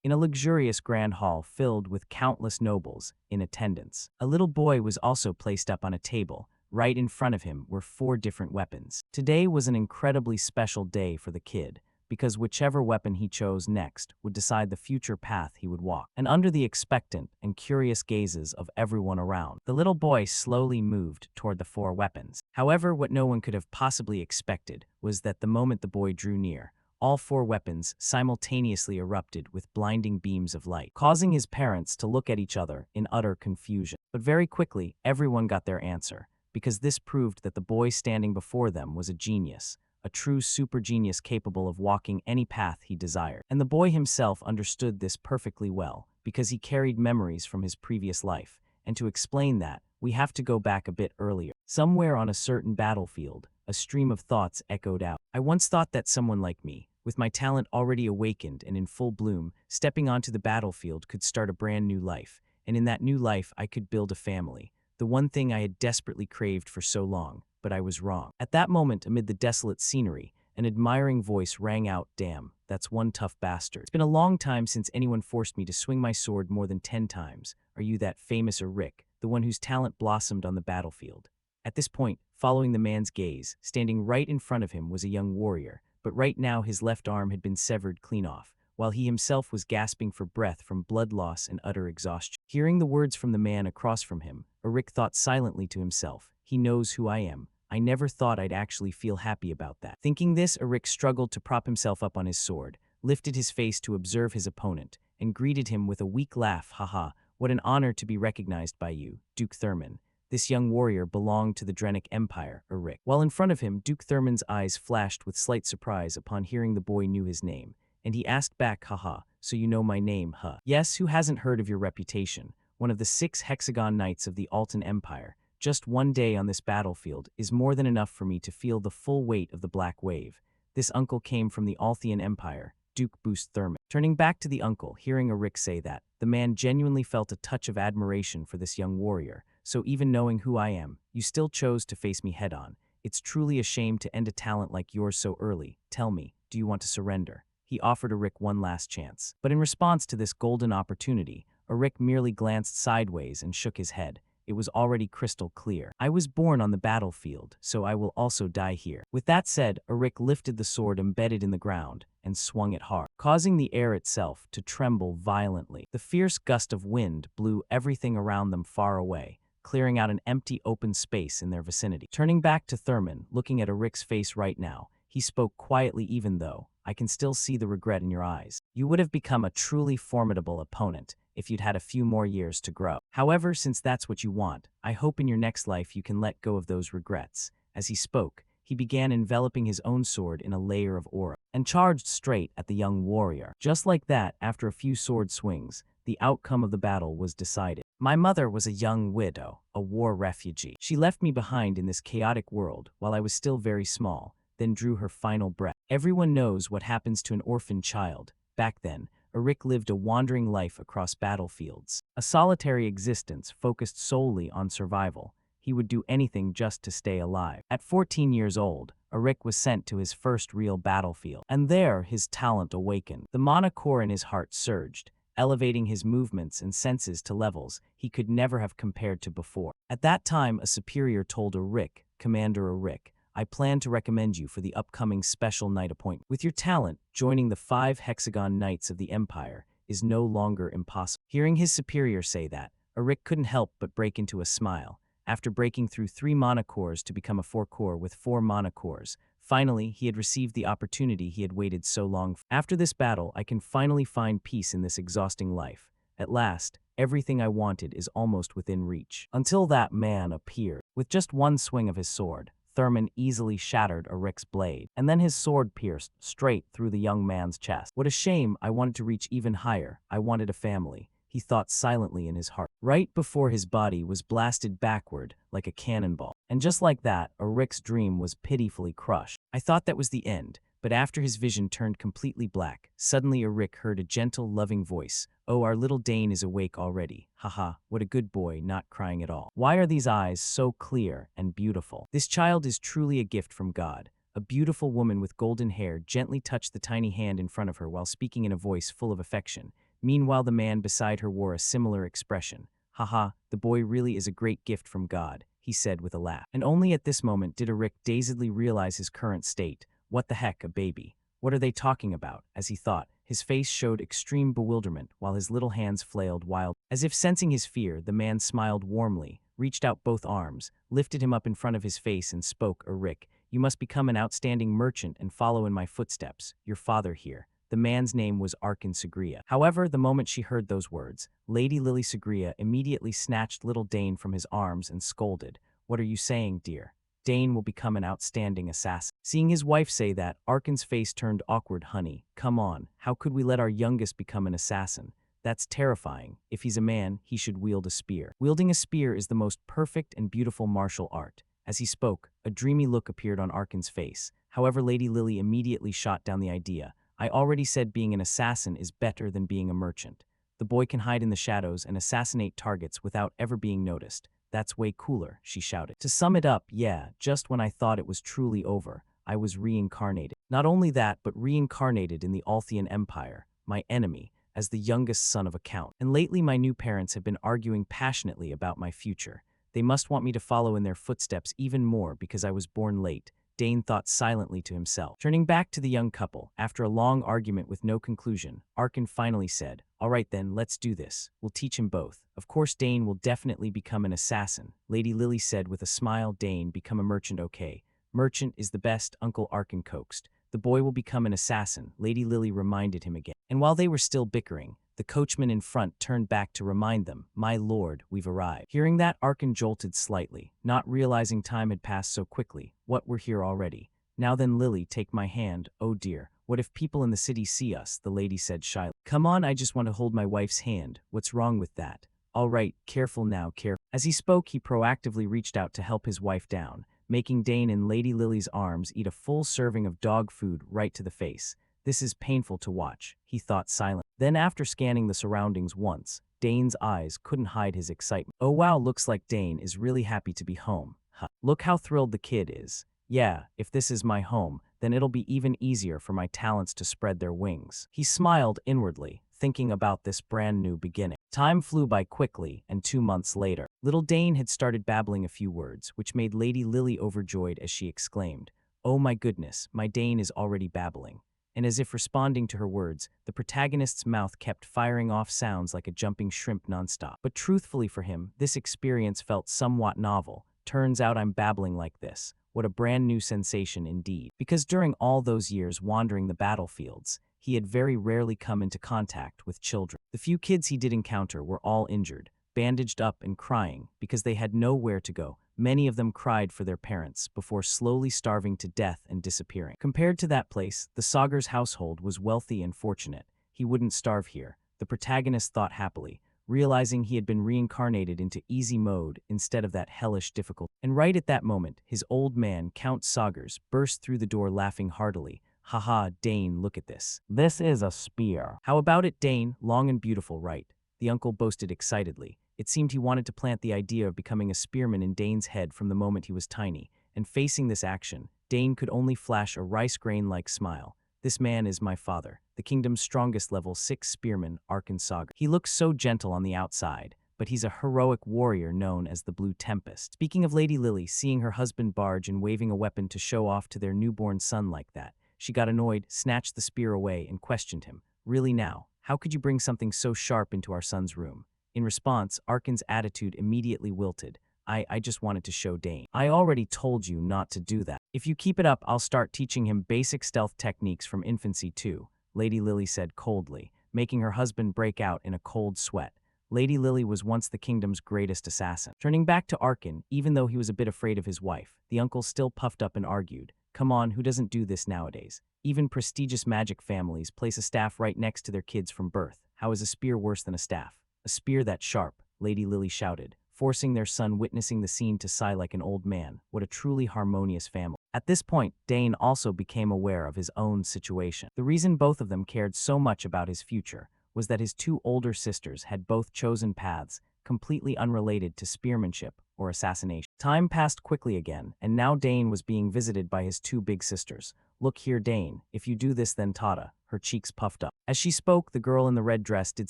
in a luxurious grand hall filled with countless nobles in attendance. A little boy was also placed up on a table. Right in front of him were 4 different weapons. Today was an incredibly special day for the kid, because whichever weapon he chose next would decide the future path he would walk. And under the expectant and curious gazes of everyone around, the little boy slowly moved toward the 4 weapons. However, what no one could have possibly expected was that the moment the boy drew near, all 4 weapons simultaneously erupted with blinding beams of light, causing his parents to look at each other in utter confusion. But very quickly, everyone got their answer, because this proved that the boy standing before them was a genius, a true super genius capable of walking any path he desired. And the boy himself understood this perfectly well, because he carried memories from his previous life. And to explain that, we have to go back a bit earlier. Somewhere on a certain battlefield, a stream of thoughts echoed out. I once thought that someone like me, with my talent already awakened and in full bloom, stepping onto the battlefield could start a brand new life. And in that new life, I could build a family. The one thing I had desperately craved for so long, but I was wrong. At that moment, amid the desolate scenery, an admiring voice rang out, "Damn, that's one tough bastard. It's been a long time since anyone forced me to swing my sword more than 10 times. Are you that famous Rick, the one whose talent blossomed on the battlefield?" At this point, following the man's gaze, standing right in front of him was a young warrior, but right now his left arm had been severed clean off, while he himself was gasping for breath from blood loss and utter exhaustion. Hearing the words from the man across from him, Rick thought silently to himself, "He knows who I am. I never thought I'd actually feel happy about that." Thinking this, Rick struggled to prop himself up on his sword, lifted his face to observe his opponent, and greeted him with a weak laugh. "Haha, what an honor to be recognized by you, Duke Thurman." This young warrior belonged to the Drenic Empire, Rick. While in front of him, Duke Thurman's eyes flashed with slight surprise upon hearing the boy knew his name, and he asked back, "Haha, so you know my name, huh?" "Yes, who hasn't heard of your reputation? One of the 6 Hexagon Knights of the Altan Empire. Just one day on this battlefield is more than enough for me to feel the full weight of the Black Wave. This uncle came from the Althian Empire, Duke Boost Thurman." Turning back to the uncle, hearing Rick say that, the man genuinely felt a touch of admiration for this young warrior. "So even knowing who I am, you still chose to face me head-on. It's truly a shame to end a talent like yours so early. Tell me, do you want to surrender?" He offered Rick one last chance. But in response to this golden opportunity, Rick merely glanced sideways and shook his head. It was already crystal clear. "I was born on the battlefield, so I will also die here." With that said, Rick lifted the sword embedded in the ground and swung it hard, causing the air itself to tremble violently. The fierce gust of wind blew everything around them far away, clearing out an empty open space in their vicinity. Turning back to Thurman, looking at Rick's face right now, he spoke quietly, "Even though I can still see the regret in your eyes. You would have become a truly formidable opponent if you'd had a few more years to grow. However, since that's what you want, I hope in your next life you can let go of those regrets." As he spoke, he began enveloping his own sword in a layer of aura, and charged straight at the young warrior. Just like that, after a few sword swings, the outcome of the battle was decided. "My mother was a young widow, a war refugee. She left me behind in this chaotic world while I was still very small, then drew her final breath. Everyone knows what happens to an orphan child. Back then, Rick lived a wandering life across battlefields, a solitary existence focused solely on survival. He would do anything just to stay alive. At 14 years old, Rick was sent to his first real battlefield, and there his talent awakened. The mana core in his heart surged, elevating his movements and senses to levels he could never have compared to before. At that time, a superior told Rick, "Commander Rick, I plan to recommend you for the upcoming special knight appointment. With your talent, joining the 5 Hexagon Knights of the Empire is no longer impossible." Hearing his superior say that, Rick couldn't help but break into a smile. After breaking through 3 mana cores to become a 4-core with 4 mana cores, finally he had received the opportunity he had waited so long for. "After this battle, I can finally find peace in this exhausting life. At last, everything I wanted is almost within reach." Until that man appeared. With just one swing of his sword, Thurman easily shattered Rick's blade, and then his sword pierced straight through the young man's chest. "What a shame, I wanted to reach even higher. I wanted a family," he thought silently in his heart. Right before his body was blasted backward like a cannonball. And just like that, Rick's dream was pitifully crushed. I thought that was the end, but after his vision turned completely black, suddenly Rick heard a gentle, loving voice. "Oh, our little Dane is awake already. Haha, what a good boy, not crying at all. Why are these eyes so clear and beautiful? This child is truly a gift from God." A beautiful woman with golden hair gently touched the tiny hand in front of her while speaking in a voice full of affection. Meanwhile, the man beside her wore a similar expression. Haha, the boy really is a great gift from God, he said with a laugh. And only at this moment did Rick dazedly realize his current state. What the heck, a baby? What are they talking about? As he thought, his face showed extreme bewilderment while his little hands flailed wildly. As if sensing his fear, the man smiled warmly, reached out both arms, lifted him up in front of his face and spoke, Rick, you must become an outstanding merchant and follow in my footsteps. Your father here. The man's name was Arkin Sagria. However, the moment she heard those words, Lady Lily Sagria immediately snatched little Dane from his arms and scolded. What are you saying, dear? Dane will become an outstanding assassin. Seeing his wife say that, Arkin's face turned awkward. Honey, come on, how could we let our youngest become an assassin? That's terrifying. If he's a man, he should wield a spear. Wielding a spear is the most perfect and beautiful martial art. As he spoke, a dreamy look appeared on Arkin's face. However, Lady Lily immediately shot down the idea. I already said being an assassin is better than being a merchant. The boy can hide in the shadows and assassinate targets without ever being noticed. That's way cooler, she shouted. To sum it up, yeah, just when I thought it was truly over, I was reincarnated. Not only that, but reincarnated in the Althian Empire, my enemy, as the youngest son of a count. And lately my new parents have been arguing passionately about my future. They must want me to follow in their footsteps even more because I was born late. Dane thought silently to himself. Turning back to the young couple, after a long argument with no conclusion, Arkin finally said, all right then, let's do this. We'll teach him both. Of course Dane will definitely become an assassin. Lady Lily said with a smile. Dane, become a merchant, okay? Merchant is the best, Uncle Arkin coaxed. The boy will become an assassin, Lady Lily reminded him again. And while they were still bickering, the coachman in front turned back to remind them, my lord, we've arrived. Hearing that, Arkin jolted slightly, not realizing time had passed so quickly. What, we're here already? Now then, Lily, take my hand. Oh dear, what if people in the city see us? The lady said shyly. Come on, I just want to hold my wife's hand. What's wrong with that? All right, careful now, careful. As he spoke, he proactively reached out to help his wife down, making Dane in Lady Lily's arms eat a full serving of dog food right to the face. This is painful to watch, he thought silently. Then after scanning the surroundings once, Dane's eyes couldn't hide his excitement. Oh wow, looks like Dane is really happy to be home. Huh. Look how thrilled the kid is. Yeah, if this is my home, then it'll be even easier for my talents to spread their wings. He smiled inwardly, thinking about this brand new beginning. Time flew by quickly, and 2 months later, little Dane had started babbling a few words, which made Lady Lily overjoyed as she exclaimed, oh my goodness, my Dane is already babbling. And as if responding to her words, the protagonist's mouth kept firing off sounds like a jumping shrimp nonstop. But truthfully for him, this experience felt somewhat novel. Turns out I'm babbling like this. What a brand new sensation indeed. Because during all those years wandering the battlefields, he had very rarely come into contact with children. The few kids he did encounter were all injured, bandaged up and crying because they had nowhere to go. Many of them cried for their parents before slowly starving to death and disappearing. Compared to that place, the Sagar's household was wealthy and fortunate. He wouldn't starve here, the protagonist thought happily, realizing he had been reincarnated into easy mode instead of that hellish difficulty. And right at that moment, his old man, Count Sagars, burst through the door laughing heartily. Haha, Dane, look at this. This is a spear. How about it, Dane? Long and beautiful, right? The uncle boasted excitedly. It seemed he wanted to plant the idea of becoming a spearman in Dane's head from the moment he was tiny, and facing this action, Dane could only flash a rice grain-like smile. This man is my father, the kingdom's strongest level 6 spearman, Arkin Sagar. He looks so gentle on the outside, but he's a heroic warrior known as the Blue Tempest. Speaking of Lady Lily, seeing her husband barge and waving a weapon to show off to their newborn son like that, she got annoyed, snatched the spear away, and questioned him. Really now, how could you bring something so sharp into our son's room? In response, Arkin's attitude immediately wilted. I just wanted to show Dane. I already told you not to do that. If you keep it up, I'll start teaching him basic stealth techniques from infancy too, Lady Lily said coldly, making her husband break out in a cold sweat. Lady Lily was once the kingdom's greatest assassin. Turning back to Arkin, even though he was a bit afraid of his wife, the uncle still puffed up and argued. Come on, who doesn't do this nowadays? Even prestigious magic families place a staff right next to their kids from birth. How is a spear worse than a staff? A spear that sharp, Lady Lily shouted, forcing their son witnessing the scene to sigh like an old man. What a truly harmonious family. At this point, Dane also became aware of his own situation. The reason both of them cared so much about his future was that his 2 older sisters had both chosen paths completely unrelated to spearmanship or assassination. Time passed quickly again, and now Dane was being visited by his 2 big sisters. "Look here, Dane, if you do this then Tata," her cheeks puffed up. As she spoke, the girl in the red dress did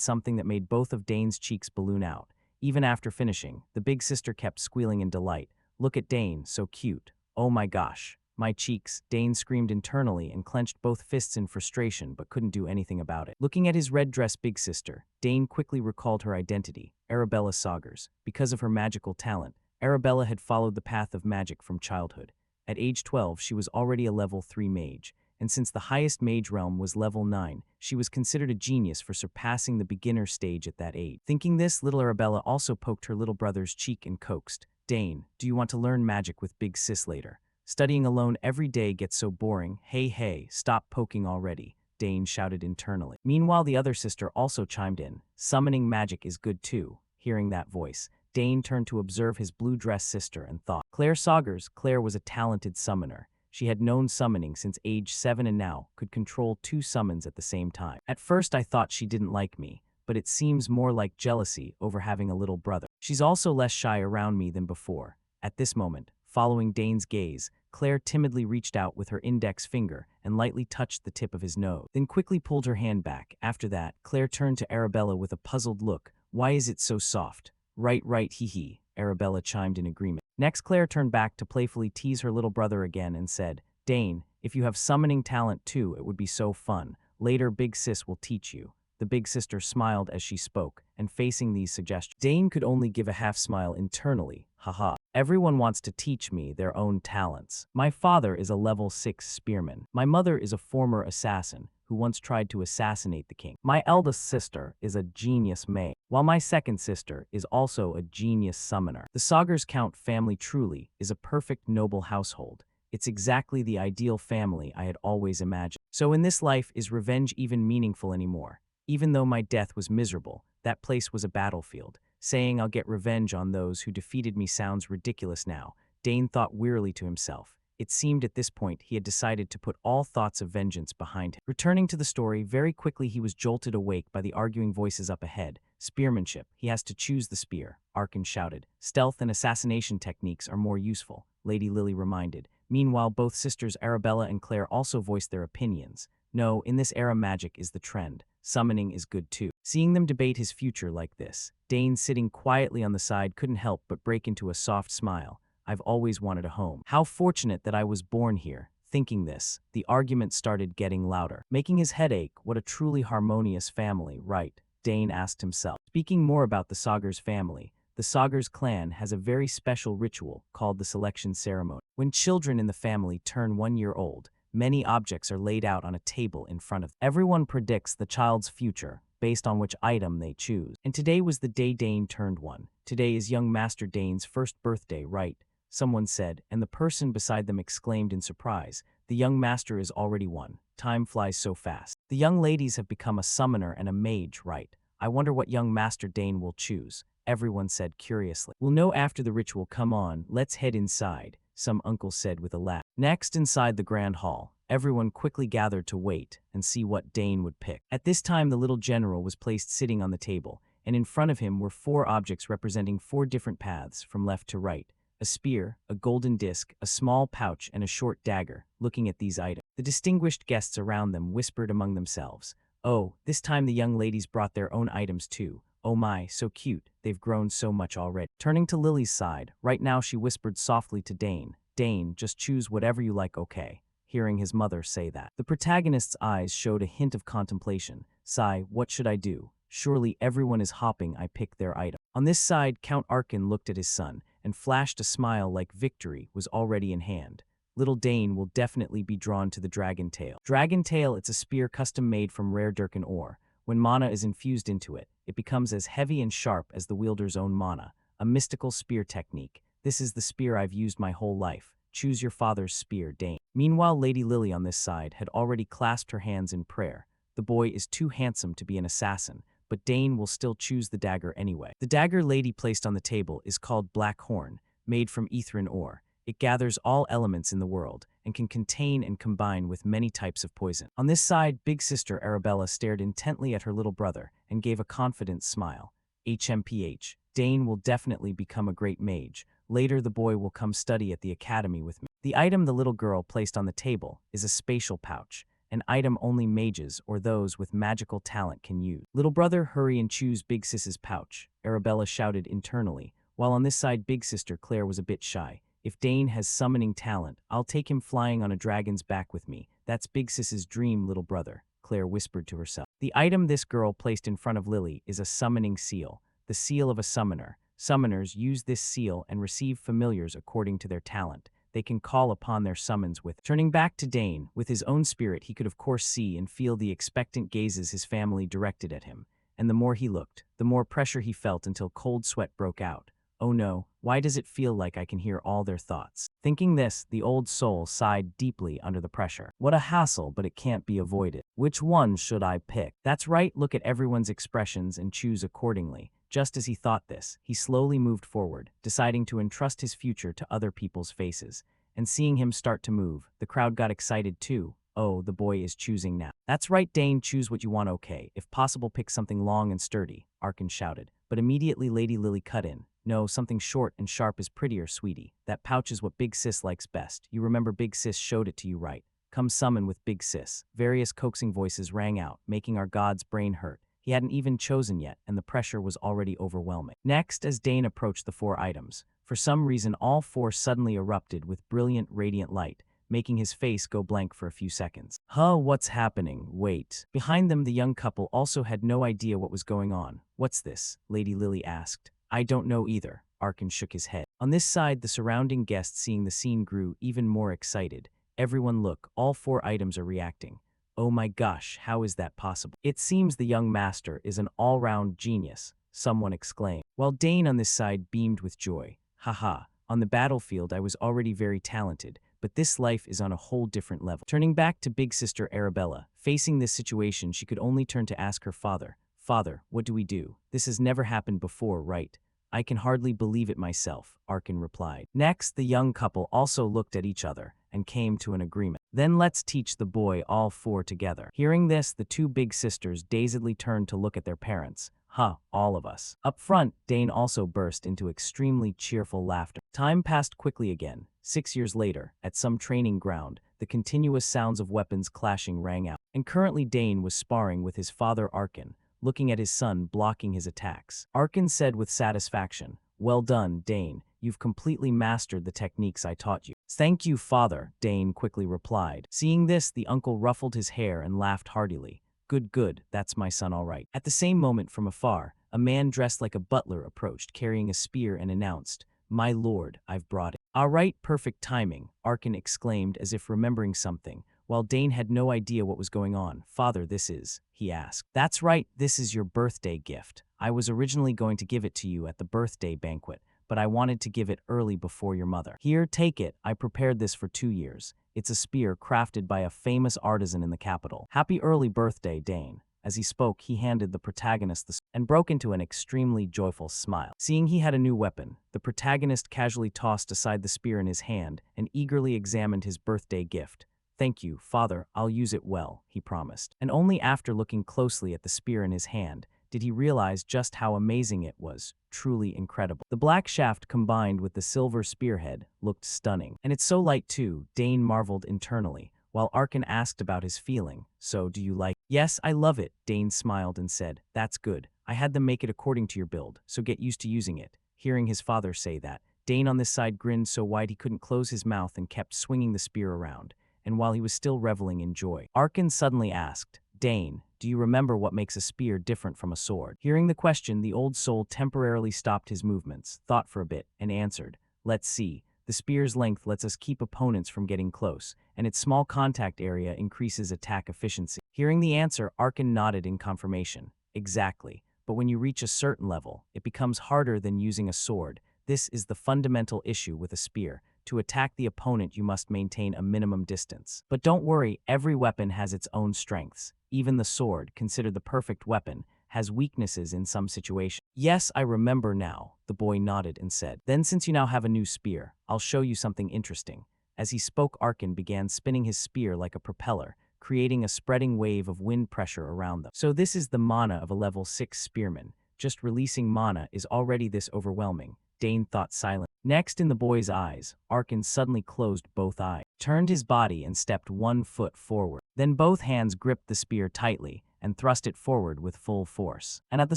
something that made both of Dane's cheeks balloon out. Even after finishing, the big sister kept squealing in delight. "Look at Dane, so cute. Oh my gosh. My cheeks," Dane screamed internally and clenched both fists in frustration but couldn't do anything about it. Looking at his red-dressed big sister, Dane quickly recalled her identity, Arabella Saugers. Because of her magical talent, Arabella had followed the path of magic from childhood. At age 12, she was already a level 3 mage, and since the highest mage realm was level 9, she was considered a genius for surpassing the beginner stage at that age. Thinking this, little Arabella also poked her little brother's cheek and coaxed, "Dane, do you want to learn magic with Big Sis later? Studying alone every day gets so boring. Hey, stop poking already," Dane shouted internally. Meanwhile, the other sister also chimed in, "Summoning magic is good too." Hearing that voice, Dane turned to observe his blue-dressed sister and thought, Claire Saugers. Claire was a talented summoner. She had known summoning since age 7 and now could control 2 summons at the same time. At first I thought she didn't like me, but it seems more like jealousy over having a little brother. She's also less shy around me than before. At this moment, following Dane's gaze, Claire timidly reached out with her index finger and lightly touched the tip of his nose, then quickly pulled her hand back. After that, Claire turned to Arabella with a puzzled look. "Why is it so soft?" Right, hee, Arabella chimed in agreement. Next, Claire turned back to playfully tease her little brother again and said, "Dane, if you have summoning talent too, it would be so fun. Later, Big Sis will teach you." The big sister smiled as she spoke, and facing these suggestions, Dane could only give a half-smile internally. Haha. Everyone wants to teach me their own talents. My father is a level 6 spearman. My mother is a former assassin who once tried to assassinate the king. My eldest sister is a genius mage, while my second sister is also a genius summoner. The Saugers Count family truly is a perfect noble household. It's exactly the ideal family I had always imagined. So in this life, is revenge even meaningful anymore? Even though my death was miserable, that place was a battlefield. Saying I'll get revenge on those who defeated me sounds ridiculous now, Dane thought wearily to himself. It seemed at this point he had decided to put all thoughts of vengeance behind him. Returning to the story, very quickly he was jolted awake by the arguing voices up ahead. Spearmanship. He has to choose the spear, Arkin shouted. Stealth and assassination techniques are more useful, Lady Lily reminded. Meanwhile, both sisters Arabella and Claire also voiced their opinions. No, in this era magic is the trend. Summoning is good too. Seeing them debate his future like this, Dane, sitting quietly on the side, couldn't help but break into a soft smile. I've always wanted a home. How fortunate that I was born here. Thinking this, the argument started getting louder. Making his head ache, what a truly harmonious family, right? Dane asked himself. Speaking more about the Saugers family, the Saugers clan has a very special ritual called the selection ceremony. When children in the family turn 1 year old, many objects are laid out on a table in front of them. Everyone predicts the child's future based on which item they choose. And today was the day Dane turned 1. Today is young Master Dane's first birthday, right? Someone said, and the person beside them exclaimed in surprise, "The young master is already 1. Time flies so fast. The young ladies have become a summoner and a mage, right? I wonder what young Master Dane will choose," everyone said curiously. "We'll know after the ritual. Come on, let's head inside," some uncle said with a laugh. Next, inside the grand hall, everyone quickly gathered to wait and see what Dane would pick. At this time, the little general was placed sitting on the table, and in front of him were 4 objects representing 4 different paths from left to right. A spear, a golden disc, a small pouch, and a short dagger. Looking at these items, the distinguished guests around them whispered among themselves, "Oh, this time the young ladies brought their own items too. Oh my, so cute, they've grown so much already." Turning to Lily's side, right now she whispered softly to Dane, "Dane, just choose whatever you like, okay?" Hearing his mother say that, the protagonist's eyes showed a hint of contemplation. Sigh, what should I do? Surely everyone is hopping, I pick their item. On this side, Count Arkin looked at his son and flashed a smile like victory was already in hand. Little Dane will definitely be drawn to the Dragon Tail. Dragon Tail, it's a spear custom made from rare Durkin ore. When mana is infused into it, it becomes as heavy and sharp as the wielder's own mana. A mystical spear technique. This is the spear I've used my whole life. Choose your father's spear, Dane. Meanwhile, Lady Lily on this side had already clasped her hands in prayer. The boy is too handsome to be an assassin, but Dane will still choose the dagger anyway. The dagger Lady placed on the table is called Black Horn, made from Ethrin ore. It gathers all elements in the world and can contain and combine with many types of poison. On this side, big sister Arabella stared intently at her little brother and gave a confident smile. HMPH, Dane will definitely become a great mage. Later the boy will come study at the academy with me. The item the little girl placed on the table is a spatial pouch, an item only mages or those with magical talent can use. Little brother, hurry and choose Big Sis's pouch, Arabella shouted internally, while on this side Big Sister Claire was a bit shy. If Dane has summoning talent, I'll take him flying on a dragon's back with me. That's Big Sis's dream, little brother, Claire whispered to herself. The item this girl placed in front of Lily is a summoning seal, the seal of a summoner. Summoners use this seal and receive familiars according to their talent. They can call upon their summons with. Turning back to Dane, with his own spirit he could of course see and feel the expectant gazes his family directed at him. And the more he looked, the more pressure he felt until cold sweat broke out. Oh no, why does it feel like I can hear all their thoughts? Thinking this, the old soul sighed deeply under the pressure. What a hassle, but it can't be avoided. Which one should I pick? That's right, look at everyone's expressions and choose accordingly. Just as he thought this, he slowly moved forward, deciding to entrust his future to other people's faces. And seeing him start to move, the crowd got excited too. Oh, the boy is choosing now. That's right, Dane, choose what you want, okay. If possible, pick something long and sturdy, Arkin shouted. But immediately Lady Lily cut in. No, something short and sharp is prettier, sweetie. That pouch is what Big Sis likes best. You remember Big Sis showed it to you, right? Come summon with Big Sis. Various coaxing voices rang out, making our god's brain hurt. He hadn't even chosen yet, and the pressure was already overwhelming. Next, as Dane approached the 4 items, for some reason all 4 suddenly erupted with brilliant, radiant light, making his face go blank for a few seconds. Huh, what's happening? Wait. Behind them, the young couple also had no idea what was going on. What's this? Lady Lily asked. I don't know either. Arkin shook his head. On this side, the surrounding guests seeing the scene grew even more excited. Everyone look, all 4 items are reacting. Oh my gosh, how is that possible? It seems the young master is an all-round genius, someone exclaimed. While Dane on this side beamed with joy. Haha, on the battlefield I was already very talented, but this life is on a whole different level. Turning back to Big Sister Arabella, facing this situation she could only turn to ask her father. Father, what do we do? This has never happened before, right? I can hardly believe it myself, Arkin replied. Next, the young couple also looked at each other and came to an agreement. Then let's teach the boy all 4 together. Hearing this, the 2 big sisters dazedly turned to look at their parents. Huh, all of us. Up front, Dane also burst into extremely cheerful laughter. Time passed quickly again. 6 years later, at some training ground, the continuous sounds of weapons clashing rang out. And currently Dane was sparring with his father Arkin, looking at his son blocking his attacks. Arkin said with satisfaction, Well done, Dane. You've completely mastered the techniques I taught you. Thank you, father, Dane quickly replied. Seeing this, the uncle ruffled his hair and laughed heartily. Good, good, that's my son all right. At the same moment from afar, a man dressed like a butler approached carrying a spear and announced, My lord, I've brought it. All right, perfect timing, Arkin exclaimed as if remembering something, while Dane had no idea what was going on. Father, this is, he asked. That's right, this is your birthday gift. I was originally going to give it to you at the birthday banquet, but I wanted to give it early before your mother. Here, take it. I prepared this for 2 years. It's a spear crafted by a famous artisan in the capital. Happy early birthday, Dane. As he spoke, he handed the protagonist the and broke into an extremely joyful smile. Seeing he had a new weapon, the protagonist casually tossed aside the spear in his hand and eagerly examined his birthday gift. Thank you, father, I'll use it well, he promised. And only after looking closely at the spear in his hand did he realize just how amazing it was, truly incredible. The black shaft combined with the silver spearhead looked stunning. And it's so light too, Dane marveled internally, while Arkin asked about his feeling. So, do you like it? Yes, I love it, Dane smiled and said. That's good. I had them make it according to your build, so get used to using it. Hearing his father say that, Dane on this side grinned so wide he couldn't close his mouth and kept swinging the spear around. And while he was still reveling in joy, Arkin suddenly asked, Dane, do you remember what makes a spear different from a sword? Hearing the question, the old soul temporarily stopped his movements, thought for a bit, and answered, Let's see. The spear's length lets us keep opponents from getting close, and its small contact area increases attack efficiency. Hearing the answer, Arkin nodded in confirmation. Exactly. But when you reach a certain level, it becomes harder than using a sword. This is the fundamental issue with a spear. To attack the opponent, you must maintain a minimum distance. But don't worry, every weapon has its own strengths. Even the sword, considered the perfect weapon, has weaknesses in some situations. Yes, I remember now, the boy nodded and said. Then since you now have a new spear, I'll show you something interesting. As he spoke, Arkin began spinning his spear like a propeller, creating a spreading wave of wind pressure around them. So this is the mana of a level 6 spearman. Just releasing mana is already this overwhelming. Dane thought silently. Next, in the boy's eyes, Arkin suddenly closed both eyes, turned his body and stepped 1 foot forward. Then both hands gripped the spear tightly and thrust it forward with full force. And at the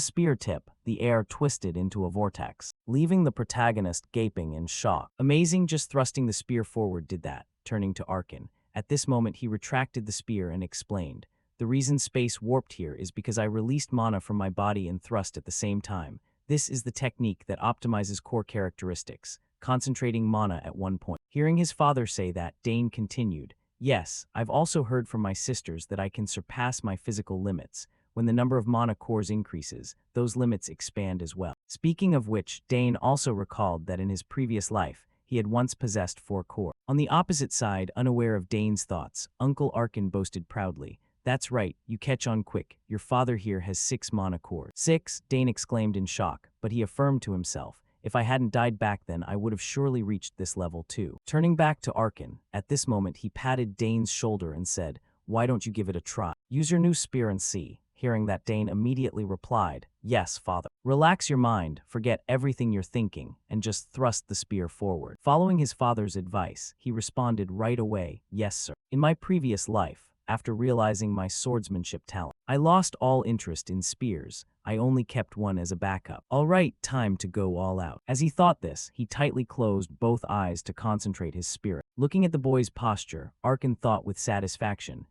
spear tip, the air twisted into a vortex, leaving the protagonist gaping in shock. Amazing, just thrusting the spear forward did that. Turning to Arkin, at this moment he retracted the spear and explained, "The reason space warped here is because I released mana from my body and thrust at the same time. This is the technique that optimizes core characteristics, concentrating mana at one point." Hearing his father say that, Dane continued, "Yes, I've also heard from my sisters that I can surpass my physical limits. When the number of mana cores increases, those limits expand as well." Speaking of which, Dane also recalled that in his previous life, he had once possessed 4 cores. On the opposite side, unaware of Dane's thoughts, Uncle Arkin boasted proudly, "That's right, you catch on quick. Your father here has 6 mana cores." 6, Dane exclaimed in shock, but he affirmed to himself, "If I hadn't died back then, I would have surely reached this level too." Turning back to Arkin, at this moment he patted Dane's shoulder and said, "Why don't you give it a try? Use your new spear and see." Hearing that, Dane immediately replied, "Yes, father." Relax your mind, forget everything you're thinking, and just thrust the spear forward. Following his father's advice, he responded right away, "Yes, sir. In my previous life, after realizing my swordsmanship talent, I lost all interest in spears. I only kept one as a backup. All right, time to go all out." As he thought this, he tightly closed both eyes to concentrate his spirit. Looking at the boy's posture, Arkin thought with satisfaction,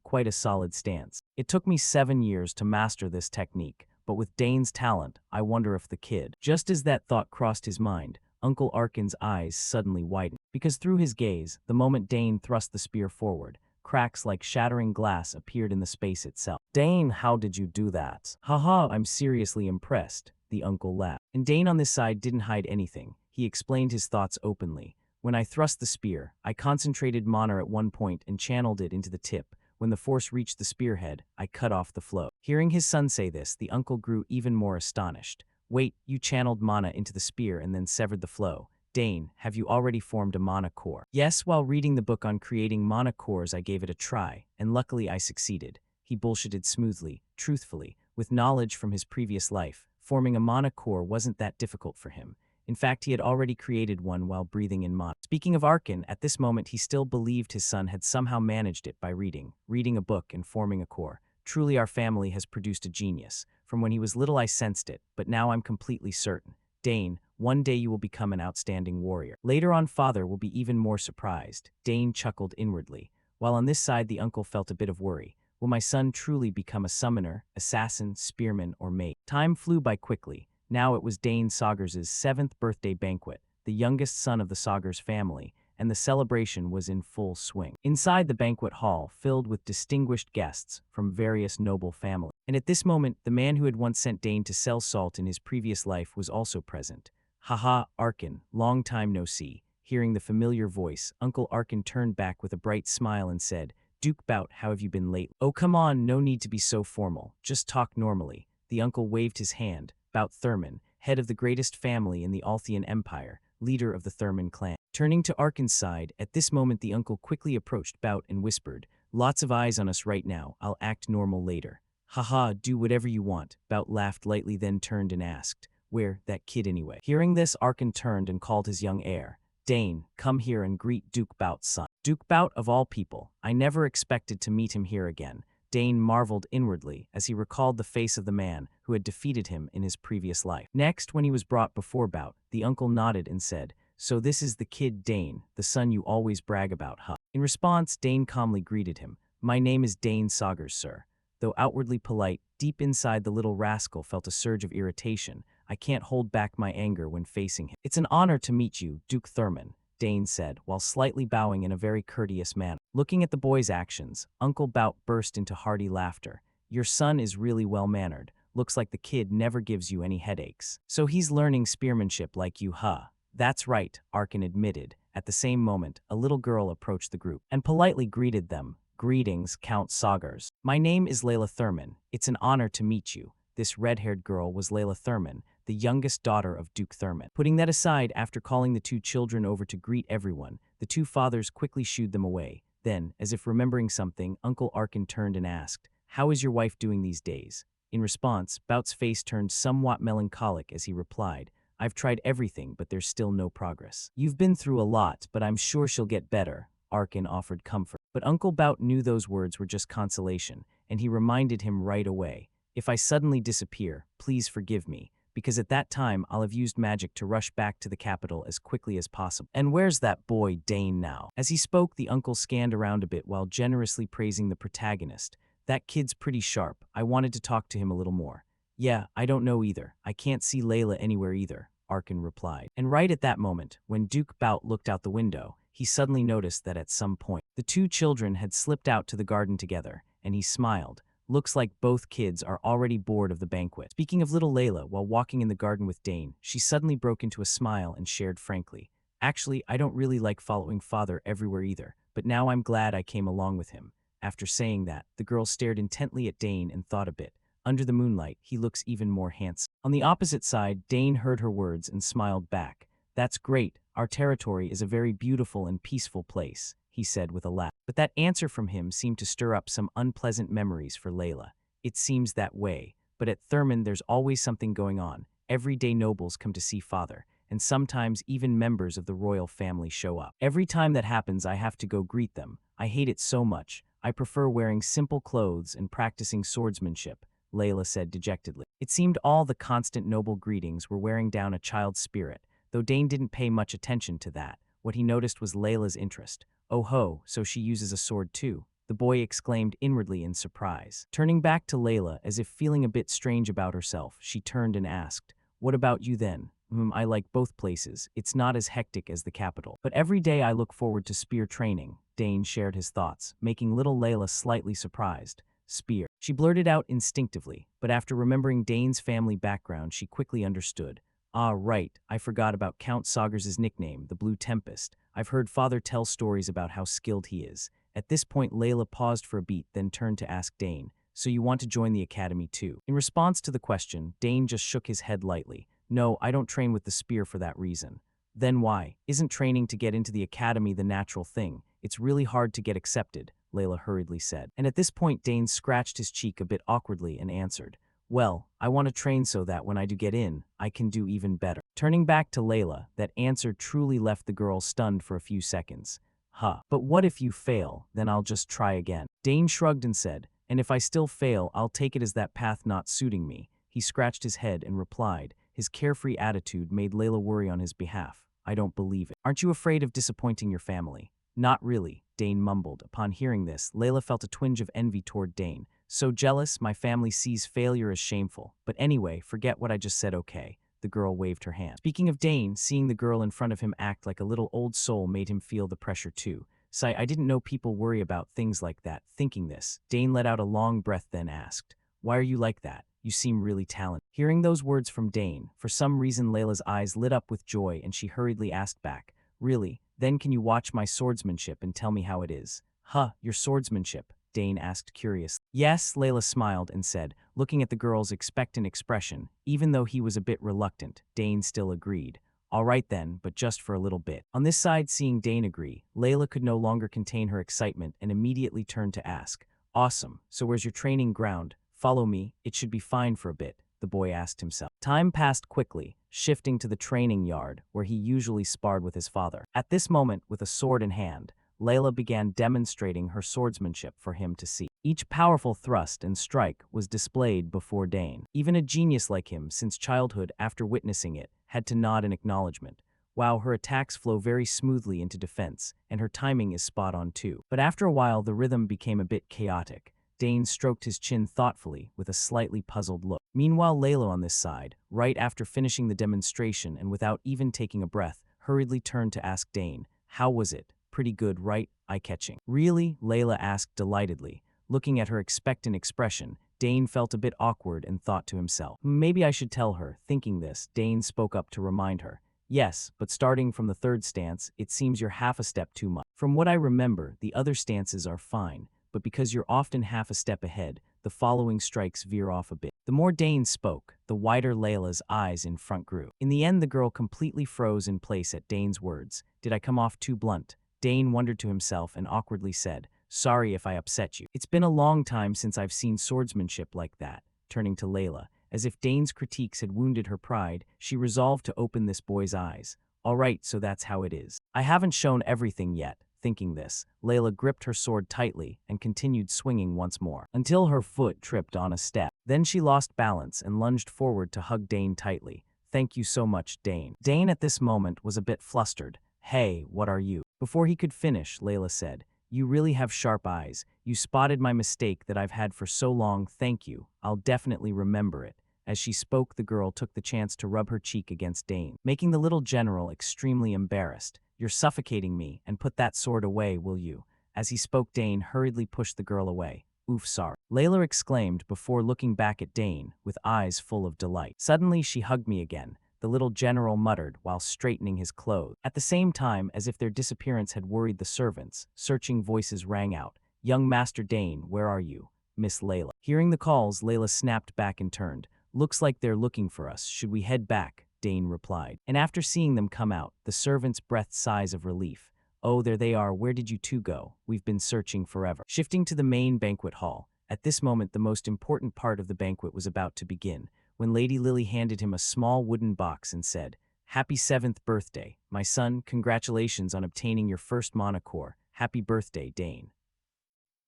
quite a solid stance. "It took me 7 years to master this technique, but with Dane's talent, I wonder if the kid." Just as that thought crossed his mind, Uncle Arkin's eyes suddenly widened, because through his gaze, the moment Dane thrust the spear forward, cracks like shattering glass appeared in the space itself. "Dane, how did you do that?" "Haha, I'm seriously impressed," the uncle laughed. And Dane on this side didn't hide anything. He explained his thoughts openly. "When I thrust the spear, I concentrated mana at one point and channeled it into the tip. When the force reached the spearhead, I cut off the flow." Hearing his son say this, the uncle grew even more astonished. "Wait, you channeled mana into the spear and then severed the flow? Dane, have you already formed a mana core?" "Yes, while reading the book on creating mana cores I gave it a try, and luckily I succeeded." He bullshitted smoothly, truthfully, with knowledge from his previous life. Forming a mana core wasn't that difficult for him. In fact, he had already created one while breathing in mana. Speaking of Arkin, at this moment he still believed his son had somehow managed it by reading a book and forming a core. "Truly our family has produced a genius. From when he was little I sensed it, but now I'm completely certain. Dane, one day you will become an outstanding warrior." Later on, father will be even more surprised. Dane chuckled inwardly, while on this side the uncle felt a bit of worry. Will my son truly become a summoner, assassin, spearman, or mage? Time flew by quickly. Now it was Dane Saugers' 7th birthday banquet, the youngest son of the Saugers family, and the celebration was in full swing. Inside the banquet hall, filled with distinguished guests from various noble families. And at this moment, the man who had once sent Dane to sell salt in his previous life was also present. "Haha, Arkin, long time no see." Hearing the familiar voice, Uncle Arkin turned back with a bright smile and said, "Duke Bout, how have you been lately?" "Oh, come on, no need to be so formal. Just talk normally." The uncle waved his hand. "Bout Thurman, head of the greatest family in the Althian Empire, leader of the Thurman clan." Turning to Arkin's side, at this moment the uncle quickly approached Bout and whispered, "Lots of eyes on us right now. I'll act normal later." "Haha, do whatever you want." Bout laughed lightly, then turned and asked, "Where, that kid anyway?" Hearing this, Arkin turned and called his young heir. "Dane, come here and greet Duke Bout's son." Duke Bout, of all people. I never expected to meet him here again. Dane marveled inwardly as he recalled the face of the man who had defeated him in his previous life. Next, when he was brought before Bout, the uncle nodded and said, "So this is the kid Dane, the son you always brag about, huh?" In response, Dane calmly greeted him. "My name is Dane Saugers, sir." Though outwardly polite, deep inside the little rascal felt a surge of irritation. "I can't hold back my anger when facing him." "It's an honor to meet you, Duke Thurman," Dane said, while slightly bowing in a very courteous manner. Looking at the boy's actions, Uncle Bout burst into hearty laughter. "Your son is really well-mannered. Looks like the kid never gives you any headaches. So he's learning spearmanship like you, huh?" "That's right," Arkin admitted. At the same moment, a little girl approached the group and politely greeted them. "Greetings, Count Saugers. My name is Layla Thurman. It's an honor to meet you." This red-haired girl was Layla Thurman, the youngest daughter of Duke Thurman. Putting that aside, after calling the two children over to greet everyone, the two fathers quickly shooed them away. Then, as if remembering something, Uncle Arkin turned and asked, "How is your wife doing these days?" In response, Bout's face turned somewhat melancholic as he replied, I've tried everything, but there's still no progress. You've been through a lot, but I'm sure she'll get better, Arkin offered comfort. But Uncle Bout knew those words were just consolation, and he reminded him right away, if I suddenly disappear, please forgive me, because at that time I'll have used magic to rush back to the capital as quickly as possible. And where's that boy Dane now? As he spoke, the uncle scanned around a bit while generously praising the protagonist. That kid's pretty sharp. I wanted to talk to him a little more. Yeah, I don't know either. I can't see Layla anywhere either, Arkin replied. And right at that moment, when Duke Bout looked out the window, he suddenly noticed that at some point, the two children had slipped out to the garden together, and he smiled. Looks like both kids are already bored of the banquet. Speaking of little Layla, while walking in the garden with Dane, she suddenly broke into a smile and shared frankly, actually, I don't really like following father everywhere either, but now I'm glad I came along with him. After saying that, the girl stared intently at Dane and thought a bit. Under the moonlight, he looks even more handsome. On the opposite side, Dane heard her words and smiled back. That's great. Our territory is a very beautiful and peaceful place, he said with a laugh. But that answer from him seemed to stir up some unpleasant memories for Layla. It seems that way, but at Thurman there's always something going on. Everyday nobles come to see father, and sometimes even members of the royal family show up. Every time that happens, I have to go greet them. I hate it so much. I prefer wearing simple clothes and practicing swordsmanship, Layla said dejectedly. It seemed all the constant noble greetings were wearing down a child's spirit, though Dane didn't pay much attention to that. What he noticed was Layla's interest. Oh ho, so she uses a sword too, the boy exclaimed inwardly in surprise. Turning back to Layla, as if feeling a bit strange about herself, she turned and asked, what about you then? I like both places. It's not as hectic as the capital. But every day I look forward to spear training. Dane shared his thoughts, making little Layla slightly surprised. Spear. She blurted out instinctively, but after remembering Dane's family background, she quickly understood. Ah, right, I forgot about Count Sagers's nickname, the Blue Tempest. I've heard father tell stories about how skilled he is. At this point, Layla paused for a beat, then turned to ask Dane, so you want to join the academy too? In response to the question, Dane just shook his head lightly. No, I don't train with the spear for that reason. Then why? Isn't training to get into the academy the natural thing? It's really hard to get accepted, Layla hurriedly said. And at this point, Dane scratched his cheek a bit awkwardly and answered, well, I want to train so that when I do get in, I can do even better. Turning back to Layla, that answer truly left the girl stunned for a few seconds. Huh. But what if you fail? Then I'll just try again. Dane shrugged and said, and if I still fail, I'll take it as that path not suiting me. He scratched his head and replied. His carefree attitude made Layla worry on his behalf. I don't believe it. Aren't you afraid of disappointing your family? Not really, Dane mumbled. Upon hearing this, Layla felt a twinge of envy toward Dane. So jealous, my family sees failure as shameful. But anyway, forget what I just said, okay? The girl waved her hand. Speaking of Dane, seeing the girl in front of him act like a little old soul made him feel the pressure too. Sigh, I didn't know people worry about things like that. Thinking this, Dane let out a long breath then asked, why are you like that? You seem really talented. Hearing those words from Dane, for some reason Layla's eyes lit up with joy and she hurriedly asked back, really? Then can you watch my swordsmanship and tell me how it is? Huh, your swordsmanship? Dane asked curiously. Yes, Layla smiled and said, looking at the girl's expectant expression. Even though he was a bit reluctant, Dane still agreed. All right then, but just for a little bit. On this side, seeing Dane agree, Layla could no longer contain her excitement and immediately turned to ask, awesome, so where's your training ground? Follow me, it should be fine for a bit, the boy asked himself. Time passed quickly, shifting to the training yard, where he usually sparred with his father. At this moment, with a sword in hand, Layla began demonstrating her swordsmanship for him to see. Each powerful thrust and strike was displayed before Dane. Even a genius like him, since childhood after witnessing it, had to nod in acknowledgement. Wow, her attacks flow very smoothly into defense, and her timing is spot on too. But after a while, the rhythm became a bit chaotic. Dane stroked his chin thoughtfully with a slightly puzzled look. Meanwhile, Layla on this side, right after finishing the demonstration and without even taking a breath, hurriedly turned to ask Dane, how was it? Pretty good, right? Eye-catching. Really? Layla asked delightedly. Looking at her expectant expression, Dane felt a bit awkward and thought to himself, maybe I should tell her. Thinking this, Dane spoke up to remind her. Yes, but starting from the third stance, it seems you're half a step too much. From what I remember, the other stances are fine, but because you're often half a step ahead, the following strikes veer off a bit. The more Dane spoke, the wider Layla's eyes in front grew. In the end, the girl completely froze in place at Dane's words. Did I come off too blunt? Dane wondered to himself and awkwardly said, sorry if I upset you. It's been a long time since I've seen swordsmanship like that, turning to Layla. As if Dane's critiques had wounded her pride, she resolved to open this boy's eyes. All right, so that's how it is. I haven't shown everything yet. Thinking this, Layla gripped her sword tightly and continued swinging once more, until her foot tripped on a step. Then she lost balance and lunged forward to hug Dane tightly. Thank you so much, Dane. Dane at this moment was a bit flustered. Hey, what are you? Before he could finish, Layla said, you really have sharp eyes. You spotted my mistake that I've had for so long, thank you. I'll definitely remember it. As she spoke, the girl took the chance to rub her cheek against Dane, making the little general extremely embarrassed. You're suffocating me, and put that sword away, will you? As he spoke, Dane hurriedly pushed the girl away. Oof, sorry. Layla exclaimed before looking back at Dane, with eyes full of delight. Suddenly, she hugged me again, the little general muttered while straightening his clothes. At the same time, as if their disappearance had worried the servants, searching voices rang out. Young Master Dane, where are you? Miss Layla. Hearing the calls, Layla snapped back and turned. Looks like they're looking for us. Should we head back? Dane replied. And after seeing them come out, the servants breathed sighs of relief. Oh, there they are. Where did you two go? We've been searching forever. Shifting to the main banquet hall, at this moment the most important part of the banquet was about to begin, when Lady Lily handed him a small wooden box and said, Happy 7th birthday, my son, congratulations on obtaining your first monocore. Happy birthday, Dane.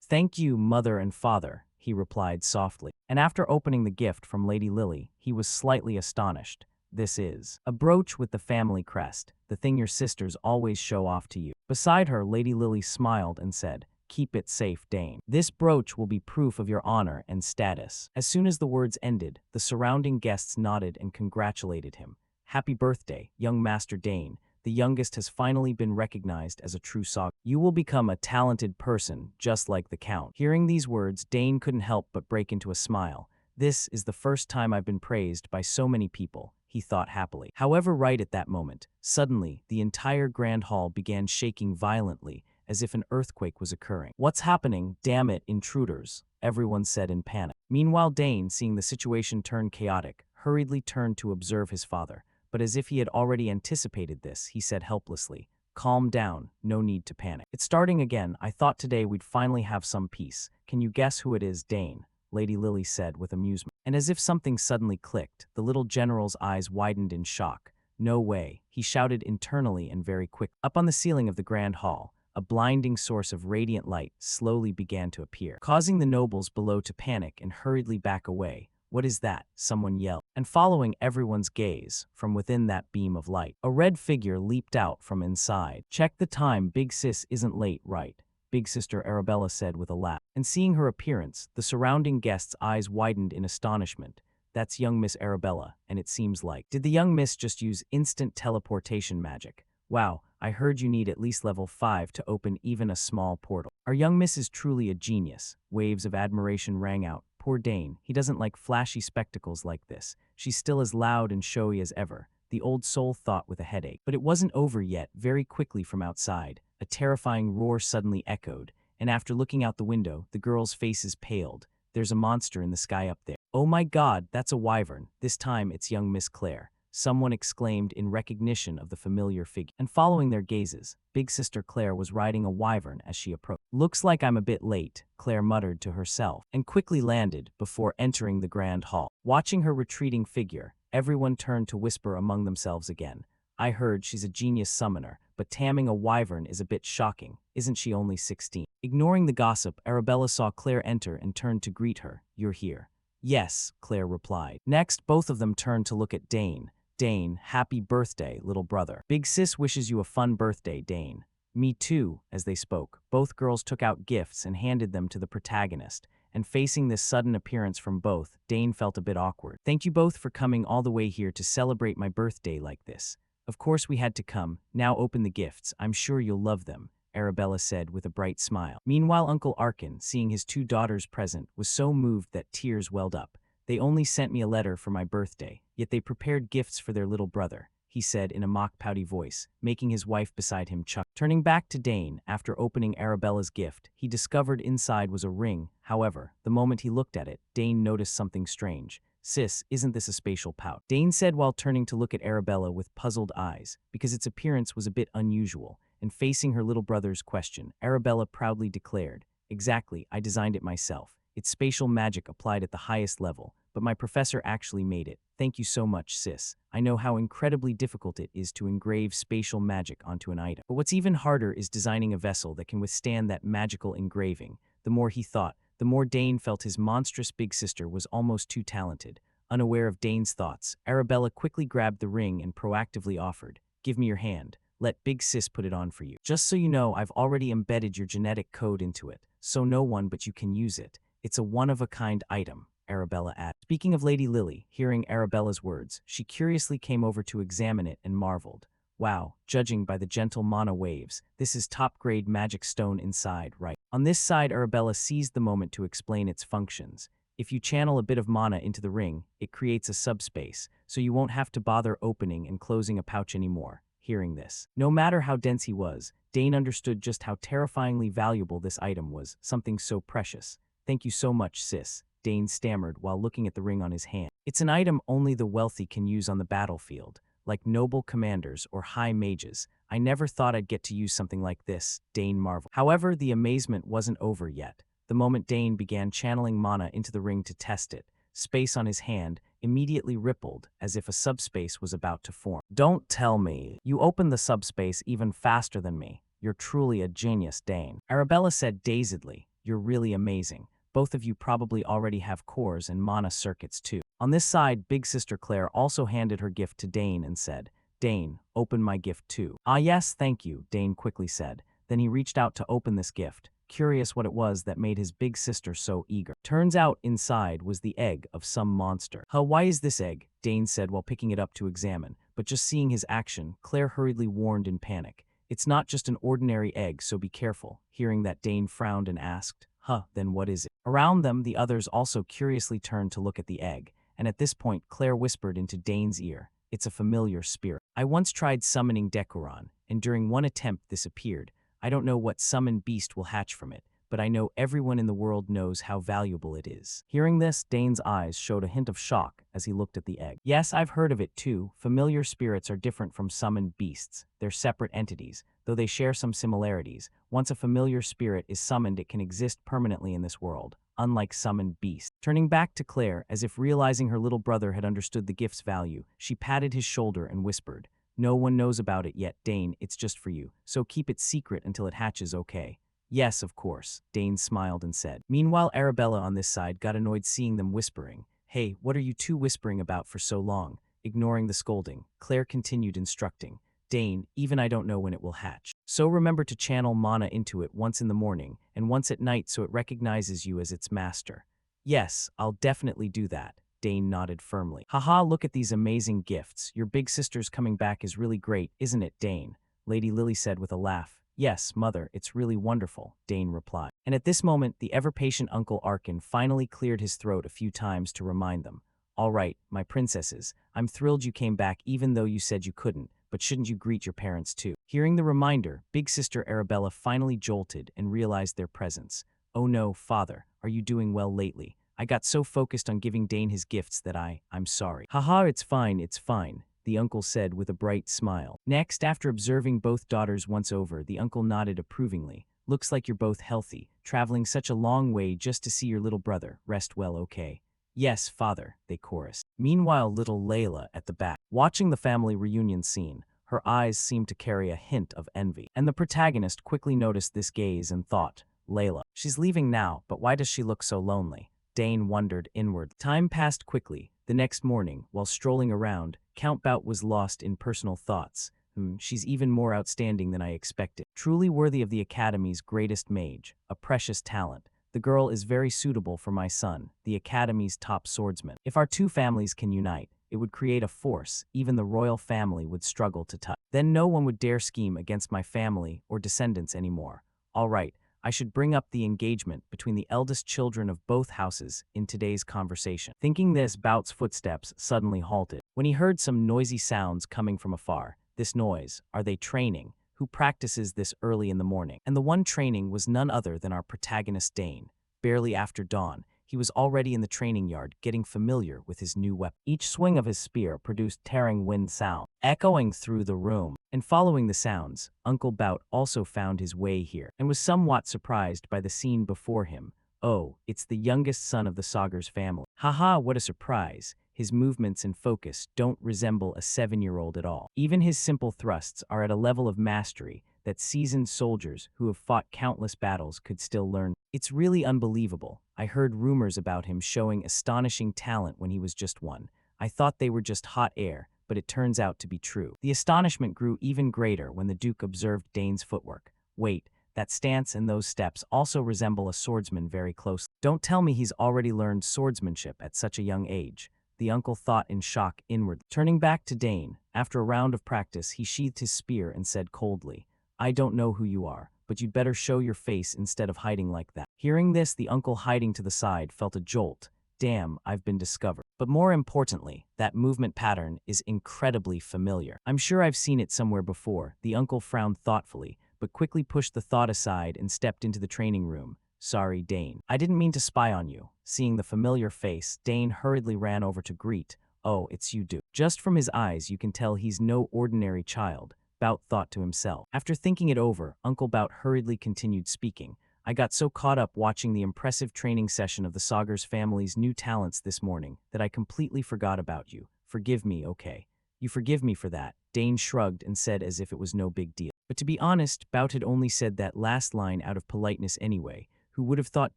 Thank you, mother and father, he replied softly. And after opening the gift from Lady Lily, he was slightly astonished. This is a brooch with the family crest, the thing your sisters always show off to you. Beside her, Lady Lily smiled and said, Keep it safe, Dane. This brooch will be proof of your honor and status. As soon as the words ended, the surrounding guests nodded and congratulated him. Happy birthday, young Master Dane. The youngest has finally been recognized as a true saga. You will become a talented person, just like the Count. Hearing these words, Dane couldn't help but break into a smile. This is the first time I've been praised by so many people, he thought happily. However, right at that moment, suddenly, the entire grand hall began shaking violently, as if an earthquake was occurring. What's happening? Damn it, intruders, everyone said in panic. Meanwhile, Dane, seeing the situation turn chaotic, hurriedly turned to observe his father. But as if he had already anticipated this, he said helplessly, Calm down, no need to panic. It's starting again. I thought today we'd finally have some peace. Can you guess who it is, Dane? Lady Lily said with amusement. And as if something suddenly clicked, the little general's eyes widened in shock. No way, he shouted internally and very quick. Up on the ceiling of the grand hall, a blinding source of radiant light slowly began to appear, causing the nobles below to panic and hurriedly back away. What is that? Someone yelled. And following everyone's gaze, from within that beam of light, a red figure leaped out from inside. Check the time, big sis isn't late, right? Big sister Arabella said with a laugh. And seeing her appearance, the surrounding guests' eyes widened in astonishment. That's young Miss Arabella, and it seems like. Did the young miss just use instant teleportation magic? Wow, I heard you need at least level 5 to open even a small portal. Our young miss is truly a genius. Waves of admiration rang out. Poor Dane, he doesn't like flashy spectacles like this. She's still as loud and showy as ever, the old soul thought with a headache. But it wasn't over yet. Very quickly from outside, a terrifying roar suddenly echoed, and after looking out the window, the girls' faces paled. There's a monster in the sky up there. Oh my God, that's a wyvern. This time it's young Miss Claire. Someone exclaimed in recognition of the familiar figure. And following their gazes, Big Sister Claire was riding a wyvern as she approached. Looks like I'm a bit late, Claire muttered to herself, and quickly landed before entering the grand hall. Watching her retreating figure, everyone turned to whisper among themselves again. I heard she's a genius summoner, but taming a wyvern is a bit shocking. Isn't she only 16? Ignoring the gossip, Arabella saw Claire enter and turned to greet her. You're here. Yes, Claire replied. Next, both of them turned to look at Dane. Dane, happy birthday, little brother. Big sis wishes you a fun birthday, Dane. Me too, as they spoke. Both girls took out gifts and handed them to the protagonist, and facing this sudden appearance from both, Dane felt a bit awkward. Thank you both for coming all the way here to celebrate my birthday like this. Of course we had to come. Now open the gifts. I'm sure you'll love them, Arabella said with a bright smile. Meanwhile, Uncle Arkin, seeing his two daughters present, was so moved that tears welled up. They only sent me a letter for my birthday, yet they prepared gifts for their little brother, he said in a mock pouty voice, making his wife beside him chuckle. Turning back to Dane, after opening Arabella's gift, he discovered inside was a ring. However, the moment he looked at it, Dane noticed something strange. Sis, isn't this a spatial pouch? Dane said while turning to look at Arabella with puzzled eyes, because its appearance was a bit unusual, and facing her little brother's question, Arabella proudly declared, Exactly, I designed it myself. It's spatial magic applied at the highest level. but my professor actually made it. Thank you so much, sis. I know how incredibly difficult it is to engrave spatial magic onto an item. But what's even harder is designing a vessel that can withstand that magical engraving. The more he thought, the more Dane felt his monstrous big sister was almost too talented. Unaware of Dane's thoughts, Arabella quickly grabbed the ring and proactively offered, "Give me your hand. Let Big Sis put it on for you. Just so you know, I've already embedded your genetic code into it, so no one but you can use it. It's a one-of-a-kind item," Arabella added. Speaking of Lady Lily, hearing Arabella's words, she curiously came over to examine it and marveled. Wow, judging by the gentle mana waves, this is top-grade magic stone inside, right? On this side, Arabella seized the moment to explain its functions. If you channel a bit of mana into the ring, it creates a subspace, so you won't have to bother opening and closing a pouch anymore. Hearing this, no matter how dense he was, Dane understood just how terrifyingly valuable this item was, something so precious. "Thank you so much, sis," Dane stammered while looking at the ring on his hand. "It's an item only the wealthy can use on the battlefield, like noble commanders or high mages. I never thought I'd get to use something like this," Dane marveled. However, the amazement wasn't over yet. The moment Dane began channeling mana into the ring to test it, space on his hand immediately rippled as if a subspace was about to form. "Don't tell me. You opened the subspace even faster than me. You're truly a genius, Dane," Arabella said dazedly. "You're really amazing. Both of you probably already have cores and mana circuits too." On this side, Big Sister Claire also handed her gift to Dane and said, "Dane, open my gift too." "Ah yes, thank you," Dane quickly said. Then he reached out to open this gift, curious what it was that made his big sister so eager. Turns out inside was the egg of some monster. "Huh, why is this egg?" Dane said while picking it up to examine, but just seeing his action, Claire hurriedly warned in panic. "It's not just an ordinary egg, so be careful." Hearing that, Dane frowned and asked, "Huh, then what is it?" Around them, the others also curiously turned to look at the egg, and at this point Claire whispered into Dane's ear, "It's a familiar spirit. I once tried summoning Decoron, and during one attempt this appeared. I don't know what summoned beast will hatch from it, but I know everyone in the world knows how valuable it is." Hearing this, Dane's eyes showed a hint of shock as he looked at the egg. "Yes, I've heard of it too. Familiar spirits are different from summoned beasts. They're separate entities, though they share some similarities. Once a familiar spirit is summoned, it can exist permanently in this world, unlike summoned beasts." Turning back to Claire, as if realizing her little brother had understood the gift's value, she patted his shoulder and whispered, "No one knows about it yet, Dane. It's just for you, so keep it secret until it hatches, okay?" "Yes, of course," Dane smiled and said. Meanwhile, Arabella on this side got annoyed seeing them whispering. "Hey, what are you two whispering about for so long?" Ignoring the scolding, Claire continued instructing, "Dane, even I don't know when it will hatch. So remember to channel mana into it once in the morning and once at night so it recognizes you as its master." "Yes, I'll definitely do that," Dane nodded firmly. "Haha, look at these amazing gifts. Your big sister's coming back is really great, isn't it, Dane?" Lady Lily said with a laugh. "Yes, mother, it's really wonderful," Dane replied. And at this moment, the ever-patient Uncle Arkin finally cleared his throat a few times to remind them. "All right, my princesses, I'm thrilled you came back even though you said you couldn't, but shouldn't you greet your parents too?" Hearing the reminder, Big Sister Arabella finally jolted and realized their presence. "Oh no, father, are you doing well lately? I got so focused on giving Dane his gifts that I'm sorry." "Haha, it's fine," the uncle said with a bright smile. Next, after observing both daughters once over, the uncle nodded approvingly. "Looks like you're both healthy, traveling such a long way just to see your little brother. Rest well, okay?" "Yes, father," they chorused. Meanwhile, little Layla at the back, watching the family reunion scene, her eyes seemed to carry a hint of envy. And the protagonist quickly noticed this gaze and thought, "Layla, she's leaving now, but why does she look so lonely?" Dane wondered inward. Time passed quickly. The next morning, while strolling around, Count Bout was lost in personal thoughts. She's even more outstanding than I expected. Truly worthy of the Academy's greatest mage, a precious talent. The girl is very suitable for my son, the Academy's top swordsman. If our two families can unite, it would create a force even the royal family would struggle to touch. Then no one would dare scheme against my family or descendants anymore. All right, I should bring up the engagement between the eldest children of both houses in today's conversation. Thinking this, Bout's footsteps suddenly halted. When he heard some noisy sounds coming from afar, this noise, are they training? Who practices this early in the morning? And the one training was none other than our protagonist Dane. Barely after dawn, he was already in the training yard getting familiar with his new weapon. Each swing of his spear produced tearing wind sound, echoing through the room. And following the sounds, Uncle Bout also found his way here and was somewhat surprised by the scene before him. Oh, it's the youngest son of the Sagar's family. Haha, what a surprise. His movements and focus don't resemble a 7-year-old at all. Even his simple thrusts are at a level of mastery that seasoned soldiers who have fought countless battles could still learn. It's really unbelievable. I heard rumors about him showing astonishing talent when he was just one. I thought they were just hot air, but it turns out to be true. The astonishment grew even greater when the Duke observed Dane's footwork. Wait, that stance and those steps also resemble a swordsman very closely. Don't tell me he's already learned swordsmanship at such a young age. The uncle thought in shock inwardly. Turning back to Dane, after a round of practice, he sheathed his spear and said coldly, I don't know who you are, but you'd better show your face instead of hiding like that. Hearing this, the uncle hiding to the side felt a jolt. Damn, I've been discovered. But more importantly, that movement pattern is incredibly familiar. I'm sure I've seen it somewhere before. The uncle frowned thoughtfully, but quickly pushed the thought aside and stepped into the training room. Sorry, Dane. I didn't mean to spy on you. Seeing the familiar face, Dane hurriedly ran over to greet. Oh, it's you, Duke. Just from his eyes, you can tell he's no ordinary child, Bout thought to himself. After thinking it over, Uncle Bout hurriedly continued speaking. I got so caught up watching the impressive training session of the Sagar's family's new talents this morning that I completely forgot about you. Forgive me, okay? You forgive me for that, Dane shrugged and said as if it was no big deal. But to be honest, Bout had only said that last line out of politeness anyway. Who would have thought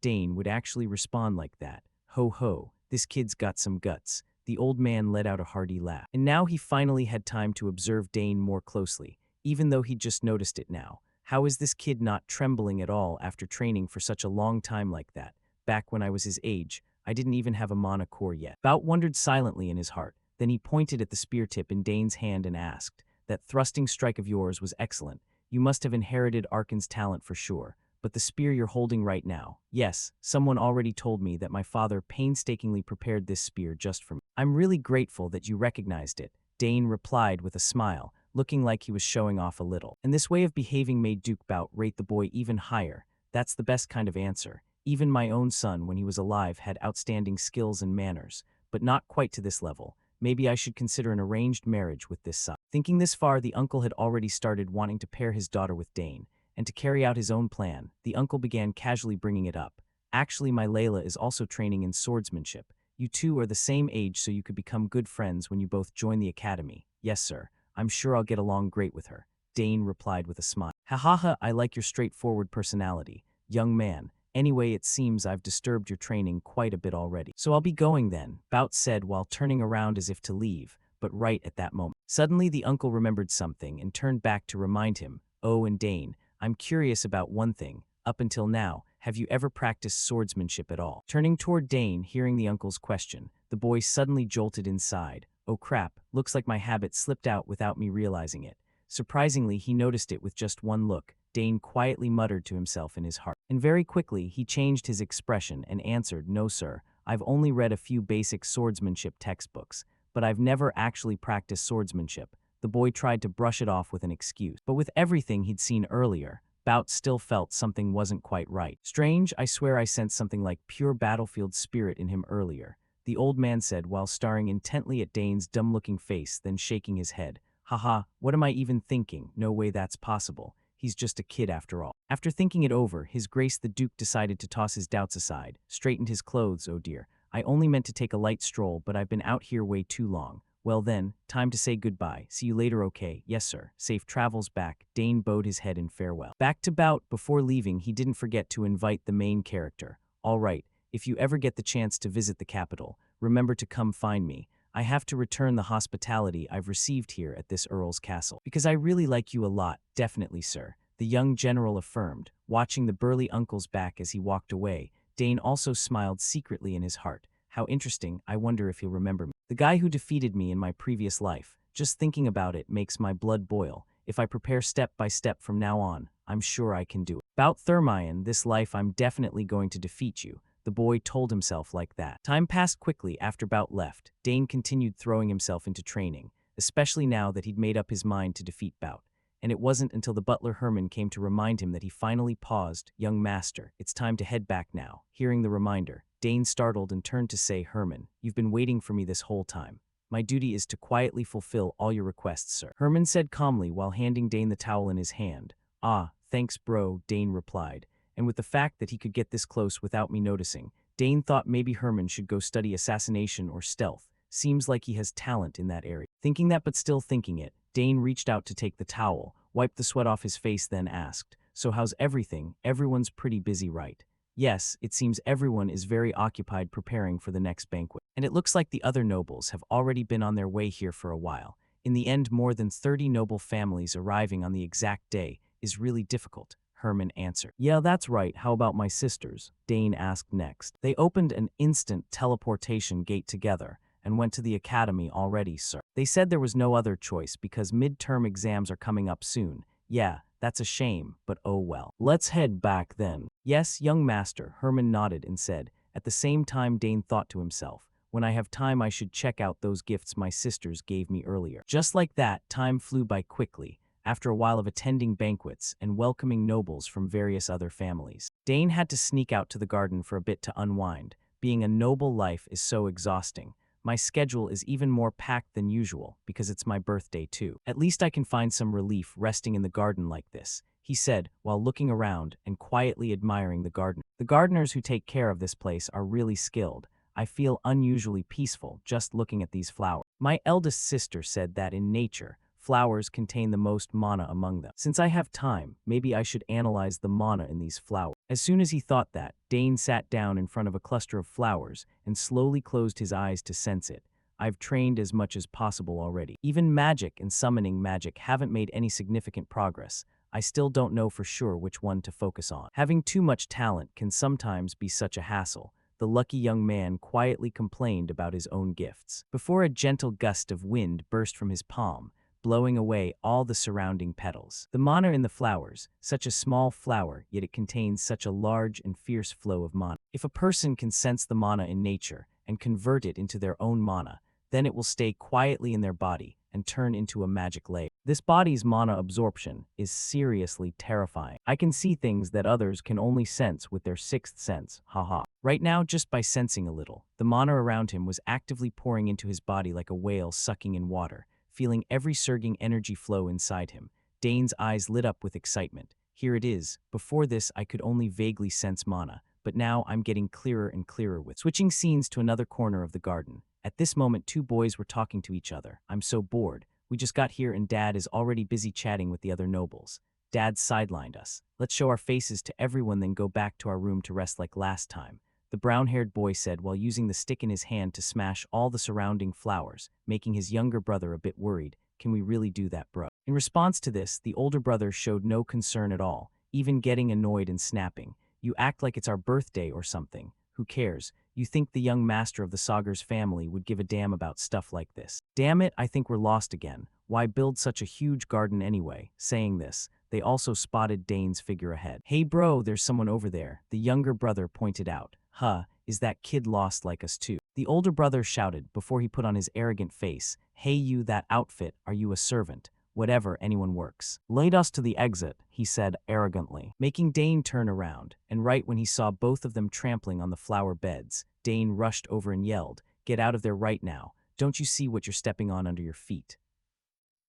Dane would actually respond like that? Ho ho, this kid's got some guts. The old man let out a hearty laugh. And now he finally had time to observe Dane more closely, even though he'd just noticed it now. How is this kid not trembling at all after training for such a long time like that? Back when I was his age, I didn't even have a mana core yet. Bout wondered silently in his heart. Then he pointed at the spear tip in Dane's hand and asked, That thrusting strike of yours was excellent. You must have inherited Arkan's talent for sure. But the spear you're holding right now, yes, someone already told me that my father painstakingly prepared this spear just for me. I'm really grateful that you recognized it, Dane replied with a smile, looking like he was showing off a little. And this way of behaving made Duke Bout rate the boy even higher. That's the best kind of answer. Even my own son, when he was alive, had outstanding skills and manners, but not quite to this level. Maybe I should consider an arranged marriage with this son. Thinking this far, the uncle had already started wanting to pair his daughter with Dane. And to carry out his own plan, the uncle began casually bringing it up. Actually, my Layla is also training in swordsmanship. You two are the same age, so you could become good friends when you both join the academy. Yes, sir. I'm sure I'll get along great with her, Dane replied with a smile. Ha ha ha, I like your straightforward personality, young man. Anyway, it seems I've disturbed your training quite a bit already. So I'll be going then, Bout said while turning around as if to leave, but right at that moment. Suddenly the uncle remembered something and turned back to remind him, Oh, and Dane, I'm curious about one thing. Up until now, have you ever practiced swordsmanship at all? Turning toward Dane, hearing the uncle's question, the boy suddenly jolted inside. Oh crap, looks like my habit slipped out without me realizing it. Surprisingly, he noticed it with just one look. Dane quietly muttered to himself in his heart. And very quickly, he changed his expression and answered, No sir, I've only read a few basic swordsmanship textbooks, but I've never actually practiced swordsmanship. The boy tried to brush it off with an excuse. But with everything he'd seen earlier, Bout still felt something wasn't quite right. Strange, I swear I sensed something like pure battlefield spirit in him earlier, the old man said while staring intently at Dane's dumb-looking face, then shaking his head. Haha, what am I even thinking? No way that's possible. He's just a kid after all. After thinking it over, His Grace the Duke decided to toss his doubts aside, straightened his clothes, oh dear. I only meant to take a light stroll, but I've been out here way too long. Well then, time to say goodbye. See you later, okay? Yes, sir. Safe travels back. Dane bowed his head in farewell. Back to Bout, before leaving, he didn't forget to invite the main character. All right, if you ever get the chance to visit the capital, remember to come find me. I have to return the hospitality I've received here at this Earl's castle. Because I really like you a lot, definitely, sir, the young general affirmed, watching the burly uncle's back as he walked away. Dane also smiled secretly in his heart. How interesting, I wonder if he'll remember me. The guy who defeated me in my previous life. Just thinking about it makes my blood boil. If I prepare step by step from now on, I'm sure I can do it. About Thermion, this life I'm definitely going to defeat you. The boy told himself like that. Time passed quickly after Bout left. Dane continued throwing himself into training, especially now that he'd made up his mind to defeat Bout. And it wasn't until the butler Herman came to remind him that he finally paused. Young master, it's time to head back now. Hearing the reminder, Dane startled and turned to say, Herman, you've been waiting for me this whole time. My duty is to quietly fulfill all your requests, sir. Herman said calmly while handing Dane the towel in his hand. Ah, thanks bro, Dane replied, and with the fact that he could get this close without me noticing, Dane thought maybe Herman should go study assassination or stealth. Seems like he has talent in that area. Thinking that but still thinking it, Dane reached out to take the towel, wiped the sweat off his face, then asked, "So how's everything? Everyone's pretty busy, right?" "Yes, it seems everyone is very occupied preparing for the next banquet. And it looks like the other nobles have already been on their way here for a while. In the end, more than 30 noble families arriving on the exact day is really difficult," Herman answered. "Yeah, that's right. How about my sisters?" Dane asked next. "They opened an instant teleportation gate together and went to the academy already, sir. They said there was no other choice because midterm exams are coming up soon. Yeah, that's a shame, but oh well. Let's head back then." "Yes, young master," Herman nodded and said. At the same time, Dane thought to himself, "When I have time, I should check out those gifts my sisters gave me earlier." Just like that, time flew by quickly. After a while of attending banquets and welcoming nobles from various other families, Dane had to sneak out to the garden for a bit to unwind. Being a noble life is so exhausting. My schedule is even more packed than usual because it's my birthday too. At least I can find some relief resting in the garden like this, he said while looking around and quietly admiring the garden. The gardeners who take care of this place are really skilled. I feel unusually peaceful just looking at these flowers. My eldest sister said that in nature, flowers contain the most mana among them. Since I have time, maybe I should analyze the mana in these flowers. As soon as he thought that, Dane sat down in front of a cluster of flowers and slowly closed his eyes to sense it. I've trained as much as possible already. Even magic and summoning magic haven't made any significant progress. I still don't know for sure which one to focus on. Having too much talent can sometimes be such a hassle. The lucky young man quietly complained about his own gifts. Before a gentle gust of wind burst from his palm, blowing away all the surrounding petals. The mana in the flowers, such a small flower, yet it contains such a large and fierce flow of mana. If a person can sense the mana in nature and convert it into their own mana, then it will stay quietly in their body and turn into a magic layer. This body's mana absorption is seriously terrifying. I can see things that others can only sense with their sixth sense, haha. Right now, just by sensing a little, the mana around him was actively pouring into his body like a whale sucking in water. Feeling every surging energy flow inside him, Dane's eyes lit up with excitement. Here it is. Before this, I could only vaguely sense mana, but now I'm getting clearer and clearer with. Switching scenes to another corner of the garden. At this moment, two boys were talking to each other. "I'm so bored. We just got here and Dad is already busy chatting with the other nobles. Dad sidelined us. Let's show our faces to everyone, then go back to our room to rest like last time," the brown-haired boy said while using the stick in his hand to smash all the surrounding flowers, making his younger brother a bit worried. "Can we really do that, bro?" In response to this, the older brother showed no concern at all, even getting annoyed and snapping. "You act like it's our birthday or something. Who cares? You think the young master of the Sagar's family would give a damn about stuff like this? Damn it, I think we're lost again. Why build such a huge garden anyway?" Saying this, they also spotted Dane's figure ahead. "Hey bro, there's someone over there," the younger brother pointed out. "Huh, is that kid lost like us too?" The older brother shouted before he put on his arrogant face. "Hey you, that outfit, are you a servant? Whatever, anyone works. Lead us to the exit," he said arrogantly, making Dane turn around, and right when he saw both of them trampling on the flower beds, Dane rushed over and yelled, "Get out of there right now. Don't you see what you're stepping on under your feet?"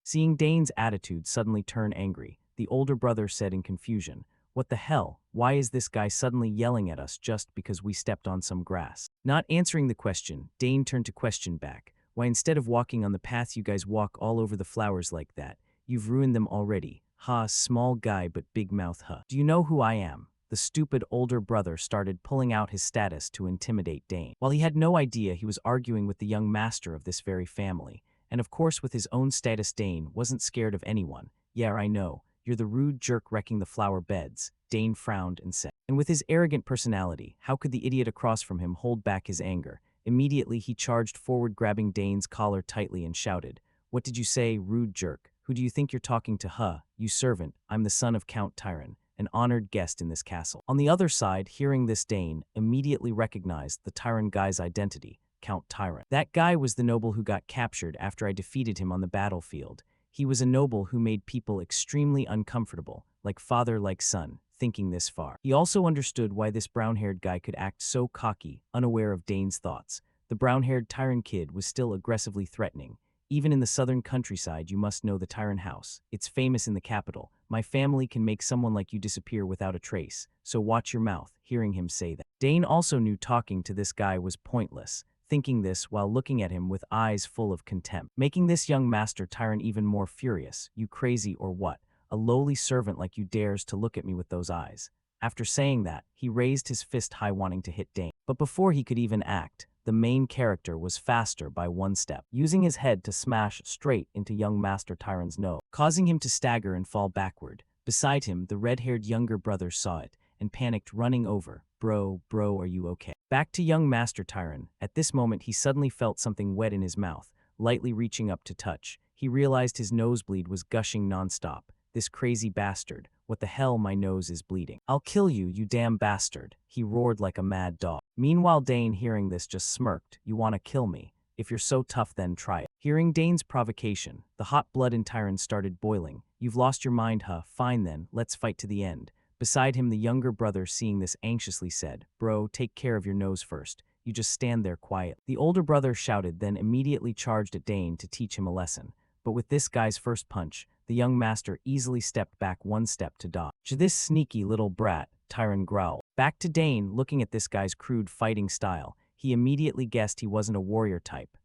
Seeing Dane's attitude suddenly turn angry, the older brother said in confusion, "What the hell? Why is this guy suddenly yelling at us just because we stepped on some grass?" Not answering the question, Dane turned to question back. "Why, instead of walking on the path you guys walk all over the flowers like that, you've ruined them already. Ha, small guy but big mouth, huh? Do you know who I am?" The stupid older brother started pulling out his status to intimidate Dane. While he had no idea he was arguing with the young master of this very family, and of course with his own status, Dane wasn't scared of anyone. "Yeah, I know. You're the rude jerk wrecking the flower beds," Dane frowned and said. And with his arrogant personality, how could the idiot across from him hold back his anger? Immediately, he charged forward, grabbing Dane's collar tightly and shouted, "What did you say, rude jerk? Who do you think you're talking to, huh? You servant, I'm the son of Count Tyron, an honored guest in this castle." On the other side, hearing this, Dane immediately recognized the Tyron guy's identity, Count Tyron. "That guy was the noble who got captured after I defeated him on the battlefield. He was a noble who made people extremely uncomfortable, like father, like son." Thinking this far, he also understood why this brown-haired guy could act so cocky, unaware of Dane's thoughts. The brown-haired Tyron kid was still aggressively threatening. Even in the southern countryside, you must know the Tyrant House. It's famous in the capital. My family can make someone like you disappear without a trace, so watch your mouth," hearing him say that. Dane also knew talking to this guy was pointless, thinking this while looking at him with eyes full of contempt, making this young master tyrant even more furious. "You crazy or what? A lowly servant like you dares to look at me with those eyes." After saying that, he raised his fist high wanting to hit Dane. But before he could even act, the main character was faster by one step, using his head to smash straight into young Master Tyrant's nose, causing him to stagger and fall backward. Beside him, the red-haired younger brother saw it and panicked, running over. Bro, are you okay?" Back to young Master Tyrant. At this moment, he suddenly felt something wet in his mouth, lightly reaching up to touch. He realized his nosebleed was gushing nonstop. This crazy bastard. What the hell, my nose is bleeding. "I'll kill you, you damn bastard," he roared like a mad dog. Meanwhile, Dane, hearing this, just smirked. "You wanna kill me? If you're so tough, then try it." Hearing Dane's provocation, the hot blood in Tyrant started boiling. "You've lost your mind, huh? Fine then, let's fight to the end." Beside him, the younger brother, seeing this, anxiously said, "Bro, take care of your nose first. You just stand there quiet." The older brother shouted, then immediately charged at Dane to teach him a lesson. But with this guy's first punch, the young master easily stepped back one step to dodge. "This sneaky little brat," Tyrant growled. Back to Dane, looking at this guy's crude fighting style. He immediately guessed he wasn't a warrior type.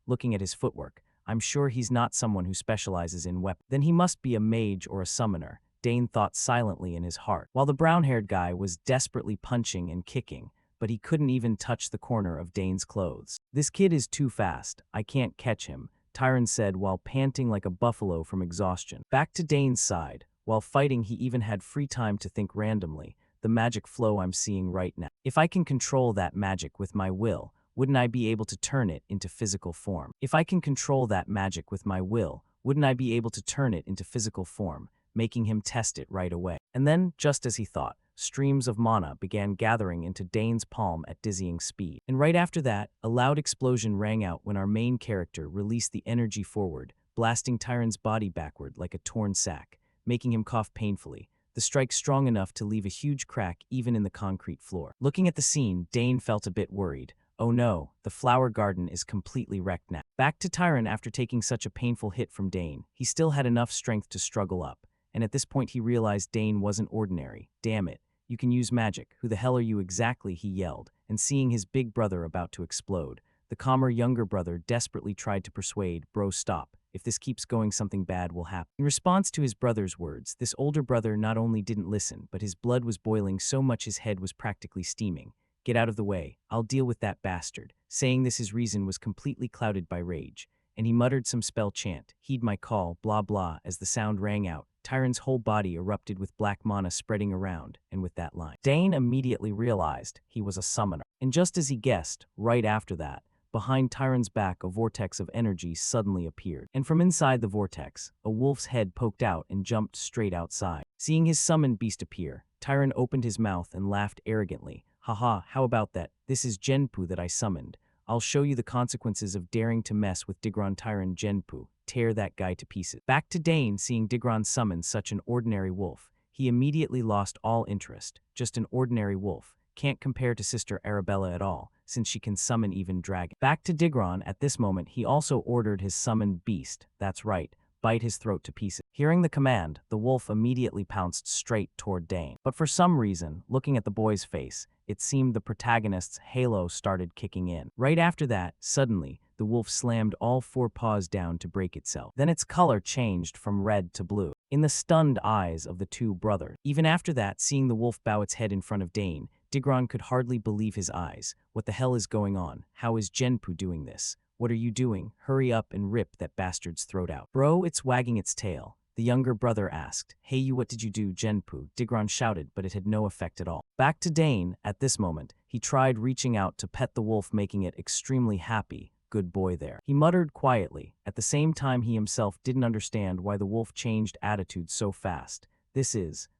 Looking at his footwork, "I'm sure he's not someone who specializes in weapons. Then he must be a mage or a summoner," Dane thought silently in his heart, while the brown-haired guy was desperately punching and kicking, but he couldn't even touch the corner of Dane's clothes. "This kid is too fast. I can't catch him," Tyrant said while panting like a buffalo from exhaustion. Back to Dane's side. While fighting, he even had free time to think randomly. "The magic flow I'm seeing right now. If I can control that magic with my will, wouldn't I be able to turn it into physical form? If I can control that magic with my will, wouldn't I be able to turn it into physical form?" Making him test it right away. And then, just as he thought, streams of mana began gathering into Dane's palm at dizzying speed. And right after that, a loud explosion rang out when our main character released the energy forward, blasting Tyrant's body backward like a torn sack, making him cough painfully. The strike strong enough to leave a huge crack even in the concrete floor. Looking at the scene, Dane felt a bit worried. Oh no, the flower garden is completely wrecked now. Back to Tyrant after taking such a painful hit from Dane. He still had enough strength to struggle up. And at this point he realized Dane wasn't ordinary. "Damn it, you can use magic. Who the hell are you exactly?" he yelled, and seeing his big brother about to explode, the calmer younger brother desperately tried to persuade, "Bro, stop. If this keeps going, something bad will happen." In response to his brother's words, this older brother not only didn't listen, but his blood was boiling so much his head was practically steaming. "Get out of the way. I'll deal with that bastard." Saying this, his reason was completely clouded by rage, and he muttered some spell chant, "Heed my call, blah blah." As the sound rang out, Tyrant's whole body erupted with black mana spreading around, and with that line, Dane immediately realized he was a summoner. And just as he guessed, right after that, behind Tyrant's back a vortex of energy suddenly appeared. And from inside the vortex, a wolf's head poked out and jumped straight outside. Seeing his summoned beast appear, Tyrant opened his mouth and laughed arrogantly. "Haha, how about that? This is Genpu that I summoned. I'll show you the consequences of daring to mess with Digron Tyrant Genpu. Tear that guy to pieces." Back to Dane, seeing Digron summon such an ordinary wolf. He immediately lost all interest. Just an ordinary wolf. Can't compare to Sister Arabella at all, since she can summon even dragon. Back to Digron, at this moment he also ordered his summoned beast, that's right, bite his throat to pieces. Hearing the command, the wolf immediately pounced straight toward Dane. But for some reason, looking at the boy's face, it seemed the protagonist's halo started kicking in. Right after that, suddenly, the wolf slammed all four paws down to break itself. Then its color changed from red to blue, in the stunned eyes of the two brothers. Even after that, seeing the wolf bow its head in front of Dane, Digron could hardly believe his eyes. What the hell is going on? How is Genpu doing this? What are you doing? Hurry up and rip that bastard's throat out. Bro, it's wagging its tail. The younger brother asked. Hey you, what did you do, Genpu? Digron shouted, but it had no effect at all. Back to Dane, at this moment, he tried reaching out to pet the wolf, making it extremely happy. Good boy there. He muttered quietly. At the same time, he himself didn't understand why the wolf changed attitude so fast.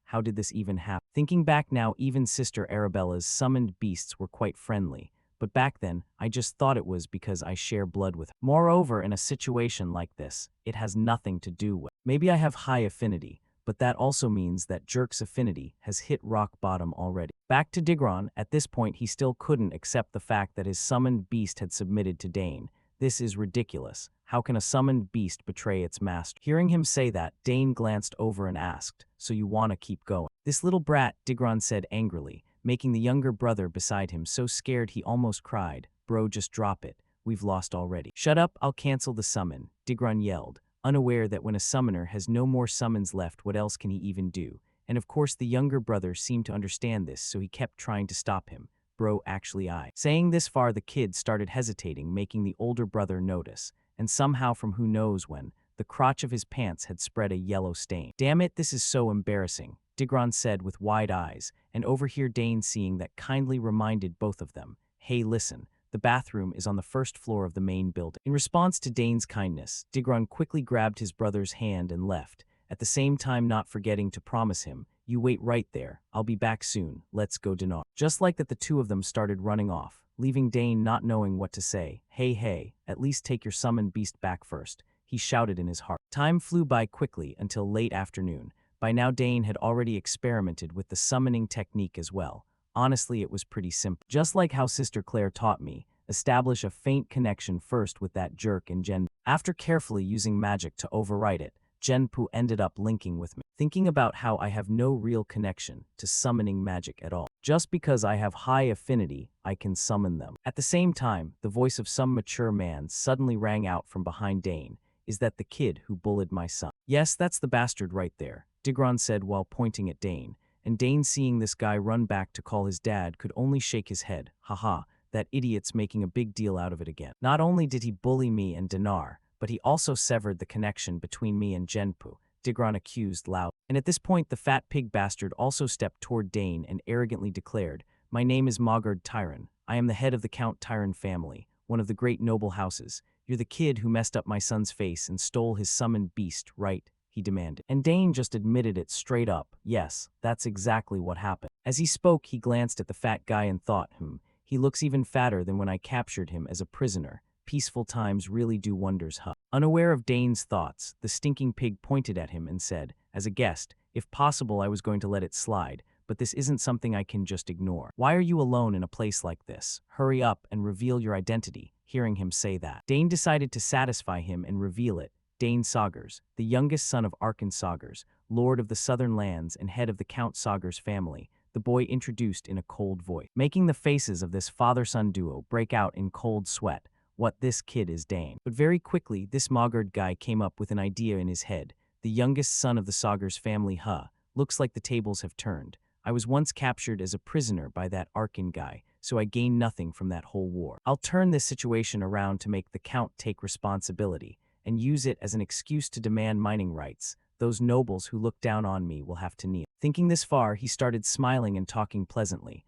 How did this even happen? Thinking back now, even Sister Arabella's summoned beasts were quite friendly. But back then, I just thought it was because I share blood with her. Moreover, in a situation like this, it has nothing to do with. Maybe I have high affinity, but that also means that Jerk's affinity has hit rock bottom already. Back to Digron, at this point he still couldn't accept the fact that his summoned beast had submitted to Dane. This is ridiculous. How can a summoned beast betray its master? Hearing him say that, Dane glanced over and asked, "So you wanna keep going?" "This little brat," Digron said angrily, making the younger brother beside him so scared he almost cried. "Bro, just drop it. We've lost already." "Shut up, I'll cancel the summon," Digron yelled, unaware that when a summoner has no more summons left, what else can he even do? And of course the younger brother seemed to understand this, so he kept trying to stop him. "Bro, actually I." Saying this far, the kid started hesitating, making the older brother notice, and somehow from who knows when, the crotch of his pants had spread a yellow stain. "Damn it, this is so embarrassing," Digron said with wide eyes, and over here Dane seeing that kindly reminded both of them, "Hey listen, the bathroom is on the first floor of the main building." In response to Dane's kindness, Digron quickly grabbed his brother's hand and left, at the same time not forgetting to promise him, "You wait right there, I'll be back soon, let's go dinar." Just like that, the two of them started running off, leaving Dane not knowing what to say. Hey, at least take your summoned beast back first," he shouted in his heart. Time flew by quickly until late afternoon. By now Dane had already experimented with the summoning technique as well. Honestly, it was pretty simple. Just like how Sister Claire taught me, establish a faint connection first with that jerk in Gen. After carefully using magic to override it, Genpu ended up linking with me, thinking about how I have no real connection to summoning magic at all. Just because I have high affinity, I can summon them. At the same time, the voice of some mature man suddenly rang out from behind Dane. "Is that the kid who bullied my son?" "Yes, that's the bastard right there," Digron said while pointing at Dane, and Dane, seeing this guy run back to call his dad, could only shake his head. "Haha, that idiot's making a big deal out of it again. Not only did he bully me and Dinar, but he also severed the connection between me and Genpu," Digron accused loud. And at this point, the fat pig bastard also stepped toward Dane and arrogantly declared, "My name is Mogard Tyron. I am the head of the Count Tyron family, one of the great noble houses. You're the kid who messed up my son's face and stole his summoned beast, right?" he demanded. And Dane just admitted it straight up. Yes, that's exactly what happened. As he spoke, he glanced at the fat guy and thought, he looks even fatter than when I captured him as a prisoner. Peaceful times really do wonders, huh? Unaware of Dane's thoughts, the stinking pig pointed at him and said, "As a guest, if possible I was going to let it slide, but this isn't something I can just ignore. Why are you alone in a place like this? Hurry up and reveal your identity." Hearing him say that, Dane decided to satisfy him and reveal it. Dane Saugers, the youngest son of Arkan Saugers, lord of the southern lands and head of the Count Saugers family, the boy introduced in a cold voice, making the faces of this father-son duo break out in cold sweat. What, this kid is Dane? But very quickly, this Mogard guy came up with an idea in his head. "The youngest son of the Saugers family, huh? Looks like the tables have turned. I was once captured as a prisoner by that Arkan guy, so I gained nothing from that whole war. I'll turn this situation around to make the Count take responsibility and use it as an excuse to demand mining rights. Those nobles who look down on me will have to kneel." Thinking this far, he started smiling and talking pleasantly.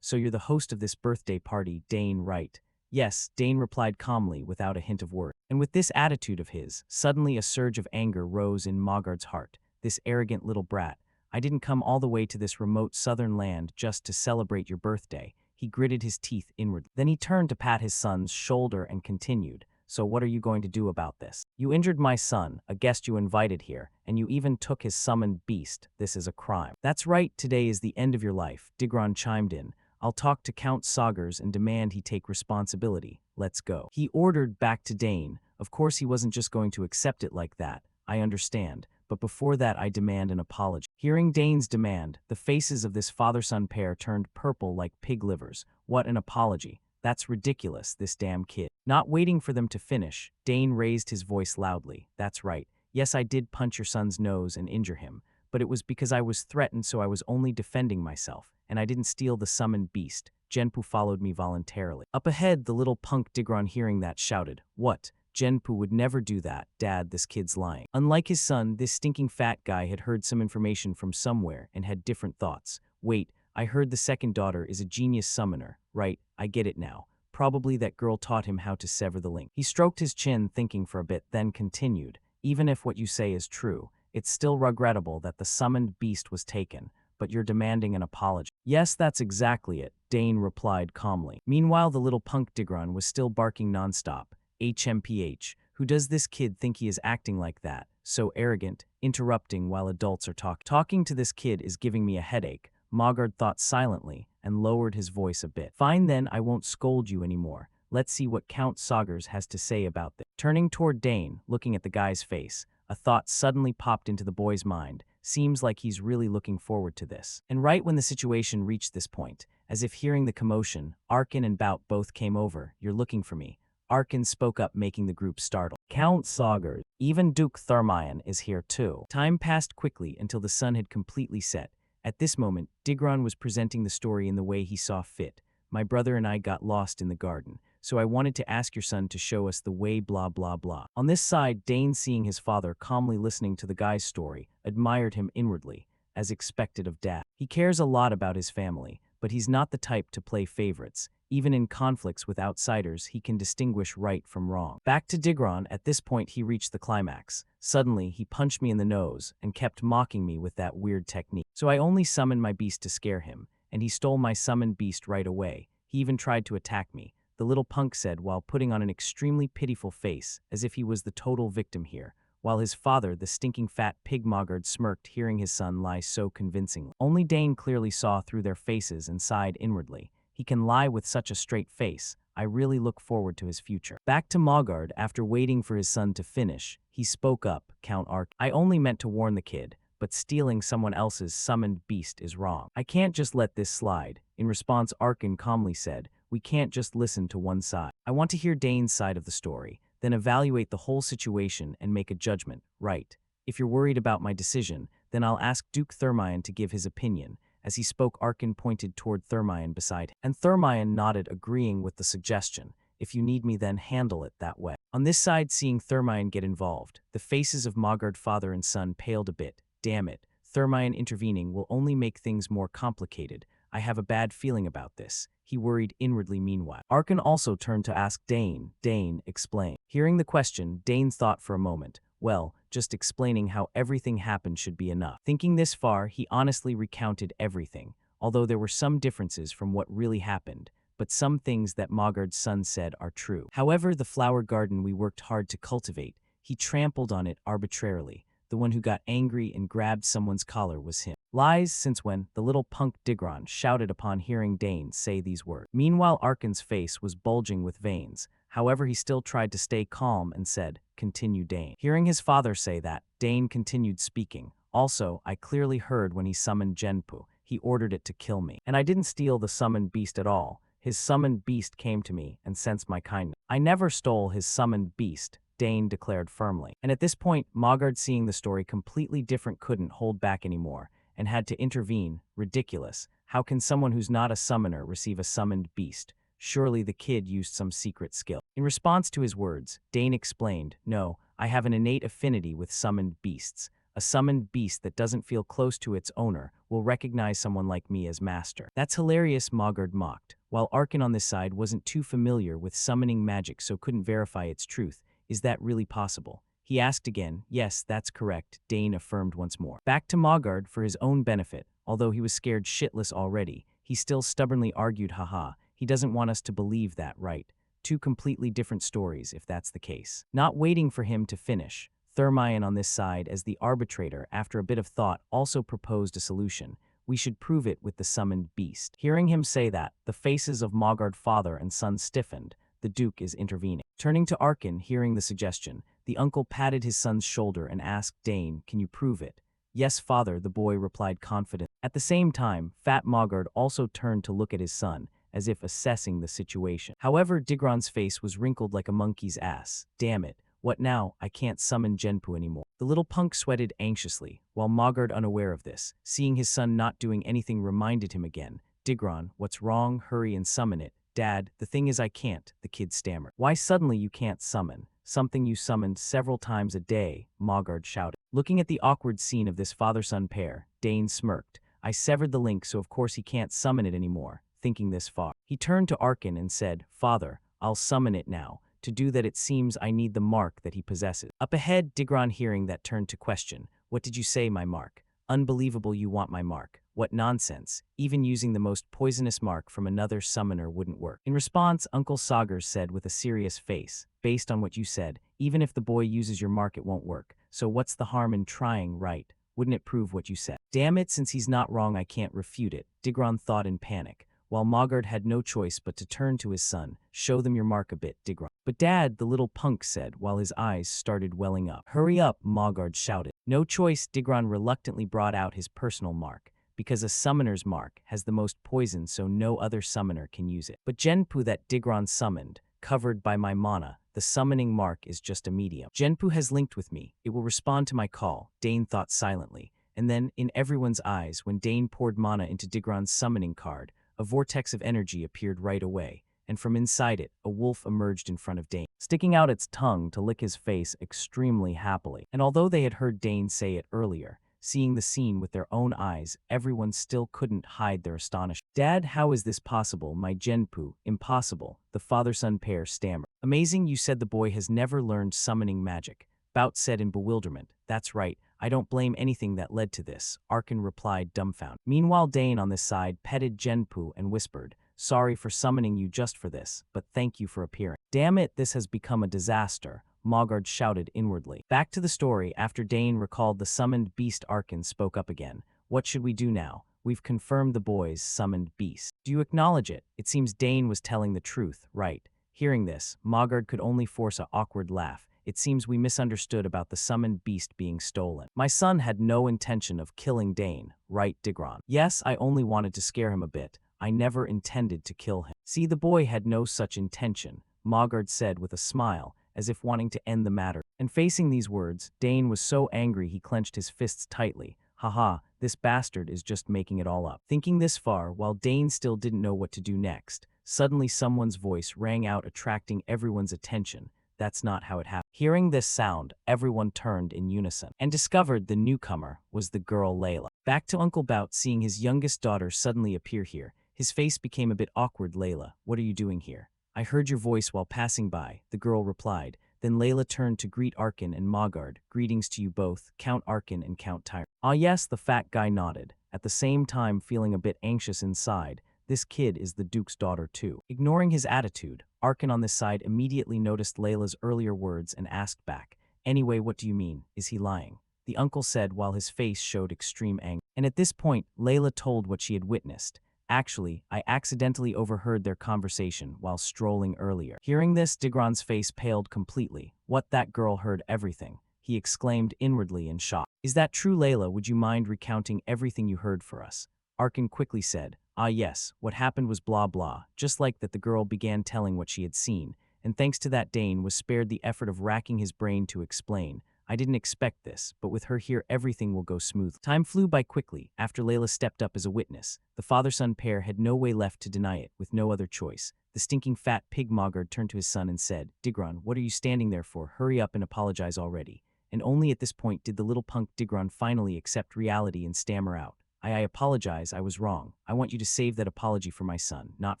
So you're the host of this birthday party, Dane, right?" "Yes," Dane replied calmly without a hint of word. And with this attitude of his, suddenly a surge of anger rose in Mogard's heart. "This arrogant little brat. I didn't come all the way to this remote southern land just to celebrate your birthday." He gritted his teeth inwardly. Then he turned to pat his son's shoulder and continued, "So what are you going to do about this? You injured my son, a guest you invited here, and you even took his summoned beast. This is a crime." "That's right, today is the end of your life," Digron chimed in. "I'll talk to Count Saugers and demand he take responsibility. Let's go." He ordered back to Dane. Of course he wasn't just going to accept it like that. "I understand, but before that I demand an apology." Hearing Dane's demand, the faces of this father-son pair turned purple like pig livers. "What, an apology? That's ridiculous, this damn kid." Not waiting for them to finish, Dane raised his voice loudly. "That's right. Yes, I did punch your son's nose and injure him, but it was because I was threatened, so I was only defending myself, and I didn't steal the summoned beast. Genpu followed me voluntarily." Up ahead, the little punk Digron, hearing that, shouted, "What? Genpu would never do that. Dad, this kid's lying." Unlike his son, this stinking fat guy had heard some information from somewhere and had different thoughts. "Wait, I heard the second daughter is a genius summoner. Right, I get it now. Probably that girl taught him how to sever the link." He stroked his chin, thinking for a bit, then continued, "Even if what you say is true, it's still regrettable that the summoned beast was taken, but you're demanding an apology." "Yes, that's exactly it," Dane replied calmly. Meanwhile, the little punk Digron was still barking nonstop. "HMPH, who does this kid think he is acting like that? So arrogant, interrupting while adults are talking. Talking to this kid is giving me a headache." Mogard thought silently and lowered his voice a bit. "Fine then, I won't scold you anymore. Let's see what Count Saugers has to say about this. Turning toward Dane, looking at the guy's face, a thought suddenly popped into the boy's mind. Seems like he's really looking forward to this. And right when the situation reached this point, as if hearing the commotion, Arkin and Bout both came over. You're looking for me. Arkin spoke up, making the group startled. Count Saugers, even Duke Thermion is here too. Time passed quickly until the sun had completely set. At this moment, Digron was presenting the story in the way he saw fit. My brother and I got lost in the garden, so I wanted to ask your son to show us the way blah blah blah. On this side, Dane, seeing his father calmly listening to the guy's story, admired him inwardly, as expected of dad. He cares a lot about his family, but he's not the type to play favorites. Even in conflicts with outsiders, he can distinguish right from wrong. Back to Digron, at this point he reached the climax. Suddenly, he punched me in the nose and kept mocking me with that weird technique. So I only summoned my beast to scare him, and he stole my summoned beast right away. He even tried to attack me, the little punk said while putting on an extremely pitiful face, as if he was the total victim here, while his father, the stinking fat pig Mogard, smirked hearing his son lie so convincingly. Only Dane clearly saw through their faces and sighed inwardly. He can lie with such a straight face. I really look forward to his future. Back to Mogard, after waiting for his son to finish, he spoke up, Count Ark. I only meant to warn the kid, but stealing someone else's summoned beast is wrong. I can't just let this slide. In response, Arkin calmly said, we can't just listen to one side. I want to hear Dane's side of the story, then evaluate the whole situation and make a judgment, right? If you're worried about my decision, then I'll ask Duke Thermion to give his opinion. As he spoke, Arkin pointed toward Thermion beside him, and Thermion nodded, agreeing with the suggestion. If you need me, then handle it that way. On this side, seeing Thermion get involved, the faces of Mogard father and son paled a bit. Damn it, Thermion intervening will only make things more complicated. I have a bad feeling about this. He worried inwardly meanwhile. Arkin also turned to ask Dane. Dane, explain. Hearing the question, Dane thought for a moment. Well, just explaining how everything happened should be enough. Thinking this far, he honestly recounted everything, although there were some differences from what really happened, but some things that Mogard's son said are true. However, the flower garden we worked hard to cultivate, he trampled on it arbitrarily. The one who got angry and grabbed someone's collar was him. Lies, since when? The little punk Digron shouted upon hearing Dane say these words. Meanwhile, Arkin's face was bulging with veins. However, he still tried to stay calm and said, continue Dane. Hearing his father say that, Dane continued speaking. Also, I clearly heard when he summoned Genpu. He ordered it to kill me. And I didn't steal the summoned beast at all. His summoned beast came to me and sensed my kindness. I never stole his summoned beast, Dane declared firmly. And at this point, Mogard, seeing the story completely different, couldn't hold back anymore and had to intervene. Ridiculous. How can someone who's not a summoner receive a summoned beast? Surely the kid used some secret skill. In response to his words, Dane explained, no, I have an innate affinity with summoned beasts. A summoned beast that doesn't feel close to its owner will recognize someone like me as master. That's hilarious, Mogard mocked. While Arkin on this side wasn't too familiar with summoning magic so couldn't verify its truth. Is that really possible? He asked again. Yes, that's correct, Dane affirmed once more. Back to Mogard for his own benefit. Although he was scared shitless already, he still stubbornly argued, haha, he doesn't want us to believe that, right? Two completely different stories if that's the case. Not waiting for him to finish, Thermion on this side as the arbitrator, after a bit of thought, also proposed a solution. We should prove it with the summoned beast. Hearing him say that, the faces of Mogard father and son stiffened. The Duke is intervening. Turning to Arkin, hearing the suggestion, the uncle patted his son's shoulder and asked Dane, can you prove it? Yes, father, the boy replied confidently. At the same time, Fat Mogard also turned to look at his son, as if assessing the situation. However, Digron's face was wrinkled like a monkey's ass. Damn it. What now? I can't summon Genpu anymore. The little punk sweated anxiously, while Mogard, unaware of this, seeing his son not doing anything, reminded him again. Digron, what's wrong? Hurry and summon it. Dad, the thing is I can't, the kid stammered. Why suddenly you can't summon? Something you summoned several times a day, Mogard shouted. Looking at the awkward scene of this father-son pair, Dane smirked. I severed the link, so of course he can't summon it anymore. Thinking this far, he turned to Arkin and said, Father, I'll summon it now. To do that it seems I need the mark that he possesses. Up ahead, Digron hearing that turned to question. What did you say, my mark? Unbelievable, you want my mark. What nonsense. Even using the most poisonous mark from another summoner wouldn't work. In response, Uncle Saugers said with a serious face, based on what you said, even if the boy uses your mark it won't work. So what's the harm in trying, right? Wouldn't it prove what you said? Damn it, since he's not wrong I can't refute it, Digron thought in panic. while Mogard had no choice but to turn to his son. Show them your mark a bit, Digron. But Dad, the little punk said while his eyes started welling up. Hurry up, Mogard shouted. No choice, Digron reluctantly brought out his personal mark. Because a summoner's mark has the most poison, so no other summoner can use it. But Genpu that Digron summoned, covered by my mana, the summoning mark is just a medium. Genpu has linked with me. It will respond to my call, Dane thought silently. And then, in everyone's eyes, when Dane poured mana into Digron's summoning card, a vortex of energy appeared right away, and from inside it, a wolf emerged in front of Dane, sticking out its tongue to lick his face extremely happily. And although they had heard Dane say it earlier, seeing the scene with their own eyes, everyone still couldn't hide their astonishment. Dad, how is this possible, my Genpu? Impossible, the father-son pair stammered. Amazing, you said the boy has never learned summoning magic. Bout said in bewilderment. That's right, I don't blame anything that led to this, Arkin replied dumbfounded. Meanwhile Dane on this side petted Genpu and whispered, sorry for summoning you just for this, but thank you for appearing. Damn it, this has become a disaster, Mogard shouted inwardly. Back to the story, after Dane recalled the summoned beast, Arkin spoke up again. What should we do now? We've confirmed the boy's summoned beast. Do you acknowledge it? It seems Dane was telling the truth, right? Hearing this, Mogard could only force an awkward laugh. It seems we misunderstood about the summoned beast being stolen. My son had no intention of killing Dane, right, Digron? Yes, I only wanted to scare him a bit. I never intended to kill him. See, the boy had no such intention, Mogard said with a smile, as if wanting to end the matter. And facing these words, Dane was so angry he clenched his fists tightly. Haha, this bastard is just making it all up. Thinking this far, while Dane still didn't know what to do next, suddenly someone's voice rang out, attracting everyone's attention. That's not how it happened. Hearing this sound, everyone turned in unison and discovered the newcomer was the girl Layla. Back to Uncle Bout, seeing his youngest daughter suddenly appear here. His face became a bit awkward. Layla, what are you doing here? I heard your voice while passing by, the girl replied. Then Layla turned to greet Arkin and Mogard. Greetings to you both, Count Arkin and Count Tyron. Ah yes, the fat guy nodded, at the same time feeling a bit anxious inside. This kid is the Duke's daughter too. Ignoring his attitude, Arkin on this side immediately noticed Layla's earlier words and asked back, anyway, what do you mean? Is he lying? The uncle said while his face showed extreme anger. And at this point, Layla told what she had witnessed. Actually, I accidentally overheard their conversation while strolling earlier. Hearing this, Digron's face paled completely. What, that girl heard everything? He exclaimed inwardly in shock. Is that true, Layla? Would you mind recounting everything you heard for us? Arkin quickly said, ah yes, what happened was blah blah. Just like that, the girl began telling what she had seen, and thanks to that Dane was spared the effort of racking his brain to explain. I didn't expect this, but with her here everything will go smooth. Time flew by quickly. After Layla stepped up as a witness, the father-son pair had no way left to deny it, with no other choice. The stinking fat pig Mogard turned to his son and said, Digron, what are you standing there for? Hurry up and apologize already. And only at this point did the little punk Digron finally accept reality and stammer out. I apologize, I was wrong. I want you to save that apology for my son, not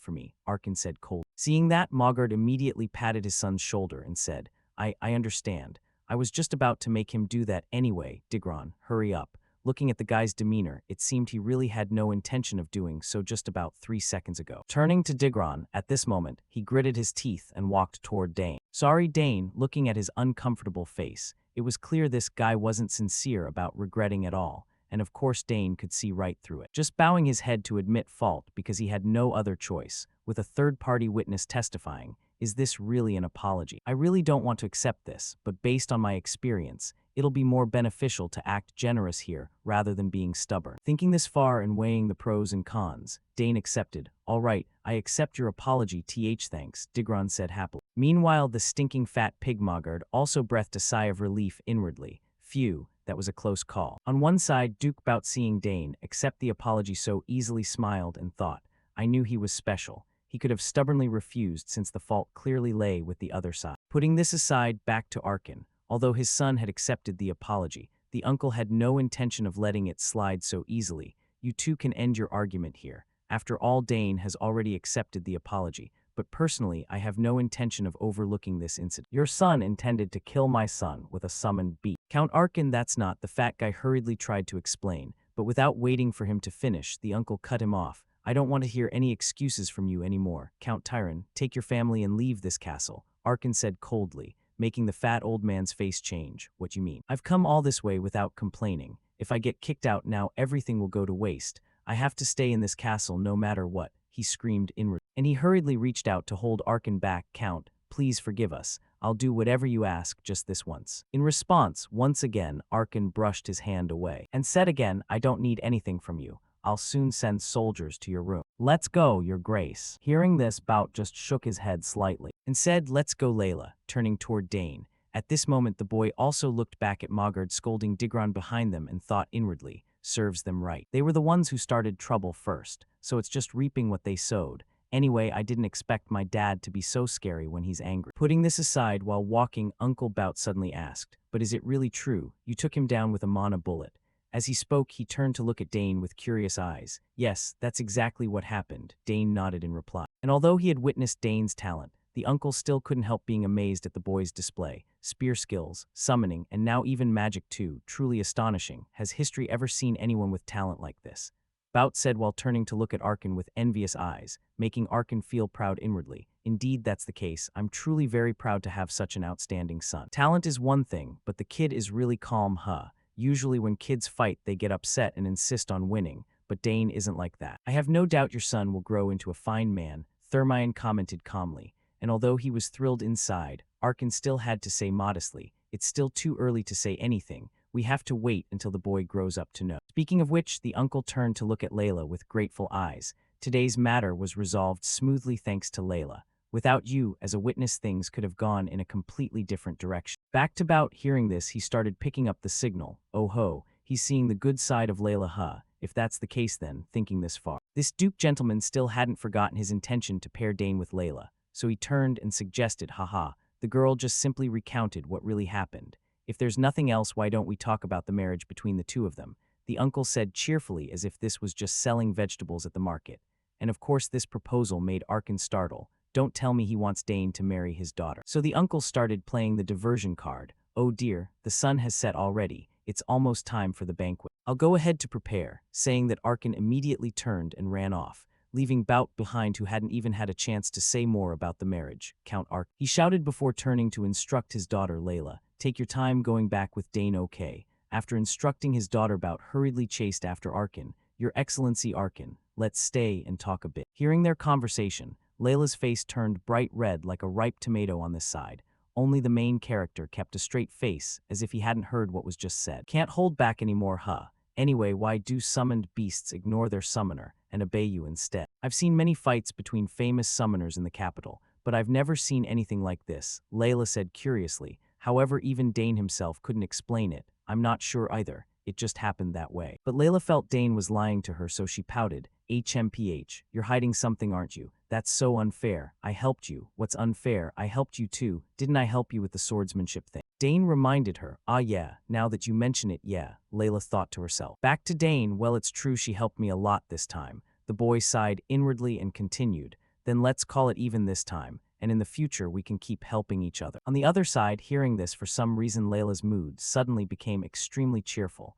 for me, Arkin said coldly. Seeing that, Mogard immediately patted his son's shoulder and said, I understand. I was just about to make him do that anyway, Digron, hurry up. Looking at the guy's demeanor, it seemed he really had no intention of doing so just about 3 seconds ago. Turning to Digron, at this moment, he gritted his teeth and walked toward Dane. Sorry, Dane, looking at his uncomfortable face. It was clear this guy wasn't sincere about regretting at all. And of course Dane could see right through it. Just bowing his head to admit fault because he had no other choice, with a third-party witness testifying, is this really an apology? I really don't want to accept this, but based on my experience, it'll be more beneficial to act generous here rather than being stubborn. Thinking this far and weighing the pros and cons, Dane accepted. All right, I accept your apology, thanks, Digron said happily. Meanwhile, the stinking fat pig Mogard also breathed a sigh of relief inwardly. Phew. That was a close call. On one side, Duke Bout, seeing Dane accept the apology so easily, smiled and thought, I knew he was special. He could have stubbornly refused since the fault clearly lay with the other side. Putting this aside, back to Arkin. Although his son had accepted the apology, the uncle had no intention of letting it slide so easily. You two can end your argument here. After all, Dane has already accepted the apology. But personally, I have no intention of overlooking this incident. Your son intended to kill my son with a summoned beast. Count Arkin, that's not, the fat guy hurriedly tried to explain, but without waiting for him to finish, the uncle cut him off. I don't want to hear any excuses from you anymore. Count Tyron, take your family and leave this castle, Arkin said coldly, making the fat old man's face change. What you mean? I've come all this way without complaining. If I get kicked out now, everything will go to waste. I have to stay in this castle no matter what. he screamed inward. And he hurriedly reached out to hold Arkin back. Count, please forgive us. I'll do whatever you ask just this once. In response, once again, Arkin brushed his hand away and said again, I don't need anything from you. I'll soon send soldiers to your room. Let's go, your grace. Hearing this, Bout just shook his head slightly and said, let's go, Layla, turning toward Dane. At this moment, the boy also looked back at Mogard scolding Digron behind them and thought inwardly, serves them right. They were the ones who started trouble first, so it's just reaping what they sowed. Anyway, I didn't expect my dad to be so scary when he's angry. Putting this aside, while walking, Uncle Bout suddenly asked, but is it really true? You took him down with a mana bullet. As he spoke, he turned to look at Dane with curious eyes. Yes, that's exactly what happened, Dane nodded in reply. And although he had witnessed Dane's talent, the uncle still couldn't help being amazed at the boy's display. Spear skills, summoning, and now even magic too, truly astonishing. Has history ever seen anyone with talent like this? Bout said while turning to look at Arkin with envious eyes, making Arkin feel proud inwardly. Indeed, that's the case. I'm truly very proud to have such an outstanding son. Talent is one thing, but the kid is really calm, huh? Usually when kids fight, they get upset and insist on winning, but Dane isn't like that. I have no doubt your son will grow into a fine man, Thermion commented calmly, and although he was thrilled inside, Arkin still had to say modestly, it's still too early to say anything. We have to wait until the boy grows up to know. Speaking of which, the uncle turned to look at Layla with grateful eyes. Today's matter was resolved smoothly thanks to Layla. Without you, as a witness, things could have gone in a completely different direction. Back to Bout, hearing this, he started picking up the signal. Oh ho, he's seeing the good side of Layla, huh? If that's the case then, thinking this far. This Duke gentleman still hadn't forgotten his intention to pair Dane with Layla, so he turned and suggested, haha, the girl just simply recounted what really happened. If there's nothing else, why don't we talk about the marriage between the two of them? The uncle said cheerfully, as if this was just selling vegetables at the market. And of course this proposal made Arkin startle. Don't tell me he wants Dane to marry his daughter. So the uncle started playing the diversion card. Oh dear, the sun has set already. It's almost time for the banquet. I'll go ahead to prepare, saying that Arkin immediately turned and ran off, leaving Bout behind who hadn't even had a chance to say more about the marriage. Count Arkin. He shouted before turning to instruct his daughter Layla. Take your time going back with Dane, okay? After instructing his daughter, Bout hurriedly chased after Arkin. Your Excellency Arkin, let's stay and talk a bit. Hearing their conversation, Layla's face turned bright red like a ripe tomato on this side. Only the main character kept a straight face, as if he hadn't heard what was just said. Can't hold back anymore, huh? Anyway, why do summoned beasts ignore their summoner and obey you instead? I've seen many fights between famous summoners in the capital, but I've never seen anything like this, Layla said curiously. However, even Dane himself couldn't explain it. I'm not sure either. It just happened that way. But Layla felt Dane was lying to her, so she pouted. HMPH, you're hiding something, aren't you? That's so unfair. I helped you. What's unfair? I helped you too. Didn't I help you with the swordsmanship thing? Dane reminded her. Ah yeah, now that you mention it, yeah, Layla thought to herself. Back to Dane, well, it's true she helped me a lot this time. The boy sighed inwardly and continued. Then let's call it even this time, and in the future we can keep helping each other. On the other side, hearing this, for some reason Layla's mood suddenly became extremely cheerful.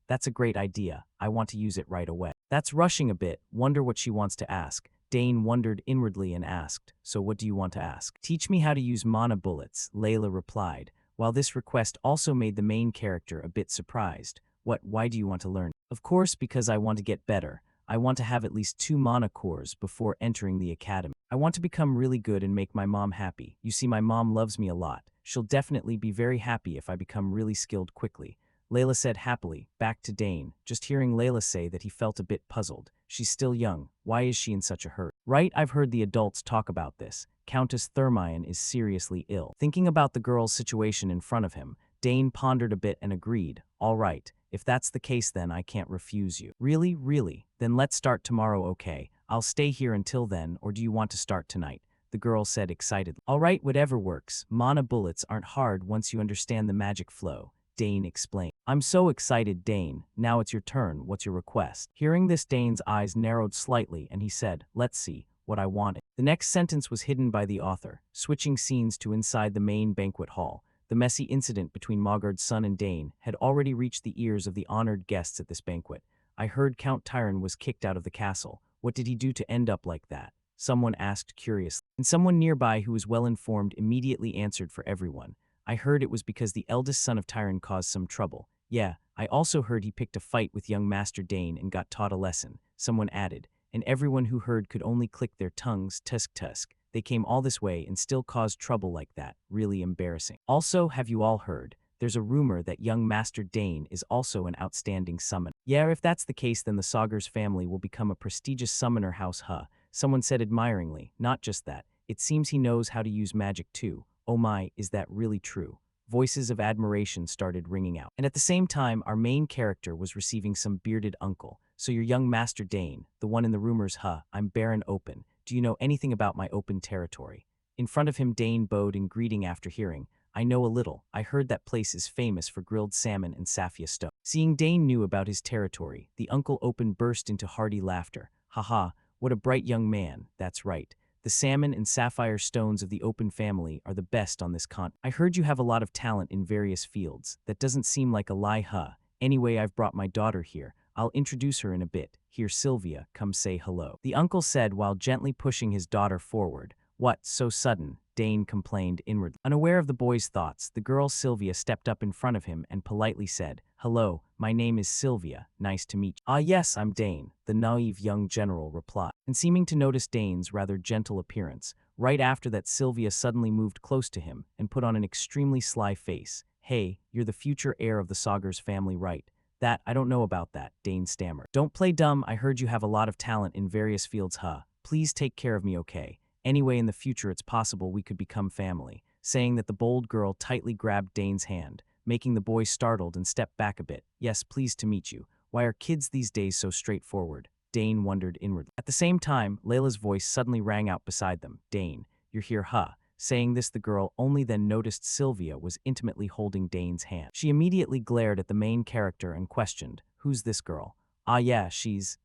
That's a great idea. I want to use it right away. That's rushing a bit. Wonder what she wants to ask. Dane wondered inwardly and asked, so what do you want to ask? Teach me how to use mana bullets, Layla replied, while this request also made the main character a bit surprised. Why do you want to learn? Of course, because I want to get better. I want to have at least 2 mana cores before entering the academy. I want to become really good and make my mom happy. You see, my mom loves me a lot. She'll definitely be very happy if I become really skilled quickly. Layla said happily. Back to Dane. Just hearing Layla say that, he felt a bit puzzled. She's still young. Why is she in such a hurry? Right, I've heard the adults talk about this. Countess Thermion is seriously ill. Thinking about the girl's situation in front of him, Dane pondered a bit and agreed. All right, if that's the case then I can't refuse you. Really, really? Then let's start tomorrow, okay? I'll stay here until then, or do you want to start tonight? The girl said excitedly. All right, whatever works. Mana bullets aren't hard once you understand the magic flow, Dane explained. I'm so excited, Dane. Now it's your turn. What's your request? Hearing this, Dane's eyes narrowed slightly and he said, let's see, what I wanted. The next sentence was hidden by the author, switching scenes to inside the main banquet hall. The messy incident between Mogard's son and Dane had already reached the ears of the honored guests at this banquet. I heard Count Tyron was kicked out of the castle. What did he do to end up like that? Someone asked curiously. And someone nearby who was well informed immediately answered for everyone. I heard it was because the eldest son of Tyron caused some trouble. Yeah, I also heard he picked a fight with young Master Dane and got taught a lesson, someone added. and everyone who heard could only click their tongues, tusk tusk. They came all this way and still caused trouble like that. Really embarrassing. Also, have you all heard? There's a rumor that young Master Dane is also an outstanding summoner. Yeah, if that's the case, then the Saugers family will become a prestigious summoner house, huh? Someone said admiringly. Not just that. It seems he knows how to use magic too. Oh my, is that really true? Voices of admiration started ringing out. And at the same time, our main character was receiving some bearded uncle. So your young Master Dane, the one in the rumors, huh? I'm Baron Open. Do you know anything about my open territory? In front of him, Dane bowed in greeting after hearing. I know a little. I heard that place is famous for grilled salmon and sapphire stone. Seeing Dane knew about his territory, the Uncle Open burst into hearty laughter. Haha, what a bright young man. That's right. The salmon and sapphire stones of the Open family are the best on this continent. I heard you have a lot of talent in various fields. That doesn't seem like a lie, huh? Anyway, I've brought my daughter here. I'll introduce her in a bit. Here, Sylvia, come say hello. The uncle said while gently pushing his daughter forward. What, so sudden? Dane complained inwardly. Unaware of the boy's thoughts, the girl Sylvia stepped up in front of him and politely said, Hello, my name is Sylvia. Nice to meet you. Ah yes, I'm Dane, the naive young general replied. And seeming to notice Dane's rather gentle appearance, right after that Sylvia suddenly moved close to him and put on an extremely sly face. Hey, you're the future heir of the Saugers family, right? That, I don't know about that, Dane stammered. Don't play dumb, I heard you have a lot of talent in various fields, huh? Please take care of me, okay? Anyway, in the future it's possible we could become family. Saying that, the bold girl tightly grabbed Dane's hand, making the boy startled and step back a bit. Yes, pleased to meet you. Why are kids these days so straightforward? Dane wondered inwardly. At the same time, Layla's voice suddenly rang out beside them. Dane, you're here, huh? Saying this, the girl only then noticed Sylvia was intimately holding Dane's hand. She immediately glared at the main character and questioned, Who's this girl? Ah yeah,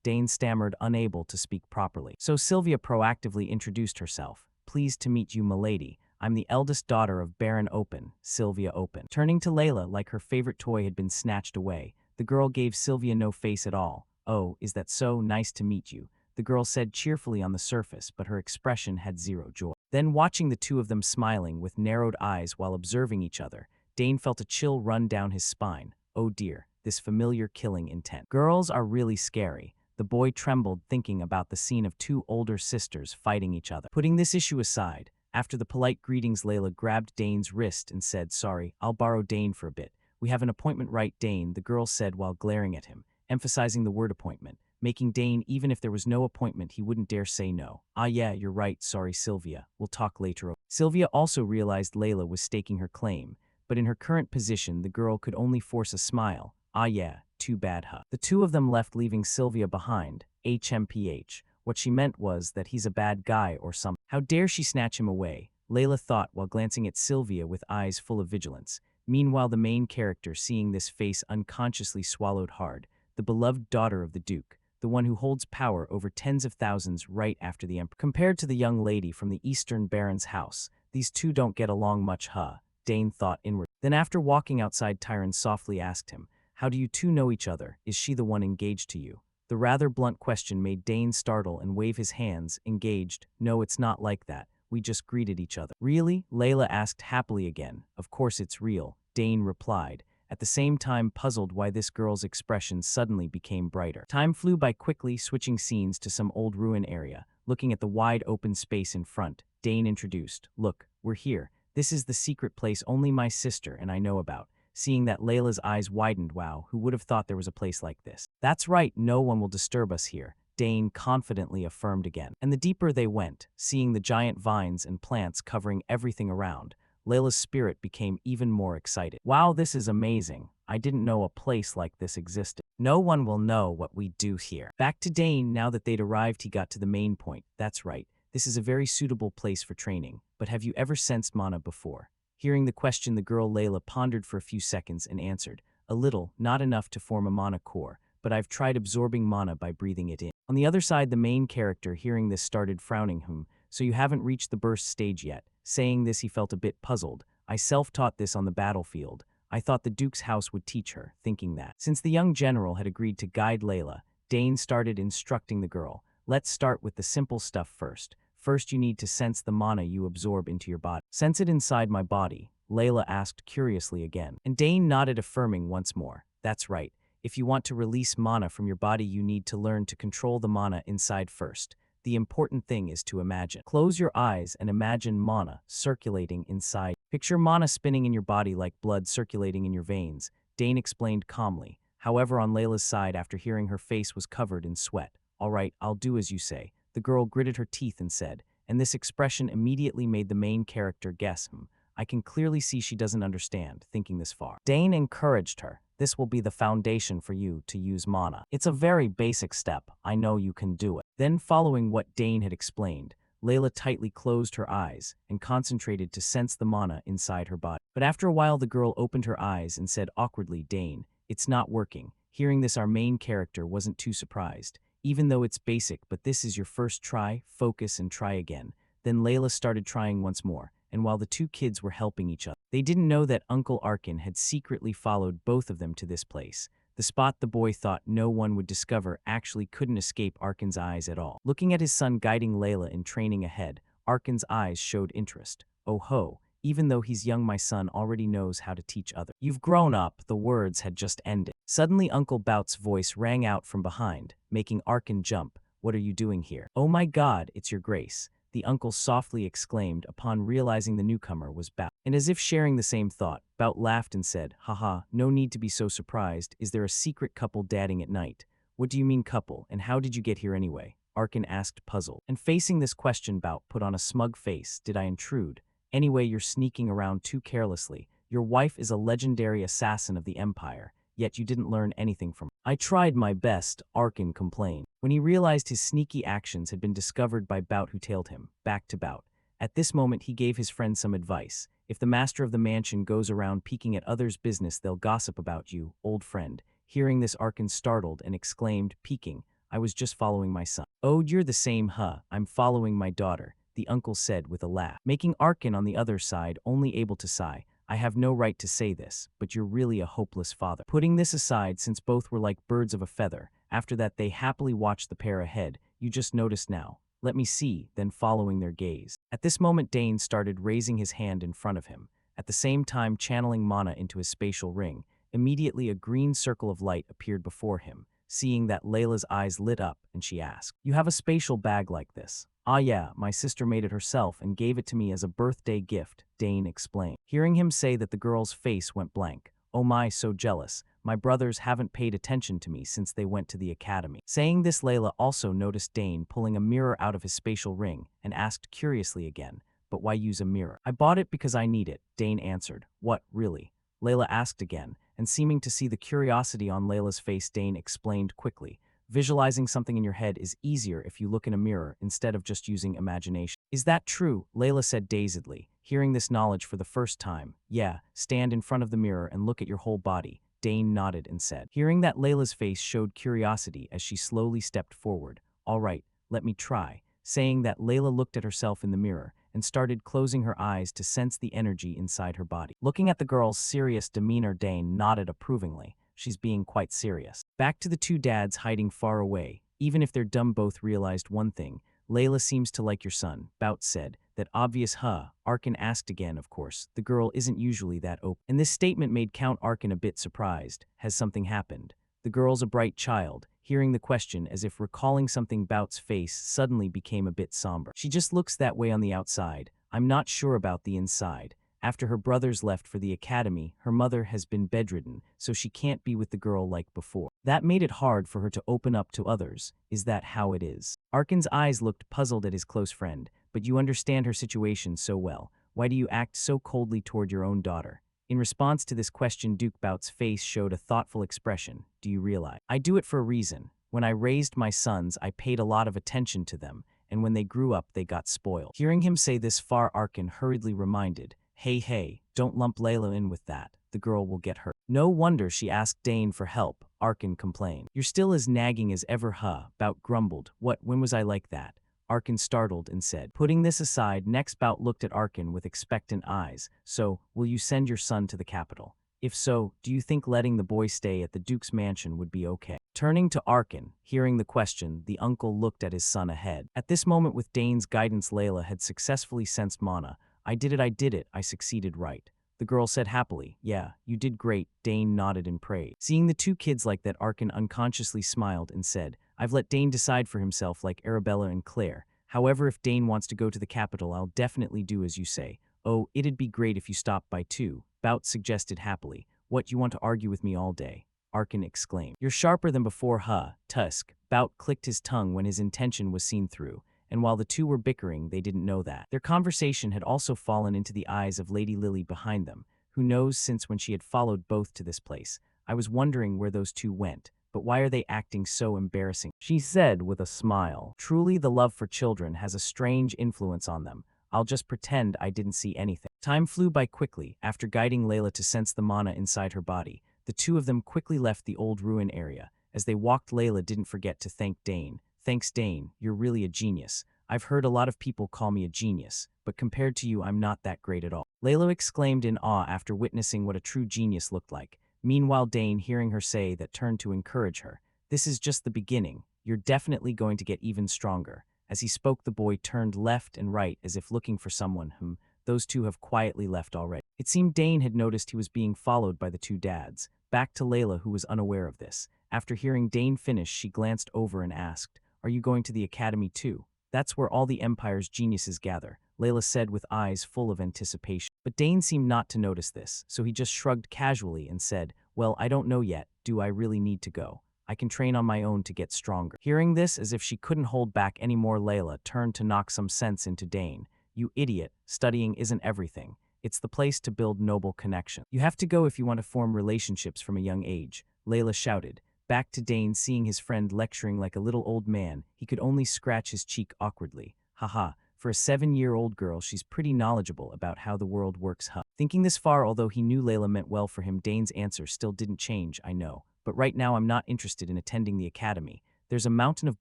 Dane stammered, unable to speak properly. So Sylvia proactively introduced herself. Pleased to meet you, milady. I'm the eldest daughter of Baron Open, Sylvia Open. Turning to Layla like her favorite toy had been snatched away, the girl gave Sylvia no face at all. Oh, is that so? Nice to meet you, the girl said cheerfully on the surface, but her expression had zero joy. Then, watching the two of them smiling with narrowed eyes while observing each other, Dane felt a chill run down his spine. Oh dear. This familiar killing intent. Girls are really scary. The boy trembled thinking about the scene of two older sisters fighting each other. Putting this issue aside, after the polite greetings, Layla grabbed Dane's wrist and said, Sorry, I'll borrow Dane for a bit. We have an appointment, right, Dane? The girl said while glaring at him, emphasizing the word appointment, making Dane, even if there was no appointment, he wouldn't dare say no. Ah yeah, you're right, sorry Sylvia. We'll talk later. Sylvia also realized Layla was staking her claim, but in her current position, the girl could only force a smile. Ah yeah, too bad, huh? The two of them left, leaving Sylvia behind. HMPH. What she meant was that he's a bad guy or something. How dare she snatch him away? Layla thought while glancing at Sylvia with eyes full of vigilance. Meanwhile, the main character, seeing this face, unconsciously swallowed hard. The beloved daughter of the Duke, the one who holds power over tens of thousands right after the Emperor. Compared to the young lady from the Eastern Baron's house, these two don't get along much, huh? Dane thought inward. Then after walking outside, Tyron softly asked him, How do you two know each other? Is she the one engaged to you? The rather blunt question made Dane startle and wave his hands. Engaged? No, it's not like that. We just greeted each other. Really? Layla asked happily again. Of course it's real, Dane replied, at the same time puzzled why this girl's expression suddenly became brighter. Time flew by quickly, switching scenes to some old ruin area. Looking at the wide open space in front, Dane introduced, Look, we're here. This is the secret place only my sister and I know about. Seeing that, Layla's eyes widened. Wow, who would have thought there was a place like this? That's right, no one will disturb us here, Dane confidently affirmed again. And the deeper they went, seeing the giant vines and plants covering everything around, Layla's spirit became even more excited. Wow, this is amazing. I didn't know a place like this existed. No one will know what we do here. Back to Dane, now that they'd arrived, he got to the main point. That's right, this is a very suitable place for training. But have you ever sensed mana before? Hearing the question, the girl Layla pondered for a few seconds and answered, A little, not enough to form a mana core, but I've tried absorbing mana by breathing it in. On the other side, the main character, hearing this, started frowning. So you haven't reached the burst stage yet. Saying this, he felt a bit puzzled. I self-taught this on the battlefield. I thought the Duke's house would teach her, thinking that. Since the young general had agreed to guide Layla, Dane started instructing the girl. Let's start with the simple stuff first. First, you need to sense the mana you absorb into your body. Sense it inside my body, Layla asked curiously again. And Dane nodded, affirming once more. That's right. If you want to release mana from your body, you need to learn to control the mana inside first. The important thing is to imagine. Close your eyes and imagine mana circulating inside. Picture mana spinning in your body like blood circulating in your veins, Dane explained calmly. However, on Layla's side, after hearing her face was covered in sweat. All right, I'll do as you say. The girl gritted her teeth and said, and this expression immediately made the main character guess, I can clearly see she doesn't understand, thinking this far. Dane encouraged her. This will be the foundation for you to use mana. It's a very basic step. I know you can do it. Then, following what Dane had explained, Layla tightly closed her eyes and concentrated to sense the mana inside her body. But after a while, the girl opened her eyes and said awkwardly, Dane, it's not working. Hearing this, our main character wasn't too surprised. Even though it's basic, but this is your first try, focus and try again. Then Layla started trying once more, and while the two kids were helping each other, they didn't know that Uncle Arkin had secretly followed both of them to this place. The spot the boy thought no one would discover actually couldn't escape Arkin's eyes at all. Looking at his son guiding Layla in training ahead, Arkin's eyes showed interest. Oh ho, even though he's young, my son already knows how to teach others. You've grown up, the words had just ended. Suddenly Uncle Bout's voice rang out from behind, making Arkin jump. What are you doing here? Oh my God, it's your grace, the uncle softly exclaimed upon realizing the newcomer was Bout. And as if sharing the same thought, Bout laughed and said, haha, no need to be so surprised. Is there a secret couple dadding at night? What do you mean couple, and how did you get here anyway? Arkin asked, puzzled. And facing this question, Bout put on a smug face. Did I intrude? Anyway, you're sneaking around too carelessly. Your wife is a legendary assassin of the Empire, yet you didn't learn anything from her. I tried my best, Arkin complained. When he realized his sneaky actions had been discovered by Bout, who tailed him, back to Bout. At this moment, he gave his friend some advice. If the master of the mansion goes around peeking at others' business, they'll gossip about you, old friend. Hearing this, Arkin startled and exclaimed, peeking, I was just following my son. Oh, you're the same, huh? I'm following my daughter, the uncle said with a laugh, making Arkin on the other side only able to sigh. I have no right to say this, but you're really a hopeless father. Putting this aside, since both were like birds of a feather, after that they happily watched the pair ahead. You just noticed now. Let me see, then following their gaze. At this moment, Dane started raising his hand in front of him, at the same time channeling mana into his spatial ring. Immediately a green circle of light appeared before him. Seeing that, Layla's eyes lit up and she asked, you have a spatial bag like this? Ah yeah, my sister made it herself and gave it to me as a birthday gift, Dane explained. Hearing him say that, the girl's face went blank. Oh my, so jealous. My brothers haven't paid attention to me since they went to the academy. Saying this, Layla also noticed Dane pulling a mirror out of his spatial ring and asked curiously again, but why use a mirror? I bought it because I need it, Dane answered. What, really? Layla asked again, and seeming to see the curiosity on Layla's face, Dane explained quickly. Visualizing something in your head is easier if you look in a mirror instead of just using imagination. Is that true? Layla said dazedly, hearing this knowledge for the first time. Yeah, stand in front of the mirror and look at your whole body. Dane nodded and said. Hearing that, Layla's face showed curiosity as she slowly stepped forward. All right, let me try. Saying that, Layla looked at herself in the mirror and started closing her eyes to sense the energy inside her body. Looking at the girl's serious demeanor, Dane nodded approvingly. She's being quite serious. Back to the two dads hiding far away. Even if they're dumb, both realized one thing. Layla seems to like your son, Bout said. That obvious, huh? Arkin asked again, of course. The girl isn't usually that open. And this statement made Count Arkin a bit surprised. Has something happened? The girl's a bright child. Hearing the question, as if recalling something, Bout's face suddenly became a bit somber. She just looks that way on the outside. I'm not sure about the inside. After her brothers left for the academy, her mother has been bedridden, so she can't be with the girl like before. That made it hard for her to open up to others. Is that how it is? Arkin's eyes looked puzzled at his close friend. But you understand her situation so well. Why do you act so coldly toward your own daughter? In response to this question, Duke Bout's face showed a thoughtful expression. Do you realize? I do it for a reason. When I raised my sons, I paid a lot of attention to them, and when they grew up, they got spoiled. Hearing him say this, Arkin hurriedly reminded, Hey, don't lump Layla in with that. The girl will get hurt. No wonder she asked Dane for help, Arkin complained. You're still as nagging as ever, huh? Bout grumbled. What, when was I like that? Arkin startled and said. Putting this aside, next Bout looked at Arkin with expectant eyes. So, will you send your son to the capital? If so, do you think letting the boy stay at the Duke's mansion would be okay? Turning to Arkin, hearing the question, the uncle looked at his son ahead. At this moment, with Dane's guidance, Layla had successfully sensed mana. I did it, I succeeded, right. The girl said happily, "Yeah, you did great." Dane nodded in praise. Seeing the two kids like that, Arkin unconsciously smiled and said, "I've let Dane decide for himself like Arabella and Claire. However, if Dane wants to go to the capital, I'll definitely do as you say. Oh, it'd be great if you stopped by too," Bout suggested happily. "What, you want to argue with me all day?" Arkin exclaimed. "You're sharper than before, huh, Tusk." Bout clicked his tongue when his intention was seen through, and while the two were bickering, they didn't know that. Their conversation had also fallen into the eyes of Lady Lily behind them, who knows since when she had followed both to this place. "I was wondering where those two went, but why are they acting so embarrassing?" she said with a smile. "Truly, the love for children has a strange influence on them. I'll just pretend I didn't see anything." Time flew by quickly. After guiding Layla to sense the mana inside her body, the two of them quickly left the old ruin area. As they walked, Layla didn't forget to thank Dane. "Thanks, Dane. You're really a genius. I've heard a lot of people call me a genius, but compared to you, I'm not that great at all." Layla exclaimed in awe after witnessing what a true genius looked like. Meanwhile, Dane, hearing her say that, turned to encourage her. "This is just the beginning. You're definitely going to get even stronger." As he spoke, the boy turned left and right as if looking for someone whom those two have quietly left already. It seemed Dane had noticed he was being followed by the two dads. Back to Layla, who was unaware of this. After hearing Dane finish, she glanced over and asked, "Are you going to the academy too?" "That's where all the Empire's geniuses gather," Layla said with eyes full of anticipation. But Dane seemed not to notice this, so he just shrugged casually and said, "Well, I don't know yet. Do I really need to go? I can train on my own to get stronger." Hearing this, as if she couldn't hold back any more, Layla turned to knock some sense into Dane. "You idiot, studying isn't everything. It's the place to build noble connection. You have to go if you want to form relationships from a young age," Layla shouted. Back to Dane, seeing his friend lecturing like a little old man, he could only scratch his cheek awkwardly. "Haha, for a 7-year-old girl, she's pretty knowledgeable about how the world works, huh?" Thinking this far, although he knew Layla meant well for him, Dane's answer still didn't change. "I know. But right now I'm not interested in attending the academy. There's a mountain of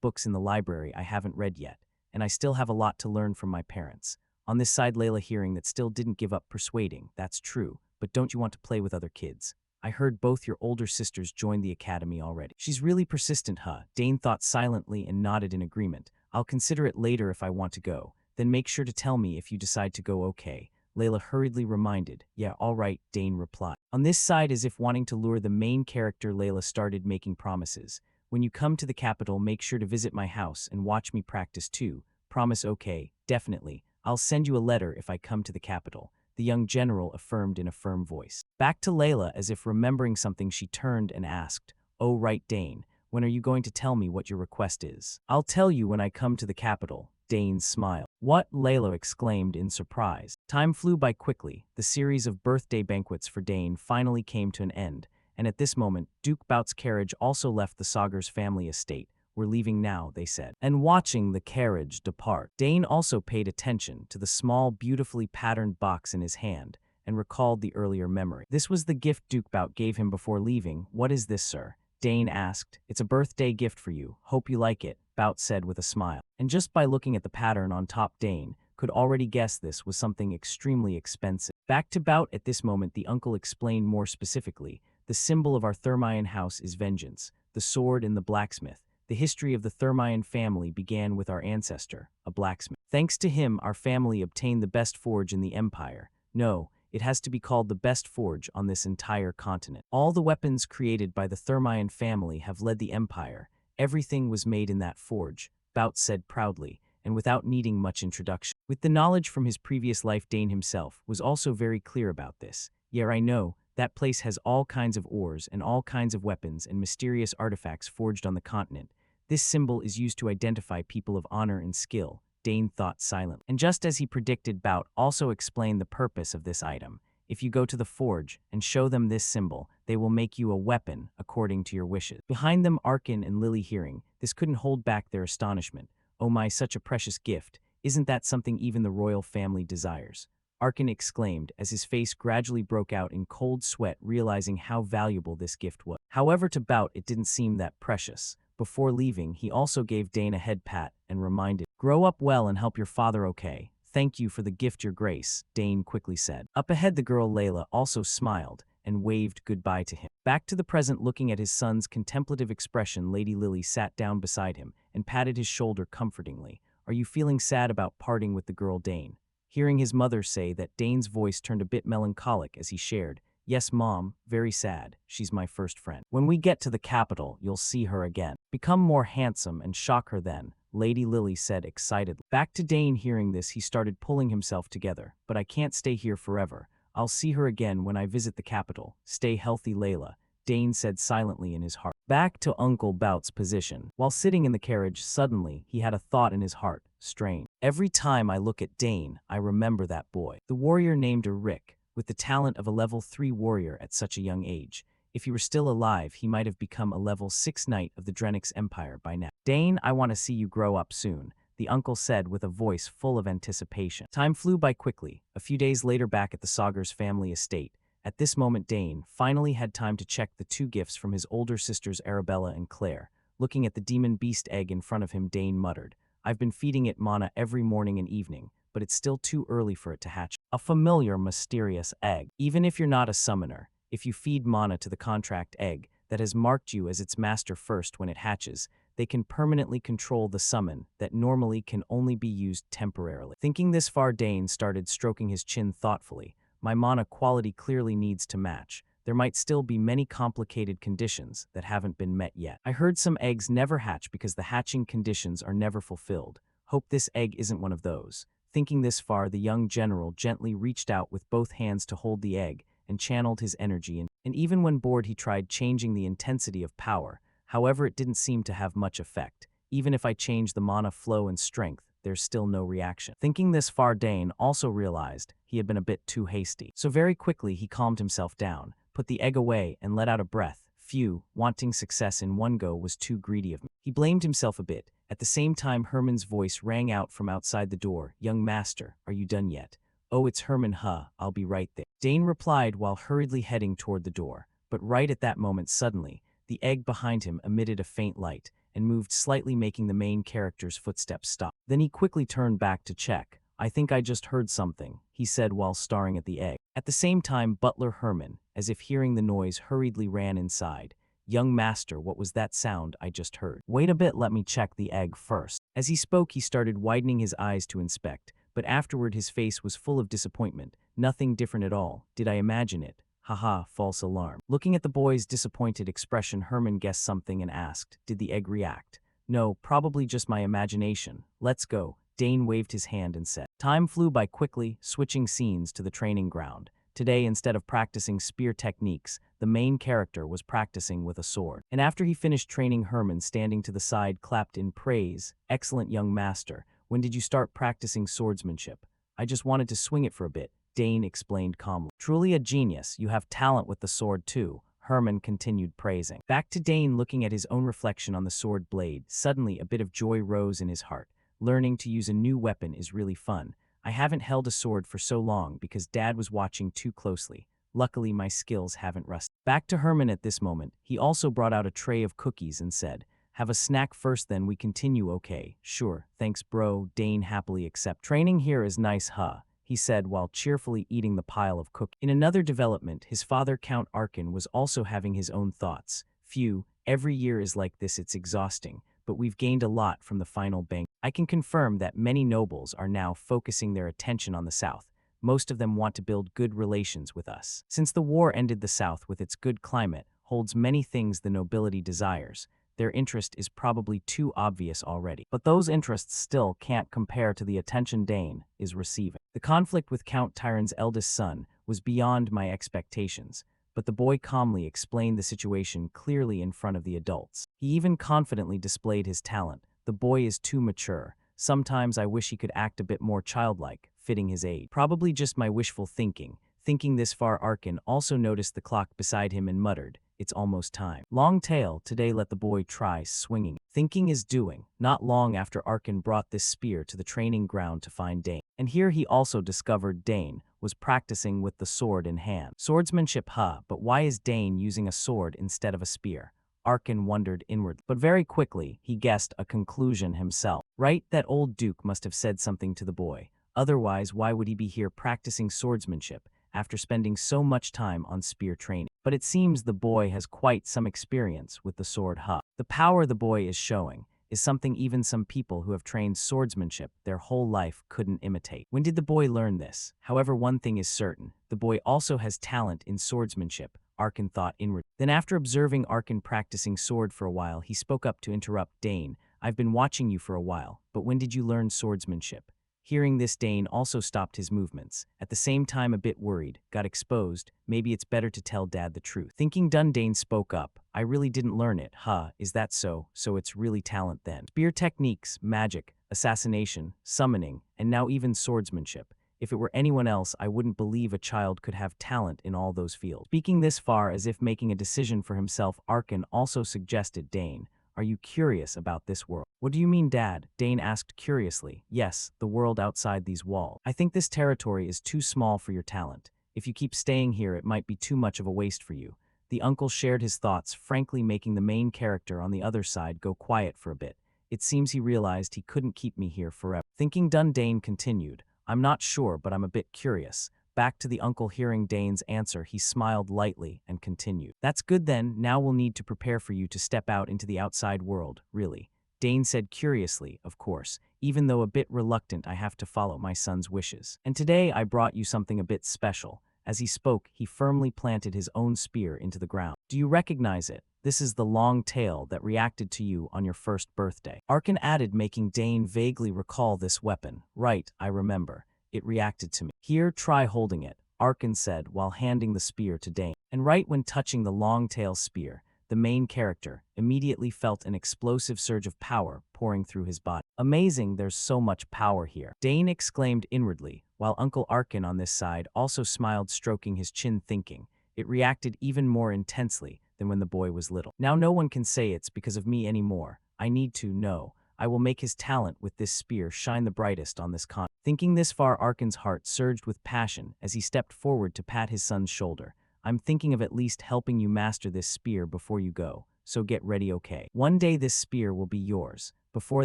books in the library I haven't read yet, and I still have a lot to learn from my parents." On this side, Layla, hearing that, still didn't give up persuading. "That's true, but don't you want to play with other kids? I heard both your older sisters joined the academy already." "She's really persistent, huh?" Dane thought silently and nodded in agreement. "I'll consider it later if I want to go. Then make sure to tell me if you decide to go, okay?" Layla hurriedly reminded. "Yeah, all right," Dane replied. On this side, as if wanting to lure the main character, Layla started making promises. "When you come to the capital, make sure to visit my house and watch me practice too. Promise, okay?" "Definitely. I'll send you a letter if I come to the capital," the young general affirmed in a firm voice. Back to Layla, as if remembering something, she turned and asked, "Oh right, Dane, when are you going to tell me what your request is?" "I'll tell you when I come to the capital," Dane smiled. "What?" Layla exclaimed in surprise. Time flew by quickly. The series of birthday banquets for Dane finally came to an end, and at this moment, Duke Bout's carriage also left the Sagar's family estate. "We're leaving now," they said. And watching the carriage depart, Dane also paid attention to the small, beautifully patterned box in his hand and recalled the earlier memory. This was the gift Duke Bout gave him before leaving. "What is this, sir?" Dane asked. "It's a birthday gift for you. Hope you like it," Bout said with a smile. And just by looking at the pattern on top, Dane could already guess this was something extremely expensive. Back to Bout at this moment, the uncle explained more specifically. "The symbol of our Thermion house is vengeance, the sword and the blacksmith. The history of the Thermion family began with our ancestor, a blacksmith. Thanks to him, our family obtained the best forge in the Empire. No, it has to be called the best forge on this entire continent. All the weapons created by the Thermion family have led the Empire. Everything was made in that forge," Bout said proudly, and without needing much introduction. With the knowledge from his previous life, Dane himself was also very clear about this. "Yeah, I know. That place has all kinds of ores and all kinds of weapons and mysterious artifacts forged on the continent. This symbol is used to identify people of honor and skill," Dane thought silently. And just as he predicted, Bout also explained the purpose of this item. "If you go to the forge and show them this symbol, they will make you a weapon according to your wishes." Behind them, Arkin and Lily, hearing this, couldn't hold back their astonishment. "Oh my, such a precious gift. Isn't that something even the royal family desires?" Arkin exclaimed as his face gradually broke out in cold sweat, realizing how valuable this gift was. However, to Bout, it didn't seem that precious. Before leaving, he also gave Dane a head pat and reminded, "Grow up well and help your father, okay?" "Thank you for the gift, Your Grace," Dane quickly said. Up ahead, the girl Layla also smiled and waved goodbye to him. Back to the present, looking at his son's contemplative expression, Lady Lily sat down beside him and patted his shoulder comfortingly. "Are you feeling sad about parting with the girl, Dane?" Hearing his mother say that, Dane's voice turned a bit melancholic as he shared, "Yes, Mom, very sad. She's my first friend. When we get to the capital, you'll see her again. Become more handsome and shock her then," Lady Lily said excitedly. Back to Dane hearing this, he started pulling himself together. "But I can't stay here forever. I'll see her again when I visit the capital. Stay healthy, Layla," Dane said silently in his heart. Back to Uncle Bout's position. While sitting in the carriage, suddenly, he had a thought in his heart. Strange. Every time I look at Dane, I remember that boy. The warrior named Rick, with the talent of a level 3 warrior at such a young age. If he were still alive, he might have become a level 6 knight of the Drenix Empire by now. "Dane, I want to see you grow up soon," the uncle said with a voice full of anticipation. Time flew by quickly. A few days later, back at the Saugers family estate. At this moment, Dane finally had time to check the 2 gifts from his older sisters Arabella and Claire. Looking at the demon beast egg in front of him, Dane muttered, "I've been feeding it mana every morning and evening, but it's still too early for it to hatch." A familiar, mysterious egg. Even if you're not a summoner, if you feed mana to the contract egg that has marked you as its master first when it hatches, they can permanently control the summon that normally can only be used temporarily. Thinking this far, Dane started stroking his chin thoughtfully. "My mana quality clearly needs to match. There might still be many complicated conditions that haven't been met yet. I heard some eggs never hatch because the hatching conditions are never fulfilled. Hope this egg isn't one of those." Thinking this far, the young general gently reached out with both hands to hold the egg and channeled his energy, and even when bored he tried changing the intensity of power. However, it didn't seem to have much effect. "Even if I change the mana flow and strength, there's still no reaction." Thinking this far, Dane also realized he had been a bit too hasty. So very quickly he calmed himself down, put the egg away, and let out a breath. Phew, wanting success in one go was too greedy of me. He blamed himself a bit. At the same time, Herman's voice rang out from outside the door. "Young master, are you done yet?" "Oh, it's Herman, huh? I'll be right there," Dane replied while hurriedly heading toward the door. But right at that moment, suddenly, the egg behind him emitted a faint light and moved slightly, making the main character's footsteps stop. Then he quickly turned back to check. "I think I just heard something," he said while staring at the egg. At the same time, Butler Herman, as if hearing the noise, hurriedly ran inside. "Young master, what was that sound I just heard?" "Wait a bit, let me check the egg first." As he spoke, he started widening his eyes to inspect, but afterward his face was full of disappointment. "Nothing different at all. Did I imagine it? Haha, false alarm." Looking at the boy's disappointed expression, Herman guessed something and asked, "Did the egg react?" "No, probably just my imagination. Let's go." Dane waved his hand and said. Time flew by quickly, switching scenes to the training ground. Today, instead of practicing spear techniques, the main character was practicing with a sword. And after he finished training, Herman, standing to the side, clapped in praise. "Excellent, young master. When did you start practicing swordsmanship?" "I just wanted to swing it for a bit," Dane explained calmly. "Truly a genius. You have talent with the sword too," Herman continued praising. Back to Dane looking at his own reflection on the sword blade. Suddenly, a bit of joy rose in his heart. Learning to use a new weapon is really fun. I haven't held a sword for so long because Dad was watching too closely. Luckily, my skills haven't rusted. Back to Herman at this moment. He also brought out a tray of cookies and said, "Have a snack first, then we continue." "Okay, sure, thanks bro," Dane happily accepted. "Training here is nice, huh?" he said while cheerfully eating the pile of cookies. In another development, his father, Count Arkin, was also having his own thoughts. "Phew, every year is like this, it's exhausting, but we've gained a lot from the final bank. I can confirm that many nobles are now focusing their attention on the South. Most of them want to build good relations with us. Since the war ended, the South, with its good climate, holds many things the nobility desires. Their interest is probably too obvious already. But those interests still can't compare to the attention Dane is receiving. The conflict with Count Tyron's eldest son was beyond my expectations, but the boy calmly explained the situation clearly in front of the adults. He even confidently displayed his talent. The boy is too mature. Sometimes I wish he could act a bit more childlike, fitting his age. Probably just my wishful thinking. Thinking this far, Arkin also noticed the clock beside him and muttered, "It's almost time. Long tail, today let the boy try swinging." Thinking is doing. Not long after Arkin brought this spear to the training ground to find Dane. And here he also discovered Dane was practicing with the sword in hand. Swordsmanship, huh, but why is Dane using a sword instead of a spear? Arkin wondered inwardly. But very quickly, he guessed a conclusion himself. Right, that old duke must have said something to the boy. Otherwise, why would he be here practicing swordsmanship after spending so much time on spear training? But it seems the boy has quite some experience with the sword, huh? The power the boy is showing. is something even some people who have trained swordsmanship their whole life couldn't imitate. When did the boy learn this? However, one thing is certain, the boy also has talent in swordsmanship, Arkin thought inwardly. Then after observing Arkin practicing sword for a while, he spoke up to interrupt Dane. I've been watching you for a while, but when did you learn swordsmanship? Hearing this, Dane also stopped his movements. At the same time, a bit worried, got exposed. Maybe it's better to tell Dad the truth. Thinking done, Dane spoke up. I really didn't learn it. Huh, is that so? So it's really talent then. Spear techniques, magic, assassination, summoning, and now even swordsmanship. If it were anyone else, I wouldn't believe a child could have talent in all those fields. Speaking this far as if making a decision for himself, Arkin also suggested, Dane, are you curious about this world? What do you mean, Dad? Dane asked curiously. Yes, the world outside these walls. I think this territory is too small for your talent. If you keep staying here, it might be too much of a waste for you. The uncle shared his thoughts, frankly making the main character on the other side go quiet for a bit. It seems he realized he couldn't keep me here forever. Thinking done, Dane continued. I'm not sure, but I'm a bit curious. Back to the uncle. Hearing Dane's answer, he smiled lightly and continued. That's good then, now we'll need to prepare for you to step out into the outside world, really. Dane said curiously, of course, even though a bit reluctant. I have to follow my son's wishes. And today I brought you something a bit special. As he spoke, he firmly planted his own spear into the ground. Do you recognize it? This is the long tail that reacted to you on your first birthday. Arkin added, making Dane vaguely recall this weapon. Right, I remember. It reacted to me. Here, try holding it, Arkin said while handing the spear to Dane. And right when touching the long-tail spear, the main character immediately felt an explosive surge of power pouring through his body. Amazing, there's so much power here, Dane exclaimed inwardly, while Uncle Arkin on this side also smiled, stroking his chin, thinking. It reacted even more intensely than when the boy was little. Now no one can say it's because of me anymore. I need to know. I will make his talent with this spear shine the brightest on this continent. Thinking this far, Arkin's heart surged with passion as he stepped forward to pat his son's shoulder. I'm thinking of at least helping you master this spear before you go, so get ready, okay? One day this spear will be yours. Before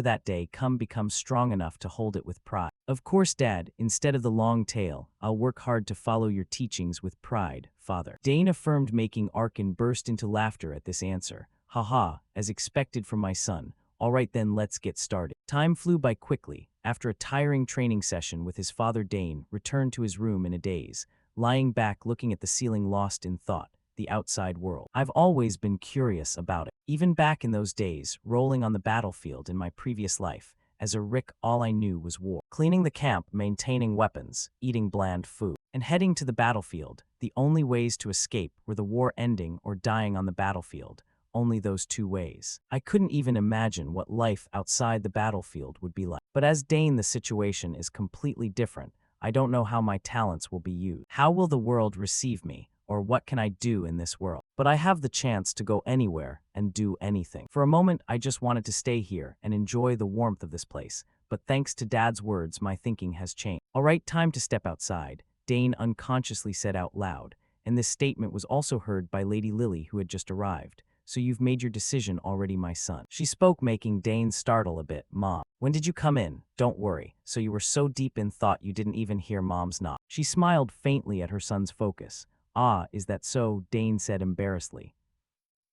that day become strong enough to hold it with pride. Of course, Dad, instead of the long tail, I'll work hard to follow your teachings with pride, Father. Dane affirmed, making Arkin burst into laughter at this answer. Haha, as expected from my son. All right then, let's get started. Time flew by quickly. After a tiring training session with his father, Dane returned to his room in a daze, lying back looking at the ceiling, lost in thought. The outside world. I've always been curious about it. Even back in those days, rolling on the battlefield in my previous life. As a Rick, all I knew was war. Cleaning the camp, maintaining weapons, eating bland food, and heading to the battlefield. The only ways to escape were the war ending or dying on the battlefield. Only those two ways. I couldn't even imagine what life outside the battlefield would be like. But as Dane, the situation is completely different. I don't know how my talents will be used. How will the world receive me? Or what can I do in this world? But I have the chance to go anywhere and do anything. For a moment, I just wanted to stay here and enjoy the warmth of this place. But thanks to Dad's words, my thinking has changed. All right, time to step outside, Dane unconsciously said out loud. And this statement was also heard by Lady Lily, who had just arrived. So you've made your decision already, my son. She spoke, making Dane startle a bit. Mom, when did you come in? Don't worry. So you were so deep in thought you didn't even hear Mom's knock. She smiled faintly at her son's focus. Ah, is that so? Dane said embarrassedly.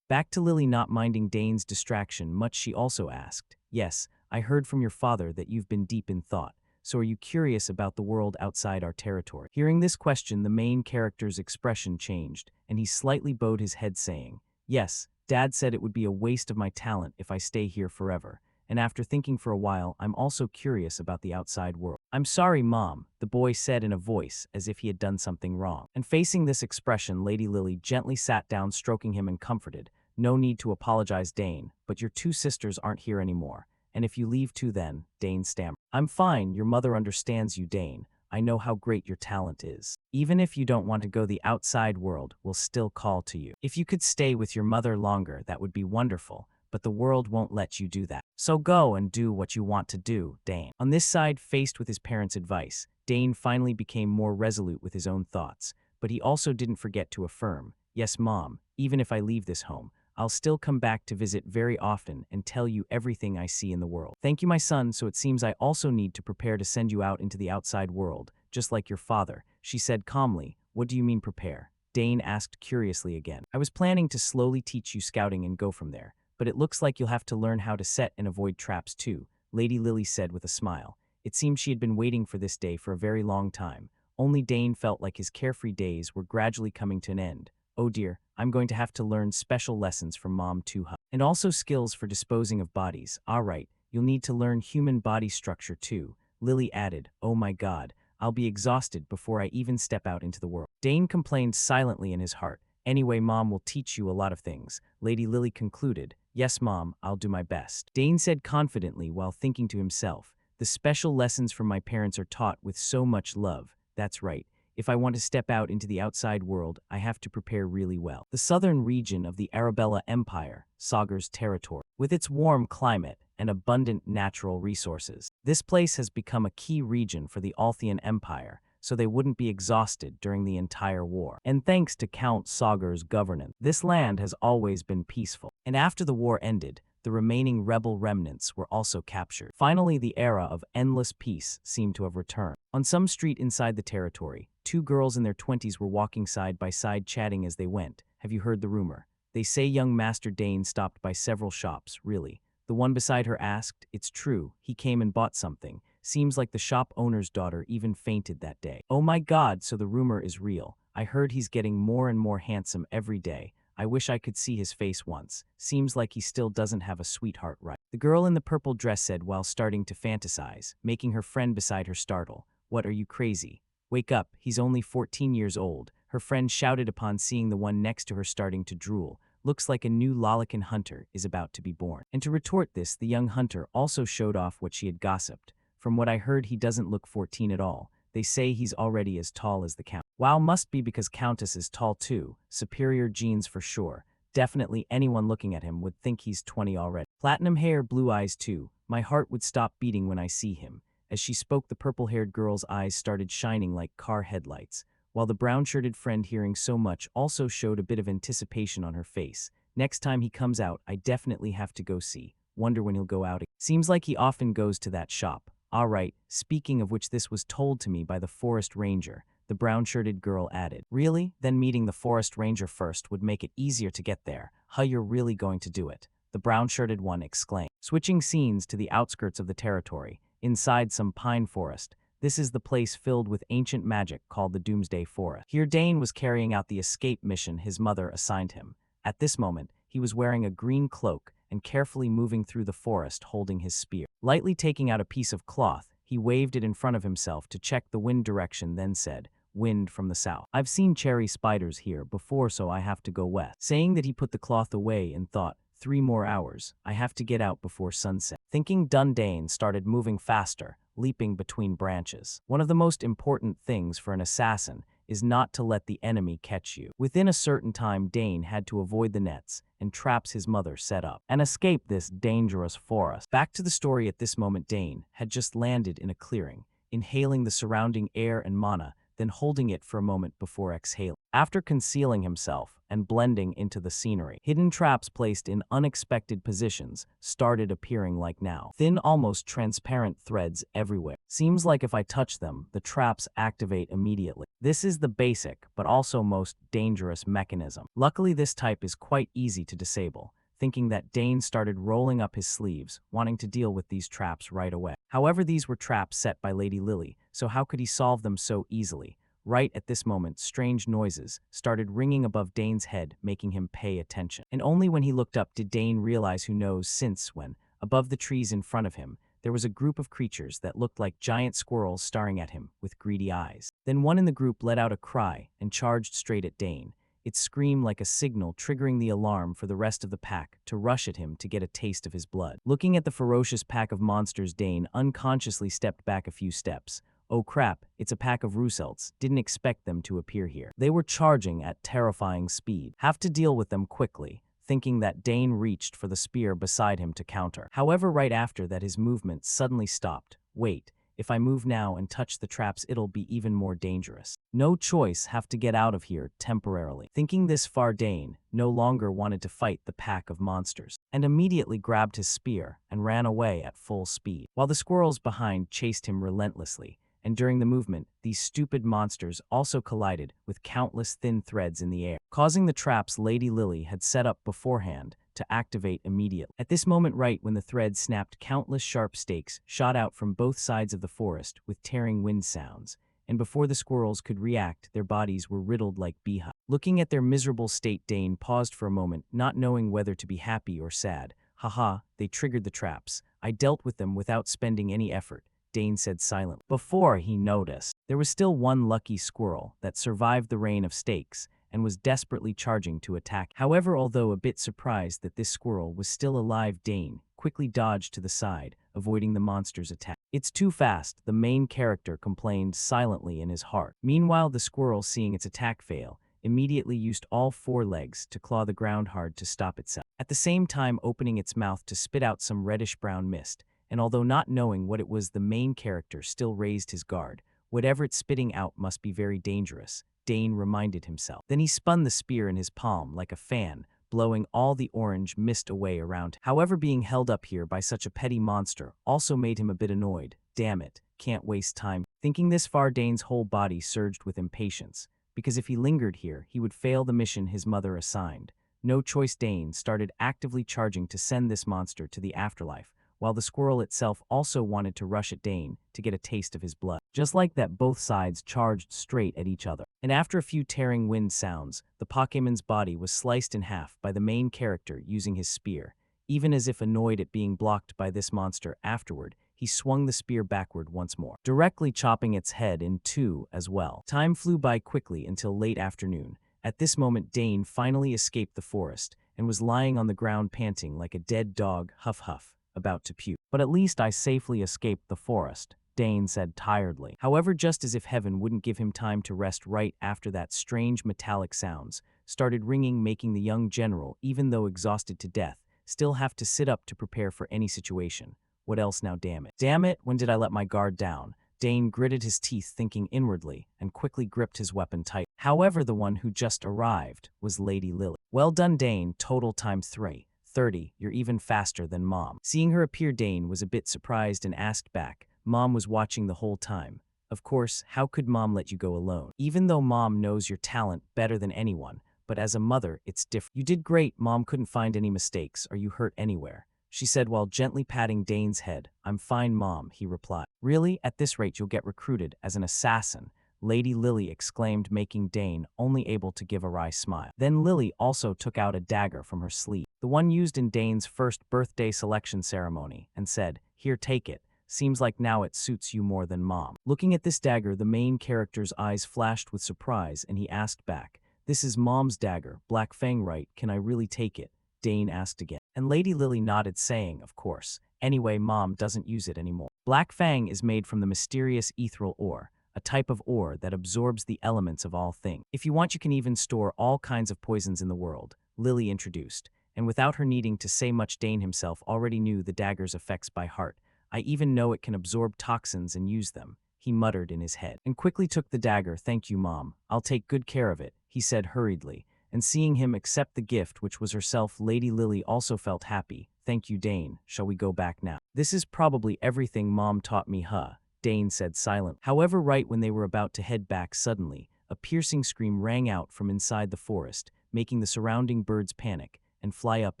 Back to Lily, not minding Dane's distraction much, she also asked, Yes, I heard from your father that you've been deep in thought. So are you curious about the world outside our territory? Hearing this question, the main character's expression changed, and he slightly bowed his head, saying, Yes, Dad said it would be a waste of my talent if I stay here forever. And after thinking for a while, I'm also curious about the outside world. I'm sorry, Mom, the boy said in a voice as if he had done something wrong. And facing this expression, Lady Lily gently sat down, stroking him, and comforted. No need to apologize, Dane, but your two sisters aren't here anymore. And if you leave too, then, Dane stammered. I'm fine, your mother understands you, Dane. I know how great your talent is. Even if you don't want to go the outside world, we'll still call to you. If you could stay with your mother longer, that would be wonderful. But the world won't let you do that. So go and do what you want to do, Dane. On this side, faced with his parents' advice, Dane finally became more resolute with his own thoughts. But he also didn't forget to affirm, Yes, Mom, even if I leave this home, I'll still come back to visit very often and tell you everything I see in the world. Thank you, my son, so it seems I also need to prepare to send you out into the outside world, just like your father, she said calmly. What do you mean prepare? Dane asked curiously again. I was planning to slowly teach you scouting and go from there. but it looks like you'll have to learn how to set and avoid traps too, Lady Lily said with a smile. It seemed she had been waiting for this day for a very long time. Only Dane felt like his carefree days were gradually coming to an end. Oh dear, I'm going to have to learn special lessons from Mom too, huh? And also skills for disposing of bodies. All right, you'll need to learn human body structure too, Lily added. Oh my God, I'll be exhausted before I even step out into the world. Dane complained silently in his heart. Anyway, Mom will teach you a lot of things, Lady Lily concluded. Yes, Mom, I'll do my best, Dane said confidently while thinking to himself. The special lessons from my parents are taught with so much love. That's right. If I want to step out into the outside world, I have to prepare really well. The southern region of the Arabella Empire, Sagar's territory, with its warm climate and abundant natural resources. This place has become a key region for the Althian Empire, so they wouldn't be exhausted during the entire war. And thanks to Count Sagar's governance, this land has always been peaceful. And after the war ended, the remaining rebel remnants were also captured. Finally, the era of endless peace seemed to have returned. On some street inside the territory, two girls in their 20s were walking side by side chatting as they went. Have you heard the rumor? They say young Master Dane stopped by several shops, really. The one beside her asked. It's true, he came and bought something. Seems like the shop owner's daughter even fainted that day. Oh my God, so the rumor is real. I heard he's getting more and more handsome every day. I wish I could see his face once. Seems like he still doesn't have a sweetheart, right? The girl in the purple dress said while starting to fantasize, making her friend beside her startle. What, are you crazy? Wake up, he's only 14 years old. Her friend shouted upon seeing the one next to her starting to drool. Looks like a new Lalakan hunter is about to be born. And to retort this, the young hunter also showed off what she had gossiped. From what I heard, he doesn't look 14 at all. They say he's already as tall as the Count. Wow, must be because Countess is tall too. Superior genes for sure. Definitely anyone looking at him would think he's 20 already. Platinum hair, blue eyes too. My heart would stop beating when I see him. As she spoke, the purple-haired girl's eyes started shining like car headlights, while the brown-shirted friend, hearing so much, also showed a bit of anticipation on her face. Next time he comes out, I definitely have to go see. Wonder when he'll go out again. Seems like he often goes to that shop. All right, speaking of which, this was told to me by the forest ranger, the brown-shirted girl added. Really? Then meeting the forest ranger first would make it easier to get there. Huh, you're really going to do it? The brown-shirted one exclaimed. Switching scenes to the outskirts of the territory, inside some pine forest. This is the place filled with ancient magic called the Doomsday Forest. Here Dane was carrying out the escape mission his mother assigned him. At this moment, he was wearing a green cloak and carefully moving through the forest holding his spear. Lightly taking out a piece of cloth, he waved it in front of himself to check the wind direction, then said, "Wind from the south. I've seen cherry spiders here before, so I have to go west." Saying that, he put the cloth away and thought, 3 more hours. I have to get out before sunset. Thinking done, Dane started moving faster, leaping between branches. One of the most important things for an assassin is not to let the enemy catch you. Within a certain time, Dane had to avoid the nets and traps his mother set up and escape this dangerous forest. Back to the story. At this moment, Dane had just landed in a clearing, inhaling the surrounding air and mana, then holding it for a moment before exhaling. After concealing himself and blending into the scenery, hidden traps placed in unexpected positions started appearing, like now. Thin, almost transparent threads everywhere. Seems like if I touch them, the traps activate immediately. This is the basic, but also most dangerous mechanism. Luckily, this type is quite easy to disable. Thinking that, Dane started rolling up his sleeves, wanting to deal with these traps right away. However, these were traps set by Lady Lily, so how could he solve them so easily? Right at this moment, strange noises started ringing above Dane's head, making him pay attention. And only when he looked up did Dane realize who knows since when, above the trees in front of him, there was a group of creatures that looked like giant squirrels staring at him with greedy eyes. Then one in the group let out a cry and charged straight at Dane. It screamed like a signal, triggering the alarm for the rest of the pack to rush at him to get a taste of his blood. Looking at the ferocious pack of monsters, Dane unconsciously stepped back a few steps. Oh crap, it's a pack of Russelts. Didn't expect them to appear here. They were charging at terrifying speed. Have to deal with them quickly. Thinking that, Dane reached for the spear beside him to counter. However, right after that, his movement suddenly stopped. Wait. If I move now and touch the traps, it'll be even more dangerous. No choice, have to get out of here temporarily. Thinking this far, Dane no longer wanted to fight the pack of monsters, and immediately grabbed his spear and ran away at full speed, while the squirrels behind chased him relentlessly. And during the movement, these stupid monsters also collided with countless thin threads in the air, causing the traps Lady Lily had set up beforehand to activate immediately. At this moment, right when the thread snapped, countless sharp stakes shot out from both sides of the forest with tearing wind sounds, and before the squirrels could react, their bodies were riddled like beehives. Looking at their miserable state, Dane paused for a moment, not knowing whether to be happy or sad. Haha, they triggered the traps. I dealt with them without spending any effort, Dane said silently. Before he noticed, there was still one lucky squirrel that survived the rain of stakes and was desperately charging to attack. However, although a bit surprised that this squirrel was still alive, Dane quickly dodged to the side, avoiding the monster's attack. It's too fast, the main character complained silently in his heart. Meanwhile, the squirrel, seeing its attack fail, immediately used all four legs to claw the ground hard to stop itself, at the same time opening its mouth to spit out some reddish-brown mist. And although not knowing what it was, the main character still raised his guard. Whatever it's spitting out must be very dangerous, Dane reminded himself. Then he spun the spear in his palm like a fan, blowing all the orange mist away around him. However, being held up here by such a petty monster also made him a bit annoyed. Damn it, can't waste time. Thinking this far, Dane's whole body surged with impatience, because if he lingered here, he would fail the mission his mother assigned. No choice, Dane started actively charging to send this monster to the afterlife, while the squirrel itself also wanted to rush at Dane to get a taste of his blood. Just like that, both sides charged straight at each other. And after a few tearing wind sounds, the Pokemon's body was sliced in half by the main character using his spear. Even as if annoyed at being blocked by this monster afterward, he swung the spear backward once more, directly chopping its head in two as well. Time flew by quickly until late afternoon. At this moment, Dane finally escaped the forest and was lying on the ground panting like a dead dog, huff huff, about to puke. But at least I safely escaped the forest, Dane said tiredly. However, just as if heaven wouldn't give him time to rest, right after that, strange metallic sounds started ringing, making the young general, even though exhausted to death, still have to sit up to prepare for any situation. What else now, damn it? Damn it, when did I let my guard down? Dane gritted his teeth, thinking inwardly, and quickly gripped his weapon tight. However, the one who just arrived was Lady Lily. Well done, Dane, total times 3. 30, you're even faster than Mom. Seeing her appear, Dane was a bit surprised and asked back. Mom was watching the whole time. Of course, how could Mom let you go alone? Even though Mom knows your talent better than anyone, but as a mother, it's different. You did great, Mom couldn't find any mistakes. Are you hurt anywhere? She said while gently patting Dane's head. I'm fine, Mom, he replied. Really? At this rate, you'll get recruited as an assassin, Lady Lily exclaimed, making Dane only able to give a wry smile. Then Lily also took out a dagger from her sleeve, the one used in Dane's first birthday selection ceremony, and said, Here, take it. Seems like now it suits you more than Mom. Looking at this dagger, the main character's eyes flashed with surprise, and he asked back, This is Mom's dagger, Black Fang, right? Can I really take it? Dane asked again. And Lady Lily nodded, saying, Of course. Anyway, Mom doesn't use it anymore. Black Fang is made from the mysterious ethereal ore, a type of ore that absorbs the elements of all things. If you want, you can even store all kinds of poisons in the world, Lily introduced. And without her needing to say much, Dane himself already knew the dagger's effects by heart. I even know it can absorb toxins and use them, he muttered in his head, and quickly took the dagger. Thank you, Mom. I'll take good care of it, he said hurriedly. And seeing him accept the gift, which was herself, Lady Lily also felt happy. Thank you, Dane. Shall we go back now? This is probably everything Mom taught me, huh? Dane said silent. However, right when they were about to head back, suddenly, a piercing scream rang out from inside the forest, making the surrounding birds panic and fly up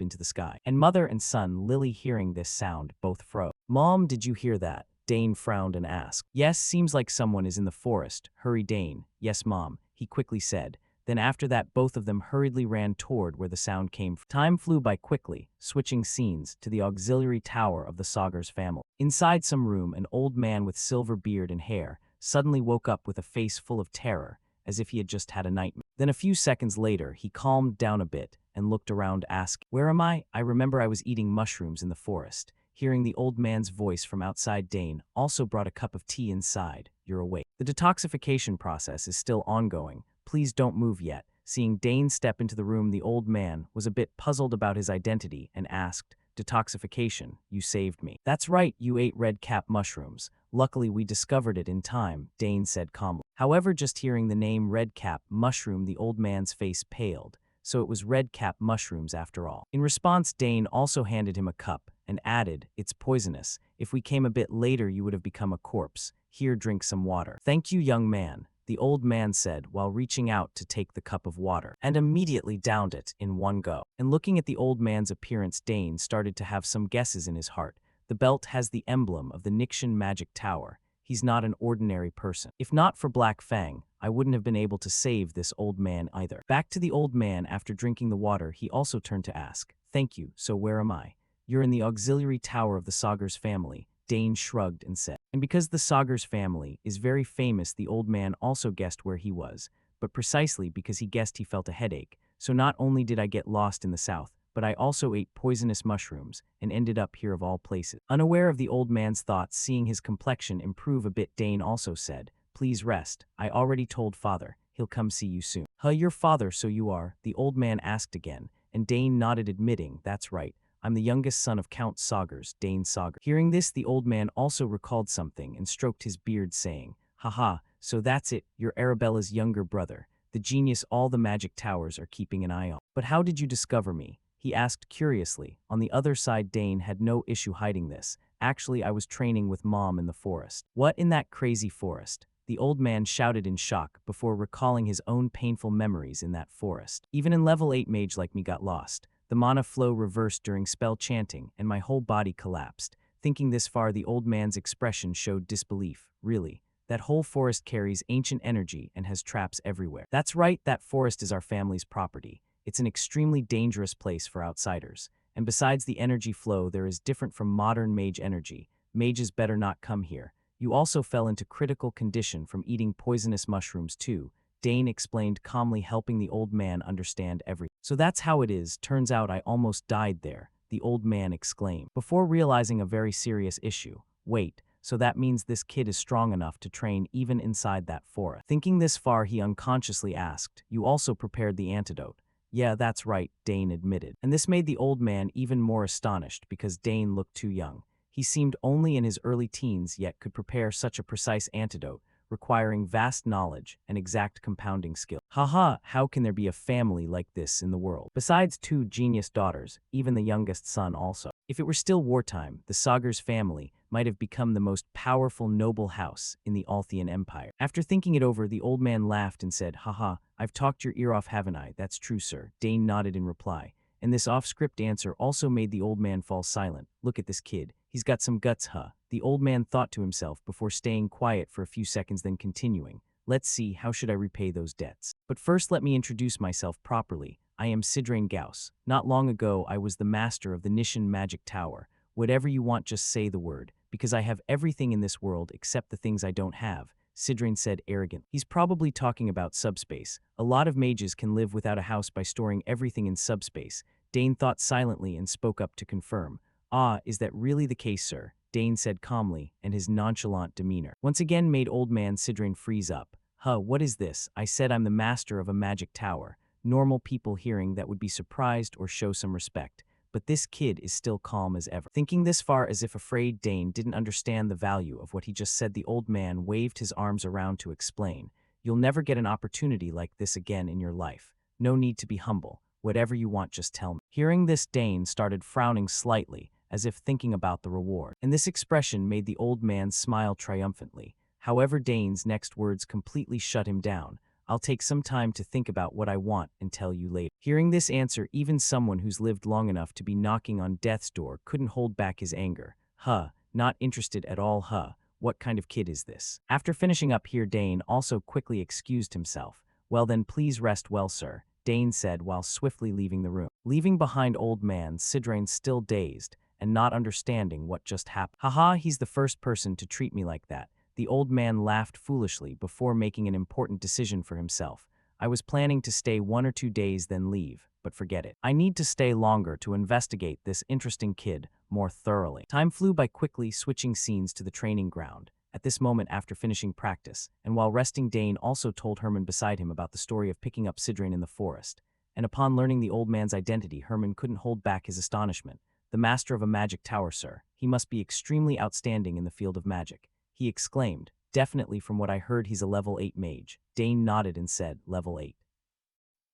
into the sky. And mother and son Lily, hearing this sound, both froze. Mom, did you hear that? Dane frowned and asked. Yes, seems like someone is in the forest. Hurry, Dane. Yes, Mom, he quickly said. Then after that, both of them hurriedly ran toward where the sound came from. Time flew by quickly, switching scenes to the auxiliary tower of the Sagar's family. Inside some room, an old man with silver beard and hair suddenly woke up with a face full of terror, as if he had just had a nightmare. Then a few seconds later, he calmed down a bit and looked around, asking, Where am I? I remember I was eating mushrooms in the forest. Hearing the old man's voice from outside, Dane also brought a cup of tea inside. You're awake. The detoxification process is still ongoing. Please don't move yet. Seeing Dane step into the room, the old man was a bit puzzled about his identity and asked, Detoxification, you saved me. That's right, you ate red cap mushrooms. Luckily, we discovered it in time, Dane said calmly. However, just hearing the name red cap mushroom, the old man's face paled. So it was red cap mushrooms after all. In response, Dane also handed him a cup and added, It's poisonous. If we came a bit later, you would have become a corpse. Here, drink some water. Thank you, young man. the old man said while reaching out to take the cup of water, and immediately downed it in one go. And looking at the old man's appearance, Dane started to have some guesses in his heart. The belt has the emblem of the Nixian magic tower. He's not an ordinary person. If not for Black Fang, I wouldn't have been able to save this old man either. Back to the old man after drinking the water, he also turned to ask, "Thank you, so where am I?" "You're in the auxiliary tower of the Sagers family," Dane shrugged and said. And because the Sagers family is very famous, the old man also guessed where he was, but precisely because he guessed he felt a headache. So not only did I get lost in the south, but I also ate poisonous mushrooms and ended up here of all places. Unaware of the old man's thoughts, seeing his complexion improve a bit, Dane also said, "Please rest. I already told father. He'll come see you soon." "Huh, your father, so you are?" the old man asked again, and Dane nodded, admitting, "That's right. I'm the youngest son of Count Sagers, Dane Sager." Hearing this, the old man also recalled something and stroked his beard, saying, "Haha, so that's it, you're Arabella's younger brother, the genius all the magic towers are keeping an eye on. But how did you discover me?" he asked curiously. On the other side, Dane had no issue hiding this. "Actually, I was training with Mom in the forest." "What, in that crazy forest?" the old man shouted in shock before recalling his own painful memories in that forest. "Even in level 8 mage like me got lost. The mana flow reversed during spell chanting, and my whole body collapsed." Thinking this far, the old man's expression showed disbelief. "Really? That whole forest carries ancient energy and has traps everywhere." "That's right, that forest is our family's property. It's an extremely dangerous place for outsiders. And besides the energy flow, there is different from modern mage energy. Mages better not come here. You also fell into critical condition from eating poisonous mushrooms too," Dane explained calmly, helping the old man understand everything. "So that's how it is. Turns out I almost died there," the old man exclaimed, before realizing a very serious issue. "Wait, so that means this kid is strong enough to train even inside that forest?" Thinking this far, he unconsciously asked, "You also prepared the antidote?" "Yeah, that's right," Dane admitted. And this made the old man even more astonished because Dane looked too young. He seemed only in his early teens, yet could prepare such a precise antidote, requiring vast knowledge and exact compounding skill. "Haha, how can there be a family like this in the world? Besides 2 genius daughters, even the youngest son also." If it were still wartime, the Sagers family might have become the most powerful noble house in the Althian Empire. After thinking it over, the old man laughed and said, "Haha, I've talked your ear off, haven't I?" "That's true, sir," Dane nodded in reply. And this off-script answer also made the old man fall silent. "Look at this kid. He's got some guts, huh?" the old man thought to himself before staying quiet for a few seconds, then continuing, "Let's see, how should I repay those debts? But first let me introduce myself properly. I am Sidrain Gauss. Not long ago, I was the master of the Nishan Magic Tower. Whatever you want, just say the word, because I have everything in this world except the things I don't have," Sidrain said arrogantly. He's probably talking about subspace. A lot of mages can live without a house by storing everything in subspace. Dane thought silently and spoke up to confirm. "Ah, is that really the case, sir?" Dane said calmly, and his nonchalant demeanor once again made old man Sidrain freeze up. "Huh, what is this? I said I'm the master of a magic tower." Normal people hearing that would be surprised or show some respect, but this kid is still calm as ever. Thinking this far, as if afraid Dane didn't understand the value of what he just said, the old man waved his arms around to explain. "You'll never get an opportunity like this again in your life. No need to be humble. Whatever you want, just tell me." Hearing this, Dane started frowning slightly, as if thinking about the reward. And this expression made the old man smile triumphantly. However, Dane's next words completely shut him down. "I'll take some time to think about what I want and tell you later." Hearing this answer, even someone who's lived long enough to be knocking on death's door couldn't hold back his anger. "Huh, not interested at all, huh? What kind of kid is this?" After finishing up here, Dane also quickly excused himself. "Well then, please rest well, sir," Dane said while swiftly leaving the room, leaving behind old man Sidrain still dazed and not understanding what just happened. "Haha, he's the first person to treat me like that." The old man laughed foolishly before making an important decision for himself. "I was planning to stay 1 or 2 days then leave, but forget it. I need to stay longer to investigate this interesting kid more thoroughly." Time flew by quickly, switching scenes to the training ground. At this moment, after finishing practice, and while resting, Dane also told Herman beside him about the story of picking up Sidrain in the forest. And upon learning the old man's identity, Herman couldn't hold back his astonishment. "The master of a magic tower, sir. He must be extremely outstanding in the field of magic," he exclaimed. "Definitely, from what I heard, he's a level 8 mage." Dane nodded and said, "Level 8.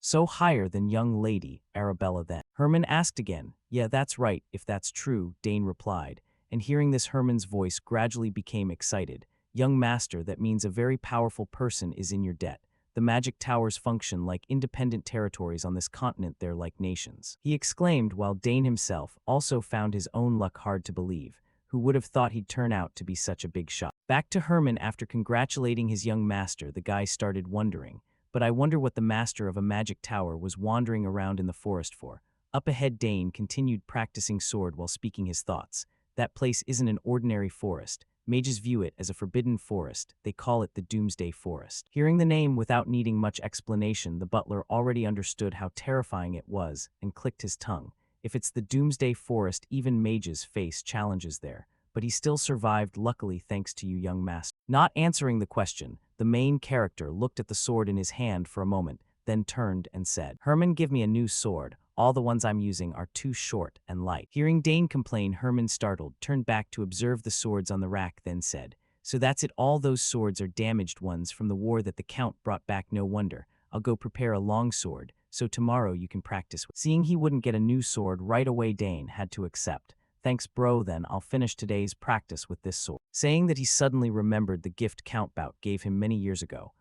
So higher than young lady Arabella then?" Herman asked again. "Yeah, that's right, if that's true," Dane replied. And hearing this, Herman's voice gradually became excited. Young master, that means a very powerful person is in your debt. The magic towers function like independent territories on this continent, they're like nations. He exclaimed while Dane himself also found his own luck hard to believe. Who would have thought he'd turn out to be such a big shot? Back to Herman after congratulating his young master, the guy started wondering. But I wonder what the master of a magic tower was wandering around in the forest for. Up ahead, Dane continued practicing sword while speaking his thoughts. That place isn't an ordinary forest. Mages view it as a forbidden forest. They call it the Doomsday Forest. Hearing the name without needing much explanation, the butler already understood how terrifying it was and clicked his tongue. If it's the Doomsday Forest, even mages face challenges there. But he still survived, luckily thanks to you, young master. Not answering the question, the main character looked at the sword in his hand for a moment, then turned and said, Herman, give me a new sword. All the ones I'm using are too short and light. Hearing Dane complain, Herman, startled, turned back to observe the swords on the rack, then said, So that's it, all those swords are damaged ones from the war that the Count brought back. No wonder. I'll go prepare a long sword, so tomorrow you can practice with. Seeing he wouldn't get a new sword right away, Dane had to accept. Thanks, bro, then I'll finish today's practice with this sword. Saying that, he suddenly remembered the gift Count Bout gave him many years ago.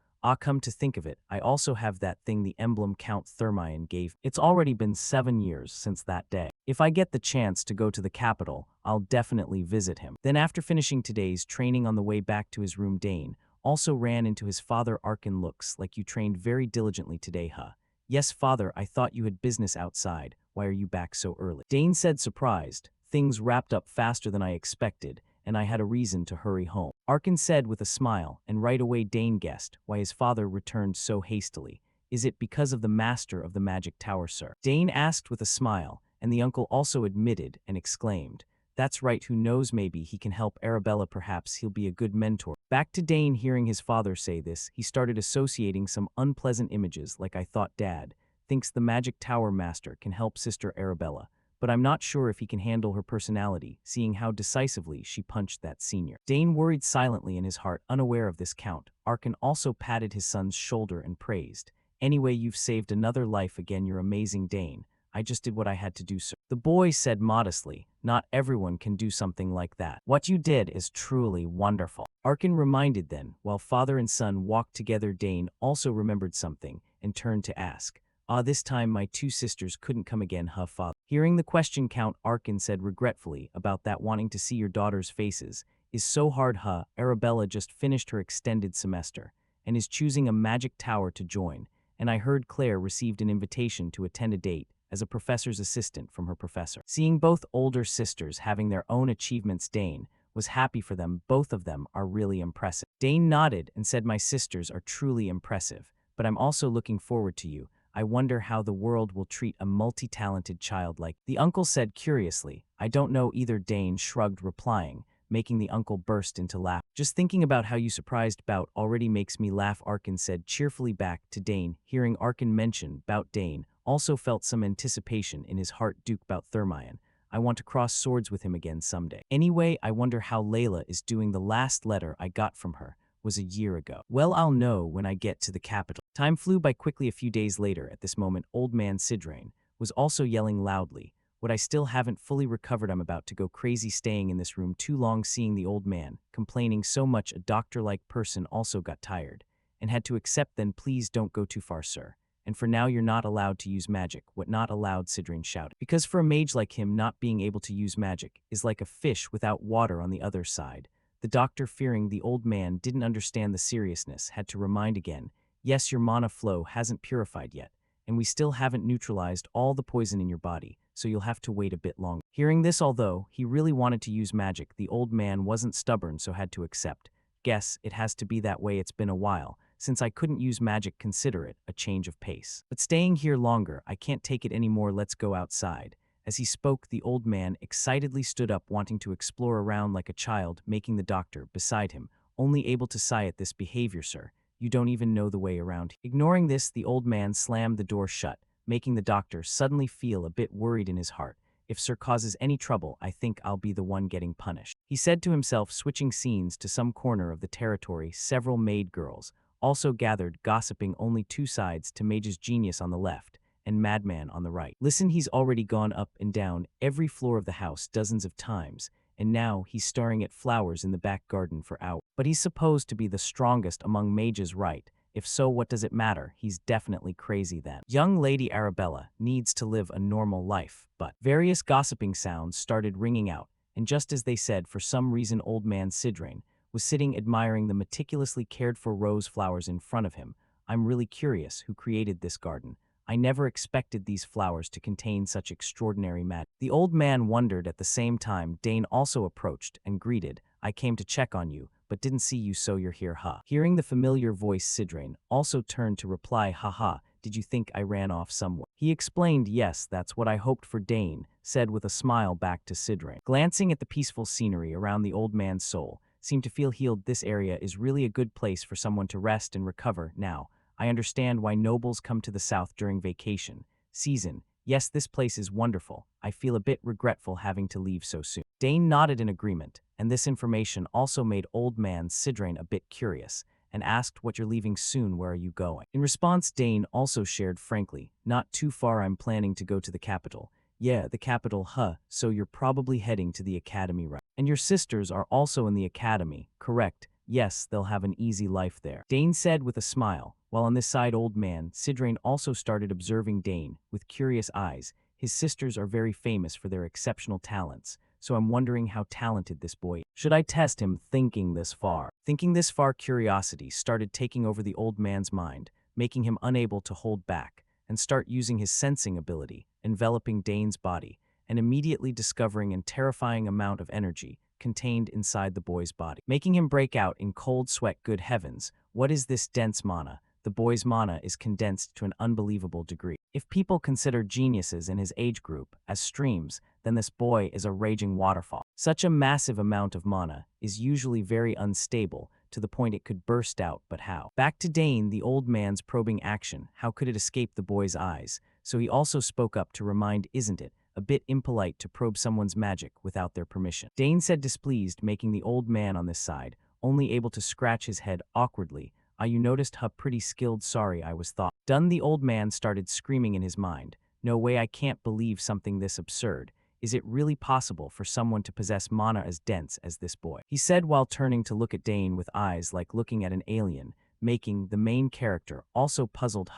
Come to think of it, I also have that thing, the emblem Count Thermion gave. It's already been 7 years since that day. If I get the chance to go to the capital, I'll definitely visit him. Then after finishing today's training on the way back to his room, Dane also ran into his father. Arkin, looks like you trained very diligently today, huh? Yes, father, I thought you had business outside. Why are you back so early? Dane said, surprised. Things wrapped up faster than I expected, and I had a reason to hurry home. Arkin said with a smile, and right away Dane guessed why his father returned so hastily. Is it because of the master of the magic tower, sir? Dane asked with a smile, and the uncle also admitted and exclaimed, That's right, who knows, maybe he can help Arabella, perhaps he'll be a good mentor. Back to Dane. Hearing his father say this, he started associating some unpleasant images, like, I thought Dad thinks the magic tower master can help Sister Arabella, but I'm not sure if he can handle her personality, seeing how decisively she punched that senior. Dane worried silently in his heart, unaware of this count. Arkin also patted his son's shoulder and praised, Anyway, you've saved another life again, you're amazing, Dane. I just did what I had to do, sir. The boy said modestly, Not everyone can do something like that. What you did is truly wonderful. Arkin reminded then, while father and son walked together. Dane also remembered something and turned to ask, This time my two sisters couldn't come again, huh, father? Hearing the question, Count Arkin said regretfully, About that, wanting to see your daughter's faces is so hard, huh? Arabella just finished her extended semester and is choosing a magic tower to join, and I heard Claire received an invitation to attend a date as a professor's assistant from her professor. Seeing both older sisters having their own achievements, Dane was happy for them. Both of them are really impressive. Dane nodded and said, My sisters are truly impressive, but I'm also looking forward to you. I wonder how the world will treat a multi-talented child like. The uncle said curiously, I don't know either. Dane shrugged, replying, making the uncle burst into laughter. Just thinking about how you surprised Bout already makes me laugh, Arkin said cheerfully. Back to Dane. Hearing Arkin mention Bout, Dane also felt some anticipation in his heart. Duke Bout Thermion. I want to cross swords with him again someday. Anyway, I wonder how Layla is doing. The last letter I got from her was a year ago. Well, I'll know when I get to the capital. Time flew by quickly. A few days later, at this moment, old man Sidrain was also yelling loudly, What, I still haven't fully recovered. I'm about to go crazy staying in this room too long. Seeing the old man complaining so much, a doctor-like person also got tired and had to accept. Then please don't go too far, sir. And for now you're not allowed to use magic. What, not allowed? Sidrain shouted. Because for a mage like him, not being able to use magic is like a fish without water on the other side. The doctor, fearing the old man didn't understand the seriousness, had to remind again, Yes, your mana flow hasn't purified yet, and we still haven't neutralized all the poison in your body, so you'll have to wait a bit longer. Hearing this, although he really wanted to use magic, the old man wasn't stubborn, so had to accept. Guess it has to be that way. It's been a while since I couldn't use magic. Consider it a change of pace. But staying here longer, I can't take it anymore. Let's go outside. As he spoke, the old man excitedly stood up, wanting to explore around like a child, making the doctor, beside him, only able to sigh at this behavior. Sir, you don't even know the way around. Ignoring this, the old man slammed the door shut, making the doctor suddenly feel a bit worried in his heart. If Sir causes any trouble, I think I'll be the one getting punished, he said to himself. Switching scenes to some corner of the territory, several maid girls also gathered, gossiping. Only two sides to Mage's genius on the left and Madman on the right. Listen, he's already gone up and down every floor of the house dozens of times, and now he's staring at flowers in the back garden for hours. But he's supposed to be the strongest among mages, right? If so, what does it matter? He's definitely crazy then. Young Lady Arabella needs to live a normal life, but various gossiping sounds started ringing out, and just as they said, for some reason old man Sidrain was sitting admiring the meticulously cared for rose flowers in front of him. I'm really curious who created this garden. I never expected these flowers to contain such extraordinary magic. The old man wondered. At the same time, Dane also approached and greeted. I came to check on you, but didn't see you, so you're here, huh? Hearing the familiar voice, Sidrain also turned to reply, haha, did you think I ran off somewhere? He explained, yes, that's what I hoped for, Dane said with a smile back to Sidrain. Glancing at the peaceful scenery around, the old man's soul seemed to feel healed. This area is really a good place for someone to rest and recover. Now, I understand why nobles come to the south during vacation season. Yes, this place is wonderful. I feel a bit regretful having to leave so soon. Dane nodded in agreement, and this information also made old man Sidrain a bit curious and asked, what, you're leaving soon, where are you going? In response, Dane also shared frankly, not too far, I'm planning to go to the capital. Yeah, the capital, huh, so you're probably heading to the academy, right? And your sisters are also in the academy, correct? Yes, they'll have an easy life there, Dane said with a smile, while on this side old man Sidrain also started observing Dane with curious eyes. His sisters are very famous for their exceptional talents, so I'm wondering how talented this boy is. Should I test him? Thinking this far, curiosity started taking over the old man's mind, making him unable to hold back and start using his sensing ability, enveloping Dane's body, and immediately discovering an terrifying amount of energy contained inside the boy's body, making him break out in cold sweat. Good heavens, what is this dense mana? The boy's mana is condensed to an unbelievable degree. If people consider geniuses in his age group as streams, then this boy is a raging waterfall. Such a massive amount of mana is usually very unstable, to the point it could burst out, but how? Back to Dane, the old man's probing action. How could it escape the boy's eyes? So he also spoke up to remind, isn't it a bit impolite to probe someone's magic without their permission? Dane said, displeased, making the old man on this side only able to scratch his head awkwardly. You noticed how pretty skilled. Sorry, I was thought. Done. The old man started screaming in his mind. No way, I can't believe something this absurd. Is it really possible for someone to possess mana as dense as this boy? He said while turning to look at Dane with eyes like looking at an alien, making the main character also puzzled.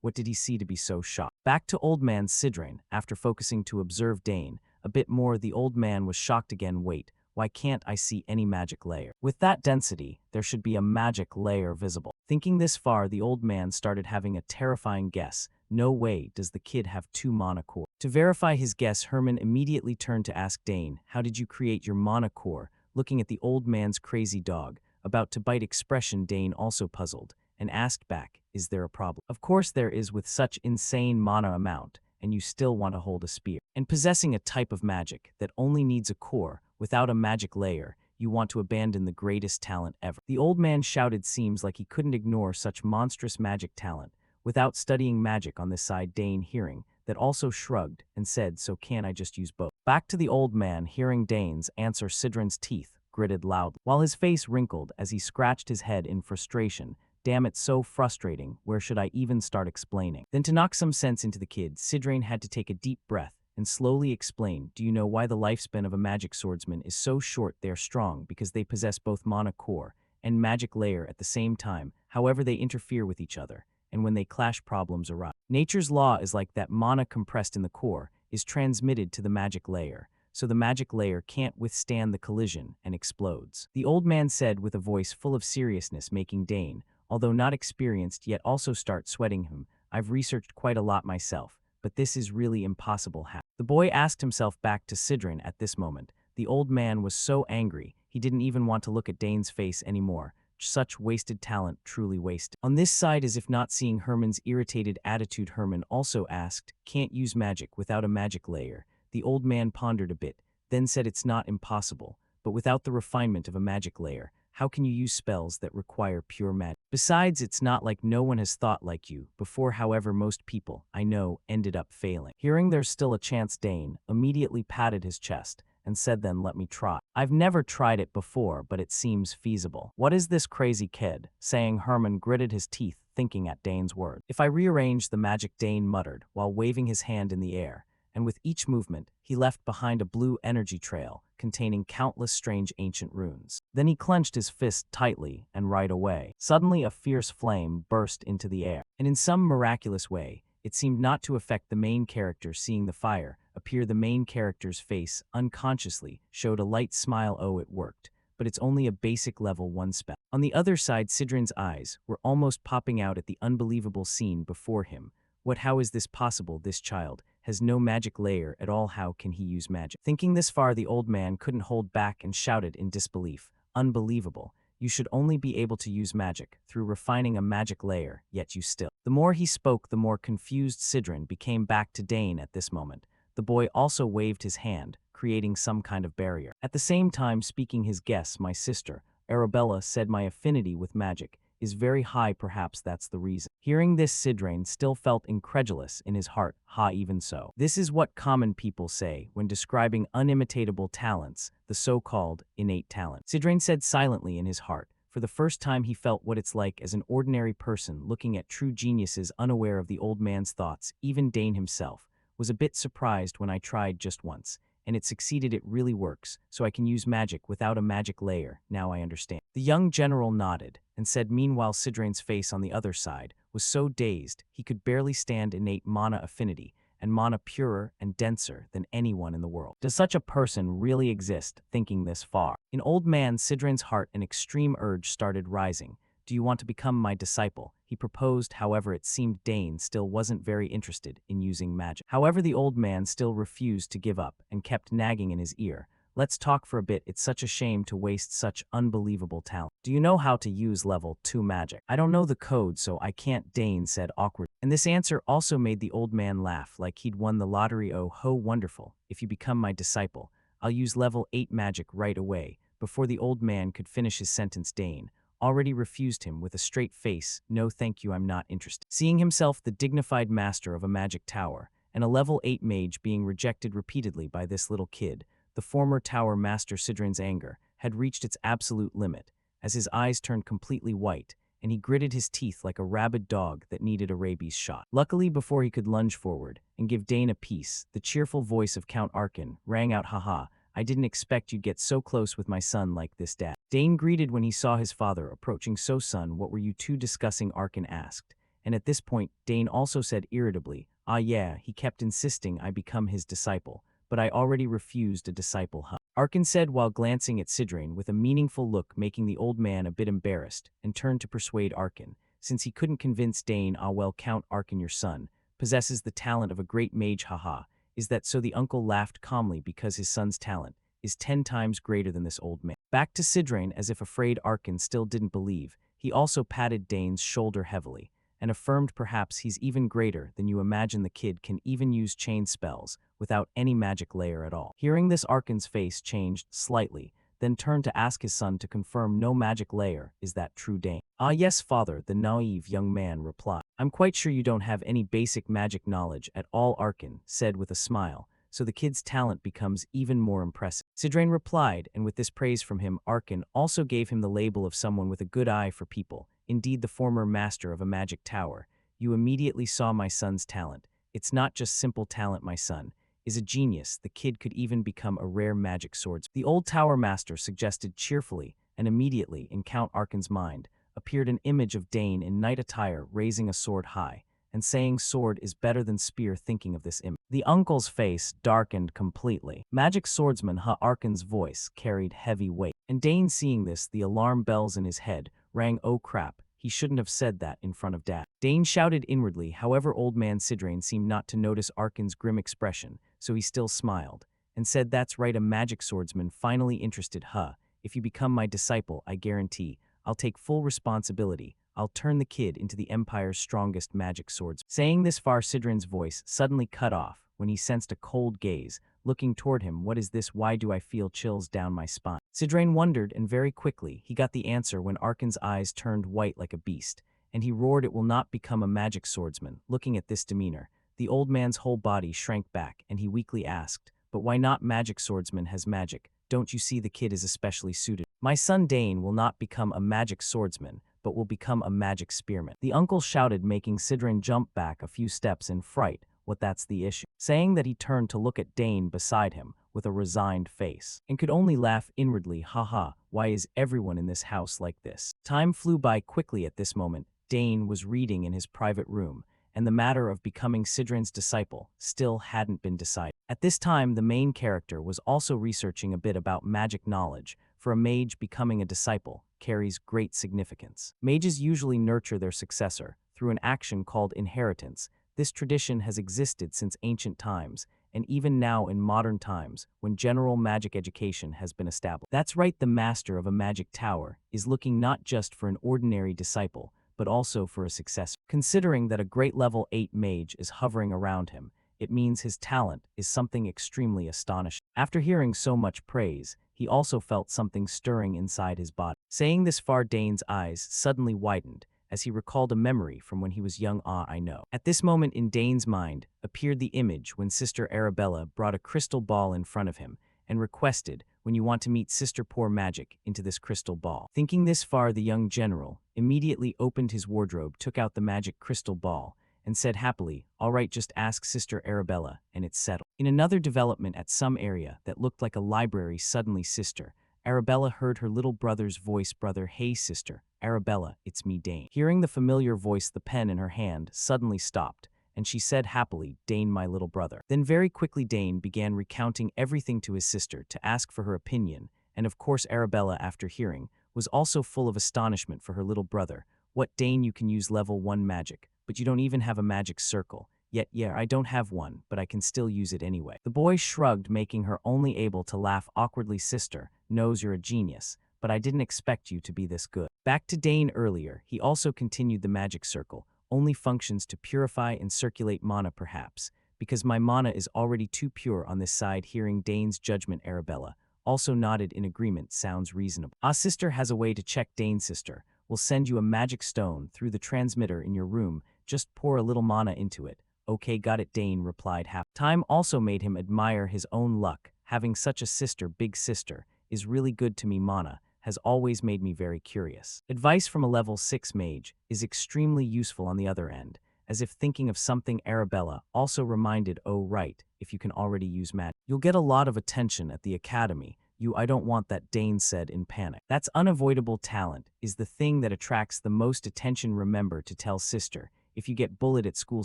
What did he see to be so shocked? Back to old man Sidrain, after focusing to observe Dane a bit more, the old man was shocked again. Wait, why can't I see any magic layer? With that density, there should be a magic layer visible. Thinking this far, the old man started having a terrifying guess. No way does the kid have 2 mana core. To verify his guess, Herman immediately turned to ask Dane, how did you create your mana core? Looking at the old man's crazy dog, about to bite expression, Dane also puzzled and asked back, is there a problem? Of course there is, with such insane mana amount, and you still want to hold a spear. And possessing a type of magic that only needs a core without a magic layer, you want to abandon the greatest talent ever. The old man shouted. Seems like he couldn't ignore such monstrous magic talent without studying magic on this side. Dane, hearing that, also shrugged and said, so can I just use both? Back to the old man, hearing Dane's answer, Sidrain's teeth gritted loudly, while his face wrinkled as he scratched his head in frustration. Damn, it's so frustrating. Where should I even start explaining? Then, to knock some sense into the kid, Sidrain had to take a deep breath and slowly explain, do you know why the lifespan of a magic swordsman is so short? They are strong because they possess both mana core and magic layer at the same time. However, they interfere with each other, and when they clash, problems arise. Nature's law is like that. Mana compressed in the core is transmitted to the magic layer, so the magic layer can't withstand the collision and explodes. The old man said with a voice full of seriousness, making Dane, although not experienced yet, also start sweating him. I've researched quite a lot myself, but this is really impossible. How? The boy asked himself. Back to Sidrain at this moment. The old man was so angry, he didn't even want to look at Dane's face anymore. Such wasted talent, truly wasted. On this side, as if not seeing Herman's irritated attitude, Herman also asked, can't use magic without a magic layer? The old man pondered a bit, then said, it's not impossible, but without the refinement of a magic layer, how can you use spells that require pure magic? Besides, it's not like no one has thought like you before. However, most people I know ended up failing. Hearing there's still a chance, Dane immediately patted his chest and said, then let me try. I've never tried it before, but it seems feasible. What is this crazy kid saying? Herman gritted his teeth, thinking at Dane's word. If I rearrange the magic, Dane muttered while waving his hand in the air, and with each movement, he left behind a blue energy trail containing countless strange ancient runes. Then he clenched his fist tightly, and right away, suddenly a fierce flame burst into the air. And in some miraculous way, it seemed not to affect the main character seeing the fire appear. The main character's face unconsciously showed a light smile. Oh, it worked. But it's only a basic level 1 spell. On the other side, Sidrin's eyes were almost popping out at the unbelievable scene before him. How is this possible? This child has no magic layer at all. How can he use magic? Thinking this far, the old man couldn't hold back and shouted in disbelief, "Unbelievable. You should only be able to use magic through refining a magic layer, yet you still." The more he spoke, the more confused Sidrin became. Back to Dane at this moment. The boy also waved his hand, creating some kind of barrier. At the same time speaking his guess, "My sister, Arabella, said my affinity with magic is very high. Perhaps that's the reason." Hearing this, Sidrain still felt incredulous in his heart. Ha, even so. This is what common people say when describing unimitatable talents, the so-called innate talent. Sidrain said silently in his heart. For the first time he felt what it's like as an ordinary person looking at true geniuses, unaware of the old man's thoughts. Even Dane himself was a bit surprised when I tried just once, and it succeeded. It really works, so I can use magic without a magic layer. Now I understand. The young general nodded and said, meanwhile Sidrain's face on the other side was so dazed he could barely stand. Innate mana affinity, and mana purer and denser than anyone in the world. Does such a person really exist? Thinking this far, in old man Sidrain's heart an extreme urge started rising. Do you want to become my disciple? He proposed. However, it seemed Dane still wasn't very interested in using magic. However, the old man still refused to give up and kept nagging in his ear. Let's talk for a bit. It's such a shame to waste such unbelievable talent. Do you know how to use level 2 magic? I don't know the code, so I can't, Dane said awkwardly. And this answer also made the old man laugh like he'd won the lottery. Oh ho, wonderful. If you become my disciple, I'll use level 8 magic right away. Before the old man could finish his sentence, Dane already refused him with a straight face. No thank you, I'm not interested. Seeing himself the dignified master of a magic tower, and a level 8 mage being rejected repeatedly by this little kid, the former tower master Sidrain's anger had reached its absolute limit, as his eyes turned completely white, and he gritted his teeth like a rabid dog that needed a rabies shot. Luckily, before he could lunge forward and give Dane a piece, the cheerful voice of Count Arkin rang out, "Haha, I didn't expect you'd get so close with my son like this, Dad." Dane greeted when he saw his father approaching. "So son, what were you two discussing?" Arkin asked. And at this point, Dane also said irritably, "Ah yeah, he kept insisting I become his disciple, but I already refused a disciple, huh?" Arkin said while glancing at Sidrain with a meaningful look, making the old man a bit embarrassed, and turned to persuade Arkin. Since he couldn't convince Dane, "Ah well, Count Arkin, your son possesses the talent of a great mage, haha. Is that so?" The uncle laughed calmly because his son's talent is 10 times greater than this old man. Back to Sidrain, as if afraid Arkin still didn't believe, he also patted Dane's shoulder heavily and affirmed, "Perhaps he's even greater than you imagine. The kid can even use chain spells without any magic layer at all." Hearing this, Arkin's face changed slightly, then turned to ask his son to confirm. "No magic layer, is that true, Dane?" "Ah yes, father," the naive young man replied. "I'm quite sure you don't have any basic magic knowledge at all," Arkin said with a smile, so the kid's talent becomes even more impressive. Sidrain replied, and with this praise from him, Arkin also gave him the label of someone with a good eye for people. Indeed, the former master of a magic tower. You immediately saw my son's talent. It's not just simple talent. My son is a genius. The kid could even become a rare magic swordsman. The old tower master suggested cheerfully, and immediately, in Count Arkin's mind, appeared an image of Dane in knight attire raising a sword high, and saying, "Sword is better than spear." Thinking of this image, the uncle's face darkened completely. "Magic swordsman, huh?" Arkin's voice carried heavy weight. And Dane, seeing this, the alarm bells in his head rang. Oh crap, he shouldn't have said that in front of Dad. Dane shouted inwardly. However, old man Sidrain seemed not to notice Arkin's grim expression, so he still smiled and said, "That's right, a magic swordsman, finally interested, huh? If you become my disciple, I guarantee I'll take full responsibility. I'll turn the kid into the Empire's strongest magic swordsman." Saying this far, Sidrain's voice suddenly cut off when he sensed a cold gaze looking toward him. What is this? Why do I feel chills down my spine? Sidrain wondered, and very quickly he got the answer when Arkin's eyes turned white like a beast, and he roared, "It will not become a magic swordsman." Looking at this demeanor, the old man's whole body shrank back, and he weakly asked, "But why not? Magic swordsman has magic. Don't you see the kid is especially suited?" "My son Dane will not become a magic swordsman, but will become a magic spearman," the uncle shouted, making Sidrain jump back a few steps in fright. what that's the issue. Saying that he turned to look at Dane beside him with a resigned face, and could only laugh inwardly, haha, why is everyone in this house like this? Time flew by quickly at this moment. Dane was reading in his private room, and the matter of becoming Sidran's disciple still hadn't been decided. At this time, the main character was also researching a bit about magic knowledge. For a mage, becoming a disciple carries great significance. Mages usually nurture their successor through an action called inheritance. This tradition has existed since ancient times, and even now in modern times, when general magic education has been established. That's right, the master of a magic tower is looking not just for an ordinary disciple, but also for a successor. Considering that a great level 8 mage is hovering around him, it means his talent is something extremely astonishing. After hearing so much praise, he also felt something stirring inside his body. Saying this far, Dane's eyes suddenly widened as he recalled a memory from when he was young. Ah, I know. At this moment in Dane's mind appeared the image when Sister Arabella brought a crystal ball in front of him and requested, when you want to meet Sister, pour magic into this crystal ball. Thinking this far, the young general immediately opened his wardrobe, took out the magic crystal ball, and said happily, all right, just ask Sister Arabella, and it's settled. In another development at some area that looked like a library, suddenly Sister Arabella heard her little brother's voice. Brother, hey Sister Arabella, it's me, Dane. Hearing the familiar voice, the pen in her hand suddenly stopped, and she said happily, Dane, my little brother. Then very quickly Dane began recounting everything to his sister to ask for her opinion, and of course Arabella, after hearing, was also full of astonishment for her little brother. What, Dane, you can use level 1 magic, but you don't even have a magic circle. Yet, yeah, I don't have one, but I can still use it anyway. The boy shrugged, making her only able to laugh awkwardly. Sister knows you're a genius, but I didn't expect you to be this good. Back to Dane earlier, he also continued. The magic circle only functions to purify and circulate mana, perhaps, because my mana is already too pure on this side. Hearing Dane's judgment, Arabella also nodded in agreement. Sounds reasonable. Ah, Sister has a way to check. Dane, Sister will send you a magic stone through the transmitter in your room. Just pour a little mana into it. Okay, got it, Dane replied happily. Time also made him admire his own luck. Having such a sister, big sister, is really good to me. Mana has always made me very curious. Advice from a level 6 mage is extremely useful on the other end, as if thinking of something. Arabella also reminded, oh right, if you can already use magic, you'll get a lot of attention at the academy. I don't want that, Dane said in panic. That's unavoidable. Talent is the thing that attracts the most attention. Remember to tell Sister, if you get bullied at school,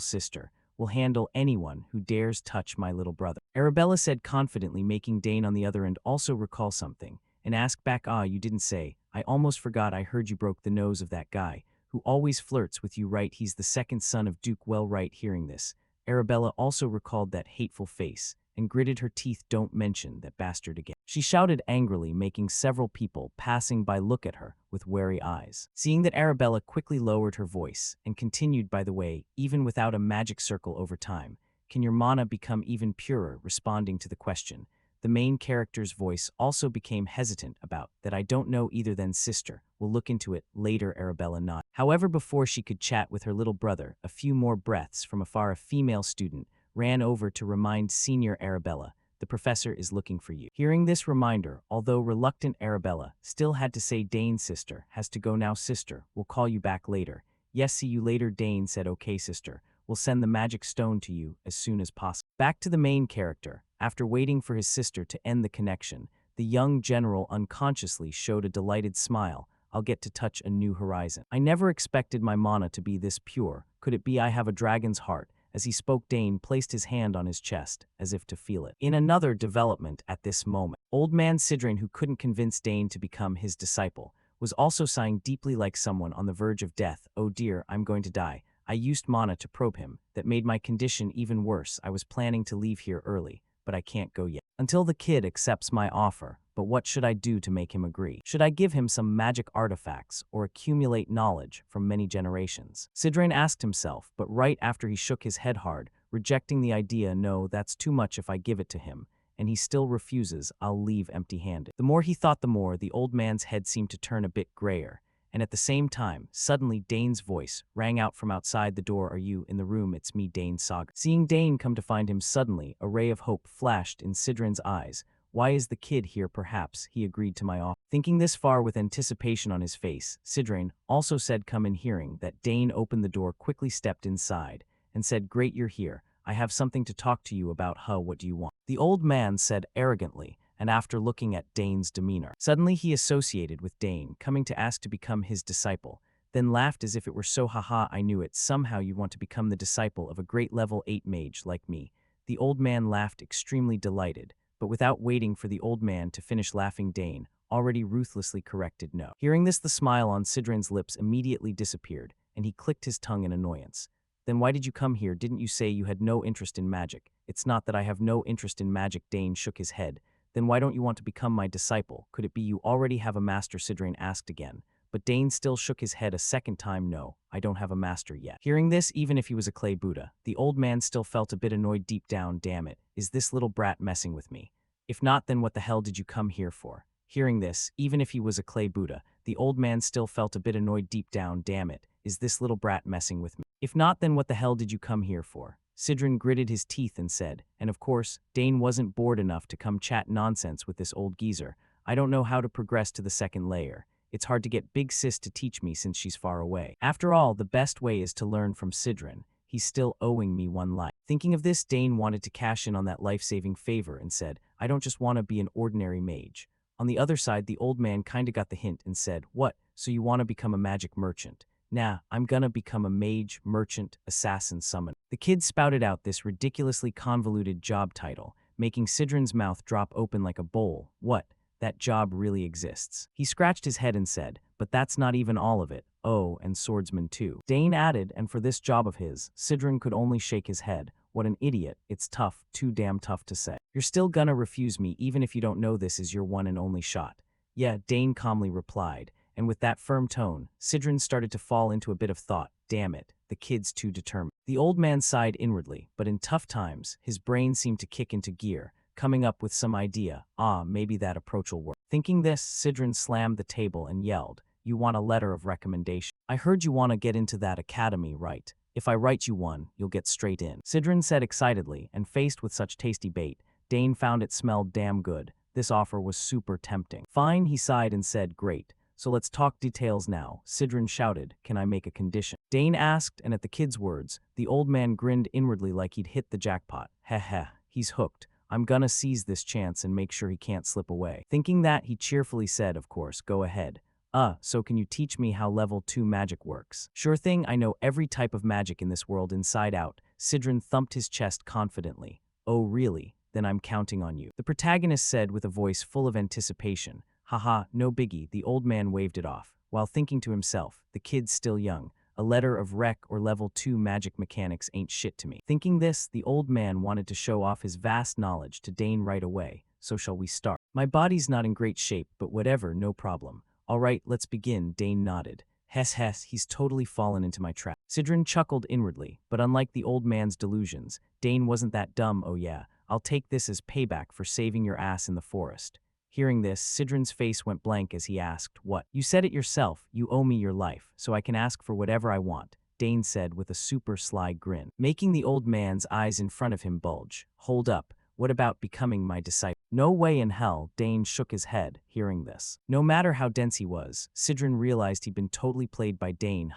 Sister will handle anyone who dares touch my little brother. Arabella said confidently, making Dane on the other end also recall something and ask back, ah, you didn't say. I almost forgot. I heard you broke the nose of that guy who always flirts with you, right? He's the second son of Duke. Well, right. Hearing this, Arabella also recalled that hateful face and gritted her teeth. Don't mention that bastard again, she shouted angrily, making several people passing by look at her with wary eyes. Seeing that, Arabella quickly lowered her voice and continued, by the way, even without a magic circle over time, can your mana become even purer? Responding to the question, the main character's voice also became hesitant about that. I don't know either. Then Sister will look into it later, Arabella nodded. However, before she could chat with her little brother, a few more breaths from afar, a female student ran over to remind Senior Arabella, the professor is looking for you. Hearing this reminder, although reluctant, Arabella still had to say, Dane, Sister has to go now. Sister will call you back later. Yes, see you later, Dane said. Okay, Sister will send the magic stone to you as soon as possible. Back to the main character. After waiting for his sister to end the connection, the young general unconsciously showed a delighted smile. I'll get to touch a new horizon. I never expected my mana to be this pure. Could it be I have a dragon's heart? As he spoke, Dane placed his hand on his chest, as if to feel it. In another development at this moment, old man Sidran, who couldn't convince Dane to become his disciple, was also sighing deeply like someone on the verge of death. Oh dear, I'm going to die. I used mana to probe him. That made my condition even worse. I was planning to leave here early, but I can't go yet until the kid accepts my offer. But what should I do to make him agree? Should I give him some magic artifacts or accumulate knowledge from many generations? Sidran asked himself, but right after he shook his head hard, rejecting the idea. No, that's too much if I give it to him, and he still refuses. I'll leave empty-handed. The more he thought, the more the old man's head seemed to turn a bit grayer, and at the same time, suddenly Dane's voice rang out from outside the door. Are you in the room? It's me, Dane Saga. Seeing Dane come to find him suddenly, a ray of hope flashed in Sidran's eyes. Why is the kid here? Perhaps he agreed to my offer. Thinking this far with anticipation on his face, Sidran also said come in. Hearing that, Dane opened the door, quickly stepped inside, and said, great, you're here. I have something to talk to you about. What do you want? The old man said arrogantly, and after looking at Dane's demeanor. Suddenly he associated with Dane, coming to ask to become his disciple, then laughed as if it were so. Haha, I knew it. Somehow you want to become the disciple of a great level 8 mage like me. The old man laughed, extremely delighted, but without waiting for the old man to finish laughing, Dane already ruthlessly corrected no. Hearing this, the smile on Sidran's lips immediately disappeared, and he clicked his tongue in annoyance. Then why did you come here? Didn't you say you had no interest in magic? It's not that I have no interest in magic. Dane shook his head. Then why don't you want to become my disciple? Could it be you already have a master? Sidran asked again. But Dane still shook his head a second time. No, I don't have a master yet. Hearing this, even if he was a clay Buddha, the old man still felt a bit annoyed deep down. Damn it, is this little brat messing with me? If not, then what the hell did you come here for? Hearing this, even if he was a clay Buddha, the old man still felt a bit annoyed deep down. Damn it, is this little brat messing with me? If not, then what the hell did you come here for? Sidran gritted his teeth and said, and of course, Dane wasn't bored enough to come chat nonsense with this old geezer. I don't know how to progress to the second layer. It's hard to get Big Sis to teach me since she's far away. After all, the best way is to learn from Sidran. He's still owing me one life. Thinking of this, Dane wanted to cash in on that life-saving favor and said, I don't just want to be an ordinary mage. On the other side, the old man kinda got the hint and said, what, so you want to become a magic merchant? Nah, I'm gonna become a mage, merchant, assassin, summoner. The kid spouted out this ridiculously convoluted job title, making Sidran's mouth drop open like a bowl. What? That job really exists. He scratched his head and said, but that's not even all of it. Oh, and swordsman too. Dane added, and for this job of his, Sidran could only shake his head. What an idiot. It's tough, too damn tough to say. You're still gonna refuse me even if you don't know this is your one and only shot. Yeah, Dane calmly replied, and with that firm tone, Sidran started to fall into a bit of thought. Damn it, the kid's too determined. The old man sighed inwardly, but in tough times, his brain seemed to kick into gear, coming up with some idea. Maybe that approach will work. Thinking this, Sidran slammed the table and yelled, you want a letter of recommendation? I heard you want to get into that academy, right? If I write you one, you'll get straight in. Sidran said excitedly, and faced with such tasty bait, Dane found it smelled damn good. This offer was super tempting. Fine, he sighed and said, great. So let's talk details now. Sidran shouted, can I make a condition? Dane asked, and at the kid's words, the old man grinned inwardly like he'd hit the jackpot. Heh, he's hooked. I'm gonna seize this chance and make sure he can't slip away. Thinking that, he cheerfully said, of course, go ahead. So can you teach me how level 2 magic works? Sure thing, I know every type of magic in this world inside out. Sidran thumped his chest confidently. Oh really? Then I'm counting on you. The protagonist said with a voice full of anticipation. Haha, no biggie, the old man waved it off, while thinking to himself, the kid's still young. A letter of rec or level 2 magic mechanics ain't shit to me. Thinking this, the old man wanted to show off his vast knowledge to Dane right away. So shall we start? My body's not in great shape, but whatever, no problem. Alright, let's begin, Dane nodded. Hess, he's totally fallen into my trap. Sidran chuckled inwardly, but unlike the old man's delusions, Dane wasn't that dumb. Oh yeah, I'll take this as payback for saving your ass in the forest. Hearing this, Sidran's face went blank as he asked, what? You said it yourself, you owe me your life, so I can ask for whatever I want, Dane said with a super sly grin, making the old man's eyes in front of him bulge. Hold up, what about becoming my disciple? No way in hell, Dane shook his head, hearing this. No matter how dense he was, Sidran realized he'd been totally played by Dane.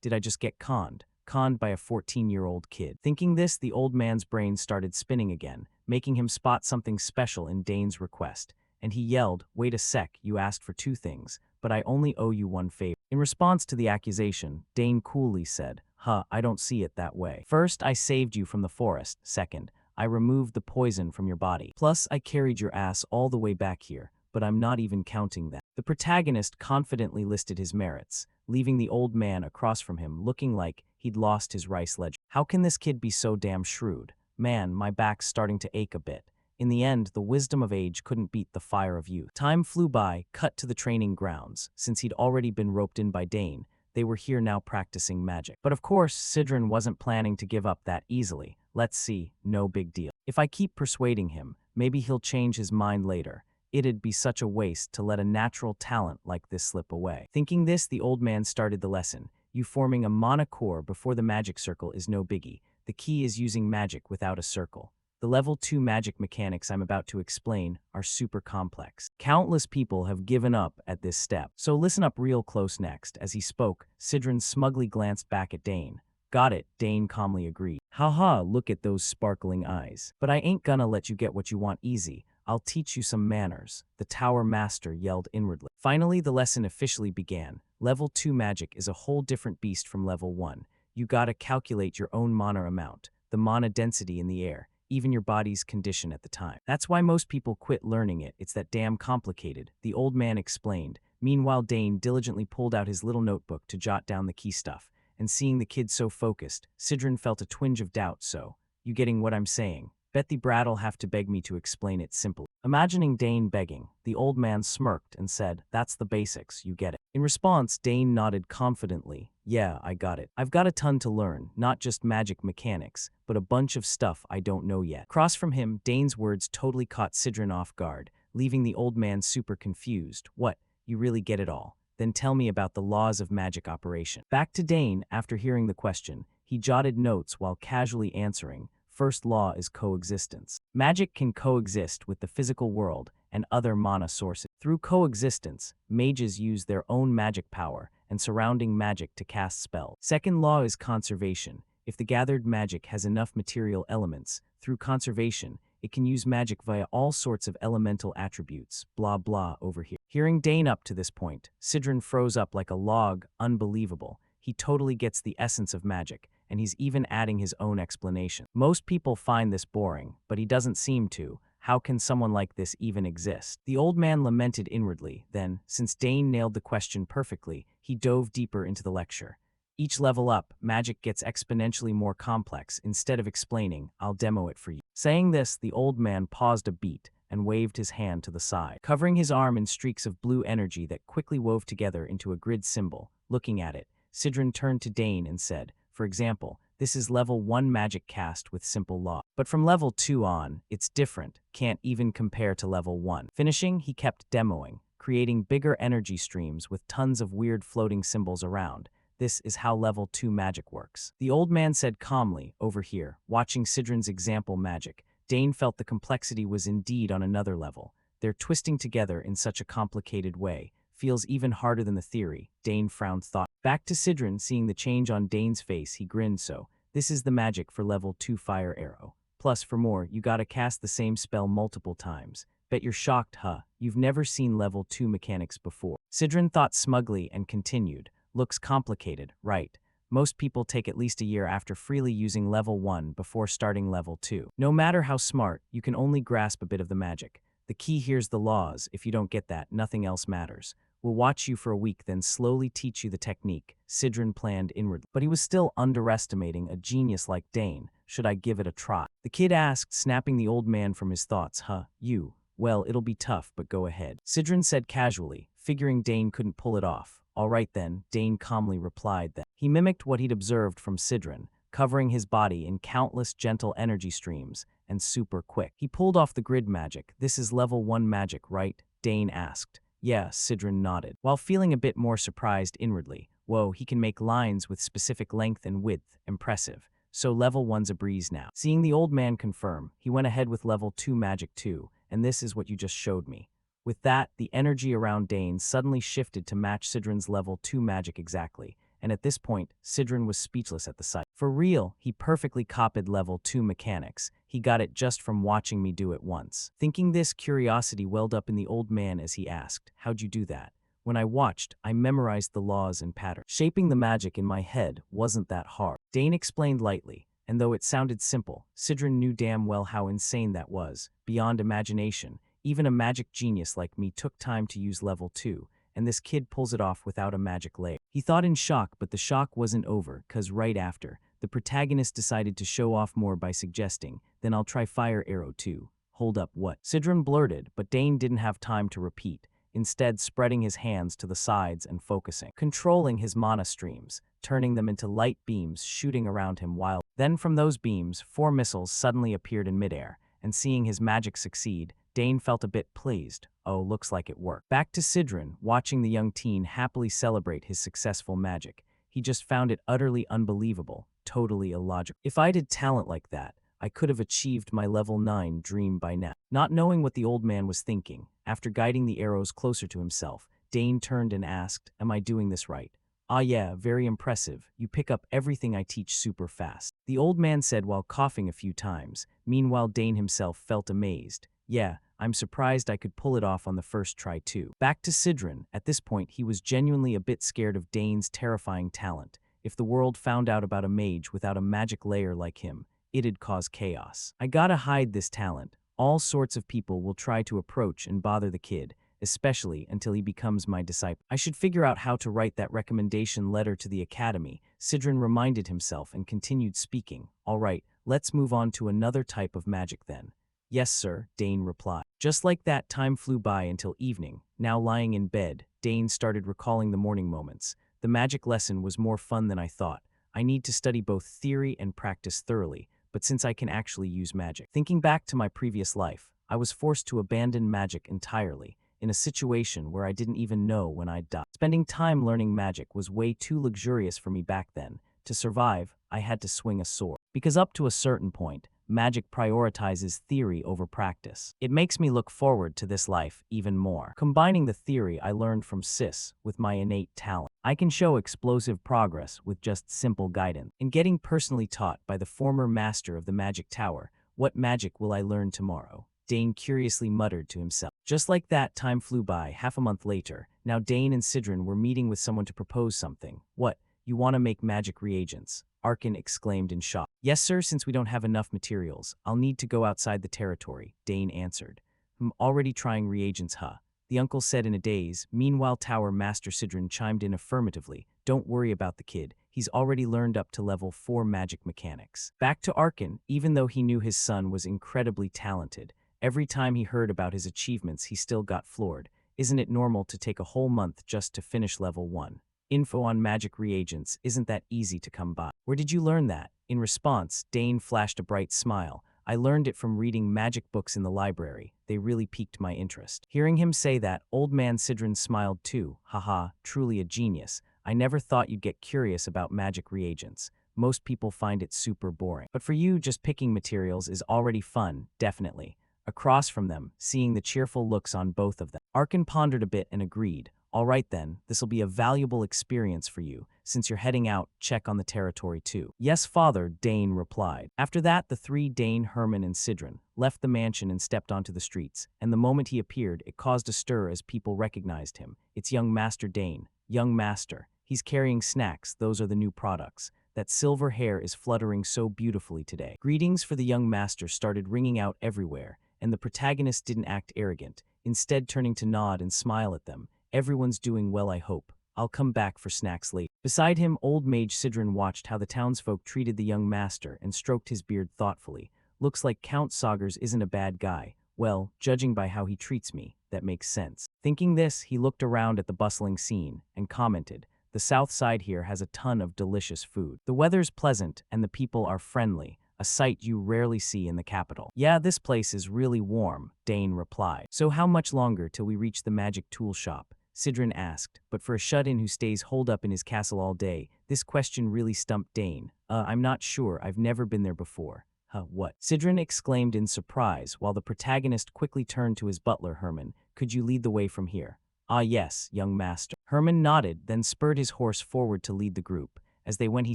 Did I just get conned? Conned by a 14-year-old kid. Thinking this, the old man's brain started spinning again, making him spot something special in Dane's request. And he yelled, wait a sec, you asked for 2 things, but I only owe you 1 favor. In response to the accusation, Dane coolly said, I don't see it that way. First, I saved you from the forest. Second, I removed the poison from your body. Plus, I carried your ass all the way back here, but I'm not even counting that. The protagonist confidently listed his merits, leaving the old man across from him looking like he'd lost his rice ledger. How can this kid be so damn shrewd? Man, my back's starting to ache a bit. In the end, the wisdom of age couldn't beat the fire of youth. Time flew by, cut to the training grounds. Since he'd already been roped in by Dane, they were here now practicing magic. But of course, Sidran wasn't planning to give up that easily. Let's see, no big deal. If I keep persuading him, maybe he'll change his mind later. It'd be such a waste to let a natural talent like this slip away. Thinking this, the old man started the lesson. You forming a mana core before the magic circle is no biggie. The key is using magic without a circle. The level 2 magic mechanics I'm about to explain are super complex. Countless people have given up at this step. So listen up real close next. As he spoke, Sidran smugly glanced back at Dane. Got it, Dane calmly agreed. Haha, look at those sparkling eyes. But I ain't gonna let you get what you want easy. I'll teach you some manners, the tower master yelled inwardly. Finally, the lesson officially began. Level 2 magic is a whole different beast from level 1. You gotta calculate your own mana amount, the mana density in the air, even your body's condition at the time. That's why most people quit learning it. It's that damn complicated, the old man explained. Meanwhile, Dane diligently pulled out his little notebook to jot down the key stuff. And seeing the kid so focused, Sidron felt a twinge of doubt. So, you getting what I'm saying? Bet the brat'll have to beg me to explain it simply. Imagining Dane begging, the old man smirked and said, "That's the basics, you get it." In response, Dane nodded confidently. "Yeah, I got it. I've got a ton to learn, not just magic mechanics, but a bunch of stuff I don't know yet." Across from him, Dane's words totally caught Sidron off guard, leaving the old man super confused. "What? You really get it all? Then tell me about the laws of magic operation." Back to Dane, after hearing the question, he jotted notes while casually answering. First law is coexistence. Magic can coexist with the physical world and other mana sources. Through coexistence, mages use their own magic power and surrounding magic to cast spells. Second law is conservation. If the gathered magic has enough material elements, through conservation, it can use magic via all sorts of elemental attributes, blah blah over here. Hearing Dane up to this point, Sidron froze up like a log. Unbelievable. He totally gets the essence of magic, and he's even adding his own explanation. Most people find this boring, but he doesn't seem to. How can someone like this even exist? The old man lamented inwardly. Then, since Dane nailed the question perfectly, he dove deeper into the lecture. Each level up, magic gets exponentially more complex. Instead of explaining, "I'll demo it for you." Saying this, the old man paused a beat and waved his hand to the side, covering his arm in streaks of blue energy that quickly wove together into a grid symbol. Looking at it, Sidron turned to Dane and said, "For example, this is level 1 magic cast with simple law. But from level 2 on, it's different, can't even compare to level 1. Finishing, he kept demoing, creating bigger energy streams with tons of weird floating symbols around. This is how level 2 magic works. The old man said calmly, over here, watching Sidron's example magic. Dane felt the complexity was indeed on another level. They're twisting together in such a complicated way. Feels even harder than the theory. Dane frowned thought. Back to Sidron, seeing the change on Dane's face, he grinned. So, this is the magic for level 2 fire arrow. Plus, for more, you gotta cast the same spell multiple times. Bet you're shocked, huh? You've never seen level 2 mechanics before. Sidron thought smugly and continued. Looks complicated, right? Most people take at least a year after freely using level 1 before starting level 2. No matter how smart, you can only grasp a bit of the magic. The key here's the laws. If you don't get that, nothing else matters. We'll watch you for a week, then slowly teach you the technique, Sidron planned inwardly. But he was still underestimating a genius like Dane. Should I give it a try? The kid asked, snapping the old man from his thoughts. You? Well, it'll be tough, but go ahead. Sidron said casually, figuring Dane couldn't pull it off. All right then, Dane calmly replied that. He mimicked what he'd observed from Sidron, covering his body in countless gentle energy streams, and super quick. He pulled off the grid magic. This is level 1 magic, right? Dane asked. Yeah, Sidron nodded, while feeling a bit more surprised inwardly. Whoa, he can make lines with specific length and width. Impressive. So level 1's a breeze now. Seeing the old man confirm, he went ahead with level 2 magic too, and this is what you just showed me. With that, the energy around Dane suddenly shifted to match Sidron's level 2 magic exactly, and at this point, Sidron was speechless at the sight. For real, he perfectly copied level 2 mechanics. He got it just from watching me do it once. Thinking this, curiosity welled up in the old man as he asked, "How'd you do that?" When I watched, I memorized the laws and patterns. Shaping the magic in my head wasn't that hard. Dane explained lightly, and though it sounded simple, Sidron knew damn well how insane that was, beyond imagination. Even a magic genius like me took time to use level 2, and this kid pulls it off without a magic layer. He thought in shock, but the shock wasn't over, cause right after, the protagonist decided to show off more by suggesting, "Then I'll try fire arrow too." Hold up, what? Sidron blurted, but Dane didn't have time to repeat, instead spreading his hands to the sides and focusing, controlling his mana streams, turning them into light beams shooting around him while. Then from those beams, 4 missiles suddenly appeared in midair, and seeing his magic succeed, Dane felt a bit pleased. Oh, looks like it worked. Back to Sidron, watching the young teen happily celebrate his successful magic. He just found it utterly unbelievable, totally illogical. If I did talent like that, I could have achieved my level 9 dream by now. Not knowing what the old man was thinking, after guiding the arrows closer to himself, Dane turned and asked, "Am I doing this right? Ah yeah, very impressive. You pick up everything I teach super fast. The old man said while coughing a few times. Meanwhile, Dane himself felt amazed. Yeah, I'm surprised I could pull it off on the first try too. Back to Sidran. At this point, he was genuinely a bit scared of Dane's terrifying talent. If the world found out about a mage without a magic layer like him, it'd cause chaos. I gotta hide this talent. All sorts of people will try to approach and bother the kid, especially until he becomes my disciple. I should figure out how to write that recommendation letter to the academy. Sidran reminded himself and continued speaking. All right, let's move on to another type of magic then. Yes, sir, Dane replied. Just like that, time flew by until evening. Now lying in bed, Dane started recalling the morning moments. The magic lesson was more fun than I thought. I need to study both theory and practice thoroughly, but since I can actually use magic. Thinking back to my previous life, I was forced to abandon magic entirely, in a situation where I didn't even know when I'd die. Spending time learning magic was way too luxurious for me back then. To survive, I had to swing a sword. Because up to a certain point, magic prioritizes theory over practice. It makes me look forward to this life even more. Combining the theory I learned from Sis with my innate talent, I can show explosive progress with just simple guidance. In getting personally taught by the former master of the magic tower, what magic will I learn tomorrow? Dane curiously muttered to himself. Just like that, time flew by. Half a month later, now Dane and Sidran were meeting with someone to propose something. What? You want to make magic reagents? Arkin exclaimed in shock. Yes, sir, since we don't have enough materials. I'll need to go outside the territory, Dane answered. I'm already trying reagents, huh? The uncle said in a daze. Meanwhile, Tower Master Sidran chimed in affirmatively. Don't worry about the kid. He's already learned up to level 4 magic mechanics. Back to Arkin, even though he knew his son was incredibly talented, every time he heard about his achievements, he still got floored. Isn't it normal to take a whole month just to finish level 1? Info on magic reagents isn't that easy to come by. Where did you learn that? In response, Dane flashed a bright smile. I learned it from reading magic books in the library. They really piqued my interest. Hearing him say that, old man Sidran smiled too. Haha, truly a genius. I never thought you'd get curious about magic reagents. Most people find it super boring. But for you, just picking materials is already fun, definitely. Across from them, seeing the cheerful looks on both of them, Arkin pondered a bit and agreed. All right then, this'll be a valuable experience for you. Since you're heading out, check on the territory too. Yes, father, Dane replied. After that, the three, Dane, Herman, and Sidran, left the mansion and stepped onto the streets, and the moment he appeared, it caused a stir as people recognized him. It's young Master Dane. Young Master. He's carrying snacks, those are the new products. That silver hair is fluttering so beautifully today. Greetings for the young master started ringing out everywhere, and the protagonist didn't act arrogant, instead turning to nod and smile at them. Everyone's doing well, I hope. I'll come back for snacks later. Beside him, old mage Sidran watched how the townsfolk treated the young master and stroked his beard thoughtfully. Looks like Count Saugers isn't a bad guy. Well, judging by how he treats me, that makes sense. Thinking this, he looked around at the bustling scene and commented, the south side here has a ton of delicious food. The weather's pleasant and the people are friendly, a sight you rarely see in the capital. Yeah, this place is really warm, Dane replied. So how much longer till we reach the magic tool shop? Sidran asked, but for a shut-in who stays holed up in his castle all day, this question really stumped Dane. I'm not sure, I've never been there before. What? Sidran exclaimed in surprise, while the protagonist quickly turned to his butler, Herman. Could you lead the way from here? Ah yes, young master. Herman nodded, then spurred his horse forward to lead the group. As they went, he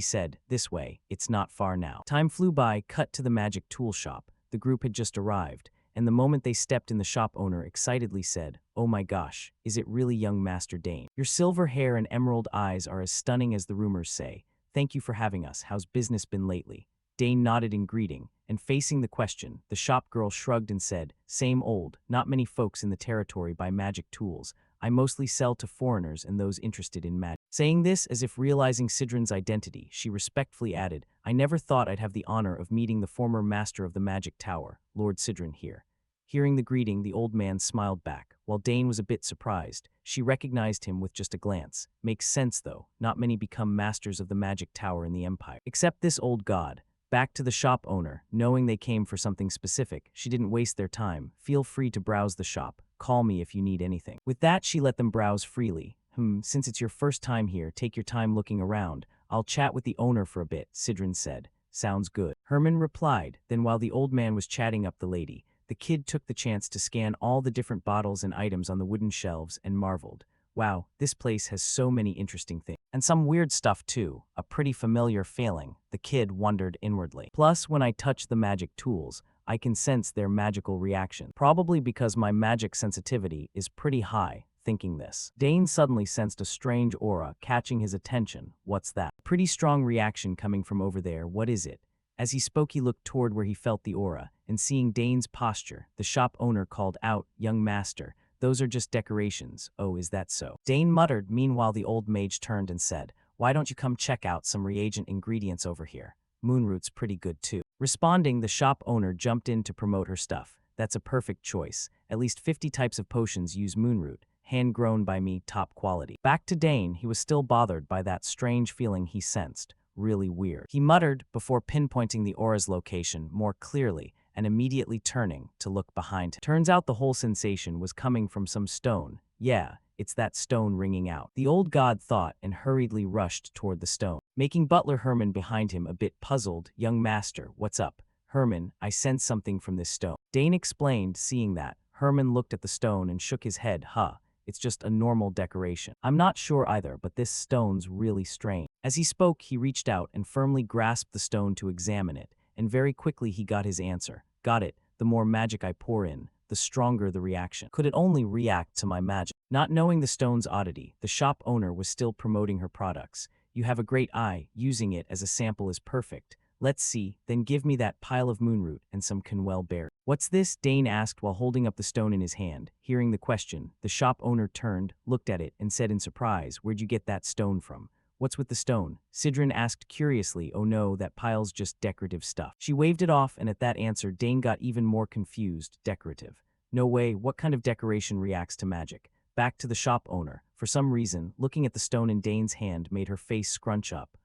said, this way, it's not far now. Time flew by, cut to the magic tool shop. The group had just arrived, and the moment they stepped in, the shop owner excitedly said, oh my gosh, is it really young Master Dane? Your silver hair and emerald eyes are as stunning as the rumors say. Thank you for having us. How's business been lately? Dane nodded in greeting, and facing the question, the shop girl shrugged and said, same old, not many folks in the territory buy magic tools. I mostly sell to foreigners and those interested in magic. Saying this as if realizing Sidran's identity, she respectfully added, I never thought I'd have the honor of meeting the former master of the magic tower, Lord Sidran here. Hearing the greeting, the old man smiled back. While Dane was a bit surprised, she recognized him with just a glance. Makes sense though, not many become masters of the magic tower in the empire. Except this old god. Back to the shop owner, knowing they came for something specific, she didn't waste their time. Feel free to browse the shop. Call me if you need anything. With that, she let them browse freely. Since it's your first time here, take your time looking around. I'll chat with the owner for a bit, Sidran said. Sounds good. Herman replied. Then while the old man was chatting up the lady, the kid took the chance to scan all the different bottles and items on the wooden shelves and marveled. Wow, this place has so many interesting things. And some weird stuff too, a pretty familiar feeling, the kid wondered inwardly. Plus, when I touch the magic tools, I can sense their magical reaction. Probably because my magic sensitivity is pretty high, thinking this. Dane suddenly sensed a strange aura catching his attention. What's that? Pretty strong reaction coming from over there, what is it? As he spoke, he looked toward where he felt the aura, and seeing Dane's posture, the shop owner called out, "Young master, those are just decorations. Oh, is that so?" Dane muttered. Meanwhile, the old mage turned and said, "Why don't you come check out some reagent ingredients over here? Moonroot's pretty good too." Responding, the shop owner jumped in to promote her stuff. "That's a perfect choice. At least 50 types of potions use moonroot, hand-grown by me, top quality." Back to Dane, he was still bothered by that strange feeling he sensed. Really weird. He muttered before pinpointing the aura's location more clearly and immediately turning to look behind him. Turns out the whole sensation was coming from some stone. Yeah, it's that stone ringing out. The old god thought and hurriedly rushed toward the stone, making butler Herman behind him a bit puzzled. "Young master, what's up?" "Herman, I sense something from this stone." Dane explained. Seeing that, Herman looked at the stone and shook his head. "Huh. It's just a normal decoration." "I'm not sure either, but this stone's really strange." As he spoke, he reached out and firmly grasped the stone to examine it, and very quickly he got his answer. "Got it. The more magic I pour in, the stronger the reaction." Could it only react to my magic? Not knowing the stone's oddity, the shop owner was still promoting her products. "You have a great eye. Using it as a sample is perfect. Let's see, then give me that pile of moonroot and some Canwell berry." "What's this?" Dane asked while holding up the stone in his hand. Hearing the question, the shop owner turned, looked at it, and said in surprise, "Where'd you get that stone from?" "What's with the stone?" Sidrin asked curiously. "Oh no, that pile's just decorative stuff." She waved it off, and at that answer, Dane got even more confused. "Decorative? No way, what kind of decoration reacts to magic?" Back to the shop owner. For some reason, looking at the stone in Dane's hand made her face scrunch up.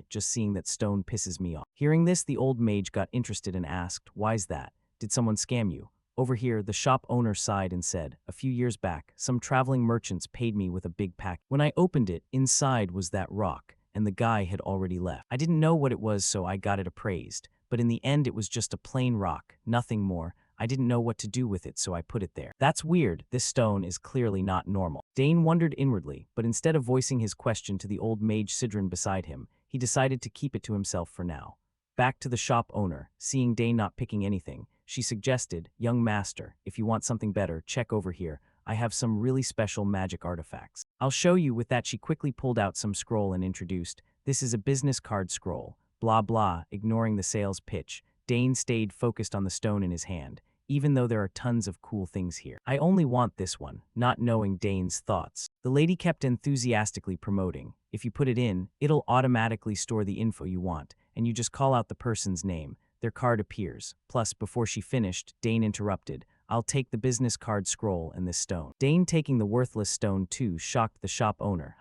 Just seeing that stone pisses me off." Hearing this, the old mage got interested and asked, "Why's that? Did someone scam you?" Over here, the shop owner sighed and said, "A few years back, some traveling merchants paid me with a big pack. When I opened it, inside was that rock, and the guy had already left. I didn't know what it was, so I got it appraised. But in the end, it was just a plain rock, nothing more. I didn't know what to do with it, so I put it there." That's weird. This stone is clearly not normal. Dane wondered inwardly, but instead of voicing his question to the old mage Sidrin beside him, he decided to keep it to himself for now. Back to the shop owner. Seeing Dane not picking anything, she suggested, "Young master, if you want something better, check over here. I have some really special magic artifacts." "I'll show you." With that, she quickly pulled out some scroll and introduced, "This is a business card scroll." Blah blah. Ignoring the sales pitch, Dane stayed focused on the stone in his hand. "Even though there are tons of cool things here, I only want this one," not knowing Dane's thoughts. The lady kept enthusiastically promoting, "If you put it in, it'll automatically store the info you want, and you just call out the person's name. Their card appears." Plus, before she finished, Dane interrupted, "I'll take the business card scroll and this stone." Dane taking the worthless stone too shocked the shop owner.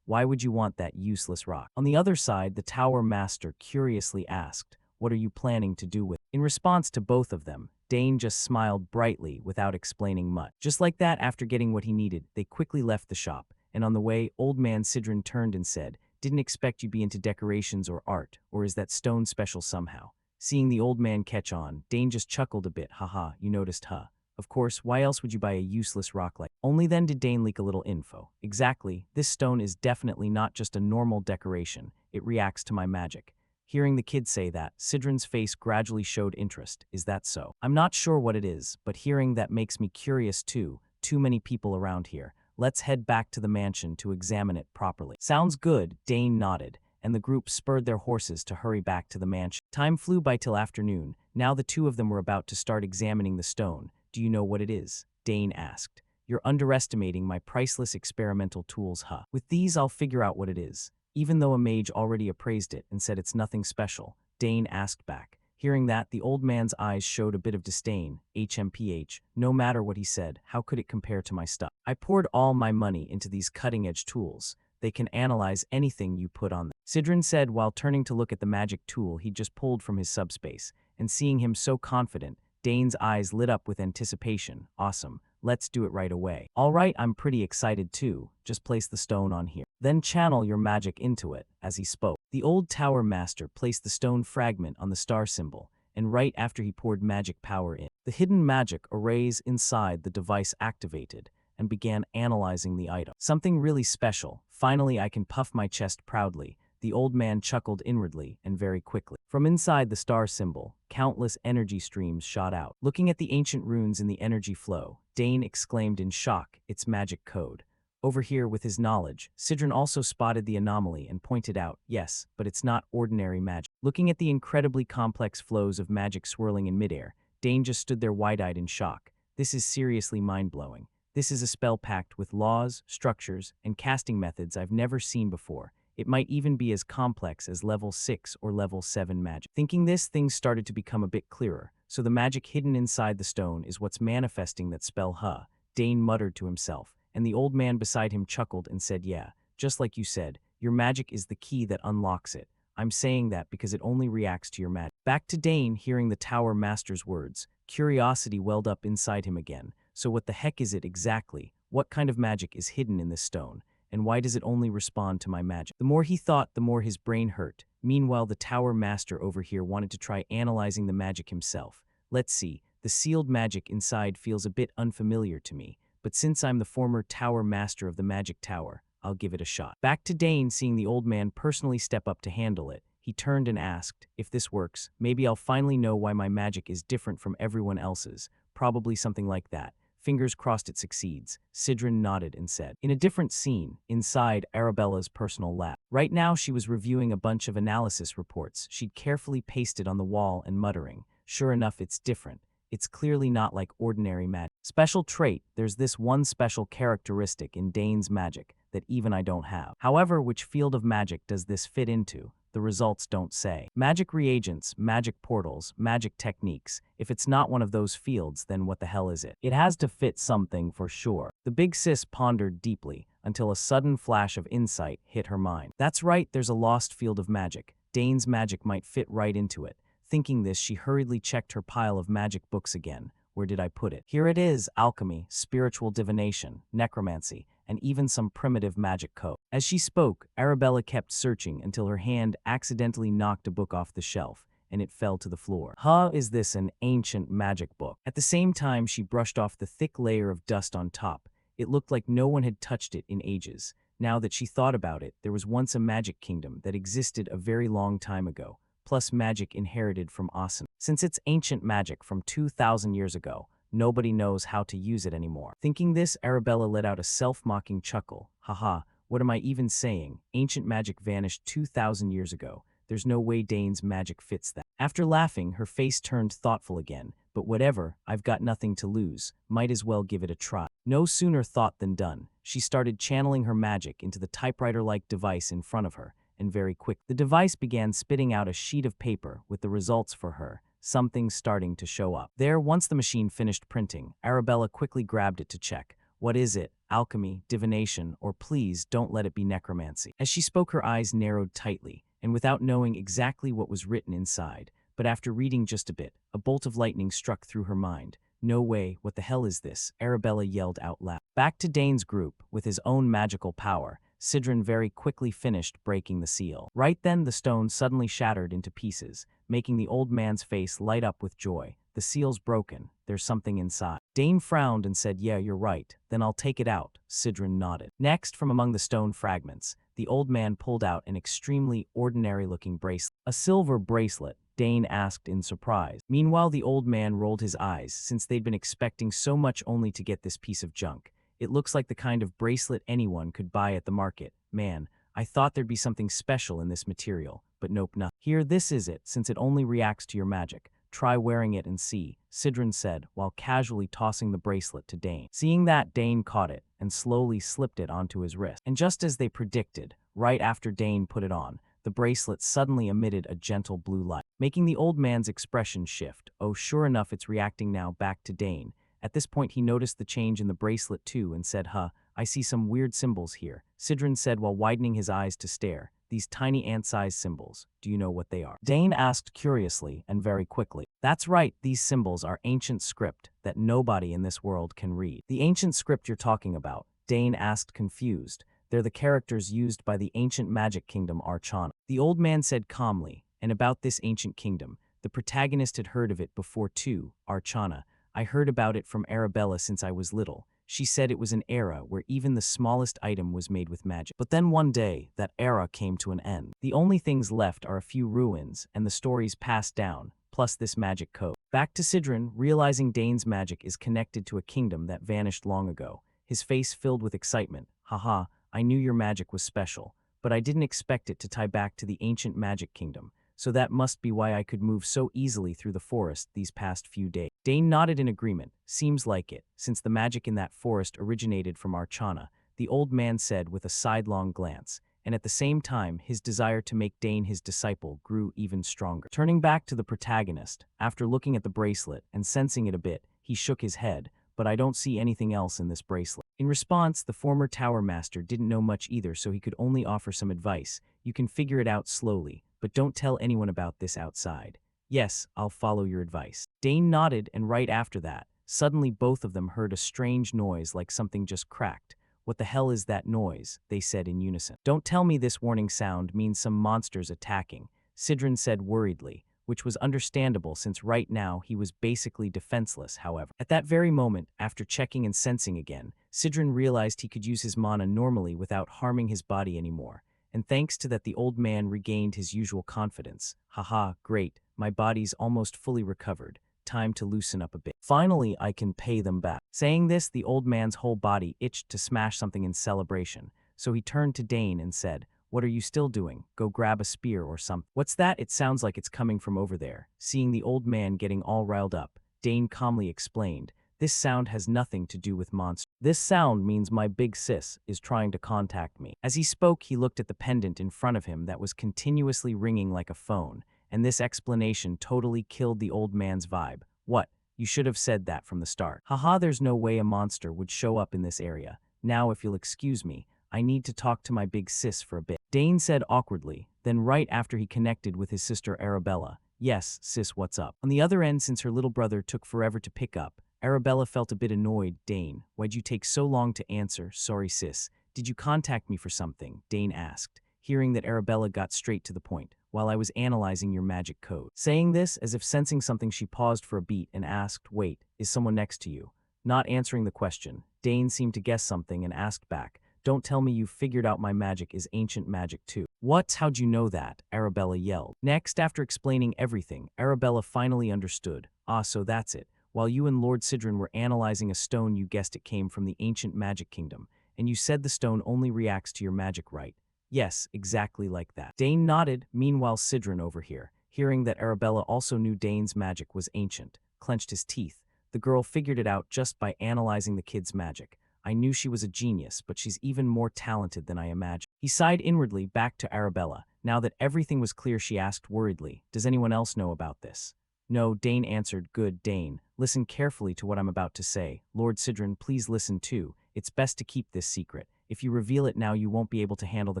Why would you want that useless rock?" On the other side, the tower master curiously asked, "What are you planning to do with it?" In response to both of them, Dane just smiled brightly without explaining much. Just like that, after getting what he needed, they quickly left the shop, and on the way, old man Sidrin turned and said, "Didn't expect you'd be into decorations or art, or is that stone special somehow?" Seeing the old man catch on, Dane just chuckled a bit. "Haha, you noticed, huh? Of course, why else would you buy a useless rock like?" Only then did Dane leak a little info. "Exactly, this stone is definitely not just a normal decoration, it reacts to my magic." Hearing the kid say that, Sidrin's face gradually showed interest. "Is that so?" "I'm not sure what it is, but hearing that makes me curious too. Too many people around here. Let's head back to the mansion to examine it properly." "Sounds good," Dane nodded, and the group spurred their horses to hurry back to the mansion. Time flew by till afternoon. Now the two of them were about to start examining the stone. "Do you know what it is?" Dane asked. "You're underestimating my priceless experimental tools, huh? With these, I'll figure out what it is." Even though a mage already appraised it and said it's nothing special, Dane asked back. Hearing that, the old man's eyes showed a bit of disdain. "HMPH, no matter what he said, how could it compare to my stuff? I poured all my money into these cutting-edge tools. They can analyze anything you put on them." Sidrin said while turning to look at the magic tool he'd just pulled from his subspace, and seeing him so confident, Dane's eyes lit up with anticipation. "Awesome. Let's do it right away." "All right, I'm pretty excited too. Just place the stone on here. Then channel your magic into it." As he spoke, the old tower master placed the stone fragment on the star symbol, and right after he poured magic power in, the hidden magic arrays inside the device activated, and began analyzing the item. Something really special. Finally, I can puff my chest proudly. The old man chuckled inwardly and very quickly. From inside the star symbol, countless energy streams shot out. Looking at the ancient runes in the energy flow, Dane exclaimed in shock, "It's magic code." Over here, with his knowledge, Sidron also spotted the anomaly and pointed out, "Yes, but it's not ordinary magic." Looking at the incredibly complex flows of magic swirling in midair, Dane just stood there wide-eyed in shock. This is seriously mind-blowing. This is a spell packed with laws, structures, and casting methods I've never seen before. It might even be as complex as level 6 or level 7 magic. Thinking this, things started to become a bit clearer. So the magic hidden inside the stone is what's manifesting that spell, huh? Dane muttered to himself, and the old man beside him chuckled and said, "Yeah, just like you said, your magic is the key that unlocks it. I'm saying that because it only reacts to your magic." Back to Dane, hearing the Tower Master's words, curiosity welled up inside him again. So what the heck is it exactly? What kind of magic is hidden in this stone? And why does it only respond to my magic? The more he thought, the more his brain hurt. Meanwhile, the Tower Master over here wanted to try analyzing the magic himself. Let's see, the sealed magic inside feels a bit unfamiliar to me, but since I'm the former Tower Master of the Magic Tower, I'll give it a shot. Back to Dane, seeing the old man personally step up to handle it, he turned and asked, "If this works, maybe I'll finally know why my magic is different from everyone else's." Probably something like that. Fingers crossed it succeeds. Sidron nodded and said. In a different scene, inside Arabella's personal lab. Right now she was reviewing a bunch of analysis reports she'd carefully pasted on the wall and muttering, "Sure enough, it's different. It's clearly not like ordinary magic. Special trait, there's this one special characteristic in Dane's magic that even I don't have. However, which field of magic does this fit into? The results don't say. Magic reagents, magic portals, magic techniques. If it's not one of those fields, then what the hell is it? It has to fit something for sure." The big sis pondered deeply until a sudden flash of insight hit her mind. That's right, there's a lost field of magic. Dane's magic might fit right into it. Thinking this, she hurriedly checked her pile of magic books again. Where did I put it? Here it is: alchemy, spiritual divination, necromancy, and even some primitive magic code. As she spoke, Arabella kept searching until her hand accidentally knocked a book off the shelf, and it fell to the floor. Huh, is this an ancient magic book? At the same time, she brushed off the thick layer of dust on top. It looked like no one had touched it in ages. Now that she thought about it, there was once a magic kingdom that existed a very long time ago, plus magic inherited from Asen. Since it's ancient magic from 2,000 years ago, nobody knows how to use it anymore. Thinking this, Arabella let out a self-mocking chuckle. Haha, what am I even saying? Ancient magic vanished 2,000 years ago. There's no way Dane's magic fits that. After laughing, her face turned thoughtful again. But whatever, I've got nothing to lose. Might as well give it a try. No sooner thought than done. She started channeling her magic into the typewriter-like device in front of her, and very quick, the device began spitting out a sheet of paper with the results for her. Something starting to show up. There, once the machine finished printing, Arabella quickly grabbed it to check. What is it? Alchemy, divination, or please don't let it be necromancy? As she spoke, her eyes narrowed tightly, and without knowing exactly what was written inside, but after reading just a bit, a bolt of lightning struck through her mind. No way, what the hell is this? Arabella yelled out loud. Back to Dane's group, with his own magical power, Sidron very quickly finished breaking the seal. Right then, the stone suddenly shattered into pieces, making the old man's face light up with joy. The seal's broken. There's something inside. Dane frowned and said, "Yeah, you're right. Then I'll take it out." Sidron nodded. Next, from among the stone fragments, the old man pulled out an extremely ordinary-looking bracelet. A silver bracelet, Dane asked in surprise. Meanwhile, the old man rolled his eyes, since they'd been expecting so much only to get this piece of junk. It looks like the kind of bracelet anyone could buy at the market. Man, I thought there'd be something special in this material, but nope, nothing. Here, this is it, since it only reacts to your magic. Try wearing it and see, Sidron said, while casually tossing the bracelet to Dane. Seeing that, Dane caught it and slowly slipped it onto his wrist. And just as they predicted, right after Dane put it on, the bracelet suddenly emitted a gentle blue light, making the old man's expression shift. Oh, sure enough, it's reacting now. Back to Dane. At this point, he noticed the change in the bracelet too and said, "Huh, I see some weird symbols here." Sidron said while widening his eyes to stare. "These tiny ant-sized symbols. Do you know what they are?" Dane asked curiously and very quickly. "That's right, these symbols are ancient script that nobody in this world can read." "The ancient script you're talking about?" Dane asked confused. "They're the characters used by the ancient magic kingdom Archana." The old man said calmly, and about this ancient kingdom, the protagonist had heard of it before too, Archana. I heard about it from Arabella since I was little. She said it was an era where even the smallest item was made with magic. But then one day, that era came to an end. The only things left are a few ruins and the stories passed down, plus this magic code. Back to Sidran, realizing Dane's magic is connected to a kingdom that vanished long ago, his face filled with excitement. Haha, I knew your magic was special, but I didn't expect it to tie back to the ancient magic kingdom, so that must be why I could move so easily through the forest these past few days. Dane nodded in agreement. Seems like it, since the magic in that forest originated from Archana, the old man said with a sidelong glance, and at the same time his desire to make Dane his disciple grew even stronger. Turning back to the protagonist, after looking at the bracelet and sensing it a bit, he shook his head, but I don't see anything else in this bracelet. In response, the former tower master didn't know much either, so he could only offer some advice. You can figure it out slowly, but don't tell anyone about this outside. Yes, I'll follow your advice. Dane nodded, and right after that, suddenly both of them heard a strange noise like something just cracked. What the hell is that noise? They said in unison. Don't tell me this warning sound means some monsters attacking, Sidran said worriedly, which was understandable since right now he was basically defenseless. However, at that very moment, after checking and sensing again, Sidran realized he could use his mana normally without harming his body anymore. And thanks to that, the old man regained his usual confidence. Haha, great, my body's almost fully recovered. Time to loosen up a bit. Finally, I can pay them back. Saying this, the old man's whole body itched to smash something in celebration, so he turned to Dane and said, "What are you still doing? Go grab a spear or something." "What's that? It sounds like it's coming from over there." Seeing the old man getting all riled up, Dane calmly explained, "This sound has nothing to do with monsters. This sound means my big sis is trying to contact me." As he spoke, he looked at the pendant in front of him that was continuously ringing like a phone, and this explanation totally killed the old man's vibe. "What? You should have said that from the start." "Haha, there's no way a monster would show up in this area. Now, if you'll excuse me, I need to talk to my big sis for a bit," Dane said awkwardly, then right after he connected with his sister Arabella. "Yes, sis, what's up?" On the other end, since her little brother took forever to pick up, Arabella felt a bit annoyed. "Dane, why'd you take so long to answer?" "Sorry, sis. Did you contact me for something?" Dane asked, hearing that Arabella got straight to the point. "While I was analyzing your magic code." Saying this, as if sensing something, she paused for a beat and asked, "Wait, is someone next to you?" Not answering the question, Dane seemed to guess something and asked back, "Don't tell me you've figured out my magic is ancient magic too." "What? How'd you know that?" Arabella yelled. Next, after explaining everything, Arabella finally understood. "Ah, so that's it. While you and Lord Sidran were analyzing a stone, you guessed it came from the ancient magic kingdom, and you said the stone only reacts to your magic, right?" "Yes, exactly like that." Dane nodded. Meanwhile, Sidran over here, hearing that Arabella also knew Dane's magic was ancient, clenched his teeth. The girl figured it out just by analyzing the kid's magic. "I knew she was a genius, but she's even more talented than I imagined." He sighed inwardly back to Arabella. Now that everything was clear, she asked worriedly, "Does anyone else know about this?" "No," Dane answered. "Good, Dane. Listen carefully to what I'm about to say. Lord Sidran, please listen too. It's best to keep this secret. If you reveal it now, you won't be able to handle the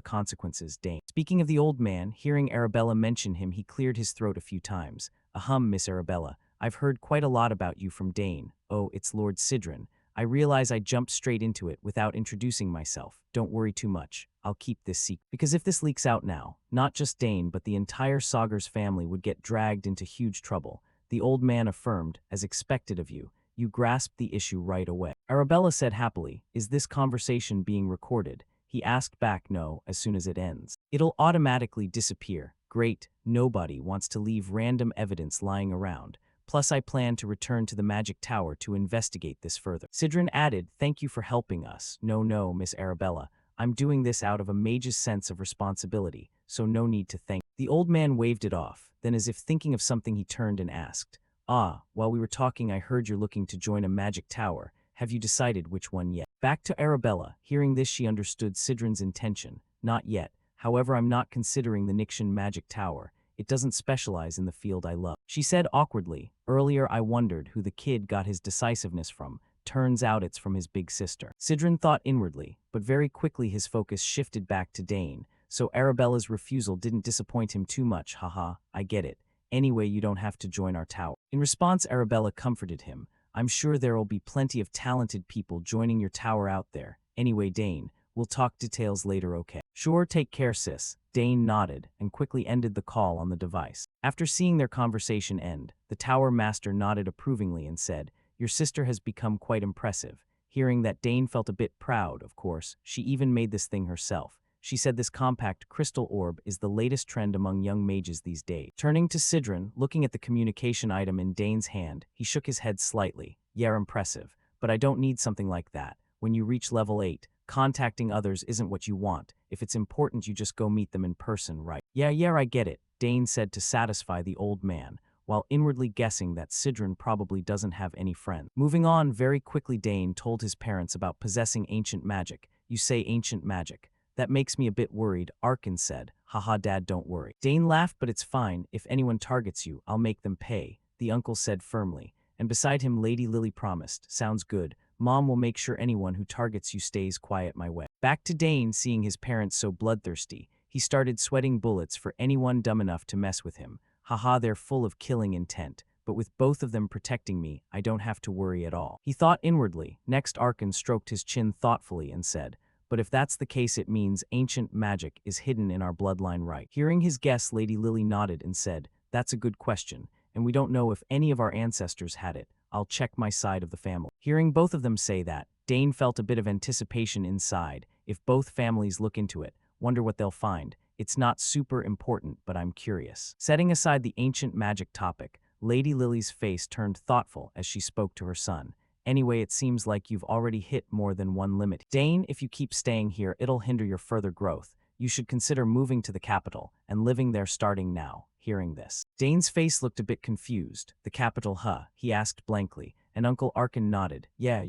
consequences." Dane. Speaking of the old man, hearing Arabella mention him, he cleared his throat a few times. "Ahem, Miss Arabella. I've heard quite a lot about you from Dane." "Oh, it's Lord Sidran. I realize I jumped straight into it without introducing myself. Don't worry too much. I'll keep this secret. Because if this leaks out now, not just Dane but the entire Sagar's family would get dragged into huge trouble." The old man affirmed, "As expected of you. You grasped the issue right away." Arabella said happily, "Is this conversation being recorded?" He asked back, "No, as soon as it ends. It'll automatically disappear." "Great. Nobody wants to leave random evidence lying around. Plus, I plan to return to the Magic Tower to investigate this further." Sidran added, "Thank you for helping us." No, Miss Arabella. I'm doing this out of a mage's sense of responsibility, so no need to thank." The old man waved it off, then as if thinking of something he turned and asked, "Ah, while we were talking I heard you're looking to join a magic tower. Have you decided which one yet?" Back to Arabella. Hearing this, she understood Sidran's intention. "Not yet. However, I'm not considering the Nixian Magic Tower. It doesn't specialize in the field I love." She said awkwardly, "Earlier I wondered who the kid got his decisiveness from. Turns out it's from his big sister." Sidran thought inwardly, but very quickly his focus shifted back to Dane, so Arabella's refusal didn't disappoint him too much. "Haha, I get it. Anyway, you don't have to join our tower." In response, Arabella comforted him. "I'm sure there'll be plenty of talented people joining your tower out there. Anyway, Dane, we'll talk details later, okay?" "Sure, take care, sis." Dane nodded and quickly ended the call on the device. After seeing their conversation end, the tower master nodded approvingly and said, "Your sister has become quite impressive." Hearing that, Dane felt a bit proud, of course. She even made this thing herself. She said this compact crystal orb is the latest trend among young mages these days. Turning to Sidron, looking at the communication item in Dane's hand, he shook his head slightly. Yeah, impressive. But I don't need something like that. When you reach level 8, contacting others isn't what you want. If it's important, you just go meet them in person, right? Yeah, I get it, Dane said to satisfy the old man, while inwardly guessing that Sidron probably doesn't have any friends. Moving on very quickly, Dane told his parents about possessing ancient magic. You say ancient magic. That makes me a bit worried, Arkin said. Haha, Dad, don't worry. Dane laughed, but it's fine. If anyone targets you, I'll make them pay, the uncle said firmly. And beside him, Lady Lily promised. Sounds good. Mom will make sure anyone who targets you stays quiet my way. Back to Dane, seeing his parents so bloodthirsty. He started sweating bullets for anyone dumb enough to mess with him. Haha, they're full of killing intent. But with both of them protecting me, I don't have to worry at all. He thought inwardly. Next, Arkin stroked his chin thoughtfully and said, but if that's the case, it means ancient magic is hidden in our bloodline, right? Hearing his guess, Lady Lily nodded and said, that's a good question, and we don't know if any of our ancestors had it. I'll check my side of the family. Hearing both of them say that, Dane felt a bit of anticipation inside. If both families look into it, wonder what they'll find. It's not super important, but I'm curious. Setting aside the ancient magic topic, Lady Lily's face turned thoughtful as she spoke to her son. Anyway, it seems like you've already hit more than one limit. Dane, if you keep staying here, it'll hinder your further growth. You should consider moving to the capital and living there starting now. Hearing this, Dane's face looked a bit confused. The capital, huh? He asked blankly, and Uncle Arkin nodded. Yeah,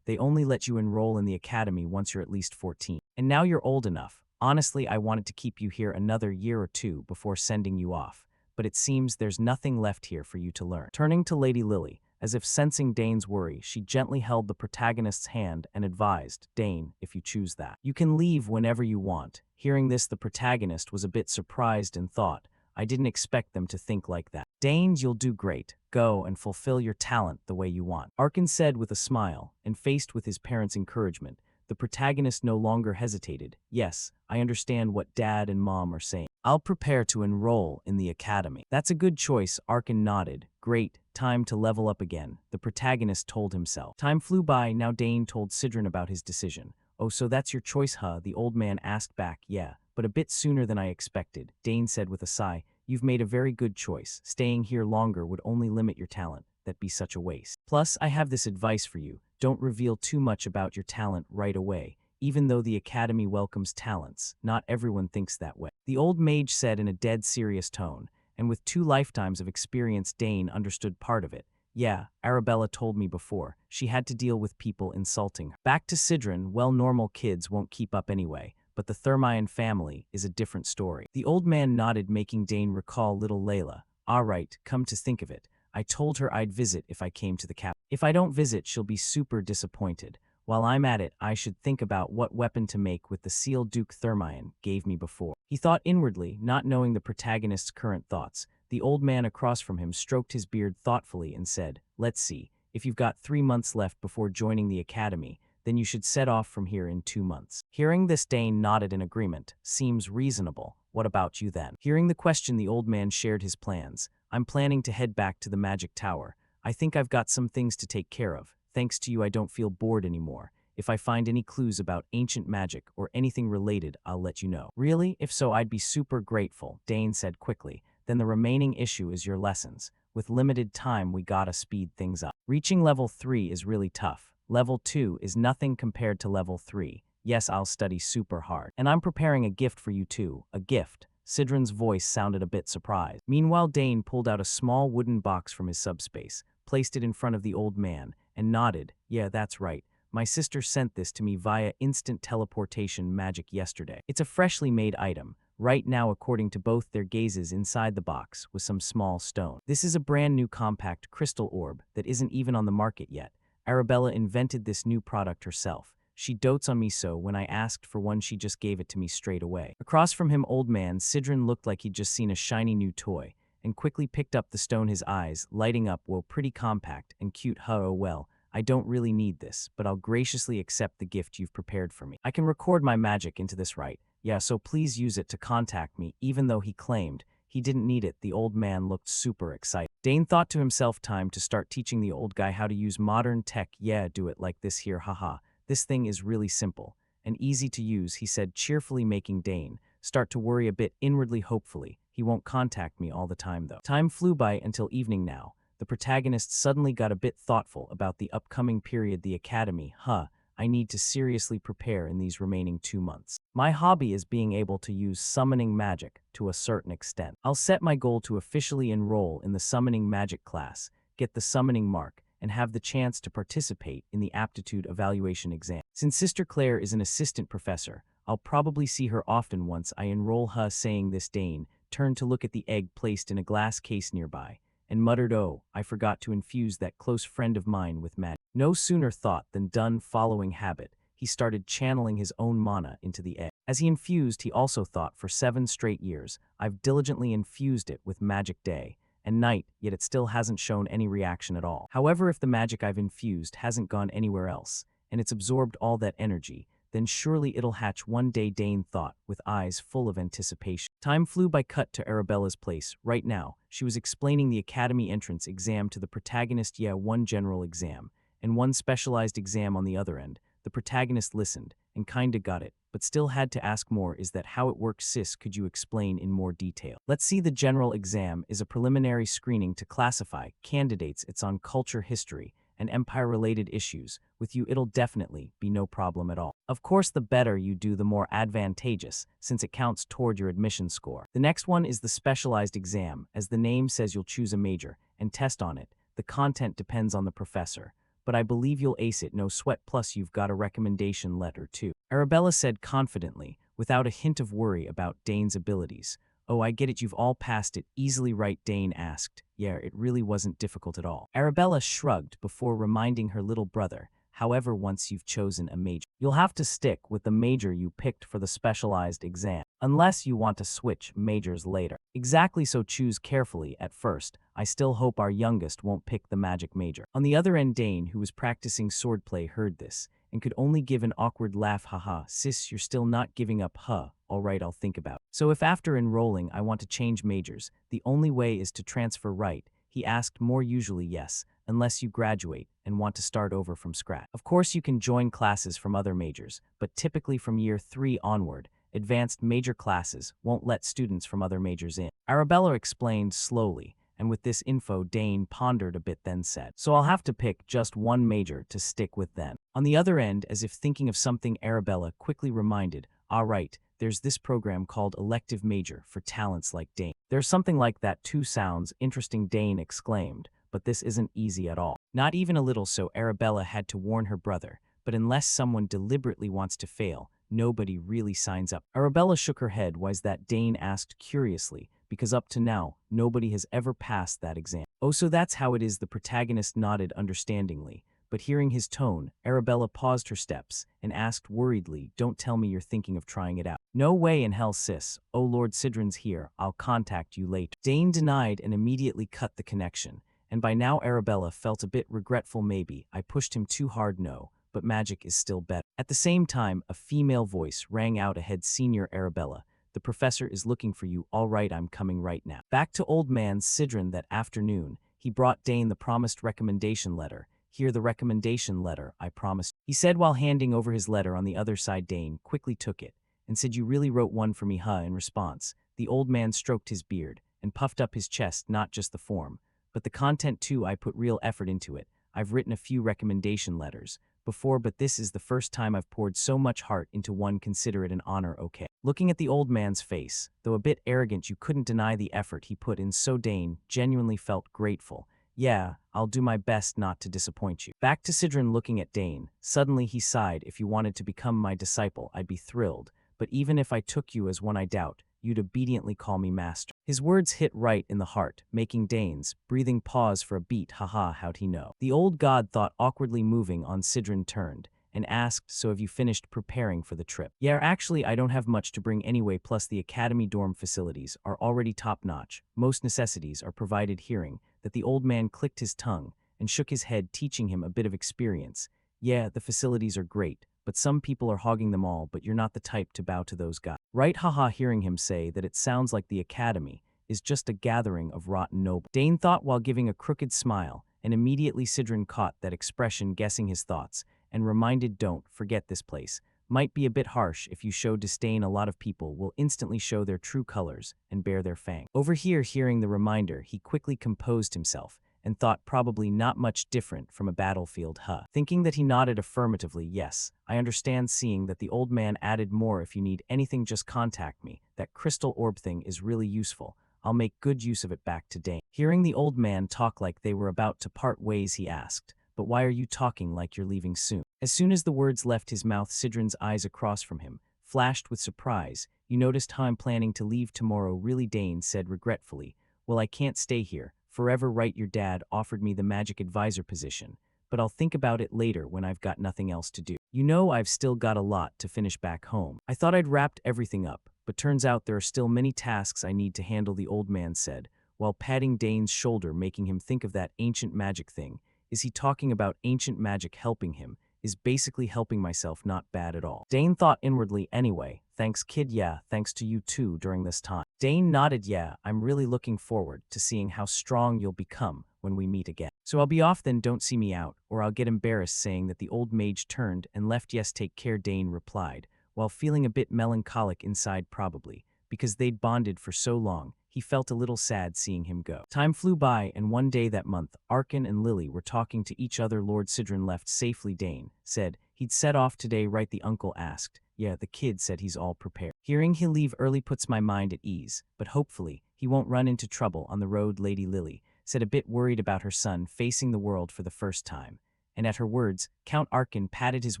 they only let you enroll in the academy once you're at least 14. And now you're old enough. Honestly, I wanted to keep you here another year or two before sending you off. But it seems there's nothing left here for you to learn. Turning to Lady Lily, as if sensing Dane's worry, she gently held the protagonist's hand and advised, Dane, if you choose that, you can leave whenever you want. Hearing this, the protagonist was a bit surprised and thought, I didn't expect them to think like that. Dane, you'll do great. Go and fulfill your talent the way you want. Arkin said with a smile, and faced with his parents' encouragement, the protagonist no longer hesitated. Yes, I understand what Dad and Mom are saying. I'll prepare to enroll in the academy. That's a good choice, Arkin nodded. Great, time to level up again, the protagonist told himself. Time flew by. Now Dane told Sidron about his decision. Oh, so that's your choice, huh? The old man asked back. Yeah, but a bit sooner than I expected, Dane said with a sigh. You've made a very good choice. Staying here longer would only limit your talent. That'd be such a waste. Plus, I have this advice for you. Don't reveal too much about your talent right away. Even though the academy welcomes talents, not everyone thinks that way. The old mage said in a dead serious tone, and with 2 lifetimes of experience, Dane understood part of it. Yeah, Arabella told me before. She had to deal with people insulting her. Back to Sidron, well, normal kids won't keep up anyway, but the Thermion family is a different story. The old man nodded, making Dane recall little Layla. All right, come to think of it, I told her I'd visit if I came to the capital. If I don't visit, she'll be super disappointed. While I'm at it, I should think about what weapon to make with the seal Duke Thermion gave me before. He thought inwardly, not knowing the protagonist's current thoughts. The old man across from him stroked his beard thoughtfully and said, let's see, if you've got 3 months left before joining the academy, then you should set off from here in 2 months. Hearing this, Dane nodded in agreement. Seems reasonable. What about you then? Hearing the question, the old man shared his plans. I'm planning to head back to the magic tower. I think I've got some things to take care of. Thanks to you, I don't feel bored anymore. If I find any clues about ancient magic or anything related, I'll let you know. Really? If so, I'd be super grateful, Dane said quickly. Then the remaining issue is your lessons. With limited time, we gotta speed things up. Reaching level 3 is really tough. Level 2 is nothing compared to level 3. Yes, I'll study super hard. And I'm preparing a gift for you too. A gift. Sidron's voice sounded a bit surprised. Meanwhile, Dane pulled out a small wooden box from his subspace, placed it in front of the old man, and nodded. Yeah, that's right. My sister sent this to me via instant teleportation magic yesterday. It's a freshly made item. Right now, according to both their gazes, inside the box was some small stone. This is a brand new compact crystal orb that isn't even on the market yet. Arabella invented this new product herself. She dotes on me, so when I asked for one, she just gave it to me straight away. Across from him, old man Sidron looked like he'd just seen a shiny new toy, and quickly picked up the stone, his eyes lighting up. Whoa, pretty compact and cute, huh? Oh well, I don't really need this, but I'll graciously accept the gift you've prepared for me. I can record my magic into this, right? Yeah, so please use it to contact me. Even though he claimed He didn't need it, the old man looked super excited. Dane thought to himself, time to start teaching the old guy how to use modern tech. Yeah, do it like this here, haha. This thing is really simple and easy to use, he said cheerfully, making Dane start to worry a bit inwardly. Hopefully, he won't contact me all the time though. Time flew by until evening now. The protagonist suddenly got a bit thoughtful about the upcoming period. The academy, I need to seriously prepare in these remaining 2 months. My hobby is being able to use summoning magic to a certain extent. I'll set my goal to officially enroll in the summoning magic class, get the summoning mark, and have the chance to participate in the aptitude evaluation exam. Since Sister Claire is an assistant professor, I'll probably see her often once I enroll. Saying this, Dane turned to look at the egg placed in a glass case nearby and muttered, "Oh, I forgot to infuse that close friend of mine with magic." No sooner thought than done. Following habit, he started channeling his own mana into the egg. As he infused, he also thought, for 7 straight years, I've diligently infused it with magic day and night, yet it still hasn't shown any reaction at all. However, if the magic I've infused hasn't gone anywhere else, and it's absorbed all that energy, then surely it'll hatch one day, Dane thought, with eyes full of anticipation. Time flew by. Cut to Arabella's place. Right now, she was explaining the academy entrance exam to the protagonist. Yeah, one general exam, and one specialized exam on the other end. The protagonist listened, and kinda got it, but still had to ask more. Is that how it works, sis? Could you explain in more detail? Let's see, the general exam is a preliminary screening to classify candidates. It's on culture, history, and empire-related issues. With you, it'll definitely be no problem at all. Of course, the better you do, the more advantageous, since it counts toward your admission score. The next one is the specialized exam. As the name says, you'll choose a major and test on it. The content depends on the professor, but I believe you'll ace it, no sweat, plus you've got a recommendation letter too, Arabella said confidently, without a hint of worry about Dane's abilities. Oh, I get it, you've all passed it easily, right? Dane asked. Yeah, it really wasn't difficult at all. Arabella shrugged before reminding her little brother, however, once you've chosen a major, you'll have to stick with the major you picked for the specialized exam, unless you want to switch majors later. Exactly, so choose carefully at first. I still hope our youngest won't pick the magic major. On the other end, Dane, who was practicing swordplay, heard this and could only give an awkward laugh. Haha, sis, you're still not giving up, huh? All right, I'll think about it. So if after enrolling I want to change majors, the only way is to transfer, right? He asked. More usually yes, unless you graduate and want to start over from scratch. Of course, you can join classes from other majors, but typically from year 3 onward, advanced major classes won't let students from other majors in. Arabella explained slowly, and with this info, Dane pondered a bit, then said, so I'll have to pick just one major to stick with then. On the other end, as if thinking of something, Arabella quickly reminded, all right, there's this program called elective major for talents like Dane. There's something like that too. Sounds interesting, Dane exclaimed, but this isn't easy at all. Not even a little, so Arabella had to warn her brother, but unless someone deliberately wants to fail, nobody really signs up. Arabella shook her head. Why's that? Dane asked curiously, because up to now, nobody has ever passed that exam. Oh, so that's how it is, the protagonist nodded understandingly, but hearing his tone, Arabella paused her steps and asked worriedly, don't tell me you're thinking of trying it out. No way in hell, sis. Oh, Lord Sidron's here. I'll contact you later. Dane denied and immediately cut the connection, and by now Arabella felt a bit regretful. Maybe I pushed him too hard, no, but magic is still better. At the same time, a female voice rang out ahead. Senior Arabella, the professor is looking for you. All right, I'm coming right now. Back to old man Sidron that afternoon, he brought Dane the promised recommendation letter. Here, the recommendation letter, I promised, he said while handing over his letter. On the other side, Dane quickly took it and said, you really wrote one for me, huh? In response, the old man stroked his beard and puffed up his chest. Not just the form, but the content too. I put real effort into it. I've written a few recommendation letters before, but this is the first time I've poured so much heart into one. Consider it an honor, okay? Looking at the old man's face, though a bit arrogant, you couldn't deny the effort he put in, so Dane genuinely felt grateful. Yeah, I'll do my best not to disappoint you. Back to Sidron looking at Dane. Suddenly he sighed. If you wanted to become my disciple, I'd be thrilled. But even if I took you as one, I doubt you'd obediently call me master. His words hit right in the heart, making Dane's breathing pause for a beat. Haha, how'd he know? The old god thought, awkwardly. Moving on, Sidron turned and asked, so have you finished preparing for the trip? Yeah, actually, I don't have much to bring anyway, plus the academy dorm facilities are already top-notch. Most necessities are provided. Hearing that, the old man clicked his tongue and shook his head, teaching him a bit of experience. Yeah, the facilities are great, but some people are hogging them all, but you're not the type to bow to those guys. Right? Haha. Hearing him say that, it sounds like the academy is just a gathering of rotten nobles. Dane thought while giving a crooked smile, and immediately Sidron caught that expression guessing his thoughts, and reminded don't forget this place. Might be a bit harsh if you show disdain. A lot of people will instantly show their true colors and bare their fang. Over here, hearing the reminder, he quickly composed himself and thought probably not much different from a battlefield. Thinking that he nodded affirmatively, yes, I understand. Seeing that the old man added more, if you need anything just contact me. That crystal orb thing is really useful. I'll make good use of it. Back to Dane. Hearing the old man talk like they were about to part ways, he asked, but why are you talking like you're leaving soon? As soon as the words left his mouth, Sidron's eyes across from him flashed with surprise. You noticed how I'm planning to leave tomorrow? Really? Dane said regretfully. Well, I can't stay here forever, right? Your dad offered me the magic advisor position, but I'll think about it later when I've got nothing else to do. You know, I've still got a lot to finish back home. I thought I'd wrapped everything up, but turns out there are still many tasks I need to handle, the old man said, while patting Dane's shoulder, making him think of that ancient magic thing. Is he talking about ancient magic helping him? Is basically helping myself. Not bad at all. Dane thought inwardly. Anyway, thanks kid. Yeah, thanks to you too during this time. Dane nodded. Yeah, I'm really looking forward to seeing how strong you'll become when we meet again. So I'll be off then. Don't see me out, or I'll get embarrassed. Saying that, the old mage turned and left. Yes, take care, Dane replied, while feeling a bit melancholic inside, probably because they'd bonded for so long. He felt a little sad seeing him go. Time flew by, and one day that month, Arkin and Lily were talking to each other. Lord Sidron left safely. Dane said he'd set off today, right? The uncle asked. Yeah, the kid said he's all prepared. Hearing he'll leave early puts my mind at ease, but hopefully he won't run into trouble on the road. Lady Lily said, a bit worried about her son facing the world for the first time. And at her words, Count Arkin patted his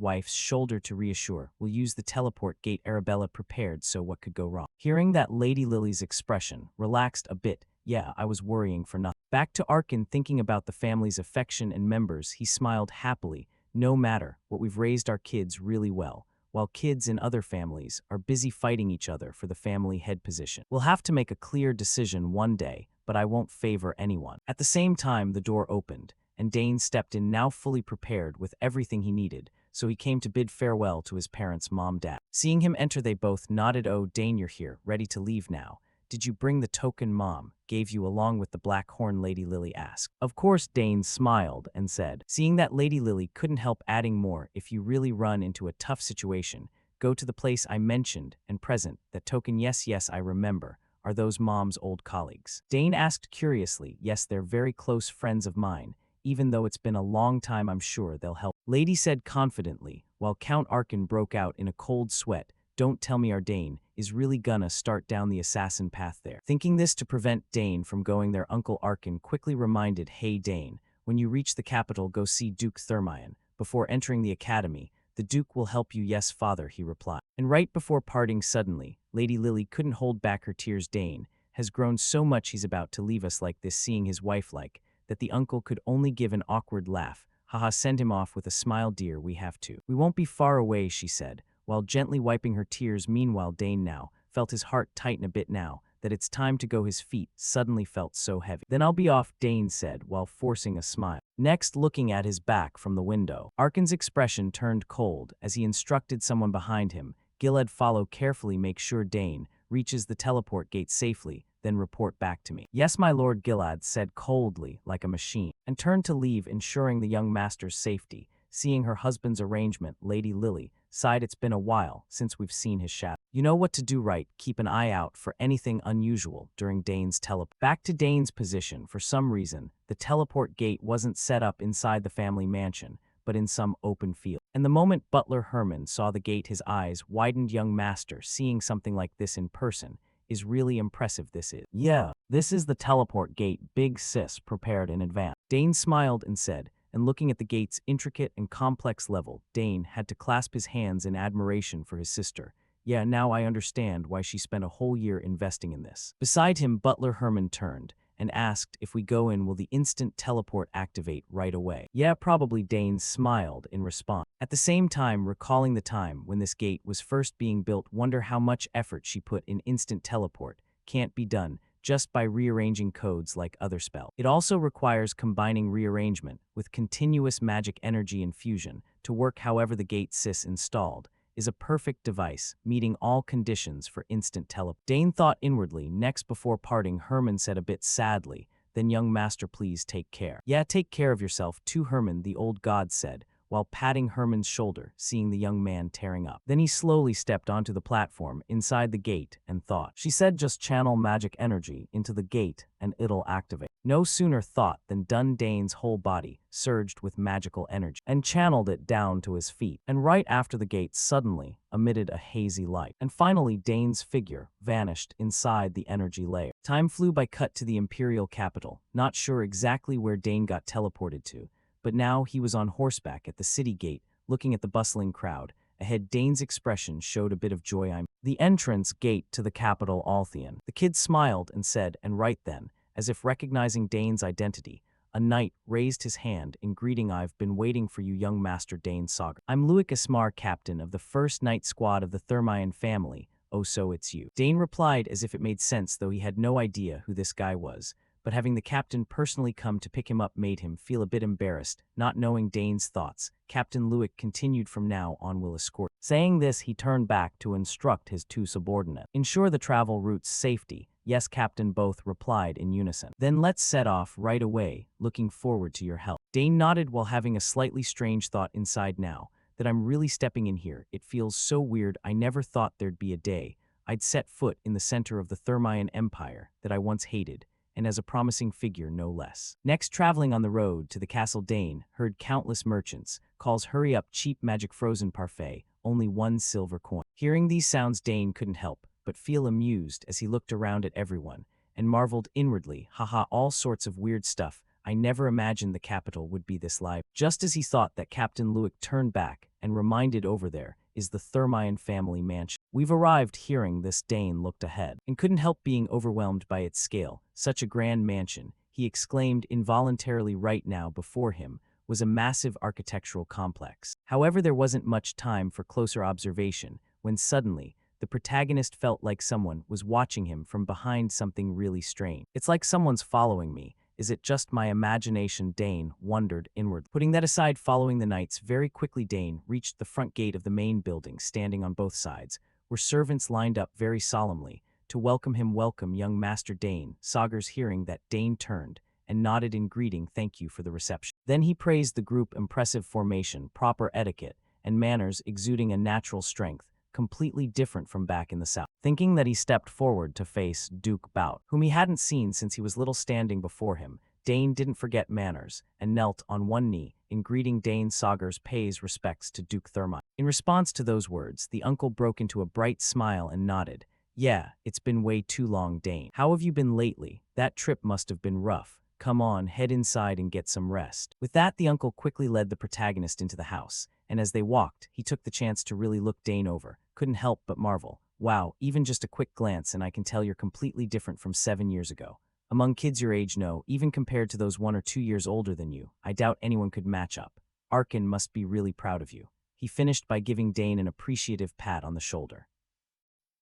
wife's shoulder to reassure. We'll use the teleport gate. Arabella prepared, so what could go wrong? Hearing that, Lady Lily's expression relaxed a bit. Yeah, I was worrying for nothing. Back to Arkin, thinking about the family's affection and members, he smiled happily. No matter what, we've raised our kids really well, while kids in other families are busy fighting each other for the family head position. We'll have to make a clear decision one day, but I won't favor anyone. At the same time, the door opened, and Dane stepped in, now fully prepared with everything he needed, so he came to bid farewell to his parents, Mom, Dad. Seeing him enter, they both nodded. Oh, Dane, you're here, ready to leave now. Did you bring the token Mom gave you along with the black horn? Lady Lily asked. Of course, Dane smiled and said. Seeing that, Lady Lily couldn't help adding more. If you really run into a tough situation, go to the place I mentioned and present that token. Yes, yes, I remember. Are those Mom's old colleagues? Dane asked curiously. Yes, they're very close friends of mine. Even though it's been a long time, I'm sure they'll help. Lady said confidently, while Count Arkin broke out in a cold sweat. Don't tell me our Dane is really gonna start down the assassin path there. Thinking this to prevent Dane from going there, Uncle Arkin quickly reminded, hey Dane, when you reach the capital, go see Duke Thermion. Before entering the academy, the Duke will help you. Yes, father, he replied. And right before parting suddenly, Lady Lily couldn't hold back her tears. Dane has grown so much he's about to leave us like this. Seeing his wife like that, the uncle could only give an awkward laugh. Haha, send him off with a smile, dear, we have to. We won't be far away, she said, while gently wiping her tears. Meanwhile, Dane now felt his heart tighten a bit. Now that it's time to go, his feet suddenly felt so heavy. Then I'll be off, Dane said, while forcing a smile. Next, looking at his back from the window, Arkin's expression turned cold as he instructed someone behind him. Gilad, follow carefully, make sure Dane reaches the teleport gate safely, then report back to me. Yes, my lord, Gilad said coldly, like a machine, and turned to leave, ensuring the young master's safety. Seeing her husband's arrangement, Lady Lily sighed. It's been a while since we've seen his shadow. You know what to do, right? Keep an eye out for anything unusual during Dane's teleport. Back to Dane's position. For some reason, the teleport gate wasn't set up inside the family mansion, but in some open field. And the moment Butler Herman saw the gate, his eyes widened. Young master, seeing something like this in person is really impressive. This is. Yeah, this is the teleport gate Big Sis prepared in advance. Dane smiled and said, and looking at the gate's intricate and complex level, Dane had to clasp his hands in admiration for his sister. Yeah, now I understand why she spent a whole year investing in this. Beside him, Butler Herman turned and asked, if we go in, will the instant teleport activate right away? Yeah, probably, Dane smiled in response. At the same time, recalling the time when this gate was first being built, wonder how much effort she put in instant teleport. Can't be done just by rearranging codes like other spells. It also requires combining rearrangement with continuous magic energy infusion to work. However, the gate Sis installed is a perfect device, meeting all conditions for instant tele. Dane thought inwardly. Next, before parting, Herman said a bit sadly, "Then, young master, please take care." "Yeah, take care of yourself too, Herman," the old god said, while patting Herman's shoulder, seeing the young man tearing up. Then he slowly stepped onto the platform inside the gate and thought. She said, "Just channel magic energy into the gate and it'll activate." No sooner thought than done. Dane's whole body surged with magical energy and channeled it down to his feet. And right after the gate suddenly emitted a hazy light. And finally Dane's figure vanished inside the energy layer. Time flew by. Cut to the imperial capital. Not sure exactly where Dane got teleported to, but now he was on horseback at the city gate, looking at the bustling crowd. Ahead, Dane's expression showed a bit of joy. "I'm the entrance gate to the capital, Altheon." The kid smiled and said, and right then, as if recognizing Dane's identity, a knight raised his hand in greeting. "I've been waiting for you, young master Dane Sagar. I'm Luik Ismar, captain of the 1st Knight Squad of the Thermion family. Oh, so it's you." Dane replied as if it made sense, though he had no idea who this guy was. But having the captain personally come to pick him up made him feel a bit embarrassed, not knowing Dane's thoughts. Captain Luik continued, "From now on will escort." Saying this, he turned back to instruct his 2 subordinates. "Ensure the travel route's safety." "Yes, Captain," both replied in unison. "Then let's set off right away. Looking forward to your help." Dane nodded while having a slightly strange thought inside. Now that I'm really stepping in here, it feels so weird. I never thought there'd be a day I'd set foot in the center of the Thermion Empire that I once hated, and as a promising figure no less. Next, traveling on the road to the castle, Dane heard countless merchants calls, "Hurry up, cheap magic frozen parfait, only 1 silver coin." Hearing these sounds, Dane couldn't help but feel amused as he looked around at everyone and marveled inwardly, "Haha, all sorts of weird stuff. I never imagined the capital would be this live." Just as he thought that, Captain Luik turned back and reminded, "Over there is the Thermion family mansion. We've arrived." Hearing this, Dane looked ahead and couldn't help being overwhelmed by its scale. Such a grand mansion, he exclaimed involuntarily. Right now before him was a massive architectural complex. However, there wasn't much time for closer observation when suddenly the protagonist felt like someone was watching him from behind. Something really strange. "It's like someone's following me. Is it just my imagination?" Dane wondered inward. Putting that aside, following the knights very quickly, Dane reached the front gate of the main building. Standing on both sides were servants lined up very solemnly to welcome him. "Welcome, young master Dane." Sagars, hearing that, Dane turned and nodded in greeting. "Thank you for the reception." Then he praised the group. Impressive formation, proper etiquette, and manners exuding a natural strength, completely different from back in the south. Thinking that, he stepped forward to face Duke Bout, whom he hadn't seen since he was little. Standing before him, Dane didn't forget manners and knelt on one knee in greeting. Dane Sagars pays respects to Duke Thermite. In response to those words, the uncle broke into a bright smile and nodded. "Yeah, it's been way too long, Dane. How have you been lately? That trip must have been rough. Come on, head inside and get some rest." With that, the uncle quickly led the protagonist into the house, and as they walked, he took the chance to really look Dane over. Couldn't help but marvel. "Wow, even just a quick glance and I can tell you're completely different from 7 years ago. Among kids your age, no, even compared to those 1 or 2 years older than you, I doubt anyone could match up. Arkin must be really proud of you." He finished by giving Dane an appreciative pat on the shoulder.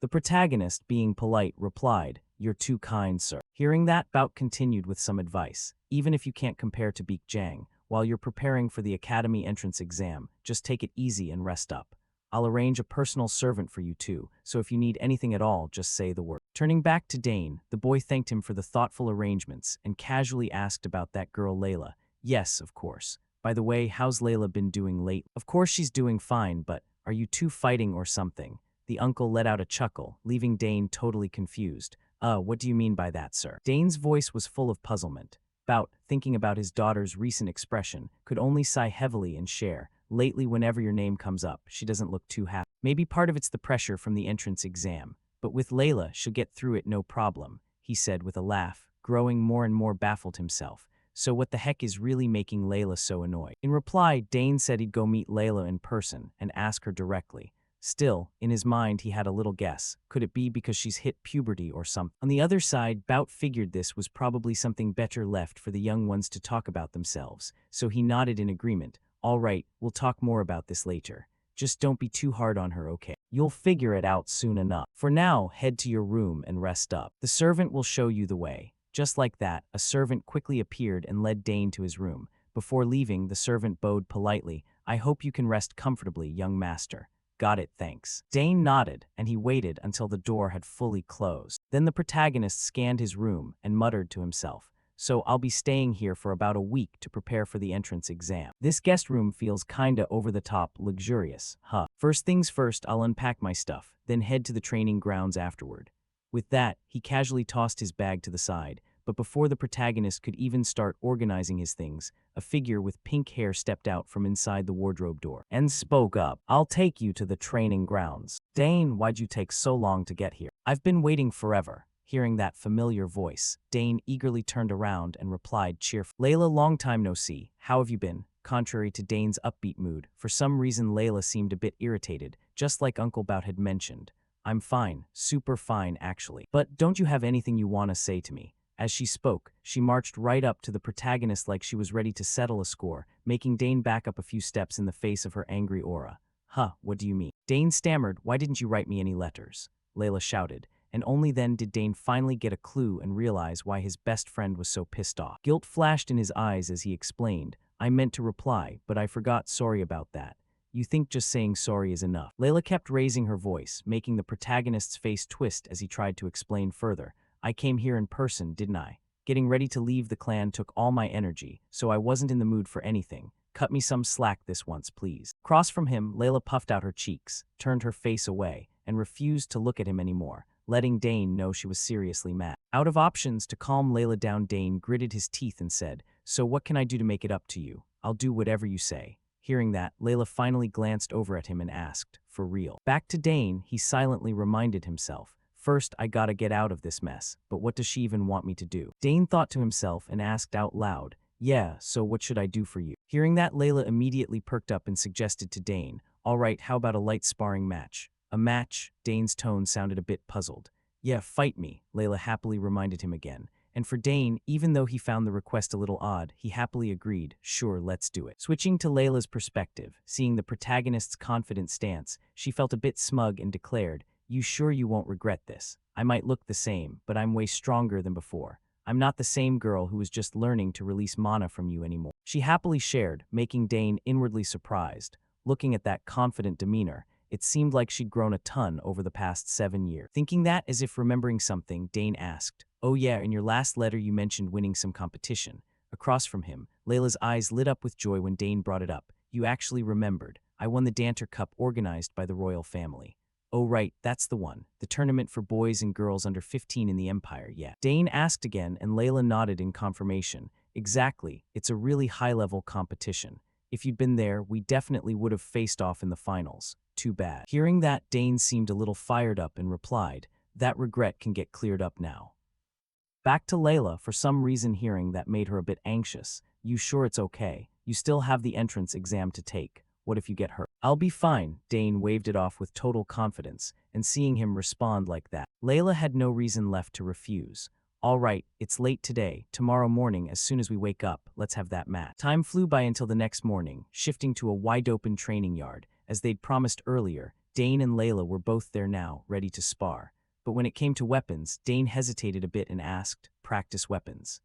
The protagonist, being polite, replied, "You're too kind, sir." Hearing that, Bout continued with some advice. "Even if you can't compare to Beek Jang, while you're preparing for the academy entrance exam, just take it easy and rest up. I'll arrange a personal servant for you too, so if you need anything at all, just say the word." Turning back to Dane, the boy thanked him for the thoughtful arrangements and casually asked about that girl Layla. "Yes, of course. By the way, how's Layla been doing late?" "Of course she's doing fine, but are you two fighting or something?" The uncle let out a chuckle, leaving Dane totally confused. What do you mean by that, sir?" Dane's voice was full of puzzlement. Bout, thinking about his daughter's recent expression, could only sigh heavily and share. "Lately, whenever your name comes up, she doesn't look too happy. Maybe part of it's the pressure from the entrance exam, but with Layla, she'll get through it no problem," he said with a laugh, growing more and more baffled himself. "So what the heck is really making Layla so annoyed?" In reply, Dane said he'd go meet Layla in person and ask her directly. Still, in his mind he had a little guess. Could it be because she's hit puberty or something? On the other side, Bout figured this was probably something better left for the young ones to talk about themselves, so he nodded in agreement. "All right, we'll talk more about this later. Just don't be too hard on her, okay? You'll figure it out soon enough. For now, head to your room and rest up. The servant will show you the way." Just like that, a servant quickly appeared and led Dane to his room. Before leaving, the servant bowed politely. "I hope you can rest comfortably, young master." Got it, thanks. Dane nodded, and he waited until the door had fully closed. Then the protagonist scanned his room and muttered to himself, so I'll be staying here for about a week to prepare for the entrance exam. This guest room feels kinda over-the-top luxurious, huh? First things first, I'll unpack my stuff, then head to the training grounds afterward. With that, he casually tossed his bag to the side, but before the protagonist could even start organizing his things, a figure with pink hair stepped out from inside the wardrobe door and spoke up. I'll take you to the training grounds. Dane, why'd you take so long to get here? I've been waiting forever. Hearing that familiar voice, Dane eagerly turned around and replied cheerfully. Layla, long time no see. How have you been? Contrary to Dane's upbeat mood, for some reason Layla seemed a bit irritated, just like Uncle Bout had mentioned. I'm fine, super fine actually. But don't you have anything you want to say to me? As she spoke, she marched right up to the protagonist like she was ready to settle a score, making Dane back up a few steps in the face of her angry aura. Huh, what do you mean? Dane stammered, why didn't you write me any letters? Layla shouted, and only then did Dane finally get a clue and realize why his best friend was so pissed off. Guilt flashed in his eyes as he explained, I meant to reply, but I forgot, sorry about that. You think just saying sorry is enough? Layla kept raising her voice, making the protagonist's face twist as he tried to explain further. I came here in person, didn't I? Getting ready to leave the clan took all my energy, so I wasn't in the mood for anything. Cut me some slack this once, please. Across from him, Layla puffed out her cheeks, turned her face away, and refused to look at him anymore, letting Dane know she was seriously mad. Out of options to calm Layla down, Dane gritted his teeth and said, so what can I do to make it up to you? I'll do whatever you say. Hearing that, Layla finally glanced over at him and asked, for real? Back to Dane, he silently reminded himself, first, I gotta get out of this mess, but what does she even want me to do? Dane thought to himself and asked out loud, yeah, so what should I do for you? Hearing that, Layla immediately perked up and suggested to Dane, all right, how about a light sparring match? A match? Dane's tone sounded a bit puzzled. Yeah, fight me, Layla happily reminded him again. And for Dane, even though he found the request a little odd, he happily agreed, sure, let's do it. Switching to Layla's perspective, seeing the protagonist's confident stance, she felt a bit smug and declared, you sure you won't regret this? I might look the same, but I'm way stronger than before. I'm not the same girl who was just learning to release mana from you anymore. She happily shared, making Dane inwardly surprised. Looking at that confident demeanor, it seemed like she'd grown a ton over the past 7 years. Thinking that as if remembering something, Dane asked, oh yeah, in your last letter you mentioned winning some competition. Across from him, Layla's eyes lit up with joy when Dane brought it up. You actually remembered. I won the Danter Cup organized by the royal family. Oh right, that's the one. The tournament for boys and girls under 15 in the Empire, yeah. Dane asked again and Layla nodded in confirmation. Exactly, it's a really high-level competition. If you'd been there, we definitely would have faced off in the finals. Too bad. Hearing that, Dane seemed a little fired up and replied, that regret can get cleared up now. Back to Layla, for some reason hearing that made her a bit anxious. You sure it's okay? You still have the entrance exam to take. What if you get hurt? I'll be fine, Dane waved it off with total confidence, and seeing him respond like that, Layla had no reason left to refuse. All right, it's late today. Tomorrow morning, as soon as we wake up, let's have that match. Time flew by until the next morning, shifting to a wide-open training yard. As they'd promised earlier, Dane and Layla were both there now, ready to spar. But when it came to weapons, Dane hesitated a bit and asked, practice weapons.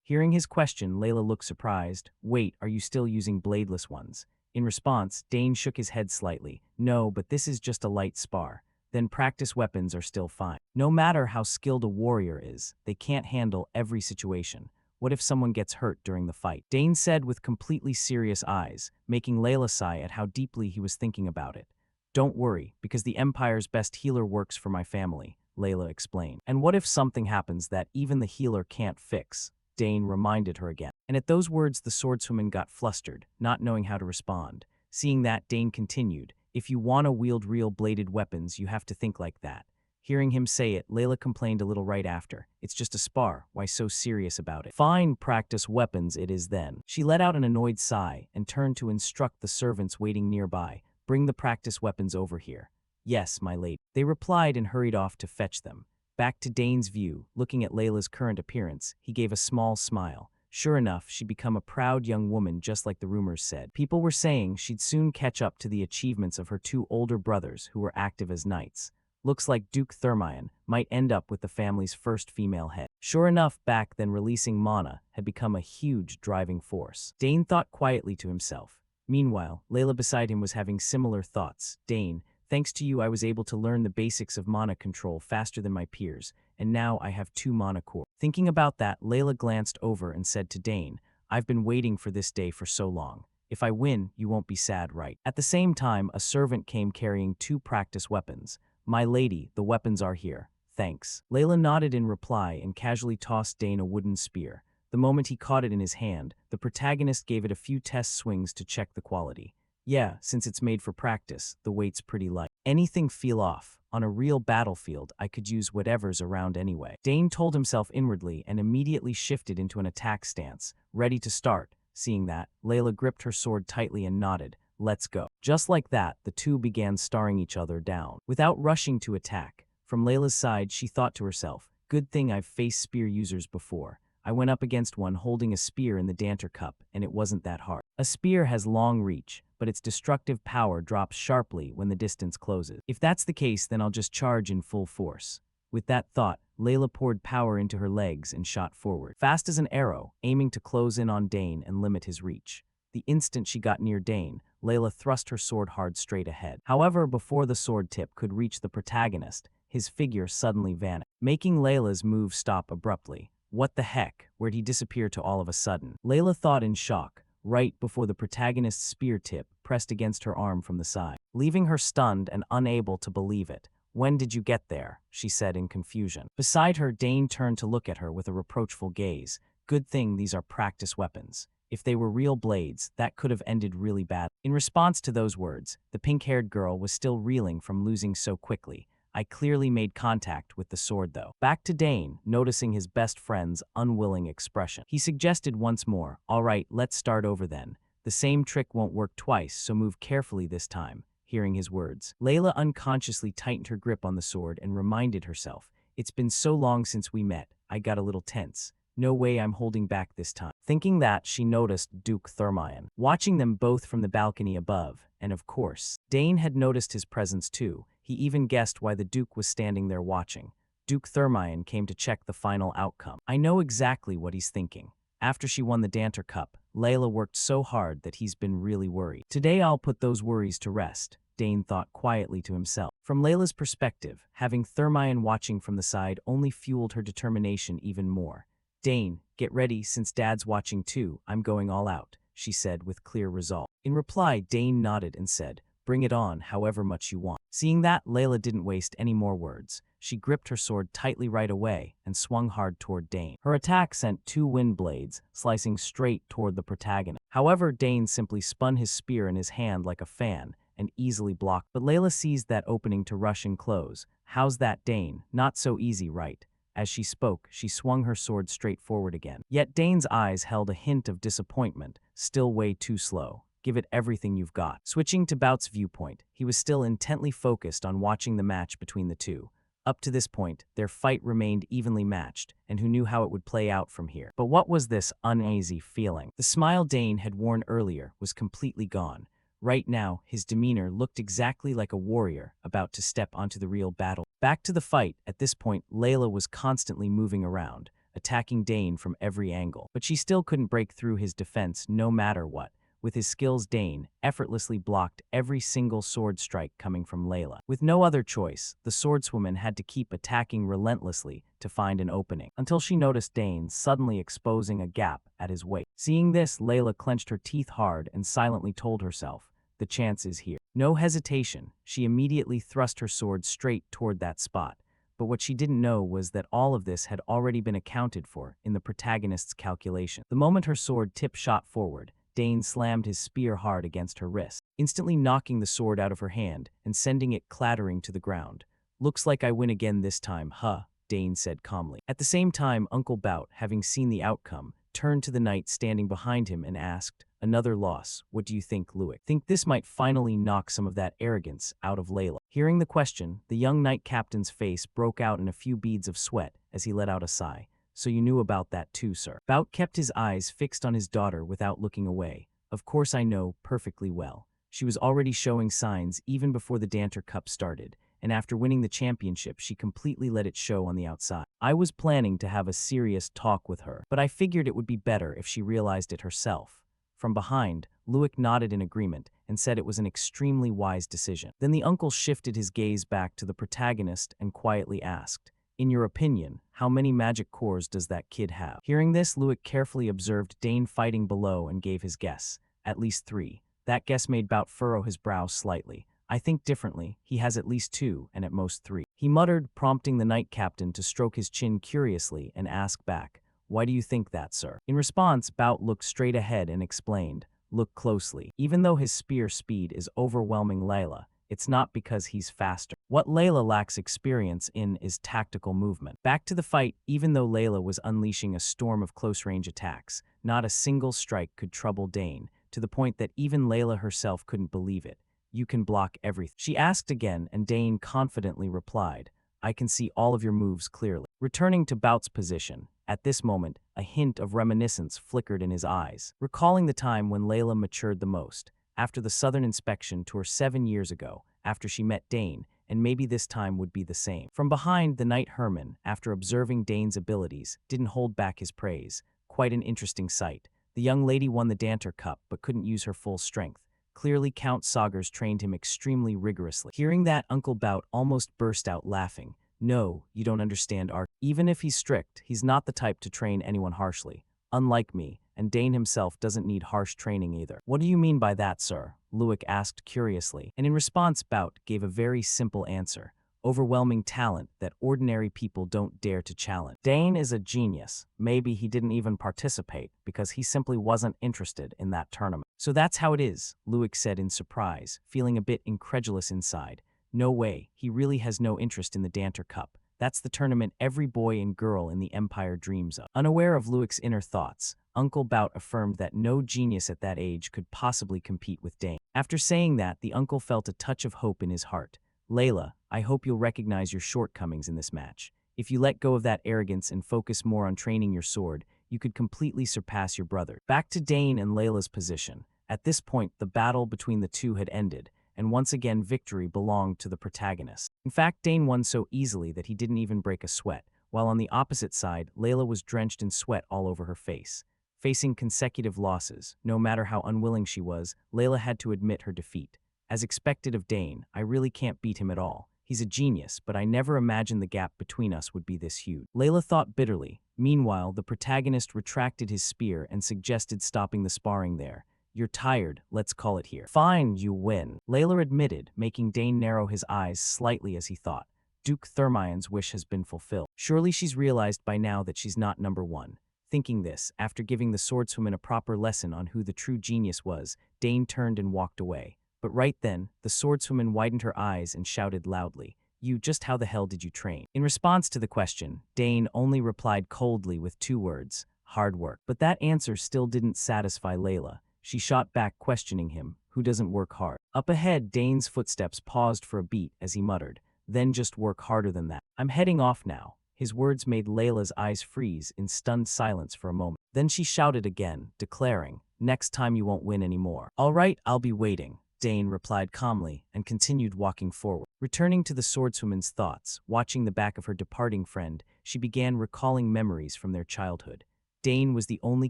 Hearing his question, Layla looked surprised. Wait, are you still using bladeless ones? In response, Dane shook his head slightly. No, but this is just a light spar. Then practice weapons are still fine. No matter how skilled a warrior is, they can't handle every situation. What if someone gets hurt during the fight? Dane said with completely serious eyes, making Layla sigh at how deeply he was thinking about it. Don't worry, because the Empire's best healer works for my family, Layla explained. And what if something happens that even the healer can't fix? Dane reminded her again. And at those words, the swordswoman got flustered, not knowing how to respond. Seeing that, Dane continued, if you want to wield real bladed weapons, you have to think like that. Hearing him say it, Layla complained a little right after. It's just a spar, why so serious about it? Fine, practice weapons it is then. She let out an annoyed sigh and turned to instruct the servants waiting nearby. Bring the practice weapons over here. Yes, my lady. They replied and hurried off to fetch them. Back to Dane's view, looking at Layla's current appearance, he gave a small smile. Sure enough, she'd become a proud young woman just like the rumors said. People were saying she'd soon catch up to the achievements of her two older brothers who were active as knights. Looks like Duke Thermion might end up with the family's first female head. Sure enough, back then releasing mana had become a huge driving force. Dane thought quietly to himself, Meanwhile, Layla beside him was having similar thoughts. Dane, thanks to you I was able to learn the basics of mana control faster than my peers, and now I have 2 mana core. Thinking about that, Layla glanced over and said to Dane, I've been waiting for this day for so long. If I win, you won't be sad, right? At the same time, a servant came carrying 2 practice weapons. My lady, the weapons are here. Thanks. Layla nodded in reply and casually tossed Dane a wooden spear. The moment he caught it in his hand, the protagonist gave it a few test swings to check the quality. Yeah, since it's made for practice, the weight's pretty light. Anything feel off. On a real battlefield, I could use whatever's around anyway. Dane told himself inwardly and immediately shifted into an attack stance, ready to start. Seeing that, Layla gripped her sword tightly and nodded. Let's go. Just like that, the two began staring each other down. Without rushing to attack, from Layla's side, she thought to herself, good thing I've faced spear users before. I went up against one holding a spear in the Danter Cup, and it wasn't that hard. A spear has long reach, but its destructive power drops sharply when the distance closes. If that's the case, then I'll just charge in full force. With that thought, Layla poured power into her legs and shot forward, fast as an arrow, aiming to close in on Dane and limit his reach. The instant she got near Dane, Layla thrust her sword hard straight ahead. However, before the sword tip could reach the protagonist, his figure suddenly vanished, making Layla's move stop abruptly. What the heck? Where'd he disappear to all of a sudden? Layla thought in shock, right before the protagonist's spear tip pressed against her arm from the side, leaving her stunned and unable to believe it. When did you get there? She said in confusion. Beside her, Dane turned to look at her with a reproachful gaze. Good thing these are practice weapons. If they were real blades, that could have ended really bad. In response to those words, the pink-haired girl was still reeling from losing so quickly. I clearly made contact with the sword, though. Back to Dane, noticing his best friend's unwilling expression. He suggested once more, all right, let's start over then. The same trick won't work twice, so move carefully this time. Hearing his words, Layla unconsciously tightened her grip on the sword and reminded herself, it's been so long since we met, I got a little tense. No way I'm holding back this time. Thinking that, she noticed Duke Thermion, watching them both from the balcony above, and of course, Dane had noticed his presence too. He even guessed why the Duke was standing there watching. Duke Thermion came to check the final outcome. I know exactly what he's thinking. After she won the Danter Cup, Layla worked so hard that he's been really worried. Today I'll put those worries to rest, Dane thought quietly to himself. From Layla's perspective, having Thermion watching from the side only fueled her determination even more. Dane, get ready since Dad's watching too, I'm going all out, she said with clear resolve. In reply, Dane nodded and said, bring it on however much you want. Seeing that, Layla didn't waste any more words. She gripped her sword tightly right away and swung hard toward Dane. Her attack sent 2 wind blades, slicing straight toward the protagonist. However, Dane simply spun his spear in his hand like a fan and easily blocked. But Layla seized that opening to rush and close. How's that, Dane? Not so easy, right? As she spoke, she swung her sword straight forward again. Yet Dane's eyes held a hint of disappointment, still way too slow. Give it everything you've got. Switching to Bout's viewpoint, he was still intently focused on watching the match between the two. Up to this point, their fight remained evenly matched, and who knew how it would play out from here. But what was this uneasy feeling? The smile Dane had worn earlier was completely gone. Right now, his demeanor looked exactly like a warrior about to step onto the real battle. Back to the fight, at this point, Layla was constantly moving around, attacking Dane from every angle. But she still couldn't break through his defense no matter what. With his skills, Dane effortlessly blocked every single sword strike coming from Layla. With no other choice, the swordswoman had to keep attacking relentlessly to find an opening, until she noticed Dane suddenly exposing a gap at his waist. Seeing this, Layla clenched her teeth hard and silently told herself, the chance is here. No hesitation, she immediately thrust her sword straight toward that spot. But what she didn't know was that all of this had already been accounted for in the protagonist's calculation. The moment her sword tip shot forward, Dane slammed his spear hard against her wrist, instantly knocking the sword out of her hand and sending it clattering to the ground. Looks like I win again this time, huh? Dane said calmly. At the same time, Uncle Bout, having seen the outcome, turned to the knight standing behind him and asked, another loss, what do you think, Luik? Think this might finally knock some of that arrogance out of Layla? Hearing the question, the young knight captain's face broke out in a few beads of sweat as he let out a sigh. So you knew about that too, sir. Bout kept his eyes fixed on his daughter without looking away. Of course I know perfectly well. She was already showing signs even before the Danter Cup started, and after winning the championship she completely let it show on the outside. I was planning to have a serious talk with her, but I figured it would be better if she realized it herself. From behind, Luik nodded in agreement and said it was an extremely wise decision. Then the uncle shifted his gaze back to the protagonist and quietly asked, "In your opinion, how many magic cores does that kid have?" Hearing this, Luik carefully observed Dane fighting below and gave his guess. "At least 3. That guess made Bout furrow his brow slightly. "I think differently. He has at least 2, and at most 3. He muttered, prompting the knight captain to stroke his chin curiously and ask back, "Why do you think that, sir?" In response, Bout looked straight ahead and explained, "Look closely. Even though his spear speed is overwhelming Layla, it's not because he's faster. What Layla lacks experience in is tactical movement." Back to the fight, even though Layla was unleashing a storm of close-range attacks, not a single strike could trouble Dane, to the point that even Layla herself couldn't believe it. "You can block everything?" She asked again, and Dane confidently replied, "I can see all of your moves clearly." Returning to Bout's position, at this moment, a hint of reminiscence flickered in his eyes, recalling the time when Layla matured the most, after the Southern Inspection Tour 7 years ago, after she met Dane, and maybe this time would be the same. From behind, the knight Herman, after observing Dane's abilities, didn't hold back his praise. Quite an interesting sight. The young lady won the Danter Cup but couldn't use her full strength. Clearly, Count Sagers trained him extremely rigorously. Hearing that, Uncle Bout almost burst out laughing. "No, you don't understand art. Even if he's strict, he's not the type to train anyone harshly. Unlike me, and Dane himself doesn't need harsh training either." "What do you mean by that, sir?" Luik asked curiously, and in response Bout gave a very simple answer. "Overwhelming talent that ordinary people don't dare to challenge. Dane is a genius. Maybe he didn't even participate because he simply wasn't interested in that tournament." "So that's how it is," Luik said in surprise, feeling a bit incredulous inside. "No way, he really has no interest in the Danter Cup. That's the tournament every boy and girl in the Empire dreams of." Unaware of Luik's inner thoughts, Uncle Bout affirmed that no genius at that age could possibly compete with Dane. After saying that, the uncle felt a touch of hope in his heart. "Layla, I hope you'll recognize your shortcomings in this match. If you let go of that arrogance and focus more on training your sword, you could completely surpass your brother." Back to Dane and Layla's position. At this point, the battle between the two had ended, and once again victory belonged to the protagonist. In fact, Dane won so easily that he didn't even break a sweat, while on the opposite side, Layla was drenched in sweat all over her face. Facing consecutive losses, no matter how unwilling she was, Layla had to admit her defeat. "As expected of Dane, I really can't beat him at all. He's a genius, but I never imagined the gap between us would be this huge," Layla thought bitterly. Meanwhile, the protagonist retracted his spear and suggested stopping the sparring there. "You're tired, let's call it here." "Fine, you win," Layla admitted, making Dane narrow his eyes slightly as he thought. Duke Thermion's wish has been fulfilled. Surely she's realized by now that she's not number one. Thinking this, after giving the swordswoman a proper lesson on who the true genius was, Dane turned and walked away. But right then, the swordswoman widened her eyes and shouted loudly, just how the hell did you train?" In response to the question, Dane only replied coldly with 2 words, "Hard work." But that answer still didn't satisfy Layla. She shot back, questioning him, "Who doesn't work hard?" Up ahead, Dane's footsteps paused for a beat as he muttered, "Then just work harder than that. I'm heading off now." His words made Layla's eyes freeze in stunned silence for a moment. Then she shouted again, declaring, "Next time you won't win anymore." "All right, I'll be waiting," Dane replied calmly and continued walking forward. Returning to the swordswoman's thoughts, watching the back of her departing friend, she began recalling memories from their childhood. "Dane was the only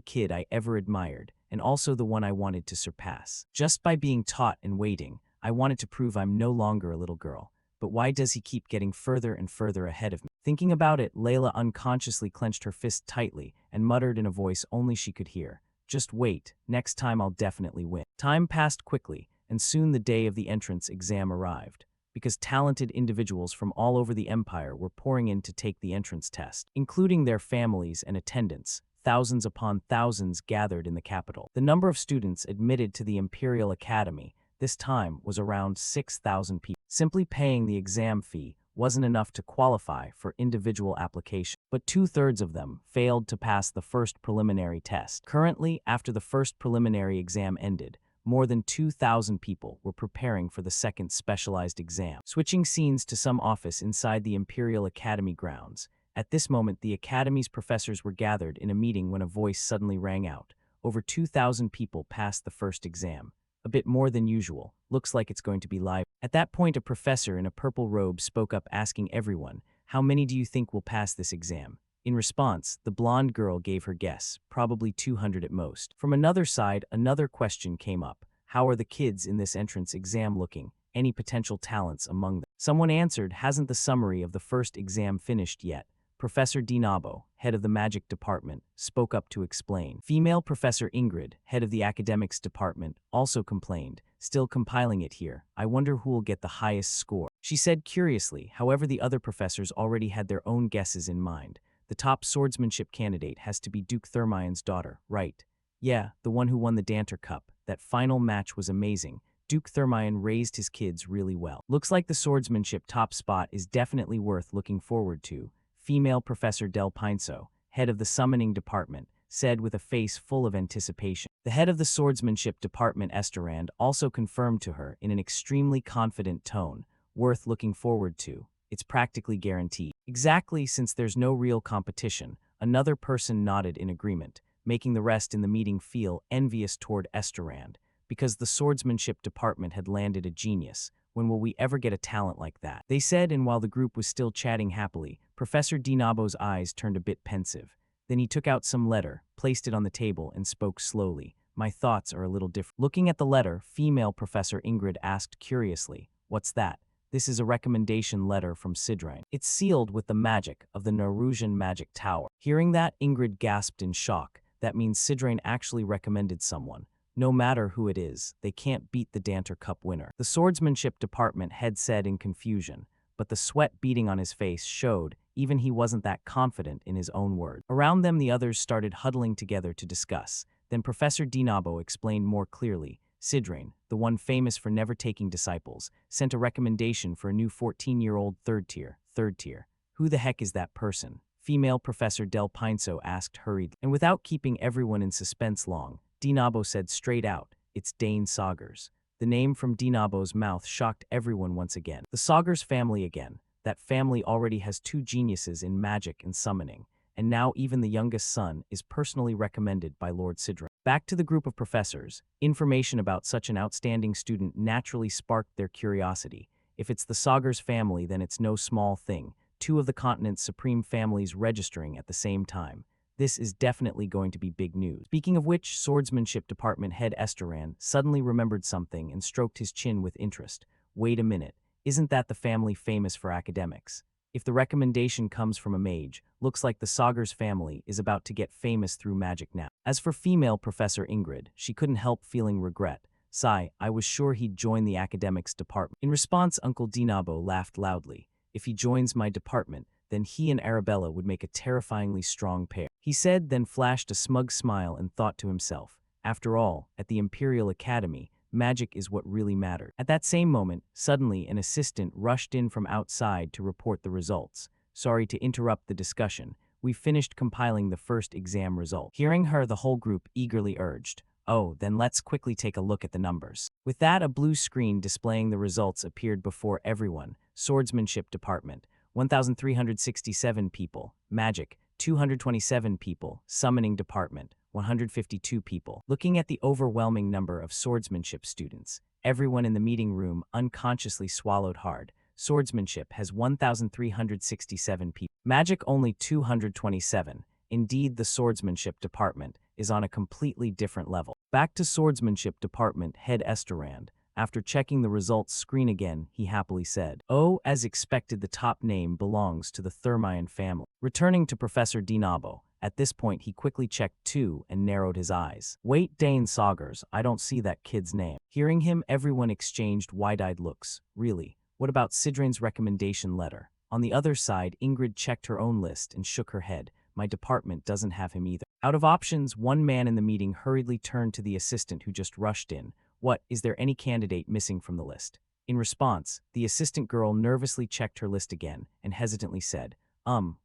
kid I ever admired, and also the one I wanted to surpass. Just by being taught and waiting, I wanted to prove I'm no longer a little girl. But why does he keep getting further and further ahead of me?" Thinking about it, Layla unconsciously clenched her fist tightly and muttered in a voice only she could hear, "Just wait, next time I'll definitely win." Time passed quickly, and soon the day of the entrance exam arrived, because talented individuals from all over the Empire were pouring in to take the entrance test. Including their families and attendants, thousands upon thousands gathered in the capital. The number of students admitted to the Imperial Academy this time was around 6,000 people. Simply paying the exam fee wasn't enough to qualify for individual application, but 2/3 of them failed to pass the first preliminary test. Currently, after the first preliminary exam ended, more than 2,000 people were preparing for the second specialized exam. Switching scenes to some office inside the Imperial Academy grounds. At this moment, the Academy's professors were gathered in a meeting when a voice suddenly rang out. Over 2,000 people passed the first exam. A bit more than usual. Looks like it's going to be live. At that point, a professor in a purple robe spoke up asking everyone, "How many do you think will pass this exam?" In response, the blonde girl gave her guess, probably 200 at most. From another side, another question came up. How are the kids in this entrance exam looking? Any potential talents among them? Someone answered, hasn't the summary of the first exam finished yet? Professor Dinabo, head of the magic department, spoke up to explain. Female Professor Ingrid, head of the academics department, also complained, still compiling it here. I wonder who will get the highest score. She said curiously, however the other professors already had their own guesses in mind. The top swordsmanship candidate has to be Duke Thermion's daughter, right? Yeah, the one who won the Danter Cup. That final match was amazing. Duke Thermion raised his kids really well. Looks like the swordsmanship top spot is definitely worth looking forward to. Female Professor Del Pinso, head of the summoning department, said with a face full of anticipation. The head of the swordsmanship department, Esterand, also confirmed to her in an extremely confident tone, worth looking forward to. It's practically guaranteed. Exactly, since there's no real competition. Another person nodded in agreement, making the rest in the meeting feel envious toward Esterand, because the swordsmanship department had landed a genius. When will we ever get a talent like that? They said, and while the group was still chatting happily, Professor Dinabo's eyes turned a bit pensive. Then he took out some letter, placed it on the table, and spoke slowly. My thoughts are a little different. Looking at the letter, female Professor Ingrid asked curiously, what's that? This is a recommendation letter from Sidrain. It's sealed with the magic of the Narusian magic tower. Hearing that, Ingrid gasped in shock. That means Sidrain actually recommended someone. No matter who it is, they can't beat the Danter Cup winner. The swordsmanship department head said in confusion, but the sweat beading on his face showed even he wasn't that confident in his own words. Around them, the others started huddling together to discuss. Then Professor Dinabo explained more clearly. Sidrain, the one famous for never taking disciples, sent a recommendation for a new 14-year-old third tier. Who the heck is that person? Female Professor Del Pinso asked hurriedly. And without keeping everyone in suspense long, Dinabo said straight out, it's Dane Saugers. The name from Dinabo's mouth shocked everyone once again. The Saugers family again. That family already has two geniuses in magic and summoning, and now even the youngest son is personally recommended by Lord Sidra. Back to the group of professors, information about such an outstanding student naturally sparked their curiosity. If it's the Saugers family, then it's no small thing. Two of the continent's supreme families registering at the same time. This is definitely going to be big news. Speaking of which, swordsmanship department head Esteran suddenly remembered something and stroked his chin with interest. Wait a minute, isn't that the family famous for academics? If the recommendation comes from a mage, looks like the Saugers family is about to get famous through magic now. As for female Professor Ingrid, she couldn't help feeling regret. Sigh, I was sure he'd join the academics department. In response, Uncle Dinabo laughed loudly. If he joins my department, then he and Arabella would make a terrifyingly strong pair. He said, then flashed a smug smile and thought to himself, after all, at the Imperial Academy, magic is what really mattered. At that same moment, suddenly an assistant rushed in from outside to report the results. Sorry to interrupt the discussion. We finished compiling the first exam result. Hearing her, the whole group eagerly urged, oh, then let's quickly take a look at the numbers. With that, a blue screen displaying the results appeared before everyone. Swordsmanship department, 1,367 people. Magic, 227 people. Summoning department, 152 people. Looking at the overwhelming number of swordsmanship students, everyone in the meeting room unconsciously swallowed hard. Swordsmanship has 1,367 people. Magic only 227. Indeed, the swordsmanship department is on a completely different level. Back to swordsmanship department head Esterand. After checking the results screen again, he happily said, oh, as expected, the top name belongs to the Thermion family. Returning to Professor Dinabo, at this point he quickly checked too and narrowed his eyes. Wait, Dane Saugers, I don't see that kid's name. Hearing him, everyone exchanged wide-eyed looks. Really? What about Sidrain's recommendation letter? On the other side, Ingrid checked her own list and shook her head. My department doesn't have him either. Out of options, one man in the meeting hurriedly turned to the assistant who just rushed in. What, is there any candidate missing from the list? In response, the assistant girl nervously checked her list again and hesitantly said,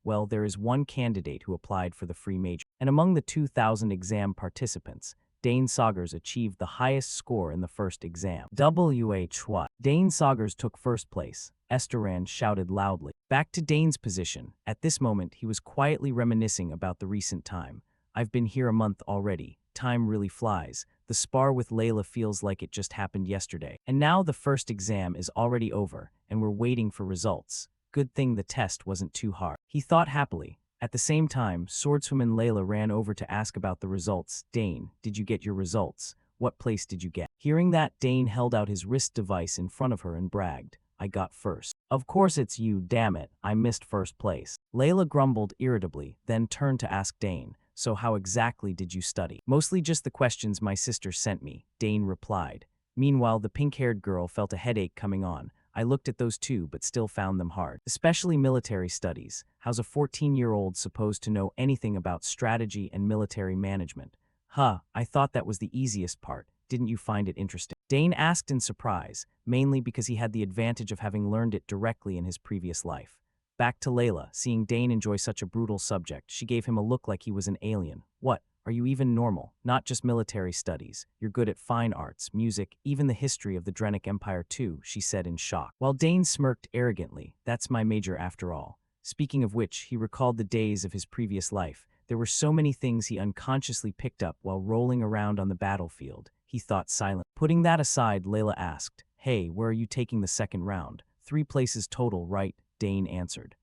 well, there is one candidate who applied for the free major. And among the 2,000 exam participants, Dane Saugers achieved the highest score in the first exam. What? Dane Saugers took first place. Esterand shouted loudly. Back to Dane's position. At this moment, he was quietly reminiscing about the recent time. I've been here a month already. Time really flies. The spar with Layla feels like it just happened yesterday. And now the first exam is already over, and we're waiting for results. Good thing the test wasn't too hard. He thought happily. At the same time, swordswoman Layla ran over to ask about the results. Dane, did you get your results? What place did you get? Hearing that, Dane held out his wrist device in front of her and bragged, I got first. Of course it's you, damn it, I missed first place. Layla grumbled irritably, then turned to ask Dane, so how exactly did you study? Mostly just the questions my sister sent me, Dane replied. Meanwhile, the pink-haired girl felt a headache coming on. I looked at those too, but still found them hard. Especially military studies. How's a 14-year-old supposed to know anything about strategy and military management? Huh, I thought that was the easiest part. Didn't you find it interesting? Dane asked in surprise, mainly because he had the advantage of having learned it directly in his previous life. Back to Layla, seeing Dane enjoy such a brutal subject, she gave him a look like he was an alien. What? Are you even normal? Not just military studies. You're good at fine arts, music, even the history of the Drenic Empire too, she said in shock. While Dane smirked arrogantly, that's my major after all. Speaking of which, he recalled the days of his previous life. There were so many things he unconsciously picked up while rolling around on the battlefield. He thought silently. Putting that aside, Layla asked, Hey, where are you taking the second round? 3 places total, right? Dane answered.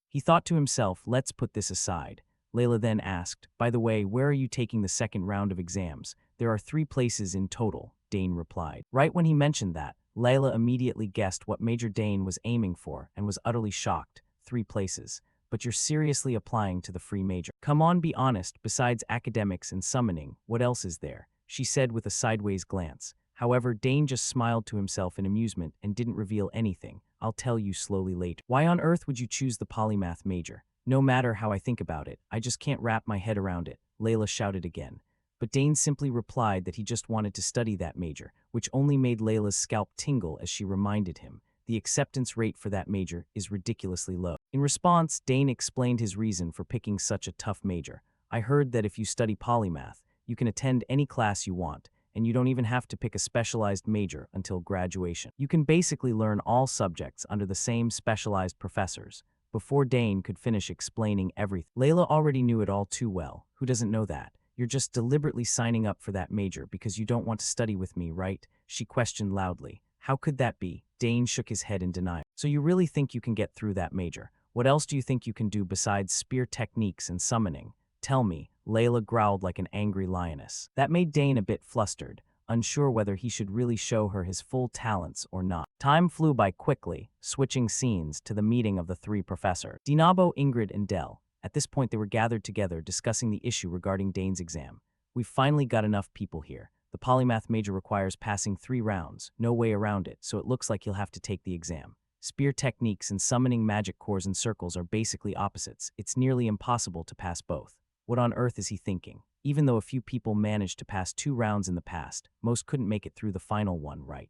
He thought to himself, let's put this aside. Layla then asked, by the way, where are you taking the second round of exams? There are 3 places in total, Dane replied. Right when he mentioned that, Layla immediately guessed what Major Dane was aiming for and was utterly shocked. 3 places. But you're seriously applying to the free major. Come on, be honest, besides academics and summoning, what else is there? She said with a sideways glance. However, Dane just smiled to himself in amusement and didn't reveal anything. I'll tell you slowly later. Why on earth would you choose the polymath major? No matter how I think about it, I just can't wrap my head around it, Layla shouted again. But Dane simply replied that he just wanted to study that major, which only made Layla's scalp tingle as she reminded him. The acceptance rate for that major is ridiculously low. In response, Dane explained his reason for picking such a tough major. I heard that if you study polymath, you can attend any class you want, and you don't even have to pick a specialized major until graduation. You can basically learn all subjects under the same specialized professors. Before Dane could finish explaining everything, Layla already knew it all too well. Who doesn't know that? You're just deliberately signing up for that major because you don't want to study with me, right? She questioned loudly. How could that be? Dane shook his head in denial. So you really think you can get through that major? What else do you think you can do besides spear techniques and summoning? Tell me, Layla growled like an angry lioness. That made Dane a bit flustered, unsure whether he should really show her his full talents or not. Time flew by quickly, switching scenes to the meeting of the 3 professors. Dinabo, Ingrid, and Dell. At this point, they were gathered together discussing the issue regarding Dane's exam. We've finally got enough people here. The polymath major requires passing 3 rounds, no way around it, so it looks like he'll have to take the exam. Spear techniques and summoning magic cores and circles are basically opposites. It's nearly impossible to pass both. What on earth is he thinking? Even though a few people managed to pass 2 rounds in the past, most couldn't make it through the final one, right?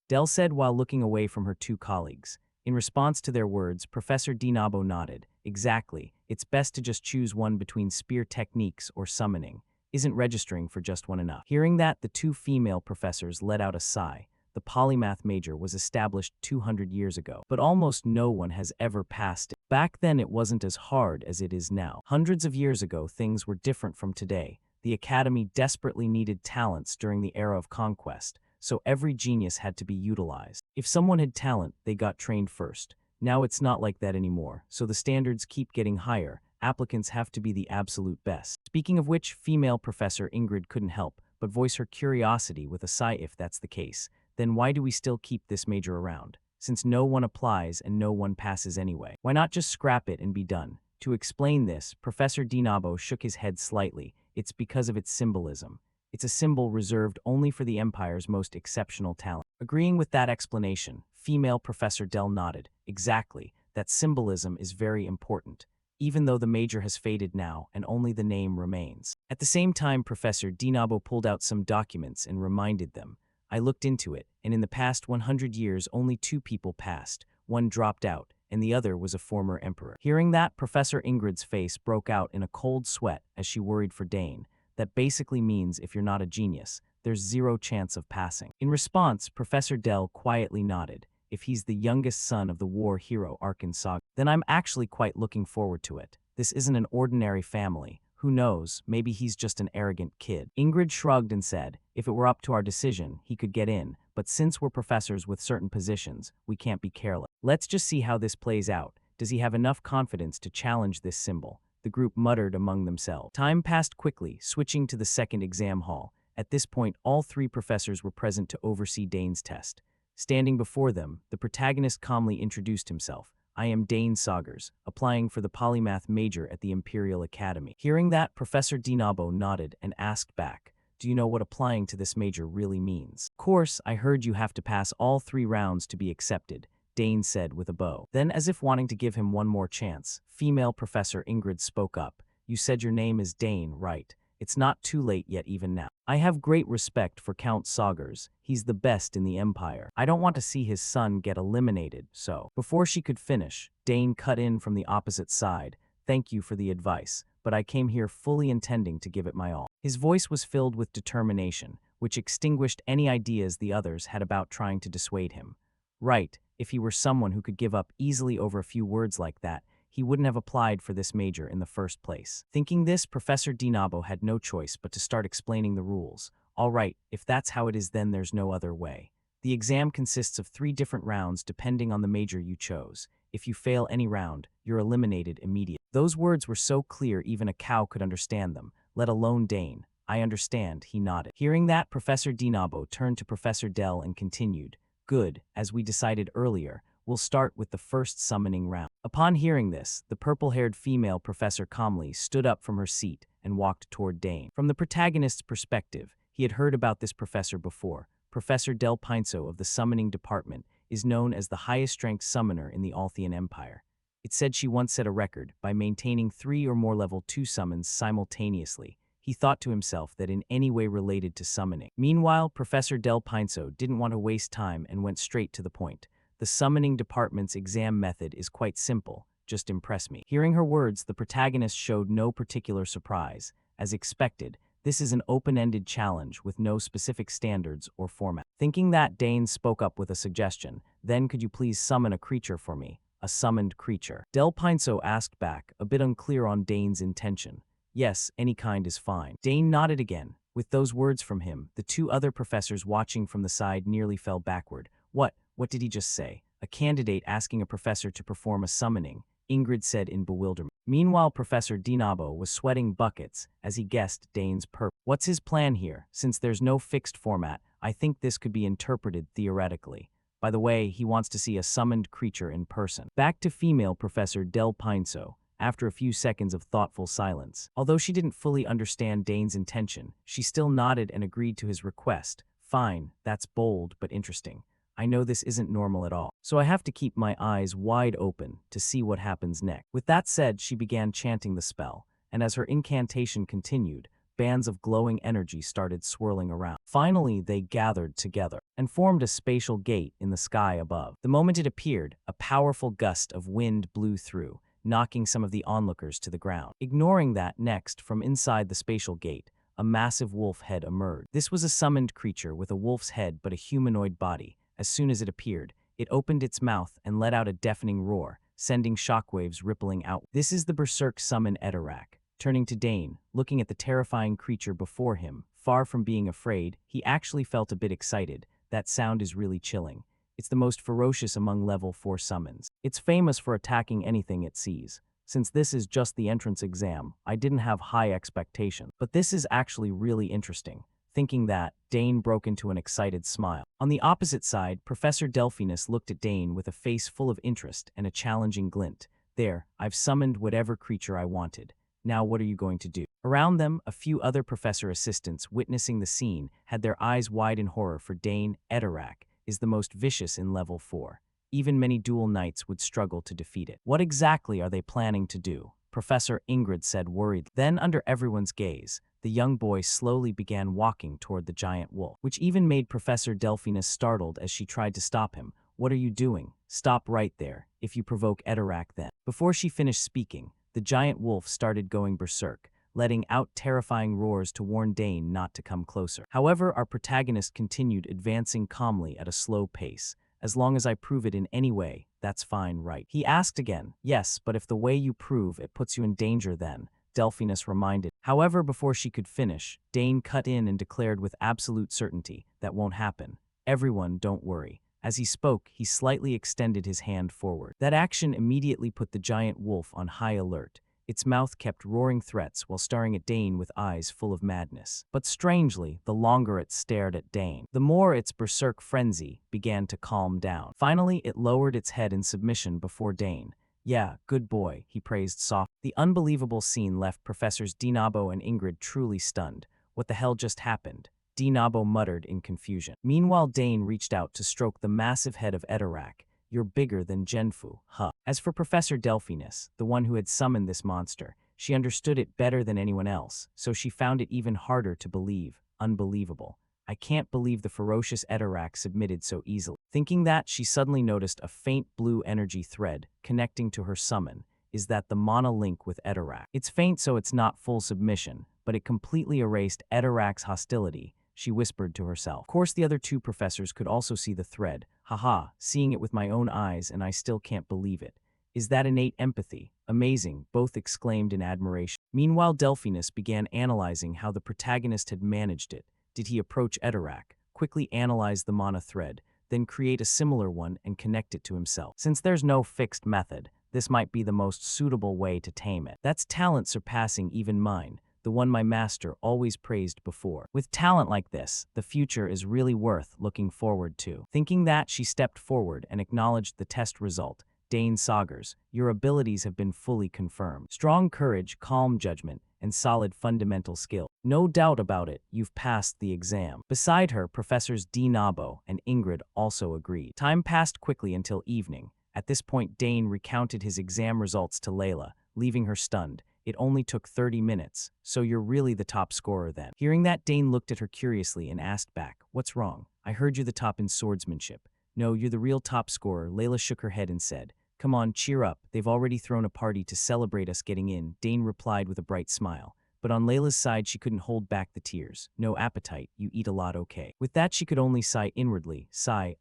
Dell said while looking away from her 2 colleagues. In response to their words, Professor Dinabo nodded. Exactly. It's best to just choose one between spear techniques or summoning. Isn't registering for just one enough? Hearing that, the 2 female professors let out a sigh. The polymath major was established 200 years ago, but almost no one has ever passed it. Back then, it wasn't as hard as it is now. Hundreds of years ago, things were different from today. The academy desperately needed talents during the era of conquest, so every genius had to be utilized. If someone had talent, they got trained first. Now it's not like that anymore, so the standards keep getting higher. Applicants have to be the absolute best. Speaking of which, female Professor Ingrid couldn't help but voice her curiosity with a sigh. If that's the case, then why do we still keep this major around? Since no one applies and no one passes anyway. Why not just scrap it and be done? To explain this, Professor Dinabo shook his head slightly. It's because of its symbolism. It's a symbol reserved only for the Empire's most exceptional talent. Agreeing with that explanation, female Professor Dell nodded. Exactly, that symbolism is very important, even though the major has faded now and only the name remains. At the same time, Professor Dinabo pulled out some documents and reminded them. I looked into it, and in the past 100 years, only 2 people passed. One dropped out, and the other was a former emperor. Hearing that, Professor Ingrid's face broke out in a cold sweat as she worried for Dane. That basically means if you're not a genius, there's 0 chance of passing. In response, Professor Dell quietly nodded. If he's the youngest son of the war hero Arkansas, then I'm actually quite looking forward to it. This isn't an ordinary family. Who knows, maybe he's just an arrogant kid. Ingrid shrugged and said, if it were up to our decision, he could get in, but since we're professors with certain positions, we can't be careless. Let's just see how this plays out. Does he have enough confidence to challenge this symbol? The group muttered among themselves. Time passed quickly, switching to the second exam hall. At this point, all three professors were present to oversee Dane's test. Standing before them, the protagonist calmly introduced himself. I am Dane Saugers, applying for the polymath major at the Imperial Academy. Hearing that, Professor Dinabo nodded and asked back, do you know what applying to this major really means? Of course, I heard you have to pass all 3 rounds to be accepted, Dane said with a bow. Then, as if wanting to give him one more chance, female Professor Ingrid spoke up. You said your name is Dane, right? It's not too late yet even now. I have great respect for Count Saugers. He's the best in the Empire. I don't want to see his son get eliminated, so. Before she could finish, Dane cut in from the opposite side. Thank you for the advice, but I came here fully intending to give it my all. His voice was filled with determination, which extinguished any ideas the others had about trying to dissuade him. Right, if he were someone who could give up easily over a few words like that, he wouldn't have applied for this major in the first place. Thinking this, Professor Dinabo had no choice but to start explaining the rules. All right, if that's how it is, then there's no other way. The exam consists of 3 different rounds depending on the major you chose. If you fail any round, you're eliminated immediately. Those words were so clear even a cow could understand them, let alone Dane. I understand, he nodded. Hearing that, Professor Dinabo turned to Professor Dell and continued. Good, as we decided earlier, we'll start with the first summoning round. Upon hearing this, the purple-haired female professor calmly stood up from her seat and walked toward Dane. From the protagonist's perspective, he had heard about this professor before. Professor Del Pinso of the Summoning Department is known as the highest-ranked summoner in the Althian Empire. It's said she once set a record by maintaining 3 or more level 2 summons simultaneously. He thought to himself that in any way related to summoning. Meanwhile, Professor Del Pinso didn't want to waste time and went straight to the point. The summoning department's exam method is quite simple, just impress me. Hearing her words, the protagonist showed no particular surprise. As expected, this is an open-ended challenge with no specific standards or format. Thinking that, Dane spoke up with a suggestion. Then could you please summon a creature for me? A summoned creature. Del Pinso asked back, a bit unclear on Dane's intention. Yes, any kind is fine. Dane nodded again. With those words from him, the 2 other professors watching from the side nearly fell backward. What did he just say? A candidate asking a professor to perform a summoning, Ingrid said in bewilderment. Meanwhile, Professor Dinabo was sweating buckets as he guessed Dane's purpose. What's his plan here? Since there's no fixed format, I think this could be interpreted theoretically. By the way, he wants to see a summoned creature in person. Back to female Professor Del Pinso. After a few seconds of thoughtful silence. Although she didn't fully understand Dane's intention, she still nodded and agreed to his request. Fine, that's bold but interesting. I know this isn't normal at all, so I have to keep my eyes wide open to see what happens next. With that said, she began chanting the spell, and as her incantation continued, bands of glowing energy started swirling around. Finally, they gathered together and formed a spatial gate in the sky above. The moment it appeared, a powerful gust of wind blew through, knocking some of the onlookers to the ground. Ignoring that, next, from inside the spatial gate, a massive wolf head emerged. This was a summoned creature with a wolf's head but a humanoid body. As soon as it appeared, it opened its mouth and let out a deafening roar, sending shockwaves rippling out. This is the berserk summon Edorak. Turning to Dane, looking at the terrifying creature before him, far from being afraid, he actually felt a bit excited. That sound is really chilling. It's the most ferocious among level 4 summons. It's famous for attacking anything it sees. Since this is just the entrance exam, I didn't have high expectations. But this is actually really interesting. Thinking that, Dane broke into an excited smile. On the opposite side, Professor Delphinus looked at Dane with a face full of interest and a challenging glint. There, I've summoned whatever creature I wanted. Now what are you going to do? Around them, a few other professor assistants witnessing the scene had their eyes wide in horror for Dane. Edorak is the most vicious in level 4. Even many dual knights would struggle to defeat it. What exactly are they planning to do? Professor Ingrid said worriedly. Then, under everyone's gaze, the young boy slowly began walking toward the giant wolf, which even made Professor Delphinus startled as she tried to stop him. What are you doing? Stop right there. If you provoke Edorak then. Before she finished speaking, the giant wolf started going berserk, letting out terrifying roars to warn Dane not to come closer. However, our protagonist continued advancing calmly at a slow pace. As long as I prove it in any way, that's fine, right? He asked again. Yes, but if the way you prove it puts you in danger then, Delphinus reminded. However, before she could finish, Dane cut in and declared with absolute certainty, that won't happen. Everyone, don't worry. As he spoke, he slightly extended his hand forward. That action immediately put the giant wolf on high alert. Its mouth kept roaring threats while staring at Dane with eyes full of madness. But strangely, the longer it stared at Dane, the more its berserk frenzy began to calm down. Finally, it lowered its head in submission before Dane. "Yeah, good boy," he praised softly. The unbelievable scene left Professors Dinabo and Ingrid truly stunned. What the hell just happened? Dinabo muttered in confusion. Meanwhile, Dane reached out to stroke the massive head of Edorak. "You're bigger than Genfu, huh?" As for Professor Delphinus, the one who had summoned this monster, she understood it better than anyone else, so she found it even harder to believe. Unbelievable. "I can't believe the ferocious Edorak submitted so easily." Thinking that, she suddenly noticed a faint blue energy thread connecting to her summon. Is that the mana link with Edorak? It's faint, so it's not full submission, but it completely erased Edorak's hostility, she whispered to herself. Of course, the other two professors could also see the thread. "Haha, seeing it with my own eyes and I still can't believe it. Is that innate empathy? Amazing," both exclaimed in admiration. Meanwhile, Delphinus began analyzing how the protagonist had managed it. Did he approach Edorak, quickly analyze the mana thread, then create a similar one and connect it to himself? Since there's no fixed method, this might be the most suitable way to tame it. That's talent surpassing even mine, the one my master always praised before. With talent like this, the future is really worth looking forward to. Thinking that, she stepped forward and acknowledged the test result. "Dane Saugers, your abilities have been fully confirmed. Strong courage, calm judgment, and solid fundamental skill. No doubt about it, you've passed the exam." Beside her, Professors D. Nabo and Ingrid also agreed. Time passed quickly until evening. At this point, Dane recounted his exam results to Layla, leaving her stunned. "It only took 30 minutes, so you're really the top scorer then." Hearing that, Dane looked at her curiously and asked back, "What's wrong? I heard you're the top in swordsmanship." "No, you're the real top scorer." Layla shook her head and said, "Come on, cheer up. They've already thrown a party to celebrate us getting in," Dane replied with a bright smile. But on Layla's side, she couldn't hold back the tears. "No appetite, you eat a lot, okay." With that, she could only sigh inwardly.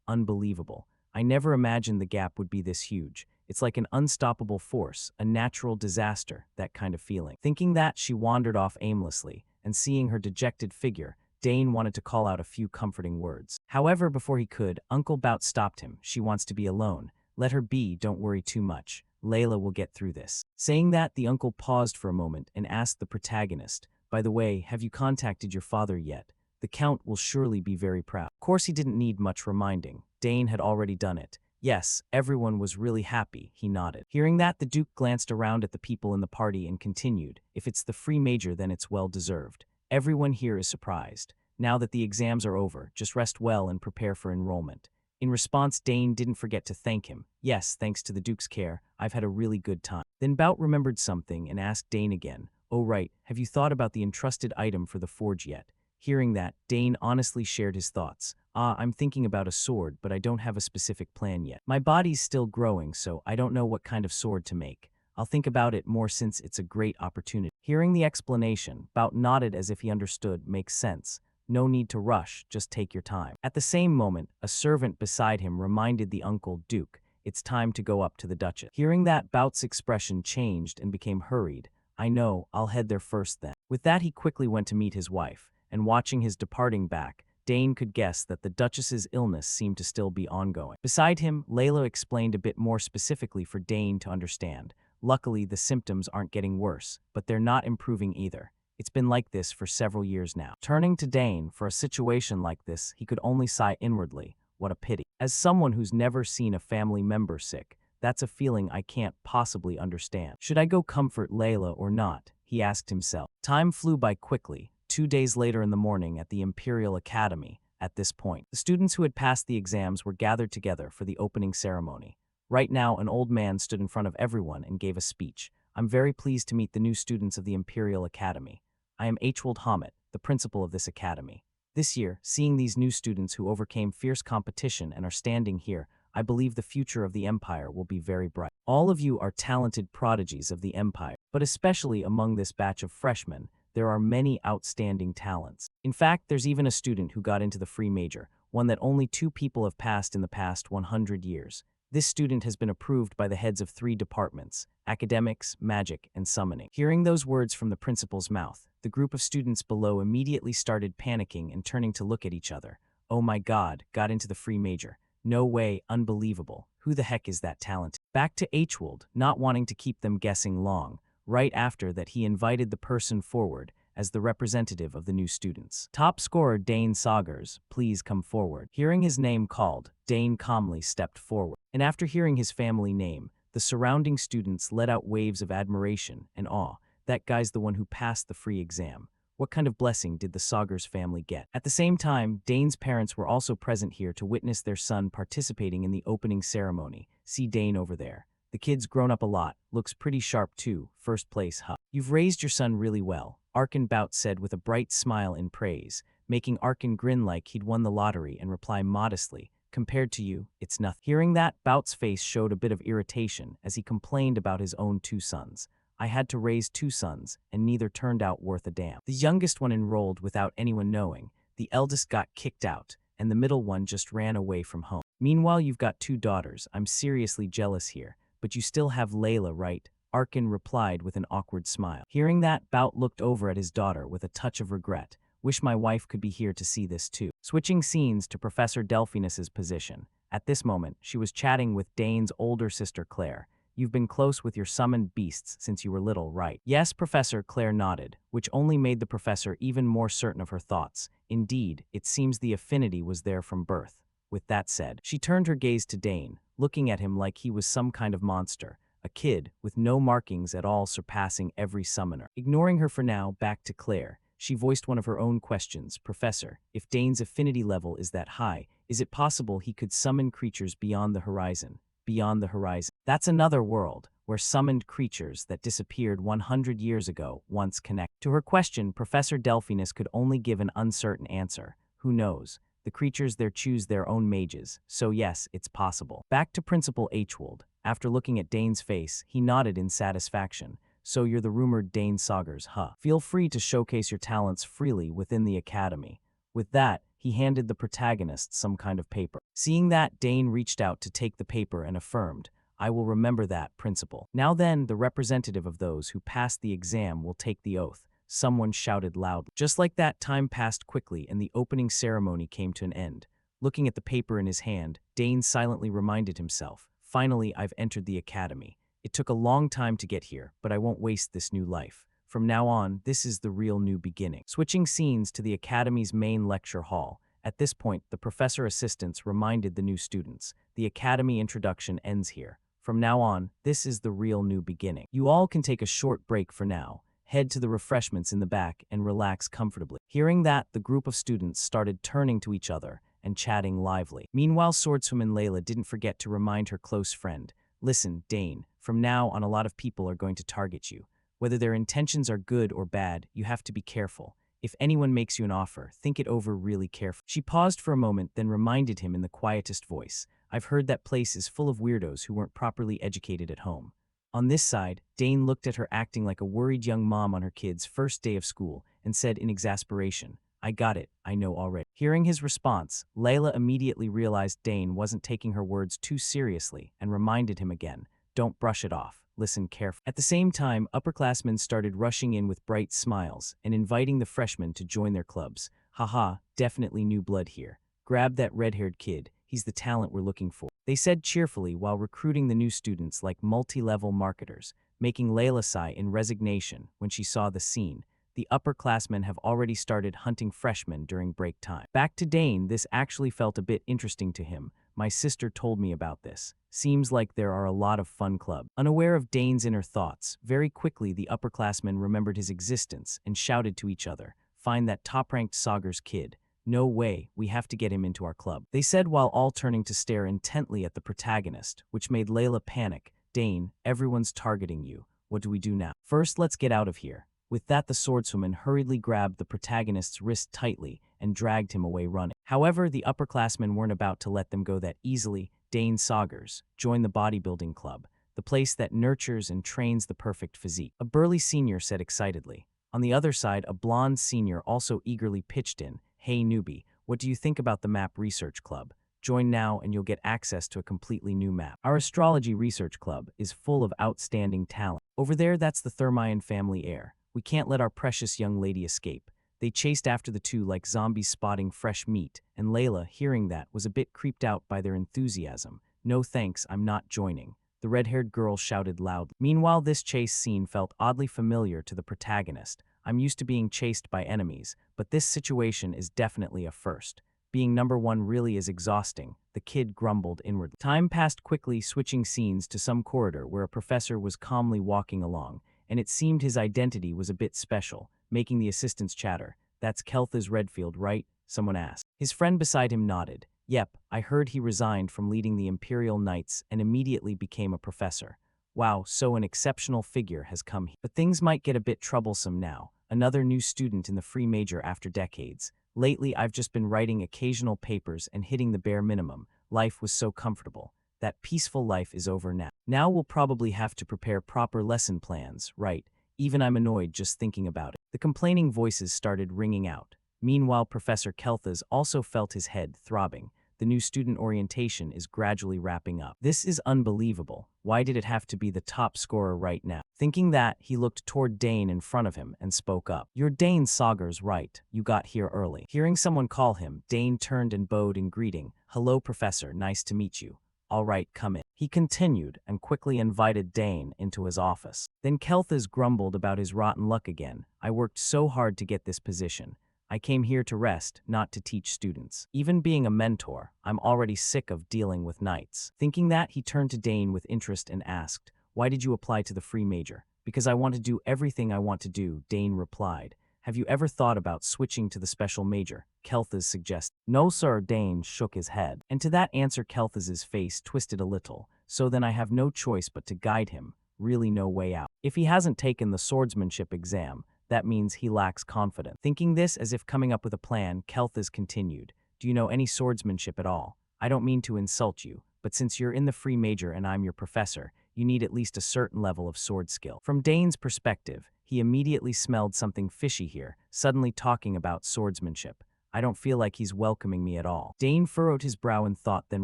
Unbelievable. I never imagined the gap would be this huge. It's like an unstoppable force, a natural disaster, that kind of feeling. Thinking that, she wandered off aimlessly, and seeing her dejected figure, Dane wanted to call out a few comforting words. However, before he could, Uncle Bout stopped him. "She wants to be alone. Let her be, don't worry too much. Layla will get through this." Saying that, the uncle paused for a moment and asked the protagonist, "By the way, have you contacted your father yet? The Count will surely be very proud." Of course, he didn't need much reminding. Dane had already done it. Yes, everyone was really happy, he nodded. Hearing that, the Duke glanced around at the people in the party and continued, "If it's the free major, then it's well deserved. Everyone here is surprised. Now that the exams are over, just rest well and prepare for enrollment." In response, Dane didn't forget to thank him. "Yes, thanks to the Duke's care, I've had a really good time." Then Bout remembered something and asked Dane again, "Oh right, have you thought about the entrusted item for the forge yet?" Hearing that, Dane honestly shared his thoughts. I'm thinking about a sword, but I don't have a specific plan yet. My body's still growing, so I don't know what kind of sword to make. I'll think about it more since it's a great opportunity." Hearing the explanation, Bout nodded as if he understood. "Makes sense. No need to rush, just take your time." At the same moment, a servant beside him reminded the uncle, "Duke, it's time to go up to the Duchess." Hearing that, Bout's expression changed and became hurried. "I know, I'll head there first then." With that, he quickly went to meet his wife, and watching his departing back, Dane could guess that the Duchess's illness seemed to still be ongoing. Beside him, Layla explained a bit more specifically for Dane to understand. "Luckily, the symptoms aren't getting worse, but they're not improving either. It's been like this for several years now." Turning to Dane, for a situation like this, he could only sigh inwardly. What a pity. As someone who's never seen a family member sick, that's a feeling I can't possibly understand. Should I go comfort Layla or not? He asked himself. Time flew by quickly. 2 days later in the morning at the Imperial Academy. At this point, the students who had passed the exams were gathered together for the opening ceremony. Right now, an old man stood in front of everyone and gave a speech. "I'm very pleased to meet the new students of the Imperial Academy. I am Hwold Hammett, the principal of this academy. This year, seeing these new students who overcame fierce competition and are standing here, I believe the future of the Empire will be very bright. All of you are talented prodigies of the Empire, but especially among this batch of freshmen, there are many outstanding talents. In fact, there's even a student who got into the free major, one that only 2 people have passed in the past 100 years. This student has been approved by the heads of 3 departments, academics, magic, and summoning." Hearing those words from the principal's mouth, the group of students below immediately started panicking and turning to look at each other. "Oh my God, got into the free major. No way, unbelievable. Who the heck is that talented? Back to Hwold, not wanting to keep them guessing long. Right after that, he invited the person forward as the representative of the new students. Top scorer Dane Saugers, please come forward. Hearing his name called, Dane calmly stepped forward. And after hearing his family name, the surrounding students let out waves of admiration and awe. That guy's the one who passed the free exam. What kind of blessing did the Saugers family get? At the same time, Dane's parents were also present here to witness their son participating in the opening ceremony. See Dane over there. The kid's grown up a lot, looks pretty sharp too, first place, huh? You've raised your son really well, Arkin Bout said with a bright smile in praise, making Arkin grin like he'd won the lottery and reply modestly, compared to you, it's nothing. Hearing that, Bout's face showed a bit of irritation as he complained about his own two sons. I had to raise two sons, and neither turned out worth a damn. The youngest one enrolled without anyone knowing, the eldest got kicked out, and the middle one just ran away from home. Meanwhile, you've got two daughters. I'm seriously jealous here. But you still have Layla, right? Arkin replied with an awkward smile. Hearing that, Bout looked over at his daughter with a touch of regret. Wish my wife could be here to see this too. Switching scenes to Professor Delphinus's position. At this moment, she was chatting with Dane's older sister Claire. You've been close with your summoned beasts since you were little, right? Yes, Professor, Claire nodded, which only made the professor even more certain of her thoughts. Indeed, it seems the affinity was there from birth. With that said, she turned her gaze to Dane, looking at him like he was some kind of monster, a kid with no markings at all surpassing every summoner. Ignoring her for now, back to Claire, she voiced one of her own questions. Professor, if Dane's affinity level is that high, is it possible he could summon creatures beyond the horizon? Beyond the horizon. That's another world, where summoned creatures that disappeared 100 years ago once connect. To her question, Professor Delphinus could only give an uncertain answer. Who knows? The creatures there choose their own mages, so yes, it's possible. Back to Principal Hwold. After looking at Dane's face, he nodded in satisfaction. So you're the rumored Dane Saugers, huh? Feel free to showcase your talents freely within the academy. With that, he handed the protagonist some kind of paper. Seeing that, Dane reached out to take the paper and affirmed, I will remember that, Principal. Now then, the representative of those who passed the exam will take the oath. Someone shouted loudly. Just like that, time passed quickly and the opening ceremony came to an end. Looking at the paper in his hand, Dane silently reminded himself, finally, I've entered the academy. It took a long time to get here, but I won't waste this new life. From now on, this is the real new beginning. Switching scenes to the academy's main lecture hall. At this point, the professor assistants reminded the new students, the academy introduction ends here. From now on, this is the real new beginning. You all can take a short break for now. Head to the refreshments in the back and relax comfortably. Hearing that, the group of students started turning to each other and chatting lively. Meanwhile, swordswoman Layla didn't forget to remind her close friend, listen, Dane, from now on a lot of people are going to target you. Whether their intentions are good or bad, you have to be careful. If anyone makes you an offer, think it over really carefully. She paused for a moment, then reminded him in the quietest voice, I've heard that place is full of weirdos who weren't properly educated at home. On this side, Dane looked at her acting like a worried young mom on her kid's first day of school and said in exasperation, I got it, I know already. Hearing his response, Layla immediately realized Dane wasn't taking her words too seriously and reminded him again, don't brush it off, listen carefully. At the same time, upperclassmen started rushing in with bright smiles and inviting the freshmen to join their clubs. Haha, definitely new blood here. Grab that red-haired kid, he's the talent we're looking for. They said cheerfully while recruiting the new students like multi-level marketers, making Layla sigh in resignation when she saw the scene. The upperclassmen have already started hunting freshmen during break time. Back to Dane, this actually felt a bit interesting to him. My sister told me about this. Seems like there are a lot of fun clubs. Unaware of Dane's inner thoughts, very quickly the upperclassmen remembered his existence and shouted to each other, find that top-ranked Saugers kid. No way, we have to get him into our club. They said while all turning to stare intently at the protagonist, which made Layla panic. Dane, everyone's targeting you. What do we do now? First, let's get out of here. With that, the swordswoman hurriedly grabbed the protagonist's wrist tightly and dragged him away running. However, the upperclassmen weren't about to let them go that easily. Dane Saugers joined the bodybuilding club, the place that nurtures and trains the perfect physique. A burly senior said excitedly. On the other side, a blonde senior also eagerly pitched in, hey newbie, what do you think about the Map Research Club? Join now and you'll get access to a completely new map. Our astrology research club is full of outstanding talent. Over there, that's the Thermion family heir. We can't let our precious young lady escape. They chased after the two like zombies spotting fresh meat, and Layla, hearing that, was a bit creeped out by their enthusiasm. "No thanks, I'm not joining," the red-haired girl shouted loudly. Meanwhile, this chase scene felt oddly familiar to the protagonist. "I'm used to being chased by enemies, but this situation is definitely a first. Being number one really is exhausting," the kid grumbled inwardly. Time passed quickly, switching scenes to some corridor where a professor was calmly walking along, and it seemed his identity was a bit special, making the assistants chatter. "That's Kelthas Redfield, right?" someone asked. His friend beside him nodded. "Yep, I heard he resigned from leading the Imperial Knights and immediately became a professor. Wow, so an exceptional figure has come here. But things might get a bit troublesome now. Another new student in the free major after decades. Lately, I've just been writing occasional papers and hitting the bare minimum. Life was so comfortable. That peaceful life is over now. Now we'll probably have to prepare proper lesson plans, right? Even I'm annoyed just thinking about it." The complaining voices started ringing out. Meanwhile, Professor Kelthas also felt his head throbbing. The new student orientation is gradually wrapping up. "This is unbelievable. Why did it have to be the top scorer right now?" Thinking that, he looked toward Dane in front of him and spoke up. "You're Dane Sagar's right. You got here early." Hearing someone call him, Dane turned and bowed in greeting. "Hello, Professor. Nice to meet you. All right, come in." He continued and quickly invited Dane into his office. Then Kelthas grumbled about his rotten luck again. "I worked so hard to get this position. I came here to rest, not to teach students. Even being a mentor, I'm already sick of dealing with knights." Thinking that, he turned to Dane with interest and asked, "Why did you apply to the free major?" "Because I want to do everything I want to do," Dane replied. "Have you ever thought about switching to the special major?" Kelthas suggested. "No, sir," Dane shook his head. And to that answer, Kelthas's face twisted a little. "So then I have no choice but to guide him. Really no way out. If he hasn't taken the swordsmanship exam, that means he lacks confidence." Thinking this as if coming up with a plan, Kelthas continued. "Do you know any swordsmanship at all? I don't mean to insult you, but since you're in the free major and I'm your professor, you need at least a certain level of sword skill." From Dane's perspective, he immediately smelled something fishy here, suddenly talking about swordsmanship. "I don't feel like he's welcoming me at all." Dane furrowed his brow in thought, then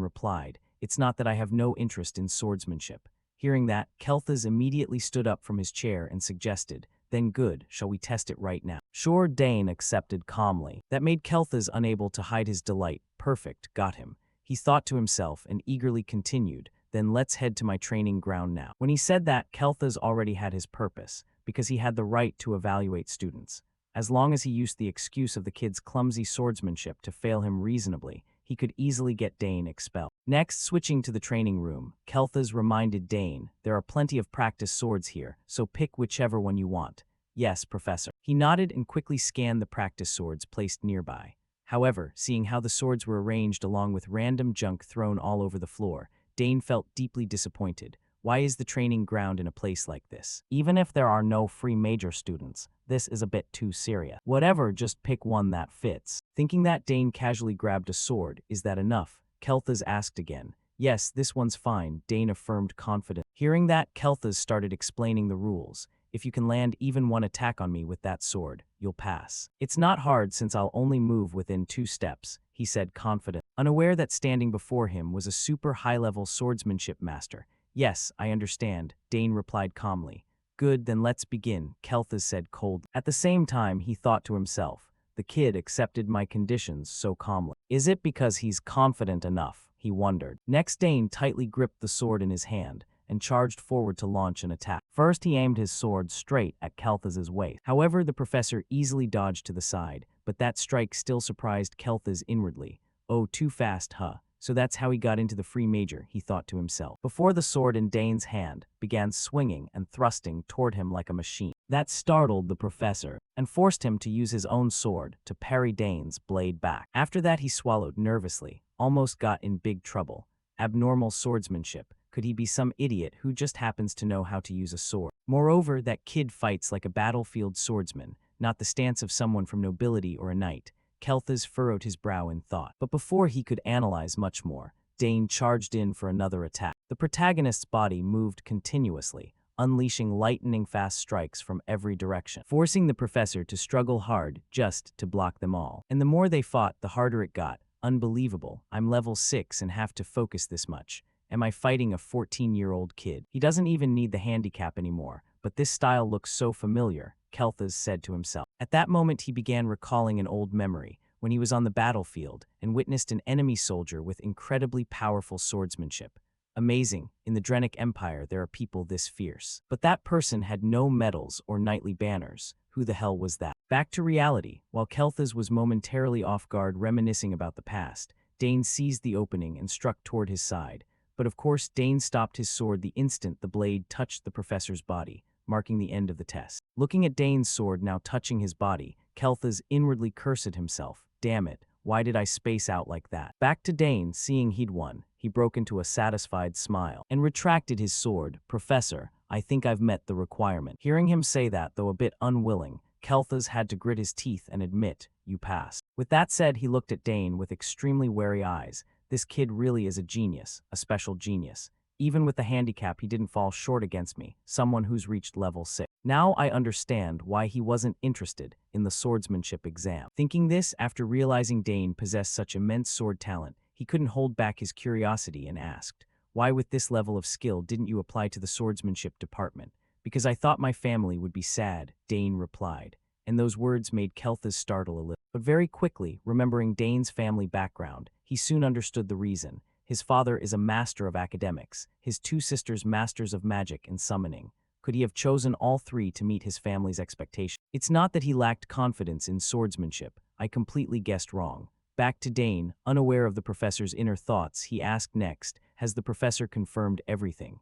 replied, "It's not that I have no interest in swordsmanship." Hearing that, Kelthas immediately stood up from his chair and suggested, "Then good, shall we test it right now?" "Sure," Dane accepted calmly. That made Kelthas unable to hide his delight. "Perfect, got him." He thought to himself and eagerly continued, "Then let's head to my training ground now." When he said that, Kelthas already had his purpose, because he had the right to evaluate students. As long as he used the excuse of the kid's clumsy swordsmanship to fail him reasonably, he could easily get Dane expelled. Next, switching to the training room, Kelthas reminded Dane, "There are plenty of practice swords here, so pick whichever one you want." "Yes, Professor." He nodded and quickly scanned the practice swords placed nearby. However, seeing how the swords were arranged along with random junk thrown all over the floor, Dane felt deeply disappointed. Why is the training ground in a place like this? Even if there are no free major students, this is a bit too serious. "Whatever, just pick one that fits." Thinking that, Dane casually grabbed a sword. "Is that enough?" Kelthas asked again. "Yes, this one's fine," Dane affirmed confidently. Hearing that, Kelthas started explaining the rules. "If you can land even one attack on me with that sword, you'll pass. It's not hard since I'll only move within 2 steps," he said confidently. Unaware that standing before him was a super high-level swordsmanship master. "Yes, I understand," Dane replied calmly. "Good, then let's begin," Kelthas said coldly. At the same time, he thought to himself, "The kid accepted my conditions so calmly. Is it because he's confident enough?" he wondered. Next, Dane tightly gripped the sword in his hand and charged forward to launch an attack. First, he aimed his sword straight at Kelthas's waist. However, the professor easily dodged to the side, but that strike still surprised Kelthas inwardly. "Oh, too fast, huh? So that's how he got into the free major," he thought to himself, before the sword in Dane's hand began swinging and thrusting toward him like a machine. That startled the professor and forced him to use his own sword to parry Dane's blade back. After that, he swallowed nervously, almost got in big trouble. Abnormal swordsmanship. Could he be some idiot who just happens to know how to use a sword? Moreover, that kid fights like a battlefield swordsman, not the stance of someone from nobility or a knight. Kelthas furrowed his brow in thought. But before he could analyze much more, Dane charged in for another attack. The protagonist's body moved continuously, unleashing lightning-fast strikes from every direction, forcing the professor to struggle hard just to block them all. And the more they fought, the harder it got. Unbelievable. I'm level 6 and have to focus this much. Am I fighting a 14-year-old kid? He doesn't even need the handicap anymore, but this style looks so familiar, Kelthas said to himself. At that moment, he began recalling an old memory when he was on the battlefield and witnessed an enemy soldier with incredibly powerful swordsmanship. Amazing, in the Drenic Empire there are people this fierce. But that person had no medals or knightly banners. Who the hell was that? Back to reality, while Kelthas was momentarily off guard reminiscing about the past, Dane seized the opening and struck toward his side. But of course, Dane stopped his sword the instant the blade touched the professor's body, marking the end of the test. Looking at Dane's sword now touching his body, Kelthas inwardly cursed at himself. Damn it, why did I space out like that? Back to Dane, seeing he'd won, he broke into a satisfied smile and retracted his sword. Professor, I think I've met the requirement. Hearing him say that, though a bit unwilling, Kelthas had to grit his teeth and admit, you passed. With that said, he looked at Dane with extremely wary eyes. This kid really is a genius, a special genius. Even with the handicap, he didn't fall short against me, someone who's reached level 6. Now I understand why he wasn't interested in the swordsmanship exam. Thinking this, after realizing Dane possessed such immense sword talent, he couldn't hold back his curiosity and asked, why with this level of skill didn't you apply to the swordsmanship department? Because I thought my family would be sad, Dane replied, and those words made Kelthas startle a little. But very quickly, remembering Dane's family background, he soon understood the reason. His father is a master of academics, his two sisters masters of magic and summoning. Could he have chosen all three to meet his family's expectations? It's not that he lacked confidence in swordsmanship. I completely guessed wrong. Back to Dane, unaware of the professor's inner thoughts, he asked next, has the professor confirmed everything?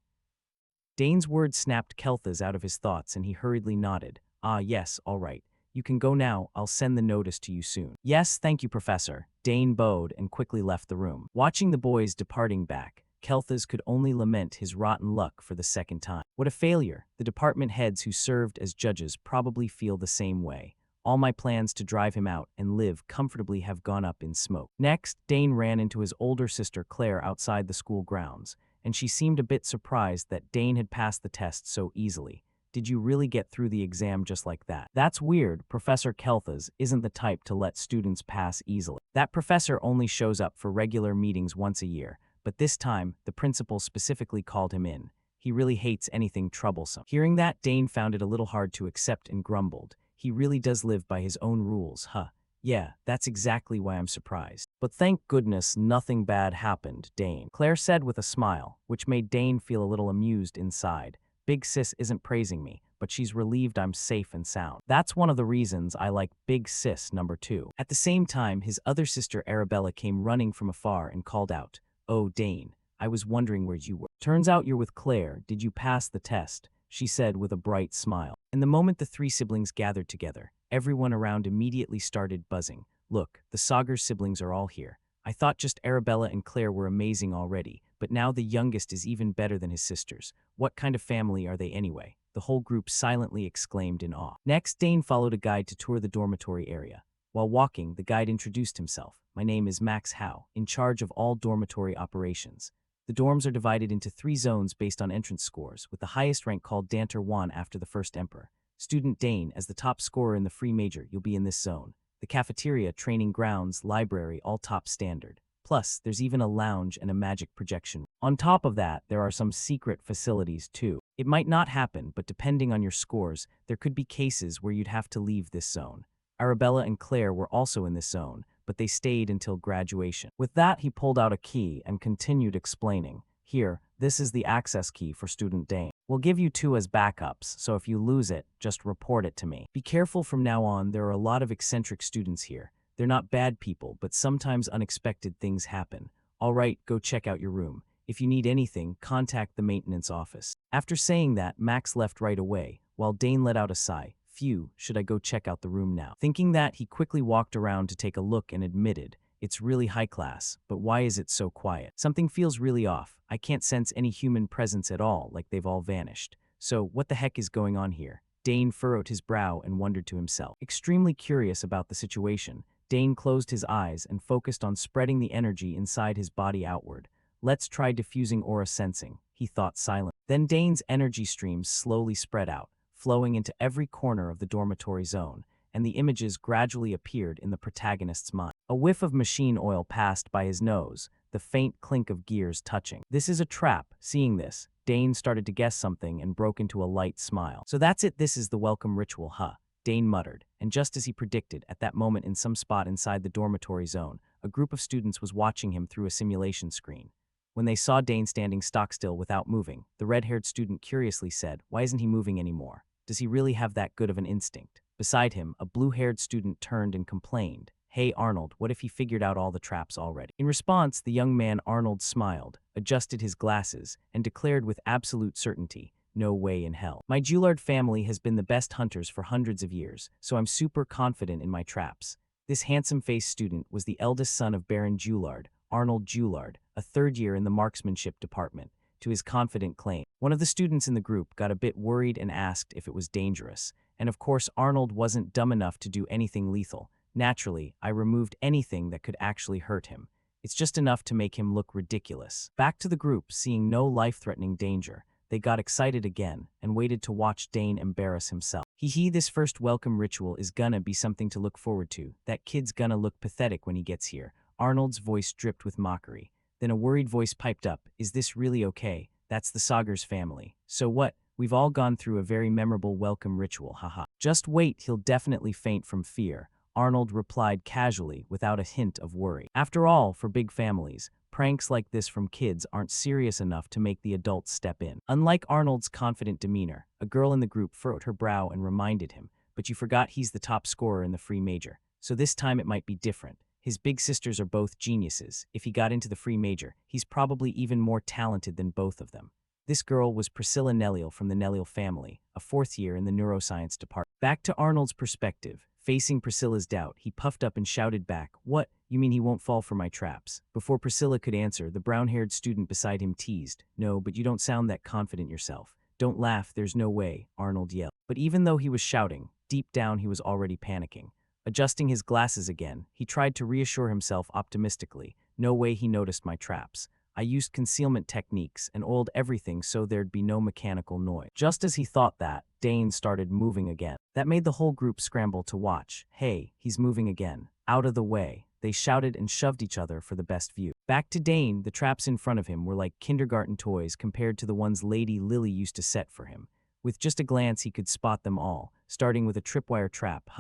Dane's words snapped Kelthas out of his thoughts and he hurriedly nodded. Ah, yes, all right. You can go now, I'll send the notice to you soon. Yes, thank you, Professor. Dane bowed and quickly left the room. Watching the boys departing back, Kelthas could only lament his rotten luck for the second time. What a failure. The department heads who served as judges probably feel the same way. All my plans to drive him out and live comfortably have gone up in smoke. Next, Dane ran into his older sister Claire outside the school grounds, and she seemed a bit surprised that Dane had passed the test so easily. Did you really get through the exam just like that? That's weird. Professor Kelthas isn't the type to let students pass easily. That professor only shows up for regular meetings once a year, but this time, the principal specifically called him in. He really hates anything troublesome. Hearing that, Dane found it a little hard to accept and grumbled. He really does live by his own rules, huh? Yeah, that's exactly why I'm surprised. But thank goodness nothing bad happened, Dane, Claire said with a smile, which made Dane feel a little amused inside. Big Sis isn't praising me, but she's relieved I'm safe and sound. That's one of the reasons I like Big Sis number 2. At the same time, his other sister Arabella came running from afar and called out, Oh, Dane, I was wondering where you were. Turns out you're with Claire. Did you pass the test? She said with a bright smile. And the moment the three siblings gathered together, everyone around immediately started buzzing. Look, the Sagar siblings are all here. I thought just Arabella and Claire were amazing already, but now the youngest is even better than his sisters. What kind of family are they anyway? The whole group silently exclaimed in awe. Next, Dane followed a guide to tour the dormitory area. While walking, the guide introduced himself. My name is Max Howe, in charge of all dormitory operations. The dorms are divided into 3 zones based on entrance scores, with the highest rank called Danter 1 after the first emperor. Student Dane, as the top scorer in the free major, you'll be in this zone. The cafeteria, training grounds, library, all top standard. Plus, there's even a lounge and a magic projection. On top of that, there are some secret facilities too. It might not happen, but depending on your scores, there could be cases where you'd have to leave this zone. Arabella and Claire were also in this zone, but they stayed until graduation. With that, he pulled out a key and continued explaining. Here, this is the access key for Student Dane. We'll give you 2 as backups, so if you lose it, just report it to me. Be careful from now on, there are a lot of eccentric students here. They're not bad people, but sometimes unexpected things happen. All right, go check out your room. If you need anything, contact the maintenance office. After saying that, Max left right away, while Dane let out a sigh. Phew, should I go check out the room now? Thinking that, he quickly walked around to take a look and admitted, it's really high class, but why is it so quiet? Something feels really off. I can't sense any human presence at all, like they've all vanished. So, what the heck is going on here? Dane furrowed his brow and wondered to himself. Extremely curious about the situation, Dane closed his eyes and focused on spreading the energy inside his body outward. Let's try diffusing aura sensing, he thought silently. Then Dane's energy streams slowly spread out, flowing into every corner of the dormitory zone, and the images gradually appeared in the protagonist's mind. A whiff of machine oil passed by his nose, the faint clink of gears touching. This is a trap. Seeing this, Dane started to guess something and broke into a light smile. So that's it, this is the welcome ritual, huh? Dane muttered, and just as he predicted, at that moment in some spot inside the dormitory zone, a group of students was watching him through a simulation screen. When they saw Dane standing stock still without moving, the red-haired student curiously said, "Why isn't he moving anymore? Does he really have that good of an instinct?" Beside him, a blue-haired student turned and complained, "Hey Arnold, what if he figured out all the traps already?" In response, the young man Arnold smiled, adjusted his glasses, and declared with absolute certainty, "No way in hell. My Juillard family has been the best hunters for hundreds of years, so I'm super confident in my traps." This handsome-faced student was the eldest son of Baron Juillard, Arnold Juillard, a third year in the marksmanship department. To his confident claim, one of the students in the group got a bit worried and asked if it was dangerous. And of course, Arnold wasn't dumb enough to do anything lethal. Naturally, I removed anything that could actually hurt him. It's just enough to make him look ridiculous. Back to the group, seeing no life-threatening danger, they got excited again and waited to watch Dane embarrass himself. This first welcome ritual is gonna be something to look forward to. That kid's gonna look pathetic when he gets here. Arnold's voice dripped with mockery. Then a worried voice piped up, "Is this really okay? That's the Sagar's family. So what? We've all gone through a very memorable welcome ritual, haha." "Just wait, he'll definitely faint from fear," Arnold replied casually without a hint of worry. After all, for big families, pranks like this from kids aren't serious enough to make the adults step in. Unlike Arnold's confident demeanor, a girl in the group furrowed her brow and reminded him, "But you forgot he's the top scorer in the free major, so this time it might be different. His big sisters are both geniuses. If he got into the free major, he's probably even more talented than both of them." This girl was Priscilla Neliel from the Neliel family, a fourth year in the neuroscience department. Back to Arnold's perspective. Facing Priscilla's doubt, he puffed up and shouted back, "What? You mean he won't fall for my traps?" Before Priscilla could answer, the brown-haired student beside him teased, "No, but you don't sound that confident yourself." "Don't laugh, there's no way," Arnold yelled. But even though he was shouting, deep down he was already panicking. Adjusting his glasses again, he tried to reassure himself optimistically, "No way he noticed my traps. I used concealment techniques and oiled everything so there'd be no mechanical noise." Just as he thought that, Dane started moving again. That made the whole group scramble to watch. "Hey, he's moving again. Out of the way." They shouted and shoved each other for the best view. Back to Dane, the traps in front of him were like kindergarten toys compared to the ones Lady Lily used to set for him. With just a glance he could spot them all, starting with a tripwire trap.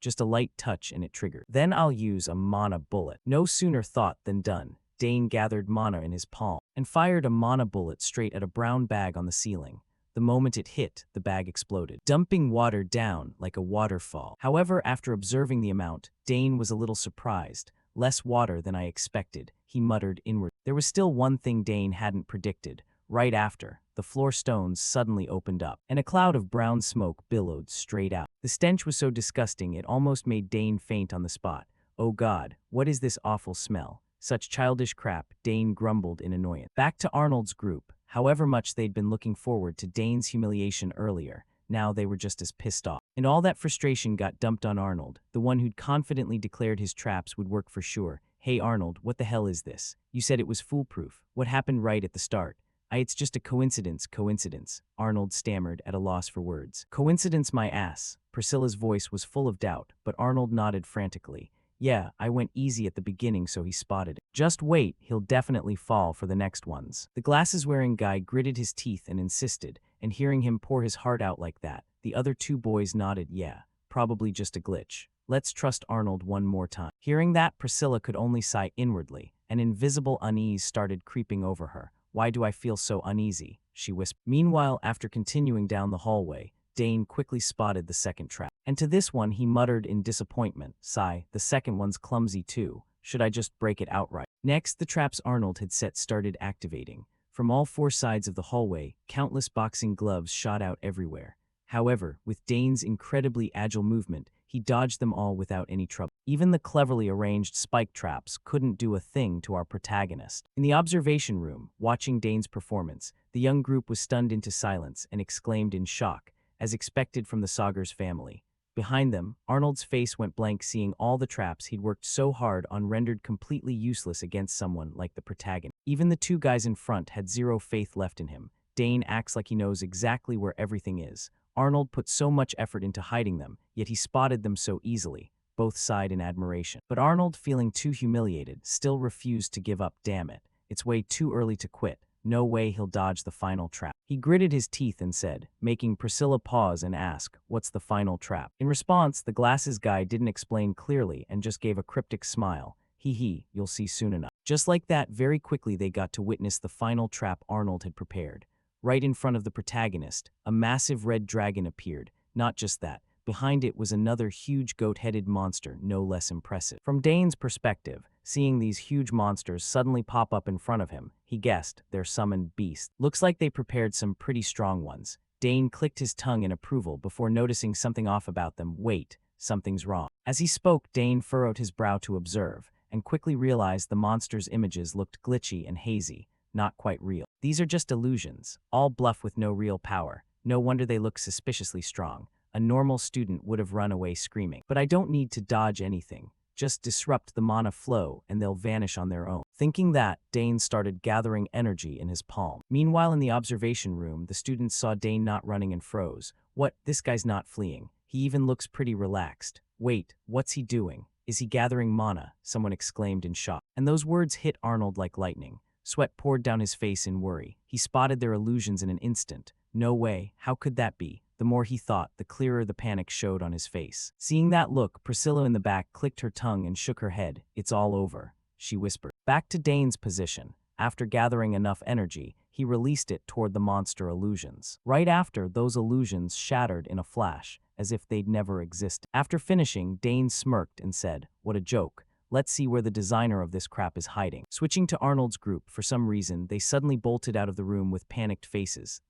Just a light touch and it triggered. "Then I'll use a mana bullet." No sooner thought than done. Dane gathered mana in his palm and fired a mana bullet straight at a brown bag on the ceiling. The moment it hit, the bag exploded, dumping water down like a waterfall. However, after observing the amount, Dane was a little surprised. "Less water than I expected," he muttered inward. There was still one thing Dane hadn't predicted. Right after, the floor stones suddenly opened up, and a cloud of brown smoke billowed straight out. The stench was so disgusting it almost made Dane faint on the spot. "Oh God, what is this awful smell? Such childish crap," Dane grumbled in annoyance. Back to Arnold's group. However much they'd been looking forward to Dane's humiliation earlier, now they were just as pissed off. And all that frustration got dumped on Arnold, the one who'd confidently declared his traps would work for sure. "Hey Arnold, what the hell is this? You said it was foolproof. What happened right at the start?" It's just a coincidence, Arnold stammered at a loss for words. "Coincidence my ass." Priscilla's voice was full of doubt, but Arnold nodded frantically. "Yeah, I went easy at the beginning so he spotted it. Just wait, he'll definitely fall for the next ones." The glasses-wearing guy gritted his teeth and insisted, and hearing him pour his heart out like that, the other two boys nodded, "Yeah, probably just a glitch. Let's trust Arnold one more time." Hearing that, Priscilla could only sigh inwardly. An invisible unease started creeping over her. "Why do I feel so uneasy?" she whispered. Meanwhile, after continuing down the hallway, Dane quickly spotted the second trap. And to this one he muttered in disappointment, "Sigh, the second one's clumsy too. Should I just break it outright?" Next, the traps Arnold had set started activating. From all four sides of the hallway, countless boxing gloves shot out everywhere. However, with Dane's incredibly agile movement, he dodged them all without any trouble. Even the cleverly arranged spike traps couldn't do a thing to our protagonist. In the observation room, watching Dane's performance, the young group was stunned into silence and exclaimed in shock, as expected from the Sagar's family. Behind them, Arnold's face went blank seeing all the traps he'd worked so hard on rendered completely useless against someone like the protagonist. Even the two guys in front had zero faith left in him. Dane acts like he knows exactly where everything is. Arnold put so much effort into hiding them, yet he spotted them so easily. Both sighed in admiration. But Arnold, feeling too humiliated, still refused to give up. "Damn it. It's way too early to quit. No way he'll dodge the final trap." He gritted his teeth and said, making Priscilla pause and ask, "What's the final trap?" In response, the glasses guy didn't explain clearly and just gave a cryptic smile. Hee, you'll see soon enough. Just like that, very quickly they got to witness the final trap Arnold had prepared. Right in front of the protagonist, a massive red dragon appeared. Not just that, behind it was another huge goat-headed monster, no less impressive. From Dane's perspective, seeing these huge monsters suddenly pop up in front of him, he guessed they're summoned beasts. Looks like they prepared some pretty strong ones. Dane clicked his tongue in approval before noticing something off about them. Wait, something's wrong. As he spoke, Dane furrowed his brow to observe, and quickly realized the monster's images looked glitchy and hazy, not quite real. These are just illusions, all bluff with no real power. No wonder they look suspiciously strong. A normal student would have run away screaming. But I don't need to dodge anything. Just disrupt the mana flow and they'll vanish on their own. Thinking that, Dane started gathering energy in his palm. Meanwhile, in the observation room, the students saw Dane not running and froze. What? This guy's not fleeing. He even looks pretty relaxed. Wait, what's he doing? Is he gathering mana? Someone exclaimed in shock. And those words hit Arnold like lightning. Sweat poured down his face in worry. He spotted their illusions in an instant. No way, how could that be? The more he thought, the clearer the panic showed on his face. Seeing that look, Priscilla in the back clicked her tongue and shook her head. It's all over, she whispered. Back to Dane's position. After gathering enough energy, he released it toward the monster illusions. Right after, those illusions shattered in a flash, as if they'd never existed. After finishing, Dane smirked and said, "What a joke. Let's see where the designer of this crap is hiding." Switching to Arnold's group, for some reason, they suddenly bolted out of the room with panicked faces.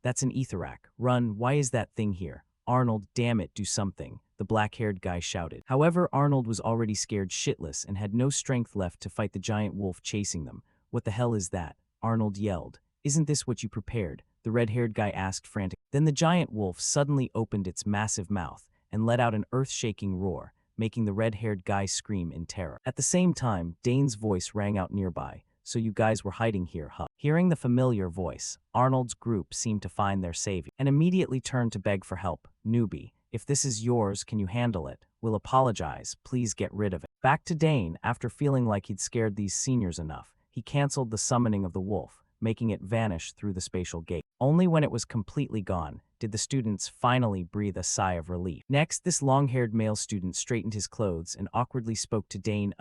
That's an Etherak. Run, why is that thing here? Arnold, damn it, do something, the black-haired guy shouted. However, Arnold was already scared shitless and had no strength left to fight the giant wolf chasing them. What the hell is that? Arnold yelled. Isn't this what you prepared? The red-haired guy asked frantically. Then the giant wolf suddenly opened its massive mouth and let out an earth-shaking roar, making the red-haired guy scream in terror. At the same time, Dane's voice rang out nearby. So you guys were hiding here, huh? Hearing the familiar voice, Arnold's group seemed to find their savior and immediately turned to beg for help. Newbie, if this is yours, can you handle it? We'll apologize, please get rid of it. Back to Dane, after feeling like he'd scared these seniors enough, he canceled the summoning of the wolf, making it vanish through the spatial gate. Only when it was completely gone did the students finally breathe a sigh of relief. Next, this long-haired male student straightened his clothes and awkwardly spoke to Dane.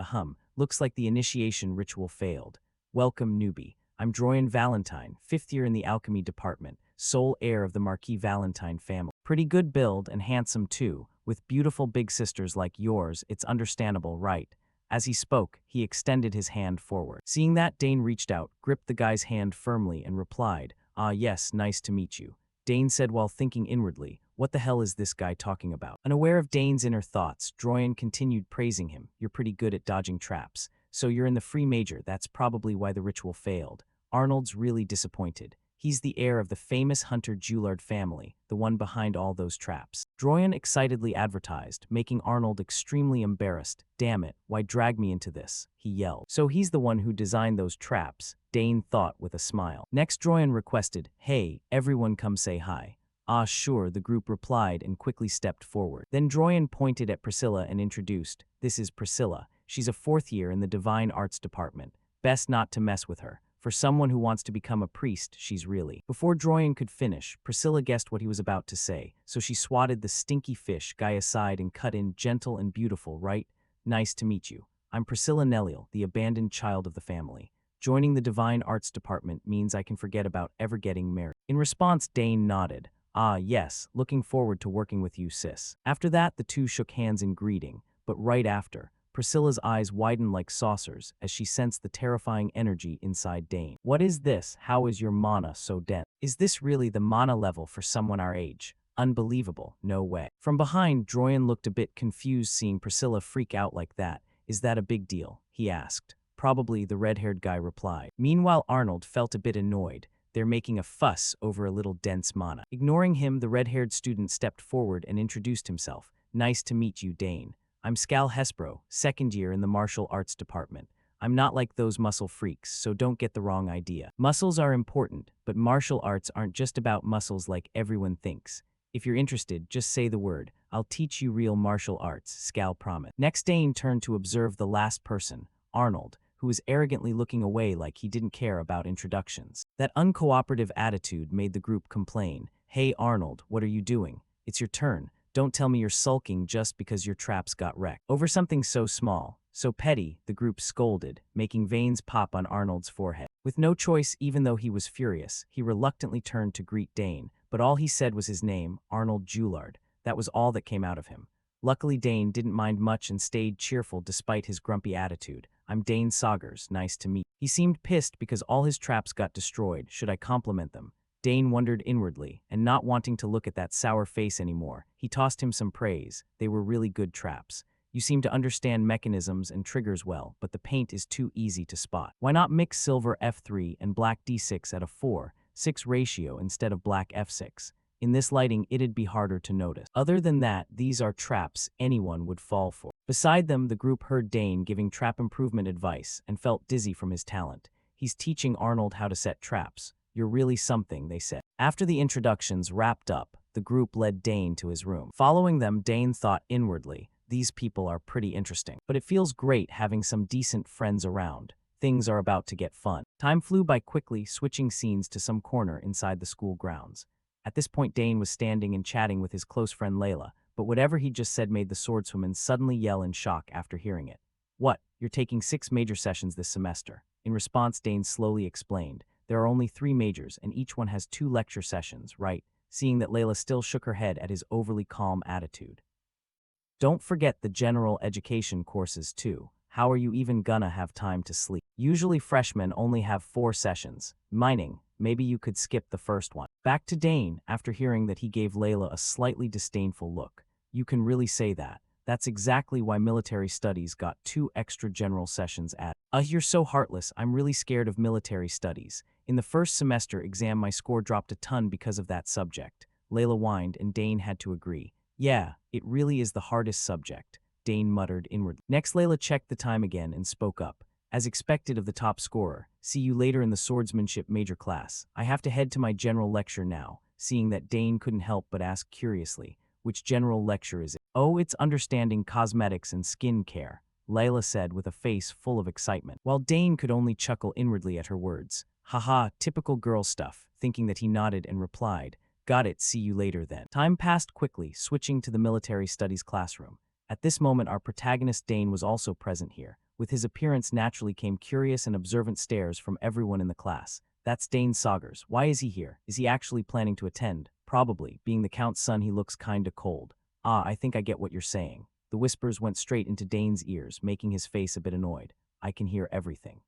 Looks like the initiation ritual failed. Welcome, newbie. I'm Droyan Valentine, 5th year in the alchemy department, sole heir of the Marquis Valentine family. Pretty good build and handsome too, with beautiful big sisters like yours, it's understandable, right? As he spoke, he extended his hand forward. Seeing that, Dane reached out, gripped the guy's hand firmly, and replied, "Ah yes, nice to meet you." Dane said while thinking inwardly, what the hell is this guy talking about? Unaware of Dane's inner thoughts, Droyan continued praising him. You're pretty good at dodging traps. So you're in the free major, that's probably why the ritual failed. Arnold's really disappointed. He's the heir of the famous Hunter Julard family, the one behind all those traps. Droyan excitedly advertised, making Arnold extremely embarrassed. Damn it, why drag me into this? He yelled. So he's the one who designed those traps, Dane thought with a smile. Next, Droyan requested, hey, everyone come say hi. Ah, sure, the group replied and quickly stepped forward. Then Droyan pointed at Priscilla and introduced, this is Priscilla. She's a 4th year in the Divine Arts department. Best not to mess with her. For someone who wants to become a priest, she's really. Before Droyan could finish, Priscilla guessed what he was about to say, so she swatted the stinky fish guy aside and cut in, gentle and beautiful, right? Nice to meet you. I'm Priscilla Nelliel, the abandoned child of the family. Joining the Divine Arts department means I can forget about ever getting married. In response, Dane nodded. Ah, yes, looking forward to working with you, sis. After that, the two shook hands in greeting, but right after, Priscilla's eyes widened like saucers as she sensed the terrifying energy inside Dane. What is this? How is your mana so dense? Is this really the mana level for someone our age? Unbelievable, no way. From behind, Droyan looked a bit confused seeing Priscilla freak out like that. Is that a big deal? He asked. Probably, the red-haired guy replied. Meanwhile, Arnold felt a bit annoyed. They're making a fuss over a little dense mana. Ignoring him, the red-haired student stepped forward and introduced himself. Nice to meet you, Dane. I'm Skal Hespro, 2nd year in the martial arts department. I'm not like those muscle freaks, so don't get the wrong idea. Muscles are important, but martial arts aren't just about muscles like everyone thinks. If you're interested, just say the word. I'll teach you real martial arts, Skal promised. Next, Dane turned to observe the last person, Arnold, who was arrogantly looking away like he didn't care about introductions. That uncooperative attitude made the group complain. "Hey Arnold, what are you doing? It's your turn. Don't tell me you're sulking just because your traps got wrecked." Over something so small, so petty, the group scolded, making veins pop on Arnold's forehead. With no choice, even though he was furious, he reluctantly turned to greet Dane, but all he said was his name, Arnold Joulard. That was all that came out of him. Luckily, Dane didn't mind much and stayed cheerful despite his grumpy attitude. "I'm Dane Saugers, nice to meet you." He seemed pissed because all his traps got destroyed. Should I compliment them? Dane wondered inwardly, and not wanting to look at that sour face anymore, he tossed him some praise. "They were really good traps. You seem to understand mechanisms and triggers well, but the paint is too easy to spot. Why not mix silver F3 and black D6 at a 4:6 ratio instead of black F6? In this lighting, it'd be harder to notice. Other than that, these are traps anyone would fall for." Beside them, the group heard Dane giving trap improvement advice and felt dizzy from his talent. "He's teaching Arnold how to set traps. You're really something," they said. After the introductions wrapped up, the group led Dane to his room. Following them, Dane thought inwardly, "These people are pretty interesting. But it feels great having some decent friends around. Things are about to get fun." Time flew by quickly, switching scenes to some corner inside the school grounds. At this point, Dane was standing and chatting with his close friend Layla, but whatever he just said made the swordswoman suddenly yell in shock after hearing it. "What? You're taking 6 major sessions this semester." In response, Dane slowly explained, "There are only 3 majors, and each one has 2 lecture sessions, right?" Seeing that Layla still shook her head at his overly calm attitude. "Don't forget the general education courses too. How are you even gonna have time to sleep? Usually freshmen only have 4 sessions. Mining, maybe you could skip the first one." Back to Dane, after hearing that he gave Layla a slightly disdainful look. "You can really say that. That's exactly why military studies got 2 extra general sessions added." You're so heartless. I'm really scared of military studies. In the first semester exam, my score dropped a ton because of that subject." Layla whined, and Dane had to agree. "Yeah, it really is the hardest subject," Dane muttered inwardly. Next, Layla checked the time again and spoke up. "As expected of the top scorer, see you later in the swordsmanship major class. I have to head to my general lecture now." Seeing that Dane couldn't help but ask curiously, "Which general lecture is it?" "Oh, it's understanding cosmetics and skin care," Layla said with a face full of excitement, while Dane could only chuckle inwardly at her words. "Haha, typical girl stuff," thinking that he nodded and replied, "Got it, see you later then." Time passed quickly, switching to the military studies classroom. At this moment, our protagonist Dane was also present here. With his appearance naturally came curious and observant stares from everyone in the class. "That's Dane Saugers. Why is he here? Is he actually planning to attend?" "Probably. Being the Count's son, he looks kinda cold." "Ah, I think I get what you're saying." The whispers went straight into Dane's ears, making his face a bit annoyed. "I can hear everything."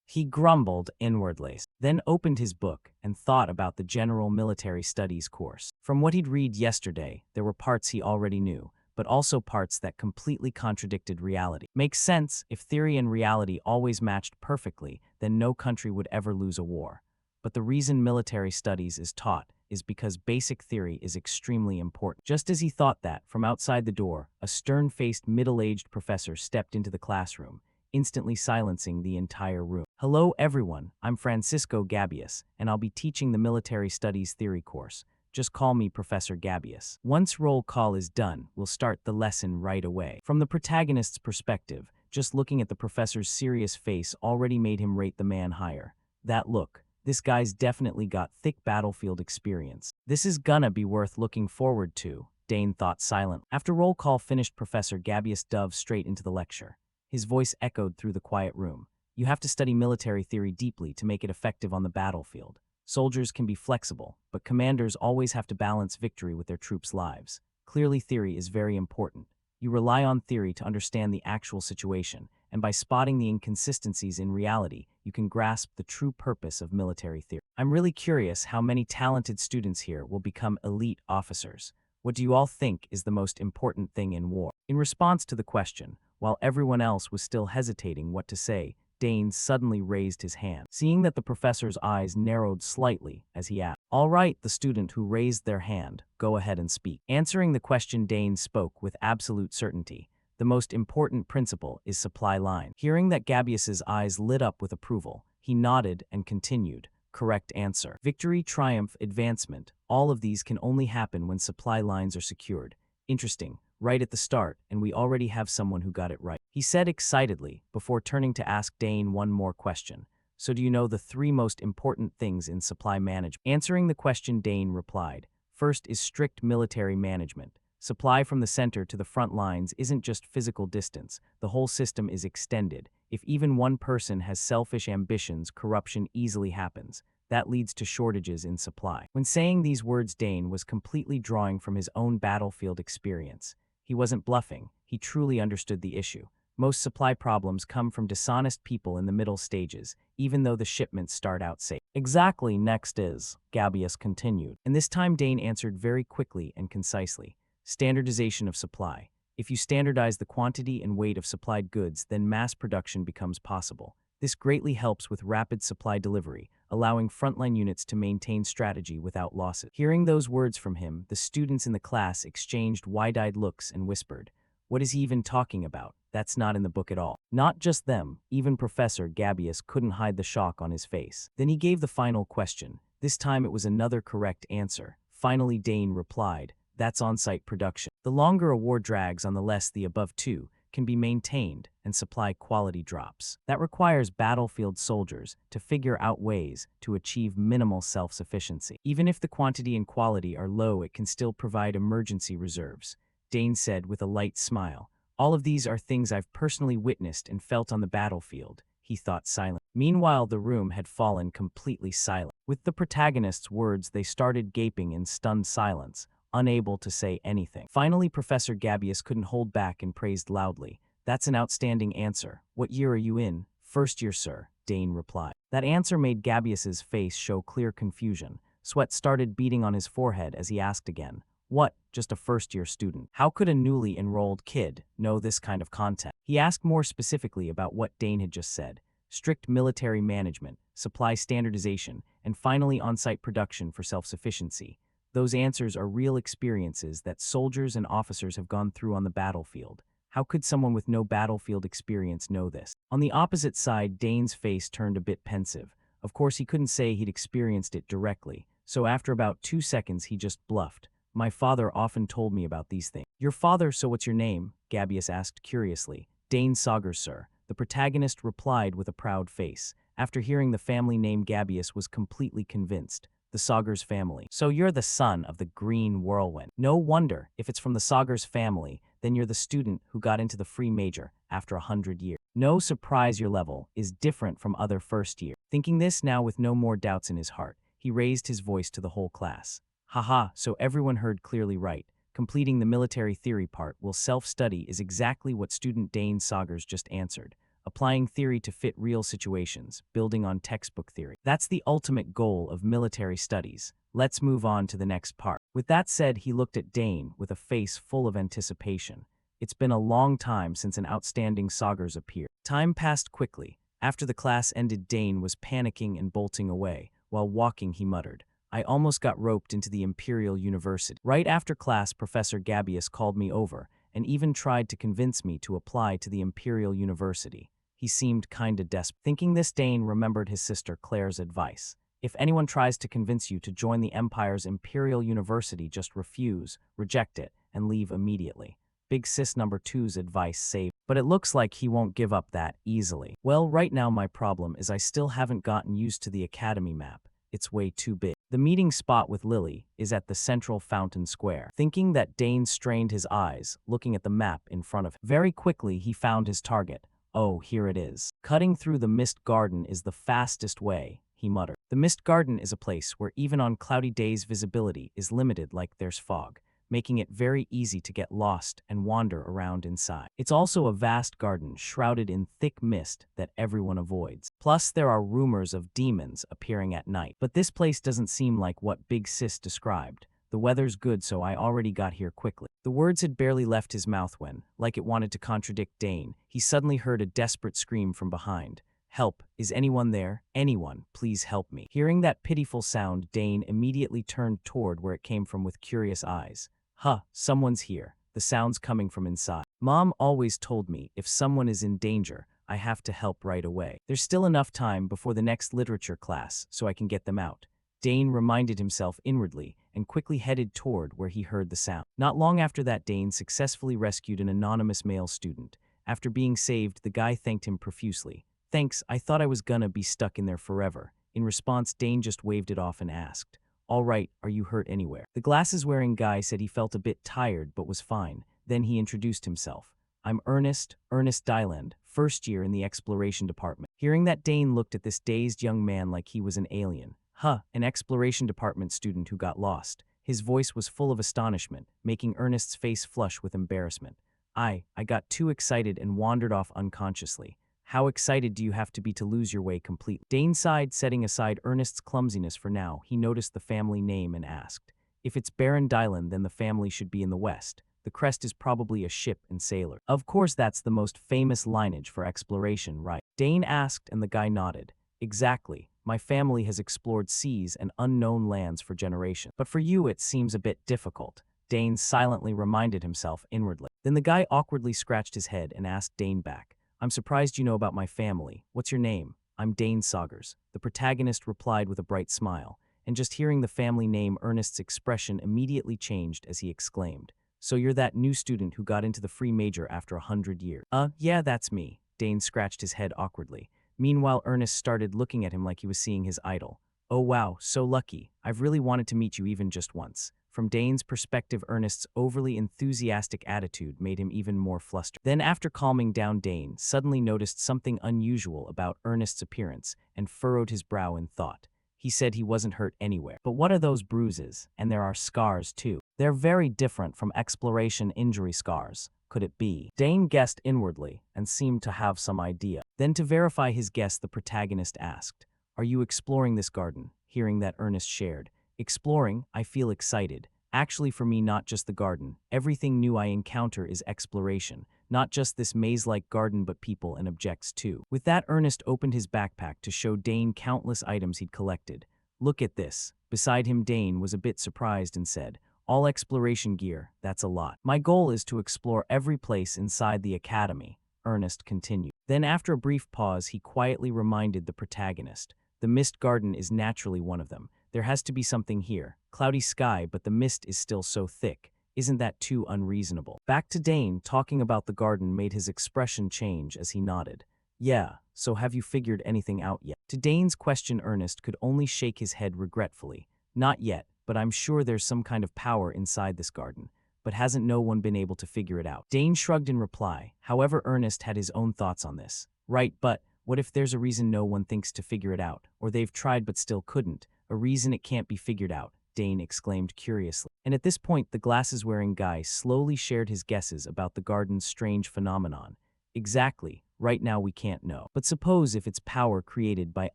He grumbled inwardly, then opened his book and thought about the general military studies course. From what he'd read yesterday, there were parts he already knew, but also parts that completely contradicted reality. Makes sense. If theory and reality always matched perfectly, then no country would ever lose a war. But the reason military studies is taught is because basic theory is extremely important. Just as he thought that, from outside the door, a stern-faced middle-aged professor stepped into the classroom, instantly silencing the entire room. "Hello everyone, I'm Francisco Gabius, and I'll be teaching the military studies theory course. Just call me Professor Gabius. Once roll call is done, we'll start the lesson right away." From the protagonist's perspective, just looking at the professor's serious face already made him rate the man higher. That look, this guy's definitely got thick battlefield experience. This is gonna be worth looking forward to, Dane thought silently. After roll call finished, Professor Gabius dove straight into the lecture. His voice echoed through the quiet room. "You have to study military theory deeply to make it effective on the battlefield. Soldiers can be flexible, but commanders always have to balance victory with their troops' lives. Clearly, theory is very important. You rely on theory to understand the actual situation, and by spotting the inconsistencies in reality, you can grasp the true purpose of military theory. I'm really curious how many talented students here will become elite officers. What do you all think is the most important thing in war?" In response to the question, while everyone else was still hesitating what to say, Dane suddenly raised his hand. Seeing that the professor's eyes narrowed slightly as he asked, "All right," the student who raised their hand, "go ahead and speak." Answering the question, Dane spoke with absolute certainty. "The most important principle is supply line." Hearing that Gabius's eyes lit up with approval, he nodded and continued, "Correct answer. Victory, triumph, advancement, all of these can only happen when supply lines are secured. Interesting, right at the start, and we already have someone who got it right, he said excitedly, before turning to ask Dane one more question. So do you know the three most important things in supply management? Answering the question, Dane replied, first is strict military management. Supply from the center to the front lines isn't just physical distance, the whole system is extended. If even one person has selfish ambitions, corruption easily happens. That leads to shortages in supply. When saying these words, Dane was completely drawing from his own battlefield experience. He wasn't bluffing, he truly understood the issue. Most supply problems come from dishonest people in the middle stages, even though the shipments start out safe. Exactly, next is, Gabius continued. And this time Dane answered very quickly and concisely. Standardization of supply. If you standardize the quantity and weight of supplied goods, then mass production becomes possible. This greatly helps with rapid supply delivery, allowing frontline units to maintain strategy without losses. Hearing those words from him, the students in the class exchanged wide-eyed looks and whispered, "What is he even talking about? That's not in the book at all." Not just them, even Professor Gabius couldn't hide the shock on his face. Then he gave the final question. This time it was another correct answer. Finally, Dane replied, "That's on-site production. The longer a war drags on, the less the above two can be maintained and supply quality drops. That requires battlefield soldiers to figure out ways to achieve minimal self-sufficiency. Even if the quantity and quality are low, it can still provide emergency reserves," Dane said with a light smile. "All of these are things I've personally witnessed and felt on the battlefield," he thought silently. Meanwhile, the room had fallen completely silent. With the protagonist's words, they started gaping in stunned silence, unable to say anything. Finally, Professor Gabius couldn't hold back and praised loudly. "That's an outstanding answer. What year are you in?" "First year, sir," Dane replied. That answer made Gabius's face show clear confusion. Sweat started beading on his forehead as he asked again, "What? Just a first-year student? How could a newly enrolled kid know this kind of content?" He asked more specifically about what Dane had just said. Strict military management, supply standardization, and finally on-site production for self-sufficiency. Those answers are real experiences that soldiers and officers have gone through on the battlefield. How could someone with no battlefield experience know this? On the opposite side, Dane's face turned a bit pensive. Of course, he couldn't say he'd experienced it directly, so after about 2 seconds he just bluffed. "My father often told me about these things." "Your father, so what's your name?" Gabius asked curiously. "Dane Saugers, sir," the protagonist replied with a proud face. After hearing the family name, Gabius was completely convinced. The Saugers family. "So you're the son of the Green Whirlwind. No wonder. If it's from the Saugers family, then you're the student who got into the free major after 100 years. No surprise your level is different from other first year." Thinking this now with no more doubts in his heart, he raised his voice to the whole class. "Haha, so everyone heard clearly right. Completing the military theory part will self-study is exactly what student Dane Saugers just answered. Applying theory to fit real situations, building on textbook theory. That's the ultimate goal of military studies. Let's move on to the next part." With that said, he looked at Dane with a face full of anticipation. It's been a long time since an outstanding Saugers appeared. Time passed quickly. After the class ended, Dane was panicking and bolting away. While walking, he muttered, "I almost got roped into the Imperial University." Right after class, Professor Gabius called me over and even tried to convince me to apply to the Imperial University. He seemed kinda desperate. Thinking this, Dane remembered his sister Claire's advice. If anyone tries to convince you to join the Empire's Imperial University, just refuse, reject it, and leave immediately. Big sis number 2's advice saved. But it looks like he won't give up that easily. "Well, right now my problem is I still haven't gotten used to the academy map. It's way too big. The meeting spot with Lily is at the central fountain square." Thinking that, Dane strained his eyes, looking at the map in front of him. Very quickly, he found his target. "Oh, here it is. Cutting through the mist garden is the fastest way," he muttered. The mist garden is a place where even on cloudy days visibility is limited like there's fog, making it very easy to get lost and wander around inside. It's also a vast garden shrouded in thick mist that everyone avoids. Plus, there are rumors of demons appearing at night. But this place doesn't seem like what Big Sis described. The weather's good, so I already got here quickly." The words had barely left his mouth when, like it wanted to contradict Dane, he suddenly heard a desperate scream from behind. "Help, is anyone there? Anyone, please help me." Hearing that pitiful sound, Dane immediately turned toward where it came from with curious eyes. "Huh, someone's here." The sound's coming from inside. "Mom always told me if someone is in danger, I have to help right away. There's still enough time before the next literature class, so I can get them out." Dane reminded himself inwardly and quickly headed toward where he heard the sound. Not long after that, Dane successfully rescued an anonymous male student. After being saved, the guy thanked him profusely. "Thanks, I thought I was gonna be stuck in there forever." In response, Dane just waved it off and asked, "All right, are you hurt anywhere?" The glasses-wearing guy said he felt a bit tired but was fine. Then he introduced himself. "I'm Ernest Dyland, first year in the exploration department." Hearing that, Dane looked at this dazed young man like he was an alien. "Huh, an exploration department student who got lost." His voice was full of astonishment, making Ernest's face flush with embarrassment. I got too excited and wandered off unconsciously." "How excited do you have to be to lose your way completely?" Dane sighed, setting aside Ernest's clumsiness for now. He noticed the family name and asked, "If it's Baron Dylan, then the family should be in the west. The crest is probably a ship and sailor." "Of course, that's the most famous lineage for exploration, right?" Dane asked, and the guy nodded. "Exactly. My family has explored seas and unknown lands for generations. But for you, it seems a bit difficult." Dane silently reminded himself inwardly. Then the guy awkwardly scratched his head and asked Dane back, "I'm surprised you know about my family. What's your name?" "I'm Dane Saugers." The protagonist replied with a bright smile, and just hearing the family name, Ernest's expression immediately changed as he exclaimed, "So you're that new student who got into the free major after 100 years?" Yeah, that's me." Dane scratched his head awkwardly. Meanwhile, Ernest started looking at him like he was seeing his idol. "Oh wow, so lucky. I've really wanted to meet you even just once." From Dane's perspective, Ernest's overly enthusiastic attitude made him even more flustered. Then, after calming down, Dane suddenly noticed something unusual about Ernest's appearance and furrowed his brow in thought. He said he wasn't hurt anywhere. "But what are those bruises? And there are scars too. They're very different from exploration injury scars. Could it be?" Dane guessed inwardly and seemed to have some idea. Then, to verify his guess, the protagonist asked, "Are you exploring this garden?" Hearing that, Ernest shared, "Exploring, I feel excited. Actually, for me, not just the garden. Everything new I encounter is exploration. Not just this maze-like garden, but people and objects too." With that, Ernest opened his backpack to show Dane countless items he'd collected. "Look at this." Beside him, Dane was a bit surprised and said, "All exploration gear, that's a lot." "My goal is to explore every place inside the academy," Ernest continued. Then, after a brief pause, he quietly reminded the protagonist, "The mist garden is naturally one of them. There has to be something here. Cloudy sky, but the mist is still so thick. Isn't that too unreasonable?" Back to Dane, talking about the garden made his expression change as he nodded. "Yeah, so have you figured anything out yet?" To Dane's question, Ernest could only shake his head regretfully. "Not yet, but I'm sure there's some kind of power inside this garden. But hasn't no one been able to figure it out?" Dane shrugged in reply. However, Ernest had his own thoughts on this. "Right, but what if there's a reason no one thinks to figure it out, or they've tried but still couldn't? A reason it can't be figured out?" Dane exclaimed curiously. And at this point, the glasses-wearing guy slowly shared his guesses about the garden's strange phenomenon. "Exactly. Right now we can't know. But suppose if it's power created by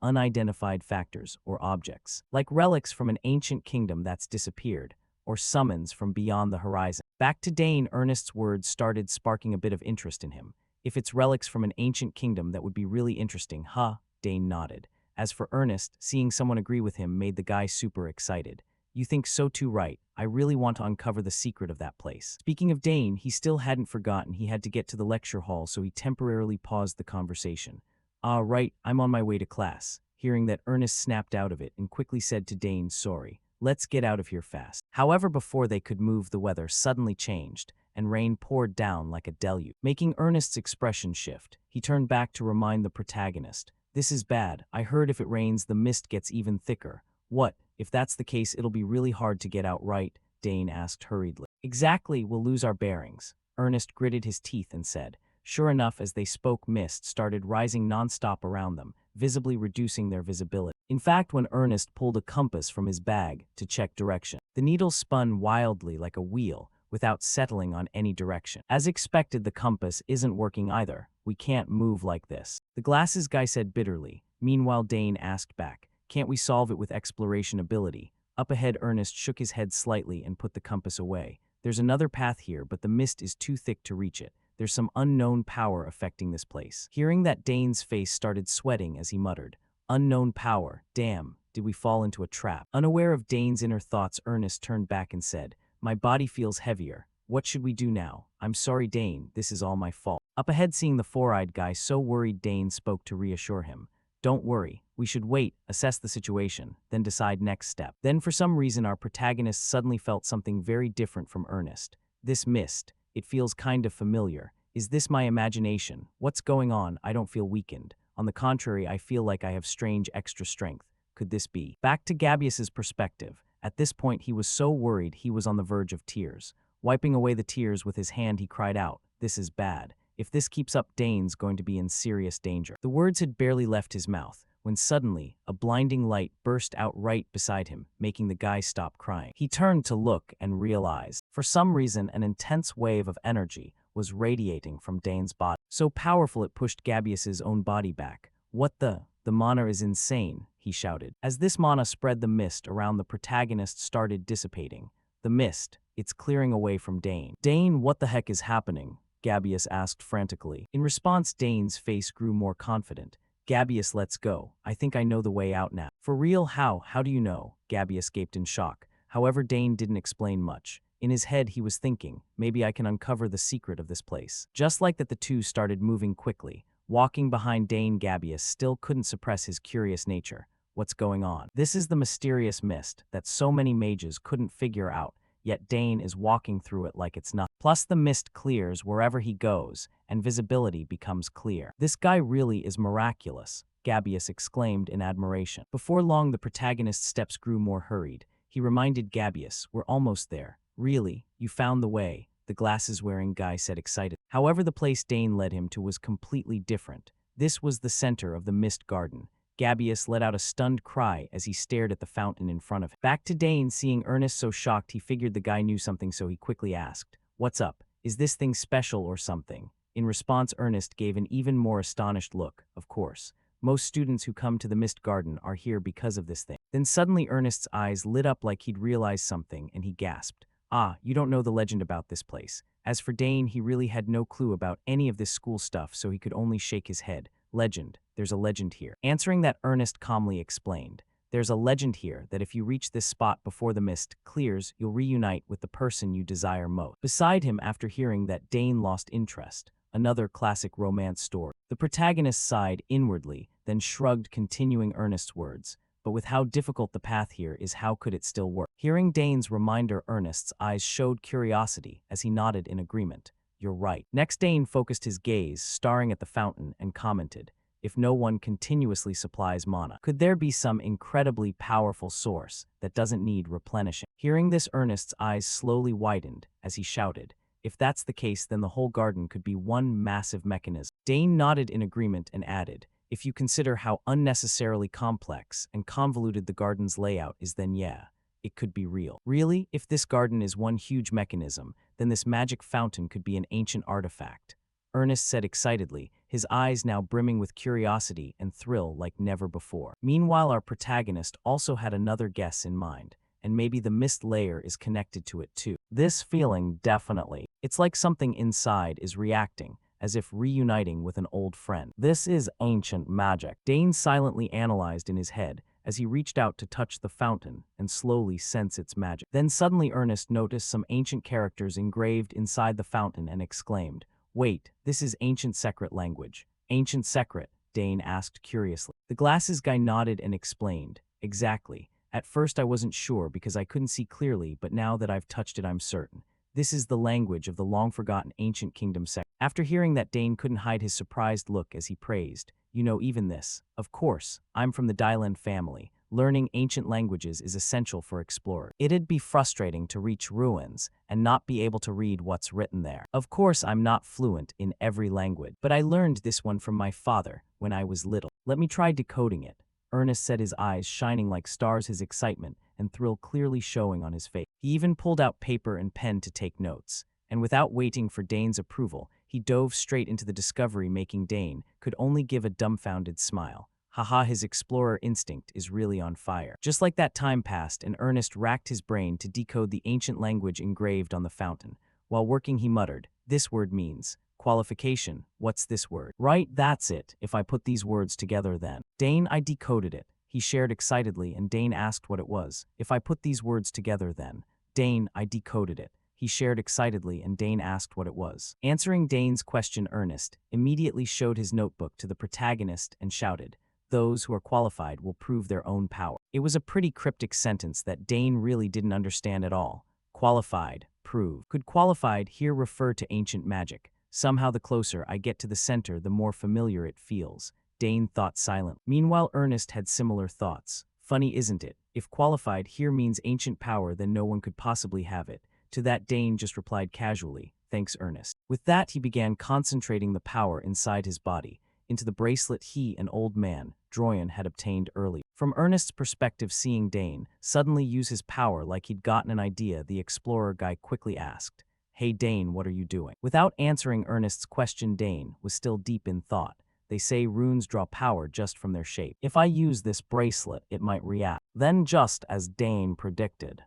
unidentified factors or objects, like relics from an ancient kingdom that's disappeared, or summons from beyond the horizon." Back to Dane, Ernest's words started sparking a bit of interest in him. "If it's relics from an ancient kingdom, that would be really interesting, huh?" Dane nodded. As for Ernest, seeing someone agree with him made the guy super excited. "You think so too, right? I really want to uncover the secret of that place." Speaking of Dane, he still hadn't forgotten he had to get to the lecture hall, so he temporarily paused the conversation. Right, I'm on my way to class." Hearing that, Ernest snapped out of it and quickly said to Dane, "Sorry. Let's get out of here fast." However, before they could move, the weather suddenly changed, and rain poured down like a deluge. Making Ernest's expression shift, he turned back to remind the protagonist, "This is bad. I heard if it rains, the mist gets even thicker." "What? If that's the case, it'll be really hard to get out, right?" Dane asked hurriedly. "Exactly, we'll lose our bearings." Ernest gritted his teeth and said. Sure enough, as they spoke, mist started rising nonstop around them, visibly reducing their visibility. In fact, when Ernest pulled a compass from his bag to check direction, the needle spun wildly like a wheel, without settling on any direction. As expected, the compass isn't working either. "We can't move like this," the glasses guy said bitterly. Meanwhile, Dane asked back, "Can't we solve it with exploration ability?" Up ahead, Ernest shook his head slightly and put the compass away. "There's another path here, but the mist is too thick to reach it. There's some unknown power affecting this place." Hearing that, Dane's face started sweating as he muttered, "Unknown power, damn, did we fall into a trap?" Unaware of Dane's inner thoughts, Ernest turned back and said, "My body feels heavier. What should we do now?" "I'm sorry, Dane, this is all my fault." Up ahead, seeing the four-eyed guy so worried, Dane spoke to reassure him. Don't worry, we should wait, assess the situation, then decide next step. Then for some reason our protagonist suddenly felt something very different from Ernest. This mist, it feels kind of familiar. Is this my imagination? What's going on? I don't feel weakened. On the contrary, I feel like I have strange extra strength. Could this be? Back to Gabius's perspective. At this point he was so worried he was on the verge of tears. Wiping away the tears with his hand he cried out, "This is bad. If this keeps up, Dane's going to be in serious danger." The words had barely left his mouth when suddenly a blinding light burst out right beside him, making the guy stop crying. He turned to look and realized, for some reason, an intense wave of energy was radiating from Dane's body. So powerful it pushed Gabius's own body back. "What the? The mana is insane," he shouted. As this mana spread, the mist around the protagonist started dissipating. The mist, it's clearing away from Dane. "Dane, what the heck is happening?" Gabius asked frantically. In response, Dane's face grew more confident. "Gabius, let's go. I think I know the way out now." "For real? How? How do you know?" Gabius gaped in shock. However, Dane didn't explain much. In his head, he was thinking, maybe I can uncover the secret of this place. Just like that, the two started moving quickly. Walking behind Dane, Gabius still couldn't suppress his curious nature. What's going on? This is the mysterious mist that so many mages couldn't figure out, yet Dane is walking through it like it's nothing. Plus the mist clears wherever he goes, and visibility becomes clear. "This guy really is miraculous," Gabius exclaimed in admiration. Before long, the protagonist's steps grew more hurried. He reminded Gabius, "We're almost there." "Really? You found the way," the glasses-wearing guy said excited. However, the place Dane led him to was completely different. This was the center of the mist garden. Gabius let out a stunned cry as he stared at the fountain in front of him. Back to Dane, seeing Ernest so shocked, he figured the guy knew something, so he quickly asked, "What's up? Is this thing special or something?" In response, Ernest gave an even more astonished look. "Of course. Most students who come to the mist garden are here because of this thing." Then suddenly Ernest's eyes lit up like he'd realized something, and he gasped. "Ah, you don't know the legend about this place." As for Dane, he really had no clue about any of this school stuff, so he could only shake his head. "Legend. There's a legend here." Answering that, Ernest calmly explained. "There's a legend here that if you reach this spot before the mist clears, you'll reunite with the person you desire most." Beside him, after hearing that, Dane lost interest. Another classic romance story. The protagonist sighed inwardly, then shrugged, continuing Ernest's words. "But with how difficult the path here is, how could it still work?" Hearing Dane's reminder, Ernest's eyes showed curiosity as he nodded in agreement. "You're right." Next, Dane focused his gaze, staring at the fountain, and commented, "If no one continuously supplies mana, could there be some incredibly powerful source that doesn't need replenishing?" Hearing this, Ernest's eyes slowly widened as he shouted, "If that's the case, then the whole garden could be one massive mechanism." Dane nodded in agreement and added, "If you consider how unnecessarily complex and convoluted the garden's layout is, then yeah, it could be real." "Really? If this garden is one huge mechanism, then this magic fountain could be an ancient artifact," Ernest said excitedly, his eyes now brimming with curiosity and thrill like never before. Meanwhile, our protagonist also had another guess in mind, and maybe the mist layer is connected to it too. "This feeling, definitely. It's like something inside is reacting, as if reuniting with an old friend. This is ancient magic." Dane silently analyzed in his head as he reached out to touch the fountain and slowly sense its magic. Then suddenly Ernest noticed some ancient characters engraved inside the fountain and exclaimed, "Wait, this is ancient secret language." "Ancient secret?" Dane asked curiously. The glasses guy nodded and explained, "Exactly. At first I wasn't sure because I couldn't see clearly, but now that I've touched it, I'm certain. This is the language of the long-forgotten ancient kingdom secret." After hearing that, Dane couldn't hide his surprised look as he praised, "You know even this." "Of course, I'm from the Dylan family. Learning ancient languages is essential for explorers. It'd be frustrating to reach ruins and not be able to read what's written there. Of course, I'm not fluent in every language, but I learned this one from my father when I was little. Let me try decoding it." Ernest said, his eyes shining like stars, his excitement and thrill clearly showing on his face. He even pulled out paper and pen to take notes, and without waiting for Dane's approval, he dove straight into the discovery, making Dane could only give a dumbfounded smile. Haha, his explorer instinct is really on fire. Just like that, time passed, and Ernest racked his brain to decode the ancient language engraved on the fountain. While working, he muttered, "This word means qualification. What's this word?" "Right, that's it. If I put these words together, then." "Dane, I decoded it," he shared excitedly, and Dane asked what it was. "If I put these words together, then." "Dane, I decoded it," he shared excitedly, and Dane asked what it was. Answering Dane's question, Ernest immediately showed his notebook to the protagonist and shouted, those who are qualified will prove their own power. It was a pretty cryptic sentence that Dane really didn't understand at all. Qualified, prove. Could qualified here refer to ancient magic? Somehow the closer I get to the center, the more familiar it feels. Dane thought silently. Meanwhile, Ernest had similar thoughts. Funny, isn't it? If qualified here means ancient power, then no one could possibly have it. To that, Dane just replied casually, "Thanks, Ernest." With that, he began concentrating the power inside his body into the bracelet he, an old man, Droyan, had obtained early. From Ernest's perspective, seeing Dane suddenly use his power like he'd gotten an idea, the explorer guy quickly asked, "Hey Dane, what are you doing?" Without answering Ernest's question, Dane was still deep in thought. They say runes draw power just from their shape. If I use this bracelet, it might react. Then, just as Dane predicted,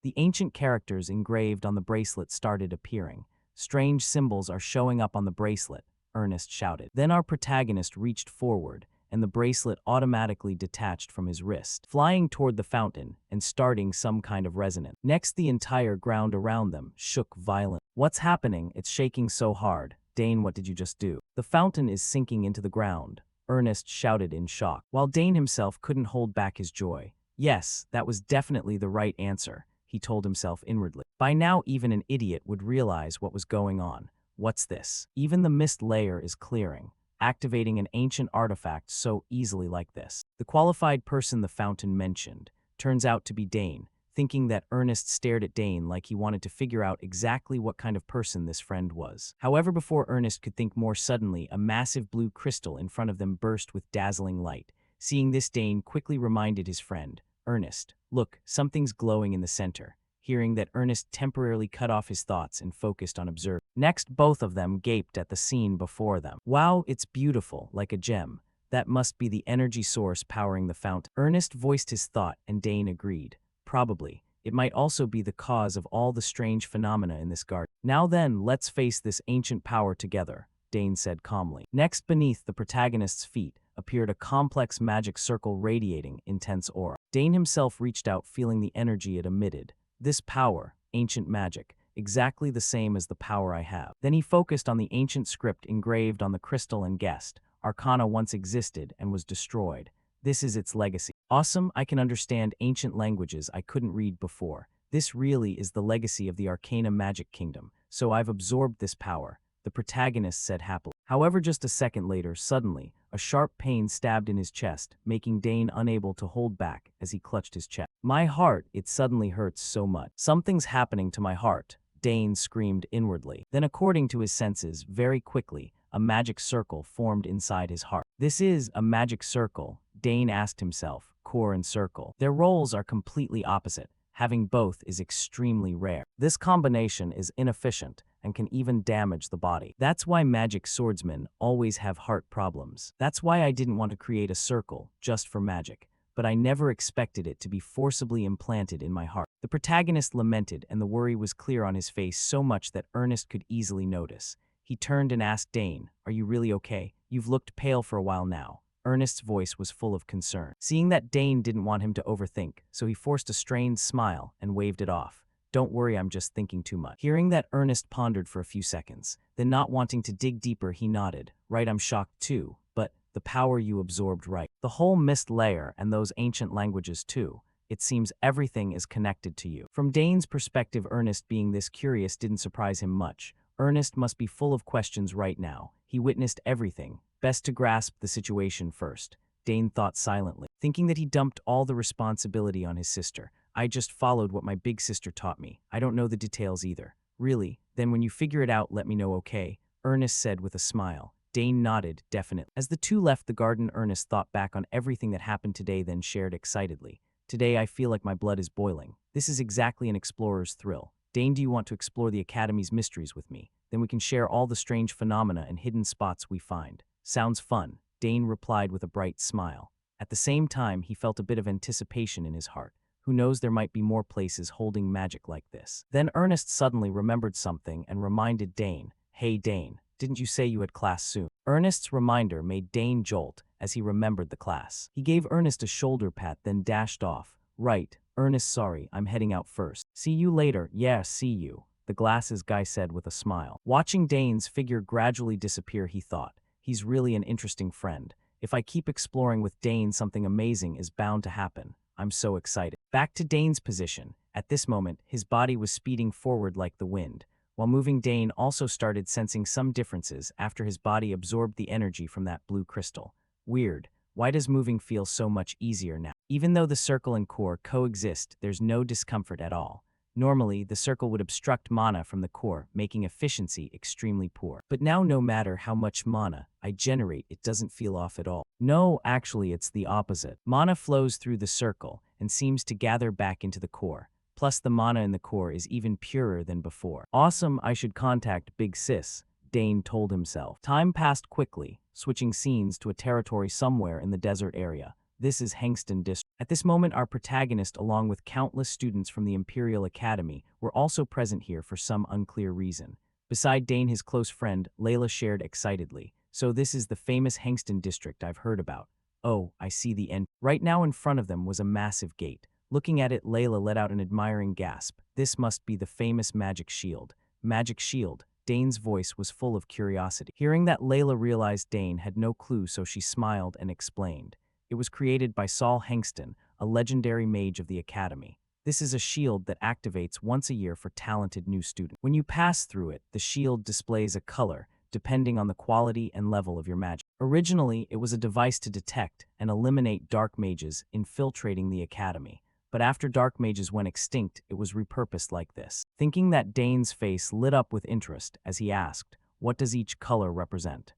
the ancient characters engraved on the bracelet started appearing. "Strange symbols are showing up on the bracelet," Ernest shouted. Then our protagonist reached forward, and the bracelet automatically detached from his wrist, flying toward the fountain and starting some kind of resonance. Next, the entire ground around them shook violently. "What's happening? It's shaking so hard." "Dane, what did you just do?" "The fountain is sinking into the ground," Ernest shouted in shock, while Dane himself couldn't hold back his joy. Yes, that was definitely the right answer, he told himself inwardly. By now, even an idiot would realize what was going on. What's this? Even the mist layer is clearing, activating an ancient artifact so easily like this. The qualified person the fountain mentioned turns out to be Dane. Thinking that, Ernest stared at Dane like he wanted to figure out exactly what kind of person this friend was. However, before Ernest could think more, suddenly a massive blue crystal in front of them burst with dazzling light. Seeing this, Dane quickly reminded his friend, "Ernest, look, something's glowing in the center." Hearing that, Ernest temporarily cut off his thoughts and focused on observing. Next, both of them gaped at the scene before them. "Wow, it's beautiful, like a gem. That must be the energy source powering the fountain." Ernest voiced his thought, and Dane agreed. "Probably. It might also be the cause of all the strange phenomena in this garden." "Now then, let's face this ancient power together," Dane said calmly. Next, beneath the protagonist's feet appeared a complex magic circle radiating intense aura. Dane himself reached out, feeling the energy it emitted. "This power, ancient magic, exactly the same as the power I have." Then he focused on the ancient script engraved on the crystal and guessed, "Arcana once existed and was destroyed. This is its legacy." "Awesome, I can understand ancient languages I couldn't read before. This really is the legacy of the Arcana Magic Kingdom, so I've absorbed this power," the protagonist said happily. However, just a second later, suddenly, a sharp pain stabbed in his chest, making Dane unable to hold back as he clutched his chest. "My heart, it suddenly hurts so much. Something's happening to my heart," Dane screamed inwardly. Then, according to his senses, very quickly, a magic circle formed inside his heart. "This is a magic circle," Dane asked himself, "core and circle. Their roles are completely opposite. Having both is extremely rare. This combination is inefficient and can even damage the body. That's why magic swordsmen always have heart problems. That's why I didn't want to create a circle just for magic, but I never expected it to be forcibly implanted in my heart." The protagonist lamented, and the worry was clear on his face, so much that Ernest could easily notice. He turned and asked Dane, "Are you really okay? You've looked pale for a while now." Ernest's voice was full of concern. Seeing that Dane didn't want him to overthink, so he forced a strained smile and waved it off. "Don't worry, I'm just thinking too much." Hearing that, Ernest pondered for a few seconds. Then, not wanting to dig deeper, he nodded. "Right, I'm shocked too, but the power you absorbed, right? The whole mist layer and those ancient languages too. It seems everything is connected to you." From Dane's perspective, Ernest being this curious didn't surprise him much. Ernest must be full of questions right now. He witnessed everything. Best to grasp the situation first, Dane thought silently, thinking that he dumped all the responsibility on his sister. "I just followed what my big sister taught me. I don't know the details either." "Really? Then when you figure it out, let me know, okay?" Ernest said with a smile. Dane nodded, definitely. As the two left the garden, Ernest thought back on everything that happened today, then shared excitedly. "Today I feel like my blood is boiling. This is exactly an explorer's thrill. Dane, do you want to explore the Academy's mysteries with me? Then we can share all the strange phenomena and hidden spots we find." "Sounds fun," Dane replied with a bright smile. At the same time, he felt a bit of anticipation in his heart. Who knows, there might be more places holding magic like this. Then Ernest suddenly remembered something and reminded Dane, "Hey Dane, didn't you say you had class soon?" Ernest's reminder made Dane jolt as he remembered the class. He gave Ernest a shoulder pat, then dashed off. "Right, Ernest, sorry, I'm heading out first." "See you later." "Yeah, see you," the glasses guy said with a smile. Watching Dane's figure gradually disappear, he thought, "He's really an interesting friend." If I keep exploring with Dane, something amazing is bound to happen. I'm so excited. Back to Dane's position. At this moment, his body was speeding forward like the wind. While moving, Dane also started sensing some differences after his body absorbed the energy from that blue crystal. Weird. Why does moving feel so much easier now? Even though the circle and core coexist, there's no discomfort at all. Normally, the circle would obstruct mana from the core, making efficiency extremely poor. But now, no matter how much mana I generate, it doesn't feel off at all. No, actually, it's the opposite. Mana flows through the circle and seems to gather back into the core. Plus, the mana in the core is even purer than before. Awesome, I should contact Big Sis, Dane told himself. Time passed quickly, switching scenes to a territory somewhere in the desert area. This is Hangston District. At this moment, our protagonist, along with countless students from the Imperial Academy, were also present here for some unclear reason. Beside Dane, his close friend, Layla shared excitedly. So this is the famous Hangston District I've heard about. Oh, I see the end. Right now in front of them was a massive gate. Looking at it, Layla let out an admiring gasp. This must be the famous magic shield. Magic shield. Dane's voice was full of curiosity. Hearing that, Layla realized Dane had no clue, so she smiled and explained. It was created by Saul Hangston, a legendary mage of the Academy. This is a shield that activates once a year for talented new students. When you pass through it, the shield displays a color, depending on the quality and level of your magic. Originally, it was a device to detect and eliminate dark mages infiltrating the Academy. But after dark mages went extinct, it was repurposed like this. Thinking that, Dane's face lit up with interest as he asked, "What does each color represent?"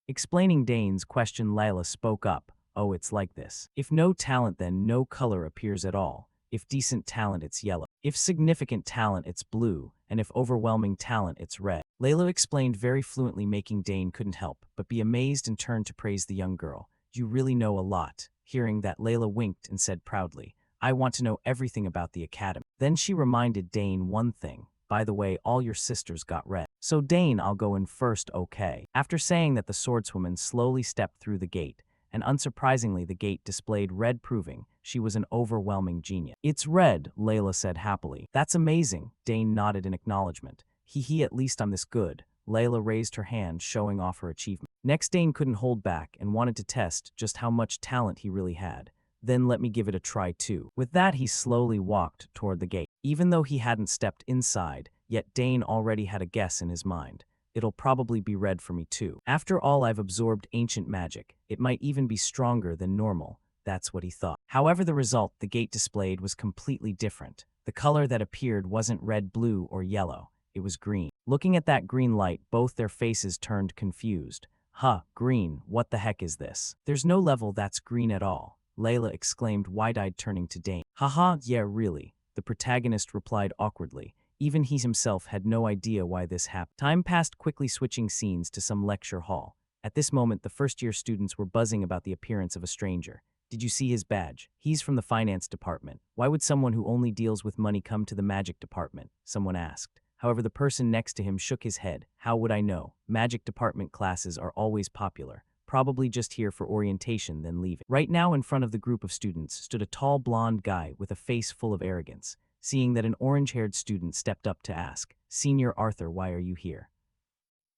Explaining Dane's question, Layla spoke up. "Oh, it's like this. If no talent, then no color appears at all. If decent talent, it's yellow. If significant talent, it's blue. And if overwhelming talent, it's red." Layla explained very fluently, making Dane couldn't help but be amazed and turned to praise the young girl. "You really know a lot." Hearing that, Layla winked and said proudly, "I want to know everything about the Academy." Then she reminded Dane one thing. "By the way, all your sisters got red. So Dane, I'll go in first, okay?" After saying that, the swordswoman slowly stepped through the gate. And unsurprisingly, the gate displayed red, proving she was an overwhelming genius. "It's red," Layla said happily. "That's amazing," Dane nodded in acknowledgement. He, at least I'm this good." Layla raised her hand, showing off her achievement. Next, Dane couldn't hold back and wanted to test just how much talent he really had. "Then let me give it a try too." With that, he slowly walked toward the gate. Even though he hadn't stepped inside, yet Dane already had a guess in his mind. "It'll probably be red for me too. After all, I've absorbed ancient magic. It might even be stronger than normal." That's what he thought. However, the result the gate displayed was completely different. The color that appeared wasn't red, blue, or yellow. It was green. Looking at that green light, both their faces turned confused. "Huh, green, what the heck is this? There's no level that's green at all," Layla exclaimed, wide-eyed, turning to Dane. "Haha, yeah, really," the protagonist replied awkwardly. Even he himself had no idea why this happened. Time passed quickly, switching scenes to some lecture hall. At this moment, the first-year students were buzzing about the appearance of a stranger. "Did you see his badge? He's from the finance department. Why would someone who only deals with money come to the magic department?" someone asked. However, the person next to him shook his head. "How would I know? Magic department classes are always popular. Probably just here for orientation, then leaving." Right now, in front of the group of students, stood a tall blonde guy with a face full of arrogance. Seeing that, an orange-haired student stepped up to ask, "Senior Arthur, why are you here?"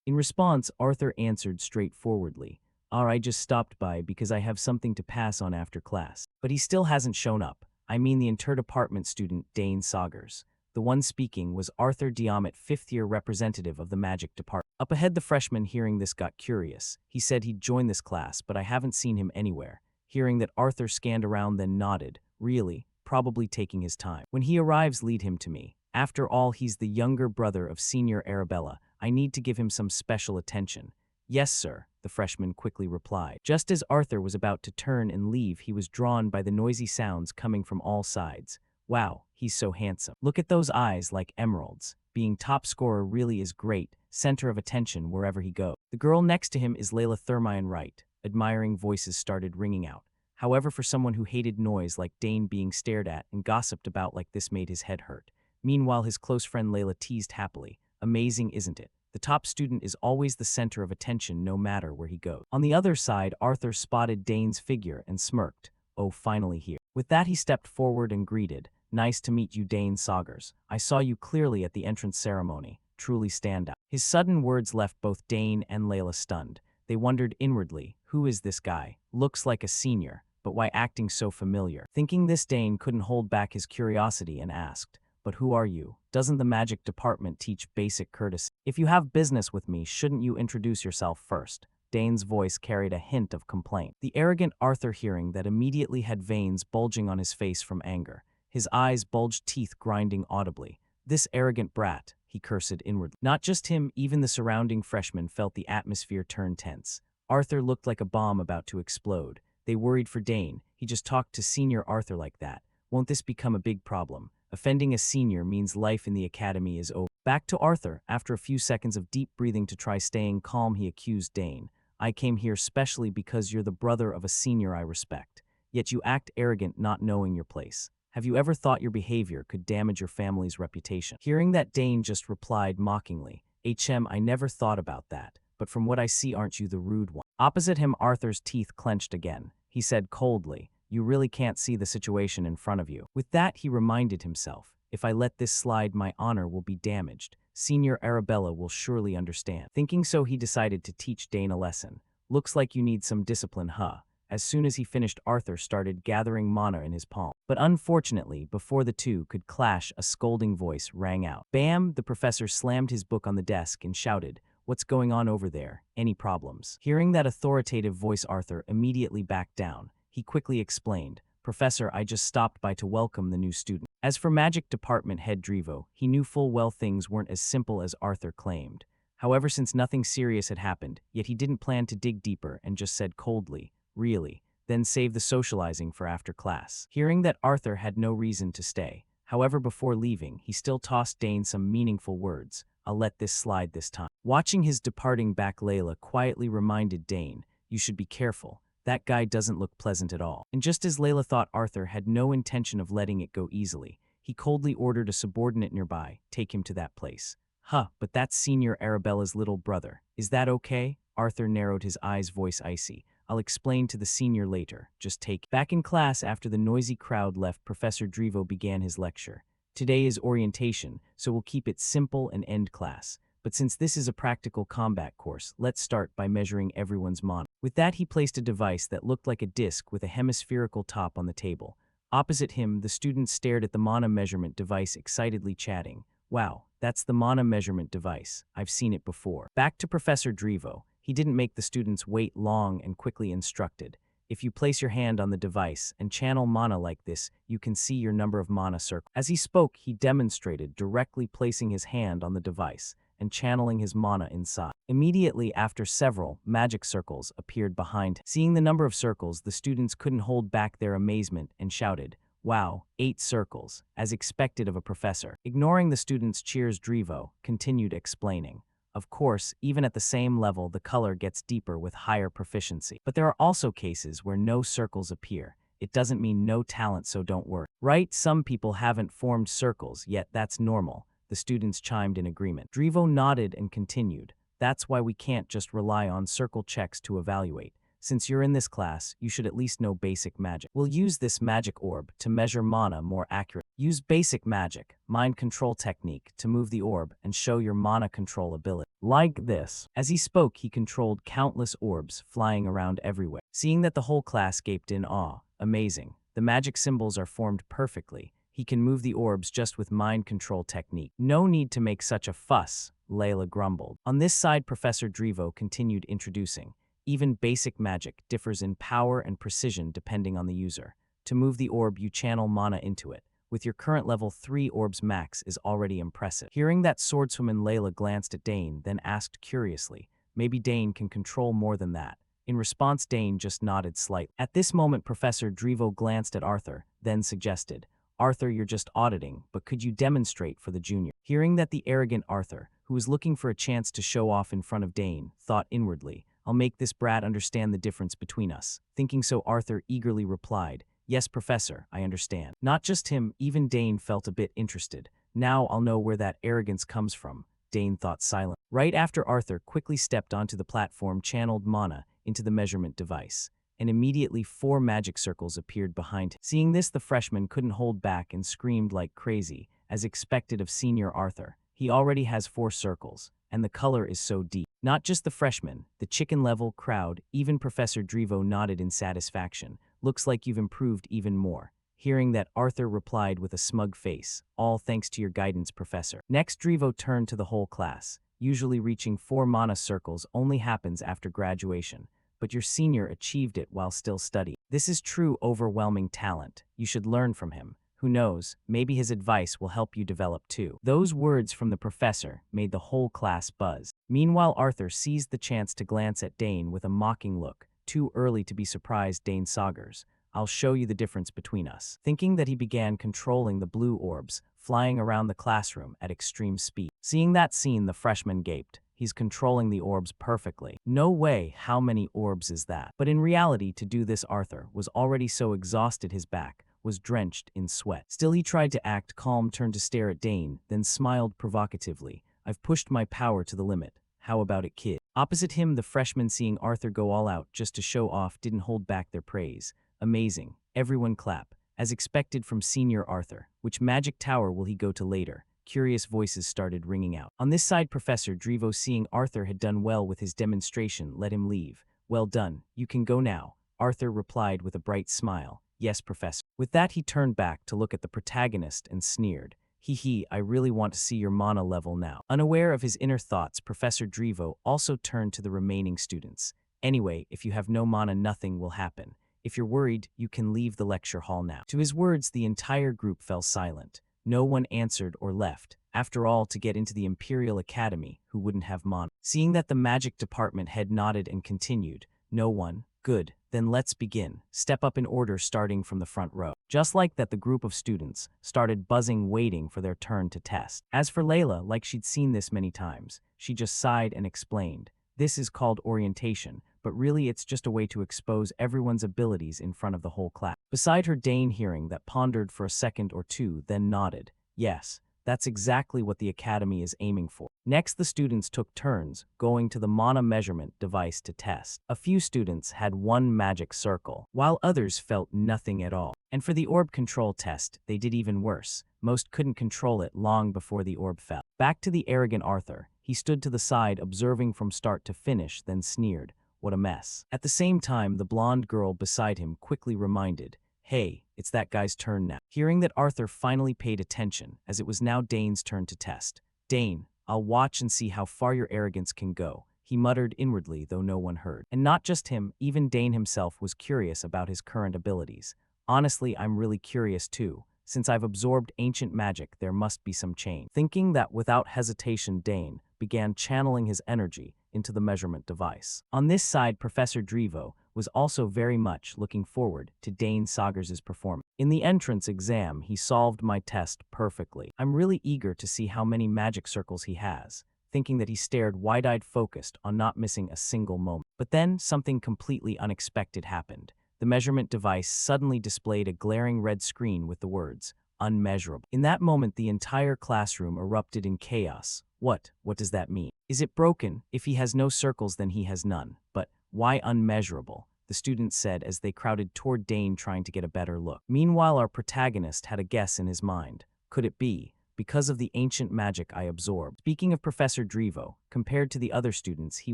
In response, Arthur answered straightforwardly, I just stopped by because I have something to pass on after class." But he still hasn't shown up. I mean the interdepartment student, Dane Saugers. The one speaking was Arthur Diamet, fifth-year representative of the magic department. Up ahead, the freshman, hearing this, got curious. He said he'd join this class, but I haven't seen him anywhere. Hearing that, Arthur scanned around, then nodded. "Really? Probably taking his time. When he arrives, lead him to me. After all, he's the younger brother of Senior Arabella. I need to give him some special attention." "Yes, sir," the freshman quickly replied. Just as Arthur was about to turn and leave, he was drawn by the noisy sounds coming from all sides. "Wow, he's so handsome. Look at those eyes, like emeralds. Being top scorer really is great, center of attention wherever he goes." The girl next to him is Layla Thermion Wright. Admiring voices started ringing out. However, for someone who hated noise like Dane, being stared at and gossiped about like this made his head hurt. Meanwhile, his close friend Layla teased happily. "Amazing, isn't it? The top student is always the center of attention no matter where he goes." On the other side, Arthur spotted Dane's figure and smirked. "Oh, finally here." With that, he stepped forward and greeted. "Nice to meet you, Dane Saugers. I saw you clearly at the entrance ceremony. Truly stand out." His sudden words left both Dane and Layla stunned. They wondered inwardly, Who is this guy? Looks like a senior, but why acting so familiar? Thinking this, Dane couldn't hold back his curiosity and asked, "But who are you? Doesn't the magic department teach basic courtesy? If you have business with me, shouldn't you introduce yourself first?" Dane's voice carried a hint of complaint. The arrogant Arthur, hearing that, immediately had veins bulging on his face from anger. His eyes bulged, teeth grinding audibly. This arrogant brat, he cursed inwardly. Not just him, even the surrounding freshmen felt the atmosphere turn tense. Arthur looked like a bomb about to explode. They worried for Dane. He just talked to senior Arthur like that. Won't this become a big problem? Offending a senior means life in the academy is over. Back to Arthur. After a few seconds of deep breathing to try staying calm, he accused Dane. "I came here specially because you're the brother of a senior I respect. Yet you act arrogant, not knowing your place. Have you ever thought your behavior could damage your family's reputation?" Hearing that, Dane just replied mockingly, I never thought about that, but from what I see, aren't you the rude one?" Opposite him, Arthur's teeth clenched again. He said coldly, "You really can't see the situation in front of you." With that, he reminded himself, "If I let this slide, my honor will be damaged. Senior Arabella will surely understand." Thinking so, he decided to teach Dane a lesson. "Looks like you need some discipline, huh?" As soon as he finished, Arthur started gathering mana in his palm. But unfortunately, before the two could clash, a scolding voice rang out. Bam! The professor slammed his book on the desk and shouted, "What's going on over there? Any problems?" Hearing that authoritative voice, Arthur immediately backed down. He quickly explained, "Professor, I just stopped by to welcome the new student." As for Magic Department head Drivo, he knew full well things weren't as simple as Arthur claimed. However, since nothing serious had happened, yet he didn't plan to dig deeper and just said coldly, "Really? Then save the socializing for after class." Hearing that, Arthur had no reason to stay. However, before leaving, he still tossed Dane some meaningful words. "I'll let this slide this time." Watching his departing back, Layla quietly reminded Dane, "You should be careful. That guy doesn't look pleasant at all." And just as Layla thought Arthur had no intention of letting it go easily, he coldly ordered a subordinate nearby, "Take him to that place." "Huh, but that's Senior Arabella's little brother. Is that okay?" Arthur narrowed his eyes, voice icy. "I'll explain to the senior later. Just take it." Back in class, after the noisy crowd left, Professor Drivo began his lecture. "Today is orientation, so we'll keep it simple and end class. But since this is a practical combat course, let's start by measuring everyone's mana." With that, he placed a device that looked like a disc with a hemispherical top on the table. Opposite him, the students stared at the mana measurement device, excitedly chatting. "Wow, that's the mana measurement device. I've seen it before." Back to Professor Drivo. He didn't make the students wait long and quickly instructed. "If you place your hand on the device and channel mana like this, you can see your number of mana circles." As he spoke, he demonstrated directly placing his hand on the device and channeling his mana inside. Immediately after, several magic circles appeared behind him. Seeing the number of circles, the students couldn't hold back their amazement and shouted, "Wow, 8 circles, as expected of a professor." Ignoring the students' cheers, Drivo continued explaining. "Of course, even at the same level, the color gets deeper with higher proficiency. But there are also cases where no circles appear. It doesn't mean no talent, so don't worry." "Right, some people haven't formed circles yet, that's normal." The students chimed in agreement. Drivo nodded and continued, "That's why we can't just rely on circle checks to evaluate. Since you're in this class, you should at least know basic magic. We'll use this magic orb to measure mana more accurately. Use basic magic, mind control technique to move the orb and show your mana control ability. Like this." As he spoke, he controlled countless orbs flying around everywhere. Seeing that, the whole class gaped in awe. "Amazing. The magic symbols are formed perfectly. He can move the orbs just with mind control technique. No need to make such a fuss," Layla grumbled. On this side, Professor Drivo continued introducing. "Even basic magic differs in power and precision depending on the user. To move the orb, you channel mana into it. With your current level 3 orbs max is already impressive." Hearing that, Swordswoman Layla glanced at Dane, then asked curiously, "Maybe Dane can control more than that?" In response, Dane just nodded slightly. At this moment, Professor Drivo glanced at Arthur, then suggested, "Arthur, you're just auditing, but could you demonstrate for the junior?" Hearing that, the arrogant Arthur, who was looking for a chance to show off in front of Dane, thought inwardly, "I'll make this brat understand the difference between us." Thinking so, Arthur eagerly replied, "Yes, Professor, I understand." Not just him, even Dane felt a bit interested. "Now I'll know where that arrogance comes from," Dane thought silently. Right after, Arthur quickly stepped onto the platform, channeled mana into the measurement device, and immediately 4 magic circles appeared behind him. Seeing this, the freshman couldn't hold back and screamed like crazy, as expected of Senior Arthur. He already has 4 circles, and the color is so deep. Not just the freshmen, the chicken-level crowd, even Professor Drivo nodded in satisfaction. Looks like you've improved even more. Hearing that, Arthur replied with a smug face, all thanks to your guidance, Professor. Next, Drivo turned to the whole class. Usually reaching 4 mana circles only happens after graduation, but your senior achieved it while still studying. This is true overwhelming talent. You should learn from him. Who knows, maybe his advice will help you develop too. Those words from the professor made the whole class buzz. Meanwhile, Arthur seized the chance to glance at Dane with a mocking look. Too early to be surprised, Dane Saugers. I'll show you the difference between us. Thinking that, he began controlling the blue orbs, flying around the classroom at extreme speed. Seeing that scene, the freshman gaped. He's controlling the orbs perfectly. No way, how many orbs is that? But in reality, to do this, Arthur was already so exhausted his back was drenched in sweat. Still, he tried to act calm, turned to stare at Dane, then smiled provocatively. I've pushed my power to the limit. How about it, kid? Opposite him, the freshmen, seeing Arthur go all out just to show off, didn't hold back their praise. Amazing. Everyone clap. As expected from senior Arthur. Which magic tower will he go to later? Curious voices started ringing out. On this side, Professor Drivo, seeing Arthur had done well with his demonstration, let him leave. Well done. You can go now. Arthur replied with a bright smile. Yes, Professor. With that, he turned back to look at the protagonist and sneered. Hee, I really want to see your mana level now. Unaware of his inner thoughts, Professor Drivo also turned to the remaining students. Anyway, if you have no mana, nothing will happen. If you're worried, you can leave the lecture hall now. To his words, the entire group fell silent. No one answered or left. After all, to get into the Imperial Academy, who wouldn't have mana? Seeing that, the magic department head nodded and continued. No one. Good. Then let's begin. Step up in order, starting from the front row. Just like that, the group of students started buzzing, waiting for their turn to test. As for Layla, like she'd seen this many times, she just sighed and explained. This is called orientation, but really it's just a way to expose everyone's abilities in front of the whole class. Beside her, Dane, hearing that, pondered for a second or two, then nodded. Yes, that's exactly what the academy is aiming for. Next, the students took turns, going to the mana measurement device to test. A few students had one magic circle, while others felt nothing at all. And for the orb control test, they did even worse. Most couldn't control it long before the orb fell. Back to the arrogant Arthur. He stood to the side, observing from start to finish, then sneered. What a mess. At the same time, the blonde girl beside him quickly reminded, Hey, it's that guy's turn now. Hearing that, Arthur finally paid attention, as it was now Dane's turn to test. Dane, I'll watch and see how far your arrogance can go, he muttered inwardly, though no one heard. And not just him, even Dane himself was curious about his current abilities. Honestly, I'm really curious too. Since I've absorbed ancient magic, there must be some change. Thinking that, without hesitation, Dane began channeling his energy into the measurement device. On this side, Professor Drivo was also very much looking forward to Dane Saugers' performance. In the entrance exam, he solved my test perfectly. I'm really eager to see how many magic circles he has. Thinking that, he stared wide-eyed, focused on not missing a single moment. But then, something completely unexpected happened. The measurement device suddenly displayed a glaring red screen with the words, unmeasurable. In that moment, the entire classroom erupted in chaos. What does that mean? Is it broken? If he has no circles, then he has none. But why unmeasurable? The students said as they crowded toward Dane, trying to get a better look. Meanwhile, our protagonist had a guess in his mind. Could it be because of the ancient magic I absorbed? Speaking of Professor Drivo, compared to the other students, he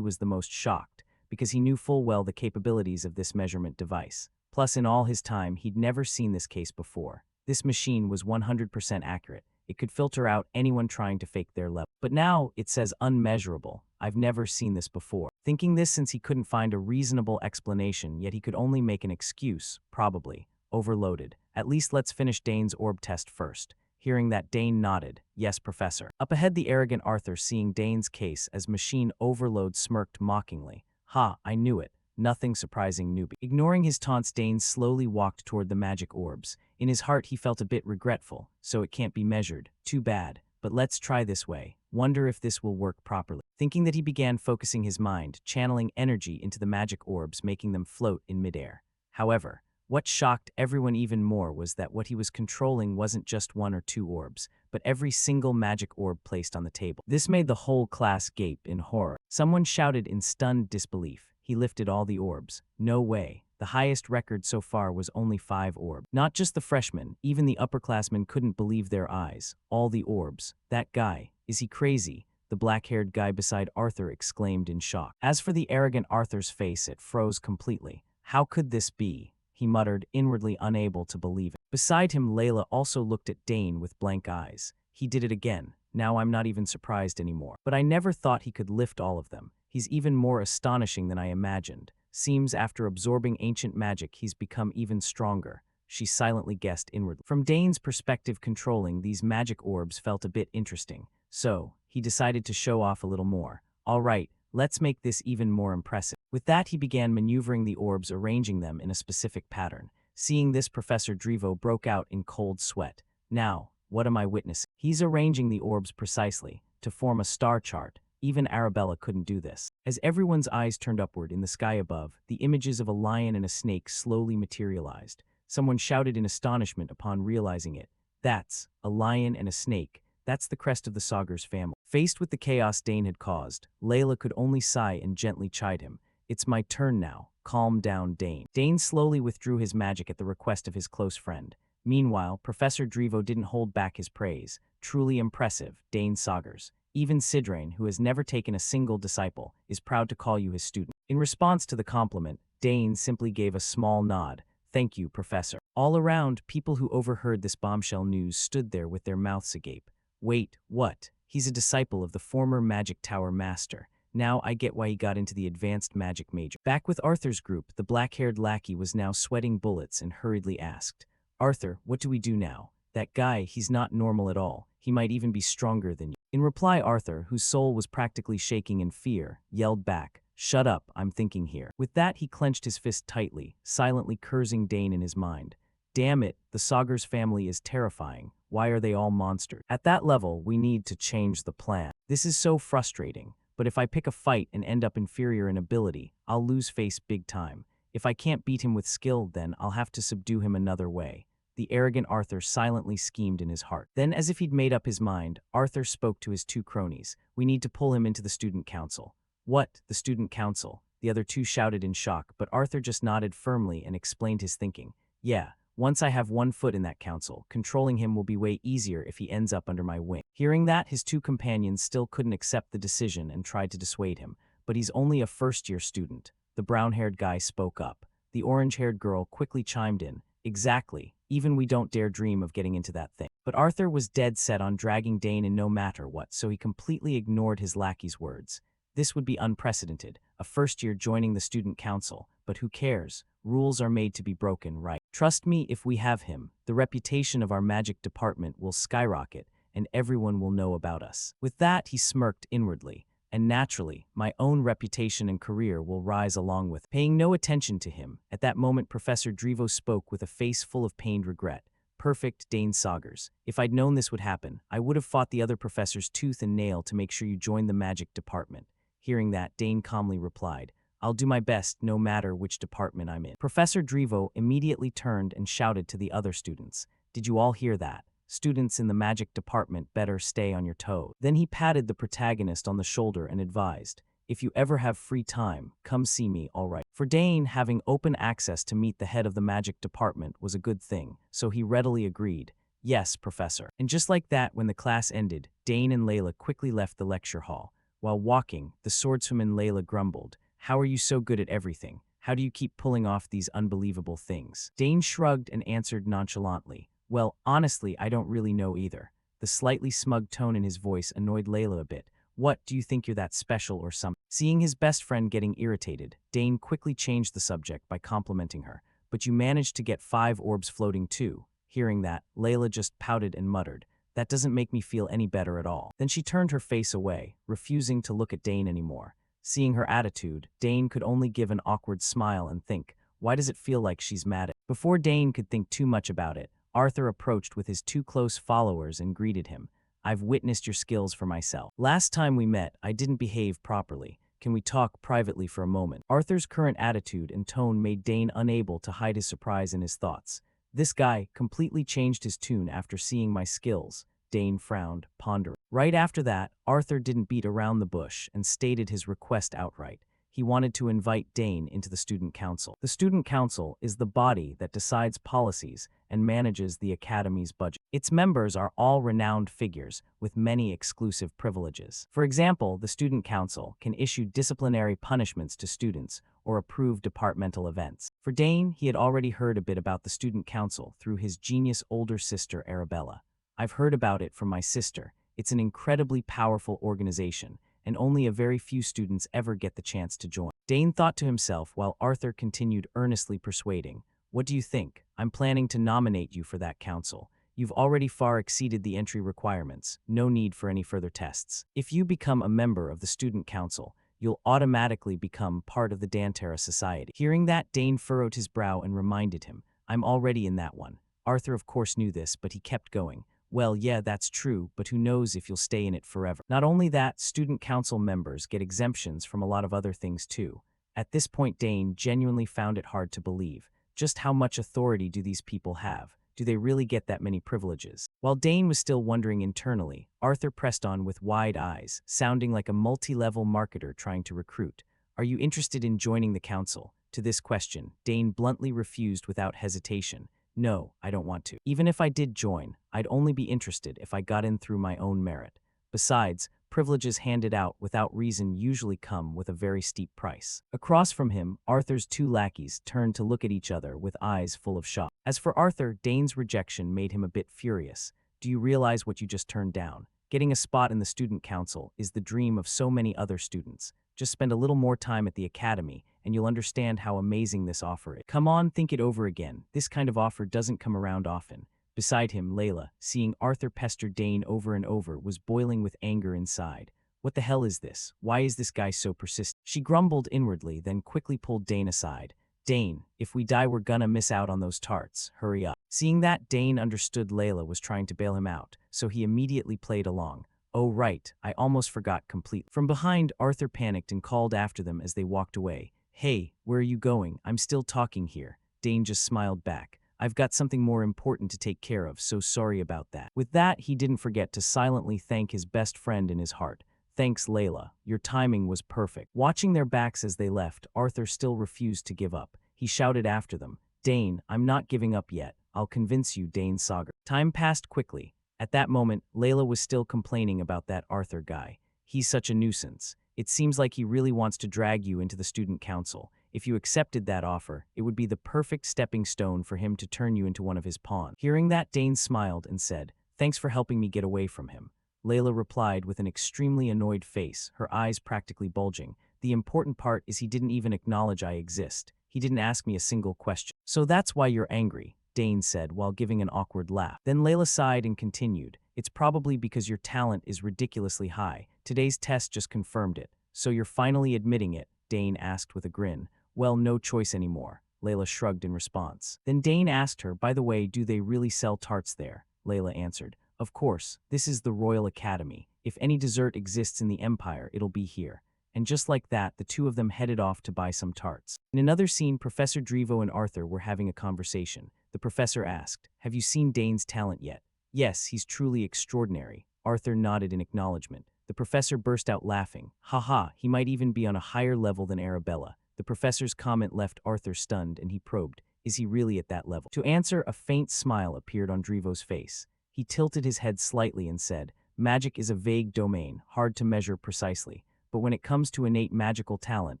was the most shocked, because he knew full well the capabilities of this measurement device. Plus, in all his time, he'd never seen this case before. This machine was 100% accurate. It could filter out anyone trying to fake their level. But now, it says unmeasurable. I've never seen this before. Thinking this, since he couldn't find a reasonable explanation, yet he could only make an excuse, probably overloaded. At least let's finish Dane's orb test first. Hearing that, Dane nodded. Yes, Professor. Up ahead, the arrogant Arthur, seeing Dane's case as machine overload, smirked mockingly. Ha, I knew it. Nothing surprising, newbie. Ignoring his taunts, Dane slowly walked toward the magic orbs. In his heart, he felt a bit regretful. So it can't be measured. Too bad. But let's try this way. Wonder if this will work properly. Thinking that, he began focusing his mind, channeling energy into the magic orbs, making them float in midair. However, what shocked everyone even more was that what he was controlling wasn't just one or two orbs, but every single magic orb placed on the table. This made the whole class gape in horror. Someone shouted in stunned disbelief. He lifted all the orbs. No way. The highest record so far was only 5 orbs. Not just the freshmen, even the upperclassmen couldn't believe their eyes. All the orbs. That guy. Is he crazy? the black-haired guy beside Arthur exclaimed in shock. As for the arrogant Arthur's face, it froze completely. How could this be? He muttered, inwardly unable to believe it. Beside him, Layla also looked at Dane with blank eyes. He did it again. Now I'm not even surprised anymore. But I never thought he could lift all of them. He's even more astonishing than I imagined. Seems after absorbing ancient magic, he's become even stronger. She silently guessed inwardly. From Dane's perspective, controlling these magic orbs felt a bit interesting. So, he decided to show off a little more. All right, let's make this even more impressive. With that, he began maneuvering the orbs, arranging them in a specific pattern. Seeing this, Professor Drevo broke out in cold sweat. Now, what am I witnessing? He's arranging the orbs precisely, to form a star chart. Even Arabella couldn't do this. As everyone's eyes turned upward in the sky above, the images of a lion and a snake slowly materialized. Someone shouted in astonishment upon realizing it. That's a lion and a snake. That's the crest of the Sagar's family. Faced with the chaos Dane had caused, Layla could only sigh and gently chide him. It's my turn now. Calm down, Dane. Dane slowly withdrew his magic at the request of his close friend. Meanwhile, Professor Drevo didn't hold back his praise. Truly impressive, Dane Sagars. Even Sidrain, who has never taken a single disciple, is proud to call you his student. In response to the compliment, Dane simply gave a small nod. Thank you, Professor. All around, people who overheard this bombshell news stood there with their mouths agape. Wait, what? He's a disciple of the former Magic Tower Master. Now I get why he got into the advanced magic major. Back with Arthur's group, the black-haired lackey was now sweating bullets and hurriedly asked, Arthur, what do we do now? That guy, he's not normal at all. He might even be stronger than you. In reply, Arthur, whose soul was practically shaking in fear, yelled back, Shut up, I'm thinking here. With that, he clenched his fist tightly, silently cursing Dane in his mind. Damn it, the Sagars family is terrifying. Why are they all monsters? At that level, we need to change the plan. This is so frustrating, but if I pick a fight and end up inferior in ability, I'll lose face big time. If I can't beat him with skill, then I'll have to subdue him another way. The arrogant Arthur silently schemed in his heart. Then, as if he'd made up his mind, Arthur spoke to his two cronies. We need to pull him into the student council. What? The student council? The other two shouted in shock, but Arthur just nodded firmly and explained his thinking. Yeah, once I have one foot in that council, controlling him will be way easier if he ends up under my wing. Hearing that, his two companions still couldn't accept the decision and tried to dissuade him. But he's only a first-year student. The brown-haired guy spoke up. The orange-haired girl quickly chimed in. Exactly. Even we don't dare dream of getting into that thing. But Arthur was dead set on dragging Dane in no matter what, so he completely ignored his lackey's words. This would be unprecedented, a first year joining the student council, but who cares? Rules are made to be broken, right? Trust me, if we have him, the reputation of our magic department will skyrocket, and everyone will know about us. With that, he smirked inwardly. And naturally, my own reputation and career will rise along with. Paying no attention to him, at that moment Professor Drevo spoke with a face full of pained regret. Perfect, Dane Sagars. If I'd known this would happen, I would have fought the other professors tooth and nail to make sure you joined the magic department. Hearing that, Dane calmly replied, I'll do my best no matter which department I'm in. Professor Drevo immediately turned and shouted to the other students. Did you all hear that? Students in the magic department better stay on your toes. Then he patted the protagonist on the shoulder and advised, if you ever have free time, come see me, all right. For Dane, having open access to meet the head of the magic department was a good thing, so he readily agreed. Yes, Professor. And just like that, when the class ended, Dane and Layla quickly left the lecture hall. While walking, the swordswoman Layla grumbled, How are you so good at everything? How do you keep pulling off these unbelievable things? Dane shrugged and answered nonchalantly, Well, honestly, I don't really know either. The slightly smug tone in his voice annoyed Layla a bit. What, do you think you're that special or something? Seeing his best friend getting irritated, Dane quickly changed the subject by complimenting her. But you managed to get 5 orbs floating too. Hearing that, Layla just pouted and muttered, That doesn't make me feel any better at all. Then she turned her face away, refusing to look at Dane anymore. Seeing her attitude, Dane could only give an awkward smile and think, why does it feel like she's mad at? Before Dane could think too much about it, Arthur approached with his 2 close followers and greeted him. I've witnessed your skills for myself. Last time we met, I didn't behave properly. Can we talk privately for a moment? Arthur's current attitude and tone made Dane unable to hide his surprise in his thoughts. This guy completely changed his tune after seeing my skills. Dane frowned, pondering. Right after that, Arthur didn't beat around the bush and stated his request outright. he wanted to invite Dane into the student council. The student council is the body that decides policies and manages the academy's budget. Its members are all renowned figures with many exclusive privileges. For example, the student council can issue disciplinary punishments to students or approve departmental events. For Dane, he had already heard a bit about the student council through his genius older sister Arabella. I've heard about it from my sister. It's an incredibly powerful organization, and only a very few students ever get the chance to join. Dane thought to himself while Arthur continued earnestly persuading, "What do you think? I'm planning to nominate you for that council. You've already far exceeded the entry requirements. No need for any further tests. If you become a member of the student council, you'll automatically become part of the Dantara Society." Hearing that, Dane furrowed his brow and reminded him, "I'm already in that one." Arthur of course knew this, but he kept going. "Well, yeah, that's true, but who knows if you'll stay in it forever." Not only that, student council members get exemptions from a lot of other things too. At this point, Dane genuinely found it hard to believe. Just how much authority do these people have? Do they really get that many privileges? While Dane was still wondering internally, Arthur pressed on with wide eyes, sounding like a multi-level marketer trying to recruit. "Are you interested in joining the council?" To this question, Dane bluntly refused without hesitation. "No, I don't want to. Even if I did join, I'd only be interested if I got in through my own merit. Besides, privileges handed out without reason usually come with a very steep price." Across from him, Arthur's two lackeys turned to look at each other with eyes full of shock. As for Arthur, Dane's rejection made him a bit furious. "Do you realize what you just turned down? Getting a spot in the student council is the dream of so many other students. Just spend a little more time at the academy, and you'll understand how amazing this offer is. Come on, think it over again. This kind of offer doesn't come around often." Beside him, Layla, seeing Arthur pester Dane over and over, was boiling with anger inside. "What the hell is this? Why is this guy so persistent?" She grumbled inwardly, then quickly pulled Dane aside. "Dane, if we die we're gonna miss out on those tarts. Hurry up." Seeing that, Dane understood Layla was trying to bail him out, so he immediately played along. "Oh right, I almost forgot completely." From behind, Arthur panicked and called after them as they walked away. "Hey, where are you going? I'm still talking here." Dane just smiled back. "I've got something more important to take care of, so sorry about that." With that, he didn't forget to silently thank his best friend in his heart. "Thanks, Layla. Your timing was perfect." Watching their backs as they left, Arthur still refused to give up. He shouted after them, "Dane, I'm not giving up yet. I'll convince you, Dane Sagar." Time passed quickly. At that moment, Layla was still complaining about that Arthur guy. "He's such a nuisance. It seems like he really wants to drag you into the student council. If you accepted that offer, it would be the perfect stepping stone for him to turn you into one of his pawns." Hearing that, Dane smiled and said, "Thanks for helping me get away from him." Layla replied with an extremely annoyed face, her eyes practically bulging. "The important part is he didn't even acknowledge I exist. He didn't ask me a single question." "So that's why you're angry," Dane said while giving an awkward laugh. Then Layla sighed and continued, "It's probably because your talent is ridiculously high. Today's test just confirmed it." "So you're finally admitting it?" Dane asked with a grin. "Well, no choice anymore." Layla shrugged in response. Then Dane asked her, "By the way, do they really sell tarts there?" Layla answered, "Of course, this is the Royal Academy. If any dessert exists in the Empire, it'll be here." And just like that, the two of them headed off to buy some tarts. In another scene, Professor Drevo and Arthur were having a conversation. The professor asked, "Have you seen Dane's talent yet?" "Yes, he's truly extraordinary." Arthur nodded in acknowledgement. The professor burst out laughing. "Haha, he might even be on a higher level than Arabella." The professor's comment left Arthur stunned, and he probed, "Is he really at that level?" To answer, a faint smile appeared on Drevo's face. He tilted his head slightly and said, "Magic is a vague domain, hard to measure precisely. But when it comes to innate magical talent,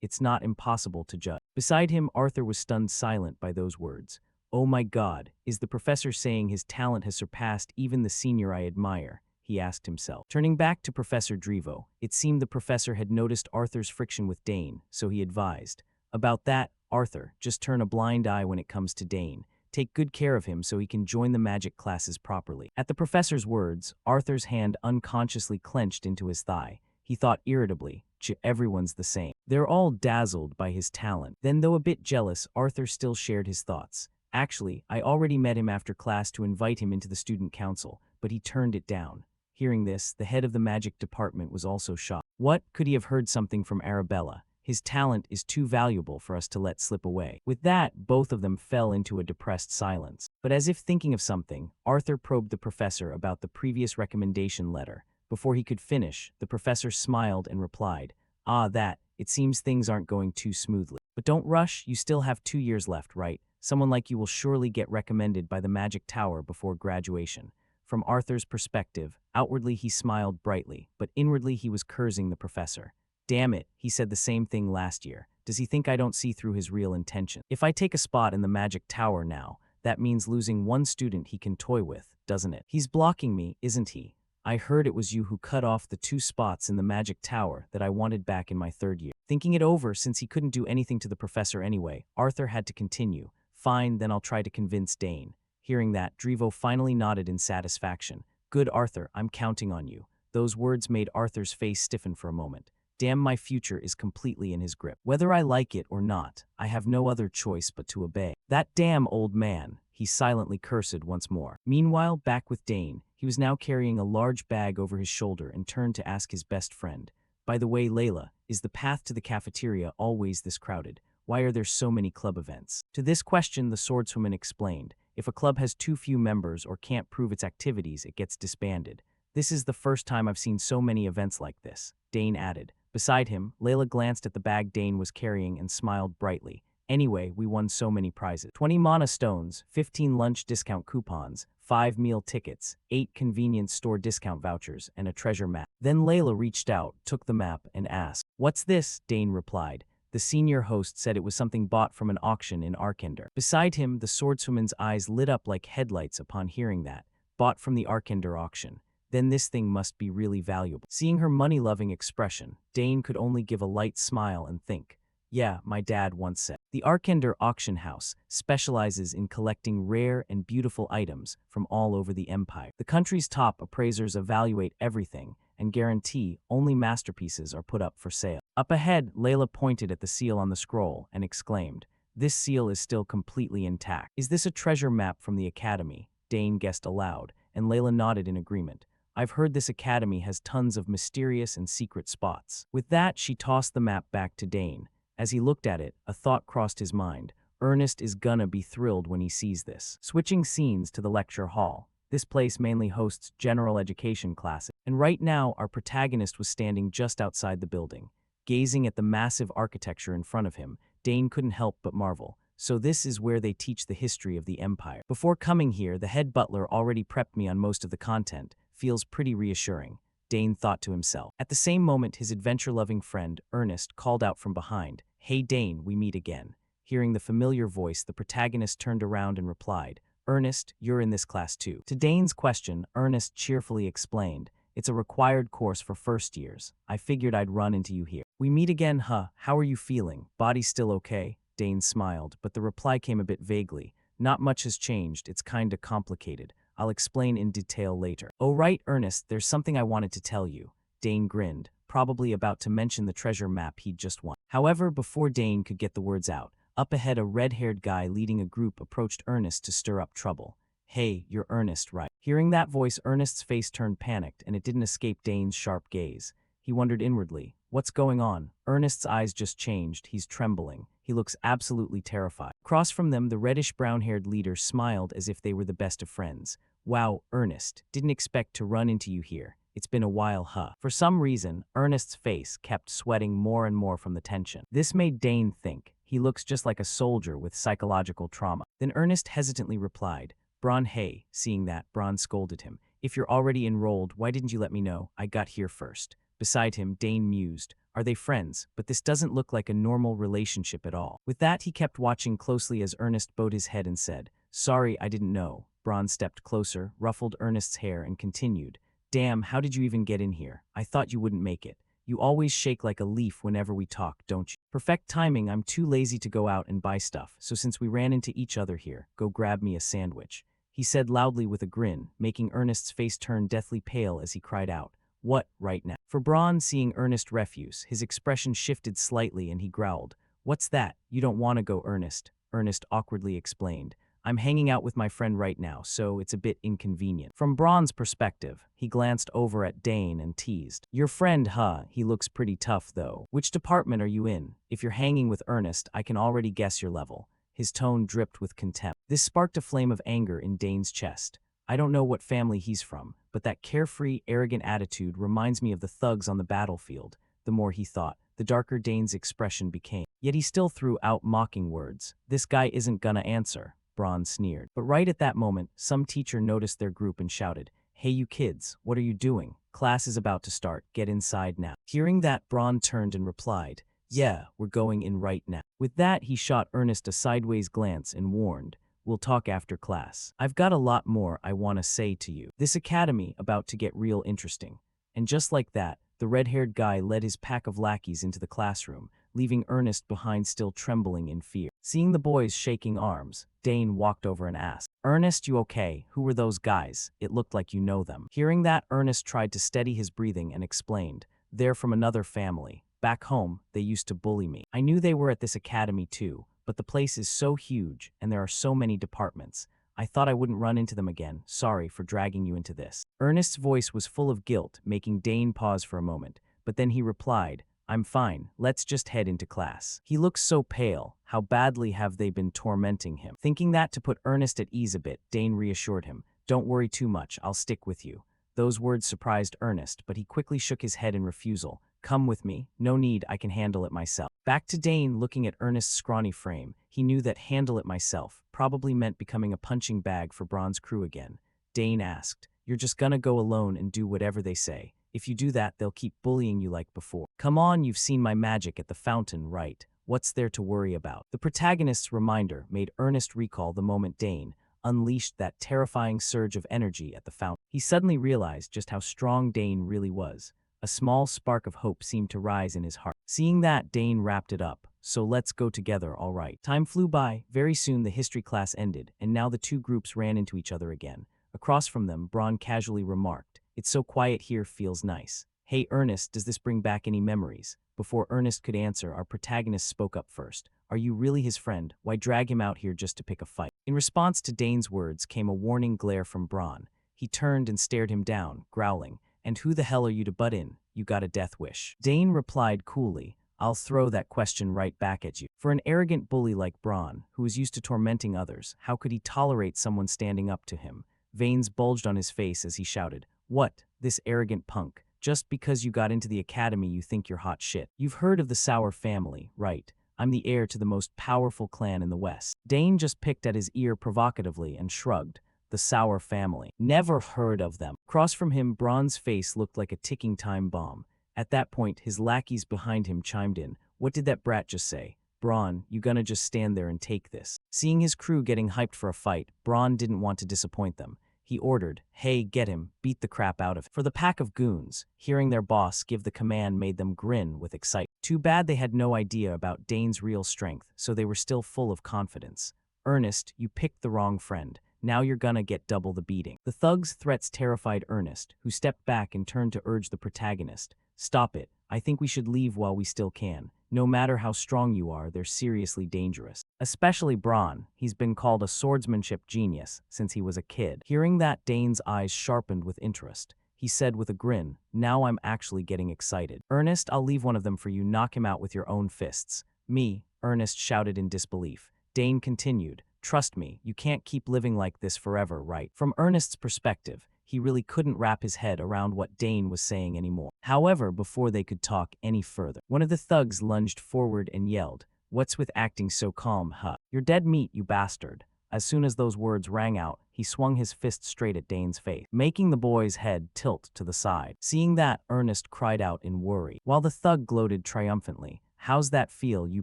it's not impossible to judge." Beside him, Arthur was stunned silent by those words. "Oh my God, is the professor saying his talent has surpassed even the senior I admire?" he asked himself. Turning back to Professor Drevo, it seemed the professor had noticed Arthur's friction with Dane, so he advised, "About that, Arthur, just turn a blind eye when it comes to Dane. Take good care of him so he can join the magic classes properly." At the professor's words, Arthur's hand unconsciously clenched into his thigh. He thought irritably, Everyone's the same. They're all dazzled by his talent." Then, though a bit jealous, Arthur still shared his thoughts. "Actually, I already met him after class to invite him into the student council, but he turned it down." Hearing this, the head of the magic department was also shocked. What? Could he have heard something from Arabella? His talent is too valuable for us to let slip away. With that, both of them fell into a depressed silence. But as if thinking of something, Arthur probed the professor about the previous recommendation letter. Before he could finish, the professor smiled and replied, "Ah, that, It seems things aren't going too smoothly. But don't rush, you still have 2 years left, right? Someone like you will surely get recommended by the Magic Tower before graduation. From Arthur's perspective, outwardly he smiled brightly, but inwardly he was cursing the professor. Damn it, he said the same thing last year. Does he think I don't see through his real intention? If I take a spot in the Magic Tower now, that means losing one student he can toy with, doesn't it? He's blocking me, isn't he? I heard it was you who cut off the 2 spots in the Magic Tower that I wanted back in my 3rd year. Thinking it over, since he couldn't do anything to the professor anyway, Arthur had to continue. Fine, then I'll try to convince Dane. Hearing that, Drivo finally nodded in satisfaction. Good, Arthur, I'm counting on you. Those words made Arthur's face stiffen for a moment. Damn, my future is completely in his grip. Whether I like it or not, I have no other choice but to obey. That damn old man, he silently cursed once more. Meanwhile, back with Dane, he was now carrying a large bag over his shoulder and turned to ask his best friend. By the way, Layla, is the path to the cafeteria always this crowded? Why are there so many club events? To this question, the swordswoman explained. If a club has too few members or can't prove its activities, it gets disbanded. This is the first time I've seen so many events like this, Dane added. Beside him, Layla glanced at the bag Dane was carrying and smiled brightly. Anyway, we won so many prizes. 20 mana stones, 15 lunch discount coupons, 5 meal tickets, 8 convenience store discount vouchers, and a treasure map. Then Layla reached out, took the map, and asked, "What's this?" Dane replied. The senior host said it was something bought from an auction in Arkender. Beside him, the swordswoman's eyes lit up like headlights upon hearing that. Bought from the Arkender auction. Then this thing must be really valuable. Seeing her money-loving expression, Dane could only give a light smile and think, yeah, my dad once said. The Arkender auction house specializes in collecting rare and beautiful items from all over the empire. The country's top appraisers evaluate everything and guarantee only masterpieces are put up for sale. Up ahead, Layla pointed at the seal on the scroll and exclaimed, "This seal is still completely intact." "Is this a treasure map from the academy?" Dane guessed aloud, and Layla nodded in agreement. "I've heard this academy has tons of mysterious and secret spots." With that, she tossed the map back to Dane. As he looked at it, a thought crossed his mind. Ernest is gonna be thrilled when he sees this. Switching scenes to the lecture hall. This place mainly hosts general education classes, and right now our protagonist was standing just outside the building. Gazing at the massive architecture in front of him, Dane couldn't help but marvel. So this is where they teach the history of the empire. Before coming here, the head butler already prepped me on most of the content. Feels pretty reassuring, Dane thought to himself. At the same moment, his adventure-loving friend, Ernest, called out from behind, "Hey Dane, we meet again." Hearing the familiar voice, the protagonist turned around and replied, "Ernest, you're in this class too." To Dane's question, Ernest cheerfully explained, "It's a required course for first years. I figured I'd run into you here." "We meet again, huh? How are you feeling? Body still okay?" Dane smiled, but the reply came a bit vaguely. "Not much has changed, it's kinda complicated. I'll explain in detail later." "Oh right, Ernest, there's something I wanted to tell you." Dane grinned, probably about to mention the treasure map he'd just won. However, before Dane could get the words out, up ahead a red-haired guy leading a group approached Ernest to stir up trouble. "Hey, you're Ernest, right?" Hearing that voice, Ernest's face turned panicked, and it didn't escape Dane's sharp gaze. He wondered inwardly, what's going on? Ernest's eyes just changed, he's trembling. He looks absolutely terrified. Across from them, the reddish-brown-haired leader smiled as if they were the best of friends. "Wow, Ernest, didn't expect to run into you here. It's been a while, huh?" For some reason, Ernest's face kept sweating more and more from the tension. This made Dane think, he looks just like a soldier with psychological trauma. Then Ernest hesitantly replied, "Bron, hey." Seeing that, Bron scolded him. "If you're already enrolled, why didn't you let me know? I got here first." Beside him, Dane mused, "Are they friends? But this doesn't look like a normal relationship at all." With that, he kept watching closely as Ernest bowed his head and said, "Sorry, I didn't know." Bron stepped closer, ruffled Ernest's hair, and continued, "Damn, how did you even get in here? I thought you wouldn't make it. You always shake like a leaf whenever we talk, don't you?" "Perfect timing, I'm too lazy to go out and buy stuff, so since we ran into each other here, go grab me a sandwich," he said loudly with a grin, making Ernest's face turn deathly pale as he cried out, "What, right now?" For Bron, seeing Ernest refuse, his expression shifted slightly and he growled, "What's that? You don't want to go, Ernest," Ernest awkwardly explained. "I'm hanging out with my friend right now, so it's a bit inconvenient." From Bron's perspective, he glanced over at Dane and teased, "Your friend, huh? He looks pretty tough, though. Which department are you in? If you're hanging with Ernest, I can already guess your level." His tone dripped with contempt. This sparked a flame of anger in Dane's chest. I don't know what family he's from, but that carefree, arrogant attitude reminds me of the thugs on the battlefield. The more he thought, the darker Dane's expression became. Yet he still threw out mocking words. "This guy isn't gonna answer," Braun sneered. But right at that moment, some teacher noticed their group and shouted, "Hey you kids, what are you doing? Class is about to start, get inside now." Hearing that, Braun turned and replied, "Yeah, we're going in right now." With that, he shot Ernest a sideways glance and warned, "We'll talk after class. I've got a lot more I want to say to you. This academy about to get real interesting." And just like that, the red-haired guy led his pack of lackeys into the classroom, leaving Ernest behind still trembling in fear. Seeing the boys shaking arms, Dane walked over and asked, "Ernest, you okay? Who were those guys? It looked like you know them." Hearing that, Ernest tried to steady his breathing and explained, "They're from another family. Back home, they used to bully me. I knew they were at this academy too, but the place is so huge and there are so many departments. I thought I wouldn't run into them again. Sorry for dragging you into this." Ernest's voice was full of guilt, making Dane pause for a moment, but then he replied, "I'm fine. Let's just head into class." He looks so pale. How badly have they been tormenting him? Thinking that to put Ernest at ease a bit, Dane reassured him, "Don't worry too much. I'll stick with you." Those words surprised Ernest, but he quickly shook his head in refusal. "Come with me. No need, I can handle it myself." Back to Dane, looking at Ernest's scrawny frame, he knew that "handle it myself" probably meant becoming a punching bag for Braun's crew again. Dane asked, "You're just gonna go alone and do whatever they say? If you do that, they'll keep bullying you like before." "Come on, you've seen my magic at the fountain, right? What's there to worry about?" The protagonist's reminder made Ernest recall the moment Dane unleashed that terrifying surge of energy at the fountain. He suddenly realized just how strong Dane really was. A small spark of hope seemed to rise in his heart. Seeing that, Dane wrapped it up. "So let's go together, all right." Time flew by. Very soon the history class ended, and now the two groups ran into each other again. Across from them, Braun casually remarked, "It's so quiet here, feels nice. Hey Ernest, does this bring back any memories?" Before Ernest could answer, our protagonist spoke up first. "Are you really his friend? Why drag him out here just to pick a fight?" In response to Dane's words came a warning glare from Braun. He turned and stared him down, growling, "And who the hell are you to butt in? You got a death wish." Dane replied coolly, "I'll throw that question right back at you." For an arrogant bully like Braun, who was used to tormenting others, how could he tolerate someone standing up to him? Veins bulged on his face as he shouted, "What? This arrogant punk? Just because you got into the academy you think you're hot shit. You've heard of the Sauer family, right? I'm the heir to the most powerful clan in the West." Dane just picked at his ear provocatively and shrugged. "The Sauer family. Never heard of them." Across from him, Braun's face looked like a ticking time bomb. At that point, his lackeys behind him chimed in, "What did that brat just say? Braun, you gonna just stand there and take this?" Seeing his crew getting hyped for a fight, Braun didn't want to disappoint them. He ordered, "Hey, get him, beat the crap out of him." For the pack of goons, hearing their boss give the command made them grin with excitement. Too bad they had no idea about Dane's real strength, so they were still full of confidence. "Ernest, you picked the wrong friend. Now you're gonna get double the beating." The thug's threats terrified Ernest, who stepped back and turned to urge the protagonist, "Stop it. I think we should leave while we still can. No matter how strong you are, they're seriously dangerous." Especially Braun. He's been called a swordsmanship genius since he was a kid. Hearing that, Dane's eyes sharpened with interest. He said with a grin, "Now I'm actually getting excited. Ernest, I'll leave one of them for you. Knock him out with your own fists." "Me?" Ernest shouted in disbelief. Dane continued, "Trust me, you can't keep living like this forever, right?" From Ernest's perspective, he really couldn't wrap his head around what Dane was saying anymore. However, before they could talk any further, one of the thugs lunged forward and yelled, "What's with acting so calm, huh? You're dead meat, you bastard." As soon as those words rang out, he swung his fist straight at Dane's face, making the boy's head tilt to the side. Seeing that, Ernest cried out in worry, while the thug gloated triumphantly, "How's that feel, you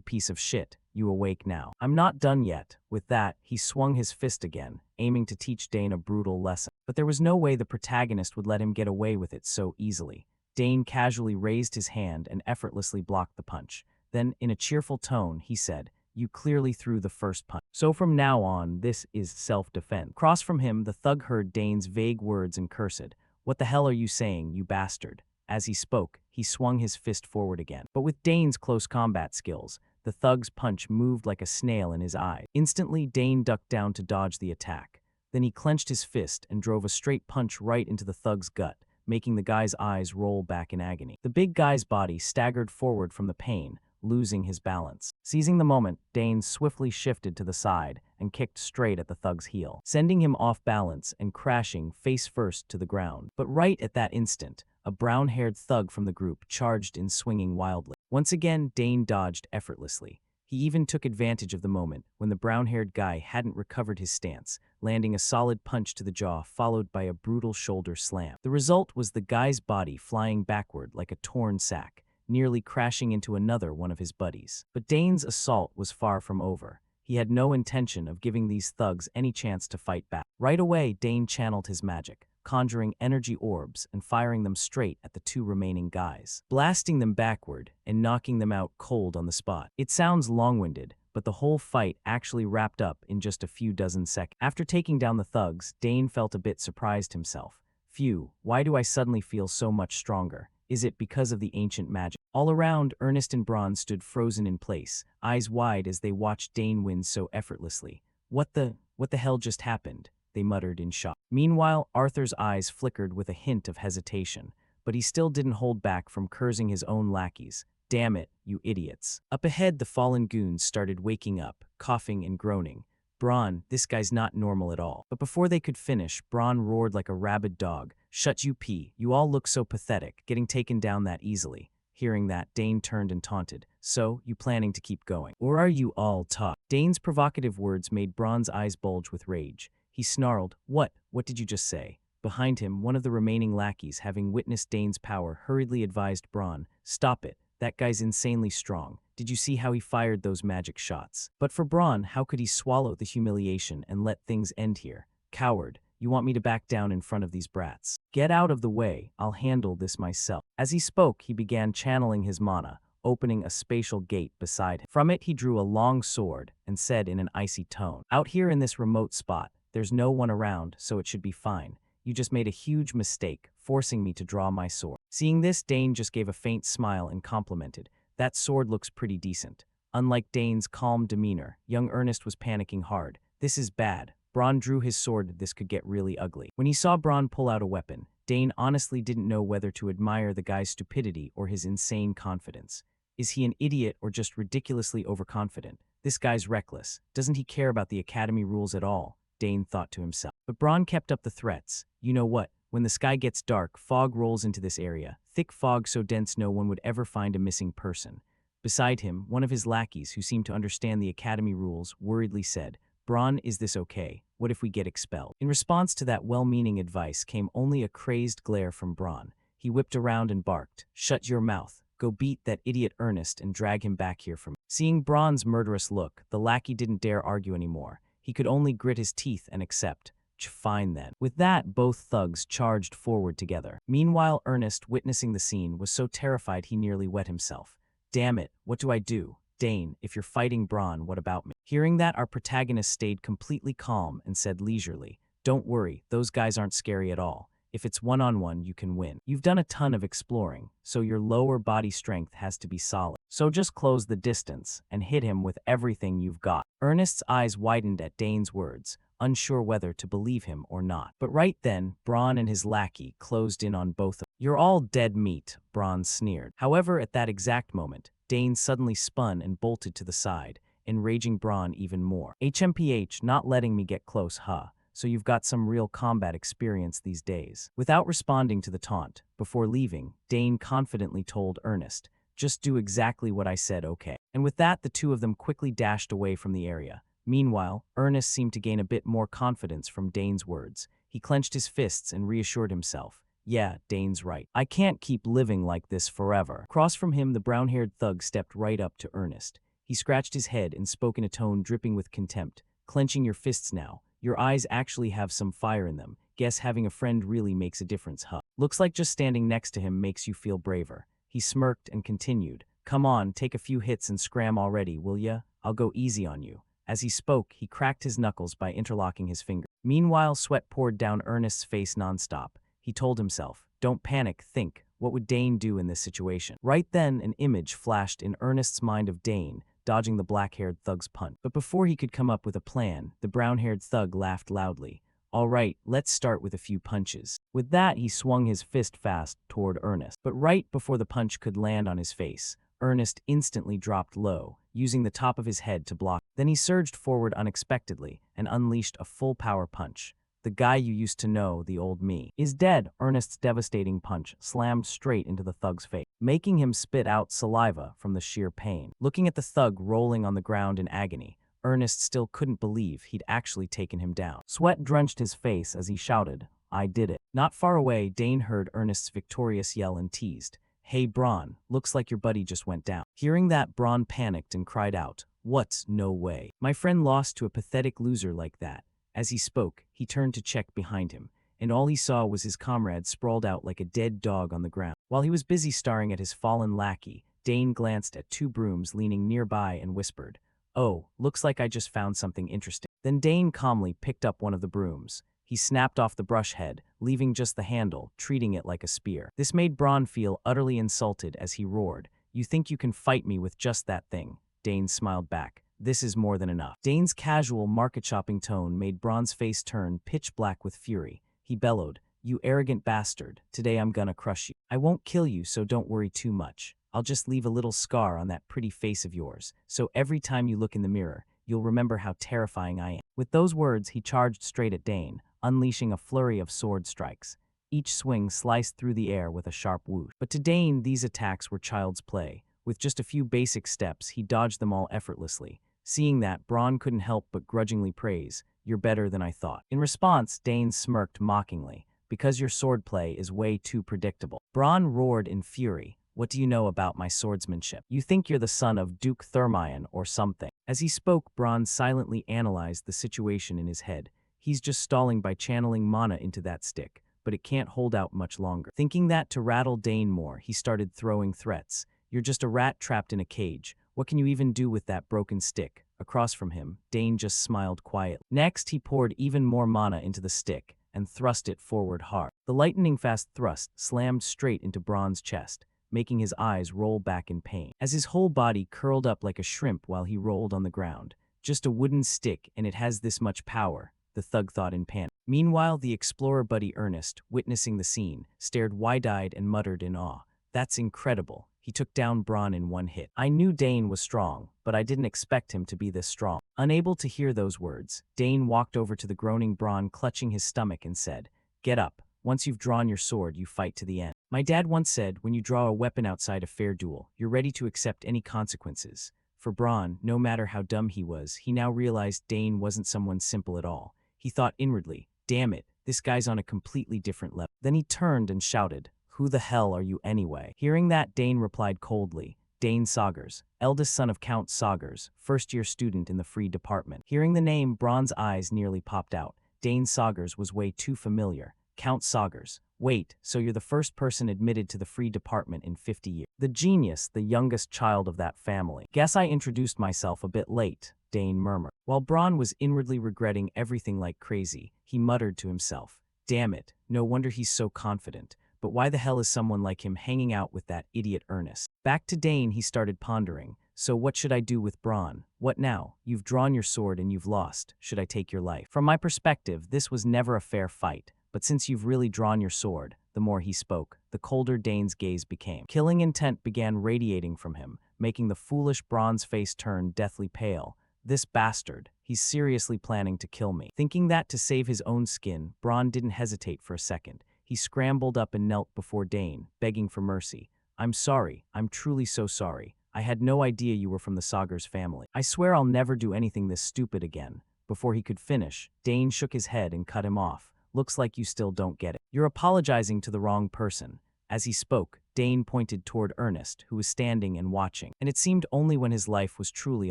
piece of shit? You awake now?" "I'm not done yet." With that, he swung his fist again, aiming to teach Dane a brutal lesson. But there was no way the protagonist would let him get away with it so easily. Dane casually raised his hand and effortlessly blocked the punch. Then, in a cheerful tone, he said, "You clearly threw the first punch. So from now on, this is self-defense." Across from him, the thug heard Dane's vague words and cursed, "What the hell are you saying, you bastard?" As he spoke, he swung his fist forward again. But with Dane's close combat skills, the thug's punch moved like a snail in his eye. Instantly, Dane ducked down to dodge the attack. Then he clenched his fist and drove a straight punch right into the thug's gut, making the guy's eyes roll back in agony. The big guy's body staggered forward from the pain, losing his balance. Seizing the moment, Dane swiftly shifted to the side and kicked straight at the thug's heel, sending him off balance and crashing face first to the ground. But right at that instant, a brown-haired thug from the group charged in, swinging wildly. Once again, Dane dodged effortlessly. He even took advantage of the moment when the brown-haired guy hadn't recovered his stance, landing a solid punch to the jaw followed by a brutal shoulder slam. The result was the guy's body flying backward like a torn sack, nearly crashing into another one of his buddies. But Dane's assault was far from over. He had no intention of giving these thugs any chance to fight back. Right away, Dane channeled his magic, conjuring energy orbs and firing them straight at the two remaining guys, blasting them backward and knocking them out cold on the spot. It sounds long-winded, but the whole fight actually wrapped up in just a few dozen seconds. After taking down the thugs, Dane felt a bit surprised himself. Phew, why do I suddenly feel so much stronger? Is it because of the ancient magic? All around, Ernest and Bron stood frozen in place, eyes wide as they watched Dane win so effortlessly. What the hell just happened? They muttered in shock. Meanwhile, Arthur's eyes flickered with a hint of hesitation, but he still didn't hold back from cursing his own lackeys. Damn it, you idiots. Up ahead, the fallen goons started waking up, coughing and groaning. Bron, this guy's not normal at all. But before they could finish, Bron roared like a rabid dog. Shut you pee, you all look so pathetic, getting taken down that easily. Hearing that, Dane turned and taunted. So, you planning to keep going? Or are you all talk? Dane's provocative words made Bron's eyes bulge with rage. He snarled, What did you just say? Behind him, one of the remaining lackeys, having witnessed Dane's power, hurriedly advised Bron, Stop it, that guy's insanely strong. Did you see how he fired those magic shots? But for Bron, how could he swallow the humiliation and let things end here? Coward, you want me to back down in front of these brats? Get out of the way, I'll handle this myself. As he spoke, he began channeling his mana, opening a spatial gate beside him. From it, he drew a long sword and said in an icy tone, Out here in this remote spot, there's no one around, so it should be fine. You just made a huge mistake, forcing me to draw my sword. Seeing this, Dane just gave a faint smile and complimented, That sword looks pretty decent. Unlike Dane's calm demeanor, young Ernest was panicking hard. This is bad. Bron drew his sword. This could get really ugly. When he saw Bron pull out a weapon, Dane honestly didn't know whether to admire the guy's stupidity or his insane confidence. Is he an idiot or just ridiculously overconfident? This guy's reckless. Doesn't he care about the academy rules at all? Dane thought to himself. But Bron kept up the threats. You know what? When the sky gets dark, fog rolls into this area. Thick fog so dense no one would ever find a missing person. Beside him, one of his lackeys, who seemed to understand the academy rules, worriedly said, Bron, is this okay? What if we get expelled? In response to that well-meaning advice came only a crazed glare from Bron. He whipped around and barked, Shut your mouth. Go beat that idiot Ernest and drag him back here for me. Seeing Bron's murderous look, the lackey didn't dare argue anymore. He could only grit his teeth and accept. Fine then. With that, both thugs charged forward together. Meanwhile, Ernest, witnessing the scene, was so terrified he nearly wet himself. Damn it, what do I do? Dane, if you're fighting Bron, what about me? Hearing that, our protagonist stayed completely calm and said leisurely, Don't worry, those guys aren't scary at all. If it's one-on-one, you can win. You've done a ton of exploring, so your lower body strength has to be solid. So just close the distance and hit him with everything you've got. Ernest's eyes widened at Dane's words, unsure whether to believe him or not. But right then, Bron and his lackey closed in on both of them. You're all dead meat, Bron sneered. However, at that exact moment, Dane suddenly spun and bolted to the side, enraging Bron even more. HMPH, not letting me get close, huh? So you've got some real combat experience these days. Without responding to the taunt, before leaving, Dane confidently told Ernest, Just do exactly what I said, okay? And with that, the two of them quickly dashed away from the area. Meanwhile, Ernest seemed to gain a bit more confidence from Dane's words. He clenched his fists and reassured himself. Yeah, Dane's right. I can't keep living like this forever. Across from him, the brown-haired thug stepped right up to Ernest. He scratched his head and spoke in a tone dripping with contempt. Clenching your fists now. Your eyes actually have some fire in them. Guess having a friend really makes a difference, huh? Looks like just standing next to him makes you feel braver. He smirked and continued. Come on, take a few hits and scram already, will ya? I'll go easy on you. As he spoke, he cracked his knuckles by interlocking his fingers. Meanwhile, sweat poured down Ernest's face nonstop. He told himself, Don't panic, think. What would Dane do in this situation? Right then, an image flashed in Ernest's mind of Dane, dodging the black-haired thug's punch. But before he could come up with a plan, the brown-haired thug laughed loudly. All right, let's start with a few punches. With that, he swung his fist fast toward Ernest. But right before the punch could land on his face, Ernest instantly dropped low, using the top of his head to block. Then he surged forward unexpectedly and unleashed a full-power punch. The guy you used to know, the old me, is dead. Ernest's devastating punch slammed straight into the thug's face, making him spit out saliva from the sheer pain. Looking at the thug rolling on the ground in agony, Ernest still couldn't believe he'd actually taken him down. Sweat drenched his face as he shouted, "I did it." Not far away, Dane heard Ernest's victorious yell and teased, "Hey, Braun, looks like your buddy just went down." Hearing that, Braun panicked and cried out, "What? No way. My friend lost to a pathetic loser like that." As he spoke, he turned to check behind him, and all he saw was his comrade sprawled out like a dead dog on the ground. While he was busy staring at his fallen lackey, Dane glanced at two brooms leaning nearby and whispered, "Oh, looks like I just found something interesting." Then Dane calmly picked up one of the brooms. He snapped off the brush head, leaving just the handle, treating it like a spear. This made Braun feel utterly insulted as he roared, "You think you can fight me with just that thing?" Dane smiled back. "This is more than enough." Dane's casual, market-shopping tone made Braun's face turn pitch black with fury. He bellowed, "You arrogant bastard, today I'm gonna crush you. I won't kill you, so don't worry too much. I'll just leave a little scar on that pretty face of yours, so every time you look in the mirror, you'll remember how terrifying I am." With those words, he charged straight at Dane, unleashing a flurry of sword strikes. Each swing sliced through the air with a sharp whoosh. But to Dane, these attacks were child's play. With just a few basic steps, he dodged them all effortlessly. Seeing that, Braun couldn't help but grudgingly praise, "You're better than I thought." In response, Dane smirked mockingly, "Because your swordplay is way too predictable." Braun roared in fury, "What do you know about my swordsmanship? You think you're the son of Duke Thermion or something." As he spoke, Braun silently analyzed the situation in his head. He's just stalling by channeling mana into that stick, but it can't hold out much longer. Thinking that to rattle Dane more, he started throwing threats. "You're just a rat trapped in a cage. What can you even do with that broken stick?" Across from him, Dane just smiled quietly. Next, he poured even more mana into the stick and thrust it forward hard. The lightning-fast thrust slammed straight into Braun's chest, making his eyes roll back in pain. As his whole body curled up like a shrimp while he rolled on the ground. "Just a wooden stick, and it has this much power," the thug thought in panic. Meanwhile, the explorer buddy Ernest, witnessing the scene, stared wide-eyed and muttered in awe, "That's incredible. He took down Braun in one hit. I knew Dane was strong, but I didn't expect him to be this strong." Unable to hear those words, Dane walked over to the groaning Braun, clutching his stomach, and said, "Get up. Once you've drawn your sword, you fight to the end. My dad once said, when you draw a weapon outside a fair duel, you're ready to accept any consequences." For Braun, no matter how dumb he was, he now realized Dane wasn't someone simple at all. He thought inwardly, "Damn it, this guy's on a completely different level." Then he turned and shouted, "Who the hell are you anyway?" Hearing that, Dane replied coldly, "Dane Saugers, eldest son of Count Saugers, first-year student in the Free Department." Hearing the name, Braun's eyes nearly popped out. Dane Saugers was way too familiar. Count Saugers. Wait, so you're the first person admitted to the Free Department in 50 years. The genius, the youngest child of that family. Guess I introduced myself a bit late, Dane murmured. While Braun was inwardly regretting everything like crazy, he muttered to himself, "Damn it, no wonder he's so confident. But why the hell is someone like him hanging out with that idiot Ernest?" Back to Dane, he started pondering. "So what should I do with Braun? What now? You've drawn your sword and you've lost. Should I take your life?" From my perspective, this was never a fair fight. But since you've really drawn your sword, the more he spoke, the colder Dane's gaze became. Killing intent began radiating from him, making the foolish Braun's face turn deathly pale. "This bastard, he's seriously planning to kill me." Thinking that to save his own skin, Braun didn't hesitate for a second. He scrambled up and knelt before Dane, begging for mercy. "I'm sorry, I'm truly so sorry. I had no idea you were from the Saugers family. I swear I'll never do anything this stupid again." Before he could finish, Dane shook his head and cut him off. "Looks like you still don't get it. You're apologizing to the wrong person." As he spoke, Dane pointed toward Ernest, who was standing and watching. And it seemed only when his life was truly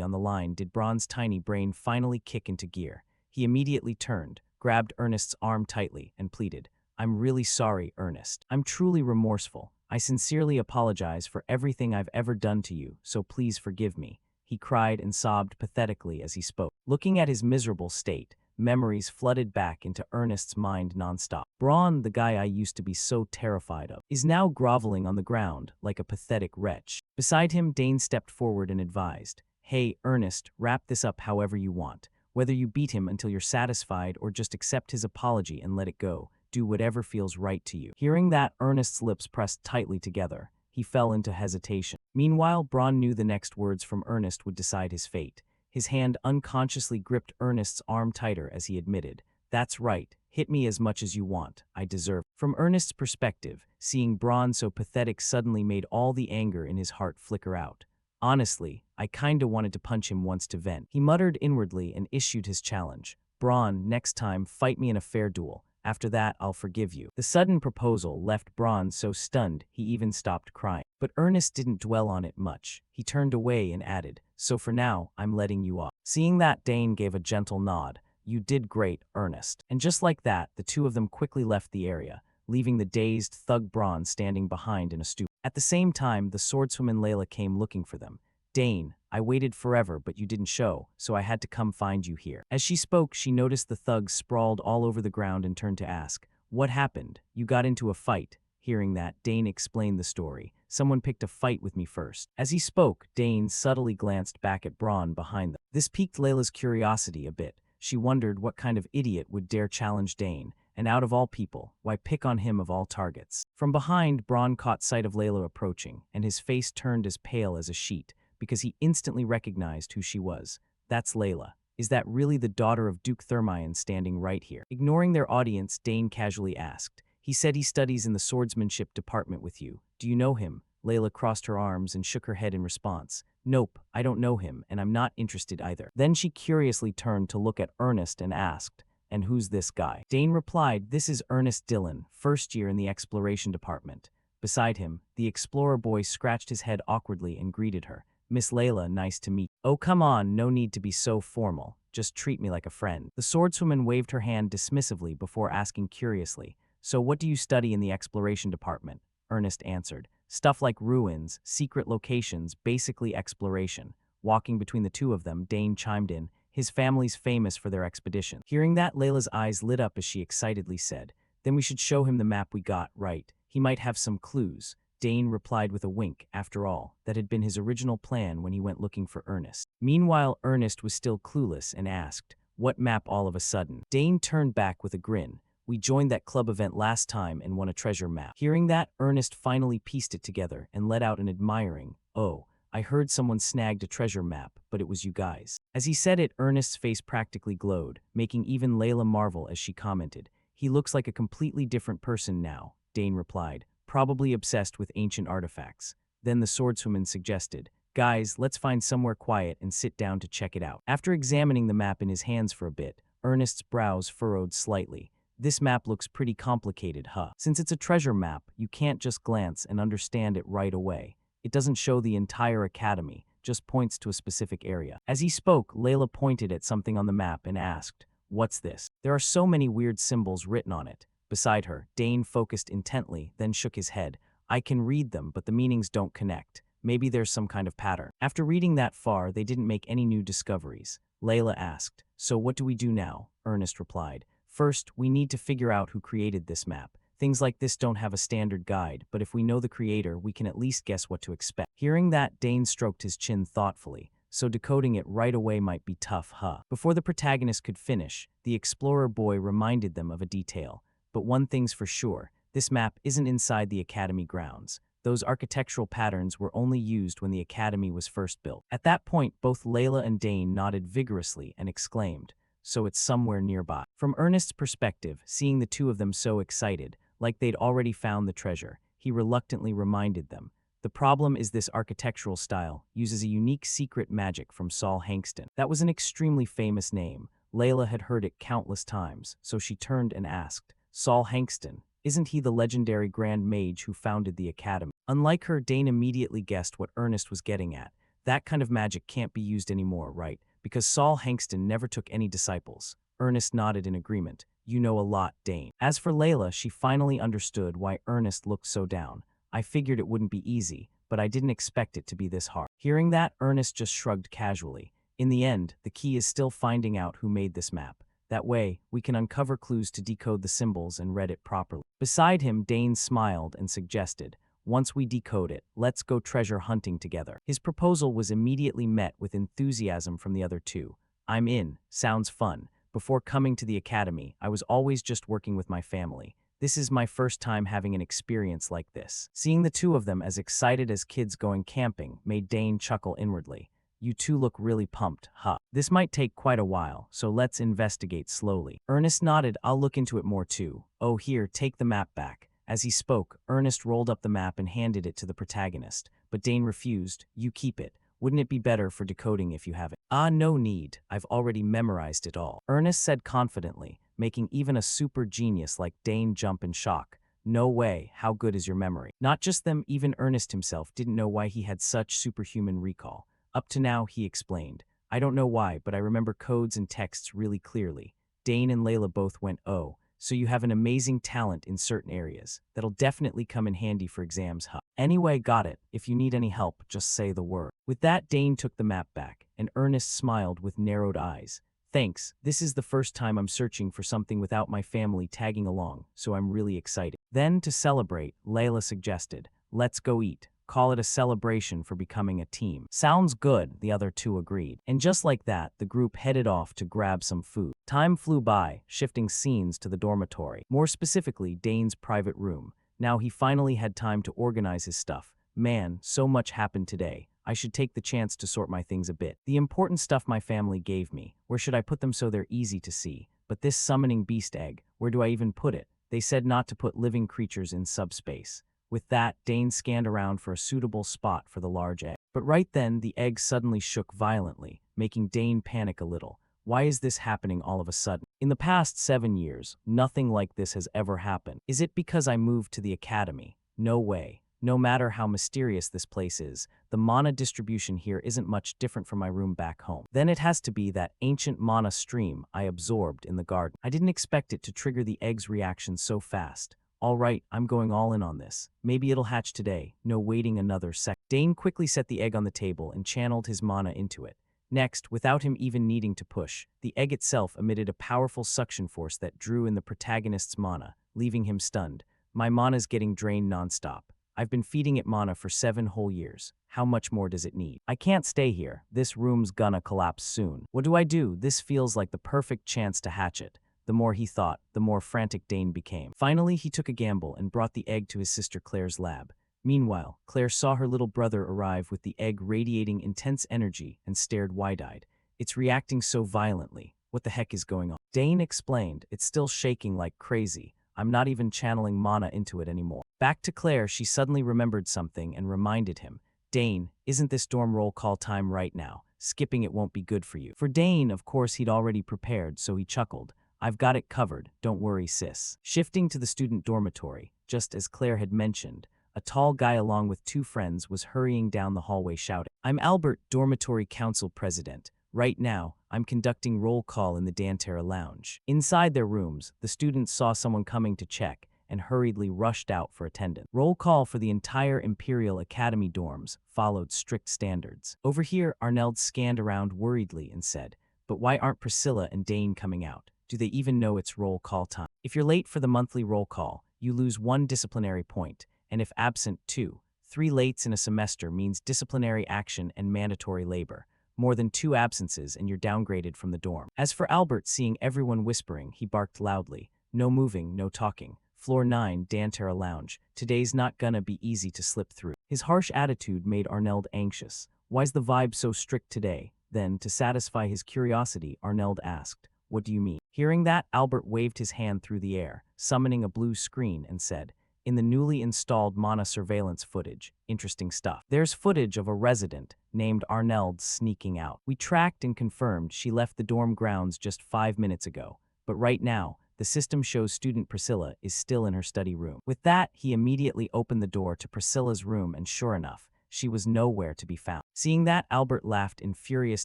on the line did Braun's tiny brain finally kick into gear. He immediately turned, grabbed Ernest's arm tightly, and pleaded, "I'm really sorry, Ernest. I'm truly remorseful. I sincerely apologize for everything I've ever done to you, so please forgive me." He cried and sobbed pathetically as he spoke. Looking at his miserable state, memories flooded back into Ernest's mind nonstop. Braun, the guy I used to be so terrified of, is now groveling on the ground like a pathetic wretch. Beside him, Dane stepped forward and advised, "Hey, Ernest, wrap this up however you want. Whether you beat him until you're satisfied or just accept his apology and let it go, do whatever feels right to you." Hearing that, Ernest's lips pressed tightly together. He fell into hesitation. Meanwhile, Braun knew the next words from Ernest would decide his fate. His hand unconsciously gripped Ernest's arm tighter as he admitted, "That's right, Hit me as much as you want. I deserve. From Ernest's perspective, seeing Braun so pathetic suddenly made all the anger in his heart flicker out. Honestly, I kinda wanted to punch him once to vent. He muttered inwardly and issued his challenge. Braun, next time, fight me in a fair duel. After that, I'll forgive you. The sudden proposal left Braun so stunned he even stopped crying. But Ernest didn't dwell on it much. He turned away and added, so for now, I'm letting you off. Seeing that, Dane gave a gentle nod. You did great, Ernest. And just like that, the two of them quickly left the area, leaving the dazed thug Braun standing behind in a stupor. At the same time, the swordswoman Layla came looking for them. Dane, I waited forever, but you didn't show, so I had to come find you here. As she spoke, she noticed the thugs sprawled all over the ground and turned to ask, what happened? You got into a fight. Hearing that, Dane explained the story. Someone picked a fight with me first. As he spoke, Dane subtly glanced back at Braun behind them. This piqued Layla's curiosity a bit. She wondered what kind of idiot would dare challenge Dane, and out of all people, why pick on him of all targets? From behind, Braun caught sight of Layla approaching, and his face turned as pale as a sheet, because he instantly recognized who she was. That's Layla. Is that really the daughter of Duke Thermion standing right here? Ignoring their audience, Dane casually asked. He said he studies in the swordsmanship department with you. Do you know him? Layla crossed her arms and shook her head in response. Nope, I don't know him, and I'm not interested either. Then she curiously turned to look at Ernest and asked, and who's this guy? Dane replied, this is Ernest Dillon, first year in the exploration department. Beside him, the explorer boy scratched his head awkwardly and greeted her. Miss Layla, nice to meet you. Oh, come on, no need to be so formal. Just treat me like a friend. The swordswoman waved her hand dismissively before asking curiously, so what do you study in the exploration department? Ernest answered, stuff like ruins, secret locations, basically exploration. Walking between the two of them, Dane chimed in, his family's famous for their expedition. Hearing that, Layla's eyes lit up as she excitedly said, then we should show him the map we got, right? He might have some clues. Dane replied with a wink. After all, that had been his original plan when he went looking for Ernest. Meanwhile, Ernest was still clueless and asked, what map all of a sudden? Dane turned back with a grin. We joined that club event last time and won a treasure map. Hearing that, Ernest finally pieced it together and let out an admiring, oh, I heard someone snagged a treasure map, but it was you guys. As he said it, Ernest's face practically glowed, making even Layla marvel as she commented, he looks like a completely different person now. Dane replied, probably obsessed with ancient artifacts. Then the swordswoman suggested, guys, let's find somewhere quiet and sit down to check it out. After examining the map in his hands for a bit, Ernest's brows furrowed slightly. This map looks pretty complicated, huh? Since it's a treasure map, you can't just glance and understand it right away. It doesn't show the entire academy, just points to a specific area. As he spoke, Layla pointed at something on the map and asked, what's this? There are so many weird symbols written on it. Beside her, Dane focused intently, then shook his head. I can read them, but the meanings don't connect. Maybe there's some kind of pattern. After reading that far, they didn't make any new discoveries. Layla asked, so what do we do now? Ernest replied, first, we need to figure out who created this map. Things like this don't have a standard guide, but if we know the creator, we can at least guess what to expect. Hearing that, Dane stroked his chin thoughtfully. So decoding it right away might be tough, huh? Before the protagonist could finish, the explorer boy reminded them of a detail. But one thing's for sure, this map isn't inside the academy grounds. Those architectural patterns were only used when the academy was first built. At that point, both Layla and Dane nodded vigorously and exclaimed, so it's somewhere nearby. From Ernest's perspective, seeing the two of them so excited, like they'd already found the treasure, he reluctantly reminded them, the problem is this architectural style uses a unique secret magic from Saul Hankston. That was an extremely famous name. Layla had heard it countless times, so she turned and asked, Saul Hankston, isn't he the legendary Grand Mage who founded the Academy? Unlike her, Dane immediately guessed what Ernest was getting at. That kind of magic can't be used anymore, right? Because Saul Hankston never took any disciples. Ernest nodded in agreement. You know a lot, Dane. As for Layla, she finally understood why Ernest looked so down. I figured it wouldn't be easy, but I didn't expect it to be this hard. Hearing that, Ernest just shrugged casually. In the end, the key is still finding out who made this map. That way, we can uncover clues to decode the symbols and read it properly. Beside him, Dane smiled and suggested, once we decode it, let's go treasure hunting together. His proposal was immediately met with enthusiasm from the other two. I'm in, sounds fun. Before coming to the academy, I was always just working with my family. This is my first time having an experience like this. Seeing the two of them as excited as kids going camping made Dane chuckle inwardly. You two look really pumped, huh? This might take quite a while, so let's investigate slowly. Ernest nodded. I'll look into it more too. Oh, here, take the map back. As he spoke, Ernest rolled up the map and handed it to the protagonist, but Dane refused. You keep it. Wouldn't it be better for decoding if you have it? Ah, no need. I've already memorized it all. Ernest said confidently, making even a super genius like Dane jump in shock. No way, how good is your memory? Not just them, even Ernest himself didn't know why he had such superhuman recall. Up to now, he explained. I don't know why, but I remember codes and texts really clearly. Dane and Layla both went, oh, so you have an amazing talent in certain areas. That'll definitely come in handy for exams, huh? Anyway, got it. If you need any help, just say the word. With that, Dane took the map back, and Ernest smiled with narrowed eyes. Thanks, this is the first time I'm searching for something without my family tagging along, so I'm really excited. Then, to celebrate, Layla suggested, let's go eat. Call it a celebration for becoming a team. Sounds good, the other two agreed. And just like that, the group headed off to grab some food. Time flew by, shifting scenes to the dormitory, more specifically Dane's private room. Now he finally had time to organize his stuff. Man, so much happened today. I should take the chance to sort my things a bit. The important stuff my family gave me, where should I put them so they're easy to see? But this summoning beast egg, where do I even put it? They said not to put living creatures in subspace. With that, Dane scanned around for a suitable spot for the large egg. But right then, the egg suddenly shook violently, making Dane panic a little. Why is this happening all of a sudden? In the past 7 years, nothing like this has ever happened. Is it because I moved to the academy? No way. No matter how mysterious this place is, the mana distribution here isn't much different from my room back home. Then it has to be that ancient mana stream I absorbed in the garden. I didn't expect it to trigger the egg's reaction so fast. All right, I'm going all in on this. Maybe it'll hatch today, no waiting another sec. Dane quickly set the egg on the table and channeled his mana into it. Next, without him even needing to push, the egg itself emitted a powerful suction force that drew in the protagonist's mana, leaving him stunned. My mana's getting drained nonstop. I've been feeding it mana for 7 whole years. How much more does it need? I can't stay here. This room's gonna collapse soon. What do I do? This feels like the perfect chance to hatch it. The more he thought, the more frantic Dane became. Finally, he took a gamble and brought the egg to his sister Claire's lab. Meanwhile, Claire saw her little brother arrive with the egg radiating intense energy and stared wide-eyed. It's reacting so violently. What the heck is going on? Dane explained, it's still shaking like crazy. I'm not even channeling mana into it anymore. Back to Claire, she suddenly remembered something and reminded him, Dane, isn't this dorm roll call time right now? Skipping it won't be good for you. For Dane, of course, he'd already prepared, so he chuckled. I've got it covered, don't worry, sis. Shifting to the student dormitory, just as Claire had mentioned, a tall guy along with 2 friends was hurrying down the hallway shouting, I'm Albert, dormitory council president. Right now, I'm conducting roll call in the Dantera lounge. Inside their rooms, the students saw someone coming to check and hurriedly rushed out for attendance. Roll call for the entire Imperial Academy dorms followed strict standards. Over here, Arneld scanned around worriedly and said, but why aren't Priscilla and Dane coming out? Do they even know it's roll call time? If you're late for the monthly roll call, you lose 1 disciplinary point, and if absent 2, 3 lates in a semester means disciplinary action and mandatory labor. More than 2 absences and you're downgraded from the dorm. As for Albert, seeing everyone whispering, he barked loudly. No moving, no talking. Floor 9, Dantera Lounge. Today's not gonna be easy to slip through. His harsh attitude made Arneld anxious. Why's the vibe so strict today? Then, to satisfy his curiosity, Arneld asked, what do you mean? Hearing that, Albert waved his hand through the air, summoning a blue screen, and said, in the newly installed mana surveillance footage, interesting stuff. There's footage of a resident named Arneld sneaking out. We tracked and confirmed she left the dorm grounds just 5 minutes ago, but right now, the system shows student Priscilla is still in her study room. With that, he immediately opened the door to Priscilla's room and sure enough, she was nowhere to be found. Seeing that, Albert laughed in furious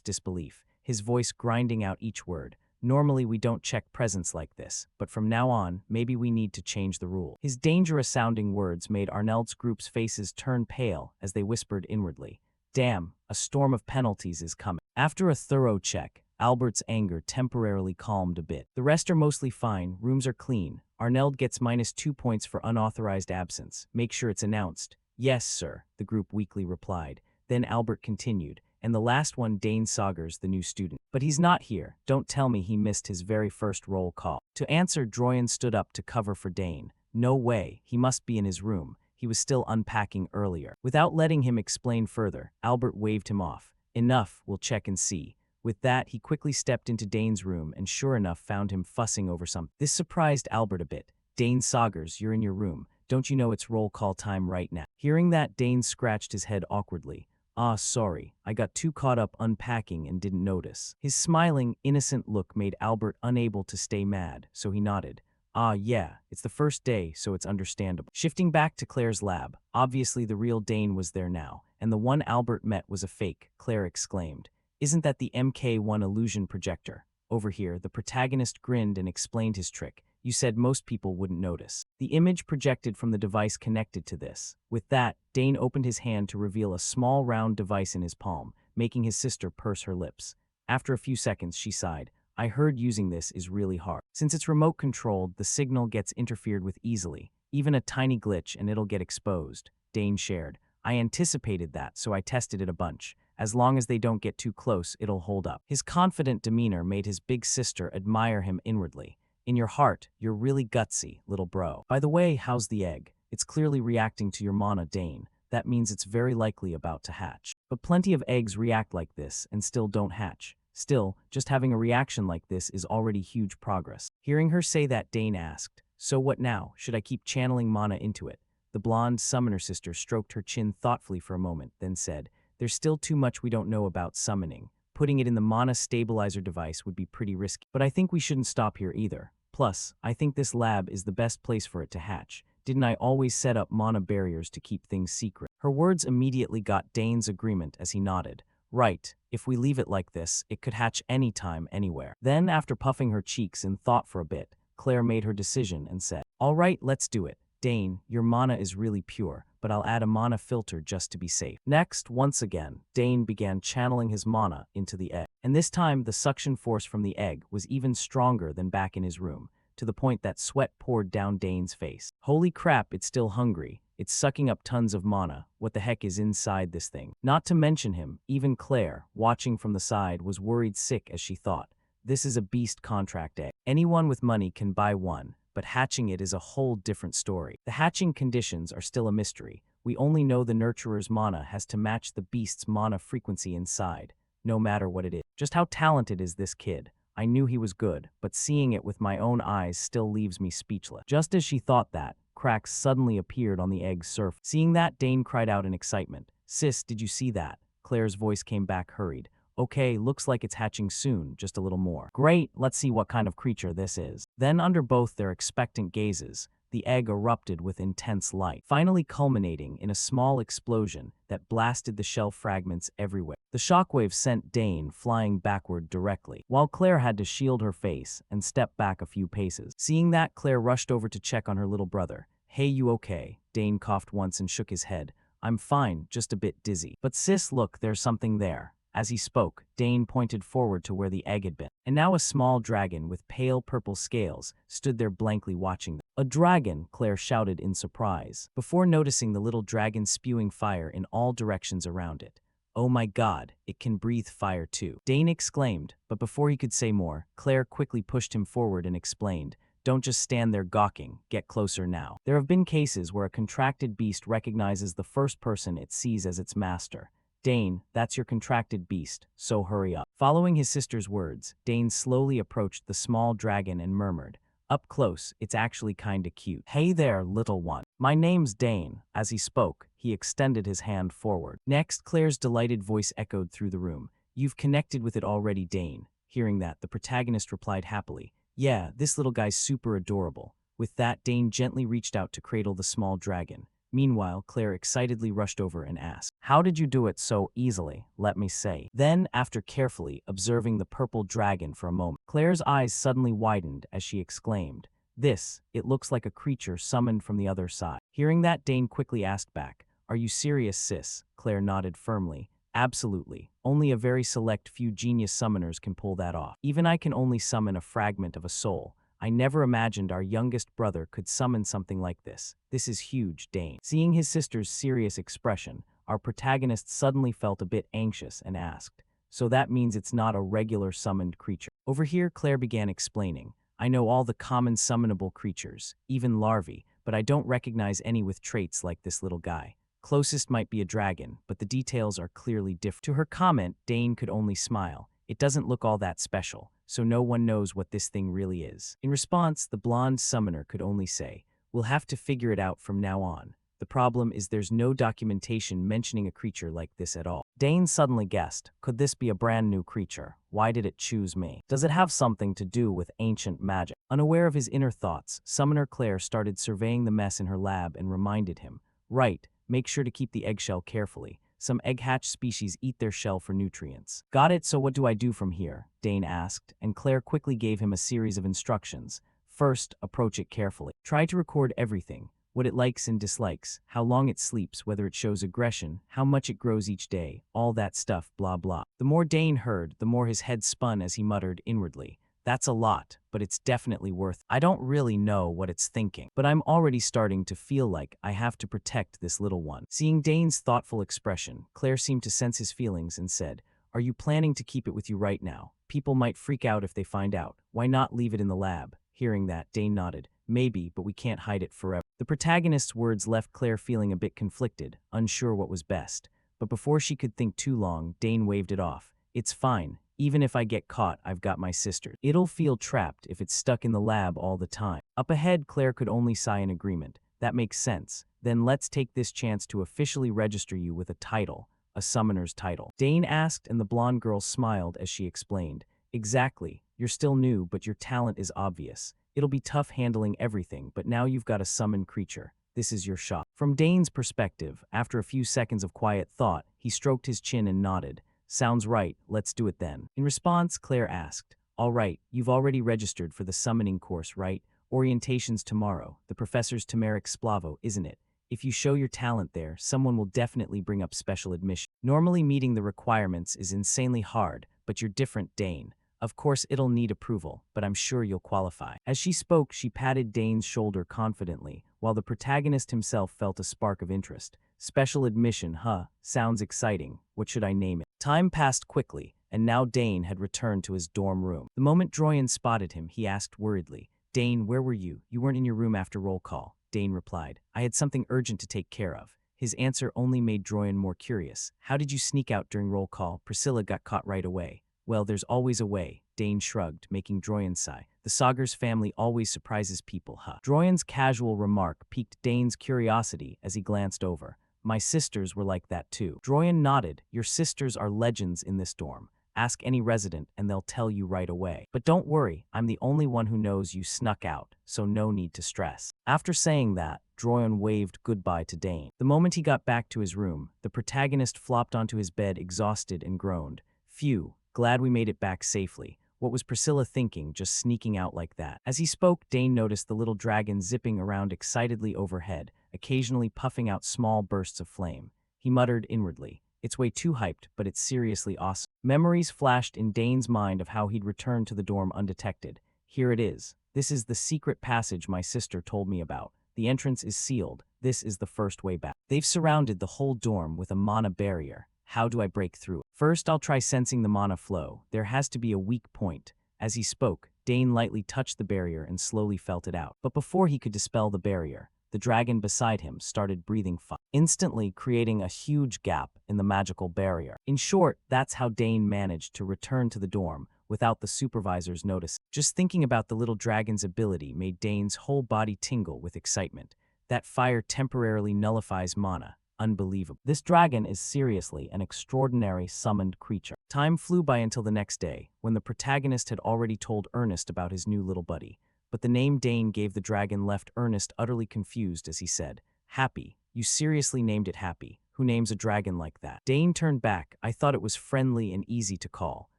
disbelief, his voice grinding out each word. Normally we don't check presence like this, but from now on, maybe we need to change the rule. His dangerous-sounding words made Arneld's group's faces turn pale as they whispered inwardly, damn, a storm of penalties is coming. After a thorough check, Albert's anger temporarily calmed a bit. The rest are mostly fine, rooms are clean. Arneld gets -2 points for unauthorized absence. Make sure it's announced. Yes, sir, the group weakly replied. Then Albert continued. And the last one, Dane Saugers, the new student. But he's not here. Don't tell me he missed his very first roll call. To answer, Droyan stood up to cover for Dane. No way, he must be in his room. He was still unpacking earlier. Without letting him explain further, Albert waved him off. Enough, we'll check and see. With that, he quickly stepped into Dane's room and sure enough found him fussing over something. This surprised Albert a bit. Dane Saugers, you're in your room. Don't you know it's roll call time right now? Hearing that, Dane scratched his head awkwardly. Ah, sorry, I got too caught up unpacking and didn't notice. His smiling, innocent look made Albert unable to stay mad, so he nodded. Ah, yeah, it's the first day, so it's understandable. Shifting back to Claire's lab, obviously the real Dane was there now, and the one Albert met was a fake, Claire exclaimed. Isn't that the MK1 illusion projector? Over here, the protagonist grinned and explained his trick. You said most people wouldn't notice. The image projected from the device connected to this. With that, Dane opened his hand to reveal a small round device in his palm, making his sister purse her lips. After a few seconds, she sighed. I heard using this is really hard. Since it's remote controlled, the signal gets interfered with easily. Even a tiny glitch and it'll get exposed. Dane shared. I anticipated that, so I tested it a bunch. As long as they don't get too close, it'll hold up. His confident demeanor made his big sister admire him inwardly. In your heart, you're really gutsy, little bro. By the way, how's the egg? It's clearly reacting to your mana, Dane. That means it's very likely about to hatch. But plenty of eggs react like this and still don't hatch. Still, just having a reaction like this is already huge progress. Hearing her say that, Dane asked, so what now? Should I keep channeling mana into it? The blonde summoner sister stroked her chin thoughtfully for a moment, then said, there's still too much we don't know about summoning. Putting it in the mana stabilizer device would be pretty risky. But I think we shouldn't stop here either. Plus, I think this lab is the best place for it to hatch. Didn't I always set up mana barriers to keep things secret? Her words immediately got Dane's agreement as he nodded. Right, if we leave it like this, it could hatch anytime, anywhere. Then, after puffing her cheeks in thought for a bit, Claire made her decision and said, all right, let's do it. Dane, your mana is really pure, but I'll add a mana filter just to be safe. Next, once again, Dane began channeling his mana into the egg. And this time, the suction force from the egg was even stronger than back in his room, to the point that sweat poured down Dane's face. Holy crap, it's still hungry. It's sucking up tons of mana. What the heck is inside this thing? Not to mention him, even Claire, watching from the side, was worried sick as she thought. This is a beast contract egg. Anyone with money can buy one, but hatching it is a whole different story. The hatching conditions are still a mystery. We only know the nurturer's mana has to match the beast's mana frequency inside, no matter what it is. Just how talented is this kid? I knew he was good, but seeing it with my own eyes still leaves me speechless. Just as she thought that, cracks suddenly appeared on the egg's surface. Seeing that, Dane cried out in excitement. Sis, did you see that? Claire's voice came back hurried. Okay, looks like it's hatching soon, just a little more. Great, let's see what kind of creature this is. Then under both their expectant gazes, the egg erupted with intense light, finally culminating in a small explosion that blasted the shell fragments everywhere. The shockwave sent Dane flying backward directly, while Claire had to shield her face and step back a few paces. Seeing that, Claire rushed over to check on her little brother. Hey, you okay? Dane coughed once and shook his head. I'm fine, just a bit dizzy. But sis, look, there's something there. As he spoke, Dane pointed forward to where the egg had been. And now a small dragon with pale purple scales stood there blankly watching them. A dragon, Claire shouted in surprise, before noticing the little dragon spewing fire in all directions around it. Oh my god, it can breathe fire too, Dane exclaimed, but before he could say more, Claire quickly pushed him forward and explained, don't just stand there gawking, get closer now. There have been cases where a contracted beast recognizes the first person it sees as its master. Dane, that's your contracted beast, so hurry up. Following his sister's words, Dane slowly approached the small dragon and murmured, up close, it's actually kinda cute. Hey there, little one. My name's Dane. As he spoke, he extended his hand forward. Next, Claire's delighted voice echoed through the room. You've connected with it already, Dane. Hearing that, the protagonist replied happily, yeah, this little guy's super adorable. With that, Dane gently reached out to cradle the small dragon. Meanwhile, Claire excitedly rushed over and asked, how did you do it so easily, let me say? Then, after carefully observing the purple dragon for a moment, Claire's eyes suddenly widened as she exclaimed, it looks like a creature summoned from the other side. Hearing that, Dane quickly asked back, are you serious, sis? Claire nodded firmly. Absolutely. Only a very select few genius summoners can pull that off. Even I can only summon a fragment of a soul. I never imagined our youngest brother could summon something like this. This is huge, Dane. Seeing his sister's serious expression, our protagonist suddenly felt a bit anxious and asked, so that means it's not a regular summoned creature. Over here, Claire began explaining, I know all the common summonable creatures, even larvae, but I don't recognize any with traits like this little guy. Closest might be a dragon, but the details are clearly different. To her comment, Dane could only smile. It doesn't look all that special, so no one knows what this thing really is. In response, the blonde summoner could only say, "We'll have to figure it out from now on. The problem is there's no documentation mentioning a creature like this at all." Dane suddenly guessed, could this be a brand new creature? Why did it choose me? Does it have something to do with ancient magic? Unaware of his inner thoughts, Summoner Claire started surveying the mess in her lab and reminded him, "Right, make sure to keep the eggshell carefully. Some egg-hatch species eat their shell for nutrients." "Got it, so what do I do from here?" Dane asked, and Claire quickly gave him a series of instructions. First, approach it carefully. Try to record everything. What it likes and dislikes, how long it sleeps, whether it shows aggression, how much it grows each day, all that stuff, blah blah. The more Dane heard, the more his head spun as he muttered inwardly, "That's a lot, but it's definitely worth it. I don't really know what it's thinking, but I'm already starting to feel like I have to protect this little one." Seeing Dane's thoughtful expression, Claire seemed to sense his feelings and said, "Are you planning to keep it with you right now? People might freak out if they find out. Why not leave it in the lab?" Hearing that, Dane nodded. "Maybe, but we can't hide it forever." The protagonist's words left Claire feeling a bit conflicted, unsure what was best. But before she could think too long, Dane waved it off. "It's fine. Even if I get caught, I've got my sister. It'll feel trapped if it's stuck in the lab all the time." Up ahead, Claire could only sigh in agreement. "That makes sense. Then let's take this chance to officially register you with a title, a summoner's title." Dane asked, and the blonde girl smiled as she explained. "Exactly. You're still new, but your talent is obvious. It'll be tough handling everything, but now you've got a summoned creature. This is your shot." From Dane's perspective, after a few seconds of quiet thought, he stroked his chin and nodded. "Sounds right, let's do it then." In response, Claire asked, "All right, you've already registered for the summoning course, right? Orientation's tomorrow. The professor's Turmeric Splavo, isn't it? If you show your talent there, someone will definitely bring up special admission. Normally meeting the requirements is insanely hard, but you're different, Dane. Of course, it'll need approval, but I'm sure you'll qualify." As she spoke, she patted Dane's shoulder confidently, while the protagonist himself felt a spark of interest. "Special admission, huh? Sounds exciting. What should I name it?" Time passed quickly, and now Dane had returned to his dorm room. The moment Droyan spotted him, he asked worriedly, "Dane, where were you? You weren't in your room after roll call." Dane replied, "I had something urgent to take care of." His answer only made Droyan more curious. "How did you sneak out during roll call? Priscilla got caught right away." "Well, there's always a way," Dane shrugged, making Droyan sigh. "The Sagar's family always surprises people, huh?" Droyan's casual remark piqued Dane's curiosity as he glanced over. "My sisters were like that too." Droyan nodded. "Your sisters are legends in this dorm. Ask any resident and they'll tell you right away. But don't worry, I'm the only one who knows you snuck out, so no need to stress." After saying that, Droyan waved goodbye to Dane. The moment he got back to his room, the protagonist flopped onto his bed exhausted and groaned. "Phew. Glad we made it back safely. What was Priscilla thinking, just sneaking out like that?" As he spoke, Dane noticed the little dragon zipping around excitedly overhead, occasionally puffing out small bursts of flame. He muttered inwardly, "It's way too hyped, but it's seriously awesome." Memories flashed in Dane's mind of how he'd returned to the dorm undetected. "Here it is. This is the secret passage my sister told me about. The entrance is sealed. This is the first way back. They've surrounded the whole dorm with a mana barrier. How do I break through it? First, I'll try sensing the mana flow. There has to be a weak point." As he spoke, Dane lightly touched the barrier and slowly felt it out. But before he could dispel the barrier, the dragon beside him started breathing fire, instantly creating a huge gap in the magical barrier. In short, that's how Dane managed to return to the dorm without the supervisor's notice. Just thinking about the little dragon's ability made Dane's whole body tingle with excitement. That fire temporarily nullifies mana. Unbelievable. This dragon is seriously an extraordinary summoned creature. Time flew by until the next day, when the protagonist had already told Ernest about his new little buddy. But the name Dane gave the dragon left Ernest utterly confused as he said, "Happy? You seriously named it Happy? Who names a dragon like that?" Dane turned back. "I thought it was friendly and easy to call.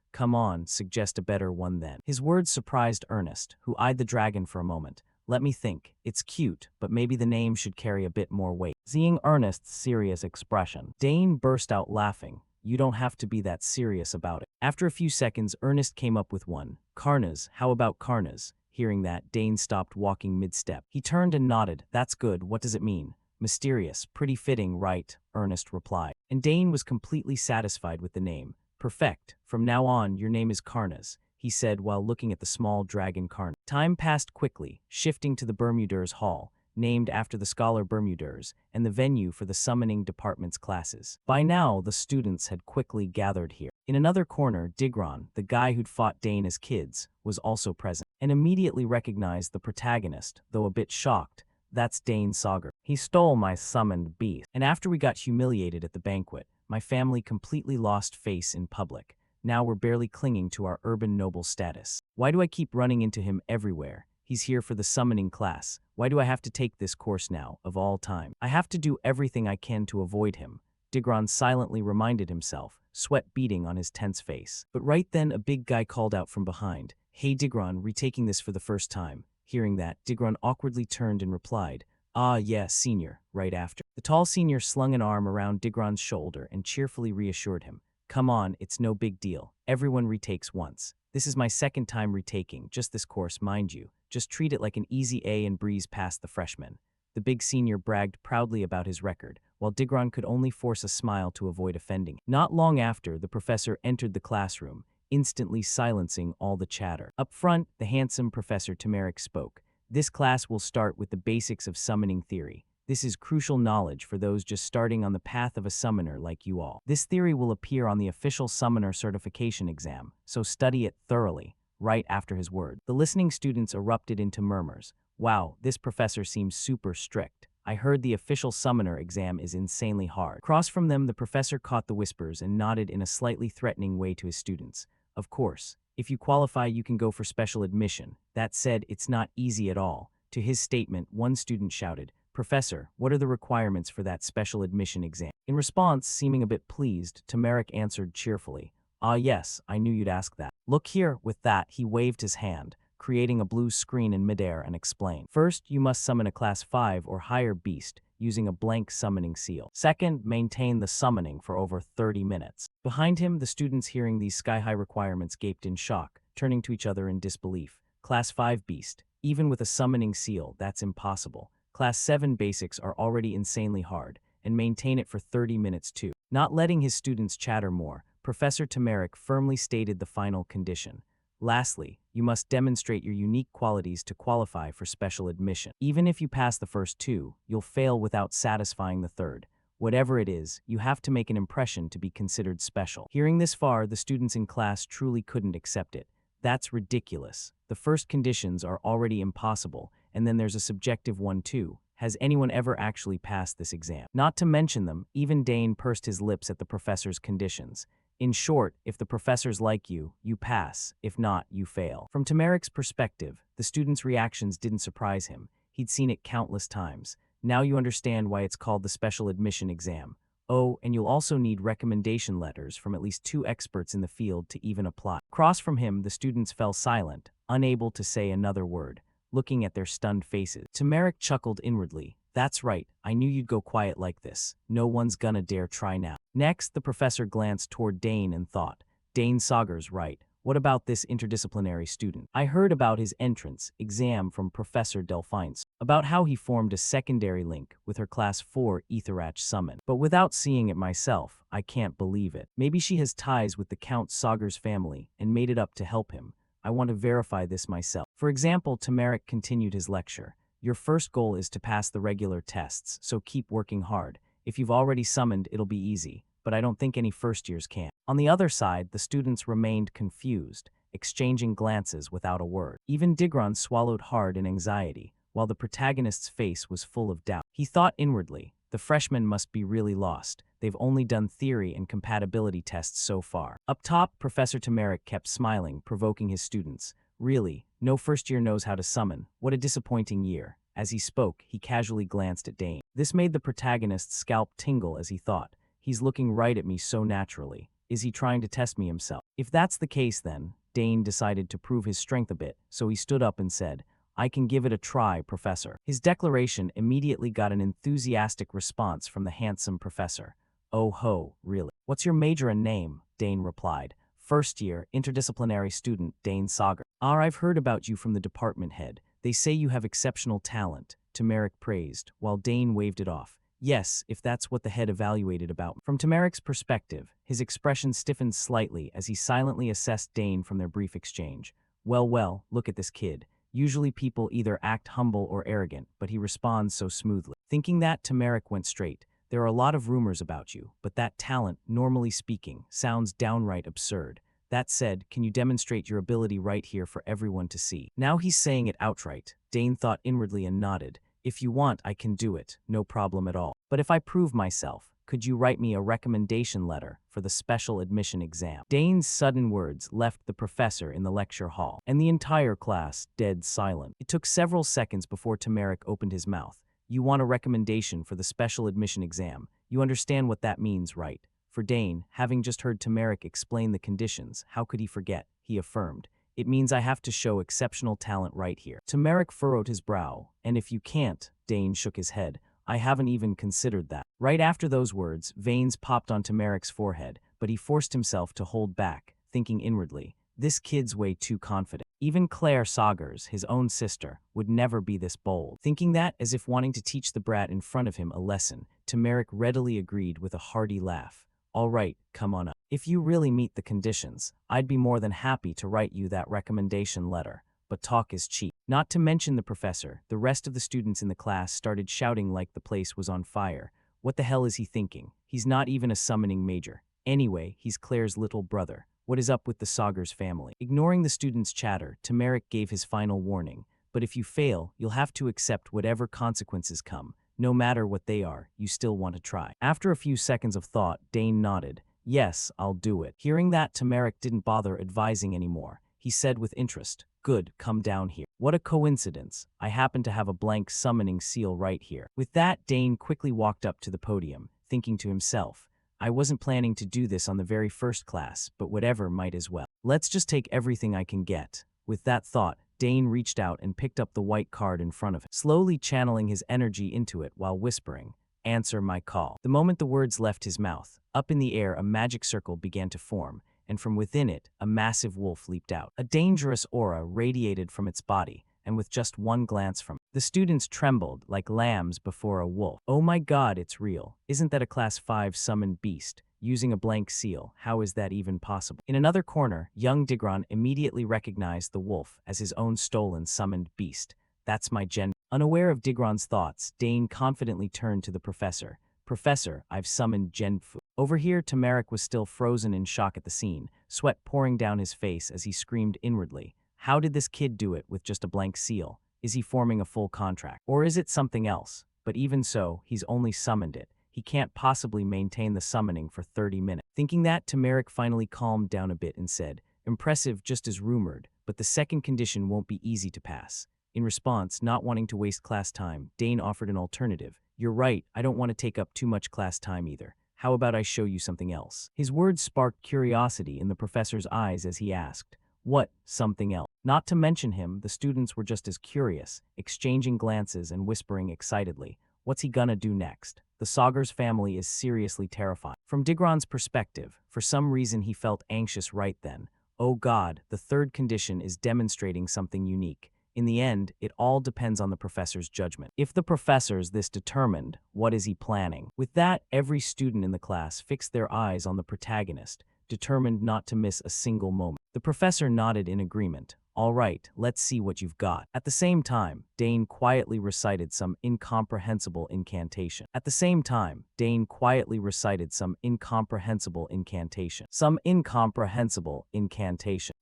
Come on, suggest a better one then." His words surprised Ernest, who eyed the dragon for a moment. "Let me think. It's cute, but maybe the name should carry a bit more weight." Seeing Ernest's serious expression, Dane burst out laughing. "You don't have to be that serious about it." After a few seconds, Ernest came up with one. "Karnas, how about Karnas?" Hearing that, Dane stopped walking mid-step. He turned and nodded. "That's good. What does it mean?" "Mysterious. Pretty fitting, right?" Ernest replied. And Dane was completely satisfied with the name. "Perfect. From now on, your name is Karnas," he said while looking at the small dragon Karnas. Time passed quickly, shifting to the Bermuder's hall. named after the scholar Bermudez, and the venue for the summoning department's classes. By now, the students had quickly gathered here. In another corner, Digron, the guy who'd fought Dane as kids, was also present, and immediately recognized the protagonist, though a bit shocked. That's Dane Sagar. He stole my summoned beast. And after we got humiliated at the banquet, my family completely lost face in public. Now we're barely clinging to our urban noble status. Why do I keep running into him everywhere? He's here for the summoning class. Why do I have to take this course now, of all time? I have to do everything I can to avoid him. Digron silently reminded himself, sweat beading on his tense face. But right then a big guy called out from behind, "Hey Digron, retaking this for the first time." Hearing that, Digron awkwardly turned and replied, "Ah yeah, senior," right after. The tall senior slung an arm around Digron's shoulder and cheerfully reassured him, "Come on, it's no big deal. Everyone retakes once. This is my second time retaking, just this course, mind you. Just treat it like an easy A and breeze past the freshmen." The big senior bragged proudly about his record, while Digron could only force a smile to avoid offending. Not long after, the professor entered the classroom, instantly silencing all the chatter. Up front, the handsome Professor Turmeric spoke. "This class will start with the basics of summoning theory. This is crucial knowledge for those just starting on the path of a summoner like you all. This theory will appear on the official summoner certification exam, so study it thoroughly." Right after his word, the listening students erupted into murmurs. "Wow, this professor seems super strict. I heard the official summoner exam is insanely hard." Across from them, the professor caught the whispers and nodded in a slightly threatening way to his students. "Of course, if you qualify, you can go for special admission. That said, it's not easy at all." To his statement, one student shouted, "Professor, what are the requirements for that special admission exam?" In response, seeming a bit pleased, Turmeric answered cheerfully, "Ah yes, I knew you'd ask that. Look here." With that, he waved his hand, creating a blue screen in midair, and explained, "First, you must summon a class 5 or higher beast using a blank summoning seal. Second, maintain the summoning for over 30 minutes. Behind him, the students hearing these sky-high requirements gaped in shock, turning to each other in disbelief. Class 5 beast, even with a summoning seal, that's impossible. Class 7 basics are already insanely hard, and maintain it for 30 minutes too. Not letting his students chatter more, Professor Turmeric firmly stated the final condition. Lastly, you must demonstrate your unique qualities to qualify for special admission. Even if you pass the first two, you'll fail without satisfying the third. Whatever it is, you have to make an impression to be considered special. Hearing this far, the students in class truly couldn't accept it. That's ridiculous. The first conditions are already impossible, and then there's a subjective one too. Has anyone ever actually passed this exam? Not to mention them, even Dane pursed his lips at the professor's conditions. In short, if the professors like you, you pass. If not, you fail. From Turmeric's perspective, the students' reactions didn't surprise him. He'd seen it countless times. Now you understand why it's called the special admission exam. Oh, and you'll also need recommendation letters from at least 2 experts in the field to even apply. Across from him, the students fell silent, unable to say another word, looking at their stunned faces. Turmeric chuckled inwardly. "That's right, I knew you'd go quiet like this. No one's gonna dare try now." Next, the professor glanced toward Dane and thought, "Dane Sagar's right. What about this interdisciplinary student? I heard about his entrance exam from Professor Delphine's, about how he formed a secondary link with her class 4 Etherach summon. But without seeing it myself, I can't believe it. Maybe she has ties with the Count Sagar's family and made it up to help him. I want to verify this myself." For example, Turmeric continued his lecture. "Your first goal is to pass the regular tests, so keep working hard. If you've already summoned, it'll be easy, but I don't think any first years can." On the other side, the students remained confused, exchanging glances without a word. Even Digron swallowed hard in anxiety, while the protagonist's face was full of doubt. He thought inwardly, the freshmen must be really lost. They've only done theory and compatibility tests so far. Up top, Professor Turmeric kept smiling, provoking his students. "Really, no first year knows how to summon. What a disappointing year." As he spoke, he casually glanced at Dane. This made the protagonist's scalp tingle as he thought, "He's looking right at me so naturally. Is he trying to test me himself?" If that's the case then, Dane decided to prove his strength a bit, so he stood up and said, "I can give it a try, Professor." His declaration immediately got an enthusiastic response from the handsome professor. "Oh ho, really? What's your major and name?" Dane replied. "First year, interdisciplinary student, Dane Sagar." "Ah, I've heard about you from the department head. They say you have exceptional talent," Turmeric praised, while Dane waved it off. "Yes, if that's what the head evaluated about." From Turmeric's perspective, his expression stiffened slightly as he silently assessed Dane from their brief exchange. Well, look at this kid. Usually people either act humble or arrogant, but he responds so smoothly. Thinking that, Tamarick went straight. There are a lot of rumors about you, but that talent, normally speaking, sounds downright absurd. That said, can you demonstrate your ability right here for everyone to see? Now he's saying it outright. Dane thought inwardly and nodded. If you want, I can do it, no problem at all. But if I prove myself, could you write me a recommendation letter for the special admission exam? Dane's sudden words left the professor in the lecture hall, and the entire class dead silent. It took several seconds before Tamarick opened his mouth. You want a recommendation for the special admission exam. You understand what that means, right? For Dane, having just heard Tamarick explain the conditions, how could he forget? He affirmed. It means I have to show exceptional talent right here. Tamarick furrowed his brow, and if you can't, Dane shook his head. I haven't even considered that. Right after those words, veins popped on Tamarick's forehead, but he forced himself to hold back, thinking inwardly, this kid's way too confident. Even Claire Saugers, his own sister, would never be this bold. Thinking that, as if wanting to teach the brat in front of him a lesson, Tamarick readily agreed with a hearty laugh. All right, come on up. If you really meet the conditions, I'd be more than happy to write you that recommendation letter. But talk is cheap. Not to mention the professor, the rest of the students in the class started shouting like the place was on fire. What the hell is he thinking? He's not even a summoning major. Anyway, he's Claire's little brother. What is up with the Saugers family? Ignoring the students' chatter, Tamarick gave his final warning. But if you fail, you'll have to accept whatever consequences come. No matter what they are, you still want to try. After a few seconds of thought, Dane nodded. Yes, I'll do it. Hearing that, Tamarick didn't bother advising anymore. He said with interest, good, come down here. What a coincidence. I happen to have a blank summoning seal right here. With that, Dane quickly walked up to the podium, thinking to himself, I wasn't planning to do this on the very first class, but whatever, might as well. Let's just take everything I can get. With that thought, Dane reached out and picked up the white card in front of him, slowly channeling his energy into it while whispering, answer my call. The moment the words left his mouth, up in the air a magic circle began to form, and from within it, a massive wolf leaped out. A dangerous aura radiated from its body, and with just one glance from it, the students trembled like lambs before a wolf. Oh my god, it's real. Isn't that a Class 5 summoned beast? Using a blank seal, how is that even possible? In another corner, young Digron immediately recognized the wolf as his own stolen summoned beast. That's my gen. Unaware of Digron's thoughts, Dane confidently turned to the professor. Professor, I've summoned Genfu. Over here, Tamarick was still frozen in shock at the scene, sweat pouring down his face as he screamed inwardly. How did this kid do it with just a blank seal? Is he forming a full contract? Or is it something else? But even so, he's only summoned it. He can't possibly maintain the summoning for 30 minutes. Thinking that, Tamarick finally calmed down a bit and said, impressive just as rumored, but the second condition won't be easy to pass. In response, not wanting to waste class time, Dane offered an alternative. You're right, I don't want to take up too much class time either. How about I show you something else? His words sparked curiosity in the professor's eyes as he asked, what, something else? Not to mention him, the students were just as curious, exchanging glances and whispering excitedly. What's he gonna do next? The Saugers family is seriously terrifying. From Digron's perspective, for some reason he felt anxious right then. Oh god, the third condition is demonstrating something unique. In the end, it all depends on the professor's judgment. If the professor's this determined, what is he planning? With that, every student in the class fixed their eyes on the protagonist, determined not to miss a single moment. The professor nodded in agreement. All right, let's see what you've got. At the same time, Dane quietly recited some incomprehensible incantation.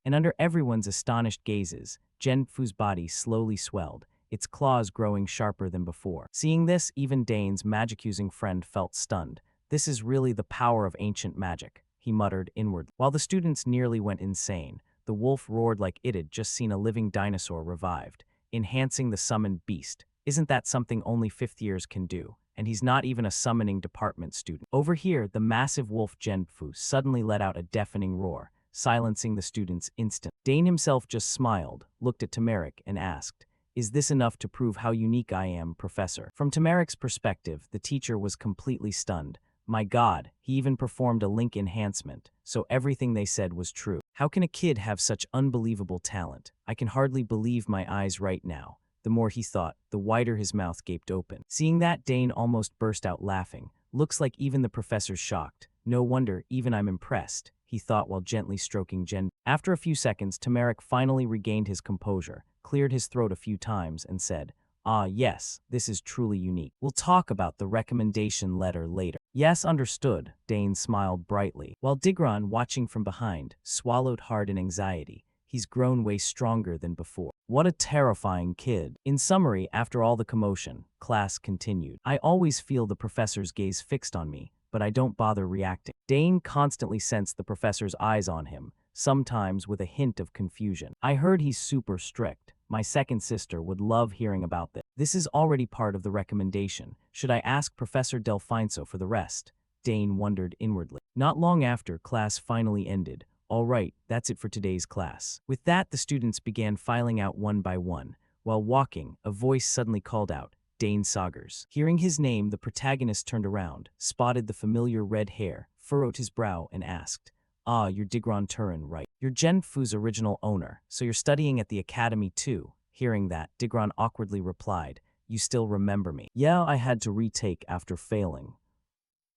And under everyone's astonished gazes, Genfu's body slowly swelled, its claws growing sharper than before. Seeing this, even Dane's magic-using friend felt stunned. This is really the power of ancient magic, he muttered inwardly. While the students nearly went insane, the wolf roared like it had just seen a living dinosaur revived, enhancing the summoned beast. Isn't that something only fifth years can do? And he's not even a summoning department student. Over here, the massive wolf Genfu suddenly let out a deafening roar, silencing the students instantly. Dane himself just smiled, looked at Tamarick, and asked, is this enough to prove how unique I am, Professor? From Tamarick's perspective, the teacher was completely stunned. My god, he even performed a link enhancement, so everything they said was true. How can a kid have such unbelievable talent? I can hardly believe my eyes right now. The more he thought, the wider his mouth gaped open. Seeing that, Dane almost burst out laughing. Looks like even the professor's shocked. No wonder, even I'm impressed, he thought while gently stroking Gen. After a few seconds, Tamarick finally regained his composure, cleared his throat a few times, and said, "Ah, yes, this is truly unique. We'll talk about the recommendation letter later." "Yes, understood," Dane smiled brightly, while Digron, watching from behind, swallowed hard in anxiety. He's grown way stronger than before. What a terrifying kid. In summary, after all the commotion, class continued. I always feel the professor's gaze fixed on me, but I don't bother reacting. Dane constantly sensed the professor's eyes on him, sometimes with a hint of confusion. I heard he's super strict. My second sister would love hearing about this. This is already part of the recommendation. Should I ask Professor Delfinso for the rest? Dane wondered inwardly. Not long after, class finally ended. All right, that's it for today's class. With that, the students began filing out one by one. While walking, a voice suddenly called out, "Dane Saugers." Hearing his name, the protagonist turned around, spotted the familiar red hair, furrowed his brow, and asked, "Ah, you're Digron Turin, right? You're Genfu's original owner, so you're studying at the academy too." Hearing that, Digron awkwardly replied, "You still remember me?" "Yeah, I had to retake after failing."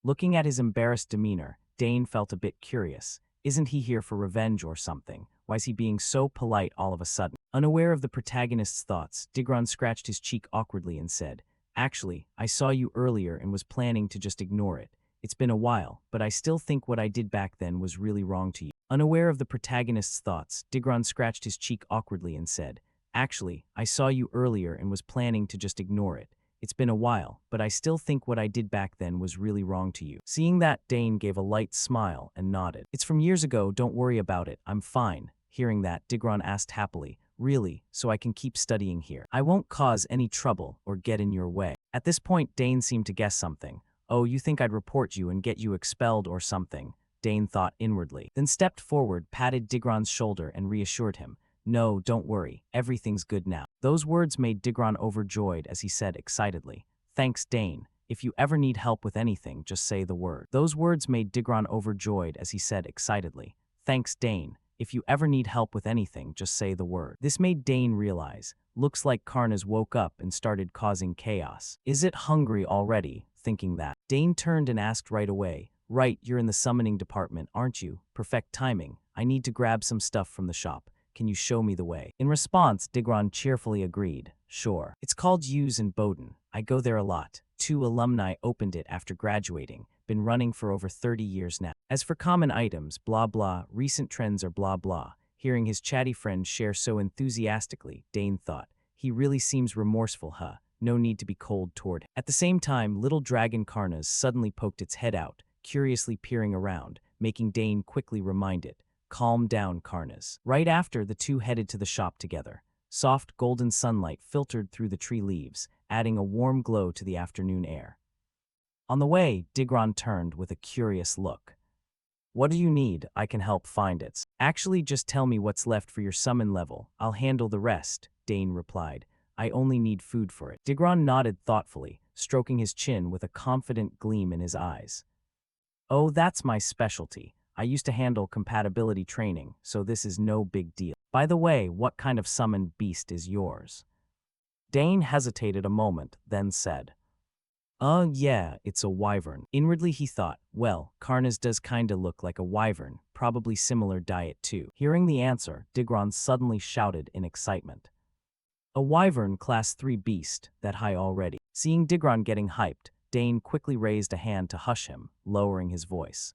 Looking at his embarrassed demeanor, Dane felt a bit curious. Isn't he here for revenge or something? Why is he being so polite all of a sudden? Unaware of the protagonist's thoughts, Digron scratched his cheek awkwardly and said, "Actually, I saw you earlier and was planning to just ignore it. It's been a while, but I still think what I did back then was really wrong to you." Unaware of the protagonist's thoughts, Digron scratched his cheek awkwardly and said, "Actually, I saw you earlier and was planning to just ignore it. It's been a while, but I still think what I did back then was really wrong to you." Seeing that, Dane gave a light smile and nodded. "It's from years ago, don't worry about it, I'm fine." Hearing that, Digron asked happily, "Really, so I can keep studying here? I won't cause any trouble or get in your way." At this point, Dane seemed to guess something. "Oh, you think I'd report you and get you expelled or something?" Dane thought inwardly, then stepped forward, patted Digron's shoulder, and reassured him, "No, don't worry, everything's good now." Those words made Digron overjoyed as he said excitedly, "Thanks, Dane. If you ever need help with anything, just say the word." Those words made Digron overjoyed as he said excitedly, "Thanks, Dane. If you ever need help with anything, just say the word." This made Dane realize, looks like Karnas woke up and started causing chaos. "Is it hungry already?" Thinking that, Dane turned and asked right away, "Right, you're in the summoning department, aren't you? Perfect timing. I need to grab some stuff from the shop. Can you show me the way?" In response, Digron cheerfully agreed, "Sure. It's called Hughes in Bowden. I go there a lot. 2 alumni opened it after graduating. Been running for over 30 years now. As for common items, blah blah, recent trends are blah blah." Hearing his chatty friend share so enthusiastically, Dane thought, he really seems remorseful, huh? No need to be cold toward him. At the same time, little dragon Karnas suddenly poked its head out, curiously peering around, making Dane quickly remind it, "Calm down, Karnas." Right after, the two headed to the shop together. Soft golden sunlight filtered through the tree leaves, adding a warm glow to the afternoon air. On the way, Digron turned with a curious look. "What do you need? I can help find it." "Actually, just tell me what's left for your summon level. I'll handle the rest," Dane replied. "I only need food for it." Digron nodded thoughtfully, stroking his chin with a confident gleam in his eyes. "Oh, that's my specialty. I used to handle compatibility training, so this is no big deal. By the way, what kind of summoned beast is yours?" Dane hesitated a moment, then said, Yeah, it's a wyvern." Inwardly he thought, well, Karnas does kinda look like a wyvern, probably similar diet too. Hearing the answer, Digron suddenly shouted in excitement, "A wyvern class 3 beast, that high already." Seeing Digron getting hyped, Dane quickly raised a hand to hush him, lowering his voice.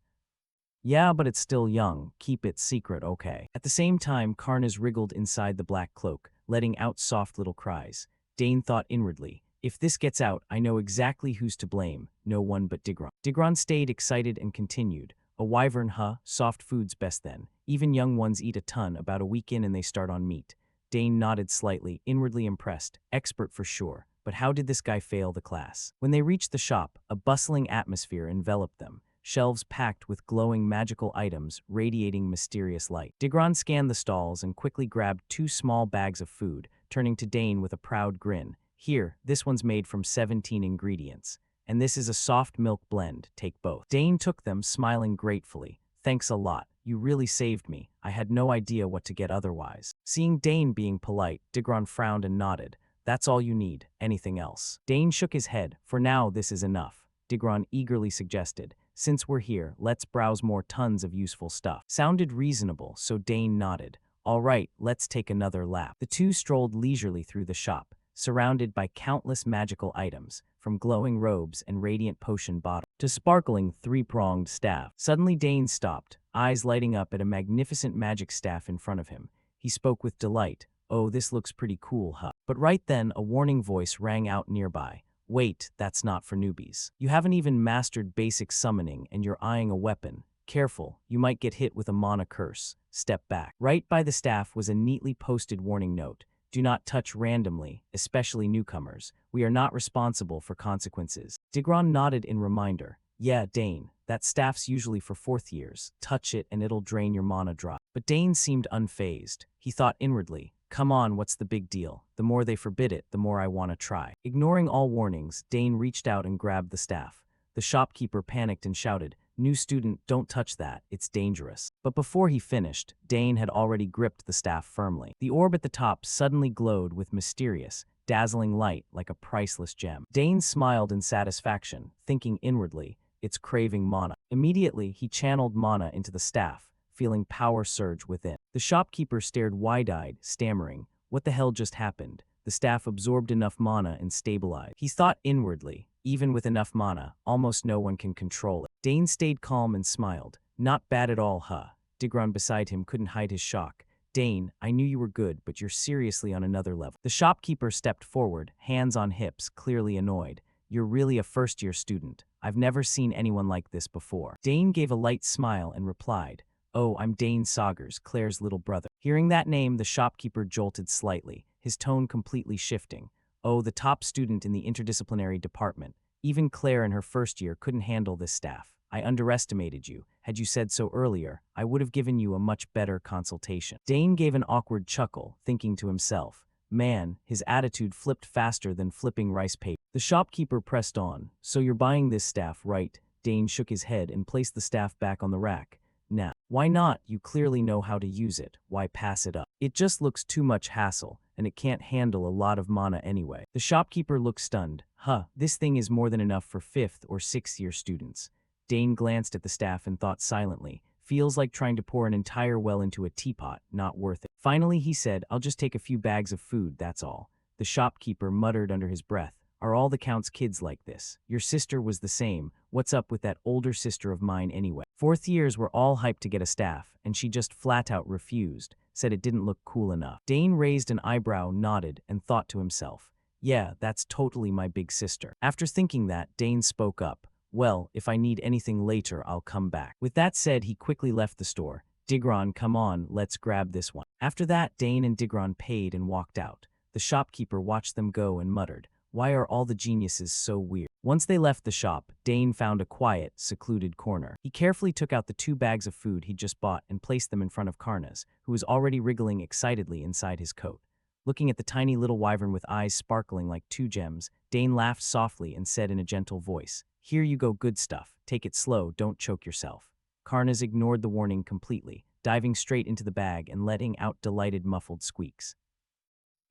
"Yeah, but it's still young. Keep it secret, okay?" At the same time, Karnas wriggled inside the black cloak, letting out soft little cries. Dane thought inwardly, if this gets out, I know exactly who's to blame, no one but Digron. Digron stayed excited and continued, "A wyvern, huh? Soft food's best then. Even young ones eat a ton, about a week in and they start on meat." Dane nodded slightly, inwardly impressed. Expert for sure, but how did this guy fail the class? When they reached the shop, a bustling atmosphere enveloped them. Shelves packed with glowing magical items radiating mysterious light. Digron scanned the stalls and quickly grabbed 2 small bags of food, turning to Dane with a proud grin. "Here, this one's made from 17 ingredients. And this is a soft milk blend, take both." Dane took them, smiling gratefully. "Thanks a lot. You really saved me. I had no idea what to get otherwise." Seeing Dane being polite, Digron frowned and nodded. "That's all you need. Anything else?" Dane shook his head. "For now, this is enough." Digron eagerly suggested, "Since we're here, let's browse more, tons of useful stuff." Sounded reasonable, so Dane nodded. All right, let's take another lap. The two strolled leisurely through the shop, surrounded by countless magical items, from glowing robes and radiant potion bottles to sparkling three-pronged staff. Suddenly Dane stopped, eyes lighting up at a magnificent magic staff in front of him. He spoke with delight. "Oh, this looks pretty cool, huh?" But right then, a warning voice rang out nearby. "Wait, that's not for newbies. You haven't even mastered basic summoning and you're eyeing a weapon. Careful, you might get hit with a mana curse. Step back." Right by the staff was a neatly posted warning note. "Do not touch randomly, especially newcomers. We are not responsible for consequences." Digron nodded in reminder. "Yeah, Dane, that staff's usually for fourth years. Touch it and it'll drain your mana dry." But Dane seemed unfazed. He thought inwardly, "Come on, what's the big deal? The more they forbid it, the more I want to try." Ignoring all warnings, Dane reached out and grabbed the staff. The shopkeeper panicked and shouted, "New student, don't touch that, it's dangerous." But before he finished, Dane had already gripped the staff firmly. The orb at the top suddenly glowed with mysterious, dazzling light like a priceless gem. Dane smiled in satisfaction, thinking inwardly, "It's craving mana." Immediately, he channeled mana into the staff, feeling power surge within. The shopkeeper stared wide-eyed, stammering, "What the hell just happened?" The staff absorbed enough mana and stabilized. He thought inwardly, even with enough mana, almost no one can control it. Dane stayed calm and smiled. "Not bad at all, huh?" Digron beside him couldn't hide his shock. "Dane, I knew you were good, but you're seriously on another level." The shopkeeper stepped forward, hands on hips, clearly annoyed. "You're really a first-year student. I've never seen anyone like this before." Dane gave a light smile and replied, "Oh, I'm Dane Saugers, Claire's little brother." Hearing that name, the shopkeeper jolted slightly, his tone completely shifting. "Oh, the top student in the interdisciplinary department. Even Claire in her first year couldn't handle this staff. I underestimated you. Had you said so earlier, I would have given you a much better consultation." Dane gave an awkward chuckle, thinking to himself, "Man, his attitude flipped faster than flipping rice paper." The shopkeeper pressed on. "So you're buying this staff, right?" Dane shook his head and placed the staff back on the rack. "Now, why not? You clearly know how to use it. Why pass it up? It just looks too much hassle, and it can't handle a lot of mana anyway." The shopkeeper looked stunned. "Huh, this thing is more than enough for 5th or 6th year students." Dane glanced at the staff and thought silently, "Feels like trying to pour an entire well into a teapot, not worth it." Finally, he said, "I'll just take a few bags of food, that's all." The shopkeeper muttered under his breath, "Are all the Count's kids like this? Your sister was the same. What's up with that older sister of mine anyway?" Fourth years were all hyped to get a staff, and she just flat out refused, said it didn't look cool enough. Dane raised an eyebrow, nodded, and thought to himself, "Yeah, that's totally my big sister." After thinking that, Dane spoke up, "Well, if I need anything later, I'll come back." With that said, he quickly left the store. "Digron, come on, let's grab this one." After that, Dane and Digron paid and walked out. The shopkeeper watched them go and muttered, "Why are all the geniuses so weird?" Once they left the shop, Dane found a quiet, secluded corner. He carefully took out the 2 bags of food he'd just bought and placed them in front of Karnas, who was already wriggling excitedly inside his coat. Looking at the tiny little wyvern with eyes sparkling like 2 gems, Dane laughed softly and said in a gentle voice, "Here you go, good stuff. Take it slow, don't choke yourself." Karnas ignored the warning completely, diving straight into the bag and letting out delighted muffled squeaks.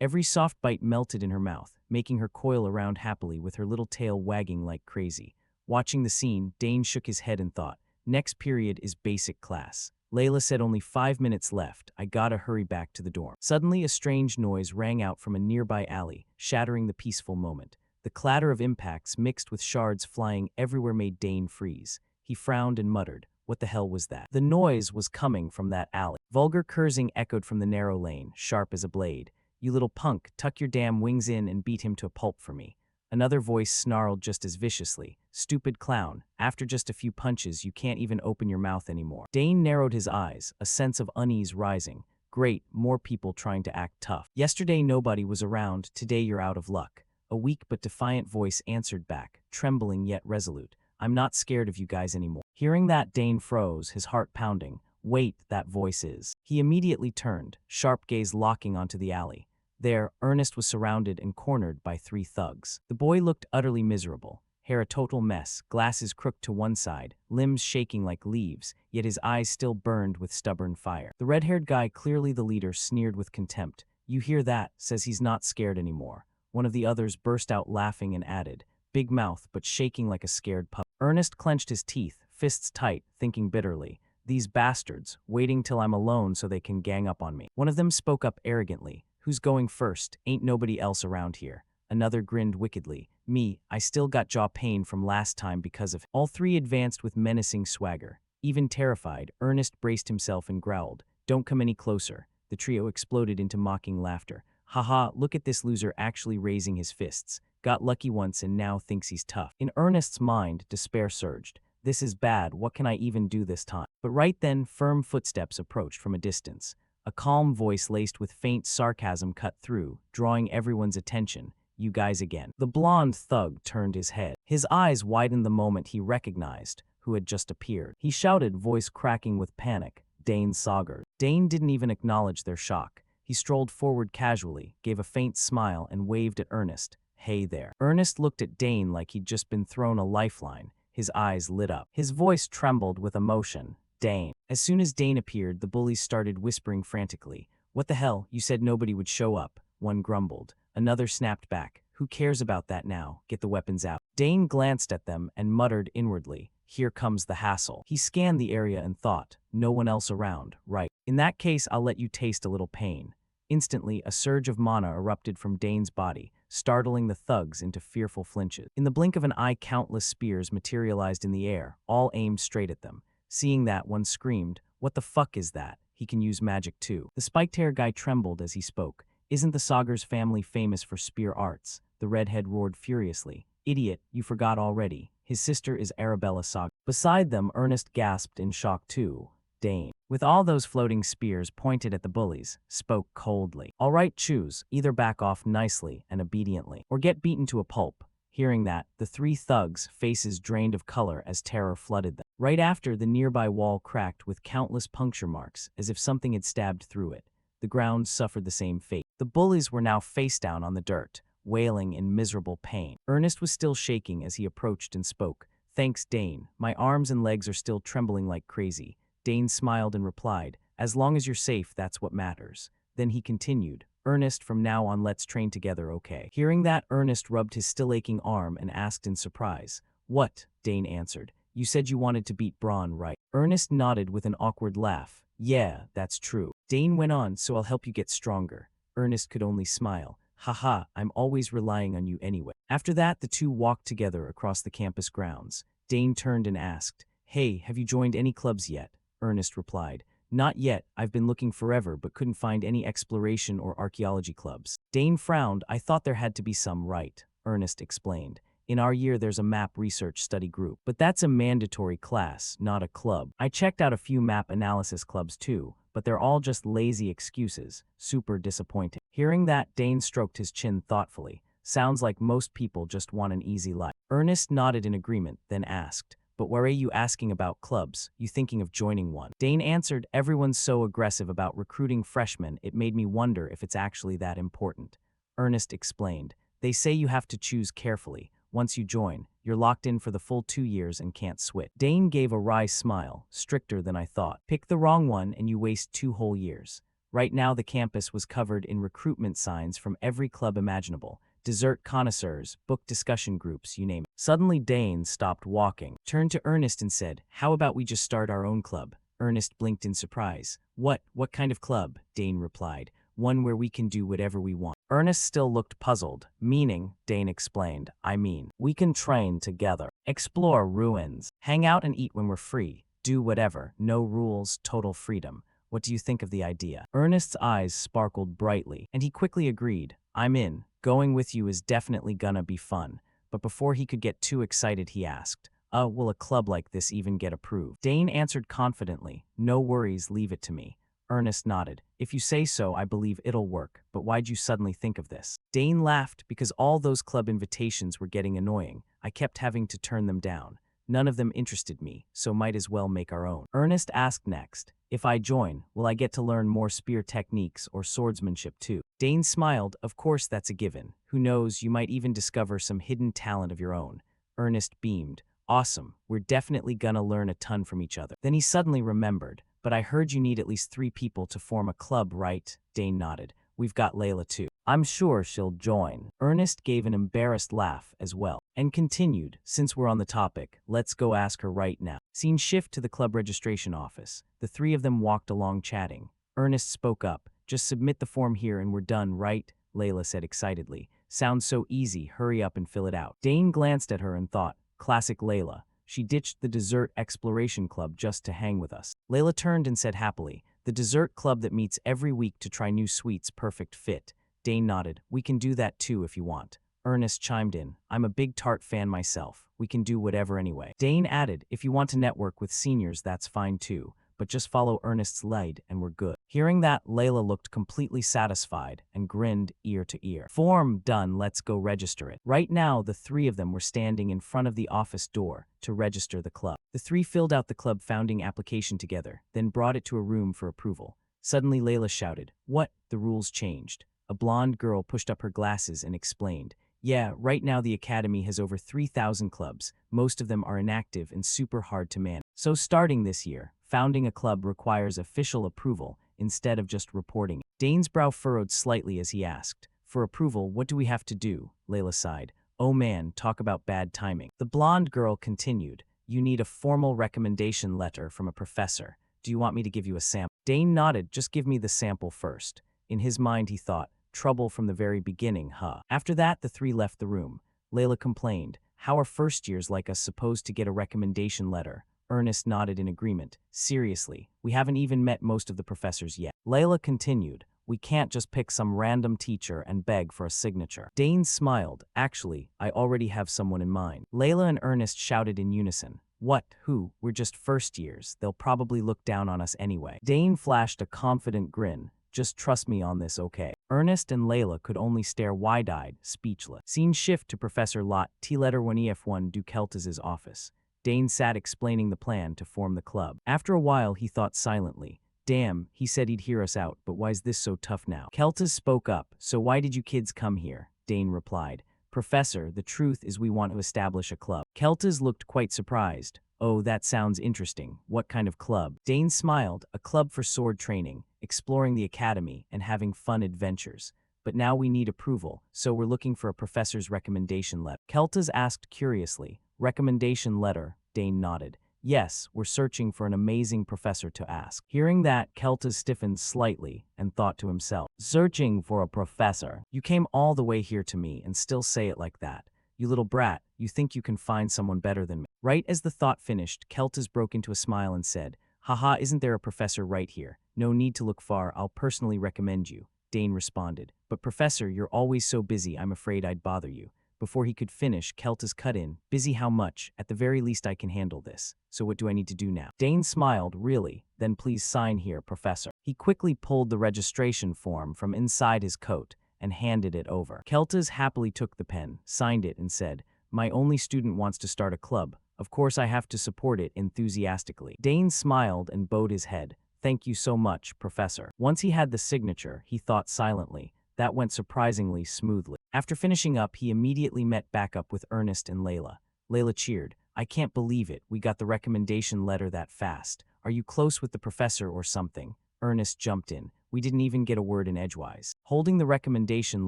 Every soft bite melted in her mouth, making her coil around happily with her little tail wagging like crazy. Watching the scene, Dane shook his head and thought, "Next period is basic class." Layla said only 5 minutes left. I gotta hurry back to the dorm. Suddenly, a strange noise rang out from a nearby alley, shattering the peaceful moment. The clatter of impacts mixed with shards flying everywhere made Dane freeze. He frowned and muttered, "What the hell was that?" The noise was coming from that alley. Vulgar cursing echoed from the narrow lane, sharp as a blade. "You little punk, tuck your damn wings in and beat him to a pulp for me." Another voice snarled just as viciously, "Stupid clown, after just a few punches you can't even open your mouth anymore." Dane narrowed his eyes, a sense of unease rising. Great, more people trying to act tough. Yesterday nobody was around, today you're out of luck. A weak but defiant voice answered back, trembling yet resolute, "I'm not scared of you guys anymore." Hearing that, Dane froze, his heart pounding. Wait, that voice is. He immediately turned, sharp gaze locking onto the alley. There, Ernest was surrounded and cornered by 3 thugs. The boy looked utterly miserable, hair a total mess, glasses crooked to one side, limbs shaking like leaves, yet his eyes still burned with stubborn fire. The red-haired guy, clearly the leader, sneered with contempt. "You hear that? Says he's not scared anymore." One of the others burst out laughing and added, "Big mouth but shaking like a scared pup." Ernest clenched his teeth, fists tight, thinking bitterly. These bastards, waiting till I'm alone so they can gang up on me. One of them spoke up arrogantly. Who's going first? Ain't nobody else around here. Another grinned wickedly. Me, I still got jaw pain from last time because of it. All three advanced with menacing swagger. Even terrified, Ernest braced himself and growled, "Don't come any closer." The trio exploded into mocking laughter. Haha, look at this loser actually raising his fists. Got lucky once and now thinks he's tough. In Ernest's mind, despair surged. This is bad, what can I even do this time? But right then, firm footsteps approached from a distance. A calm voice laced with faint sarcasm cut through, drawing everyone's attention. You guys again. The blonde thug turned his head. His eyes widened the moment he recognized who had just appeared. He shouted, voice cracking with panic, Dane Saugers. Dane didn't even acknowledge their shock. He strolled forward casually, gave a faint smile, and waved at Ernest. Hey there. Ernest looked at Dane like he'd just been thrown a lifeline. His eyes lit up. His voice trembled with emotion. Dane. As soon as Dane appeared, the bullies started whispering frantically. What the hell? You said nobody would show up. One grumbled. Another snapped back. Who cares about that now? Get the weapons out. Dane glanced at them and muttered inwardly. Here comes the hassle. He scanned the area and thought, no one else around, right? In that case, I'll let you taste a little pain. Instantly, a surge of mana erupted from Dane's body, startling the thugs into fearful flinches. In the blink of an eye, countless spears materialized in the air, all aimed straight at them. Seeing that, one screamed, what the fuck is that? He can use magic too. The spiked hair guy trembled as he spoke. Isn't the Saugers family famous for spear arts? The redhead roared furiously. Idiot, you forgot already. His sister is Arabella Sauger. Beside them, Ernest gasped in shock too. Dane, with all those floating spears pointed at the bullies, spoke coldly. All right, choose. Either back off nicely and obediently, or get beaten to a pulp. Hearing that, the three thugs' faces drained of color as terror flooded them. Right after, the nearby wall cracked with countless puncture marks, as if something had stabbed through it. The ground suffered the same fate. The bullies were now face down on the dirt, wailing in miserable pain. Ernest was still shaking as he approached and spoke. Thanks, Dane. My arms and legs are still trembling like crazy. Dane smiled and replied, as long as you're safe, that's what matters. Then he continued, Ernest, from now on let's train together, okay? Hearing that, Ernest rubbed his still aching arm and asked in surprise. What? Dane answered. You said you wanted to beat Braun, right? Ernest nodded with an awkward laugh. Yeah, that's true. Dane went on, so I'll help you get stronger. Ernest could only smile. Haha, I'm always relying on you anyway. After that, the two walked together across the campus grounds. Dane turned and asked, Hey, have you joined any clubs yet? Ernest replied, Not yet, I've been looking forever but couldn't find any exploration or archaeology clubs. Dane frowned, I thought there had to be some, right? Ernest explained. In our year there's a map research study group, but that's a mandatory class, not a club. I checked out a few map analysis clubs too, but they're all just lazy excuses. Super disappointing. Hearing that, Dane stroked his chin thoughtfully. Sounds like most people just want an easy life. Ernest nodded in agreement, then asked, But why are you asking about clubs? You thinking of joining one? Dane answered, Everyone's so aggressive about recruiting freshmen, it made me wonder if it's actually that important. Ernest explained, They say you have to choose carefully. Once you join, you're locked in for the full 2 years and can't switch. Dane gave a wry smile, stricter than I thought. Pick the wrong one and you waste 2 whole years. Right now the campus was covered in recruitment signs from every club imaginable. Dessert connoisseurs, book discussion groups, you name it. Suddenly Dane stopped walking, turned to Ernest and said, How about we just start our own club? Ernest blinked in surprise. What kind of club? Dane replied. One where we can do whatever we want. Ernest still looked puzzled. Meaning, Dane explained, I mean, we can train together, explore ruins, hang out and eat when we're free, do whatever, no rules, total freedom. What do you think of the idea? Ernest's eyes sparkled brightly, and he quickly agreed. I'm in. Going with you is definitely gonna be fun. But before he could get too excited, he asked, will a club like this even get approved? Dane answered confidently, No worries, leave it to me. Ernest nodded. If you say so, I believe it'll work, but why'd you suddenly think of this? Dane laughed because all those club invitations were getting annoying. I kept having to turn them down. None of them interested me, so might as well make our own. Ernest asked next, If I join, will I get to learn more spear techniques or swordsmanship too? Dane smiled, Of course that's a given. Who knows, you might even discover some hidden talent of your own. Ernest beamed. Awesome, we're definitely gonna learn a ton from each other. Then he suddenly remembered. But I heard you need at least 3 people to form a club, right? Dane nodded. We've got Layla too. I'm sure she'll join. Ernest gave an embarrassed laugh as well and continued, since we're on the topic, let's go ask her right now. Scene shift to the club registration office. The three of them walked along chatting. Ernest spoke up. Just submit the form here and we're done, right? Layla said excitedly. Sounds so easy, hurry up and fill it out. Dane glanced at her and thought, classic Layla. She ditched the dessert exploration club just to hang with us. Layla turned and said happily, the dessert club that meets every week to try new sweets, perfect fit. Dane nodded. We can do that too if you want. Ernest chimed in. I'm a big Tart fan myself. We can do whatever anyway. Dane added, if you want to network with seniors, that's fine too. But just follow Ernest's lead and we're good. Hearing that, Layla looked completely satisfied and grinned ear to ear. Form done, let's go register it. Right now, the three of them were standing in front of the office door to register the club. The three filled out the club founding application together, then brought it to a room for approval. Suddenly, Layla shouted, what? The rules changed. A blonde girl pushed up her glasses and explained, yeah, right now the Academy has over 3,000 clubs. Most of them are inactive and super hard to manage. So starting this year, founding a club requires official approval instead of just reporting it. Dane's brow furrowed slightly as he asked, for approval, what do we have to do? Layla sighed. Oh man, talk about bad timing. The blonde girl continued, you need a formal recommendation letter from a professor. Do you want me to give you a sample? Dane nodded, just give me the sample first. In his mind, he thought, trouble from the very beginning, huh? After that, the three left the room. Layla complained, how are first years like us supposed to get a recommendation letter? Ernest nodded in agreement. Seriously, we haven't even met most of the professors yet. Layla continued, we can't just pick some random teacher and beg for a signature. Dane smiled. Actually, I already have someone in mind. Layla and Ernest shouted in unison. What? Who? We're just first years. They'll probably look down on us anyway. Dane flashed a confident grin. Just trust me on this, okay? Ernest and Layla could only stare wide-eyed, speechless. Scene shift to Professor Lot T-Letter 1EF1 du Keltis's office. Dane sat explaining the plan to form the club. After a while, he thought silently. Damn, he said he'd hear us out, but why's this so tough now? Keltis spoke up. So why did you kids come here? Dane replied. Professor, the truth is we want to establish a club. Keltis looked quite surprised. Oh, that sounds interesting. What kind of club? Dane smiled. A club for sword training, exploring the academy, and having fun adventures. But now we need approval, so we're looking for a professor's recommendation letter. Keltis asked curiously. Recommendation letter? Dane nodded. Yes, we're searching for an amazing professor to ask. Hearing that, Keltis stiffened slightly and thought to himself, searching for a professor? You came all the way here to me and still say it like that. You little brat, you think you can find someone better than me. Right as the thought finished, Keltis broke into a smile and said, haha, isn't there a professor right here? No need to look far, I'll personally recommend you. Dane responded, but professor, you're always so busy, I'm afraid I'd bother you. Before he could finish, Keltis cut in, busy how much? At the very least I can handle this. So what do I need to do now? Dane smiled, really? Then please sign here, professor. He quickly pulled the registration form from inside his coat and handed it over. Keltis happily took the pen, signed it, and said, my only student wants to start a club. Of course I have to support it enthusiastically. Dane smiled and bowed his head. Thank you so much, professor. Once he had the signature, he thought silently. That went surprisingly smoothly. After finishing up, he immediately met back up with Ernest and Layla. Layla cheered. I can't believe it. We got the recommendation letter that fast. Are you close with the professor or something? Ernest jumped in. We didn't even get a word in edgewise. Holding the recommendation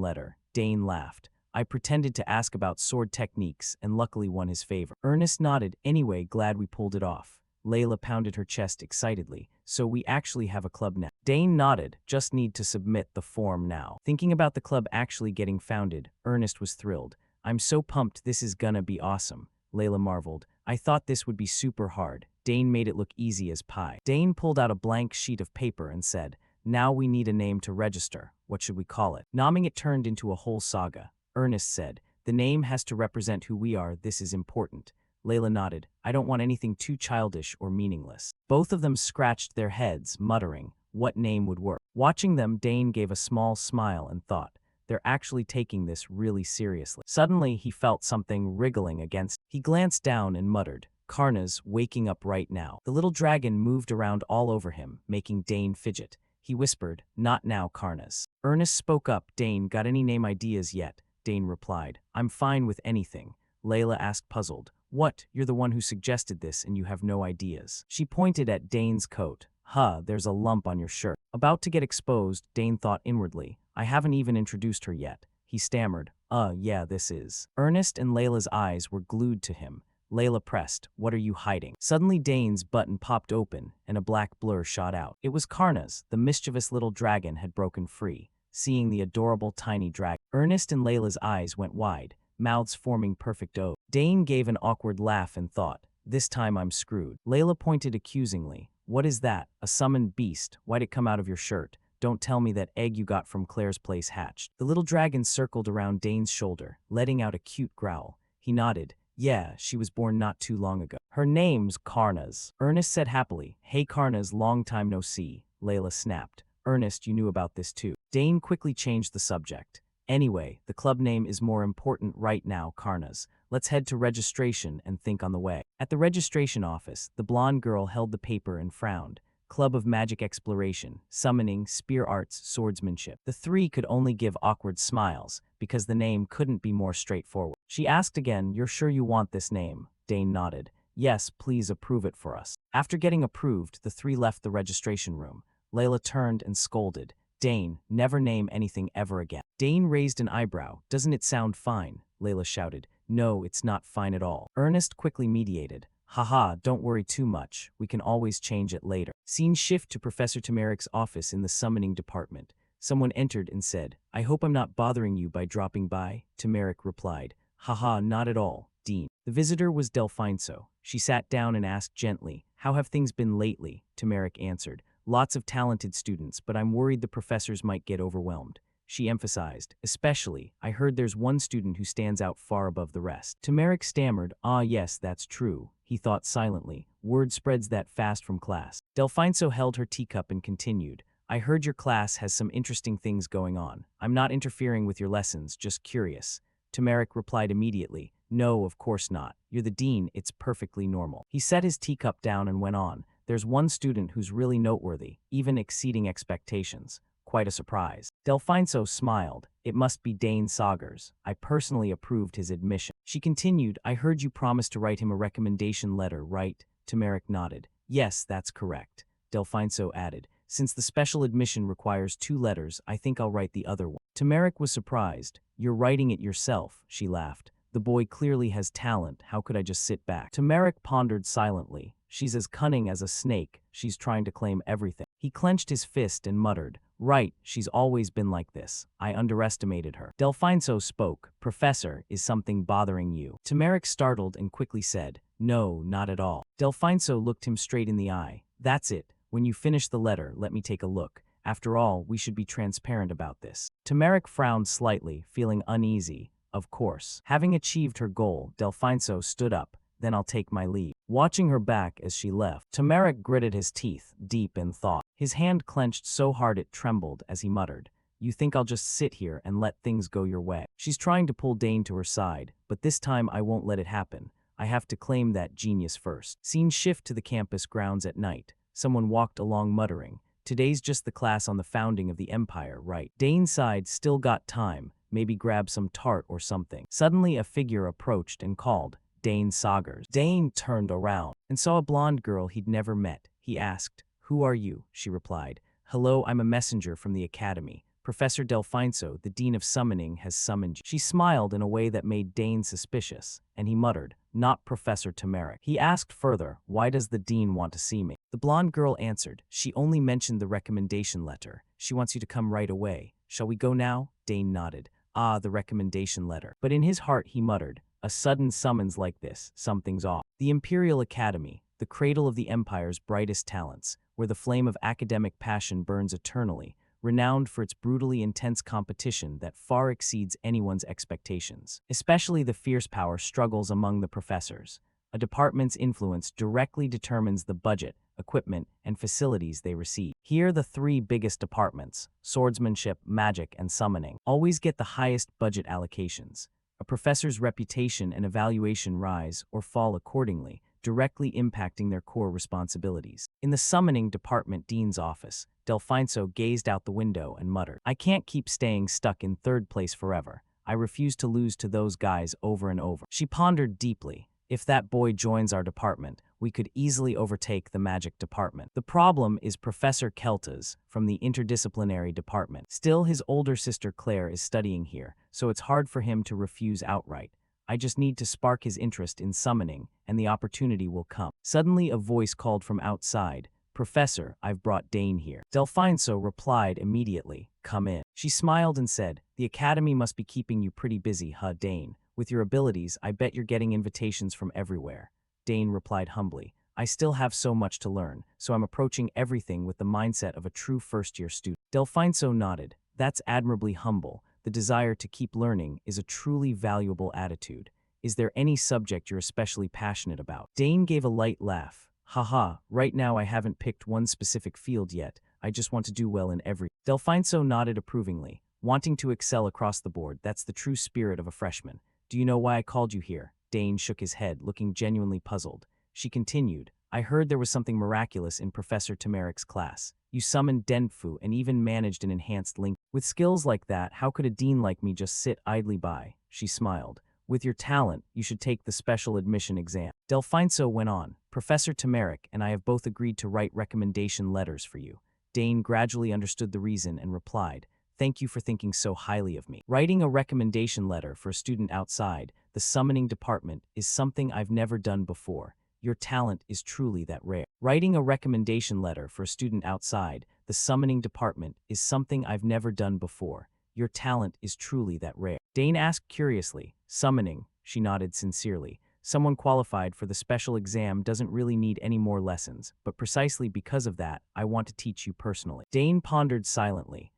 letter, Dane laughed. I pretended to ask about sword techniques and luckily won his favor. Ernest nodded. Anyway, glad we pulled it off. Layla pounded her chest excitedly. So we actually have a club now. Dane nodded. Just need to submit the form now. Thinking about the club actually getting founded, Ernest was thrilled. I'm so pumped, this is gonna be awesome. Layla marveled. I thought this would be super hard. Dane made it look easy as pie. Dane pulled out a blank sheet of paper and said, now we need a name to register. What should we call it? Nomming it turned into a whole saga. Ernest said, the name has to represent who we are, this is important. Layla nodded. I don't want anything too childish or meaningless. Both of them scratched their heads, muttering, what name would work? Watching them, Dane gave a small smile and thought, they're actually taking this really seriously. Suddenly, he felt something wriggling against. He glanced down and muttered, Karna's waking up right now. The little dragon moved around all over him, making Dane fidget. He whispered, not now, Karna's. Ernest spoke up. Dane, got any name ideas yet? Dane replied, I'm fine with anything. Layla asked puzzled, what, you're the one who suggested this and you have no ideas? She pointed at Dane's coat. Huh, there's a lump on your shirt. About to get exposed, Dane thought inwardly, I haven't even introduced her yet. He stammered, yeah, this is. Ernest and Layla's eyes were glued to him. Layla pressed, what are you hiding? Suddenly Dane's button popped open and a black blur shot out. It was Karna's, the mischievous little dragon had broken free. Seeing the adorable tiny dragon, Ernest and Layla's eyes went wide, mouths forming perfect O. Dane gave an awkward laugh and thought, this time I'm screwed. Layla pointed accusingly, what is that? A summoned beast? Why'd it come out of your shirt? Don't tell me that egg you got from Claire's place hatched. The little dragon circled around Dane's shoulder, letting out a cute growl. He nodded. Yeah, she was born not too long ago. Her name's Karna's. Ernest said happily. Hey Karna's, long time no see. Layla snapped. Ernest, you knew about this too. Dane quickly changed the subject. Anyway, the club name is more important right now, Karna's. Let's head to registration and think on the way. At the registration office, the blonde girl held the paper and frowned. Club of Magic Exploration, Summoning, Spear Arts, Swordsmanship. The three could only give awkward smiles, because the name couldn't be more straightforward. She asked again, you're sure you want this name? Dane nodded. Yes, please approve it for us. After getting approved, the three left the registration room. Layla turned and scolded. Dane, never name anything ever again. Dane raised an eyebrow. Doesn't it sound fine? Layla shouted. No, it's not fine at all. Ernest quickly mediated. Haha, don't worry too much. We can always change it later. Scene shift to Professor Tamarik's office in the summoning department. Someone entered and said, I hope I'm not bothering you by dropping by. Tamarik replied, haha, not at all, Dean. The visitor was Delfinso. She sat down and asked gently, how have things been lately? Tamarik answered, lots of talented students, but I'm worried the professors might get overwhelmed. She emphasized, especially, I heard there's one student who stands out far above the rest. Tamarik stammered, ah yes, that's true. He thought silently, word spreads that fast from class. Delfinso held her teacup and continued, I heard your class has some interesting things going on. I'm not interfering with your lessons, just curious. Tamarik replied immediately, no, of course not. You're the dean, it's perfectly normal. He set his teacup down and went on, there's one student who's really noteworthy, even exceeding expectations. Quite a surprise. Delfinso smiled. It must be Dane Saugers. I personally approved his admission. She continued, I heard you promised to write him a recommendation letter, right? Tamarik nodded. Yes, that's correct. Delfinso added, since the special admission requires 2 letters, I think I'll write the other one. Tamarik was surprised. You're writing it yourself, she laughed. The boy clearly has talent, how could I just sit back? Tamarik pondered silently. She's as cunning as a snake, she's trying to claim everything. He clenched his fist and muttered, right, she's always been like this. I underestimated her. Delfinso spoke, Professor, is something bothering you? Tamarik startled and quickly said, no, not at all. Delfinso looked him straight in the eye. That's it. When you finish the letter, let me take a look. After all, we should be transparent about this. Tamarik frowned slightly, feeling uneasy. Of course. Having achieved her goal, Delfinso stood up. Then I'll take my leave. Watching her back as she left, Tamarik gritted his teeth, deep in thought. His hand clenched so hard it trembled as he muttered, you think I'll just sit here and let things go your way? She's trying to pull Dane to her side, but this time I won't let it happen. I have to claim that genius first. Scene shift to the campus grounds at night. Someone walked along muttering, today's just the class on the founding of the empire, right? Dane sighed, still got time, maybe grab some tart or something. Suddenly a figure approached and called, Dane Saugers. Dane turned around and saw a blonde girl he'd never met. He asked, who are you? She replied, hello, I'm a messenger from the academy. Professor Delfinso, the dean of summoning, has summoned you. She smiled in a way that made Dane suspicious, and he muttered, not Professor Tamarik. He asked further, why does the dean want to see me? The blonde girl answered, she only mentioned the recommendation letter. She wants you to come right away. Shall we go now? Dane nodded. Ah, the recommendation letter. But in his heart he muttered, a sudden summons like this, something's off. The Imperial Academy, the cradle of the Empire's brightest talents, where the flame of academic passion burns eternally, renowned for its brutally intense competition that far exceeds anyone's expectations. Especially the fierce power struggles among the professors. A department's influence directly determines the budget, equipment, and facilities they receive. Here the 3 biggest departments, swordsmanship, magic, and summoning, always get the highest budget allocations. A professor's reputation and evaluation rise or fall accordingly, directly impacting their core responsibilities. In the summoning department dean's office, Delfinso gazed out the window and muttered, I can't keep staying stuck in 3rd place forever. I refuse to lose to those guys over and over. She pondered deeply. If that boy joins our department, we could easily overtake the magic department. The problem is Professor Keltas from the interdisciplinary department. Still, his older sister Claire is studying here, so it's hard for him to refuse outright. I just need to spark his interest in summoning, and the opportunity will come. Suddenly, a voice called from outside, "Professor, I've brought Dane here." Delfinso replied immediately, "Come in." She smiled and said, "The academy must be keeping you pretty busy, huh, Dane? With your abilities, I bet you're getting invitations from everywhere." Dane replied humbly, "I still have so much to learn, so I'm approaching everything with the mindset of a true first-year student." Delfinso nodded. "That's admirably humble. The desire to keep learning is a truly valuable attitude. Is there any subject you're especially passionate about?" Dane gave a light laugh. "Haha, right now I haven't picked one specific field yet. I just want to do well in every." Delfinso nodded approvingly, wanting to excel across the board. That's the true spirit of a freshman. "Do you know why I called you here?" Dane shook his head, looking genuinely puzzled. She continued, "I heard there was something miraculous in Professor Tamarik's class. You summoned Denfu and even managed an enhanced link. With skills like that, how could a dean like me just sit idly by?" She smiled. "With your talent, you should take the special admission exam." Delfinso went on, "Professor Tamarik and I have both agreed to write recommendation letters for you." Dane gradually understood the reason and replied, "Thank you for thinking so highly of me. Writing a recommendation letter for a student outside the summoning department is something I've never done before. Your talent is truly that rare." Writing a recommendation letter for a student outside the summoning department is something I've never done before. Your talent is truly that rare. Dane asked curiously, "Summoning?" She nodded sincerely. "Someone qualified for the special exam doesn't really need any more lessons, but precisely because of that, I want to teach you personally." Dane pondered silently.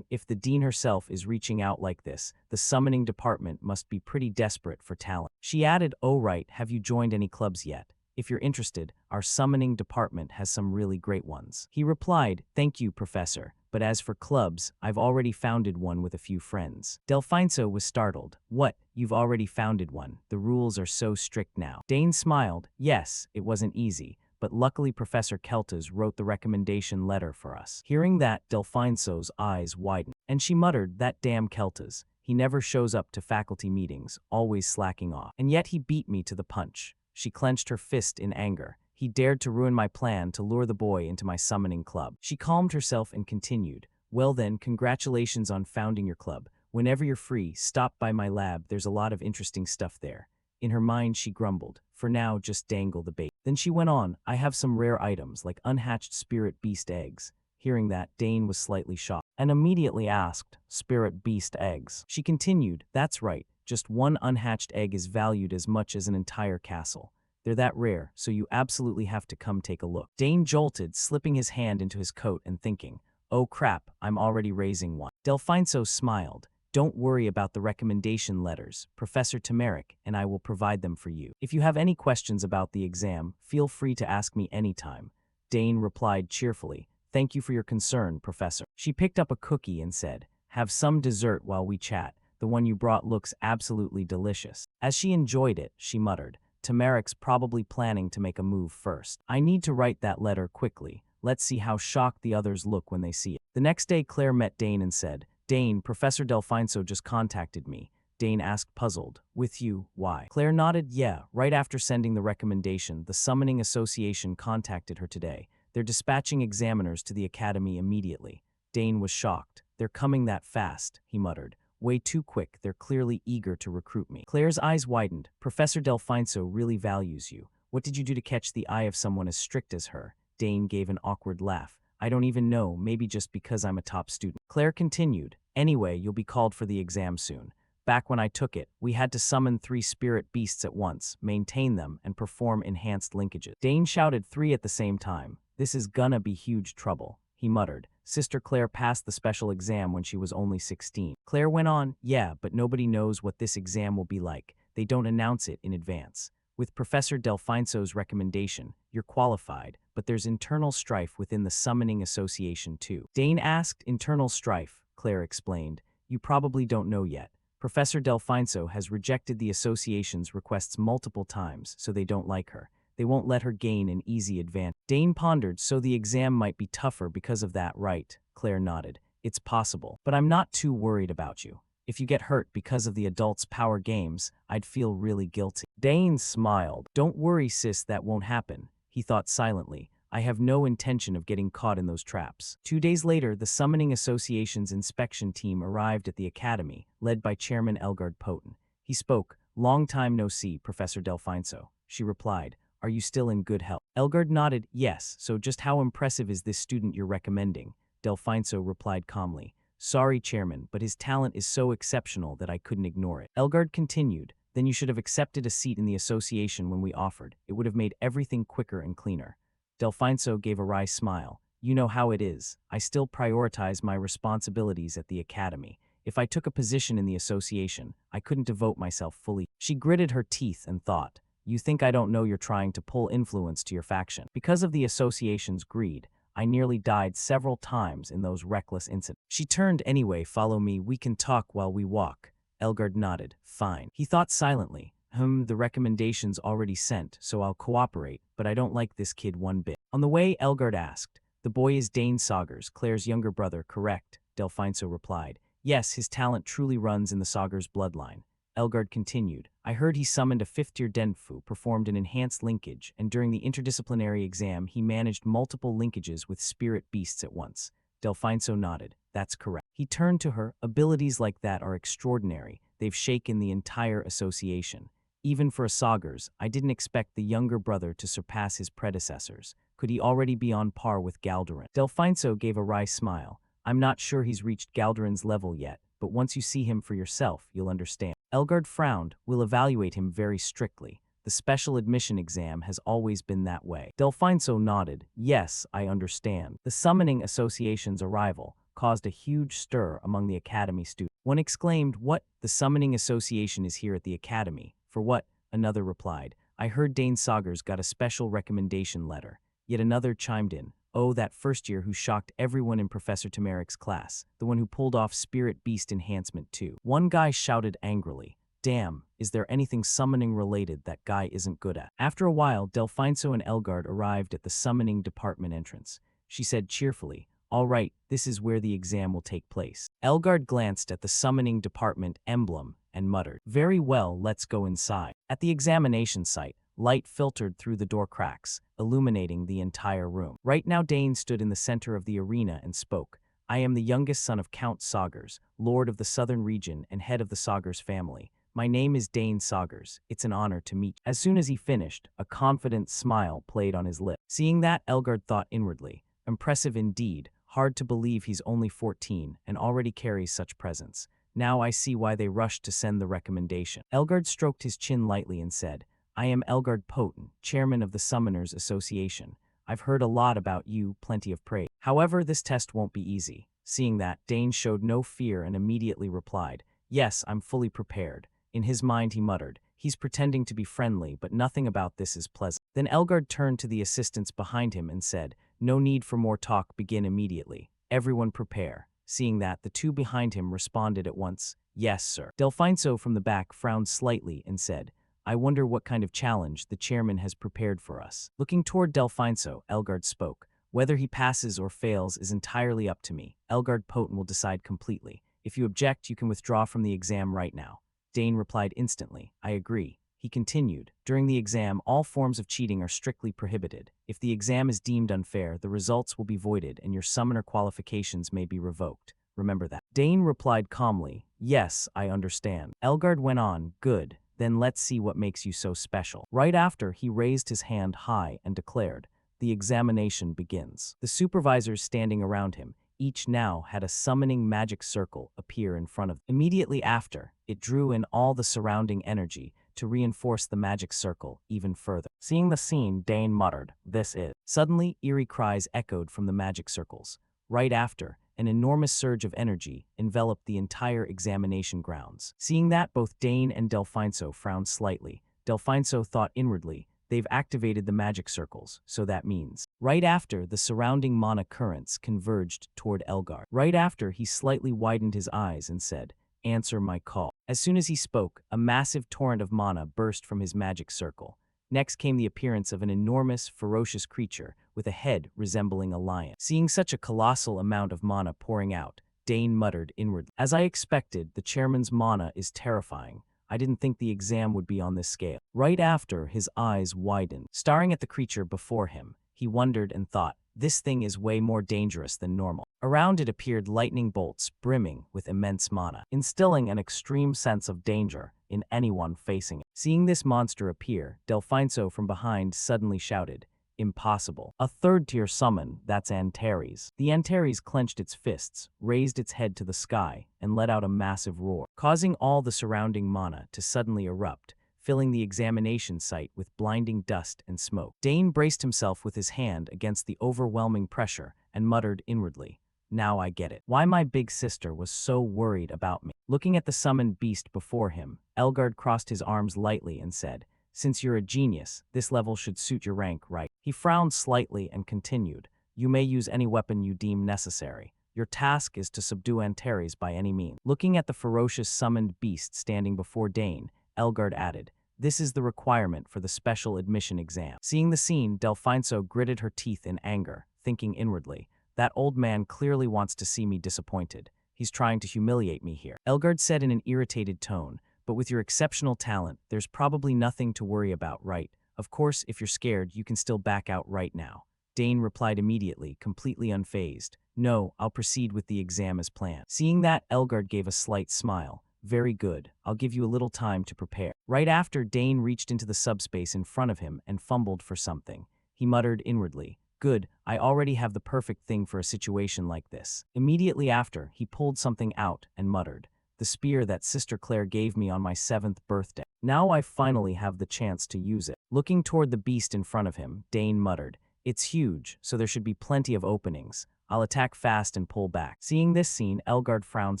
If the dean herself is reaching out like this, the summoning department must be pretty desperate for talent. She added, "Oh right, have you joined any clubs yet? If you're interested, our summoning department has some really great ones." He replied, "Thank you, Professor, but as for clubs, I've already founded one with a few friends." Delfinso was startled. "What, you've already founded one? The rules are so strict now." Dane smiled. "Yes, it wasn't easy, but luckily Professor Keltas wrote the recommendation letter for us." Hearing that, Delfinso's eyes widened, and she muttered, "That damn Keltas. He never shows up to faculty meetings, always slacking off. And yet he beat me to the punch." She clenched her fist in anger. "He dared to ruin my plan to lure the boy into my summoning club." She calmed herself and continued, "Well then, congratulations on founding your club. Whenever you're free, stop by my lab, there's a lot of interesting stuff there." In her mind she grumbled, "For now, just dangle the bait." Then she went on, "I have some rare items like unhatched spirit beast eggs." Hearing that, Dane was slightly shocked, and immediately asked, "Spirit beast eggs?" She continued, "That's right, just one unhatched egg is valued as much as an entire castle. They're that rare, so you absolutely have to come take a look." Dane jolted, slipping his hand into his coat and thinking, "Oh crap, I'm already raising one." Delfinso smiled. "Don't worry about the recommendation letters. Professor Tamarik and I will provide them for you. If you have any questions about the exam, feel free to ask me anytime." Dane replied cheerfully, "Thank you for your concern, Professor." She picked up a cookie and said, "Have some dessert while we chat. The one you brought looks absolutely delicious." As she enjoyed it, she muttered, "Tamarik's probably planning to make a move first. I need to write that letter quickly. Let's see how shocked the others look when they see it." The next day, Claire met Dane and said, "Dane, Professor Delfinso just contacted me." Dane asked, puzzled, "With you? Why?" Claire nodded, "Yeah, right after sending the recommendation, the Summoning Association contacted her today. They're dispatching examiners to the academy immediately." Dane was shocked. "They're coming that fast," he muttered. "Way too quick, they're clearly eager to recruit me." Claire's eyes widened. "Professor Delfinso really values you. What did you do to catch the eye of someone as strict as her?" Dane gave an awkward laugh. "I don't even know, maybe just because I'm a top student." Claire continued, "Anyway, you'll be called for the exam soon. Back when I took it, we had to summon 3 spirit beasts at once, maintain them, and perform enhanced linkages." Dane shouted 3 at the same time. "This is gonna be huge trouble," he muttered. "Sister Claire passed the special exam when she was only 16. Claire went on, "Yeah, but nobody knows what this exam will be like. They don't announce it in advance. With Professor Delfinso's recommendation, you're qualified, but there's internal strife within the Summoning Association too." Dane asked, "Internal strife?" Claire explained. "You probably don't know yet. Professor Delfinso has rejected the association's requests multiple times, so they don't like her. They won't let her gain an easy advantage." Dane pondered, "So the exam might be tougher because of that, right?" Claire nodded. "It's possible, but I'm not too worried about you. If you get hurt because of the adults' power games, I'd feel really guilty." Dane smiled. Don't worry, sis, that won't happen. He thought silently. I have no intention of getting caught in those traps. 2 days later, the Summoning Association's inspection team arrived at the academy, led by Chairman Elgard Poten. He spoke. Long time no see, Professor Delfinso. She replied. Are you still in good health? Elgard nodded. Yes, so just how impressive is this student you're recommending? Delfinso replied calmly. Sorry, Chairman, but his talent is so exceptional that I couldn't ignore it. Elgard continued. Then you should have accepted a seat in the association when we offered. It would have made everything quicker and cleaner. Delfinso gave a wry smile. You know how it is. I still prioritize my responsibilities at the academy. If I took a position in the association, I couldn't devote myself fully. She gritted her teeth and thought, you think I don't know you're trying to pull influence to your faction. Because of the association's greed, I nearly died several times in those reckless incidents. She turned anyway. Follow me, we can talk while we walk. Elgard nodded. Fine. He thought silently. The recommendation's already sent, so I'll cooperate, but I don't like this kid one bit. On the way, Elgard asked, the boy is Dane Saugers, Claire's younger brother, correct? Delfinso replied. Yes, his talent truly runs in the Saugers bloodline. Elgard continued. I heard he summoned a fifth-tier Denfu, performed an enhanced linkage, and during the interdisciplinary exam he managed multiple linkages with spirit beasts at once. Delfinso nodded. That's correct. He turned to her. Abilities like that are extraordinary. They've shaken the entire association. Even for a Saugers, I didn't expect the younger brother to surpass his predecessors. Could he already be on par with Galderin? Delfinso gave a wry smile. I'm not sure he's reached Galderin's level yet, but once you see him for yourself, you'll understand. Elgard frowned. We'll evaluate him very strictly. The special admission exam has always been that way. Delfinso nodded. Yes, I understand. The Summoning Association's arrival caused a huge stir among the academy students. One exclaimed, what? The Summoning Association is here at the academy. For what? Another replied. I heard Dane Saugers got a special recommendation letter. Yet another chimed in. Oh, that first year who shocked everyone in Professor Tamarik's class. The one who pulled off Spirit Beast Enhancement too. One guy shouted angrily. Damn, is there anything summoning related that guy isn't good at? After a while, Delfinso and Elgard arrived at the summoning department entrance. She said cheerfully, all right, this is where the exam will take place. Elgard glanced at the summoning department emblem and muttered, very well, let's go inside. At the examination site, light filtered through the door cracks, illuminating the entire room. Right now Dane stood in the center of the arena and spoke. I am the youngest son of Count Saugers, Lord of the Southern Region and head of the Saugers family. My name is Dane Saugers. It's an honor to meet you. As soon as he finished, a confident smile played on his lips. Seeing that, Elgard thought inwardly, impressive indeed. Hard to believe he's only 14 and already carries such presence. Now I see why they rushed to send the recommendation. Elgard stroked his chin lightly and said, I am Elgard Poten, chairman of the Summoners Association. I've heard a lot about you, plenty of praise. However, this test won't be easy. Seeing that, Dane showed no fear and immediately replied, yes, I'm fully prepared. In his mind he muttered, he's pretending to be friendly, but nothing about this is pleasant. Then Elgard turned to the assistants behind him and said, no need for more talk, begin immediately. Everyone prepare. Seeing that, the two behind him responded at once, yes, sir. Delfinso from the back frowned slightly and said, I wonder what kind of challenge the chairman has prepared for us. Looking toward Delfinso, Elgard spoke. Whether he passes or fails is entirely up to me. Elgard Poten will decide completely. If you object, you can withdraw from the exam right now. Dane replied instantly, I agree. He continued, during the exam, all forms of cheating are strictly prohibited. If the exam is deemed unfair, the results will be voided and your summoner qualifications may be revoked. Remember that. Dane replied calmly, yes, I understand. Elgard went on, good. Then let's see what makes you so special. Right after, he raised his hand high and declared, the examination begins. The supervisors standing around him, each now had a summoning magic circle appear in front of them. Immediately after, it drew in all the surrounding energy to reinforce the magic circle even further. Seeing the scene, Dane muttered, this is. Suddenly, eerie cries echoed from the magic circles. Right after, an enormous surge of energy enveloped the entire examination grounds. Seeing that, both Dane and Delfinso frowned slightly. Delfinso thought inwardly, they've activated the magic circles, so that means. Right after, the surrounding mana currents converged toward Elgard. Right after, he slightly widened his eyes and said, answer my call. As soon as he spoke, a massive torrent of mana burst from his magic circle. Next came the appearance of an enormous, ferocious creature with a head resembling a lion. Seeing such a colossal amount of mana pouring out, Dane muttered inwardly. As I expected, the chairman's mana is terrifying. I didn't think the exam would be on this scale. Right after, his eyes widened. Staring at the creature before him, he wondered and thought, this thing is way more dangerous than normal. Around it appeared lightning bolts brimming with immense mana, instilling an extreme sense of danger in anyone facing it. Seeing this monster appear, Delfinso from behind suddenly shouted, impossible. A third-tier summon, that's Antares. The Antares clenched its fists, raised its head to the sky, and let out a massive roar, causing all the surrounding mana to suddenly erupt, filling the examination site with blinding dust and smoke. Dane braced himself with his hand against the overwhelming pressure and muttered inwardly, now I get it. Why my big sister was so worried about me. Looking at the summoned beast before him, Elgard crossed his arms lightly and said, since you're a genius, this level should suit your rank, right? He frowned slightly and continued, you may use any weapon you deem necessary. Your task is to subdue Antares by any means. Looking at the ferocious summoned beast standing before Dane, Elgard added, this is the requirement for the special admission exam. Seeing the scene, Delfinso gritted her teeth in anger, thinking inwardly, that old man clearly wants to see me disappointed. He's trying to humiliate me here. Elgard said in an irritated tone, but with your exceptional talent, there's probably nothing to worry about, right? Of course, if you're scared, you can still back out right now. Dane replied immediately, completely unfazed. No, I'll proceed with the exam as planned. Seeing that, Elgard gave a slight smile. Very good. I'll give you a little time to prepare. Right after, Dane reached into the subspace in front of him and fumbled for something. He muttered inwardly, good, I already have the perfect thing for a situation like this. Immediately after, he pulled something out and muttered, the spear that Sister Claire gave me on my 7th birthday. Now I finally have the chance to use it. Looking toward the beast in front of him, Dane muttered, it's huge, so there should be plenty of openings. I'll attack fast and pull back. Seeing this scene, Elgard frowned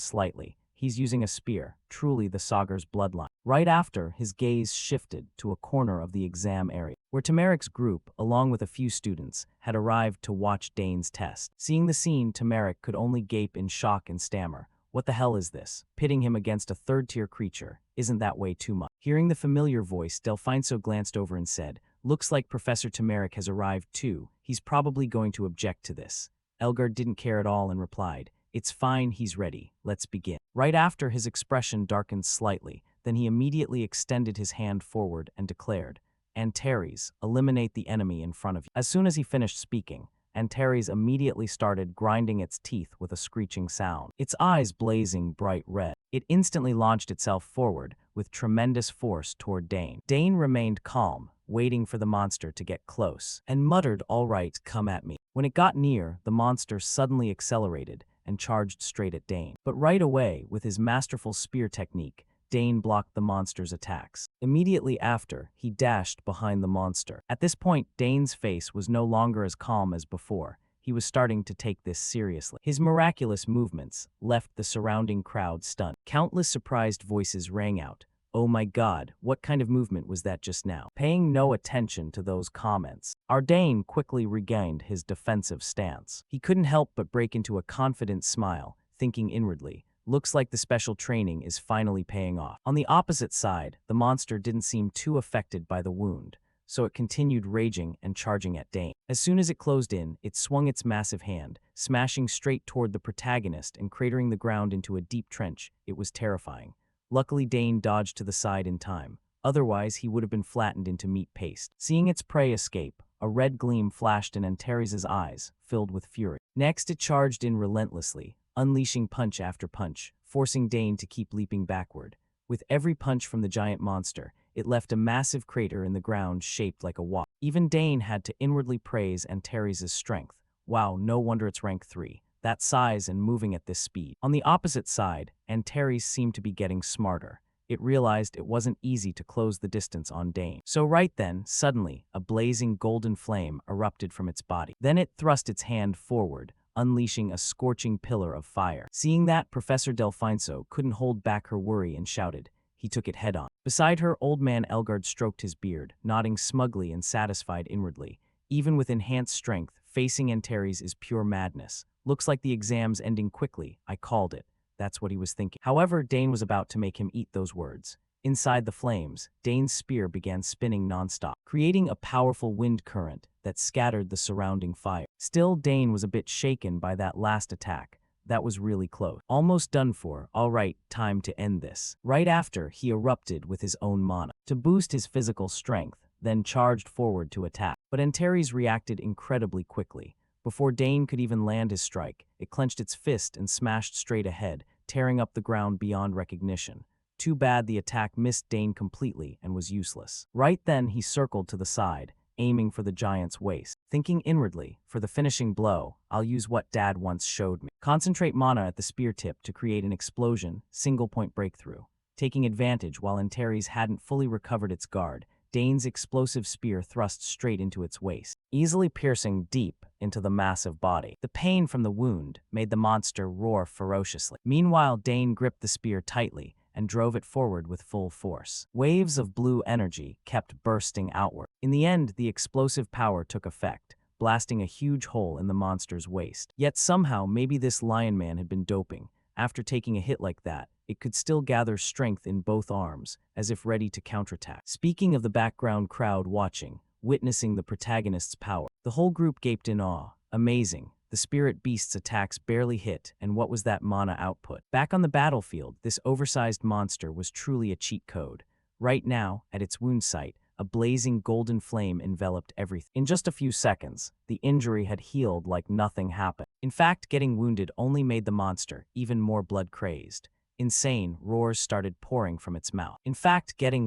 slightly. He's using a spear, truly the Sagar's bloodline. Right after, his gaze shifted to a corner of the exam area, where Tamarik's group, along with a few students, had arrived to watch Dane's test. Seeing the scene, Tamarik could only gape in shock and stammer. What the hell is this? Pitting him against a third-tier creature. Isn't that way too much? Hearing the familiar voice, Delfinso glanced over and said, looks like Professor Tamarik has arrived too. He's probably going to object to this. Elgard didn't care at all and replied, it's fine, he's ready. Let's begin. Right after, his expression darkened slightly. Then he immediately extended his hand forward and declared, Antares, eliminate the enemy in front of you. As soon as he finished speaking, Antares immediately started grinding its teeth with a screeching sound, its eyes blazing bright red. It instantly launched itself forward with tremendous force toward Dane. Dane remained calm, waiting for the monster to get close, and muttered, all right, come at me. When it got near, the monster suddenly accelerated and charged straight at Dane. But right away, with his masterful spear technique, Dane blocked the monster's attacks. Immediately after, he dashed behind the monster. At this point, Dane's face was no longer as calm as before. He was starting to take this seriously. His miraculous movements left the surrounding crowd stunned. Countless surprised voices rang out. Oh my god, what kind of movement was that just now? Paying no attention to those comments, our Dane quickly regained his defensive stance. He couldn't help but break into a confident smile, thinking inwardly, looks like the special training is finally paying off. On the opposite side, the monster didn't seem too affected by the wound, so it continued raging and charging at Dane. As soon as it closed in, it swung its massive hand, smashing straight toward the protagonist and cratering the ground into a deep trench. It was terrifying. Luckily, Dane dodged to the side in time. Otherwise, he would have been flattened into meat paste. Seeing its prey escape, a red gleam flashed in Antares' eyes, filled with fury. Next, it charged in relentlessly, unleashing punch after punch, forcing Dane to keep leaping backward. With every punch from the giant monster, it left a massive crater in the ground shaped like a wok. Even Dane had to inwardly praise Antares' strength. Wow, no wonder it's rank 3. That size and moving at this speed. On the opposite side, Antares seemed to be getting smarter. It realized it wasn't easy to close the distance on Dane. So right then, suddenly, a blazing golden flame erupted from its body. Then it thrust its hand forward, unleashing a scorching pillar of fire. Seeing that, Professor Delfinso couldn't hold back her worry and shouted. He took it head on. Beside her, old man Elgard stroked his beard, nodding smugly and satisfied inwardly. Even with enhanced strength, facing Antares is pure madness. Looks like the exam's ending quickly. I called it. That's what he was thinking. However, Dane was about to make him eat those words. Inside the flames, Dane's spear began spinning nonstop, creating a powerful wind current that scattered the surrounding fire. Still, Dane was a bit shaken by that last attack. that was really close. Almost done for, alright, time to end this. Right after, he erupted with his own mana to boost his physical strength, then charged forward to attack. But Antares reacted incredibly quickly. Before Dane could even land his strike, it clenched its fist and smashed straight ahead, tearing up the ground beyond recognition. Too bad the attack missed Dane completely and was useless. Right then, he circled to the side, aiming for the giant's waist. Thinking inwardly, for the finishing blow, I'll use what Dad once showed me. Concentrate mana at the spear tip to create an explosion, single-point breakthrough. Taking advantage while Antares hadn't fully recovered its guard, Dane's explosive spear thrust straight into its waist, easily piercing deep into the massive body. The pain from the wound made the monster roar ferociously. Meanwhile, Dane gripped the spear tightly and drove it forward with full force. Waves of blue energy kept bursting outward. In the end, the explosive power took effect, blasting a huge hole in the monster's waist. Yet somehow, maybe this lion man had been doping. After taking a hit like that, it could still gather strength in both arms, as if ready to counterattack. Speaking of the background crowd watching, witnessing the protagonist's power, the whole group gaped in awe. Amazing. The spirit beast's attacks barely hit, and what was that mana output? Back on the battlefield, this oversized monster was truly a cheat code. Right now, at its wound site, a blazing golden flame enveloped everything. In just a few seconds, the injury had healed like nothing happened. In fact, getting wounded only made the monster even more blood-crazed. Insane roars started pouring from its mouth. Insane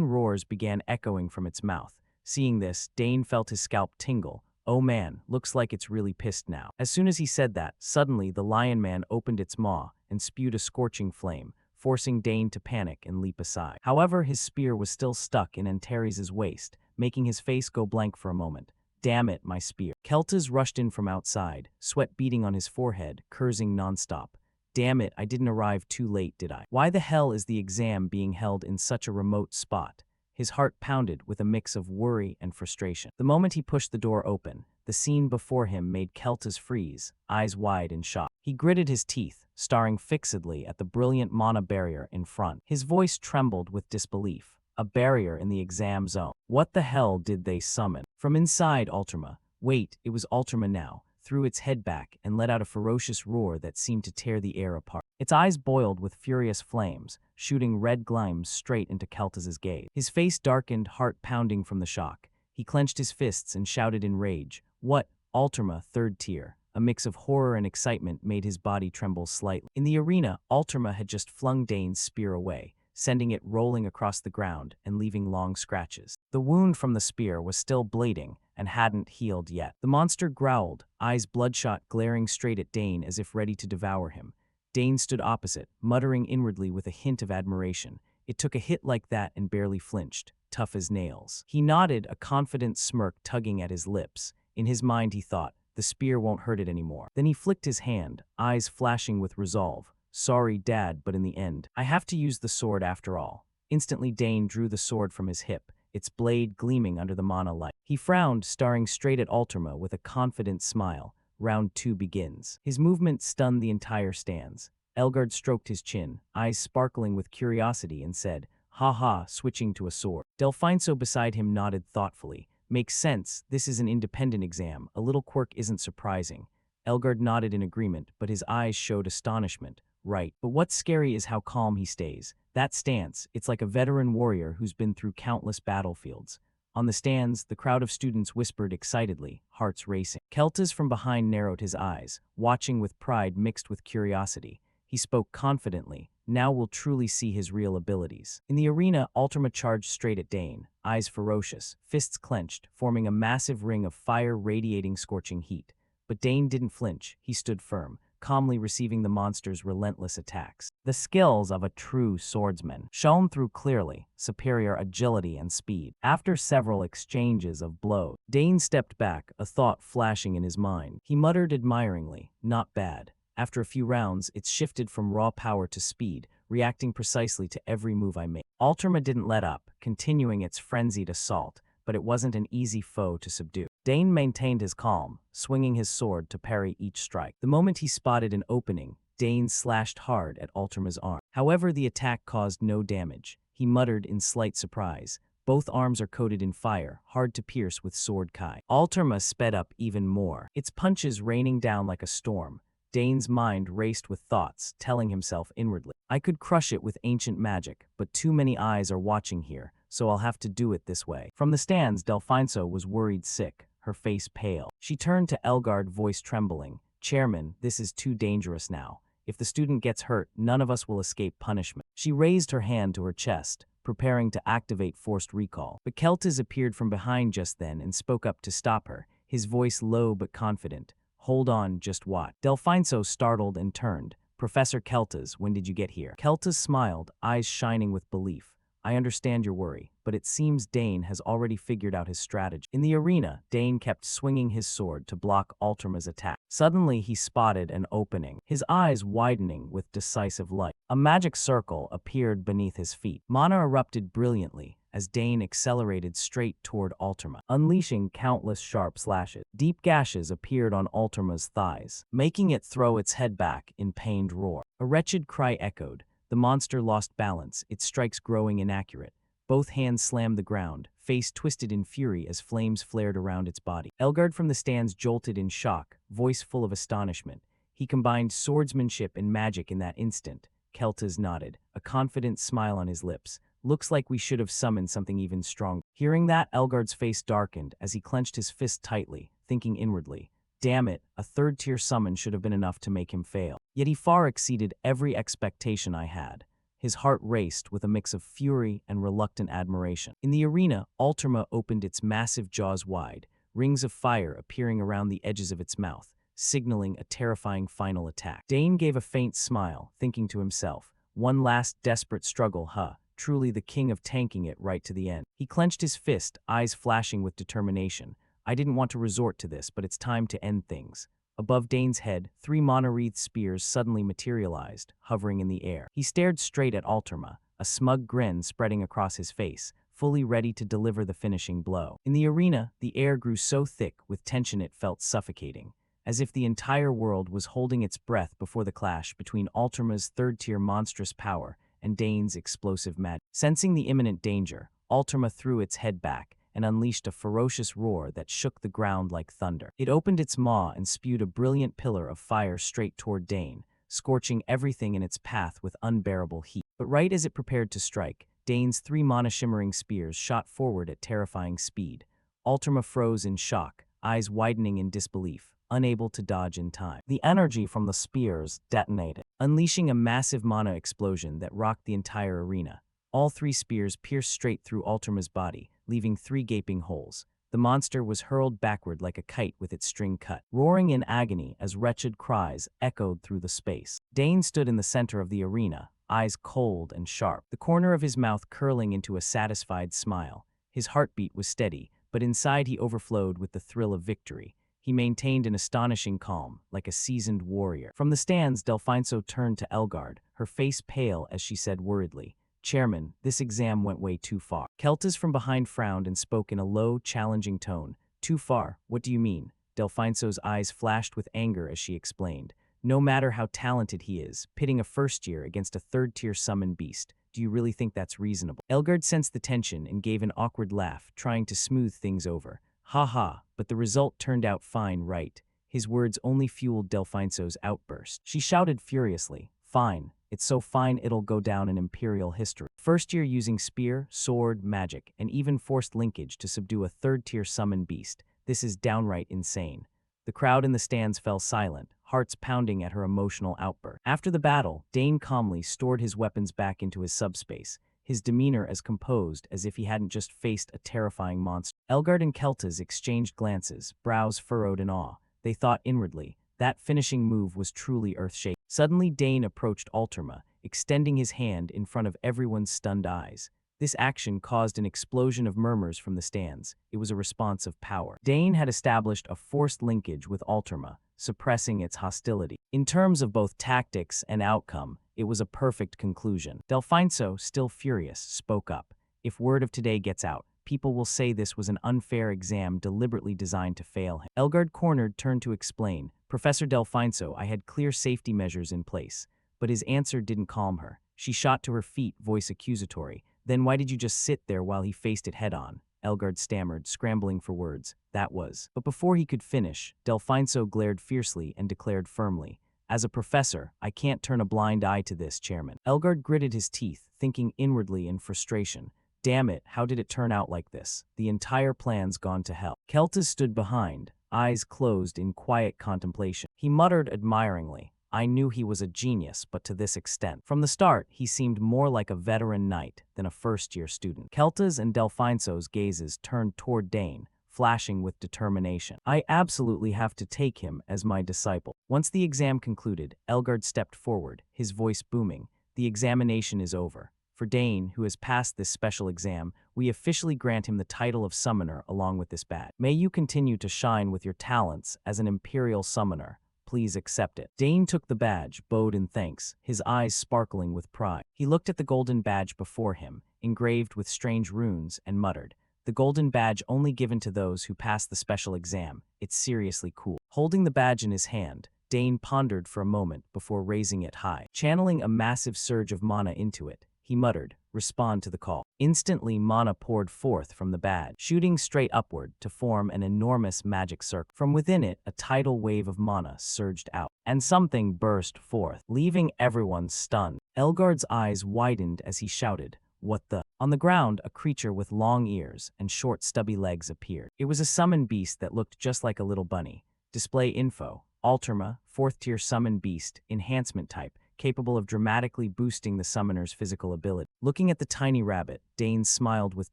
roars began echoing from its mouth. Seeing this, Dane felt his scalp tingle. Oh man, looks like it's really pissed now. As soon as he said that, suddenly the lion man opened its maw and spewed a scorching flame, forcing Dane to panic and leap aside. However, his spear was still stuck in Antares' waist, making his face go blank for a moment. Damn it, my spear. Keltas rushed in from outside, sweat beading on his forehead, cursing nonstop. Damn it, I didn't arrive too late, did I? Why the hell is the exam being held in such a remote spot? His heart pounded with a mix of worry and frustration. The moment he pushed the door open, the scene before him made Keltas freeze, eyes wide in shock. He gritted his teeth, staring fixedly at the brilliant mana barrier in front. His voice trembled with disbelief. A barrier in the exam zone. What the hell did they summon? From inside, Ultima, wait, it was Ultima now, threw its head back and let out a ferocious roar that seemed to tear the air apart. Its eyes boiled with furious flames, shooting red glimes straight into Keltas' gaze. His face darkened, heart pounding from the shock. He clenched his fists and shouted in rage. What? Ultima, third tier. A mix of horror and excitement made his body tremble slightly. In the arena, Ultima had just flung Dane's spear away, sending it rolling across the ground and leaving long scratches. The wound from the spear was still bleeding and hadn't healed yet. The monster growled, eyes bloodshot, glaring straight at Dane as if ready to devour him. Dane stood opposite, muttering inwardly with a hint of admiration. It took a hit like that and barely flinched, tough as nails. He nodded, a confident smirk tugging at his lips. In his mind he thought, the spear won't hurt it anymore. Then he flicked his hand, eyes flashing with resolve. Sorry, Dad, but in the end, I have to use the sword after all. Instantly, Dane drew the sword from his hip, its blade gleaming under the mana light. He frowned, staring straight at Ultima with a confident smile. Round 2 begins. His movement stunned the entire stands. Elgard stroked his chin, eyes sparkling with curiosity, and said, "Ha ha," switching to a sword. Delfinso beside him nodded thoughtfully. Makes sense, this is an independent exam. A little quirk isn't surprising. Elgard nodded in agreement, but his eyes showed astonishment. Right, but what's scary is how calm he stays. That stance, it's like a veteran warrior who's been through countless battlefields. On the stands, the crowd of students whispered excitedly, hearts racing. Keltas from behind narrowed his eyes, watching with pride mixed with curiosity. He spoke confidently. Now we'll truly see his real abilities. In the arena, Ultima charged straight at Dane, eyes ferocious, fists clenched, forming a massive ring of fire radiating scorching heat. But Dane didn't flinch, he stood firm, calmly receiving the monster's relentless attacks. The skills of a true swordsman shone through clearly, superior agility and speed. After several exchanges of blows, Dane stepped back, a thought flashing in his mind. He muttered admiringly, not bad. After a few rounds, it shifted from raw power to speed, reacting precisely to every move I made. Ultima didn't let up, continuing its frenzied assault, but it wasn't an easy foe to subdue. Dane maintained his calm, swinging his sword to parry each strike. The moment he spotted an opening, Dane slashed hard at Ultima's arm. However, the attack caused no damage. He muttered in slight surprise, Both arms are coated in fire, hard to pierce with sword kai. Alterma sped up even more, its punches raining down like a storm. Dane's mind raced with thoughts, telling himself inwardly, I could crush it with ancient magic, but too many eyes are watching here, so I'll have to do it this way. From the stands, Delfinso was worried sick, her face pale. She turned to Elgard, voice trembling. Chairman, this is too dangerous now. If the student gets hurt, none of us will escape punishment. She raised her hand to her chest, preparing to activate forced recall. But Keltis appeared from behind just then and spoke up to stop her, his voice low but confident. Hold on, just what? Delfinso startled and turned. Professor Keltis, when did you get here? Keltis smiled, eyes shining with belief. I understand your worry, but it seems Dane has already figured out his strategy. In the arena, Dane kept swinging his sword to block Alterma's attack. Suddenly, he spotted an opening, his eyes widening with decisive light. A magic circle appeared beneath his feet. Mana erupted brilliantly as Dane accelerated straight toward Alterma, unleashing countless sharp slashes. Deep gashes appeared on Alterma's thighs, making it throw its head back in pained roar. A wretched cry echoed. The monster lost balance, its strikes growing inaccurate. Both hands slammed the ground, face twisted in fury as flames flared around its body. Elgard from the stands jolted in shock, voice full of astonishment. He combined swordsmanship and magic in that instant. Keltis nodded, a confident smile on his lips. Looks like we should have summoned something even stronger. Hearing that, Elgard's face darkened as he clenched his fist tightly, thinking inwardly, damn it, a third-tier summon should have been enough to make him fail. Yet he far exceeded every expectation I had. His heart raced with a mix of fury and reluctant admiration. In the arena, Alterma opened its massive jaws wide, rings of fire appearing around the edges of its mouth, signaling a terrifying final attack. Dane gave a faint smile, thinking to himself, one last desperate struggle, huh? Truly the king of tanking it right to the end. He clenched his fist, eyes flashing with determination. I didn't want to resort to this, but it's time to end things. Above Dane's head, 3 mono-wreathed spears suddenly materialized, hovering in the air. He stared straight at Alterma, a smug grin spreading across his face, fully ready to deliver the finishing blow. In the arena, the air grew so thick with tension it felt suffocating, as if the entire world was holding its breath before the clash between Alterma's third-tier monstrous power and Dane's explosive magic. Sensing the imminent danger, Alterma threw its head back and unleashed a ferocious roar that shook the ground like thunder. It opened its maw and spewed a brilliant pillar of fire straight toward Dane, scorching everything in its path with unbearable heat. But right as it prepared to strike, Dane's 3 mana-shimmering spears shot forward at terrifying speed. Alterma froze in shock, eyes widening in disbelief, unable to dodge in time. The energy from the spears detonated, unleashing a massive mana explosion that rocked the entire arena. All 3 spears pierced straight through Alterma's body, leaving 3 gaping holes. The monster was hurled backward like a kite with its string cut, roaring in agony as wretched cries echoed through the space. Dane stood in the center of the arena, eyes cold and sharp, the corner of his mouth curling into a satisfied smile. His heartbeat was steady, but inside he overflowed with the thrill of victory. He maintained an astonishing calm, like a seasoned warrior. From the stands, Delfinso turned to Elgard, her face pale as she said worriedly, Chairman, this exam went way too far. Keltis from behind frowned and spoke in a low, challenging tone. Too far? What do you mean? Delfinso's eyes flashed with anger as she explained. No matter how talented he is, pitting a first-year against a third-tier summoned beast, do you really think that's reasonable? Elgard sensed the tension and gave an awkward laugh, trying to smooth things over. Ha ha, but the result turned out fine, right? His words only fueled Delfinso's outburst. She shouted furiously, fine. It's so fine it'll go down in Imperial history. First year using spear, sword, magic, and even forced linkage to subdue a third-tier summon beast. This is downright insane. The crowd in the stands fell silent, hearts pounding at her emotional outburst. After the battle, Dane calmly stored his weapons back into his subspace, his demeanor as composed as if he hadn't just faced a terrifying monster. Elgard and Keltis exchanged glances, brows furrowed in awe. They thought inwardly, that finishing move was truly earth-shaking. Suddenly Dane approached Alterma, extending his hand in front of everyone's stunned eyes. This action caused an explosion of murmurs from the stands. It was a response of power. Dane had established a forced linkage with Alterma, suppressing its hostility. In terms of both tactics and outcome, it was a perfect conclusion. Delfinso, still furious, spoke up. If word of today gets out, people will say this was an unfair exam deliberately designed to fail him. Elgard cornered turned to explain, Professor Delfinso, I had clear safety measures in place. But his answer didn't calm her. She shot to her feet, voice accusatory. Then why did you just sit there while he faced it head-on? Elgard stammered, scrambling for words. That was. But before he could finish, Delfinso glared fiercely and declared firmly, as a professor, I can't turn a blind eye to this, Chairman. Elgard gritted his teeth, thinking inwardly in frustration. Damn it, how did it turn out like this? The entire plan's gone to hell. Keltas stood behind, eyes closed in quiet contemplation. He muttered admiringly, I knew he was a genius, but to this extent. From the start, he seemed more like a veteran knight than a first-year student. Keltas and Delfinso's gazes turned toward Dane, flashing with determination. I absolutely have to take him as my disciple. Once the exam concluded, Elgard stepped forward, his voice booming. The examination is over. For Dane, who has passed this special exam, we officially grant him the title of summoner along with this badge. May you continue to shine with your talents as an imperial summoner. Please accept it. Dane took the badge, bowed in thanks, his eyes sparkling with pride. He looked at the golden badge before him, engraved with strange runes, and muttered, the golden badge only given to those who pass the special exam. It's seriously cool. Holding the badge in his hand, Dane pondered for a moment before raising it high. Channeling a massive surge of mana into it, he muttered, respond to the call. Instantly, mana poured forth from the badge, shooting straight upward to form an enormous magic circle. From within it, a tidal wave of mana surged out, and something burst forth, leaving everyone stunned. Elgard's eyes widened as he shouted, what the? On the ground, a creature with long ears and short stubby legs appeared. It was a summon beast that looked just like a little bunny. Display info, Alterma, 4th tier summon beast, enhancement type, capable of dramatically boosting the summoner's physical ability. Looking at the tiny rabbit, Dane smiled with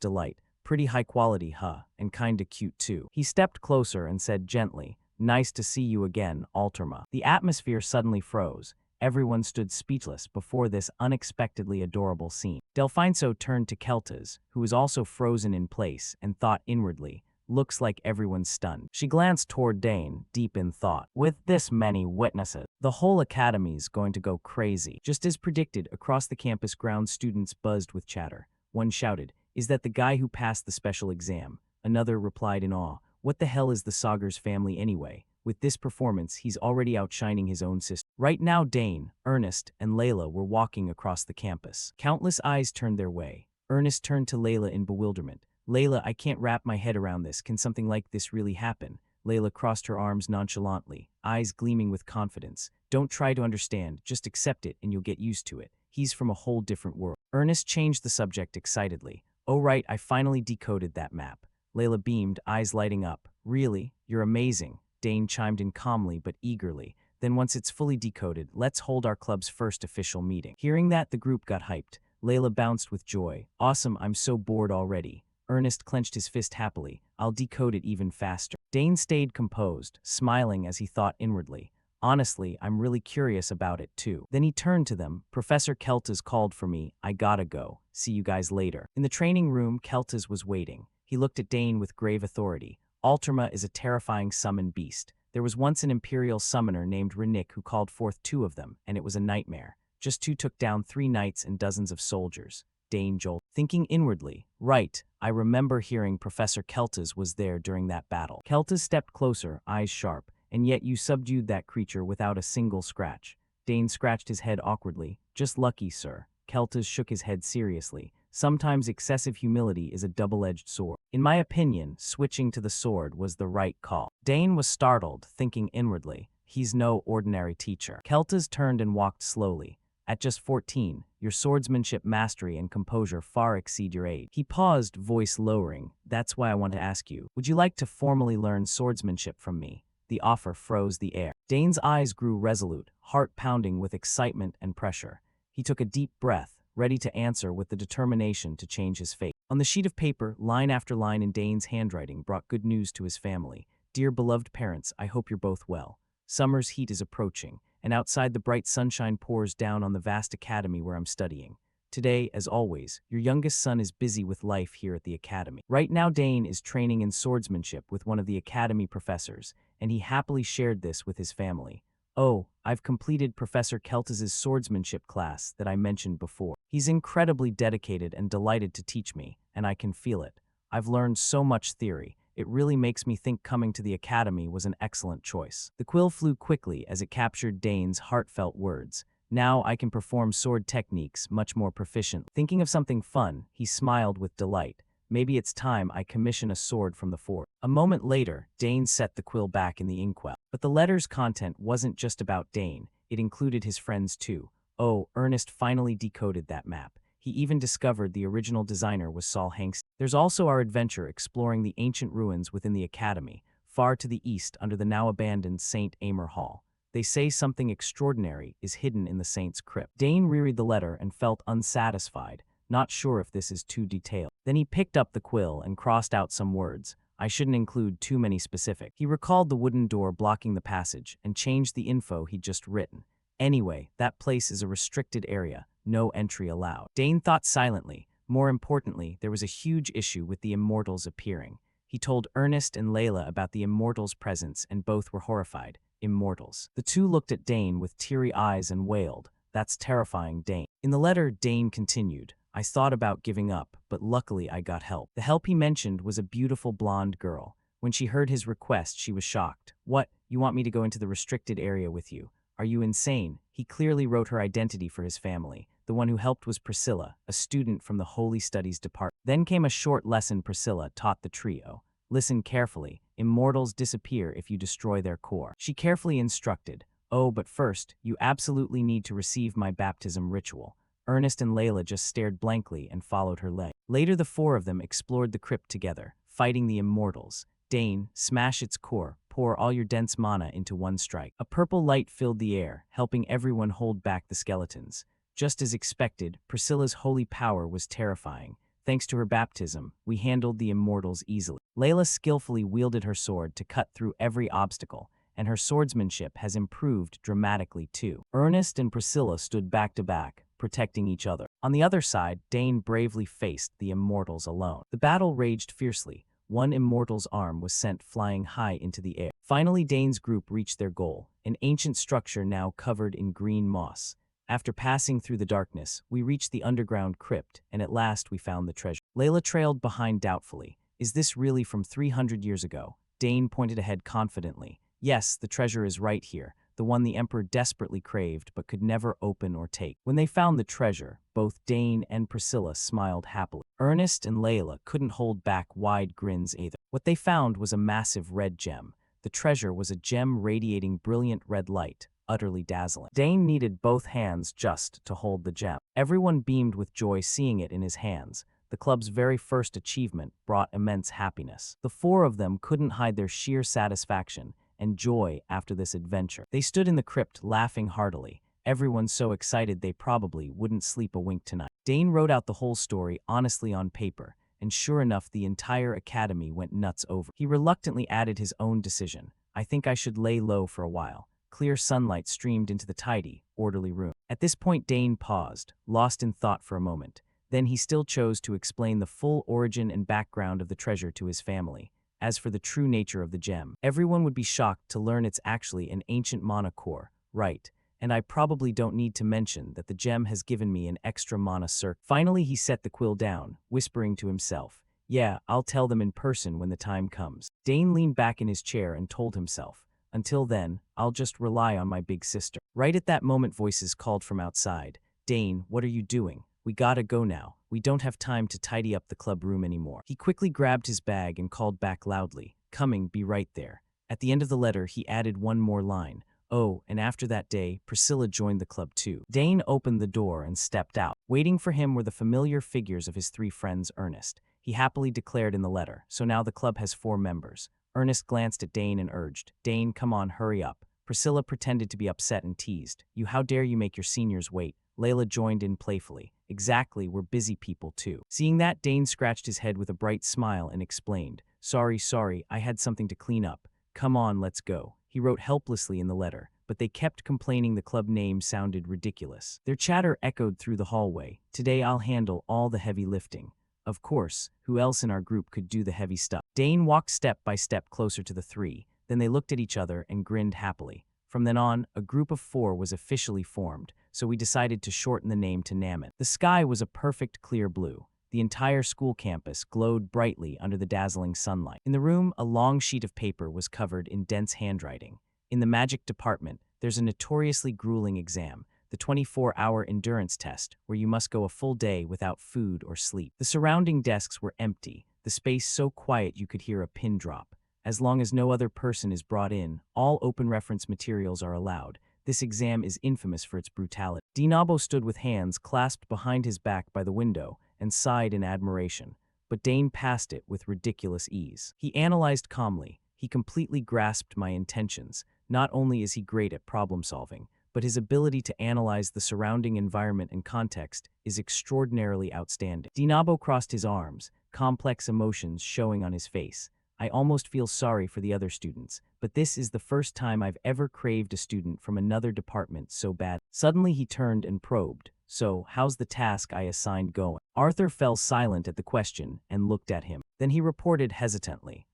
delight. Pretty high quality, huh? And kinda cute too. He stepped closer and said gently, nice to see you again, Alterma. The atmosphere suddenly froze. Everyone stood speechless before this unexpectedly adorable scene. Delfinso turned to Keltas, who was also frozen in place, and thought inwardly, looks like everyone's stunned. She glanced toward Dane, deep in thought. With this many witnesses, the whole academy's going to go crazy. Just as predicted, across the campus ground students buzzed with chatter. One shouted, is that the guy who passed the special exam? Another replied in awe, what the hell is the Sagar's family anyway? With this performance, he's already outshining his own sister. Right now, Dane, Ernest, and Layla were walking across the campus. Countless eyes turned their way. Ernest turned to Layla in bewilderment. Layla, I can't wrap my head around this. Can something like this really happen? Layla crossed her arms nonchalantly, eyes gleaming with confidence. Don't try to understand, just accept it and you'll get used to it. He's from a whole different world. Ernest changed the subject excitedly. Oh right, I finally decoded that map. Layla beamed, eyes lighting up. Really? You're amazing. Dane chimed in calmly but eagerly. Then once it's fully decoded, let's hold our club's first official meeting. Hearing that, the group got hyped. Layla bounced with joy. Awesome, I'm so bored already. Ernest clenched his fist happily. I'll decode it even faster. Dane stayed composed, smiling as he thought inwardly. Honestly, I'm really curious about it too. Then he turned to them. Professor Keltas called for me. I gotta go. See you guys later. In the training room, Keltas was waiting. He looked at Dane with grave authority. Alterma is a terrifying summon beast. There was once an imperial summoner named Renik who called forth 2 of them, and it was a nightmare. Just 2 took down 3 knights and dozens of soldiers. Dane jolted, thinking inwardly, right, I remember hearing Professor Keltas was there during that battle. Keltas stepped closer, eyes sharp, and yet you subdued that creature without a single scratch. Dane scratched his head awkwardly. Just lucky, sir. Keltas shook his head seriously. Sometimes excessive humility is a double-edged sword. In my opinion, switching to the sword was the right call. Dane was startled, thinking inwardly, he's no ordinary teacher. Keltas turned and walked slowly. At just 14, your swordsmanship mastery and composure far exceed your age. He paused, voice lowering. That's why I want to ask you, would you like to formally learn swordsmanship from me? The offer froze the air. Dane's eyes grew resolute, heart pounding with excitement and pressure. He took a deep breath, ready to answer with the determination to change his fate. On the sheet of paper, line after line in Dane's handwriting brought good news to his family. Dear beloved parents, I hope you're both well. Summer's heat is approaching, and outside the bright sunshine pours down on the vast academy where I'm studying. Today, as always, your youngest son is busy with life here at the academy. Right now, Dane is training in swordsmanship with one of the academy professors, and he happily shared this with his family. Oh, I've completed Professor Keltas's swordsmanship class that I mentioned before. He's incredibly dedicated and delighted to teach me, and I can feel it. I've learned so much theory. It really makes me think coming to the academy was an excellent choice. The quill flew quickly as it captured Dane's heartfelt words. Now I can perform sword techniques much more proficient. Thinking of something fun, he smiled with delight. Maybe it's time I commission a sword from the fort. A moment later, Dane set the quill back in the inkwell. But the letter's content wasn't just about Dane, it included his friends too. Oh, Ernest finally decoded that map. He even discovered the original designer was Saul Hanks. There's also our adventure exploring the ancient ruins within the academy, far to the east under the now abandoned St. Amer Hall. They say something extraordinary is hidden in the saint's crypt. Dane reread the letter and felt unsatisfied, not sure if this is too detailed. Then he picked up the quill and crossed out some words. I shouldn't include too many specific. He recalled the wooden door blocking the passage and changed the info he'd just written. Anyway, that place is a restricted area, no entry allowed. Dane thought silently. More importantly, there was a huge issue with the immortals appearing. He told Ernest and Layla about the immortals' presence and both were horrified. Immortals. The two looked at Dane with teary eyes and wailed, "That's terrifying, Dane." In the letter, Dane continued, I thought about giving up, but luckily I got help. The help he mentioned was a beautiful blonde girl. When she heard his request, she was shocked. What? You want me to go into the restricted area with you? Are you insane? He clearly wrote her identity for his family. The one who helped was Priscilla, a student from the Holy Studies department. Then came a short lesson Priscilla taught the trio. Listen carefully. Immortals disappear if you destroy their core. She carefully instructed, oh, but first, you absolutely need to receive my baptism ritual. Ernest and Layla just stared blankly and followed her lead. Later the four of them explored the crypt together, fighting the immortals. Dane, smash its core, pour all your dense mana into one strike. A purple light filled the air, helping everyone hold back the skeletons. Just as expected, Priscilla's holy power was terrifying. Thanks to her baptism, we handled the immortals easily. Layla skillfully wielded her sword to cut through every obstacle, and her swordsmanship has improved dramatically too. Ernest and Priscilla stood back to back, protecting each other. On the other side, Dane bravely faced the immortals alone. The battle raged fiercely. One immortal's arm was sent flying high into the air. Finally, Dane's group reached their goal, an ancient structure now covered in green moss. After passing through the darkness, we reached the underground crypt, and at last we found the treasure. Layla trailed behind doubtfully. Is this really from 300 years ago? Dane pointed ahead confidently. Yes, the treasure is right here, the one the Emperor desperately craved but could never open or take. When they found the treasure, both Dane and Priscilla smiled happily. Ernest and Layla couldn't hold back wide grins either. What they found was a massive red gem. The treasure was a gem radiating brilliant red light, utterly dazzling. Dane needed both hands just to hold the gem. Everyone beamed with joy seeing it in his hands. The club's very first achievement brought immense happiness. The four of them couldn't hide their sheer satisfaction and joy after this adventure. They stood in the crypt laughing heartily, everyone so excited they probably wouldn't sleep a wink tonight. Dane wrote out the whole story honestly on paper, and sure enough the entire academy went nuts over. He reluctantly added his own decision. I think I should lay low for a while. Clear sunlight streamed into the tidy, orderly room. At this point Dane paused, lost in thought for a moment. Then he still chose to explain the full origin and background of the treasure to his family. As for the true nature of the gem, everyone would be shocked to learn it's actually an ancient mana core, right? And I probably don't need to mention that the gem has given me an extra mana circ. Finally, he set the quill down, whispering to himself, yeah, I'll tell them in person when the time comes. Dane leaned back in his chair and told himself, until then, I'll just rely on my big sister. Right at that moment, voices called from outside. Dane, what are you doing? We gotta go now. We don't have time to tidy up the club room anymore. He quickly grabbed his bag and called back loudly, coming, be right there. At the end of the letter, he added one more line. Oh, and after that day, Priscilla joined the club too. Dane opened the door and stepped out. Waiting for him were the familiar figures of his three friends Ernest. He happily declared in the letter, so now the club has 4 members. Ernest glanced at Dane and urged, Dane, come on, hurry up. Priscilla pretended to be upset and teased. How dare you make your seniors wait? Layla joined in playfully. Exactly, we're busy people too. Seeing that, Dane scratched his head with a bright smile and explained, sorry, I had something to clean up. Come on, let's go. He wrote helplessly in the letter, but they kept complaining the club name sounded ridiculous. Their chatter echoed through the hallway. Today I'll handle all the heavy lifting. Of course, who else in our group could do the heavy stuff? Dane walked step by step closer to the 3, then they looked at each other and grinned happily. From then on, a group of 4 was officially formed, so we decided to shorten the name to Namit. The sky was a perfect clear blue. The entire school campus glowed brightly under the dazzling sunlight. In the room, a long sheet of paper was covered in dense handwriting. In the magic department, there's a notoriously grueling exam. the 24-hour endurance test, where you must go a full day without food or sleep. The surrounding desks were empty, the space so quiet you could hear a pin drop. As long as no other person is brought in, all open reference materials are allowed. This exam is infamous for its brutality. Dinabo stood with hands clasped behind his back by the window and sighed in admiration. But Dane passed it with ridiculous ease. He analyzed calmly. He completely grasped my intentions. Not only is he great at problem solving, but his ability to analyze the surrounding environment and context is extraordinarily outstanding. Dinabo crossed his arms, complex emotions showing on his face. I almost feel sorry for the other students, but this is the first time I've ever craved a student from another department so bad. Suddenly he turned and probed. So, how's the task I assigned going? Arthur fell silent at the question and looked at him. Then he reported hesitantly.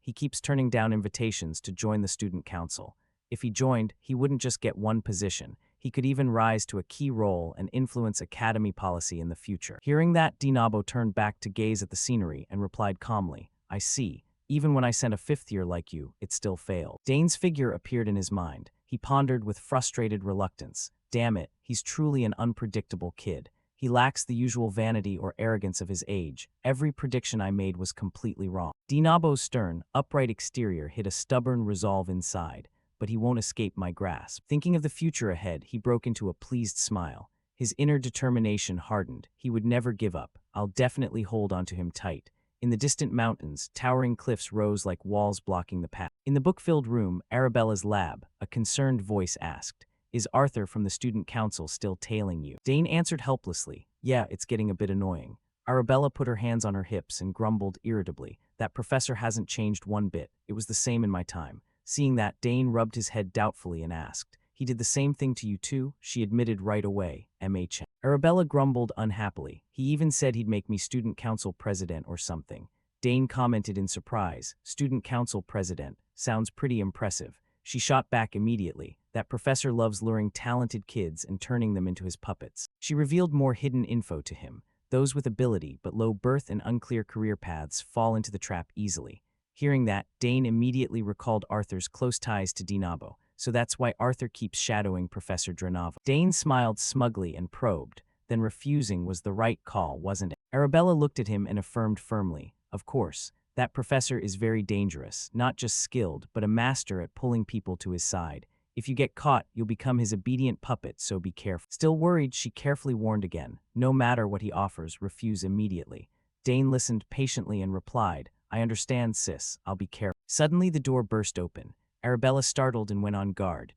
He keeps turning down invitations to join the student council. If he joined, he wouldn't just get one position. He could even rise to a key role and influence academy policy in the future. Hearing that, Dinabo turned back to gaze at the scenery and replied calmly, I see. Even when I sent a fifth year like you, it still failed. Dane's figure appeared in his mind. He pondered with frustrated reluctance. Damn it, he's truly an unpredictable kid. He lacks the usual vanity or arrogance of his age. Every prediction I made was completely wrong. Dinabo's stern, upright exterior hid a stubborn resolve inside, but he won't escape my grasp. Thinking of the future ahead, he broke into a pleased smile. His inner determination hardened. He would never give up. I'll definitely hold onto him tight. In the distant mountains, towering cliffs rose like walls blocking the path. In the book-filled room, Arabella's lab, a concerned voice asked, Is Arthur from the student council still tailing you? Dane answered helplessly, Yeah, it's getting a bit annoying. Arabella put her hands on her hips and grumbled irritably. That professor hasn't changed one bit. It was the same in my time. Seeing that, Dane rubbed his head doubtfully and asked, He did the same thing to you too? She admitted right away, MHM. Arabella grumbled unhappily. He even said he'd make me student council president or something. Dane commented in surprise, Student council president, sounds pretty impressive. She shot back immediately. That professor loves luring talented kids and turning them into his puppets. She revealed more hidden info to him. Those with ability but low birth and unclear career paths fall into the trap easily. Hearing that, Dane immediately recalled Arthur's close ties to Dinabo. So that's why Arthur keeps shadowing Professor Dranava. Dane smiled smugly and probed. Then refusing was the right call, wasn't it? Arabella looked at him and affirmed firmly, Of course, that professor is very dangerous, not just skilled, but a master at pulling people to his side. If you get caught, you'll become his obedient puppet, so be careful. Still worried, she carefully warned again, No matter what he offers, refuse immediately. Dane listened patiently and replied, I understand, sis, I'll be careful. Suddenly the door burst open. Arabella startled and went on guard.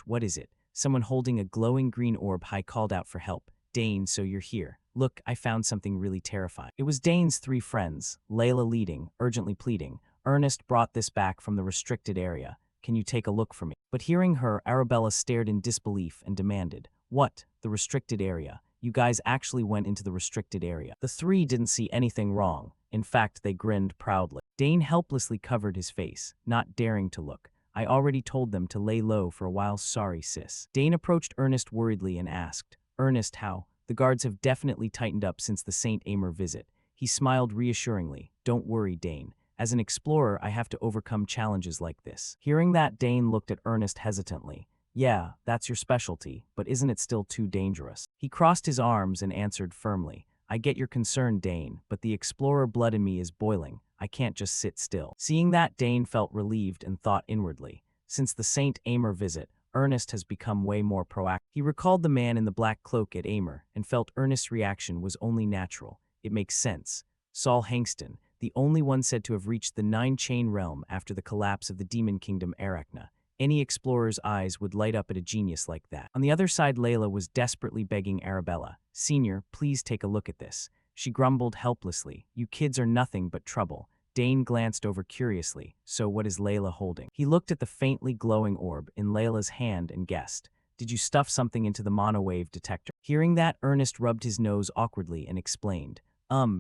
What is it? Someone holding a glowing green orb high called out for help. Dane, so you're here. Look, I found something really terrifying. It was Dane's three friends, Layla leading, urgently pleading. Ernest brought this back from the restricted area. Can you take a look for me? But hearing her, Arabella stared in disbelief and demanded, What? The restricted area? You guys actually went into the restricted area. The three didn't see anything wrong. In fact, they grinned proudly. Dane helplessly covered his face, not daring to look. I already told them to lay low for a while, sorry sis. Dane approached Ernest worriedly and asked, Ernest, how? The guards have definitely tightened up since the St. Amer visit. He smiled reassuringly. Don't worry, Dane. As an explorer, I have to overcome challenges like this. Hearing that, Dane looked at Ernest hesitantly. Yeah, that's your specialty, but isn't it still too dangerous? He crossed his arms and answered firmly. I get your concern, Dane, but the explorer blood in me is boiling. I can't just sit still. Seeing that, Dane felt relieved and thought inwardly. Since the St. Amer visit, Ernest has become way more proactive. He recalled the man in the black cloak at Amer and felt Ernest's reaction was only natural. It makes sense. Saul Hankston, the only one said to have reached the Nine-Chain Realm after the collapse of the demon kingdom Arachna. Any explorer's eyes would light up at a genius like that. On the other side, Layla was desperately begging Arabella, Senior, please take a look at this. She grumbled helplessly, You kids are nothing but trouble. Dane glanced over curiously. So what is Layla holding? He looked at the faintly glowing orb in Layla's hand and guessed. Did you stuff something into the monowave detector? Hearing that, Ernest rubbed his nose awkwardly and explained.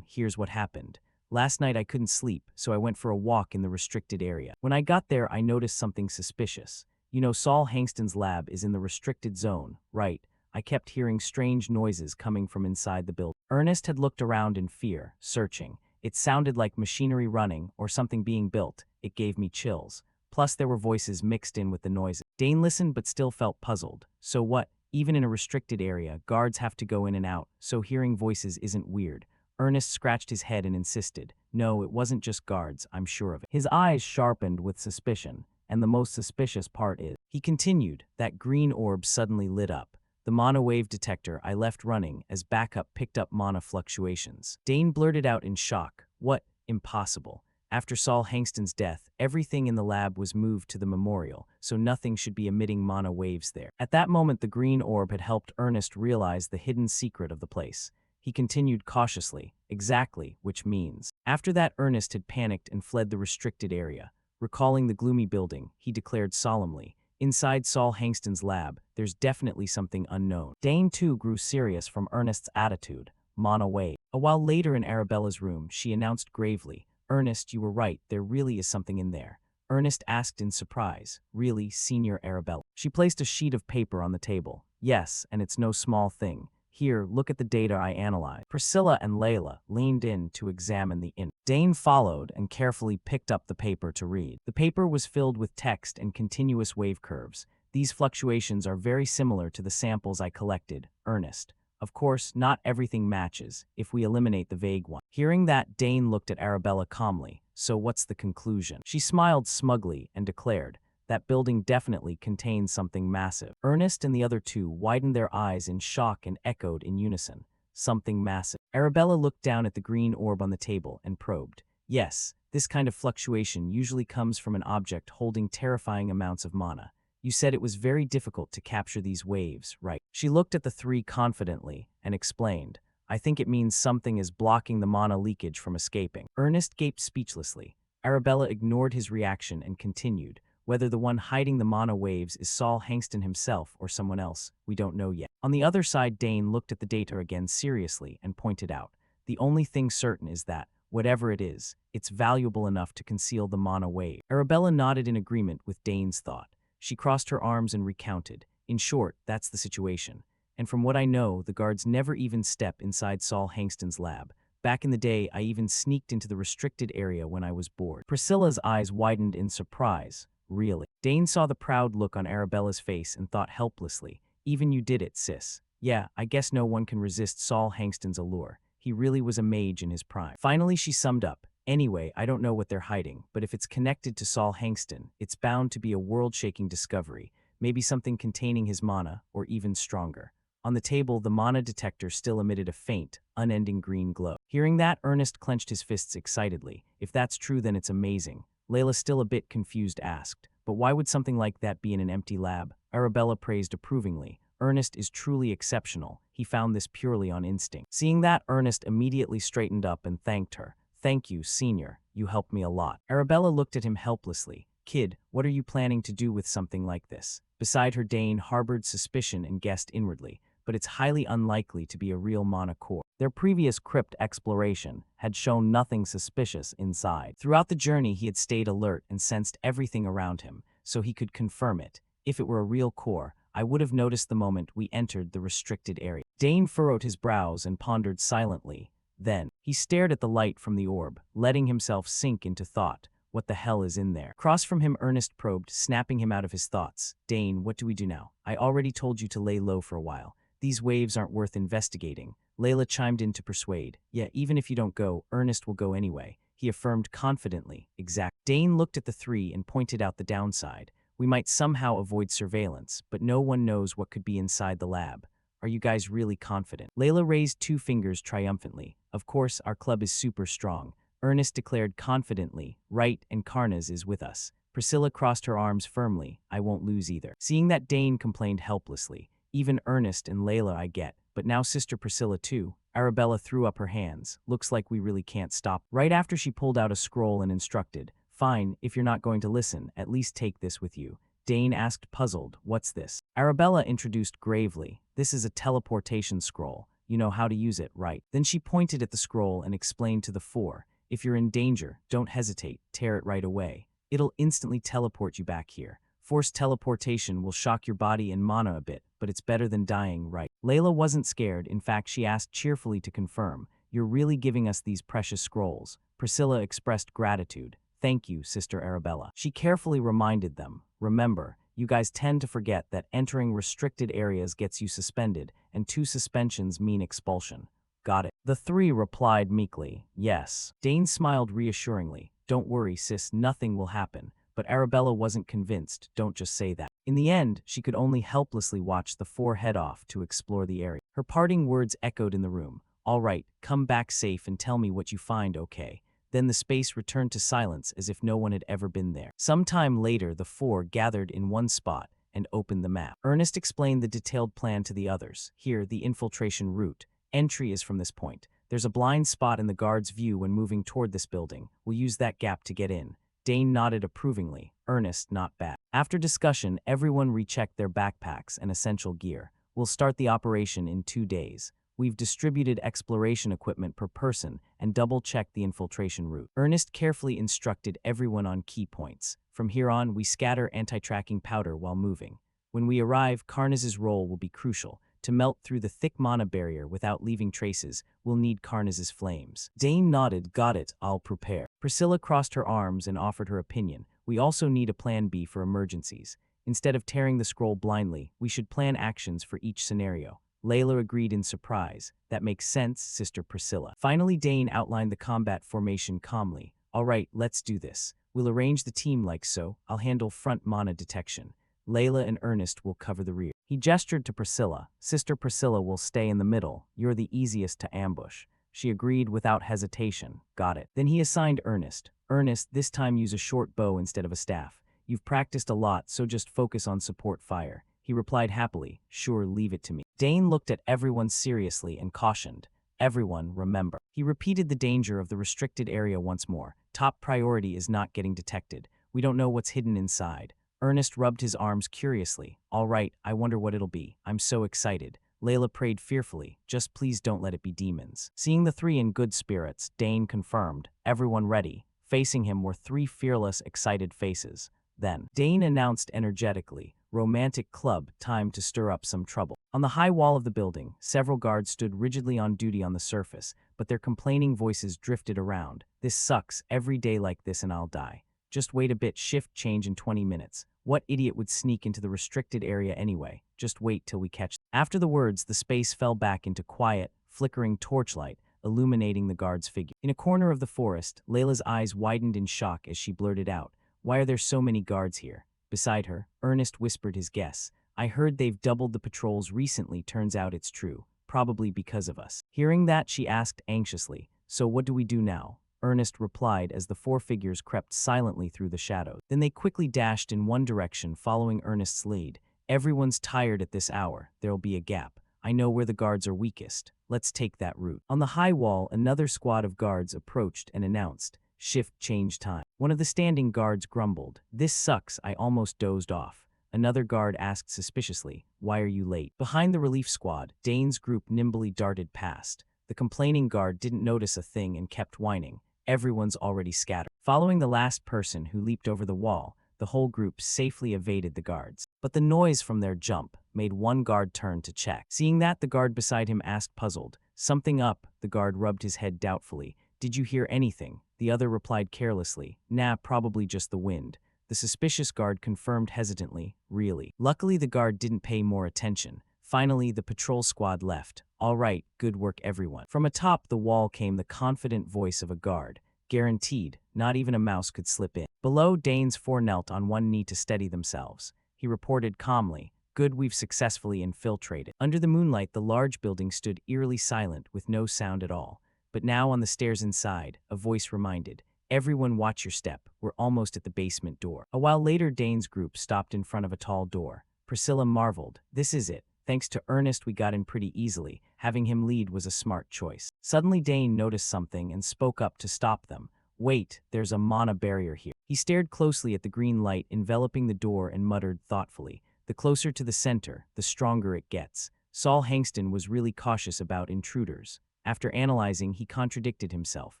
Here's what happened. Last night I couldn't sleep, so I went for a walk in the restricted area. When I got there, I noticed something suspicious. You know, Saul Hankston's lab is in the restricted zone, right? I kept hearing strange noises coming from inside the building. Ernest had looked around in fear, searching. It sounded like machinery running or something being built. It gave me chills. Plus, there were voices mixed in with the noises. Dane listened but still felt puzzled. So what? Even in a restricted area, guards have to go in and out, so hearing voices isn't weird. Ernest scratched his head and insisted. No, it wasn't just guards, I'm sure of it. His eyes sharpened with suspicion, and the most suspicious part is, he continued, that green orb suddenly lit up. The mana wave detector I left running as backup picked up mana fluctuations. Dane blurted out in shock. What? Impossible. After Saul Hangston's death, everything in the lab was moved to the memorial, so nothing should be emitting mana waves there. At that moment, the green orb had helped Ernest realize the hidden secret of the place. He continued cautiously, exactly, which means. After that, Ernest had panicked and fled the restricted area. Recalling the gloomy building, he declared solemnly, inside Saul Hangston's lab, there's definitely something unknown. Dane too grew serious from Ernest's attitude. Mana wave. A while later in Arabella's room, she announced gravely, Ernest, you were right, there really is something in there. Ernest asked in surprise, really, Senior Arabella? She placed a sheet of paper on the table. Yes, and it's no small thing. Here, look at the data I analyzed. Priscilla and Layla leaned in to examine the info. Dane followed and carefully picked up the paper to read. The paper was filled with text and continuous wave curves. These fluctuations are very similar to the samples I collected, Ernest. Of course, not everything matches, if we eliminate the vague one. Hearing that, Dane looked at Arabella calmly. So what's the conclusion? She smiled smugly and declared, that building definitely contains something massive. Ernest and the other two widened their eyes in shock and echoed in unison. Something massive. Arabella looked down at the green orb on the table and probed. Yes, this kind of fluctuation usually comes from an object holding terrifying amounts of mana. You said it was very difficult to capture these waves, right? She looked at the three confidently and explained, I think it means something is blocking the mana leakage from escaping. Ernest gaped speechlessly. Arabella ignored his reaction and continued, whether the one hiding the mana waves is Saul Hangston himself or someone else, we don't know yet. On the other side, Dane looked at the data again seriously and pointed out, the only thing certain is that, whatever it is, it's valuable enough to conceal the mana wave. Arabella nodded in agreement with Dane's thought. She crossed her arms and recounted. In short, that's the situation. And from what I know, the guards never even step inside Saul Hangston's lab. Back in the day, I even sneaked into the restricted area when I was bored. Priscilla's eyes widened in surprise. Really? Dane saw the proud look on Arabella's face and thought helplessly, even you did it, sis. Yeah, I guess no one can resist Saul Hangston's allure. He really was a mage in his prime. Finally, she summed up. Anyway, I don't know what they're hiding, but if it's connected to Saul Hangston, it's bound to be a world-shaking discovery, maybe something containing his mana, or even stronger. On the table, the mana detector still emitted a faint, unending green glow. Hearing that, Ernest clenched his fists excitedly. If that's true, then it's amazing. Layla, still a bit confused, asked, but why would something like that be in an empty lab? Arabella praised approvingly. Ernest is truly exceptional. He found this purely on instinct. Seeing that, Ernest immediately straightened up and thanked her. Thank you, Senior. You helped me a lot. Arabella looked at him helplessly. Kid, what are you planning to do with something like this? Beside her, Dane harbored suspicion and guessed inwardly, but it's highly unlikely to be a real mana core. Their previous crypt exploration had shown nothing suspicious inside. Throughout the journey, he had stayed alert and sensed everything around him, so he could confirm it. If it were a real core, I would have noticed the moment we entered the restricted area. Dane furrowed his brows and pondered silently. Then, he stared at the light from the orb, letting himself sink into thought. What the hell is in there? Across from him, Ernest probed, snapping him out of his thoughts. Dane, what do we do now? I already told you to lay low for a while. These waves aren't worth investigating. Layla chimed in to persuade. Yeah, even if you don't go, Ernest will go anyway. He affirmed confidently. Exact. Dane looked at the three and pointed out the downside. We might somehow avoid surveillance, but no one knows what could be inside the lab. Are you guys really confident? Layla raised two fingers triumphantly. Of course, our club is super strong. Ernest declared confidently. Right, and Karnaz is with us. Priscilla crossed her arms firmly. I won't lose either. Seeing that, Dane complained helplessly. Even Ernest and Layla I get, but now Sister Priscilla too. Arabella threw up her hands. Looks like we really can't stop. Right after she pulled out a scroll and instructed. Fine, if you're not going to listen, at least take this with you. Dane asked, puzzled, what's this? Arabella introduced gravely. This is a teleportation scroll. You know how to use it, right? Then she pointed at the scroll and explained to the four. If you're in danger, don't hesitate, tear it right away. It'll instantly teleport you back here. Forced teleportation will shock your body and mana a bit, but it's better than dying, right? Layla wasn't scared. In fact, she asked cheerfully to confirm. You're really giving us these precious scrolls. Priscilla expressed gratitude. Thank you, Sister Arabella. She carefully reminded them. Remember, You guys tend to forget that entering restricted areas gets you suspended, and 2 suspensions mean expulsion. Got it. The 3 replied meekly, yes. Dane smiled reassuringly. Don't worry, sis, nothing will happen. But Arabella wasn't convinced. Don't just say that. In the end, she could only helplessly watch the 4 head off to explore the area. Her parting words echoed in the room. All right, come back safe and tell me what you find, okay? Then the space returned to silence as if no one had ever been there. Sometime later, the 4 gathered in one spot and opened the map. Ernest explained the detailed plan to the others. Here, the infiltration route. Entry is from this point. There's a blind spot in the guard's view when moving toward this building. We'll use that gap to get in. Dane nodded approvingly. Ernest, not bad. After discussion, everyone rechecked their backpacks and essential gear. We'll start the operation in 2 days. We've distributed exploration equipment per person and double-checked the infiltration route. Ernest carefully instructed everyone on key points. From here on, we scatter anti-tracking powder while moving. When we arrive, Karnaz's role will be crucial. To melt through the thick mana barrier without leaving traces, we'll need Karnaz's flames. Dane nodded. Got it, I'll prepare. Priscilla crossed her arms and offered her opinion. We also need a plan B for emergencies. Instead of tearing the scroll blindly, we should plan actions for each scenario. Layla agreed in surprise. That makes sense, Sister Priscilla. Finally, Dane outlined the combat formation calmly. All right, let's do this. We'll arrange the team like so. I'll handle front mana detection. Layla and Ernest will cover the rear. He gestured to Priscilla. Sister Priscilla will stay in the middle. You're the easiest to ambush. She agreed without hesitation. Got it. Then he assigned Ernest. Ernest, this time use a short bow instead of a staff. You've practiced a lot, so just focus on support fire. He replied happily, sure, leave it to me. Dane looked at everyone seriously and cautioned. Everyone, remember. He repeated the danger of the restricted area once more. Top priority is not getting detected. We don't know what's hidden inside. Ernest rubbed his arms curiously. All right, I wonder what it'll be. I'm so excited. Layla prayed fearfully. Just please don't let it be demons. Seeing the 3 in good spirits, Dane confirmed. Everyone ready. Facing him were 3 fearless, excited faces. Then, Dane announced energetically, romantic club, time to stir up some trouble. On the high wall of the building, several guards stood rigidly on duty on the surface, but their complaining voices drifted around. This sucks, every day like this and I'll die. Just wait a bit, shift change in 20 minutes. What idiot would sneak into the restricted area anyway? Just wait till we catch them. After the words, the space fell back into quiet, flickering torchlight, illuminating the guard's figure. In a corner of the forest, Layla's eyes widened in shock as she blurted out, why are there so many guards here? Beside her, Ernest whispered his guess. I heard they've doubled the patrols recently, turns out it's true. Probably because of us. Hearing that, she asked anxiously, so what do we do now? Ernest replied as the 4 figures crept silently through the shadows. Then they quickly dashed in one direction, following Ernest's lead. Everyone's tired at this hour. There'll be a gap. I know where the guards are weakest. Let's take that route. On the high wall, another squad of guards approached and announced, shift change time. One of the standing guards grumbled, this sucks, I almost dozed off. Another guard asked suspiciously, why are you late? Behind the relief squad, Dane's group nimbly darted past. The complaining guard didn't notice a thing and kept whining. Everyone's already scattered. Following the last person who leaped over the wall, the whole group safely evaded the guards. But the noise from their jump made one guard turn to check. Seeing that, the guard beside him asked puzzled, something up? The guard rubbed his head doubtfully. Did you hear anything? The other replied carelessly, nah, probably just the wind. The suspicious guard confirmed hesitantly, really. Luckily, the guard didn't pay more attention. Finally, the patrol squad left. All right, good work everyone. From atop the wall came the confident voice of a guard. Guaranteed, not even a mouse could slip in. Below, Dane's 4 knelt on one knee to steady themselves. He reported calmly, good, we've successfully infiltrated. Under the moonlight, the large building stood eerily silent with no sound at all. But now on the stairs inside, a voice reminded, everyone watch your step, we're almost at the basement door. A while later, Dane's group stopped in front of a tall door. Priscilla marveled, this is it. Thanks to Ernest, we got in pretty easily. Having him lead was a smart choice. Suddenly, Dane noticed something and spoke up to stop them. Wait, there's a mana barrier here. He stared closely at the green light enveloping the door and muttered thoughtfully, the closer to the center, the stronger it gets. Saul Hankston was really cautious about intruders. After analyzing, he contradicted himself.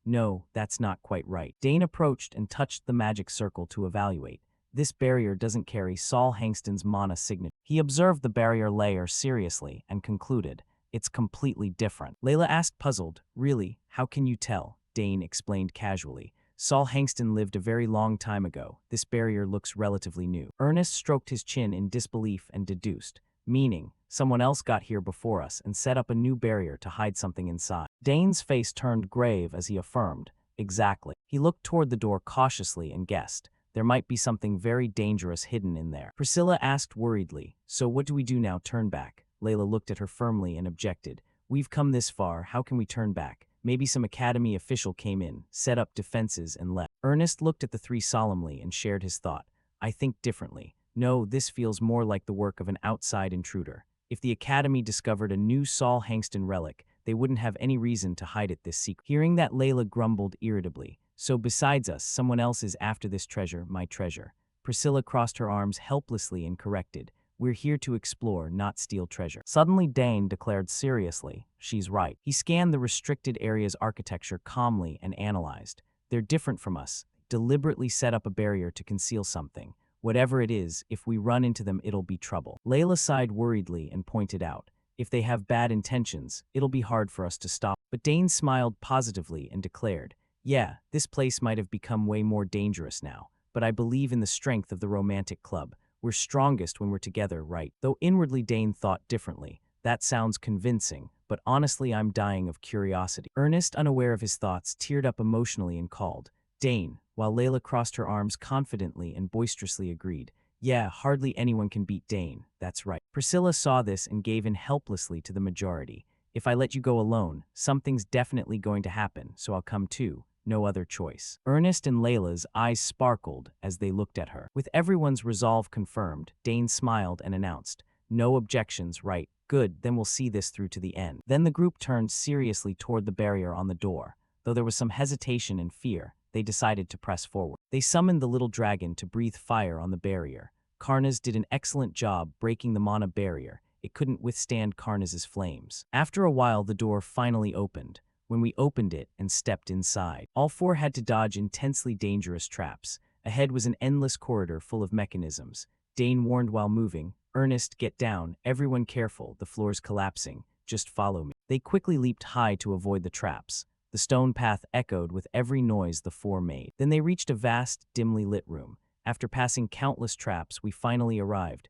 No, that's not quite right. Dane approached and touched the magic circle to evaluate. This barrier doesn't carry Saul Hankston's mana signature. He observed the barrier layer seriously and concluded, it's completely different. Layla asked puzzled, really, how can you tell? Dane explained casually. Saul Hangston lived a very long time ago. This barrier looks relatively new. Ernest stroked his chin in disbelief and deduced, meaning, someone else got here before us and set up a new barrier to hide something inside. Dane's face turned grave as he affirmed, exactly. He looked toward the door cautiously and guessed, there might be something very dangerous hidden in there. Priscilla asked worriedly, so what do we do now, turn back? Layla looked at her firmly and objected, we've come this far, how can we turn back? Maybe some academy official came in, set up defenses and left. Ernest looked at the three solemnly and shared his thought. I think differently. No, this feels more like the work of an outside intruder. If the academy discovered a new Saul Hangston relic, they wouldn't have any reason to hide it this secret. Hearing that, Layla grumbled irritably. So besides us, someone else is after this treasure, my treasure. Priscilla crossed her arms helplessly and corrected. We're here to explore, not steal treasure. Suddenly Dane declared seriously, she's right. He scanned the restricted area's architecture calmly and analyzed. They're different from us. Deliberately set up a barrier to conceal something. Whatever it is, if we run into them, it'll be trouble. Layla sighed worriedly and pointed out, if they have bad intentions, it'll be hard for us to stop. But Dane smiled positively and declared, yeah, this place might have become way more dangerous now, but I believe in the strength of the romantic club. We're strongest when we're together, right? Though inwardly Dane thought differently. That sounds convincing, but honestly I'm dying of curiosity. Ernest, unaware of his thoughts, teared up emotionally and called, Dane, while Layla crossed her arms confidently and boisterously agreed, yeah, hardly anyone can beat Dane, that's right. Priscilla saw this and gave in helplessly to the majority. If I let you go alone, something's definitely going to happen, so I'll come too. No other choice. Ernest and Layla's eyes sparkled as they looked at her. With everyone's resolve confirmed, Dane smiled and announced, no objections, right? Good, then we'll see this through to the end. Then the group turned seriously toward the barrier on the door. Though there was some hesitation and fear, they decided to press forward. They summoned the little dragon to breathe fire on the barrier. Karnaz did an excellent job breaking the mana barrier. It couldn't withstand Karnaz's flames. After a while, the door finally opened. When we opened it and stepped inside, all four had to dodge intensely dangerous traps. Ahead was an endless corridor full of mechanisms. Dane warned while moving, Ernest, get down, everyone careful, the floor's collapsing, just follow me. They quickly leaped high to avoid the traps. The stone path echoed with every noise the four made. Then they reached a vast, dimly lit room. After passing countless traps, we finally arrived.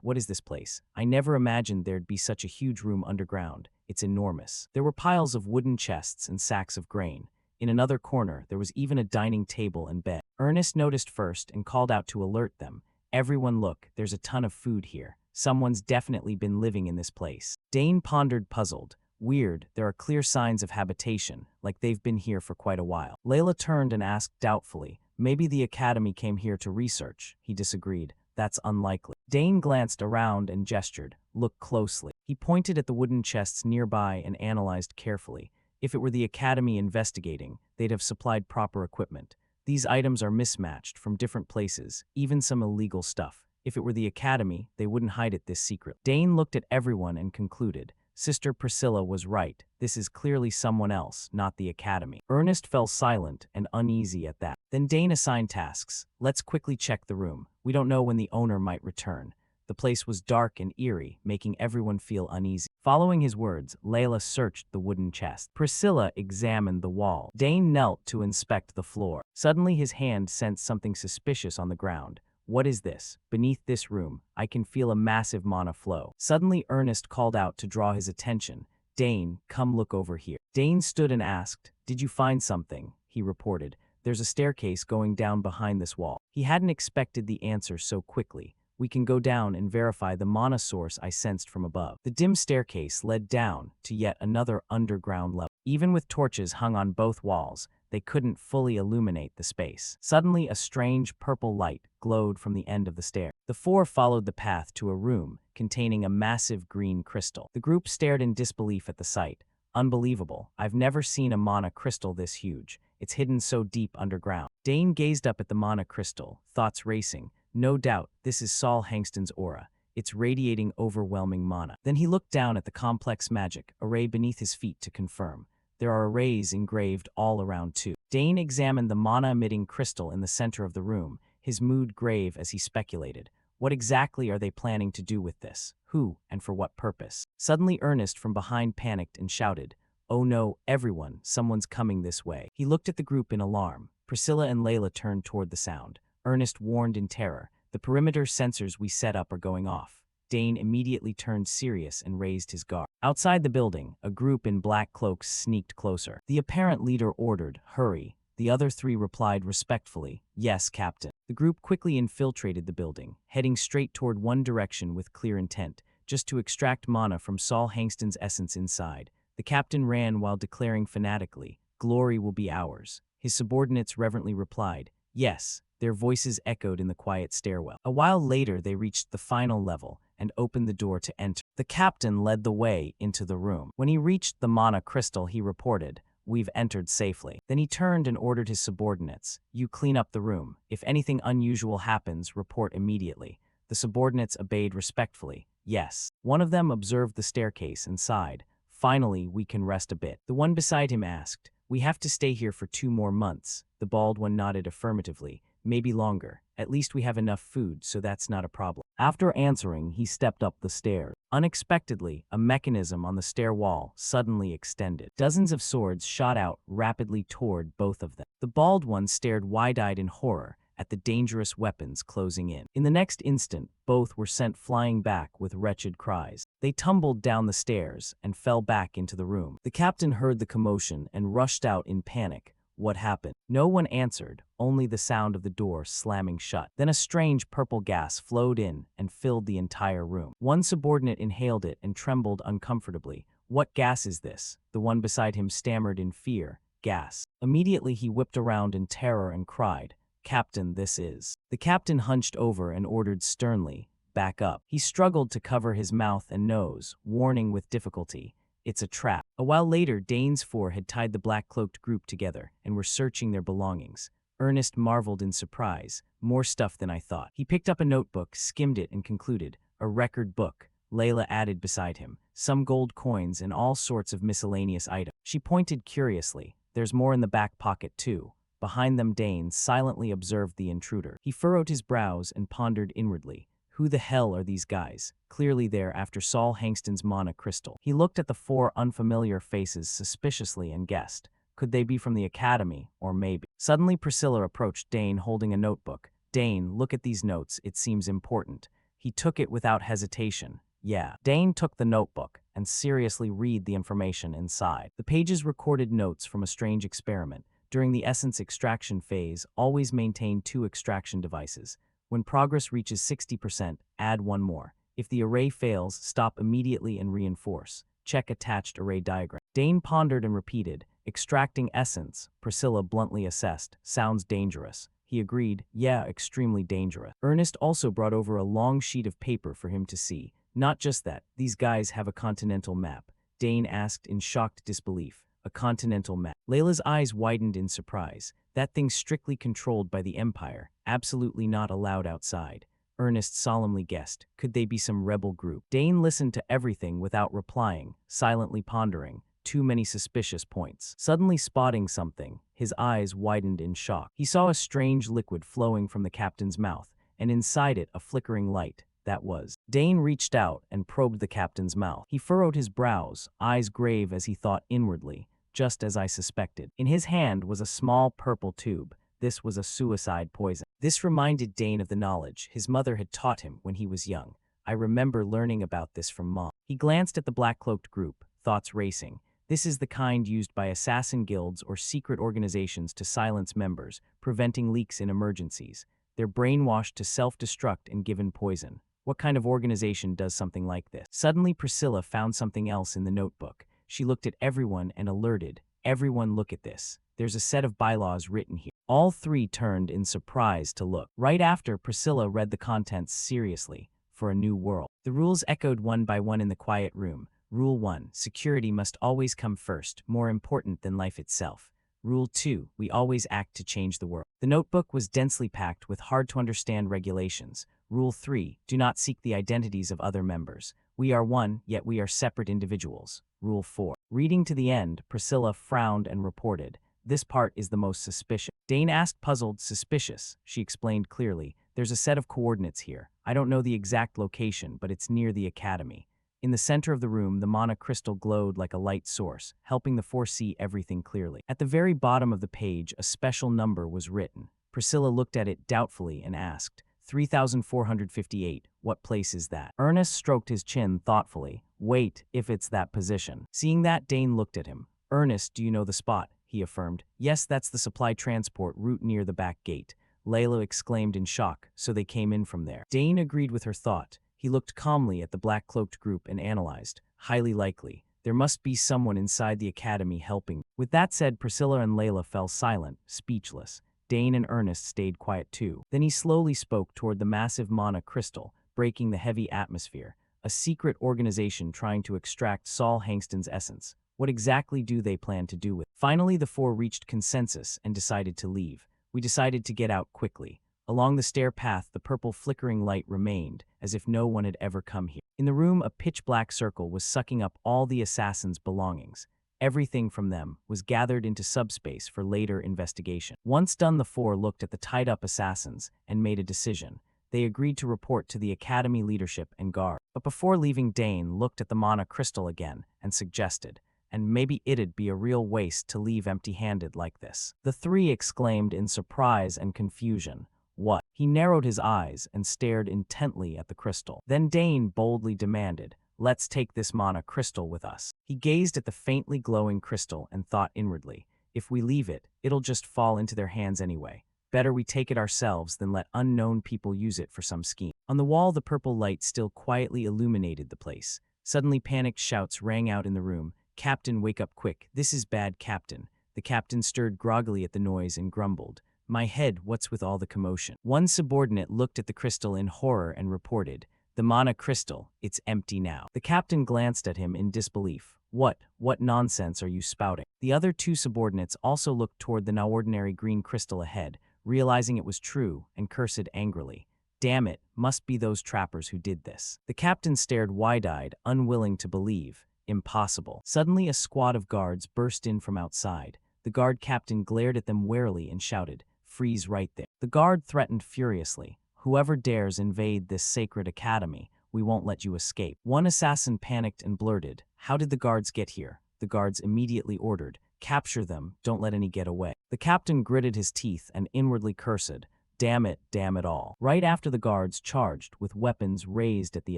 What is this place? I never imagined there'd be such a huge room underground. It's enormous. There were piles of wooden chests and sacks of grain. In another corner, there was even a dining table and bed. Ernest noticed first and called out to alert them. Everyone look, there's a ton of food here. Someone's definitely been living in this place. Dane pondered, puzzled. Weird, there are clear signs of habitation, like they've been here for quite a while. Layla turned and asked doubtfully, maybe the academy came here to research. He disagreed. That's unlikely. Dane glanced around and gestured, look closely. He pointed at the wooden chests nearby and analyzed carefully. If it were the academy investigating, they'd have supplied proper equipment. These items are mismatched from different places, even some illegal stuff. If it were the academy, they wouldn't hide it this secret. Dane looked at everyone and concluded, Sister Priscilla was right. This is clearly someone else, not the academy. Ernest fell silent and uneasy at that. Then Dane assigned tasks. Let's quickly check the room. We don't know when the owner might return. The place was dark and eerie, making everyone feel uneasy. Following his words, Layla searched the wooden chest. Priscilla examined the wall. Dane knelt to inspect the floor. Suddenly his hand sensed something suspicious on the ground. What is this? Beneath this room, I can feel a massive mana flow. Suddenly Ernest called out to draw his attention. Dane, come look over here. Dane stood and asked, did you find something? He reported, there's a staircase going down behind this wall. He hadn't expected the answer so quickly. We can go down and verify the mana source I sensed from above. The dim staircase led down to yet another underground level. Even with torches hung on both walls, they couldn't fully illuminate the space. Suddenly, a strange purple light glowed from the end of the stair. The four followed the path to a room containing a massive green crystal. The group stared in disbelief at the sight. Unbelievable. I've never seen a mana crystal this huge. It's hidden so deep underground. Dane gazed up at the mana crystal, thoughts racing. No doubt, this is Saul Hangston's aura. It's radiating overwhelming mana. Then he looked down at the complex magic array beneath his feet to confirm. There are arrays engraved all around too. Dane examined the mana-emitting crystal in the center of the room, his mood grave as he speculated. What exactly are they planning to do with this? Who, and for what purpose? Suddenly Ernest from behind panicked and shouted, "Oh no, everyone, someone's coming this way." He looked at the group in alarm. Priscilla and Layla turned toward the sound. Ernest warned in terror, "The perimeter sensors we set up are going off." Dane immediately turned serious and raised his guard. Outside the building, a group in black cloaks sneaked closer. The apparent leader ordered, "Hurry." The other three replied respectfully, "Yes, Captain." The group quickly infiltrated the building, heading straight toward one direction with clear intent, just to extract mana from Saul Hangston's essence inside. The captain ran while declaring fanatically, "Glory will be ours." His subordinates reverently replied, "Yes." Their voices echoed in the quiet stairwell. A while later, they reached the final level and opened the door to enter. The captain led the way into the room. When he reached the mana crystal, he reported, "We've entered safely." Then he turned and ordered his subordinates, "You clean up the room. If anything unusual happens, report immediately." The subordinates obeyed respectfully, "Yes." One of them observed the staircase and sighed, "Finally, we can rest a bit." The one beside him asked, "We have to stay here for 2 more months." The bald one nodded affirmatively, "Maybe longer. At least we have enough food, so that's not a problem." After answering, he stepped up the stairs. Unexpectedly, a mechanism on the stair wall suddenly extended. Dozens of swords shot out rapidly toward both of them. The bald one stared wide-eyed in horror at the dangerous weapons closing in. In the next instant, both were sent flying back with wretched cries. They tumbled down the stairs and fell back into the room. The captain heard the commotion and rushed out in panic. What happened? No one answered, only the sound of the door slamming shut. Then a strange purple gas flowed in and filled the entire room. One subordinate inhaled it and trembled uncomfortably. "What gas is this?" The one beside him stammered in fear. "Gas." Immediately he whipped around in terror and cried, "Captain, this is." The captain hunched over and ordered sternly, "Back up." He struggled to cover his mouth and nose, warning with difficulty, "It's a trap." A while later, Dane's four had tied the black-cloaked group together and were searching their belongings. Ernest marveled in surprise, "More stuff than I thought." He picked up a notebook, skimmed it, and concluded, "A record book." Layla added beside him, "Some gold coins and all sorts of miscellaneous items." She pointed curiously, "There's more in the back pocket, too." Behind them, Dane silently observed the intruder. He furrowed his brows and pondered inwardly. Who the hell are these guys? Clearly there after Saul Hangston's mana crystal. He looked at the 4 unfamiliar faces suspiciously and guessed, could they be from the academy, or maybe? Suddenly Priscilla approached Dane holding a notebook. "Dane, look at these notes, it seems important." He took it without hesitation. "Yeah." Dane took the notebook and seriously read the information inside. The pages recorded notes from a strange experiment. During the essence extraction phase, always maintain 2 extraction devices. When progress reaches 60%, add 1 more. If the array fails, stop immediately and reinforce. Check attached array diagram. Dane pondered and repeated, "Extracting essence." Priscilla bluntly assessed, "Sounds dangerous." He agreed, "Yeah, extremely dangerous." Ernest also brought over a long sheet of paper for him to see. "Not just that, these guys have a continental map." Dane asked in shocked disbelief, "A continental map?" Layla's eyes widened in surprise. "That thing's strictly controlled by the Empire, absolutely not allowed outside." Ernest solemnly guessed, could they be some rebel group? Dane listened to everything without replying, silently pondering. Too many suspicious points. Suddenly spotting something, his eyes widened in shock. He saw a strange liquid flowing from the captain's mouth, and inside it a flickering light. That was. Dane reached out and probed the captain's mouth. He furrowed his brows, eyes grave as he thought inwardly, "Just as I suspected." In his hand was a small purple tube. This was a suicide poison. This reminded Dane of the knowledge his mother had taught him when he was young. "I remember learning about this from Mom." He glanced at the black-cloaked group, thoughts racing. This is the kind used by assassin guilds or secret organizations to silence members, preventing leaks in emergencies. They're brainwashed to self-destruct and given poison. What kind of organization does something like this? Suddenly Priscilla found something else in the notebook. She looked at everyone and alerted, "Everyone look at this. There's a set of bylaws written here." All 3 turned in surprise to look. Right after, Priscilla read the contents seriously. "For a new world." The rules echoed one by one in the quiet room. Rule 1, security must always come first, more important than life itself. Rule 2, we always act to change the world. The notebook was densely packed with hard-to-understand regulations. Rule 3, do not seek the identities of other members. We are one, yet we are separate individuals. Rule 4. Reading to the end, Priscilla frowned and reported, "This part is the most suspicious." Dane asked, puzzled, "Suspicious?" She explained clearly, "There's a set of coordinates here. I don't know the exact location, but it's near the academy." In the center of the room, the mana crystal glowed like a light source, helping the four see everything clearly. At the very bottom of the page, a special number was written. Priscilla looked at it doubtfully and asked, 3458, what place is that? Ernest stroked his chin thoughtfully. Wait, if it's that position. Seeing that, Dane looked at him. Ernest, do you know the spot? He affirmed. Yes, that's the supply transport route near the back gate. Layla exclaimed in shock, so they came in from there. Dane agreed with her thought. He looked calmly at the black-cloaked group and analyzed. Highly likely. There must be someone inside the academy helping. With that said, Priscilla and Layla fell silent, speechless. Dane and Ernest stayed quiet too. Then he slowly spoke toward the massive mana crystal, breaking the heavy atmosphere. A secret organization trying to extract Saul Hangston's essence. What exactly do they plan to do with it? Finally, the four reached consensus and decided to leave. We decided to get out quickly. Along the stair path, the purple flickering light remained, as if no one had ever come here. In the room, a pitch-black circle was sucking up all the assassins' belongings. Everything from them was gathered into subspace for later investigation. Once done, the four looked at the tied-up assassins and made a decision. They agreed to report to the Academy leadership and guard. But before leaving, Dane looked at the mana crystal again and suggested, and maybe it'd be a real waste to leave empty-handed like this. The three exclaimed in surprise and confusion. What? He narrowed his eyes and stared intently at the crystal. Then Dane boldly demanded, let's take this mana crystal with us. He gazed at the faintly glowing crystal and thought inwardly, if we leave it, it'll just fall into their hands anyway. Better we take it ourselves than let unknown people use it for some scheme. On the wall, the purple light still quietly illuminated the place. Suddenly, panicked shouts rang out in the room. Captain, wake up quick. This is bad, Captain. The captain stirred groggily at the noise and grumbled. My head, what's with all the commotion? One subordinate looked at the crystal in horror and reported, the mana crystal, it's empty now. The captain glanced at him in disbelief. What nonsense are you spouting? The other two subordinates also looked toward the now ordinary green crystal ahead, realizing it was true, and cursed angrily. Damn it, must be those trappers who did this. The captain stared wide-eyed, unwilling to believe. Impossible. Suddenly, a squad of guards burst in from outside. The guard captain glared at them warily and shouted, freeze right there. The guard threatened furiously. Whoever dares invade this sacred academy, we won't let you escape. One assassin panicked and blurted, how did the guards get here? The guards immediately ordered, capture them, don't let any get away. The captain gritted his teeth and inwardly cursed, damn it all. Right after the guards charged, with weapons raised at the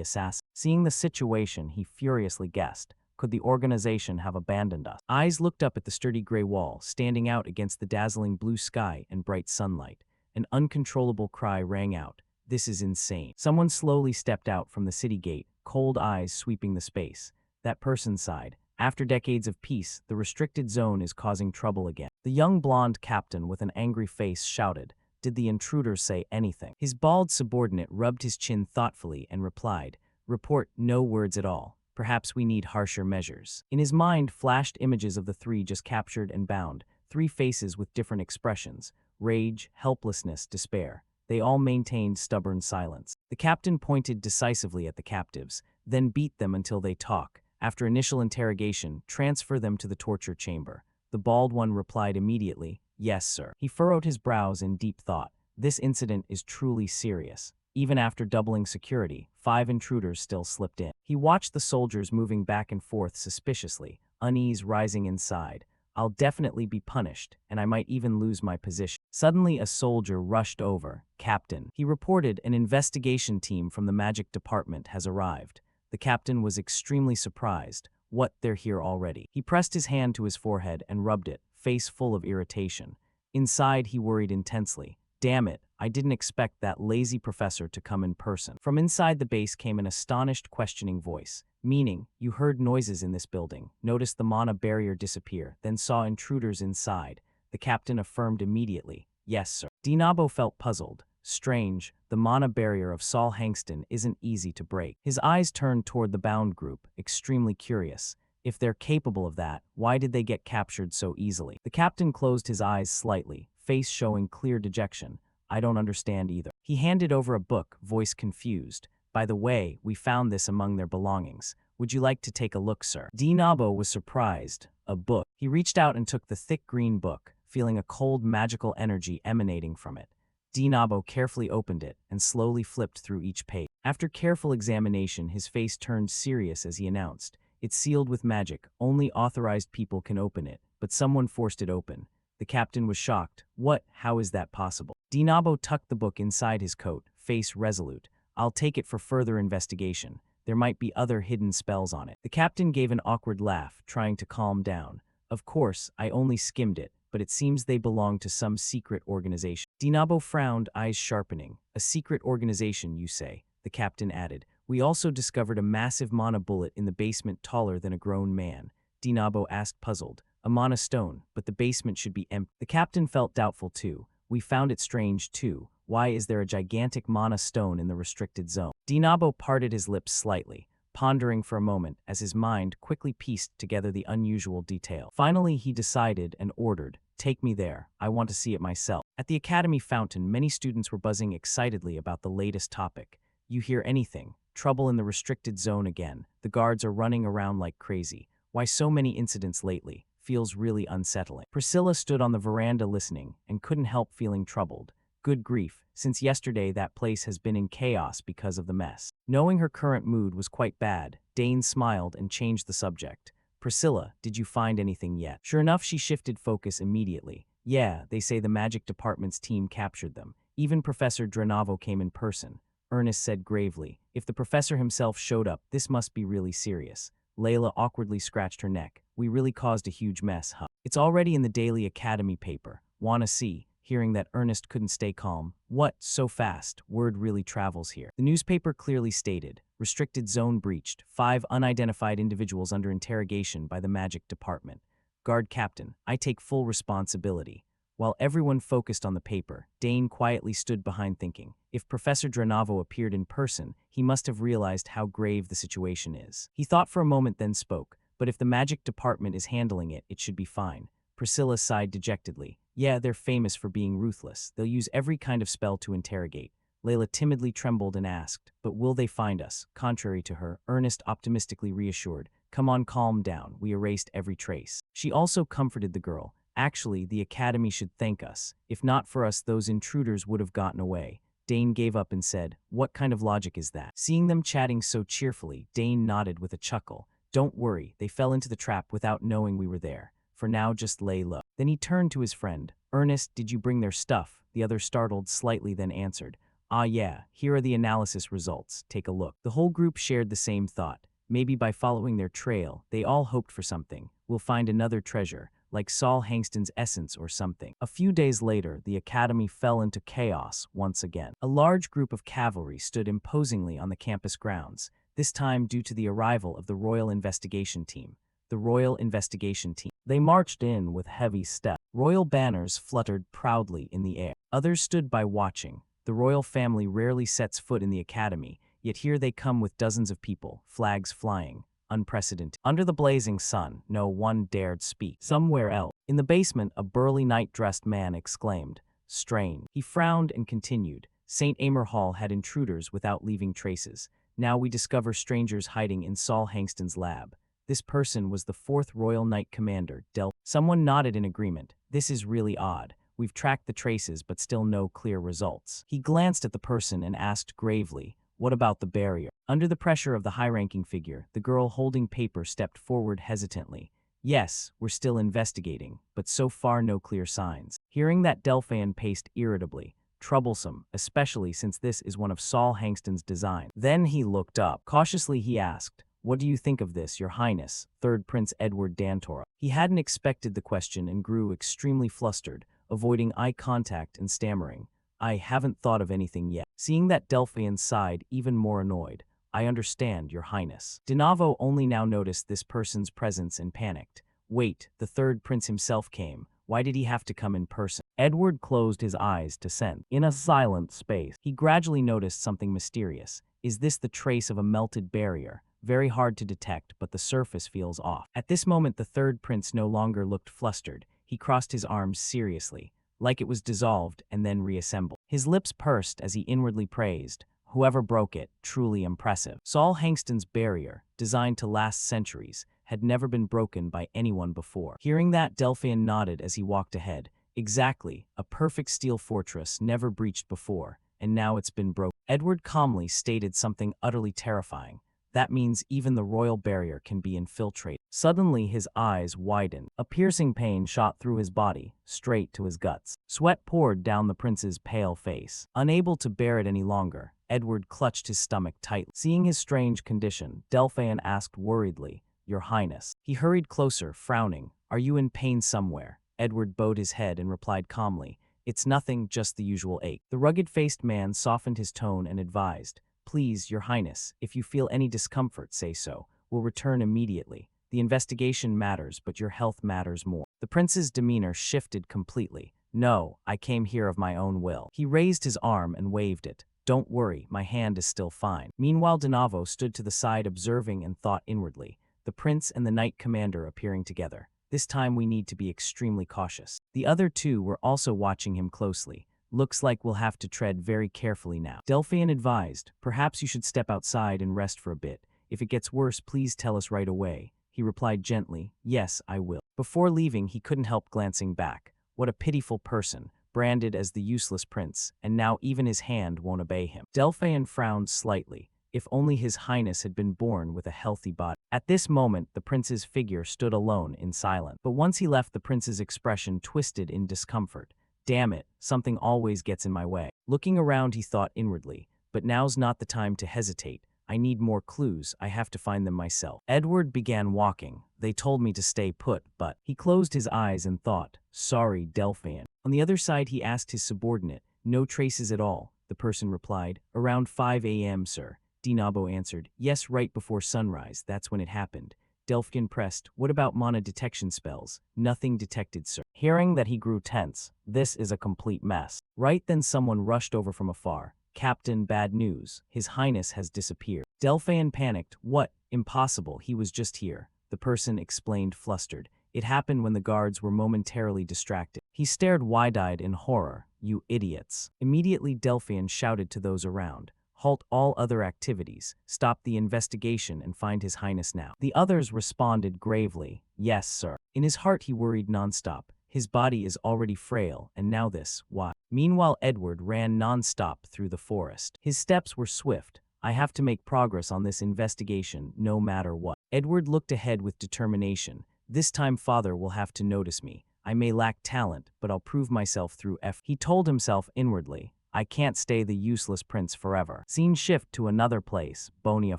assassin. Seeing the situation, he furiously guessed, could the organization have abandoned us? Eyes looked up at the sturdy gray wall, standing out against the dazzling blue sky and bright sunlight. An uncontrollable cry rang out. This is insane. Someone slowly stepped out from the city gate, cold eyes sweeping the space. That person sighed. After decades of peace, the restricted zone is causing trouble again. The young blonde captain with an angry face shouted, did the intruder say anything? His bald subordinate rubbed his chin thoughtfully and replied, report, no words at all. Perhaps we need harsher measures. In his mind flashed images of the three just captured and bound, three faces with different expressions. Rage, helplessness, despair. They all maintained stubborn silence. The captain pointed decisively at the captives, then beat them until they talk. After initial interrogation, transfer them to the torture chamber. The bald one replied immediately, yes, sir. He furrowed his brows in deep thought. This incident is truly serious. Even after doubling security, 5 intruders still slipped in. He watched the soldiers moving back and forth suspiciously, unease rising inside. I'll definitely be punished, and I might even lose my position. Suddenly, a soldier rushed over. Captain, he reported, an investigation team from the magic department has arrived. The captain was extremely surprised. What, they're here already? He pressed his hand to his forehead and rubbed it, face full of irritation. Inside, he worried intensely. Damn it, I didn't expect that lazy professor to come in person. From inside the base came an astonished, questioning voice. Meaning, you heard noises in this building, noticed the mana barrier disappear, then saw intruders inside. The captain affirmed immediately, yes, sir. Dinabo felt puzzled. Strange, the mana barrier of Saul Hangston isn't easy to break. His eyes turned toward the bound group, extremely curious. If they're capable of that, why did they get captured so easily? The captain closed his eyes slightly, face showing clear dejection. I don't understand either. He handed over a book, voice confused. By the way, we found this among their belongings. Would you like to take a look, sir? Dinabo was surprised. A book. He reached out and took the thick green book, feeling a cold magical energy emanating from it. Dinabo carefully opened it and slowly flipped through each page. After careful examination, his face turned serious as he announced, "It's sealed with magic. Only authorized people can open it, but someone forced it open." The captain was shocked. "What? How is that possible?" Dinabo tucked the book inside his coat, face resolute. "I'll take it for further investigation. There might be other hidden spells on it." The captain gave an awkward laugh, trying to calm down. "Of course, I only skimmed it, but it seems they belong to some secret organization." Dinabo frowned, eyes sharpening. "A secret organization, you say?" The captain added. "We also discovered a massive mana bullet in the basement taller than a grown man." Dinabo asked, puzzled. "A mana stone, but the basement should be empty." The captain felt doubtful too. "We found it strange too. Why is there a gigantic mana stone in the restricted zone?" Dinabo parted his lips slightly, pondering for a moment as his mind quickly pieced together the unusual detail. Finally, he decided and ordered, "Take me there. I want to see it myself." At the academy fountain, many students were buzzing excitedly about the latest topic. "You hear anything? Trouble in the restricted zone again. The guards are running around like crazy. Why so many incidents lately? Feels really unsettling." Priscilla stood on the veranda listening and couldn't help feeling troubled. Good grief, since yesterday that place has been in chaos because of the mess. Knowing her current mood was quite bad, Dane smiled and changed the subject. "Priscilla, did you find anything yet?" Sure enough, she shifted focus immediately. "Yeah, they say the magic department's team captured them. Even Professor Drenavo came in person." Ernest said gravely. "If the professor himself showed up, this must be really serious." Layla awkwardly scratched her neck. "We really caused a huge mess, huh?" "It's already in the Daily Academy paper. Wanna see?" Hearing that, Ernest couldn't stay calm. "What? So fast? Word really travels here." The newspaper clearly stated, "Restricted zone breached. 5 unidentified individuals under interrogation by the magic department." Guard captain, I take full responsibility. While everyone focused on the paper, Dane quietly stood behind thinking, if Professor Drenavo appeared in person, he must have realized how grave the situation is. He thought for a moment, then spoke, "But if the magic department is handling it, it should be fine." Priscilla sighed dejectedly. "Yeah, they're famous for being ruthless. They'll use every kind of spell to interrogate." Layla timidly trembled and asked, "But will they find us?" Contrary to her, Ernest optimistically reassured, "Come on, calm down. We erased every trace." She also comforted the girl. "Actually, the academy should thank us. If not for us, those intruders would have gotten away." Dane gave up and said, "What kind of logic is that?" Seeing them chatting so cheerfully, Dane nodded with a chuckle. "Don't worry, they fell into the trap without knowing we were there. For now, just lay low." Then he turned to his friend. "Ernest, did you bring their stuff?" The other startled slightly, then answered, "Ah yeah, here are the analysis results. Take a look." The whole group shared the same thought. Maybe by following their trail, they all hoped for something. We'll find another treasure, like Saul Hangston's essence or something. A few days later, the academy fell into chaos once again. A large group of cavalry stood imposingly on the campus grounds, this time due to the arrival of the Royal Investigation Team. The Royal Investigation Team. They marched in with heavy steps. Royal banners fluttered proudly in the air. Others stood by watching. The royal family rarely sets foot in the academy, yet here they come with dozens of people, flags flying. Unprecedented. Under the blazing sun, no one dared speak. Somewhere else, in the basement, a burly night-dressed man exclaimed, "Strange." He frowned and continued, "St. Amer Hall had intruders without leaving traces. Now we discover strangers hiding in Saul Hangston's lab. This person was the 4th Royal Knight Commander, Del." Someone nodded in agreement. "This is really odd. We've tracked the traces but still no clear results." He glanced at the person and asked gravely, "What about the barrier?" Under the pressure of the high-ranking figure, the girl holding paper stepped forward hesitantly. "Yes, we're still investigating, but so far no clear signs." Hearing that, Delphian paced irritably. "Troublesome, especially since this is one of Saul Hangston's designs." Then he looked up. Cautiously he asked, "What do you think of this, Your Highness?" Third Prince Edward Dantora. He hadn't expected the question and grew extremely flustered, avoiding eye contact and stammering, "I haven't thought of anything yet." Seeing that, Delphian sighed, even more annoyed. "I understand, Your Highness." Dinavo only now noticed this person's presence and panicked. "Wait, the third prince himself came. Why did he have to come in person?" Edward closed his eyes to sense. In a silent space, he gradually noticed something mysterious. Is this the trace of a melted barrier? Very hard to detect, but the surface feels off. At this moment, the third prince no longer looked flustered. He crossed his arms seriously, like it was dissolved and then reassembled. His lips pursed as he inwardly praised, "Whoever broke it, truly impressive." Saul Hangston's barrier, designed to last centuries, had never been broken by anyone before. Hearing that, Delphian nodded as he walked ahead. "Exactly, a perfect steel fortress never breached before." and now it's been broken. Edward calmly stated something utterly terrifying. That means even the royal barrier can be infiltrated. Suddenly his eyes widened. A piercing pain shot through his body, straight to his guts. Sweat poured down the prince's pale face. Unable to bear it any longer, Edward clutched his stomach tightly. Seeing his strange condition, Delphin asked worriedly, "Your Highness." He hurried closer, frowning. "Are you in pain somewhere?" Edward bowed his head and replied calmly, "It's nothing, just the usual ache." The rugged-faced man softened his tone and advised, "Please, Your Highness, if you feel any discomfort, say so. We'll return immediately. The investigation matters, but your health matters more." The prince's demeanor shifted completely. "No, I came here of my own will." He raised his arm and waved it. "Don't worry, my hand is still fine." Meanwhile, Donavo stood to the side observing and thought inwardly, the prince and the knight commander appearing together. This time we need to be extremely cautious. The other two were also watching him closely. "Looks like we'll have to tread very carefully now." Delphin advised, "Perhaps you should step outside and rest for a bit. If it gets worse, please tell us right away." He replied gently, "Yes, I will." Before leaving, he couldn't help glancing back. What a pitiful person, branded as the useless prince, and now even his hand won't obey him. Delphin frowned slightly. If only his highness had been born with a healthy body. At this moment, the prince's figure stood alone in silence. But once he left, the prince's expression twisted in discomfort. Damn it, something always gets in my way. Looking around, he thought inwardly, but now's not the time to hesitate. I need more clues, I have to find them myself. Edward began walking. They told me to stay put, but... He closed his eyes and thought, sorry, Delphin. On the other side, he asked his subordinate. No traces at all, the person replied. Around 5 a.m., sir. Dinabo answered, yes, right before sunrise, that's when it happened. Delphin pressed, what about mana detection spells? Nothing detected, sir. Hearing that, he grew tense. This is a complete mess. Right then someone rushed over from afar. Captain, bad news. His Highness has disappeared. Delphin panicked. What? Impossible, he was just here. The person explained, flustered. It happened when the guards were momentarily distracted. He stared wide-eyed in horror. You idiots. Immediately Delphin shouted to those around. Halt all other activities, stop the investigation and find His Highness now. The others responded gravely, yes, sir. In his heart he worried nonstop. His body is already frail, and now this, why? Meanwhile, Edward ran nonstop through the forest. His steps were swift. I have to make progress on this investigation, no matter what. Edward looked ahead with determination. This time father will have to notice me. I may lack talent, but I'll prove myself through effort. He told himself inwardly. I can't stay the useless prince forever. Scene shift to another place, Bonia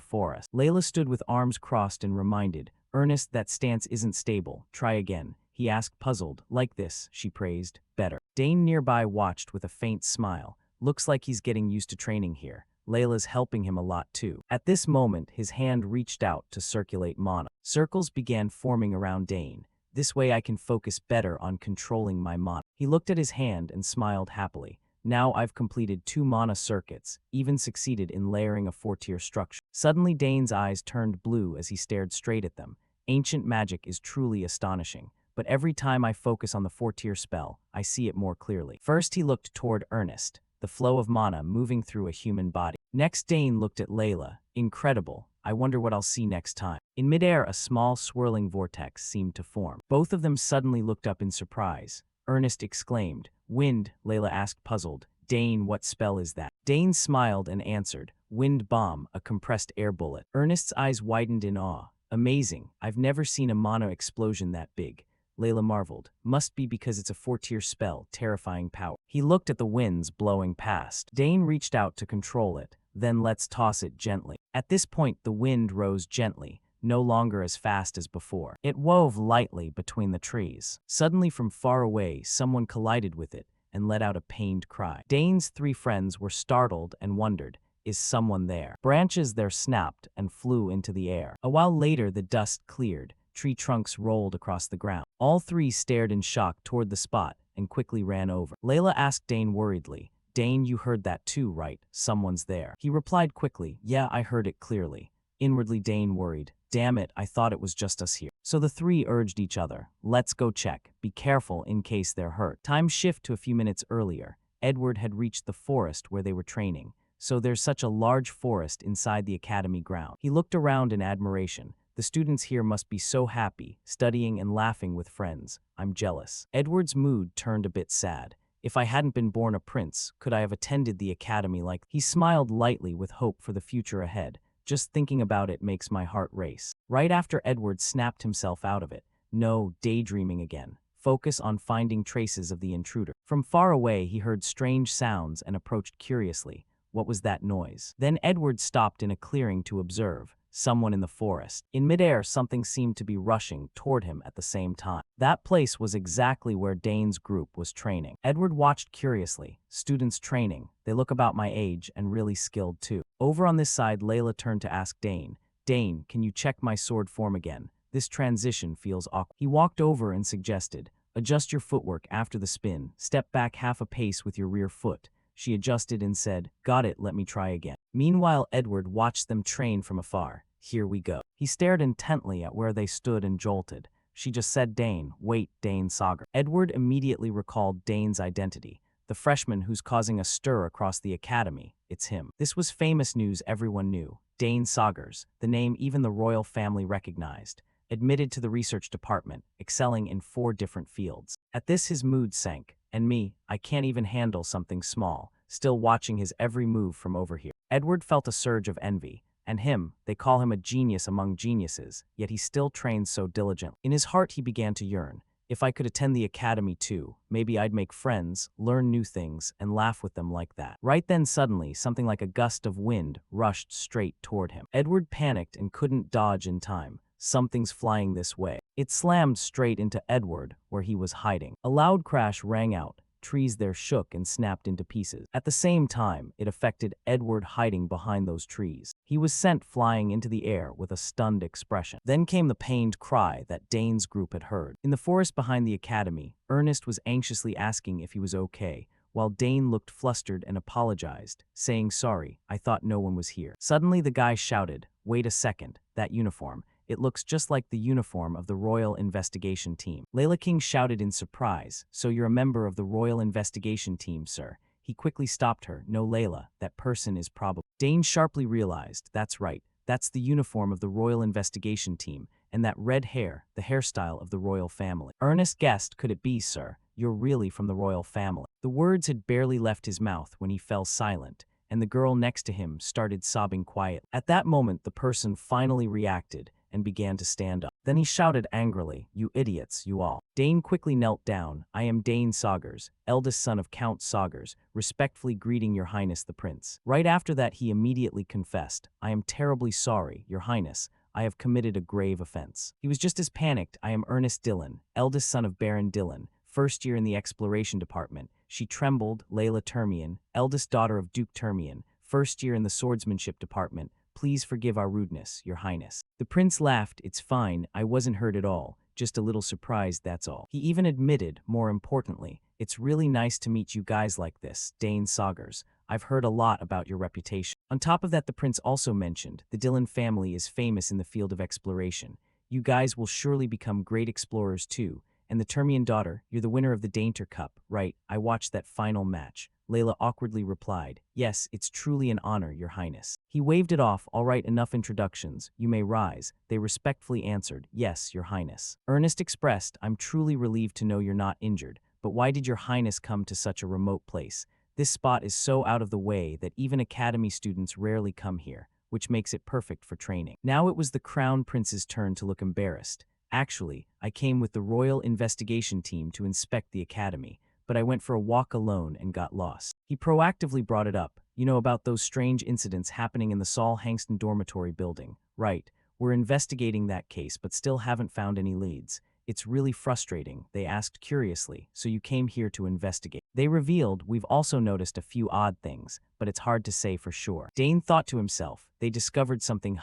Forest. Layla stood with arms crossed and reminded, Ernest, that stance isn't stable. Try again. He asked, puzzled. Like this, she praised. Better. Dane nearby watched with a faint smile. Looks like he's getting used to training here. Layla's helping him a lot too. At this moment, his hand reached out to circulate mana. Circles began forming around Dane. This way I can focus better on controlling my mana. He looked at his hand and smiled happily. Now I've completed 2 mana circuits, even succeeded in layering a 4-tier structure. Suddenly Dane's eyes turned blue as he stared straight at them. Ancient magic is truly astonishing, but every time I focus on the 4-tier spell, I see it more clearly. First he looked toward Ernest, the flow of mana moving through a human body. Next Dane looked at Layla. Incredible. I wonder what I'll see next time. In midair, a small swirling vortex seemed to form. Both of them suddenly looked up in surprise. Ernest exclaimed, Wind, Layla asked puzzled. Dane, what spell is that? Dane smiled and answered, Wind Bomb, a compressed air bullet. Ernest's eyes widened in awe. Amazing, I've never seen a mana explosion that big. Layla marveled. Must be because it's a 4-tier spell, terrifying power. He looked at the winds blowing past. Dane reached out to control it. Then let's toss it gently. At this point, the wind rose gently, no longer as fast as before. It wove lightly between the trees. Suddenly from far away, someone collided with it and let out a pained cry. Dane's 3 friends were startled and wondered, is someone there? Branches there snapped and flew into the air. A while later, the dust cleared. Tree trunks rolled across the ground. All 3 stared in shock toward the spot and quickly ran over. Layla asked Dane worriedly, Dane, you heard that too, right? Someone's there. He replied quickly, yeah, I heard it clearly. Inwardly, Dane worried. Damn it, I thought it was just us here. So the 3 urged each other. Let's go check. Be careful in case they're hurt. Time shift to a few minutes earlier. Edward had reached the forest where they were training. So there's such a large forest inside the academy ground. He looked around in admiration. The students here must be so happy, studying and laughing with friends. I'm jealous. Edward's mood turned a bit sad. If I hadn't been born a prince, could I have attended the academy like— He smiled lightly with hope for the future ahead. Just thinking about it makes my heart race. Right after Edward snapped himself out of it. No, daydreaming again. Focus on finding traces of the intruder. From far away, he heard strange sounds and approached curiously. What was that noise? Then Edward stopped in a clearing to observe. Someone in the forest. In midair, something seemed to be rushing toward him at the same time. That place was exactly where Dane's group was training. Edward watched curiously. Students training. They look about my age and really skilled too. Over on this side, Layla turned to ask Dane. Dane, can you check my sword form again? This transition feels awkward. He walked over and suggested, adjust your footwork after the spin. Step back half a pace with your rear foot. She adjusted and said, got it, let me try again. Meanwhile, Edward watched them train from afar. Here we go. He stared intently at where they stood and jolted. She just said Dane, wait, Dane Sagar. Edward immediately recalled Dane's identity. The freshman who's causing a stir across the academy. It's him. This was famous news everyone knew. Dane Sagars, the name even the royal family recognized. Admitted to the research department, excelling in 4 different fields. At this his mood sank. And me, I can't even handle something small, still watching his every move from over here. Edward felt a surge of envy. And him, they call him a genius among geniuses, yet he still trains so diligently. In his heart he began to yearn. If I could attend the academy too, maybe I'd make friends, learn new things, and laugh with them like that. Right then suddenly, something like a gust of wind rushed straight toward him. Edward panicked and couldn't dodge in time. Something's flying this way. It slammed straight into Edward, where he was hiding. A loud crash rang out. Trees there shook and snapped into pieces. At the same time, it affected Edward hiding behind those trees. He was sent flying into the air with a stunned expression. Then came the pained cry that Dane's group had heard. In the forest behind the academy, Ernest was anxiously asking if he was okay, while Dane looked flustered and apologized, saying, sorry, I thought no one was here. Suddenly the guy shouted, wait a second, that uniform. It looks just like the uniform of the Royal Investigation Team. Layla King shouted in surprise, so you're a member of the Royal Investigation Team, sir. He quickly stopped her. No, Layla, that person is probably— Dane sharply realized, that's right, that's the uniform of the Royal Investigation Team, and that red hair, the hairstyle of the royal family. Ernest guessed, could it be, sir? You're really from the royal family. The words had barely left his mouth when he fell silent, and the girl next to him started sobbing quietly. At that moment, the person finally reacted and began to stand up. Then he shouted angrily, you idiots, you all. Dane quickly knelt down. I am Dane Sagars, eldest son of Count Sagars, respectfully greeting your highness the prince. Right after that he immediately confessed, I am terribly sorry, your highness. I have committed a grave offense. He was just as panicked. I am Ernest Dillon, eldest son of Baron Dillon, first year in the exploration department. She trembled. Layla Termian, eldest daughter of Duke Termian, first year in the swordsmanship department. Please forgive our rudeness, your highness. The prince laughed. It's fine, I wasn't hurt at all, just a little surprised, that's all. He even admitted, more importantly, it's really nice to meet you guys like this, Dane Sagars. I've heard a lot about your reputation. On top of that, the prince also mentioned, the Dillon family is famous in the field of exploration. You guys will surely become great explorers too. And the Termian daughter, you're the winner of the Dainter Cup, right? I watched that final match. Layla awkwardly replied, yes, it's truly an honor, your highness. He waved it off. All right, enough introductions. You may rise. They respectfully answered, yes, your highness. Ernest expressed, I'm truly relieved to know you're not injured, but why did your highness come to such a remote place? This spot is so out of the way that even academy students rarely come here, which makes it perfect for training. Now it was the crown prince's turn to look embarrassed. Actually, I came with the Royal Investigation Team to inspect the academy, but I went for a walk alone and got lost. He proactively brought it up, you know about those strange incidents happening in the Saul Hangston dormitory building. Right, we're investigating that case but still haven't found any leads. It's really frustrating, they asked curiously, so you came here to investigate. They revealed, we've also noticed a few odd things, but it's hard to say for sure. Dane thought to himself, they discovered something,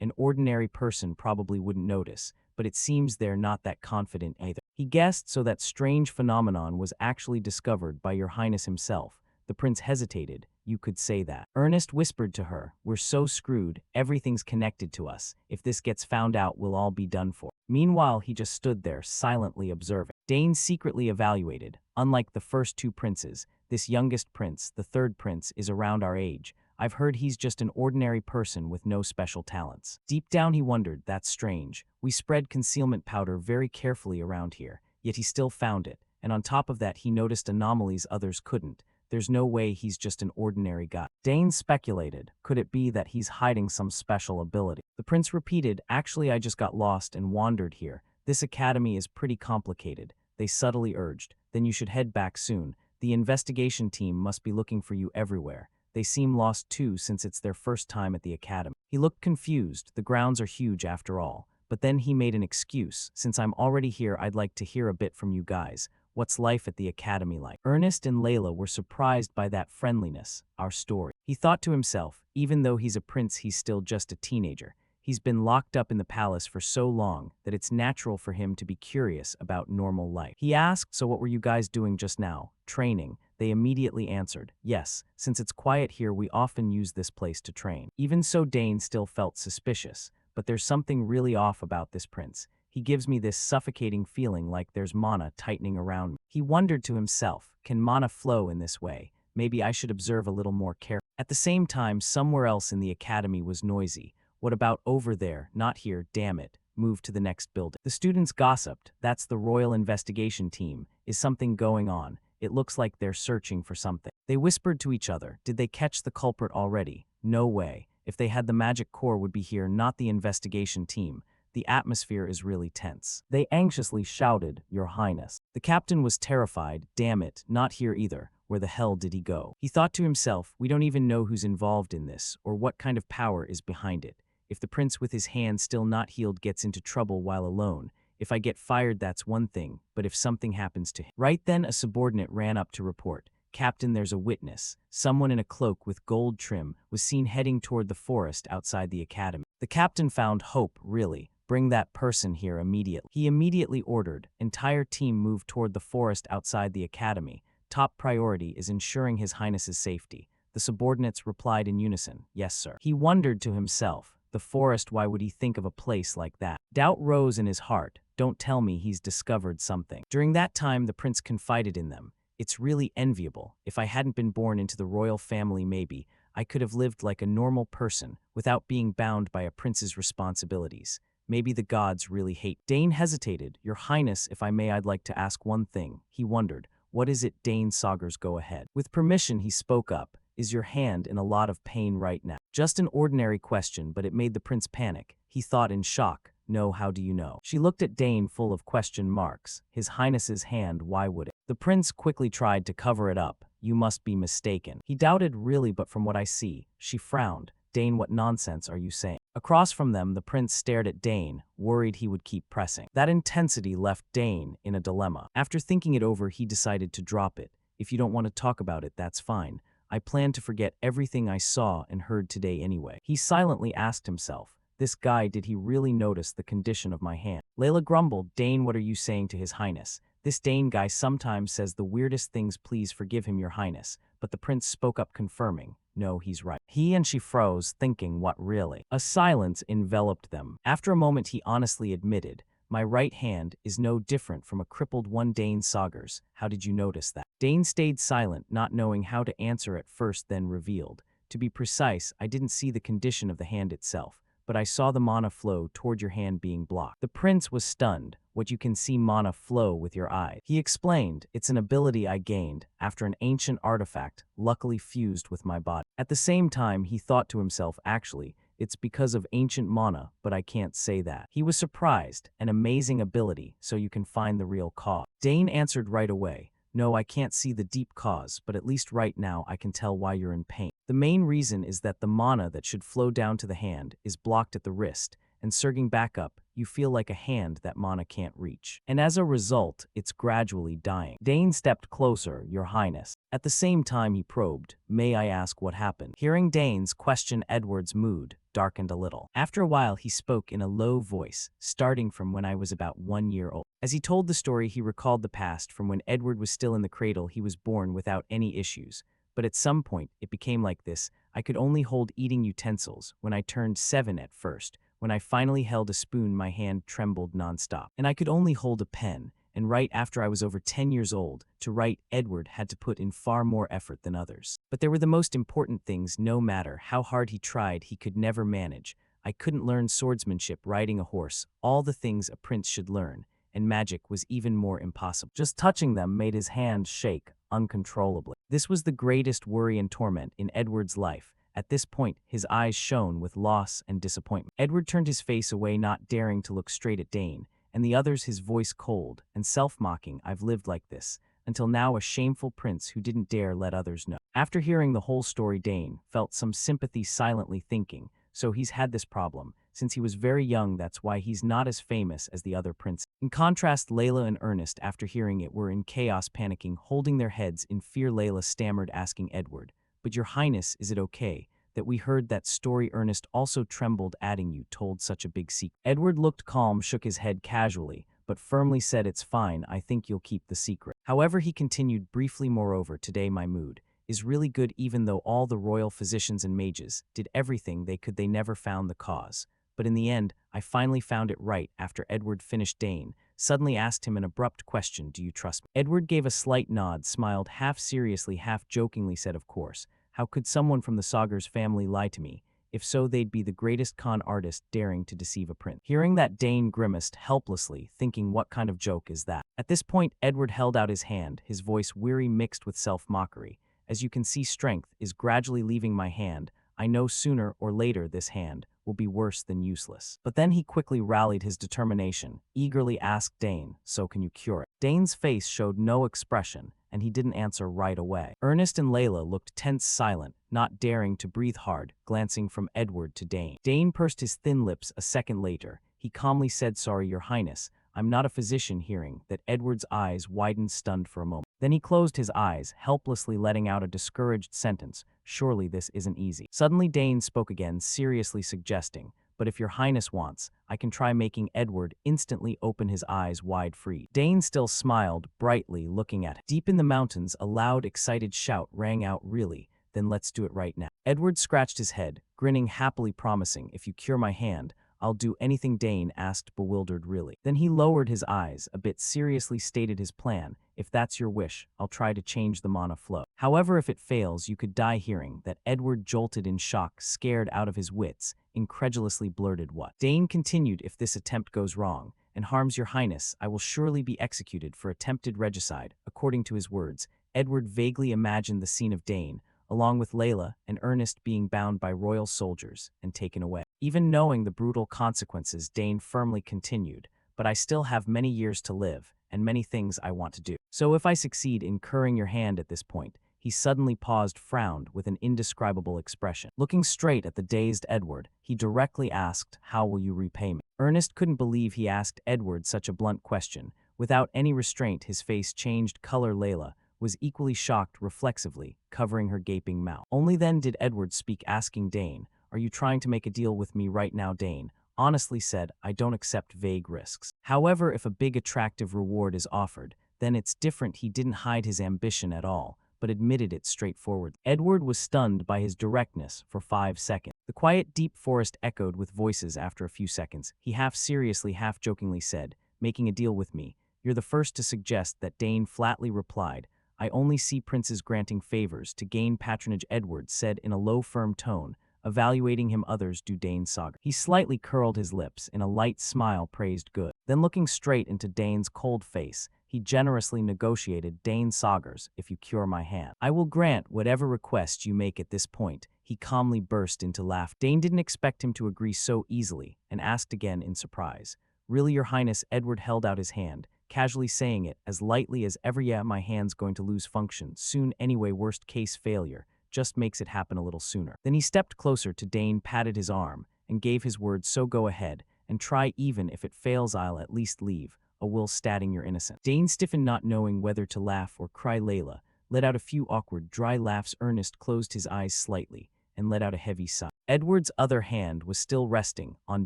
an ordinary person probably wouldn't notice, but it seems they're not that confident either. He guessed, so that strange phenomenon was actually discovered by your highness himself. The prince hesitated. You could say that. Ernest whispered to her, we're so screwed, everything's connected to us. If this gets found out, we'll all be done for. Meanwhile, he just stood there, silently observing. Dane secretly evaluated. Unlike the first 2 princes, this youngest prince, the 3rd prince, is around our age. I've heard he's just an ordinary person with no special talents. Deep down he wondered, that's strange. We spread concealment powder very carefully around here, yet he still found it. and on top of that he noticed anomalies others couldn't. There's no way he's just an ordinary guy. Dane speculated, could it be that he's hiding some special ability? The prince repeated, actually I just got lost and wandered here. This academy is pretty complicated. They subtly urged, then you should head back soon. The investigation team must be looking for you everywhere. They seem lost too since it's their first time at the academy. He looked confused, the grounds are huge after all. But then he made an excuse, since I'm already here I'd like to hear a bit from you guys. What's life at the academy like? Ernest and Layla were surprised by that friendliness, our story. He thought to himself, even though he's a prince he's still just a teenager. He's been locked up in the palace for so long that it's natural for him to be curious about normal life. He asked, so what were you guys doing just now? Training. They immediately answered, yes, since it's quiet here we often use this place to train. Even so Dane still felt suspicious, but there's something really off about this prince. He gives me this suffocating feeling like there's mana tightening around me. He wondered to himself, can mana flow in this way? Maybe I should observe a little more carefully. At the same time, somewhere else in the academy was noisy. What about over there? Not here, damn it. Move to the next building. The students gossiped. That's the Royal Investigation Team. Is something going on? It looks like they're searching for something. They whispered to each other. Did they catch the culprit already? No way. If they had the magic core would be here, not the investigation team. The atmosphere is really tense. They anxiously shouted, Your Highness. The captain was terrified. Damn it, not here either. Where the hell did he go? He thought to himself, we don't even know who's involved in this, or what kind of power is behind it. If the prince with his hand still not healed gets into trouble while alone, if I get fired that's one thing, but if something happens to him. Right then a subordinate ran up to report. Captain, there's a witness. Someone in a cloak with gold trim was seen heading toward the forest outside the academy. The captain found hope, really. Bring that person here immediately. He immediately ordered. Entire team moved toward the forest outside the academy. Top priority is ensuring His Highness's safety. The subordinates replied in unison, yes, sir. He wondered to himself, the forest, why would he think of a place like that? Doubt rose in his heart. Don't tell me he's discovered something. During that time, the prince confided in them. It's really enviable. If I hadn't been born into the royal family, maybe I could have lived like a normal person without being bound by a prince's responsibilities. Maybe the gods really hate. Dane hesitated. Your Highness, if I may, I'd like to ask one thing. He wondered. What is it? Dane Saugers, go ahead. With permission, he spoke up. Is your hand in a lot of pain right now? Just an ordinary question, but it made the prince panic. He thought in shock. No, how do you know? She looked at Dane full of question marks. His Highness's hand, why would it? The prince quickly tried to cover it up. You must be mistaken. He doubted really, but from what I see. She frowned. Dane, what nonsense are you saying? Across from them, the prince stared at Dane, worried he would keep pressing. That intensity left Dane in a dilemma. After thinking it over, he decided to drop it. If you don't want to talk about it, that's fine. I plan to forget everything I saw and heard today anyway. He silently asked himself, this guy, did he really notice the condition of my hand? Layla grumbled, Dane, what are you saying to His Highness? This Dane guy sometimes says the weirdest things, please forgive him, Your Highness. But the prince spoke up, confirming, no, he's right. He and she froze, thinking, what really? A silence enveloped them. After a moment, he honestly admitted, my right hand is no different from a crippled one. Dane Saugers, how did you notice that? Dane stayed silent, not knowing how to answer at first, then revealed. To be precise, I didn't see the condition of the hand itself, but I saw the mana flow toward your hand being blocked. The prince was stunned. What, you can see mana flow with your eye? He explained, it's an ability I gained after an ancient artifact, luckily fused with my body. At the same time, he thought to himself, actually, it's because of ancient mana, but I can't say that. He was surprised, an amazing ability, so you can find the real cause. Dane answered right away, no, I can't see the deep cause, but at least right now I can tell why you're in pain. The main reason is that the mana that should flow down to the hand is blocked at the wrist, and surging back up, you feel like a hand that mana can't reach. And as a result, it's gradually dying. Dane stepped closer, Your Highness. At the same time he probed, may I ask what happened? Hearing Dane's question, Edward's mood darkened a little. After a while he spoke in a low voice, starting from when I was about 1 year old. As he told the story, he recalled the past from when Edward was still in the cradle. He was born without any issues. But at some point, it became like this. I could only hold eating utensils. When I turned 7 at first, when I finally held a spoon, my hand trembled nonstop. And I could only hold a pen. And right after I was over 10 years old, to write, Edward had to put in far more effort than others. But there were the most important things. No matter how hard he tried, he could never manage. I couldn't learn swordsmanship, riding a horse, all the things a prince should learn. and magic was even more impossible. Just touching them made his hand shake uncontrollably. This was the greatest worry and torment in Edward's life. At this point, his eyes shone with loss and disappointment. Edward turned his face away, not daring to look straight at Dane, and the others, his voice cold and self-mocking. I've lived like this, until now, a shameful prince who didn't dare let others know. After hearing the whole story, Dane felt some sympathy, silently thinking, so he's had this problem. Since he was very young, that's why he's not as famous as the other princes. In contrast, Layla and Ernest, after hearing it, were in chaos, panicking, holding their heads in fear. Layla stammered, asking Edward, "But your highness, is it okay that we heard that story?" Ernest also trembled, adding, "You told such a big secret." Edward looked calm, shook his head casually, but firmly said, "It's fine, I think you'll keep the secret." However, he continued briefly, "Moreover, today my mood is really good, even though all the royal physicians and mages did everything they could, they never found the cause. But in the end, I finally found it." Right after Edward finished, Dane suddenly asked him an abrupt question, "Do you trust me?" Edward gave a slight nod, smiled half seriously, half jokingly, said, "Of course. How could someone from the Sagar's family lie to me? If so, they'd be the greatest con artist daring to deceive a prince." Hearing that, Dane grimaced helplessly, thinking, what kind of joke is that? At this point, Edward held out his hand, his voice weary mixed with self-mockery. "As you can see, strength is gradually leaving my hand. I know sooner or later this hand will be worse than useless." But then he quickly rallied his determination, eagerly asked Dane, "So can you cure it?" Dane's face showed no expression, and he didn't answer right away. Ernest and Layla looked tense, silent, not daring to breathe hard, glancing from Edward to Dane. Dane pursed his thin lips. A second later, he calmly said, "Sorry, your highness, I'm not a physician." Hearing that, Edward's eyes widened, stunned for a moment. Then he closed his eyes, helplessly letting out a discouraged sentence, "Surely this isn't easy." Suddenly Dane spoke again, seriously suggesting, "But if your highness wants, I can try." Making Edward instantly open his eyes wide, free. Dane still smiled brightly, looking at him. Deep in the mountains, a loud, excited shout rang out. "Really? Then let's do it right now." Edward scratched his head, grinning happily, promising, "If you cure my hand, I'll do anything." Dane asked, bewildered, "Really?" Then he lowered his eyes a bit, seriously stated his plan, "If that's your wish, I'll try to change the mana flow. However, if it fails, you could die." Hearing that, Edward jolted in shock, scared out of his wits, incredulously blurted, "What?" Dane continued, "If this attempt goes wrong and harms your highness, I will surely be executed for attempted regicide." According to his words, Edward vaguely imagined the scene of Dane, along with Layla and Ernest, being bound by royal soldiers and taken away. Even knowing the brutal consequences, Dane firmly continued, "But I still have many years to live, and many things I want to do. So if I succeed in curing your hand." At this point, he suddenly paused, frowned with an indescribable expression. Looking straight at the dazed Edward, he directly asked, "How will you repay me?" Ernest couldn't believe he asked Edward such a blunt question. Without any restraint, his face changed color. Layla was equally shocked, reflexively covering her gaping mouth. Only then did Edward speak, asking Dane, "Are you trying to make a deal with me right now?" Dane honestly said, "I don't accept vague risks. However, if a big attractive reward is offered, then it's different." He didn't hide his ambition at all, but admitted it straightforwardly. Edward was stunned by his directness for 5 seconds. The quiet, deep forest echoed with voices. After a few seconds, he half seriously, half jokingly said, "Making a deal with me? You're the first to suggest that." Dane flatly replied, "I only see princes granting favors to gain patronage." Edward said in a low, firm tone, evaluating him. "Others do." Dane's saga. He slightly curled his lips in a light smile, praised, "Good." Then looking straight into Dane's cold face, he generously negotiated, "Dane Sagars, if you cure my hand, I will grant whatever request you make." At this point, he calmly burst into laughter. Dane didn't expect him to agree so easily, and asked again in surprise, "Really, your highness?" Edward held out his hand, casually saying it as lightly as ever, "Yeah, my hand's going to lose function soon anyway. Worst case failure just makes it happen a little sooner." Then he stepped closer to Dane, patted his arm, and gave his word, "So go ahead and try. Even if it fails, I'll at least leave a will stating you're innocent." Dane stiffened, not knowing whether to laugh or cry. Layla let out a few awkward, dry laughs. Ernest closed his eyes slightly and let out a heavy sigh. Edward's other hand was still resting on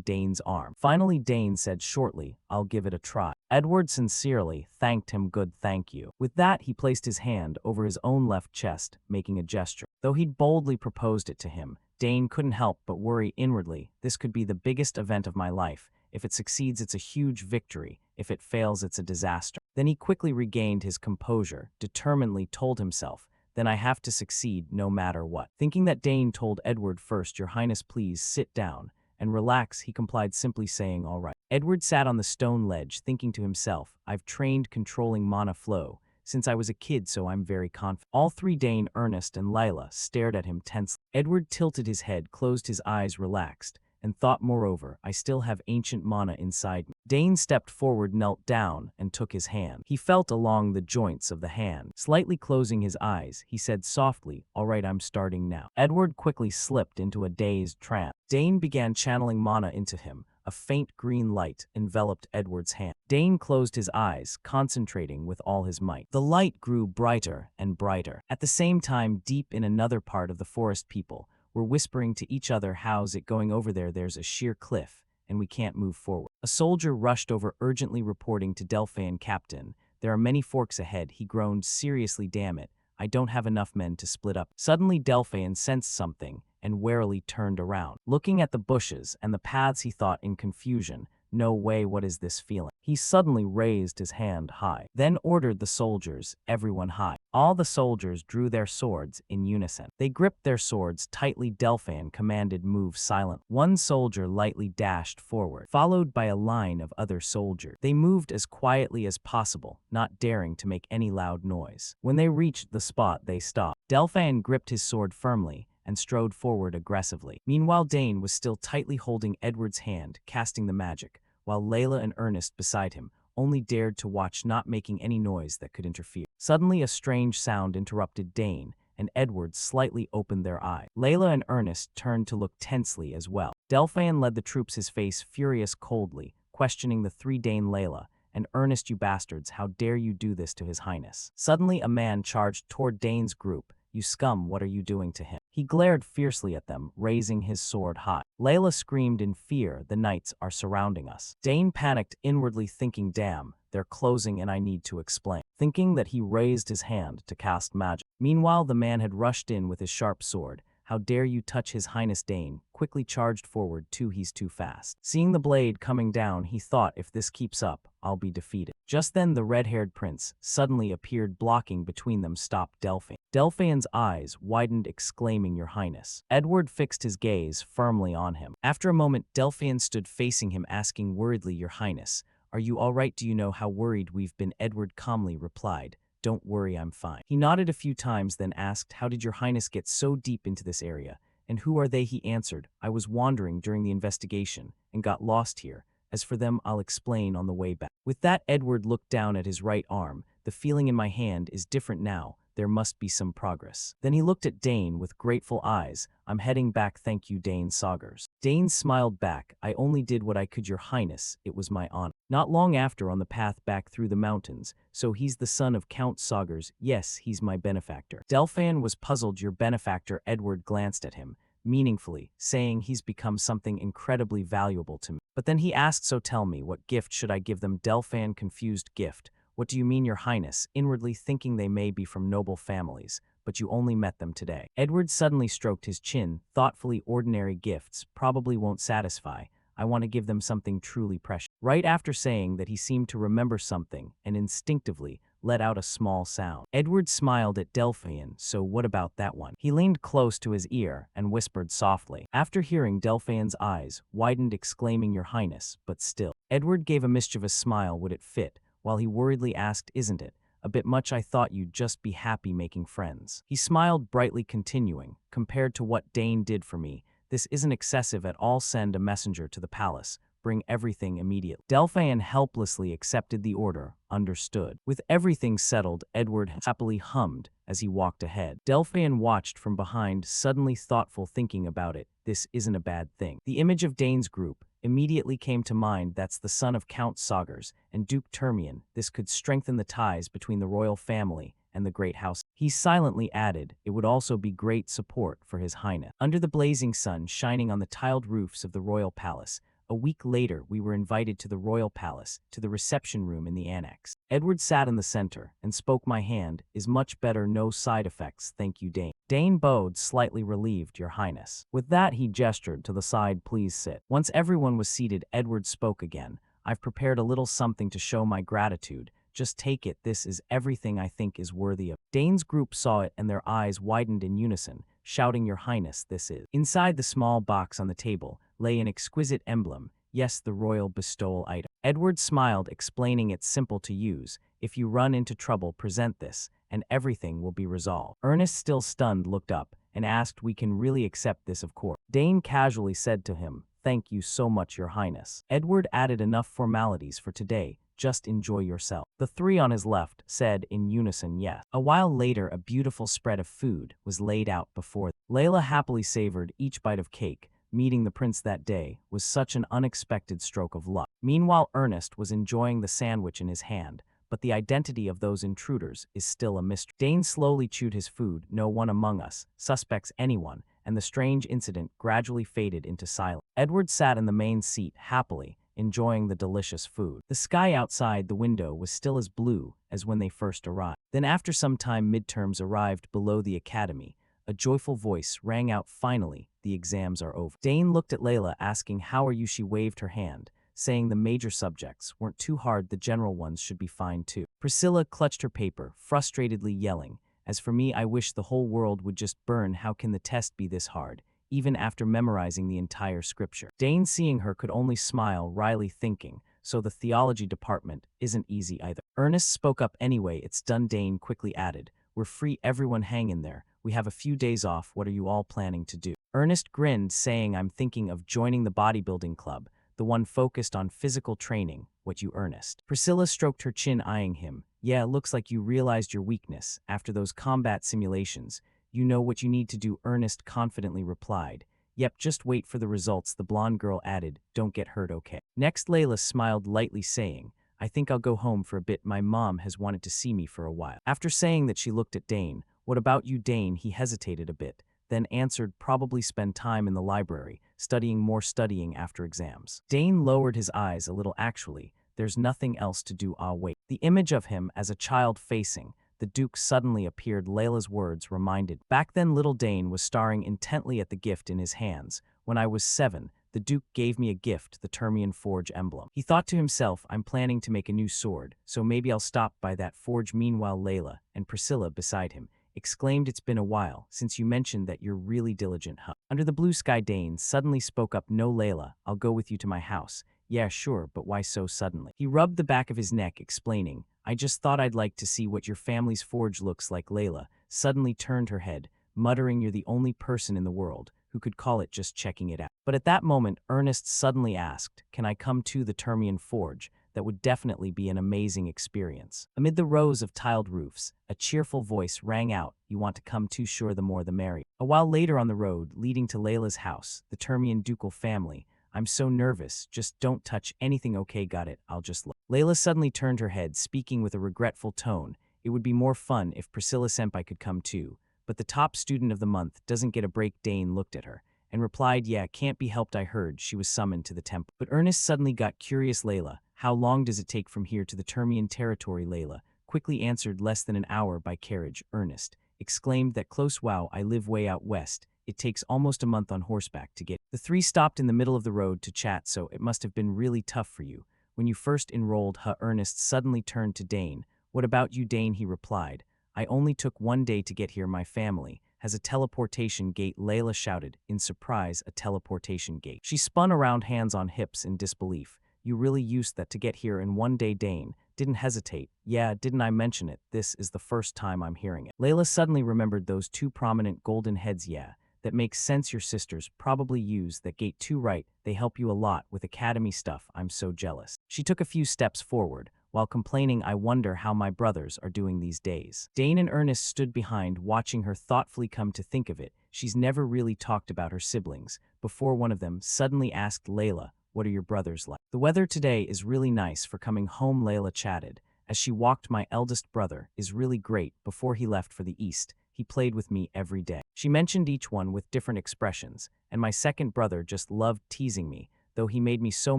Dane's arm. Finally, Dane said shortly, "I'll give it a try." Edward sincerely thanked him. "Good, thank you." With that, he placed his hand over his own left chest, making a gesture. Though he'd boldly proposed it to him, Dane couldn't help but worry inwardly. This could be the biggest event of my life. If it succeeds, it's a huge victory. If it fails, it's a disaster. Then he quickly regained his composure, determinedly told himself, "Then I have to succeed no matter what." Thinking that, Dane told Edward first, "Your highness, please sit down And relax, he complied, simply saying, all right. Edward sat on the stone ledge, thinking to himself, I've trained controlling mana flow since I was a kid, so I'm very confident. All three, Dane, Ernest, and Lila, stared at him tensely. Edward tilted his head, closed his eyes, relaxed, and thought, moreover, I still have ancient mana inside me. Dane stepped forward, knelt down, and took his hand. He felt along the joints of the hand. Slightly closing his eyes, he said softly, all right, I'm starting now. Edward quickly slipped into a dazed trance. Dane began channeling mana into him. A faint green light enveloped Edward's hand. Dane closed his eyes, concentrating with all his might. The light grew brighter and brighter. At the same time, deep in another part of the forest, people were whispering to each other, how's it going over there? There's a sheer cliff, and we can't move forward. A soldier rushed over, urgently reporting to Delphin, Captain, there are many forks ahead. He groaned, seriously, damn it, I don't have enough men to split up. Suddenly Delphin sensed something and warily turned around. Looking at the bushes and the paths, he thought in confusion, no way, what is this feeling? He suddenly raised his hand high, then ordered the soldiers, everyone high. All the soldiers drew their swords in unison. They gripped their swords tightly. Delphin commanded, move silent. One soldier lightly dashed forward, followed by a line of other soldiers. They moved as quietly as possible, not daring to make any loud noise. When they reached the spot, they stopped. Delphin gripped his sword firmly and strode forward aggressively. Meanwhile, Dane was still tightly holding Edward's hand, casting the magic, while Layla and Ernest beside him only dared to watch, not making any noise that could interfere. Suddenly, a strange sound interrupted Dane, and Edward slightly opened their eyes. Layla and Ernest turned to look tensely as well. Delphin led the troops, his face furious, coldly, questioning the three. Dane, Layla, and Ernest, you bastards, how dare you do this to His Highness? Suddenly, a man charged toward Dane's group. You scum, what are you doing to him? He glared fiercely at them, raising his sword high. Layla screamed in fear, the knights are surrounding us. Dane panicked, inwardly thinking, damn, they're closing and I need to explain. Thinking that, he raised his hand to cast magic. Meanwhile, the man had rushed in with his sharp sword. How dare you touch His Highness? Dane quickly charged forward, he's too fast. Seeing the blade coming down, he thought, if this keeps up, I'll be defeated. Just then, the red-haired prince suddenly appeared, blocking between them. Stopped Delphin. Delphin's eyes widened, exclaiming, Your Highness. Edward fixed his gaze firmly on him. After a moment, Delphin stood facing him, asking worriedly, Your Highness, are you all right? Do you know how worried we've been? Edward calmly replied, Don't worry, I'm fine. He nodded a few times, then asked, How did Your Highness get so deep into this area? And who are they? He answered, I was wandering during the investigation and got lost here. As for them, I'll explain on the way back. With that, Edward looked down at his right arm. The feeling in my hand is different now. There must be some progress. Then he looked at Dane with grateful eyes. I'm heading back, thank you, Dane Saugers. Dane smiled back. I only did what I could, Your Highness. It was my honor. Not long after, on the path back through the mountains. So he's the son of Count Saugers. Yes, he's my benefactor. Delphin was puzzled. Your benefactor? Edward glanced at him meaningfully, saying, he's become something incredibly valuable to me. But then he asked, so tell me, what gift should I give them? Delphin confused, gift? What do you mean, Your Highness? Inwardly thinking, they may be from noble families, but you only met them today. Edward suddenly stroked his chin, thoughtfully, ordinary gifts probably won't satisfy. I want to give them something truly precious. Right after saying that, he seemed to remember something and instinctively let out a small sound. Edward smiled at Delphin. So what about that one? He leaned close to his ear and whispered softly. After hearing, Delphin's eyes widened, exclaiming, Your Highness, but still. Edward gave a mischievous smile. Would it fit? While he worriedly asked, Isn't it a bit much? I thought you'd just be happy making friends. He smiled brightly, continuing, compared to what Dane did for me, this isn't excessive at all. Send a messenger to the palace. Bring everything immediately. Delphin helplessly accepted the order. Understood. With everything settled, Edward happily hummed as he walked ahead. Delphin watched from behind, suddenly thoughtful, thinking about it. This isn't a bad thing. The image of Dane's group immediately came to mind. That's the son of Count Saugers and Duke Termian. This could strengthen the ties between the royal family and the great house. He silently added, it would also be great support for His Highness. Under the blazing sun shining on the tiled roofs of the royal palace, a week later, we were invited to the royal palace, to the reception room in the annex. Edward sat in the center and spoke. My hand is much better, no side effects, thank you, Dane. Dane bowed, slightly relieved, Your Highness. With that, he gestured to the side, please sit. Once everyone was seated, Edward spoke again. I've prepared a little something to show my gratitude. Just take it. This is everything I think is worthy of. Dane's group saw it and their eyes widened in unison. shouting, "Your Highness, this is." Inside the small box on the table lay an exquisite emblem, yes, the royal bestowal item. Edward smiled, explaining it's simple to use. If you run into trouble, present this, and everything will be resolved. Ernest, still stunned, looked up and asked, "We can really accept this, of course?" Dane casually said to him, "Thank you so much, Your Highness." Edward added, "Enough formalities for today. Just enjoy yourself." The three on his left said in unison, "Yes." A while later, a beautiful spread of food was laid out before them. Layla happily savored each bite of cake. Meeting the prince that day was such an unexpected stroke of luck. Meanwhile, Ernest was enjoying the sandwich in his hand, but the identity of those intruders is still a mystery. Dane slowly chewed his food, no one among us suspects anyone, and the strange incident gradually faded into silence. Edward sat in the main seat happily, enjoying the delicious food. The sky outside the window was still as blue as when they first arrived. Then after some time, midterms arrived below the academy. A joyful voice rang out, "Finally, the exams are over." Dane looked at Layla, asking, "How are you?" She waved her hand, saying the major subjects weren't too hard, the general ones should be fine too. Priscilla clutched her paper, frustratedly yelling, "As for me, I wish the whole world would just burn. How can the test be this hard, even after memorizing the entire scripture?" Dane, seeing her, could only smile, wryly thinking, so the theology department isn't easy either. Ernest spoke up anyway. "It's done," Dane quickly added. "We're free, everyone hang in there. We have a few days off. What are you all planning to do?" Ernest grinned, saying, "I'm thinking of joining the bodybuilding club, the one focused on physical training." "What, you, Ernest?" Priscilla stroked her chin, eyeing him. "Yeah, looks like you realized your weakness after those combat simulations. You know what you need to do," Ernest confidently replied. "Yep, just wait for the results," the blonde girl added. "Don't get hurt, okay?" Next, Layla smiled lightly, saying, "I think I'll go home for a bit. My mom has wanted to see me for a while." After saying that, she looked at Dane. "What about you, Dane?" He hesitated a bit, then answered, "Probably spend time in the library, studying after exams." Dane lowered his eyes a little. "Actually, there's nothing else to do. I'll wait." The image of him as a child facing the Duke suddenly appeared. Layla's words reminded. Back then, little Dane was staring intently at the gift in his hands. "When I was 7, the Duke gave me a gift, the Termian Forge emblem." He thought to himself, "I'm planning to make a new sword, so maybe I'll stop by that forge." Meanwhile, Layla and Priscilla beside him exclaimed, "It's been a while since you mentioned that. You're really diligent, huh?" Under the blue sky, Dane suddenly spoke up. "No, Layla, I'll go with you to my house." "Yeah, sure, but why so suddenly?" He rubbed the back of his neck, explaining, "I just thought I'd like to see what your family's forge looks like." Layla suddenly turned her head, muttering, "You're the only person in the world who could call it just checking it out." But at that moment, Ernest suddenly asked, "Can I come to the Termian Forge? That would definitely be an amazing experience." Amid the rows of tiled roofs, a cheerful voice rang out, "You want to come too? Sure, the more the merrier." A while later, on the road leading to Layla's house, the Termian ducal family, "I'm so nervous. Just don't touch anything, okay? Got it, I'll just look." Layla suddenly turned her head, speaking with a regretful tone. "It would be more fun if Priscilla Senpai could come too, but the top student of the month doesn't get a break." Dane looked at her and replied, "Yeah, can't be helped. I heard she was summoned to the temple." But Ernest suddenly got curious. "Layla, how long does it take from here to the Termian territory?" Layla quickly answered, "Less than an hour by carriage." Ernest exclaimed, "That close? Wow, I live way out west. It takes almost a month on horseback to get." The three stopped in the middle of the road to chat. "So it must have been really tough for you when you first enrolled, huh?" Ernest suddenly turned to Dane. "What about you, Dane?" he replied. "I only took one day to get here. My family has a teleportation gate." Layla shouted in surprise, "A teleportation gate?" She spun around, hands on hips, in disbelief. "You really used that to get here in one day?" Dane didn't hesitate. "Yeah, didn't I mention it? This is the first time I'm hearing it." Layla suddenly remembered those two prominent golden heads. "Yeah, that makes sense. Your sisters probably use that gate too, right? They help you a lot with academy stuff. I'm so jealous." She took a few steps forward, while complaining, "I wonder how my brothers are doing these days." Dane and Ernest stood behind, watching her thoughtfully. "Come to think of it, she's never really talked about her siblings before." One of them suddenly asked Layla, "What are your brothers like?" "The weather today is really nice for coming home," Layla chatted as she walked. "My eldest brother is really great. Before he left for the East, he played with me every day." She mentioned each one with different expressions. "And my second brother just loved teasing me, though he made me so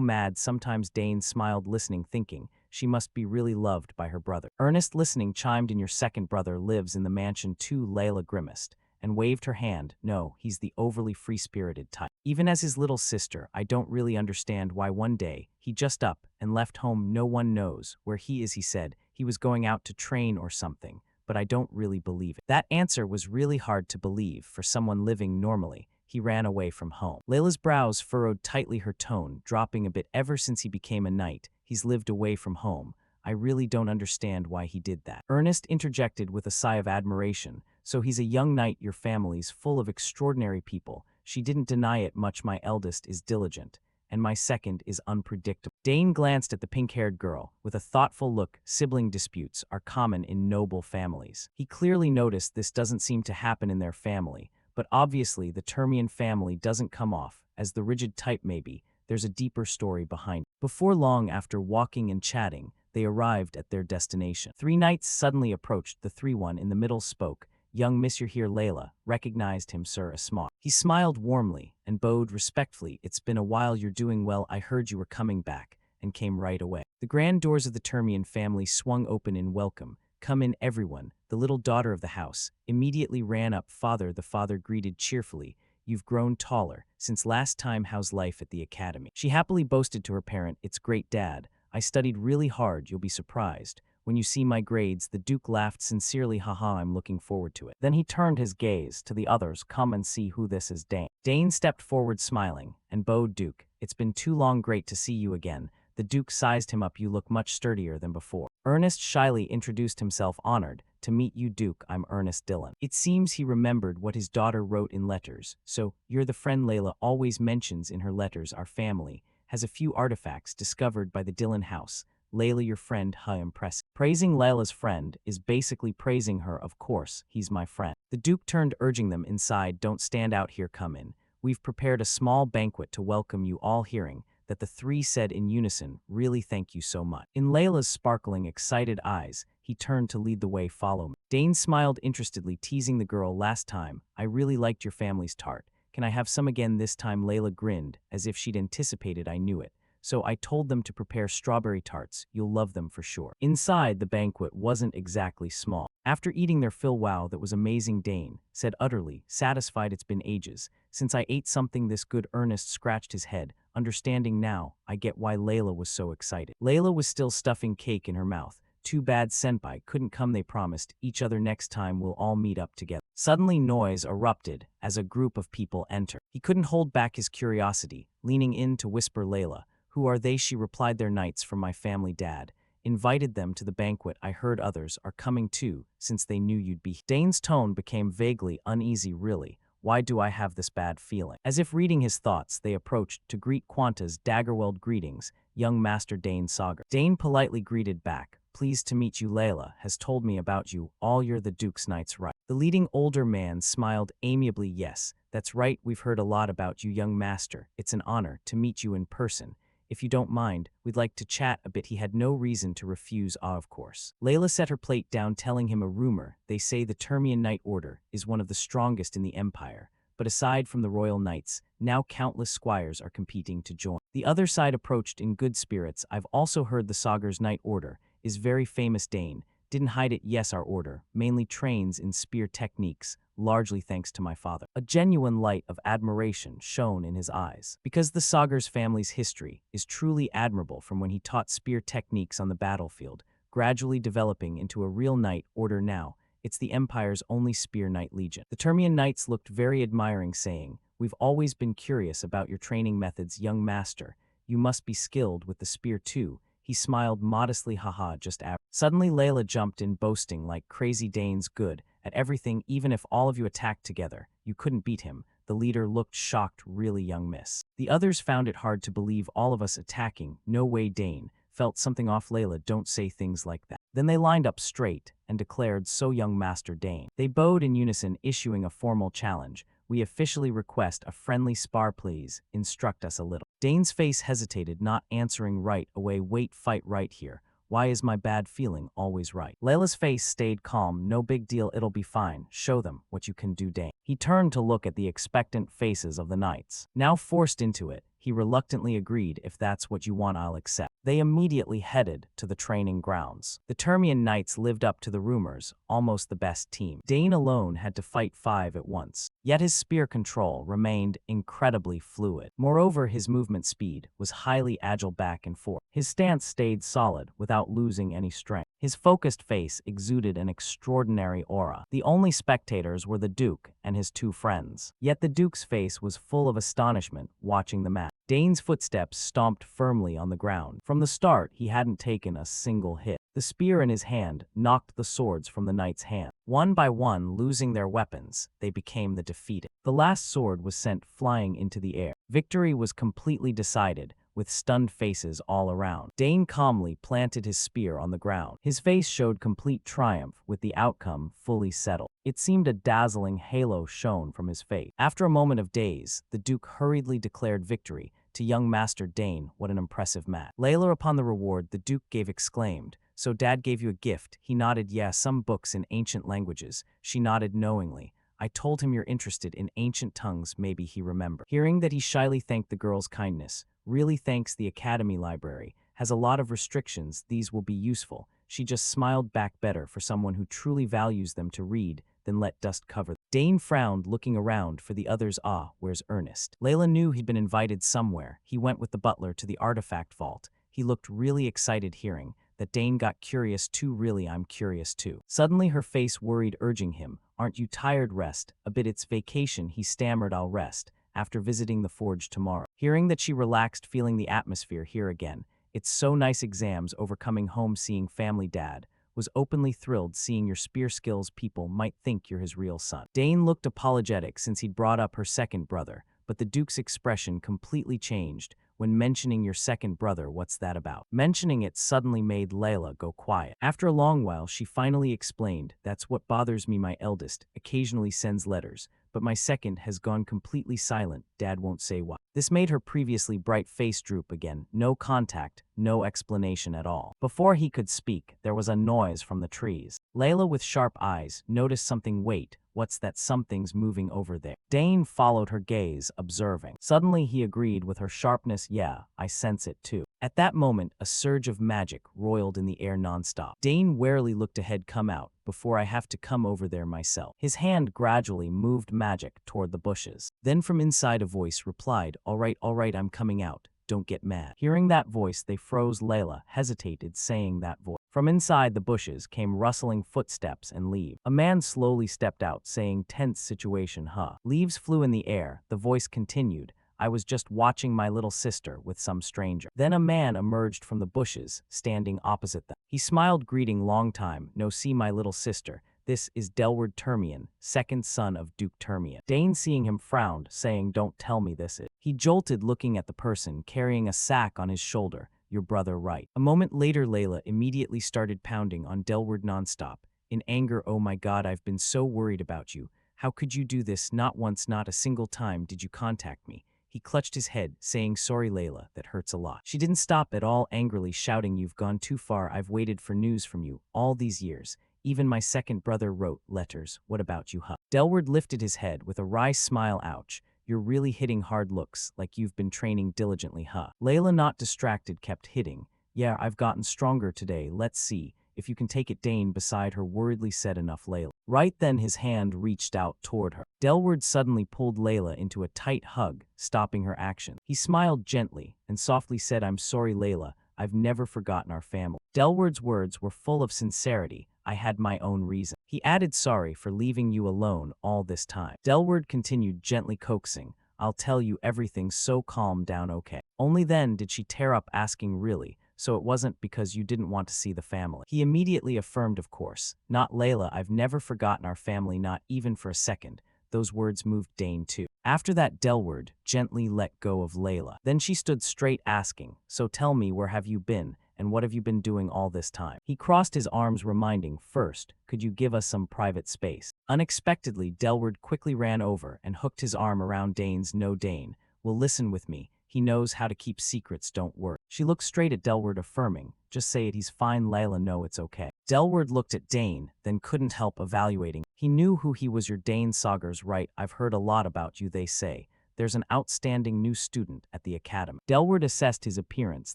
mad sometimes." Dane smiled, listening, thinking, she must be really loved by her brother. Ernest, listening, chimed in, "Your second brother lives in the mansion too." Layla grimaced and waved her hand. "No, he's the overly free-spirited type. Even as his little sister, I don't really understand why one day he just up and left home. No one knows where he is. He said he was going out to train or something, but I don't really believe it. That answer was really hard to believe for someone living normally. He ran away from home. Layla's brows furrowed tightly, her tone dropping a bit. Ever since he became a knight, he's lived away from home. I really don't understand why he did that. Ernest interjected with a sigh of admiration. So he's a young knight, your family's full of extraordinary people. She didn't deny it much. My eldest is diligent, and my second is unpredictable. Dane glanced at the pink-haired girl with a thoughtful look. Sibling disputes are common in noble families. He clearly noticed this doesn't seem to happen in their family, but obviously the Termian family doesn't come off as the rigid type. Maybe there's a deeper story behind it. Before long, after walking and chatting, they arrived at their destination. Three knights suddenly approached. The one in the middle spoke. Young Monsieur here. Layla recognized him, sir, a smart. He smiled warmly and bowed respectfully. It's been a while. You're doing well. I heard you were coming back and came right away. The grand doors of the Termian family swung open in welcome. Come in, everyone. The little daughter of the house immediately ran up. The father greeted cheerfully. You've grown taller since last time. How's life at the academy? She happily boasted to her parent. It's great, Dad. I studied really hard. You'll be surprised when you see my grades. The Duke laughed sincerely. Haha, I'm looking forward to it. Then he turned his gaze to the others. Come and see who this is. Dane. Dane stepped forward smiling and bowed. Duke, it's been too long. Great to see you again. The Duke sized him up. You look much sturdier than before. Ernest shyly introduced himself. Honored to meet you, Duke. I'm Ernest Dillon. It seems he remembered what his daughter wrote in letters. So, you're the friend Layla always mentions in her letters. Our family has a few artifacts discovered by the Dillon house. Layla, your friend, how impressive. Praising Layla's friend is basically praising her. Of course, he's my friend. The Duke turned, urging them inside. Don't stand out here, come in. We've prepared a small banquet to welcome you all. Hearing that, the three said in unison, really, thank you so much. In Layla's sparkling, excited eyes, he turned to lead the way. Follow me. Dane smiled interestedly, teasing the girl. Last time, I really liked your family's tart. Can I have some again this time? Layla grinned, as if she'd anticipated I knew it. So I told them to prepare strawberry tarts. You'll love them for sure. Inside, the banquet wasn't exactly small. After eating their fill, wow, that was amazing, Dane said, utterly satisfied. It's been ages since I ate something this good. Ernest scratched his head, understanding now. I get why Layla was so excited. Layla was still stuffing cake in her mouth. Too bad Senpai couldn't come. They promised each other next time we'll all meet up together. Suddenly noise erupted as a group of people entered. He couldn't hold back his curiosity, leaning in to whisper. Layla, who are they? She replied, they're knights from my family. Dad invited them to the banquet. I heard others are coming too, since they knew you'd be here. Dane's tone became vaguely uneasy. Really? Why do I have this bad feeling? As if reading his thoughts, they approached to greet Quanta's daggerweld. Greetings, young Master Dane Sagar. Dane politely greeted back. Pleased to meet you. Layla has told me about you all. You're the Duke's knights, right? The leading older man smiled amiably. Yes, that's right. We've heard a lot about you, young master. It's an honor to meet you in person. If you don't mind, we'd like to chat a bit. He had no reason to refuse. Ah, of course. Layla set her plate down, telling him a rumor. They say the Termian Knight Order is one of the strongest in the Empire. But aside from the royal knights, now countless squires are competing to join. The other side approached in good spirits. I've also heard the Sagar's Knight Order is very famous. Dane didn't hide it. Yes, our order mainly trains in spear techniques, largely thanks to my father. A genuine light of admiration shone in his eyes. Because the Sagar's family's history is truly admirable, from when he taught spear techniques on the battlefield, gradually developing into a real knight order now. It's the Empire's only spear knight legion. The Termian knights looked very admiring, saying, we've always been curious about your training methods, young master. You must be skilled with the spear too. He smiled modestly. Haha, just average. Suddenly Layla jumped in, boasting like crazy. Dane's good at everything. Even if all of you attacked together, you couldn't beat him. The leader looked shocked. Really, young miss? The others found it hard to believe. All of us attacking? No way. Dane felt something off. Layla, don't say things like that. Then they lined up straight and declared, so young Master Dane. They bowed in unison, issuing a formal challenge. We officially request a friendly spar, please. Instruct us a little. Dane's face hesitated, not answering right away. Wait, fight right here. Why is my bad feeling always right? Layla's face stayed calm. No big deal, it'll be fine. Show them what you can do, Dane. He turned to look at the expectant faces of the knights. Now forced into it, he reluctantly agreed. If that's what you want, I'll accept. They immediately headed to the training grounds. The Termian knights lived up to the rumors, almost the best team. Dane alone had to fight 5 at once, yet his spear control remained incredibly fluid. Moreover, his movement speed was highly agile back and forth. His stance stayed solid without losing any strength. His focused face exuded an extraordinary aura. The only spectators were the Duke and his two friends. Yet the Duke's face was full of astonishment watching the match. Dane's footsteps stomped firmly on the ground. From the start, he hadn't taken a single hit. The spear in his hand knocked the swords from the knight's hand. One by one, losing their weapons, they became the defeated. The last sword was sent flying into the air. Victory was completely decided, with stunned faces all around. Dane calmly planted his spear on the ground. His face showed complete triumph, with the outcome fully settled. It seemed a dazzling halo shone from his face. After a moment of daze, the Duke hurriedly declared victory. To young Master Dane, what an impressive match. Layla, upon the reward the Duke gave, exclaimed, "So Dad gave you a gift?" He nodded. "Yeah, some books in ancient languages." She nodded knowingly. "I told him you're interested in ancient tongues, maybe he remembered." Hearing that, he shyly thanked the girl's kindness. "Really, thanks. The Academy Library has a lot of restrictions. These will be useful." She just smiled back. Better for someone who truly values them to read than let dust cover them. Dane frowned, looking around for the others. Where's Ernest? Layla knew he'd been invited somewhere. He went with the butler to the artifact vault. He looked really excited. Hearing that Dane got curious too. "Really, I'm curious too." Suddenly her face worried, urging him, "Aren't you tired? Rest a bit. It's vacation." He stammered, "I'll rest after visiting the forge tomorrow." Hearing that, she relaxed, feeling the atmosphere here again. "It's so nice." Exams over, coming home, seeing family. Dad was openly thrilled seeing your spear skills. People might think you're his real son. Dane looked apologetic since he'd brought up her second brother, but the Duke's expression completely changed. "When mentioning your second brother, what's that about?" Mentioning it suddenly made Layla go quiet. After a long while, she finally explained, "That's what bothers me. My eldest occasionally sends letters, but my second has gone completely silent. Dad won't say why." This made her previously bright face droop again. No contact, no explanation at all. Before he could speak, there was a noise from the trees. Layla, with sharp eyes, noticed something. "Wait, what's that? Something's moving over there." Dane followed her gaze, observing. Suddenly he agreed with her sharpness. "Yeah, I sense it too." At that moment, a surge of magic roiled in the air nonstop. Dane warily looked ahead. "Come out, before I have to come over there myself." His hand gradually moved magic toward the bushes. Then from inside a voice replied, all right, I'm coming out. Don't get mad." Hearing that voice, they froze. Layla hesitated, saying that voice. From inside the bushes came rustling footsteps and leaves. A man slowly stepped out, saying, "Tense situation, huh?" Leaves flew in the air. The voice continued, "I was just watching my little sister with some stranger." Then a man emerged from the bushes, standing opposite them. He smiled, greeting, "Long time no see, my little sister. This is Delward Termian, second son of Duke Termian." Dane, seeing him, frowned, saying, "Don't tell me this is." He jolted, looking at the person carrying a sack on his shoulder. "Your brother, right?" A moment later, Layla immediately started pounding on Delward nonstop. In anger, "Oh my God, I've been so worried about you. How could you do this? Not once, not a single time did you contact me." He clutched his head, saying, "Sorry, Layla, that hurts a lot." She didn't stop at all, angrily shouting, "You've gone too far. I've waited for news from you all these years. Even my second brother wrote letters. What about you, huh?" Delward lifted his head with a wry smile. "Ouch. You're really hitting hard. Looks like you've been training diligently, huh?" Layla, not distracted, kept hitting. "Yeah, I've gotten stronger today. Let's see if you can take it." Dane, beside her, worriedly said, "Enough, Layla." Right then, his hand reached out toward her. Delward suddenly pulled Layla into a tight hug, stopping her action. He smiled gently and softly said, "I'm sorry, Layla. I've never forgotten our family." Delward's words were full of sincerity. "I had my own reason." He added, "Sorry for leaving you alone all this time." Delward continued, gently coaxing, "I'll tell you everything, so calm down, okay?" Only then did she tear up, asking, "Really? So it wasn't because you didn't want to see the family?" He immediately affirmed, "Of course not, Layla. I've never forgotten our family, not even for a second." Those words moved Dane too. After that, Delward gently let go of Layla. Then she stood straight, asking, "So tell me, where have you been? And what have you been doing all this time?" He crossed his arms, reminding, "First, could you give us some private space?" Unexpectedly, Delward quickly ran over and hooked his arm around Dane's. "No, Dane will listen with me. He knows how to keep secrets, don't worry." She looked straight at Delward, affirming, "Just say it, he's fine." Layla, "No, it's okay." Delward looked at Dane, then couldn't help evaluating. He knew who he was. "Your Dane Sagar's right. I've heard a lot about you. They say there's an outstanding new student at the academy." Delward assessed his appearance,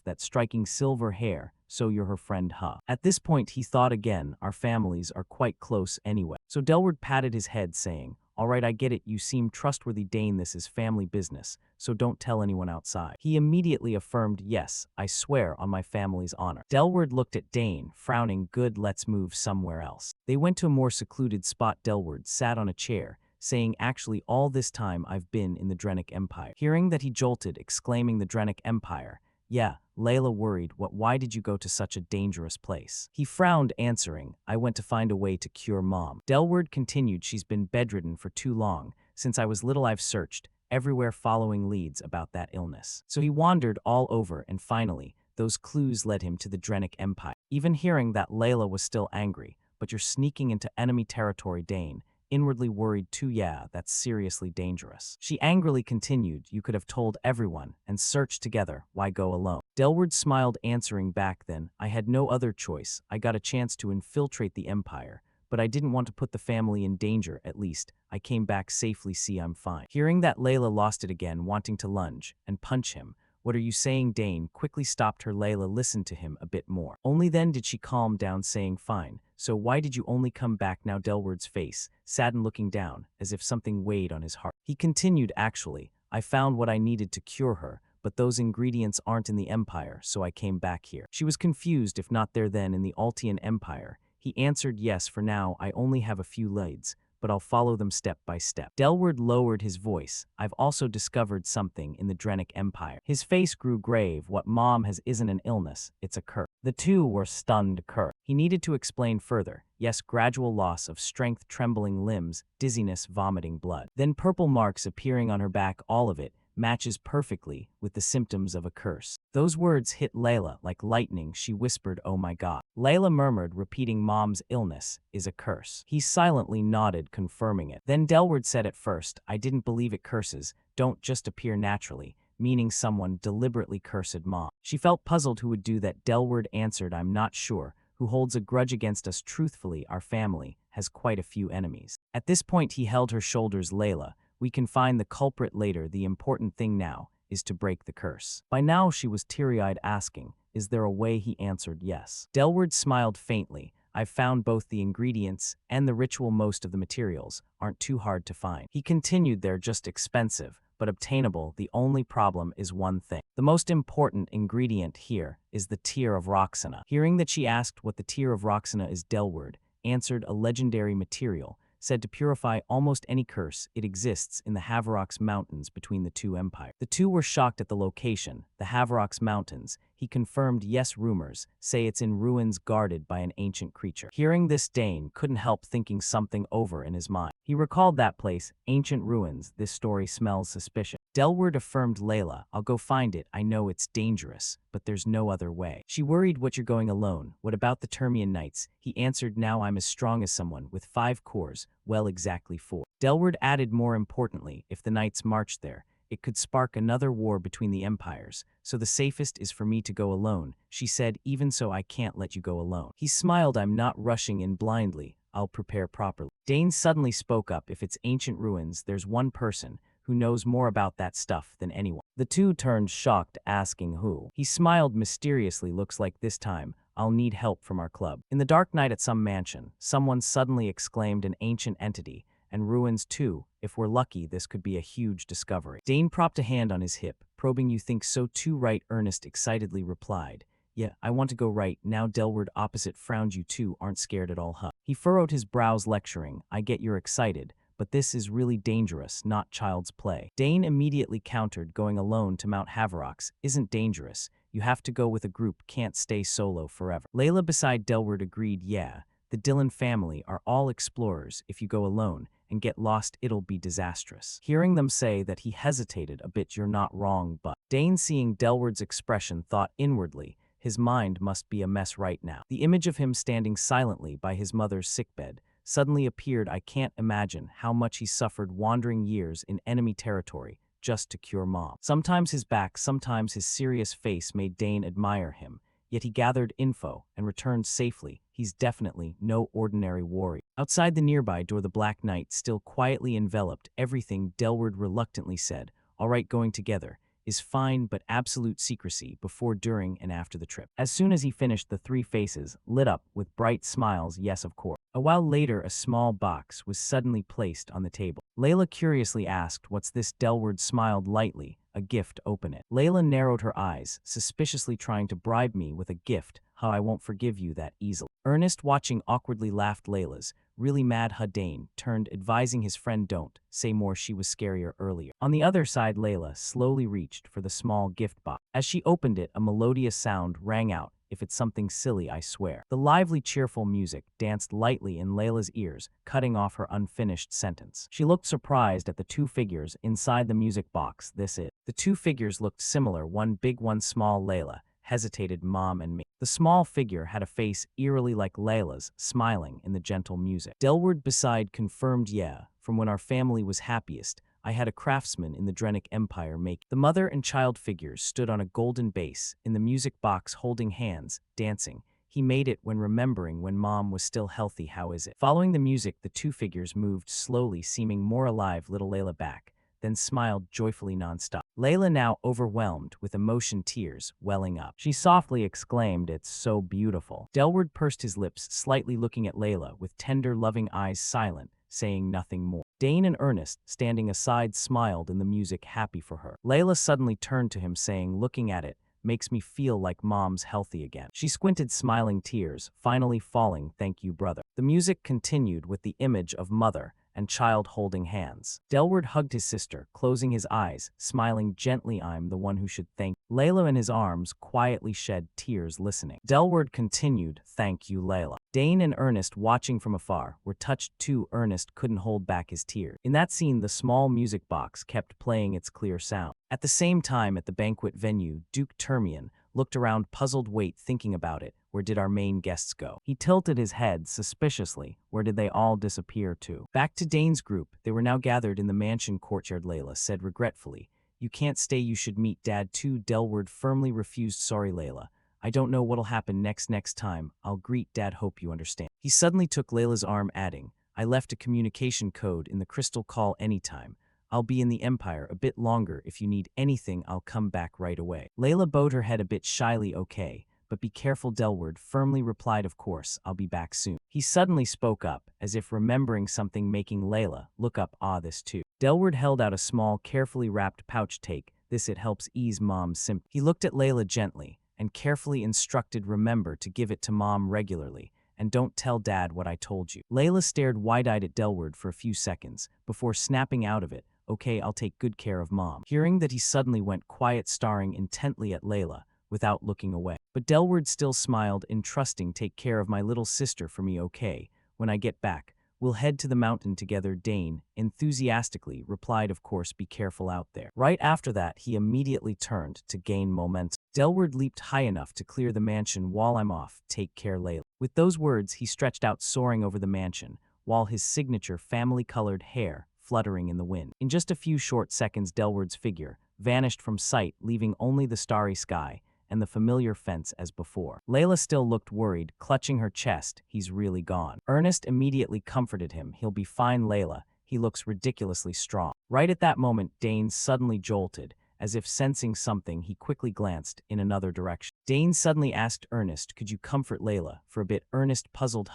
that striking silver hair. "So you're her friend, huh?" At this point, he thought again, "Our families are quite close anyway." So Delward patted his head, saying, Alright, I get it, you seem trustworthy, Dane, this is family business, so don't tell anyone outside. He immediately affirmed, yes, I swear on my family's honor. Delward looked at Dane, frowning, good, let's move somewhere else. They went to a more secluded spot. Delward sat on a chair, saying, actually all this time I've been in the Drenic Empire. Hearing that, he jolted, exclaiming, the Drenic Empire? Yeah. Layla worried, why did you go to such a dangerous place? He frowned, answering, I went to find a way to cure Mom. Delward continued, she's been bedridden for too long. Since I was little I've searched everywhere following leads about that illness. So he wandered all over, and finally, those clues led him to the Drenic Empire. Even hearing that, Layla was still angry. But you're sneaking into enemy territory, Dane. Inwardly worried too, yeah, that's seriously dangerous. She angrily continued, you could have told everyone and searched together, why go alone? Delward smiled, answering back, then, I had no other choice. I got a chance to infiltrate the Empire, but I didn't want to put the family in danger, at least. I came back safely, see, I'm fine. Hearing that, Layla lost it again, wanting to lunge and punch him. What are you saying? Dane quickly stopped her. Layla listened to him a bit more. Only then did she calm down, saying, fine, so why did you only come back now? Delward's face, saddened, looking down, as if something weighed on his heart. He continued, actually, I found what I needed to cure her, but those ingredients aren't in the Empire, so I came back here. She was confused, if not there then in the Altian Empire. He answered, yes, for now I only have a few leads, but I'll follow them step by step. Delward lowered his voice, I've also discovered something in the Drenic Empire. His face grew grave, what Mom has isn't an illness, it's a curse. The two were stunned. Curse. He needed to explain further. Yes, gradual loss of strength, trembling limbs, dizziness, vomiting blood. Then purple marks appearing on her back, all of it matches perfectly with the symptoms of a curse. Those words hit Layla like lightning. She whispered, oh my God. Layla murmured, repeating, Mom's illness is a curse. He silently nodded, confirming it. Then Delward said, at first, I didn't believe it. Curses don't just appear naturally, meaning someone deliberately cursed Mom. She felt puzzled who would do that. Delward answered, I'm not sure who holds a grudge against us. Truthfully, our family has quite a few enemies. At this point, he held her shoulders. Layla, we can find the culprit later. The important thing now is to break the curse. By now she was teary-eyed, asking, is there a way? He answered, yes. Delward smiled faintly. I've found both the ingredients and the ritual. Most of the materials aren't too hard to find. He continued, they're just expensive, but obtainable. The only problem is one thing. The most important ingredient here is the tear of Roxana. Hearing that, she asked what the tear of Roxana is. Delward answered, a legendary material, said to purify almost any curse. It exists in the Haverox Mountains between the two empires. The two were shocked at the location, the Haverox Mountains. He confirmed, yes, rumors say it's in ruins guarded by an ancient creature. Hearing this, Dane couldn't help thinking something over in his mind. He recalled that place, ancient ruins. This story smells suspicious. Delward affirmed, Layla, I'll go find it. I know it's dangerous, but there's no other way. She worried, what, you're going alone? What about the Termian Knights? He answered, now I'm as strong as someone with 5 cores, well, exactly 4. Delward added, more importantly, if the Knights marched there, it could spark another war between the empires, so the safest is for me to go alone. She said, even so, I can't let you go alone. He smiled, I'm not rushing in blindly. I'll prepare properly. Dane suddenly spoke up, if it's ancient ruins, there's one person who knows more about that stuff than anyone. The two turned, shocked, asking who. He smiled mysteriously, looks like this time I'll need help from our club. In the dark night at some mansion, someone suddenly exclaimed, an ancient entity, and ruins too. If we're lucky, this could be a huge discovery. Dane propped a hand on his hip, probing, you think so too, right? Ernest excitedly replied, yeah, I want to go right now. Delward opposite frowned, you two aren't scared at all, huh? He furrowed his brows, lecturing, I get you're excited, but this is really dangerous, not child's play. Dane immediately countered, going alone to Mount Haverox isn't dangerous. You have to go with a group, can't stay solo forever. Layla beside Delward agreed, yeah, the Dillon family are all explorers. If you go alone and get lost, it'll be disastrous. Hearing them say that, he hesitated a bit. You're not wrong, but Dane, seeing Delward's expression, thought inwardly, his mind must be a mess right now. The image of him standing silently by his mother's sickbed suddenly appeared. I can't imagine how much he suffered wandering years in enemy territory just to cure Mom. Sometimes his back, sometimes his serious face made Dane admire him, yet he gathered info and returned safely. He's definitely no ordinary warrior. Outside the nearby door, the Black Knight still quietly enveloped everything. Delward reluctantly said, all right, going together is fine, but absolute secrecy before, during, and after the trip. As soon as he finished, the 3 faces lit up with bright smiles. Yes, of course. A while later, a small box was suddenly placed on the table. Layla curiously asked, "What's this?" Delward smiled lightly. "A gift, open it." Layla narrowed her eyes, suspiciously trying to bribe me with a gift. How I won't forgive you that easily. Ernest, watching, awkwardly laughed. Layla's really mad Hudane turned, advising his friend, "Don't say more, she was scarier earlier." On the other side, Layla slowly reached for the small gift box. As she opened it, a melodious sound rang out. "If it's something silly, I swear." The lively, cheerful music danced lightly in Layla's ears, cutting off her unfinished sentence. She looked surprised at the two figures inside the music box. "This is..." The two figures looked similar, one big, one small. Layla hesitated. "Mom and me." The small figure had a face eerily like Layla's, smiling in the gentle music. Delward beside confirmed, "Yeah, from when our family was happiest, I had a craftsman in the Drenic Empire make." The mother and child figures stood on a golden base in the music box, holding hands, dancing. "He made it when remembering when mom was still healthy. How is it?" Following the music, the two figures moved slowly, seeming more alive. Little Layla back, then smiled joyfully nonstop. Layla, now overwhelmed with emotion, tears welling up. She softly exclaimed, "It's so beautiful." Delward pursed his lips slightly, looking at Layla with tender, loving eyes, silent, saying nothing more. Dane and Ernest, standing aside, smiled in the music, happy for her. Layla suddenly turned to him, saying, "Looking at it makes me feel like mom's healthy again." She squinted, smiling, tears finally falling. "Thank you, brother." The music continued with the image of mother and child holding hands. Delward hugged his sister, closing his eyes, smiling gently. "I'm the one who should thank." Layla in his arms quietly shed tears, listening. Delward continued, "Thank you, Layla." Dane and Ernest, watching from afar, were touched too. Ernest couldn't hold back his tears. In that scene, the small music box kept playing its clear sound. At the same time, at the banquet venue, Duke Termian looked around, puzzled. "Wait, thinking about it, where did our main guests go?" He tilted his head suspiciously. "Where did they all disappear to?" Back to Dane's group, they were now gathered in the mansion courtyard. Layla said regretfully, "You can't stay, you should meet Dad too." Delward firmly refused. "Sorry, Layla. I don't know what'll happen next time. I'll greet Dad, hope you understand." He suddenly took Layla's arm, adding, "I left a communication code in the crystal, call anytime. I'll be in the Empire a bit longer. If you need anything, I'll come back right away." Layla bowed her head a bit shyly. "Okay, but be careful." Delward firmly replied, "Of course, I'll be back soon." He suddenly spoke up, as if remembering something, making Layla look up. "Ah, this too." Delward held out a small, carefully wrapped pouch. "Take this, it helps ease mom's symptoms." He looked at Layla gently and carefully instructed, "Remember to give it to mom regularly, and don't tell Dad what I told you." Layla stared wide-eyed at Delward for a few seconds before snapping out of it, "Okay, I'll take good care of mom." Hearing that, he suddenly went quiet, staring intently at Layla without looking away. But Delward still smiled, entrusting, "Take care of my little sister for me, okay? When I get back, we'll head to the mountain together." Dane enthusiastically replied, "Of course, be careful out there." Right after that, he immediately turned to gain momentum. Delward leaped high enough to clear the mansion. "While I'm off, take care, Layla." With those words, he stretched out, soaring over the mansion, while his signature family-colored hair fluttering in the wind. In just a few short seconds, Delward's figure vanished from sight, leaving only the starry sky and the familiar fence as before. Layla still looked worried, clutching her chest. "He's really gone." Ernest immediately comforted him. "He'll be fine, Layla. He looks ridiculously strong." Right at that moment, Dane suddenly jolted. As if sensing something, he quickly glanced in another direction. Dane suddenly asked Ernest, "Could you comfort Layla for a bit?" Ernest puzzled.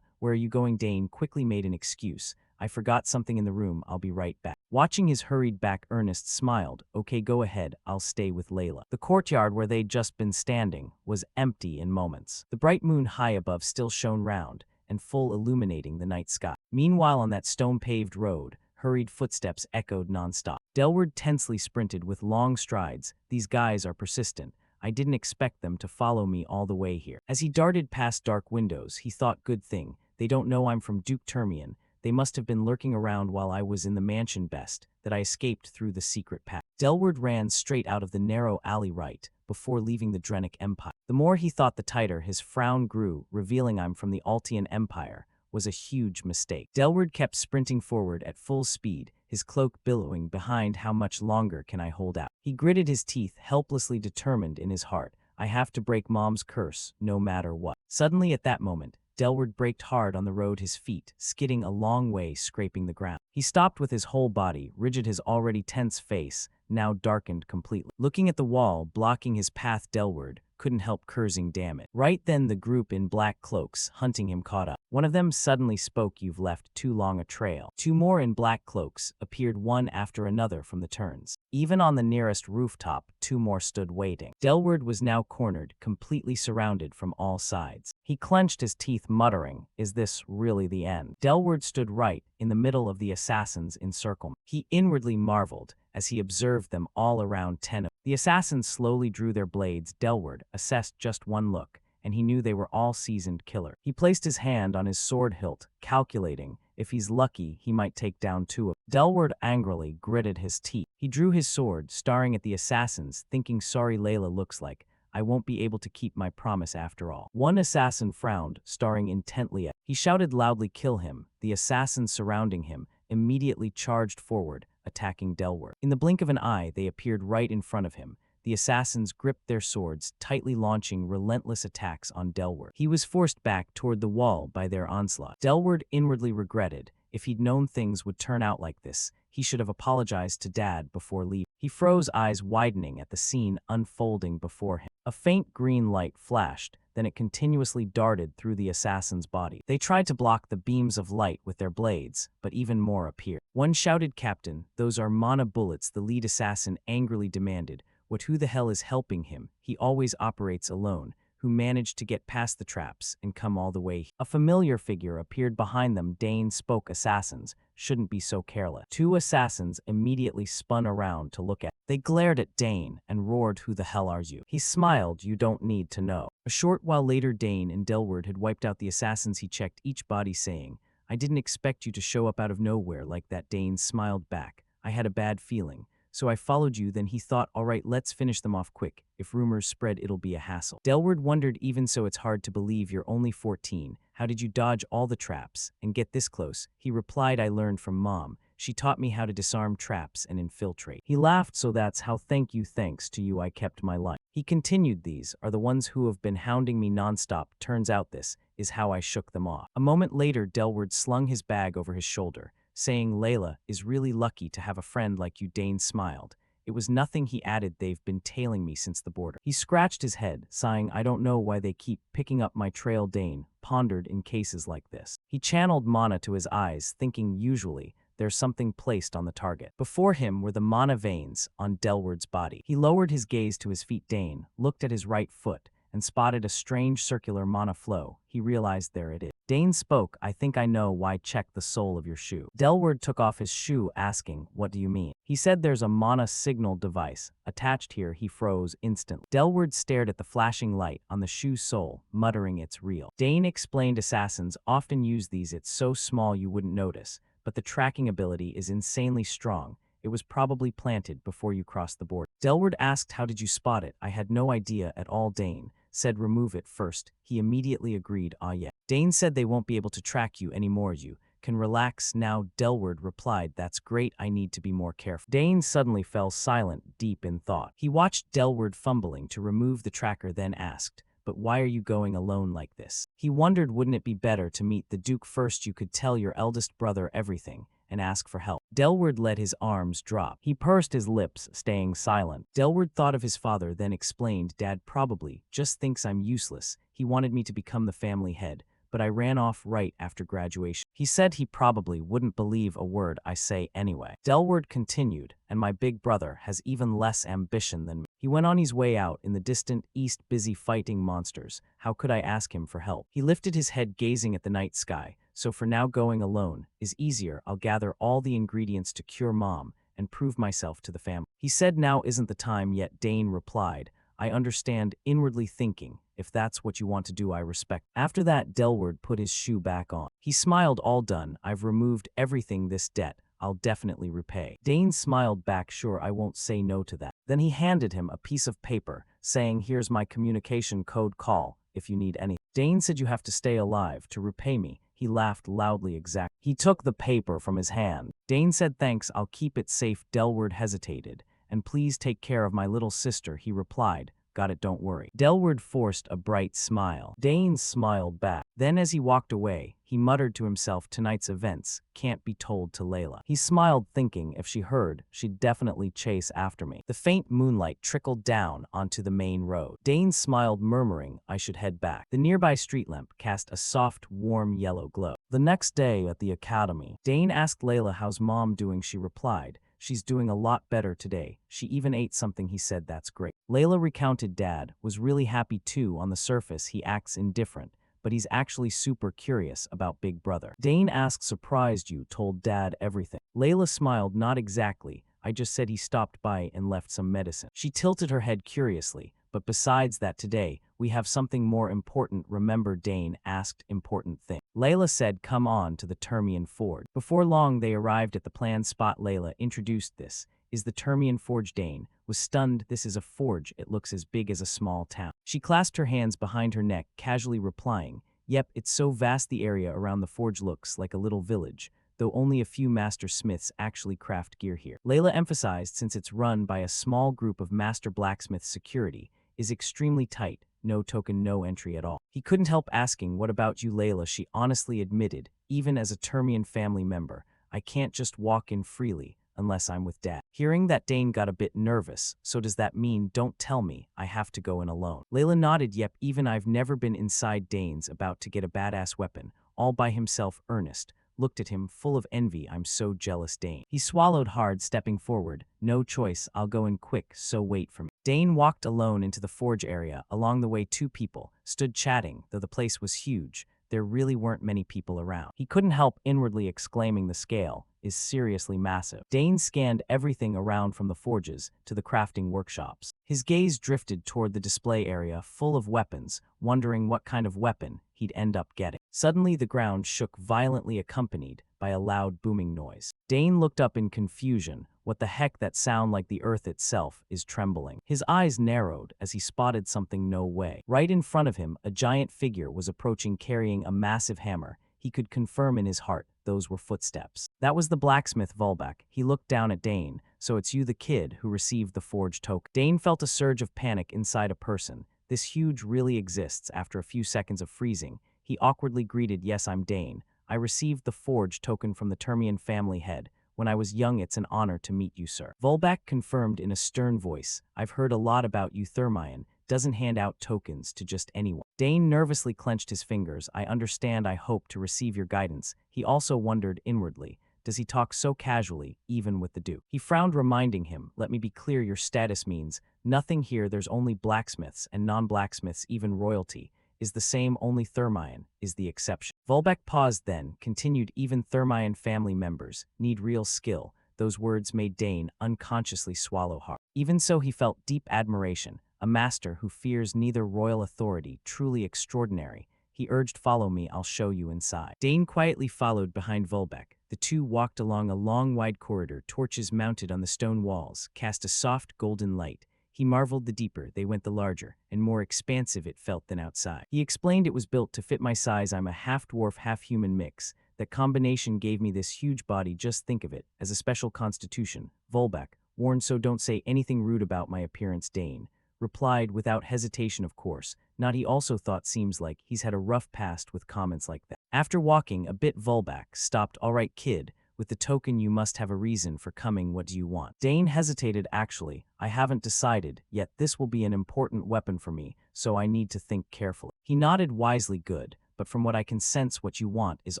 Where are you going?" Dane quickly made an excuse. "I forgot something in the room, I'll be right back." Watching his hurried back, Ernest smiled. "Okay, go ahead, I'll stay with Layla." The courtyard where they'd just been standing was empty in moments. The bright moon high above still shone round and full, illuminating the night sky. Meanwhile, on that stone-paved road, hurried footsteps echoed nonstop. Delward tensely sprinted with long strides. "These guys are persistent. I didn't expect them to follow me all the way here." As he darted past dark windows, he thought, "Good thing they don't know I'm from Duke Termian. They must have been lurking around while I was in the mansion. Best that I escaped through the secret path." Delward ran straight out of the narrow alley right before leaving the Drenic Empire. The more he thought, the tighter his frown grew, revealing I'm from the Altian Empire was a huge mistake. Delward kept sprinting forward at full speed, his cloak billowing behind. "How much longer can I hold out?" He gritted his teeth, helplessly determined in his heart. "I have to break mom's curse, no matter what." Suddenly, at that moment, Delward braked hard on the road, his feet skidding a long way, scraping the ground. He stopped with his whole body rigid, his already tense face now darkened completely. Looking at the wall blocking his path, Delward couldn't help cursing damn it. Right then the group in black cloaks hunting him caught up. One of them suddenly spoke, "You've left too long a trail." Two more in black cloaks appeared one after another from the turns. Even on the nearest rooftop, two more stood waiting. Delward was now cornered, completely surrounded from all sides. He clenched his teeth, muttering, "Is this really the end?" Delward stood right in the middle of the assassins' encirclement. He inwardly marveled as he observed them all around 10 of them. The assassins slowly drew their blades. Delward assessed just one look, and he knew they were all seasoned killers. He placed his hand on his sword hilt, calculating if he's lucky, he might take down two of them. Delward angrily gritted his teeth. He drew his sword, staring at the assassins, thinking, "Sorry, Layla, looks like I won't be able to keep my promise after all." One assassin frowned, staring intently at him. He shouted loudly, "Kill him." The assassins surrounding him immediately charged forward, attacking Delward. In the blink of an eye, they appeared right in front of him. The assassins gripped their swords, tightly launching relentless attacks on Delward. He was forced back toward the wall by their onslaught. Delward inwardly regretted. If he'd known things would turn out like this, he should have apologized to Dad before leaving. He froze, eyes widening at the scene unfolding before him. A faint green light flashed, then it continuously darted through the assassin's body. They tried to block the beams of light with their blades, but even more appeared. One shouted, "Captain, those are mana bullets." The lead assassin angrily demanded, who the hell is helping him? He always operates alone. Who managed to get past the traps and come all the way. A familiar figure appeared behind them. Dane spoke, "Assassins shouldn't be so careless." Two assassins immediately spun around to look at him. They glared at Dane and roared, "Who the hell are you?" He smiled, "You don't need to know." A short while later, Dane and Delward had wiped out the assassins. He checked each body, saying, "I didn't expect you to show up out of nowhere like that." Dane smiled back, "I had a bad feeling. So I followed you." Then he thought, "All right, let's finish them off quick. If rumors spread, it'll be a hassle." Delward wondered, "Even so, it's hard to believe you're only 14. How did you dodge all the traps and get this close?" He replied, "I learned from Mom. She taught me how to disarm traps and infiltrate." He laughed, "So that's how thanks to you I kept my life." He continued, "These are the ones who have been hounding me nonstop. Turns out this is how I shook them off." A moment later, Delward slung his bag over his shoulder, saying, "Layla is really lucky to have a friend like you." Dane smiled. "It was nothing," he added. "They've been tailing me since the border." He scratched his head, sighing, "I don't know why they keep picking up my trail." Dane pondered, in cases like this. He channeled mana to his eyes, thinking, usually there's something placed on the target. Before him were the mana veins on Delward's body. He lowered his gaze to his feet. Dane looked at his right foot and spotted a strange circular mana flow. He realized, there it is. Dane spoke, "I think I know why. Check the sole of your shoe." Delward took off his shoe, asking, "What do you mean?" He said, "There's a mana signal device attached here." He froze instantly. Delward stared at the flashing light on the shoe's sole, muttering, "It's real." Dane explained, "Assassins often use these. It's so small you wouldn't notice, but the tracking ability is insanely strong. It was probably planted before you crossed the border." Delward asked, "How did you spot it?" "I had no idea at all." Dane said, "Remove it first." He immediately agreed, "Ah, yeah." Dane said, "They won't be able to track you anymore. You can relax now." Delward replied, "That's great. I need to be more careful." Dane suddenly fell silent, deep in thought. He watched Delward fumbling to remove the tracker, then asked, "But why are you going alone like this?" He wondered, wouldn't it be better to meet the Duke first? You could tell your eldest brother everything and ask for help. Delward let his arms drop. He pursed his lips, staying silent. Delward thought of his father, then explained, "Dad probably just thinks I'm useless. He wanted me to become the family head, but I ran off right after graduation. He said he probably wouldn't believe a word I say anyway." Delward continued, "And my big brother has even less ambition than me. He went on his way out in the distant east, busy fighting monsters. How could I ask him for help?" He lifted his head, gazing at the night sky. "So for now, going alone is easier. I'll gather all the ingredients to cure Mom and prove myself to the family." He said, "Now isn't the time yet." Dane replied, "I understand," inwardly thinking, "If that's what you want to do, I respect." After that, Delward put his shoe back on. He smiled, "All done. I've removed everything. This debt I'll definitely repay." Dane smiled back, "Sure, I won't say no to that." Then he handed him a piece of paper, saying, "Here's my communication code. Call if you need anything." Dane said, "You have to stay alive to repay me." He laughed loudly. "Exact." He took the paper from his hand. Dane said, "Thanks, I'll keep it safe." Delward hesitated. "And please take care of my little sister." He replied, "Got it, don't worry." Delward forced a bright smile. Dane smiled back. Then as he walked away, He muttered to himself, tonight's events can't be told to Layla. He smiled, thinking if she heard, she'd definitely chase after me. The faint moonlight trickled down onto the main road. Dane smiled, murmuring, I should head back. The nearby street lamp cast a soft, warm yellow glow. The next day at the academy, Dane asked Layla how's mom doing. She replied, she's doing a lot better today. She even ate something. He said, that's great. Layla recounted dad was really happy too. On the surface, he acts indifferent, but he's actually super curious about Big Brother. Dane asked, surprised you told dad everything? Layla smiled, not exactly. I just said he stopped by and left some medicine. She tilted her head curiously, but besides that today, we have something more important. Remember? Dane asked. Important thing. Layla said, come on to the Termian Forge. Before long, they arrived at the planned spot. Layla introduced, this is the Termian Forge. Dane was stunned. This is a forge. It looks as big as a small town. She clasped her hands behind her neck, casually replying, yep, it's so vast. The area around the forge looks like a little village, though only a few master smiths actually craft gear here. Layla emphasized, since it's run by a small group of master blacksmiths, security is extremely tight. No token, no entry at all. He couldn't help asking, what about you, Layla? She honestly admitted, even as a Termian family member, I can't just walk in freely unless I'm with dad. Hearing that, Dane got a bit nervous. So does that mean, don't tell me, I have to go in alone? Layla nodded, yep, even I've never been inside. Dane's about to get a badass weapon, all by himself. Ernest looked at him, full of envy. I'm so jealous. Dane. He swallowed hard, stepping forward. No choice, I'll go in quick, so wait for me. Dane walked alone into the forge area. Along the way, two people stood chatting. Though the place was huge, there really weren't many people around. He couldn't help inwardly exclaiming, the scale is seriously massive. Dane scanned everything around, from the forges to the crafting workshops. His gaze drifted toward the display area full of weapons, wondering what kind of weapon he'd end up getting. Suddenly, the ground shook violently, accompanied by a loud booming noise. Dane looked up in confusion. What the heck? That sound like the earth itself is trembling. His eyes narrowed as he spotted something. No way. Right in front of him, a giant figure was approaching, carrying a massive hammer. He could confirm in his heart those were footsteps. That was the blacksmith Volbak. He looked down at Dane. So it's you, the kid who received the forge token? Dane felt a surge of panic inside a person. This huge really exists. After a few seconds of freezing, he awkwardly greeted, yes, I'm Dane. I received the forge token from the Termian family head. When I was young, it's an honor to meet you, sir. Volbak confirmed in a stern voice, I've heard a lot about you. Thermion doesn't hand out tokens to just anyone. Dane nervously clenched his fingers. I understand. I hope to receive your guidance. He also wondered inwardly, does he talk so casually, even with the Duke? He frowned, reminding him, let me be clear, your status means nothing here. There's only blacksmiths and non-blacksmiths. Even royalty is the same, only Thermion is the exception. Volbek paused, then continued, even Thermion family members need real skill. Those words made Dane unconsciously swallow hard. Even so, he felt deep admiration. A master who fears neither royal authority, truly extraordinary. He urged, follow me, I'll show you inside. Dane quietly followed behind Volbek. The two walked along a long, wide corridor. Torches mounted on the stone walls cast a soft golden light. He marveled, the deeper they went, the larger and more expansive it felt than outside. He explained, it was built to fit my size. I'm a half-dwarf, half-human mix. That combination gave me this huge body. Just think of it as a special constitution. Volbek warned, so don't say anything rude about my appearance. Dane replied without hesitation, of course not. He also thought, seems like he's had a rough past with comments like that. After walking a bit, Volbak stopped. All right, kid, with the token you must have a reason for coming. What do you want? Dane hesitated. Actually, I haven't decided yet. This will be an important weapon for me, so I need to think carefully. He nodded wisely. Good, but from what I can sense, what you want is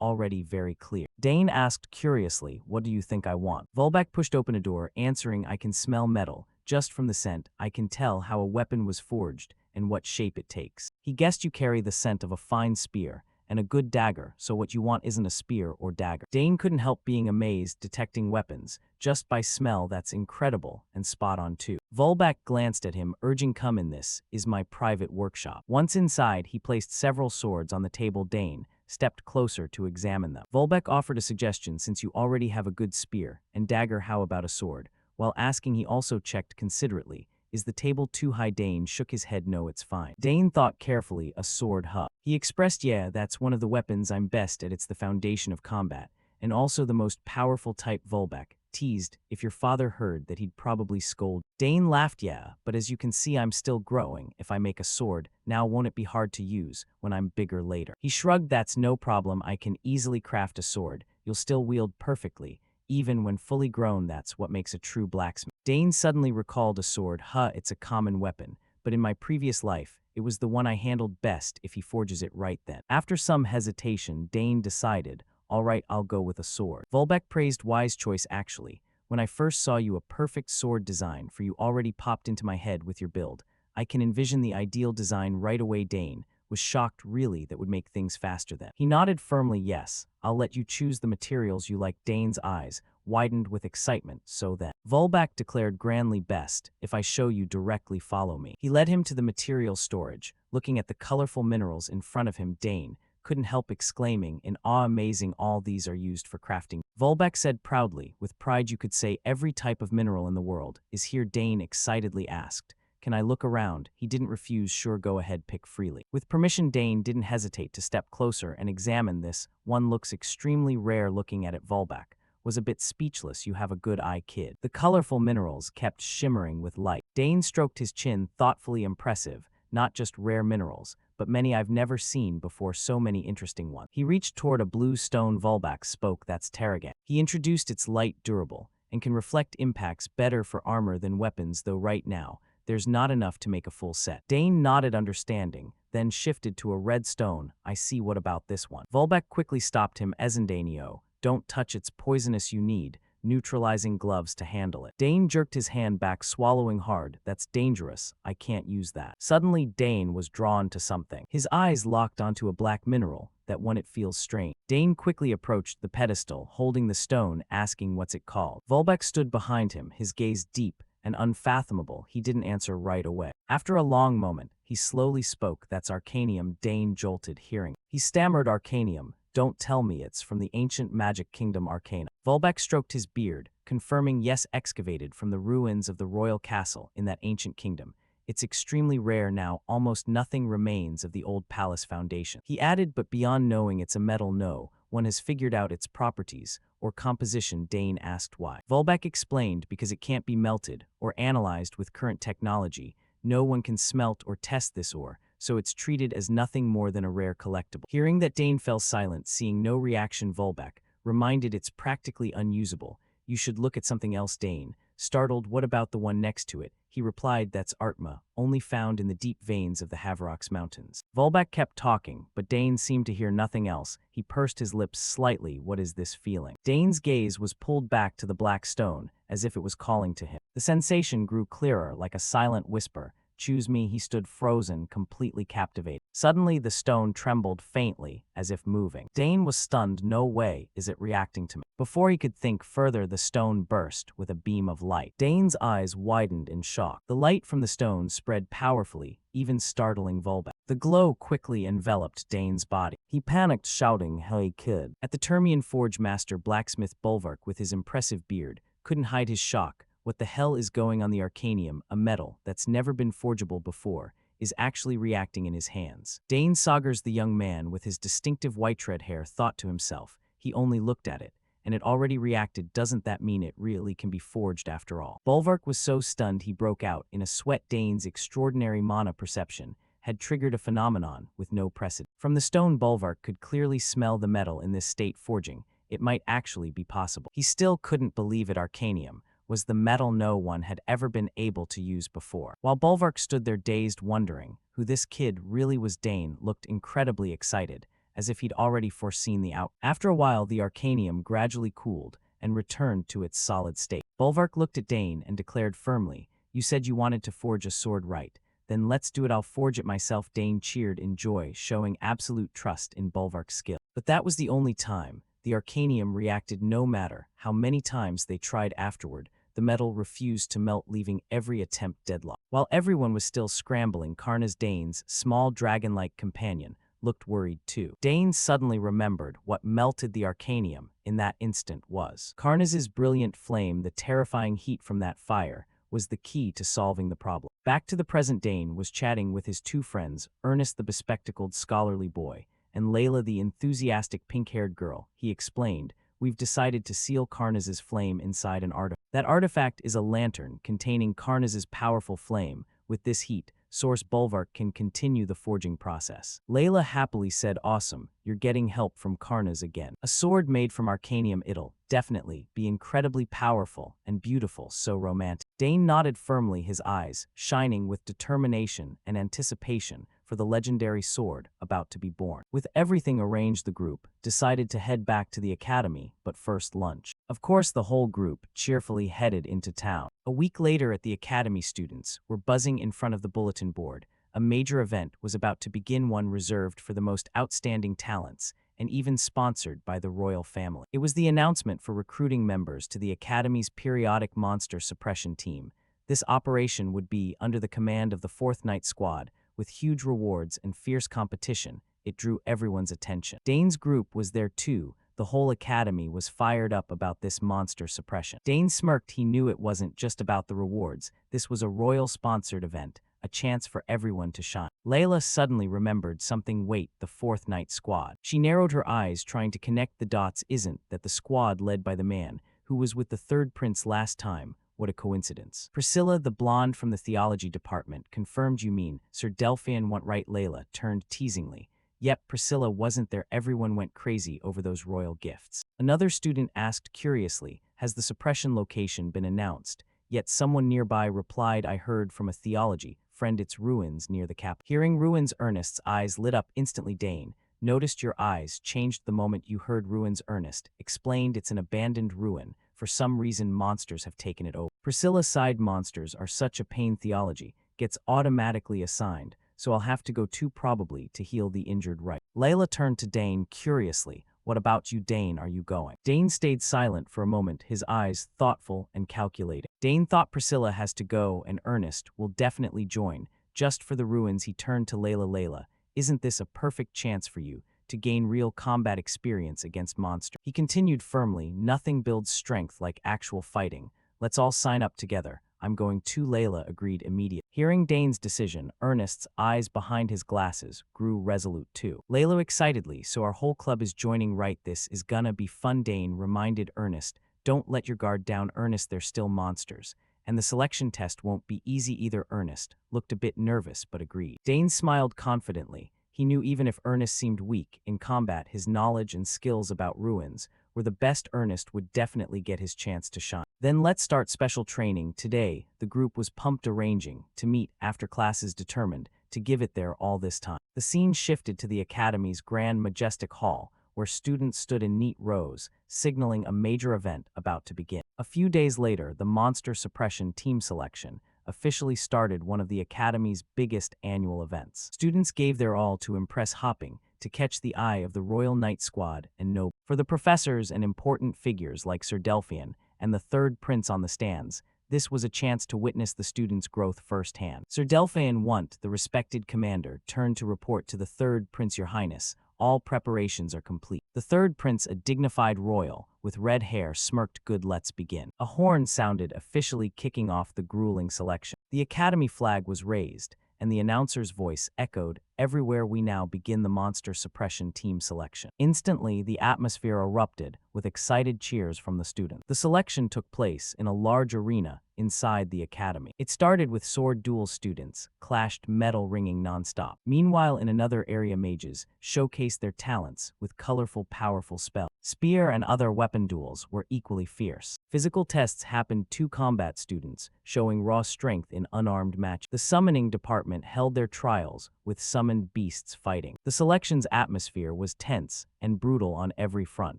already very clear. Dane asked curiously, what do you think I want? Volbak pushed open a door, answering, I can smell metal. Just from the scent, I can tell how a weapon was forged and what shape it takes. He guessed you carry the scent of a fine spear and a good dagger, so what you want isn't a spear or dagger. Dane couldn't help being amazed, detecting weapons just by smell. That's incredible and spot on too. Volbak glanced at him, urging, come in, this is my private workshop. Once inside, he placed several swords on the table. Dane stepped closer to examine them. Volbek offered a suggestion, since you already have a good spear and dagger, how about a sword? While asking, he also checked considerately, is the table too high? Dane shook his head, no, it's fine. Dane thought carefully, a sword, huh? He expressed, yeah, that's one of the weapons I'm best at. It's the foundation of combat, and also the most powerful type. Volbek teased, "If your father heard that he'd probably scold." Dane laughed, "Yeah, but as you can see I'm still growing. If I make a sword, now won't it be hard to use when I'm bigger later?" He shrugged, "That's no problem. I can easily craft a sword. You'll still wield perfectly. Even when fully grown, that's what makes a true blacksmith." Dane suddenly recalled a sword. It's a common weapon, but in my previous life, it was the one I handled best if he forges it right then. After some hesitation, Dane decided, "All right, I'll go with a sword." Volbeck praised, "Wise choice actually. When I first saw you, a perfect sword design for you already popped into my head with your build. I can envision the ideal design right away." Dane was shocked. "Really? That would make things faster then?" He nodded firmly, "Yes, I'll let you choose the materials you like." Dane's eyes widened with excitement. "So then," Volbeck declared grandly, "best if I show you directly, follow me." He led him to the material storage. Looking at the colorful minerals in front of him, Dane couldn't help exclaiming in awe, "Amazing, all these are used for crafting." Volbeck said proudly, "With pride you could say every type of mineral in the world is here." Dane excitedly asked, "Can I look around?" He didn't refuse. "Sure, go ahead, pick freely." With permission, Dane didn't hesitate to step closer and examine this. "One looks extremely rare." Looking at it, Volbeck was a bit speechless. "You have a good eye, kid." The colorful minerals kept shimmering with light. Dane stroked his chin, thoughtfully. "Impressive. Not just rare minerals, but many I've never seen before, so many interesting ones." He reached toward a blue stone. Volbeck spoke, "That's Terragan." He introduced, "It's light, durable, and can reflect impacts, better for armor than weapons, though right now, there's not enough to make a full set." Dane nodded understanding, then shifted to a red stone. "I see, what about this one?" Volbeck quickly stopped him. "Ezendanio, don't touch, it's poisonous. You need neutralizing gloves to handle it." Dane jerked his hand back, swallowing hard. "That's dangerous. I can't use that." Suddenly, Dane was drawn to something. His eyes locked onto a black mineral that when it feels strange. Dane quickly approached the pedestal, holding the stone, asking, "What's it called?" Volbeck stood behind him, his gaze deep and unfathomable. He didn't answer right away. After a long moment, he slowly spoke, "That's arcanium." Dane jolted hearing. He stammered, "Arcanium? Don't tell me it's from the ancient magic kingdom Arcana." Volbeck stroked his beard, confirming, "Yes, excavated from the ruins of the royal castle in that ancient kingdom. It's extremely rare now, almost nothing remains of the old palace foundation." He added, "But beyond knowing it's a metal, no one has figured out its properties or composition." Dane asked why. Volbeck explained, "Because it can't be melted or analyzed with current technology. No one can smelt or test this ore, so it's treated as nothing more than a rare collectible." Hearing that, Dane fell silent, seeing no reaction. Volbeck reminded, "It's practically unusable. You should look at something else." Dane startled, "What about the one next to it?" He replied, "That's Artma, only found in the deep veins of the Haverox Mountains." Volbeck kept talking, but Dane seemed to hear nothing else. He pursed his lips slightly. "What is this feeling?" Dane's gaze was pulled back to the black stone, as if it was calling to him. The sensation grew clearer, like a silent whisper. "Choose me." He stood frozen, completely captivated. Suddenly, the stone trembled faintly, as if moving. Dane was stunned. "No way is it reacting to me." Before he could think further, the stone burst with a beam of light. Dane's eyes widened in shock. The light from the stone spread powerfully, even startling Volbeck. The glow quickly enveloped Dane's body. He panicked, shouting, "Hey, kid." At the Termian Forge master blacksmith Bolvark, with his impressive beard, couldn't hide his shock. "What the hell is going on? The arcanium, a metal that's never been forgeable before, is actually reacting in his hands." Dane Saugers, the young man with his distinctive white red hair, thought to himself. He only looked at it, and it already reacted. Doesn't that mean it really can be forged after all? Bolvark was so stunned he broke out in a sweat. Dane's extraordinary mana perception had triggered a phenomenon with no precedent. From the stone, Bolvark could clearly smell the metal in this state. Forging it might actually be possible. He still couldn't believe it. Arcanium was the metal no one had ever been able to use before. While Bolvark stood there dazed, wondering who this kid really was, Dane looked incredibly excited, as if he'd already foreseen the outcome. After a while, the arcanium gradually cooled and returned to its solid state. Bolvark looked at Dane and declared firmly, "You said you wanted to forge a sword, right? Then let's do it. I'll forge it myself." Dane cheered in joy, showing absolute trust in Bolvark's skill. But that was the only time the arcanium reacted. No matter how many times they tried afterward, the metal refused to melt, leaving every attempt deadlocked. While everyone was still scrambling, Karna's, Dane's small dragon-like companion, looked worried too. Dane suddenly remembered what melted the arcanium in that instant was Karna's brilliant flame. The terrifying heat from that fire was the key to solving the problem. Back to the present, Dane was chatting with his two friends, Ernest, the bespectacled scholarly boy, and Layla, the enthusiastic pink-haired girl. He explained, we've decided to seal Karnaz's flame inside an artifact. That artifact is a lantern containing Karnaz's powerful flame. With this heat, Source Bulwark can continue the forging process. Layla happily said, awesome, you're getting help from Karnaz again. A sword made from arcanium, it'll definitely be incredibly powerful and beautiful, so romantic. Dane nodded firmly, his eyes shining with determination and anticipation for the legendary sword about to be born. With everything arranged, the group decided to head back to the academy, but first lunch. Of course, the whole group cheerfully headed into town. A week later at the academy, students were buzzing in front of the bulletin board. A major event was about to begin, one reserved for the most outstanding talents, and even sponsored by the royal family. It was the announcement for recruiting members to the Academy's periodic monster suppression team. This operation would be under the command of the 4th Night Squad. With huge rewards and fierce competition, it drew everyone's attention. Dane's group was there too. The whole academy was fired up about this monster suppression. Dane smirked. He knew it wasn't just about the rewards. This was a royal-sponsored event, a chance for everyone to shine. Layla suddenly remembered something. Wait, the 4th Night Squad. She narrowed her eyes, trying to connect the dots. Isn't that the squad led by the man who was with the 3rd prince last time? What a coincidence. Priscilla, the blonde from the theology department, confirmed. You mean Sir Delphian went right? Layla turned teasingly. Yep, Priscilla wasn't there. Everyone went crazy over those royal gifts. Another student asked curiously, has the suppression location been announced? Yet someone nearby replied, I heard from a theology friend it's ruins near the cap. Hearing ruins, Ernest's eyes lit up instantly. Dane noticed your eyes changed the moment you heard ruins. Ernest explained, it's an abandoned ruin. For some reason, monsters have taken it over. Priscilla sighed. Monsters are such a pain. Theology gets automatically assigned, so I'll have to go too, probably to heal the injured, right? Layla turned to Dane curiously. What about you, Dane? Are you going? Dane stayed silent for a moment, his eyes thoughtful and calculating. Dane thought Priscilla has to go and Ernest will definitely join, just for the ruins. He turned to Layla. Layla, isn't this a perfect chance for you to gain real combat experience against monsters? He continued firmly, nothing builds strength like actual fighting. Let's all sign up together. I'm going to. Layla agreed immediately. Hearing Dane's decision, Ernest's eyes behind his glasses grew resolute too. Layla excitedly, so our whole club is joining, right? This is gonna be fun. Dane reminded Ernest, don't let your guard down. Ernest, they're still monsters, and the selection test won't be easy either. Ernest looked a bit nervous but agreed. Dane smiled confidently. He knew even if Ernest seemed weak in combat, his knowledge and skills about ruins were the best. Ernest would definitely get his chance to shine. Then let's start special training. Today, the group was pumped, arranging to meet after classes, determined to give it their all this time. The scene shifted to the academy's grand majestic hall, where students stood in neat rows, signaling a major event about to begin. A few days later, the monster suppression team selection officially started, one of the academy's biggest annual events. Students gave their all to impress, hopping to catch the eye of the Royal Knight Squad and noble. For the professors and important figures like Sir Delphian and the 3rd prince on the stands, this was a chance to witness the students' growth firsthand. Sir Delphian Wunt, the respected commander, turned to report to the 3rd prince, Your Highness, all preparations are complete. The 3rd prince, a dignified royal with red hair, smirked. Good, let's begin. A horn sounded, officially kicking off the grueling selection. The academy flag was raised, and the announcer's voice echoed everywhere. We now begin the monster suppression team selection. Instantly, the atmosphere erupted with excited cheers from the students. The selection took place in a large arena inside the academy. It started with sword duel. Students clashed, metal ringing nonstop. Meanwhile, in another area, mages showcased their talents with colorful, powerful spells. Spear and other weapon duels were equally fierce. Physical tests happened. 2 combat students showing raw strength in unarmed match. The summoning department held their trials with summoned beasts fighting. The selection's atmosphere was tense and brutal on every front.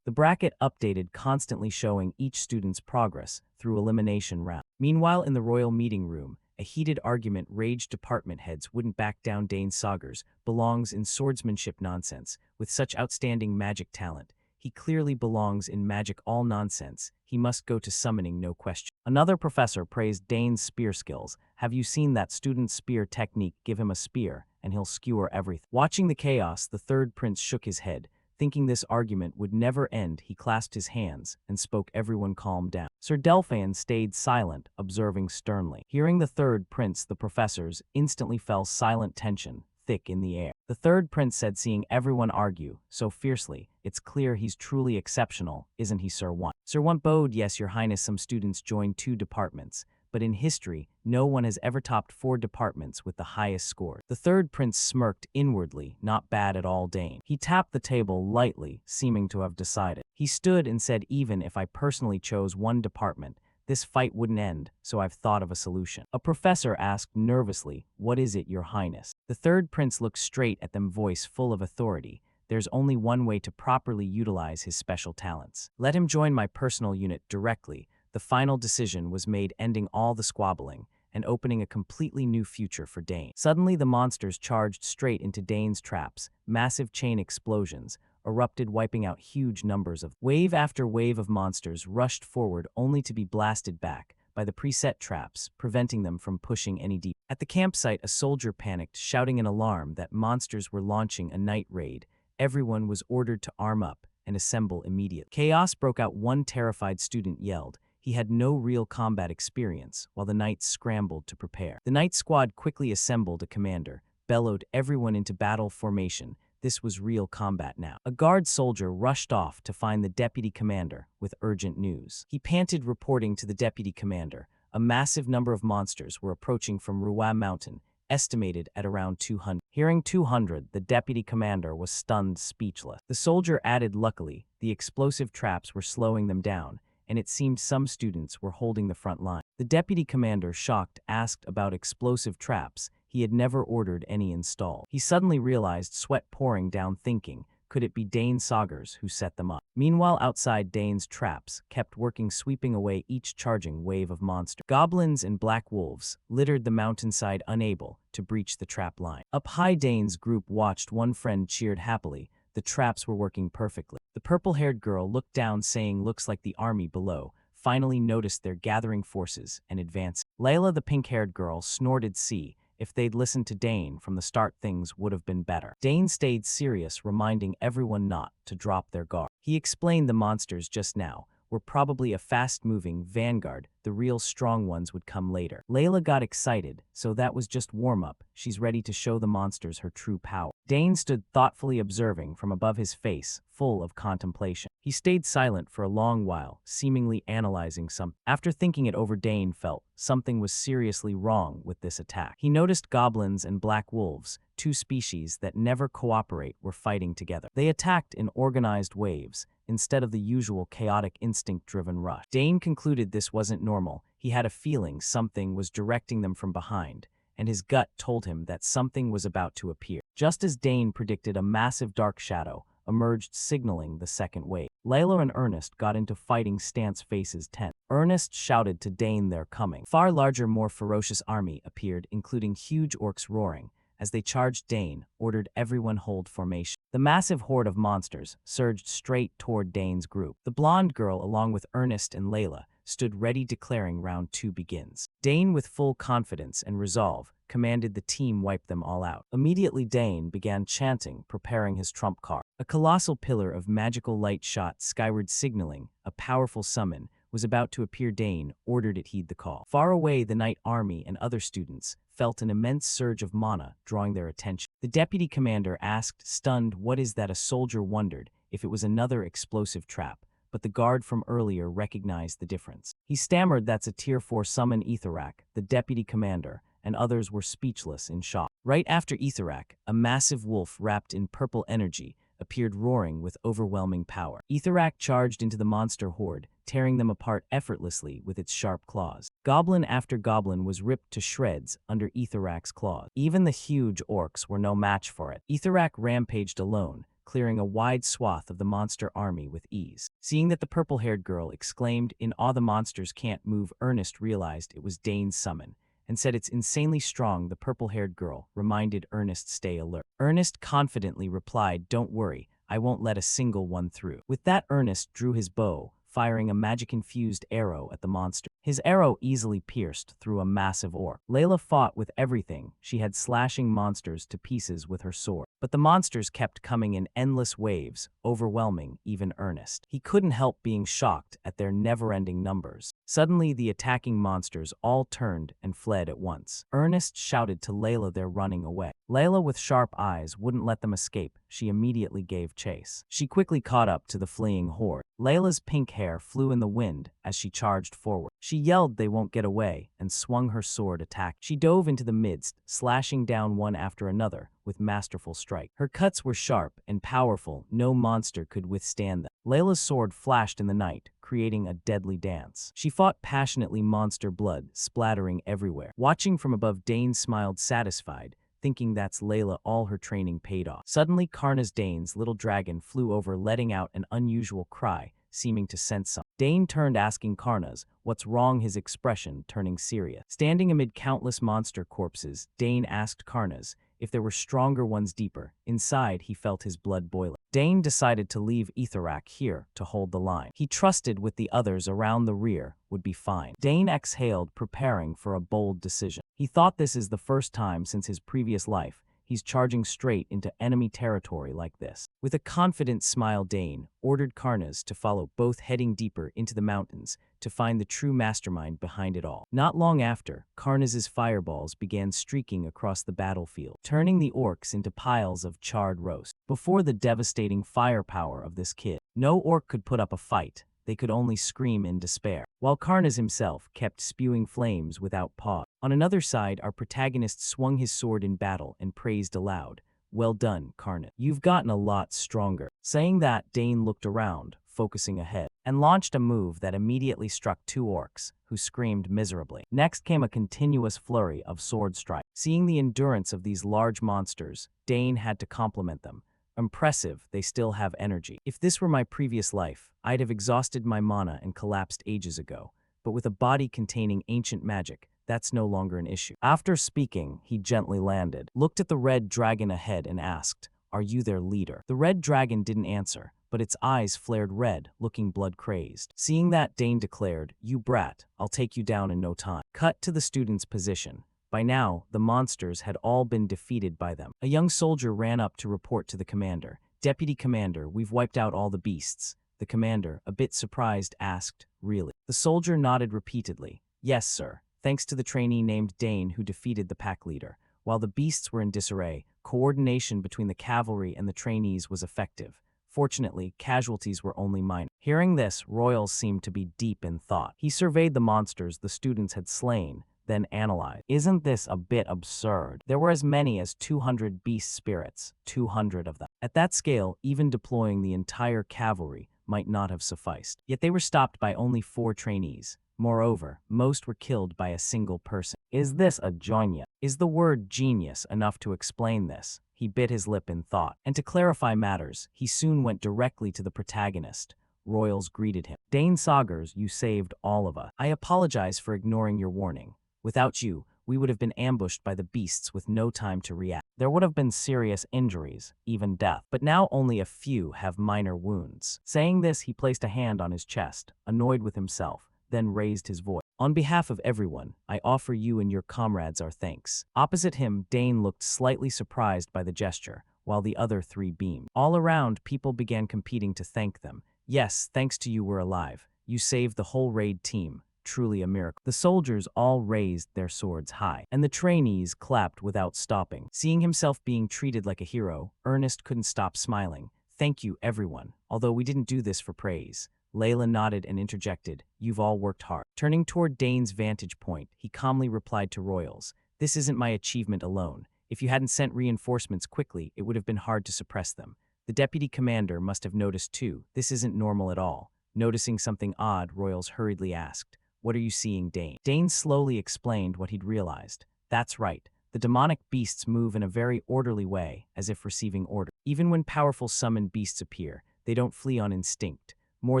The bracket updated constantly, showing each student's progress through elimination round. Meanwhile, in the royal meeting room, a heated argument raged. Department heads wouldn't back down. Dane Saugers belongs in swordsmanship nonsense. With such outstanding magic talent, he clearly belongs in magic all nonsense. He must go to summoning, no question. Another professor praised Dane's spear skills. Have you seen that student's spear technique? Give him a spear, and he'll skewer everything. Watching the chaos, the 3rd prince shook his head. Thinking this argument would never end, he clasped his hands and spoke. Everyone calm down. Sir Delphian stayed silent, observing sternly. Hearing the 3rd prince, the professors instantly fell silent. Tension thick in the air. The third prince said, seeing everyone argue so fiercely, "It's clear he's truly exceptional, isn't he, Sir One?" Sir One bowed. "Yes, Your Highness, some students joined 2 departments, but in history, no one has ever topped 4 departments with the highest score." The third prince smirked inwardly. "Not bad at all, Dane." He tapped the table lightly, seeming to have decided. He stood and said, "Even if I personally chose 1 department, this fight wouldn't end, so I've thought of a solution." A professor asked nervously, "What is it, Your Highness?" The third prince looked straight at them, voice full of authority. "There's only one way to properly utilize his special talents. Let him join my personal unit directly." The final decision was made, ending all the squabbling and opening a completely new future for Dane. Suddenly, the monsters charged straight into Dane's traps. Massive chain explosions erupted, wiping out huge numbers of. Wave after wave of monsters rushed forward, only to be blasted back by the preset traps, preventing them from pushing any deeper. At the campsite, a soldier panicked, shouting an alarm that monsters were launching a night raid. Everyone was ordered to arm up and assemble immediately. Chaos broke out. One terrified student yelled. He had no real combat experience, while the knights scrambled to prepare. The knight squad quickly assembled. A commander bellowed everyone into battle formation. This was real combat now. A guard soldier rushed off to find the deputy commander with urgent news. He panted, reporting to the deputy commander. A massive number of monsters were approaching from Ruwa Mountain, estimated at around 200. Hearing 200, the deputy commander was stunned, speechless. The soldier added, "Luckily, the explosive traps were slowing them down, and it seemed some students were holding the front line." The deputy commander, shocked, asked about explosive traps. He had never ordered any installed. He suddenly realized, sweat pouring down, thinking, could it be Dane Saugers who set them up? Meanwhile, outside, Dane's traps kept working, sweeping away each charging wave of monsters. Goblins and black wolves littered the mountainside, unable to breach the trap line. Up high, Dane's group watched. One friend cheered happily. The traps were working perfectly. The purple-haired girl looked down, saying, "Looks like the army below finally noticed their gathering forces and advanced." Layla, the pink-haired girl, snorted, "See, if they'd listened to Dane from the start, things would have been better." Dane stayed serious, reminding everyone not to drop their guard. He explained, "The monsters just now were probably a fast-moving vanguard. The real strong ones would come later." Layla got excited. "So that was just warm-up. She's ready to show the monsters her true power." Dane stood thoughtfully, observing from above, his face full of contemplation. He stayed silent for a long while, seemingly analyzing something. After thinking it over, Dane felt something was seriously wrong with this attack. He noticed goblins and black wolves, 2 species that never cooperate, were fighting together. They attacked in organized waves, instead of the usual chaotic instinct-driven rush. Dane concluded this wasn't normal. He had a feeling something was directing them from behind, and his gut told him that something was about to appear. Just as Dane predicted, a massive dark shadow emerged, signaling the second wave. Layla and Ernest got into fighting stance, faces tense. Ernest shouted to Dane, "They're coming." Far larger, more ferocious army appeared, including huge orcs roaring. As they charged, Dane ordered everyone hold formation. The massive horde of monsters surged straight toward Dane's group. The blonde girl, along with Ernest and Layla, stood ready, declaring, "Round 2 begins." Dane, with full confidence and resolve, commanded the team wipe them all out. Immediately, Dane began chanting, preparing his trump card. A colossal pillar of magical light shot skyward, signaling a powerful summon was about to appear. Dane ordered it heed the call. Far away, the Night Army and other students felt an immense surge of mana drawing their attention. The deputy commander asked, stunned, "What is that?" A soldier wondered if it was another explosive trap, but the guard from earlier recognized the difference. He stammered, "That's a Tier 4 summon, Etherak." The deputy commander and others were speechless in shock. Right after Etherak, a massive wolf wrapped in purple energy appeared, roaring with overwhelming power. Etherak charged into the monster horde, tearing them apart effortlessly with its sharp claws. Goblin after goblin was ripped to shreds under Etherak's claws. Even the huge orcs were no match for it. Etherak rampaged alone, clearing a wide swath of the monster army with ease. Seeing that, the purple-haired girl exclaimed in awe, "The monsters can't move." Ernest realized it was Dane's summon and said, "It's insanely strong." The purple-haired girl reminded Ernest, "Stay alert." Ernest confidently replied, "Don't worry, I won't let a single one through." With that, Ernest drew his bow, firing a magic-infused arrow at the monster. His arrow easily pierced through a massive orc. Layla fought with everything she had, slashing monsters to pieces with her sword. But the monsters kept coming in endless waves, overwhelming even Ernest. He couldn't help being shocked at their never-ending numbers. Suddenly, the attacking monsters all turned and fled at once. Ernest shouted to Layla they're running away. Layla, with sharp eyes, wouldn't let them escape. She immediately gave chase. She quickly caught up to the fleeing horde. Layla's pink hair flew in the wind as she charged forward. She yelled they won't get away and swung her sword attack. She dove into the midst, slashing down one after another with masterful strike. Her cuts were sharp and powerful. No monster could withstand them. Layla's sword flashed in the night, creating a deadly dance. She fought passionately, monster blood splattering everywhere. Watching from above, Dane smiled satisfied, thinking that's Layla, all her training paid off. Suddenly, Karna's Dane's little dragon flew over, letting out an unusual cry, seeming to sense something. Dane turned, asking Karna's what's wrong, his expression turning serious. Standing amid countless monster corpses, Dane asked Karna's if there were stronger ones deeper. Inside, he felt his blood boiling. Dane decided to leave Etherak here to hold the line. He trusted with the others around the rear would be fine. Dane exhaled, preparing for a bold decision. He thought this is the first time since his previous life he's charging straight into enemy territory like this. With a confident smile, Dane ordered Karnas to follow, both heading deeper into the mountains to find the true mastermind behind it all. Not long after, Karnas's fireballs began streaking across the battlefield, turning the orcs into piles of charred roast. Before the devastating firepower of this kid, no orc could put up a fight. They could only scream in despair, while Karnas himself kept spewing flames without pause. On another side, our protagonist swung his sword in battle and praised aloud, "Well done, Karnas. You've gotten a lot stronger." Saying that, Dane looked around, focusing ahead, and launched a move that immediately struck two orcs, who screamed miserably. Next came a continuous flurry of sword strikes. Seeing the endurance of these large monsters, Dane had to compliment them. Impressive, they still have energy. If this were my previous life, I'd have exhausted my mana and collapsed ages ago. But with a body containing ancient magic, that's no longer an issue. After speaking, he gently landed, looked at the red dragon ahead and asked, "Are you their leader?" The red dragon didn't answer, but its eyes flared red, looking blood-crazed. Seeing that, Dane declared, "You brat, I'll take you down in no time." Cut to the student's position. By now, the monsters had all been defeated by them. A young soldier ran up to report to the commander. "Deputy Commander, we've wiped out all the beasts." The commander, a bit surprised, asked, "Really?" The soldier nodded repeatedly. "Yes, sir. Thanks to the trainee named Dane who defeated the pack leader. While the beasts were in disarray, coordination between the cavalry and the trainees was effective. Fortunately, casualties were only minor." Hearing this, Royal seemed to be deep in thought. He surveyed the monsters the students had slain, then analyzed. "Isn't this a bit absurd? There were as many as 200 beast spirits, 200 of them. At that scale, even deploying the entire cavalry might not have sufficed. Yet they were stopped by only 4 trainees. Moreover, most were killed by a single person. Is this a genius? Is the word genius enough to explain this?" He bit his lip in thought. And to clarify matters, he soon went directly to the protagonist. Royals greeted him. "Dane Saugers, you saved all of us. I apologize for ignoring your warning. Without you, we would have been ambushed by the beasts with no time to react. There would have been serious injuries, even death. But now only a few have minor wounds." Saying this, he placed a hand on his chest, annoyed with himself, then raised his voice. "On behalf of everyone, I offer you and your comrades our thanks." Opposite him, Dane looked slightly surprised by the gesture, while the other 3 beamed. All around, people began competing to thank them. "Yes, thanks to you we're alive. You saved the whole raid team. Truly a miracle." The soldiers all raised their swords high, and the trainees clapped without stopping. Seeing himself being treated like a hero, Ernest couldn't stop smiling. "Thank you, everyone. Although we didn't do this for praise." Layla nodded and interjected, "You've all worked hard." Turning toward Dane's vantage point, he calmly replied to Royals, "This isn't my achievement alone. If you hadn't sent reinforcements quickly, it would have been hard to suppress them. The deputy commander must have noticed too. This isn't normal at all." Noticing something odd, Royals hurriedly asked, "What are you seeing, Dane?" Dane slowly explained what he'd realized. "That's right. The demonic beasts move in a very orderly way, as if receiving orders. Even when powerful summoned beasts appear, they don't flee on instinct. More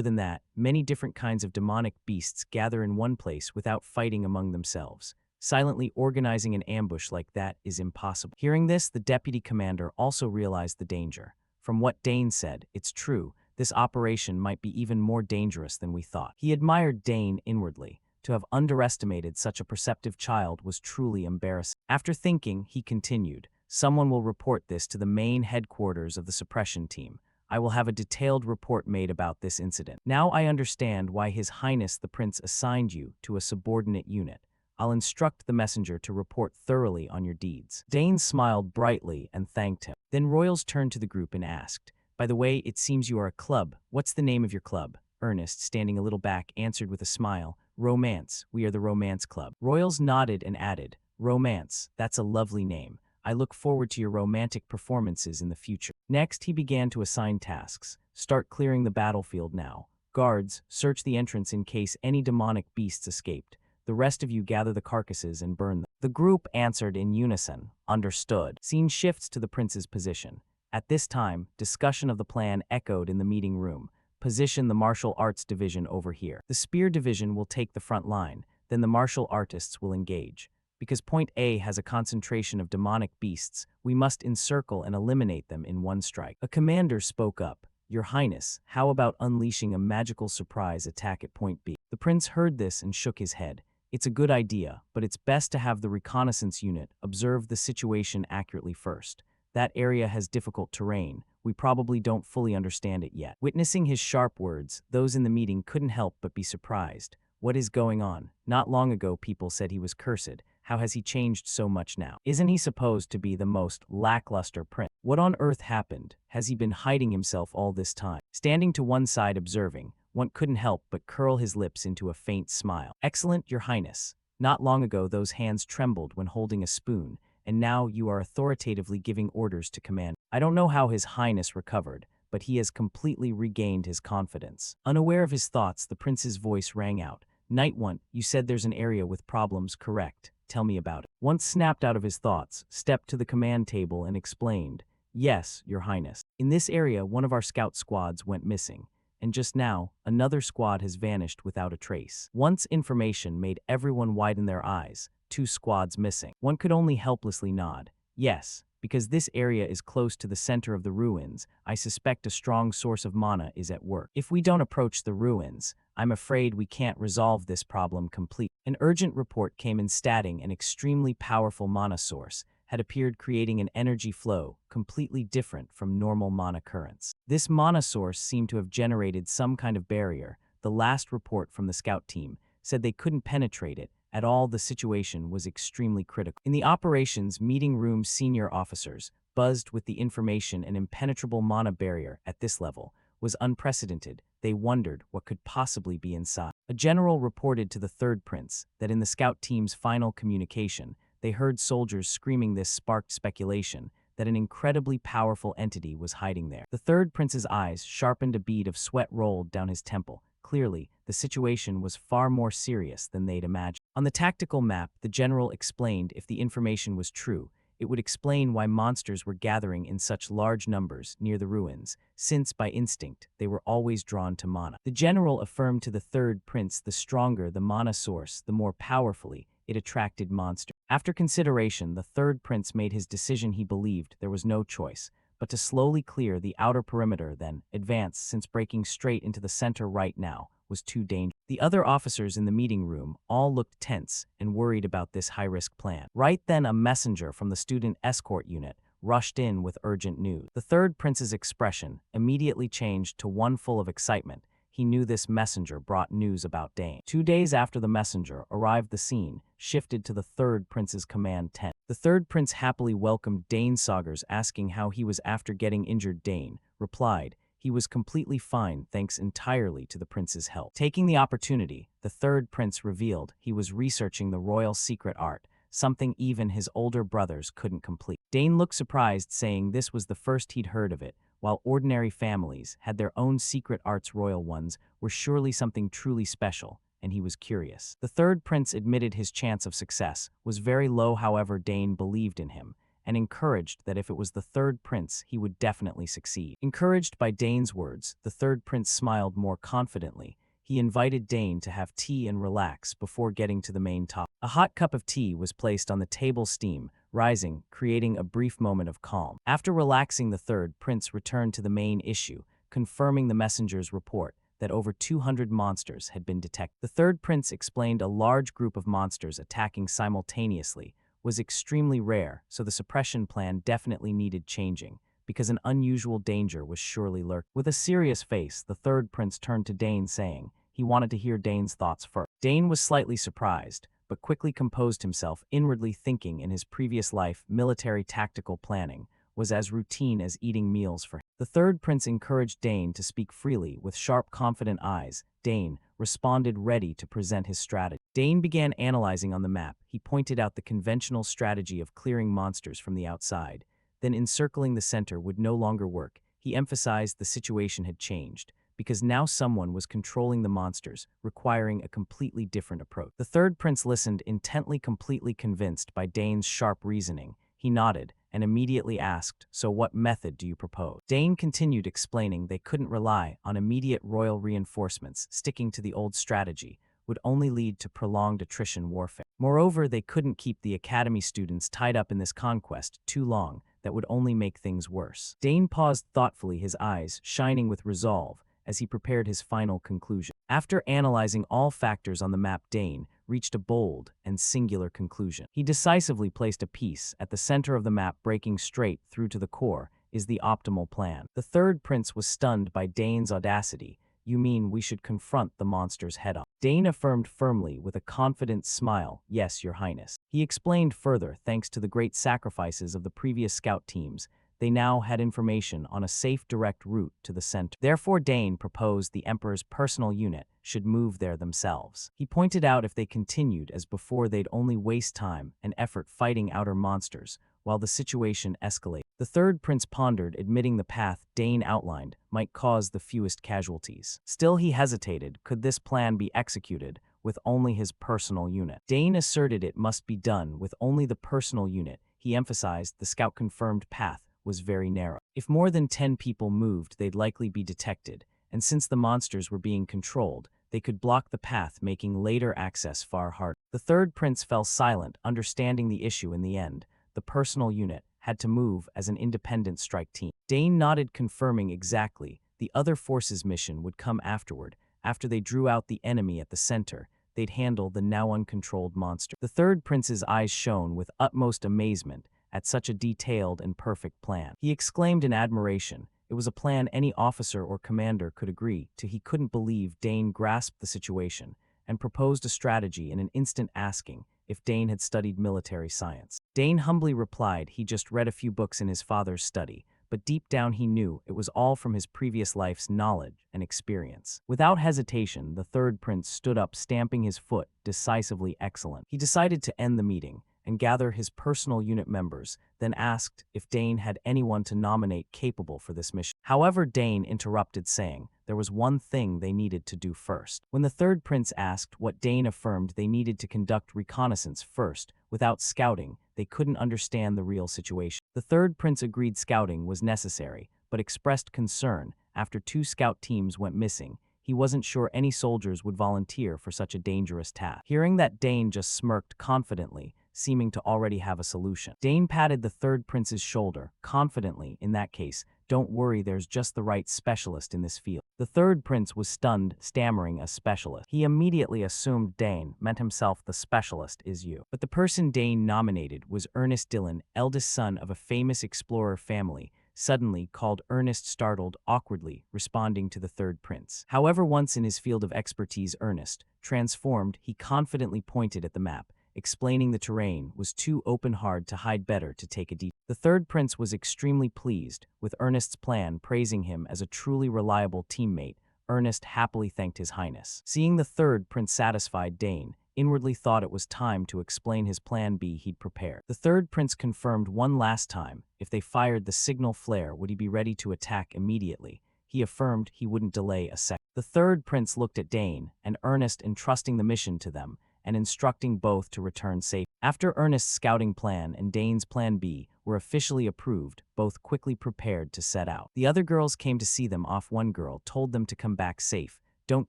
than that, many different kinds of demonic beasts gather in one place without fighting among themselves. Silently organizing an ambush like that is impossible." Hearing this, the deputy commander also realized the danger. From what Dane said, it's true. This operation might be even more dangerous than we thought. He admired Dane inwardly. To have underestimated such a perceptive child was truly embarrassing. After thinking, he continued, "Someone will report this to the main headquarters of the suppression team. I will have a detailed report made about this incident. Now I understand why His Highness the Prince assigned you to a subordinate unit. I'll instruct the messenger to report thoroughly on your deeds." Dane smiled brightly and thanked him. Then Royals turned to the group and asked, "By the way, it seems you are a club. What's the name of your club?" Ernest, standing a little back, answered with a smile, "Romance. We are the Romance Club." Royals nodded and added, "Romance. That's a lovely name. I look forward to your romantic performances in the future." Next, he began to assign tasks. "Start clearing the battlefield now. Guards, search the entrance in case any demonic beasts escaped. The rest of you gather the carcasses and burn them." The group answered in unison, "Understood." Scene shifts to the prince's position. At this time, discussion of the plan echoed in the meeting room. "Position the martial arts division over here. The spear division will take the front line, then the martial artists will engage. Because Point A has a concentration of demonic beasts, we must encircle and eliminate them in one strike." A commander spoke up, "Your Highness, how about unleashing a magical surprise attack at Point B?" The prince heard this and shook his head. "It's a good idea, but it's best to have the reconnaissance unit observe the situation accurately first. That area has difficult terrain. We probably don't fully understand it yet." Witnessing his sharp words, those in the meeting couldn't help but be surprised. What is going on? Not long ago people said he was cursed. How has he changed so much now? Isn't he supposed to be the most lackluster prince? What on earth happened? Has he been hiding himself all this time? Standing to one side observing, one couldn't help but curl his lips into a faint smile. "Excellent, Your Highness. Not long ago those hands trembled when holding a spoon, and now you are authoritatively giving orders to command. I don't know how His Highness recovered, but he has completely regained his confidence." Unaware of his thoughts, the prince's voice rang out. "Night One, you said there's an area with problems, correct? Tell me about it." Once snapped out of his thoughts, stepped to the command table and explained, "Yes, Your Highness. In this area, one of our scout squads went missing, and just now, another squad has vanished without a trace." Once information made everyone widen their eyes. 2 squads missing. One could only helplessly nod. "Yes, because this area is close to the center of the ruins, I suspect a strong source of mana is at work. If we don't approach the ruins, I'm afraid we can't resolve this problem completely." An urgent report came in stating an extremely powerful mana source had appeared, creating an energy flow completely different from normal mana currents. This mana source seemed to have generated some kind of barrier. The last report from the scout team said they couldn't penetrate it at all. The situation was extremely critical. In the operations meeting room, senior officers, buzzed with the information an impenetrable mana barrier at this level was unprecedented. They wondered what could possibly be inside. A general reported to the third prince that in the scout team's final communication, they heard soldiers screaming. This sparked speculation that an incredibly powerful entity was hiding there. The third prince's eyes sharpened, a bead of sweat rolled down his temple. Clearly, the situation was far more serious than they'd imagined. On the tactical map, the general explained if the information was true, it would explain why monsters were gathering in such large numbers near the ruins, since by instinct they were always drawn to mana. The general affirmed to the third prince the stronger the mana source, the more powerfully it attracted monsters. After consideration, the third prince made his decision. He believed there was no choice but to slowly clear the outer perimeter, then advance, since breaking straight into the center right now was too dangerous. The other officers in the meeting room all looked tense and worried about this high-risk plan. Right then, a messenger from the student escort unit rushed in with urgent news. The third prince's expression immediately changed to one full of excitement. He knew this messenger brought news about Dane. 2 days after the messenger arrived, the scene shifted to the third prince's command tent. The third prince happily welcomed Dane. Saugers, asking how he was after getting injured. Dane replied, he was completely fine thanks entirely to the prince's help. Taking the opportunity, the third prince revealed he was researching the royal secret art, something even his older brothers couldn't complete. Dane looked surprised, saying this was the first he'd heard of it. While ordinary families had their own secret arts, royal ones were surely something truly special, and he was curious. The third prince admitted his chance of success was very low. However, Dane believed in him and encouraged that if it was the third prince, he would definitely succeed. Encouraged by Dane's words, the third prince smiled more confidently. He invited Dane to have tea and relax before getting to the main topic. A hot cup of tea was placed on the table, steam rising, creating a brief moment of calm. After relaxing, the third prince returned to the main issue, confirming the messenger's report that over 200 monsters had been detected. The third prince explained a large group of monsters attacking simultaneously was extremely rare, so the suppression plan definitely needed changing, because an unusual danger was surely lurking. With a serious face, the third prince turned to Dane saying he wanted to hear Dane's thoughts first. Dane was slightly surprised, but quickly composed himself, inwardly thinking in his previous life military tactical planning was as routine as eating meals for him. The third prince encouraged Dane to speak freely with sharp, confident eyes. Dane responded ready to present his strategy. Dane began analyzing on the map. He pointed out the conventional strategy of clearing monsters from the outside. Then encircling the center would no longer work. He emphasized the situation had changed, because now someone was controlling the monsters, requiring a completely different approach. The third prince listened intently, completely convinced by Dane's sharp reasoning. He nodded and immediately asked, "So what method do you propose?" Dane continued explaining they couldn't rely on immediate royal reinforcements. Sticking to the old strategy would only lead to prolonged attrition warfare. Moreover, they couldn't keep the academy students tied up in this conquest too long. That would only make things worse. Dane paused thoughtfully, his eyes shining with resolve as he prepared his final conclusion. After analyzing all factors on the map, Dane reached a bold and singular conclusion. He decisively placed a piece at the center of the map, breaking straight through to the core is the optimal plan. The third prince was stunned by Dane's audacity. "You mean we should confront the monsters head-on?" Dane affirmed firmly with a confident smile, "Yes, Your Highness." He explained further, thanks to the great sacrifices of the previous scout teams, they now had information on a safe direct route to the center. Therefore, Dane proposed the Emperor's personal unit should move there themselves. He pointed out if they continued as before, they'd only waste time and effort fighting outer monsters, while the situation escalated. The third prince pondered, admitting the path Dane outlined might cause the fewest casualties. Still, he hesitated. Could this plan be executed with only his personal unit? Dane asserted it must be done with only the personal unit. He emphasized the scout-confirmed path was very narrow. If more than 10 people moved, they'd likely be detected, and since the monsters were being controlled, they could block the path, making later access far harder. The third prince fell silent, understanding the issue in the end. The personal unit had to move as an independent strike team. Dane nodded, confirming exactly. The other force's mission would come afterward. After they drew out the enemy at the center, they'd handle the now uncontrolled monster. The third prince's eyes shone with utmost amazement at such a detailed and perfect plan. He exclaimed in admiration. It was a plan any officer or commander could agree to. He couldn't believe Dane grasped the situation and proposed a strategy in an instant, asking if Dane had studied military science. Dane humbly replied he just read a few books in his father's study, but deep down he knew it was all from his previous life's knowledge and experience. Without hesitation, the third prince stood up, stamping his foot decisively. Excellent. He decided to end the meeting and gather his personal unit members, then asked if Dane had anyone to nominate capable for this mission. However, Dane interrupted, saying there was one thing they needed to do first. When the third prince asked what, Dane affirmed they needed to conduct reconnaissance first. Without scouting, they couldn't understand the real situation. The third prince agreed scouting was necessary, but expressed concern. After 2 scout teams went missing, he wasn't sure any soldiers would volunteer for such a dangerous task. Hearing that, Dane just smirked confidently, seeming to already have a solution. Dane patted the third prince's shoulder, confidently. In that case, don't worry, there's just the right specialist in this field. The third prince was stunned, stammering, "A specialist?" He immediately assumed Dane meant himself. "The specialist is you." But the person Dane nominated was Ernest Dillon, eldest son of a famous explorer family. Suddenly called Ernest, startled, awkwardly, responding to the third prince. However, once in his field of expertise, Ernest, transformed, he confidently pointed at the map, explaining the terrain was too open, hard to hide, better to take a deep. The third prince was extremely pleased with Ernest's plan, praising him as a truly reliable teammate. Ernest happily thanked his highness. Seeing the third prince satisfied, Dane inwardly thought it was time to explain his plan B he'd prepared. The third prince confirmed one last time if they fired the signal flare, would he be ready to attack immediately. He affirmed he wouldn't delay a second. The third prince looked at Dane and Ernest, entrusting the mission to them and instructing both to return safe. After Ernest's scouting plan and Dane's plan B were officially approved, both quickly prepared to set out. The other girls came to see them off. One girl told them to come back safe. "Don't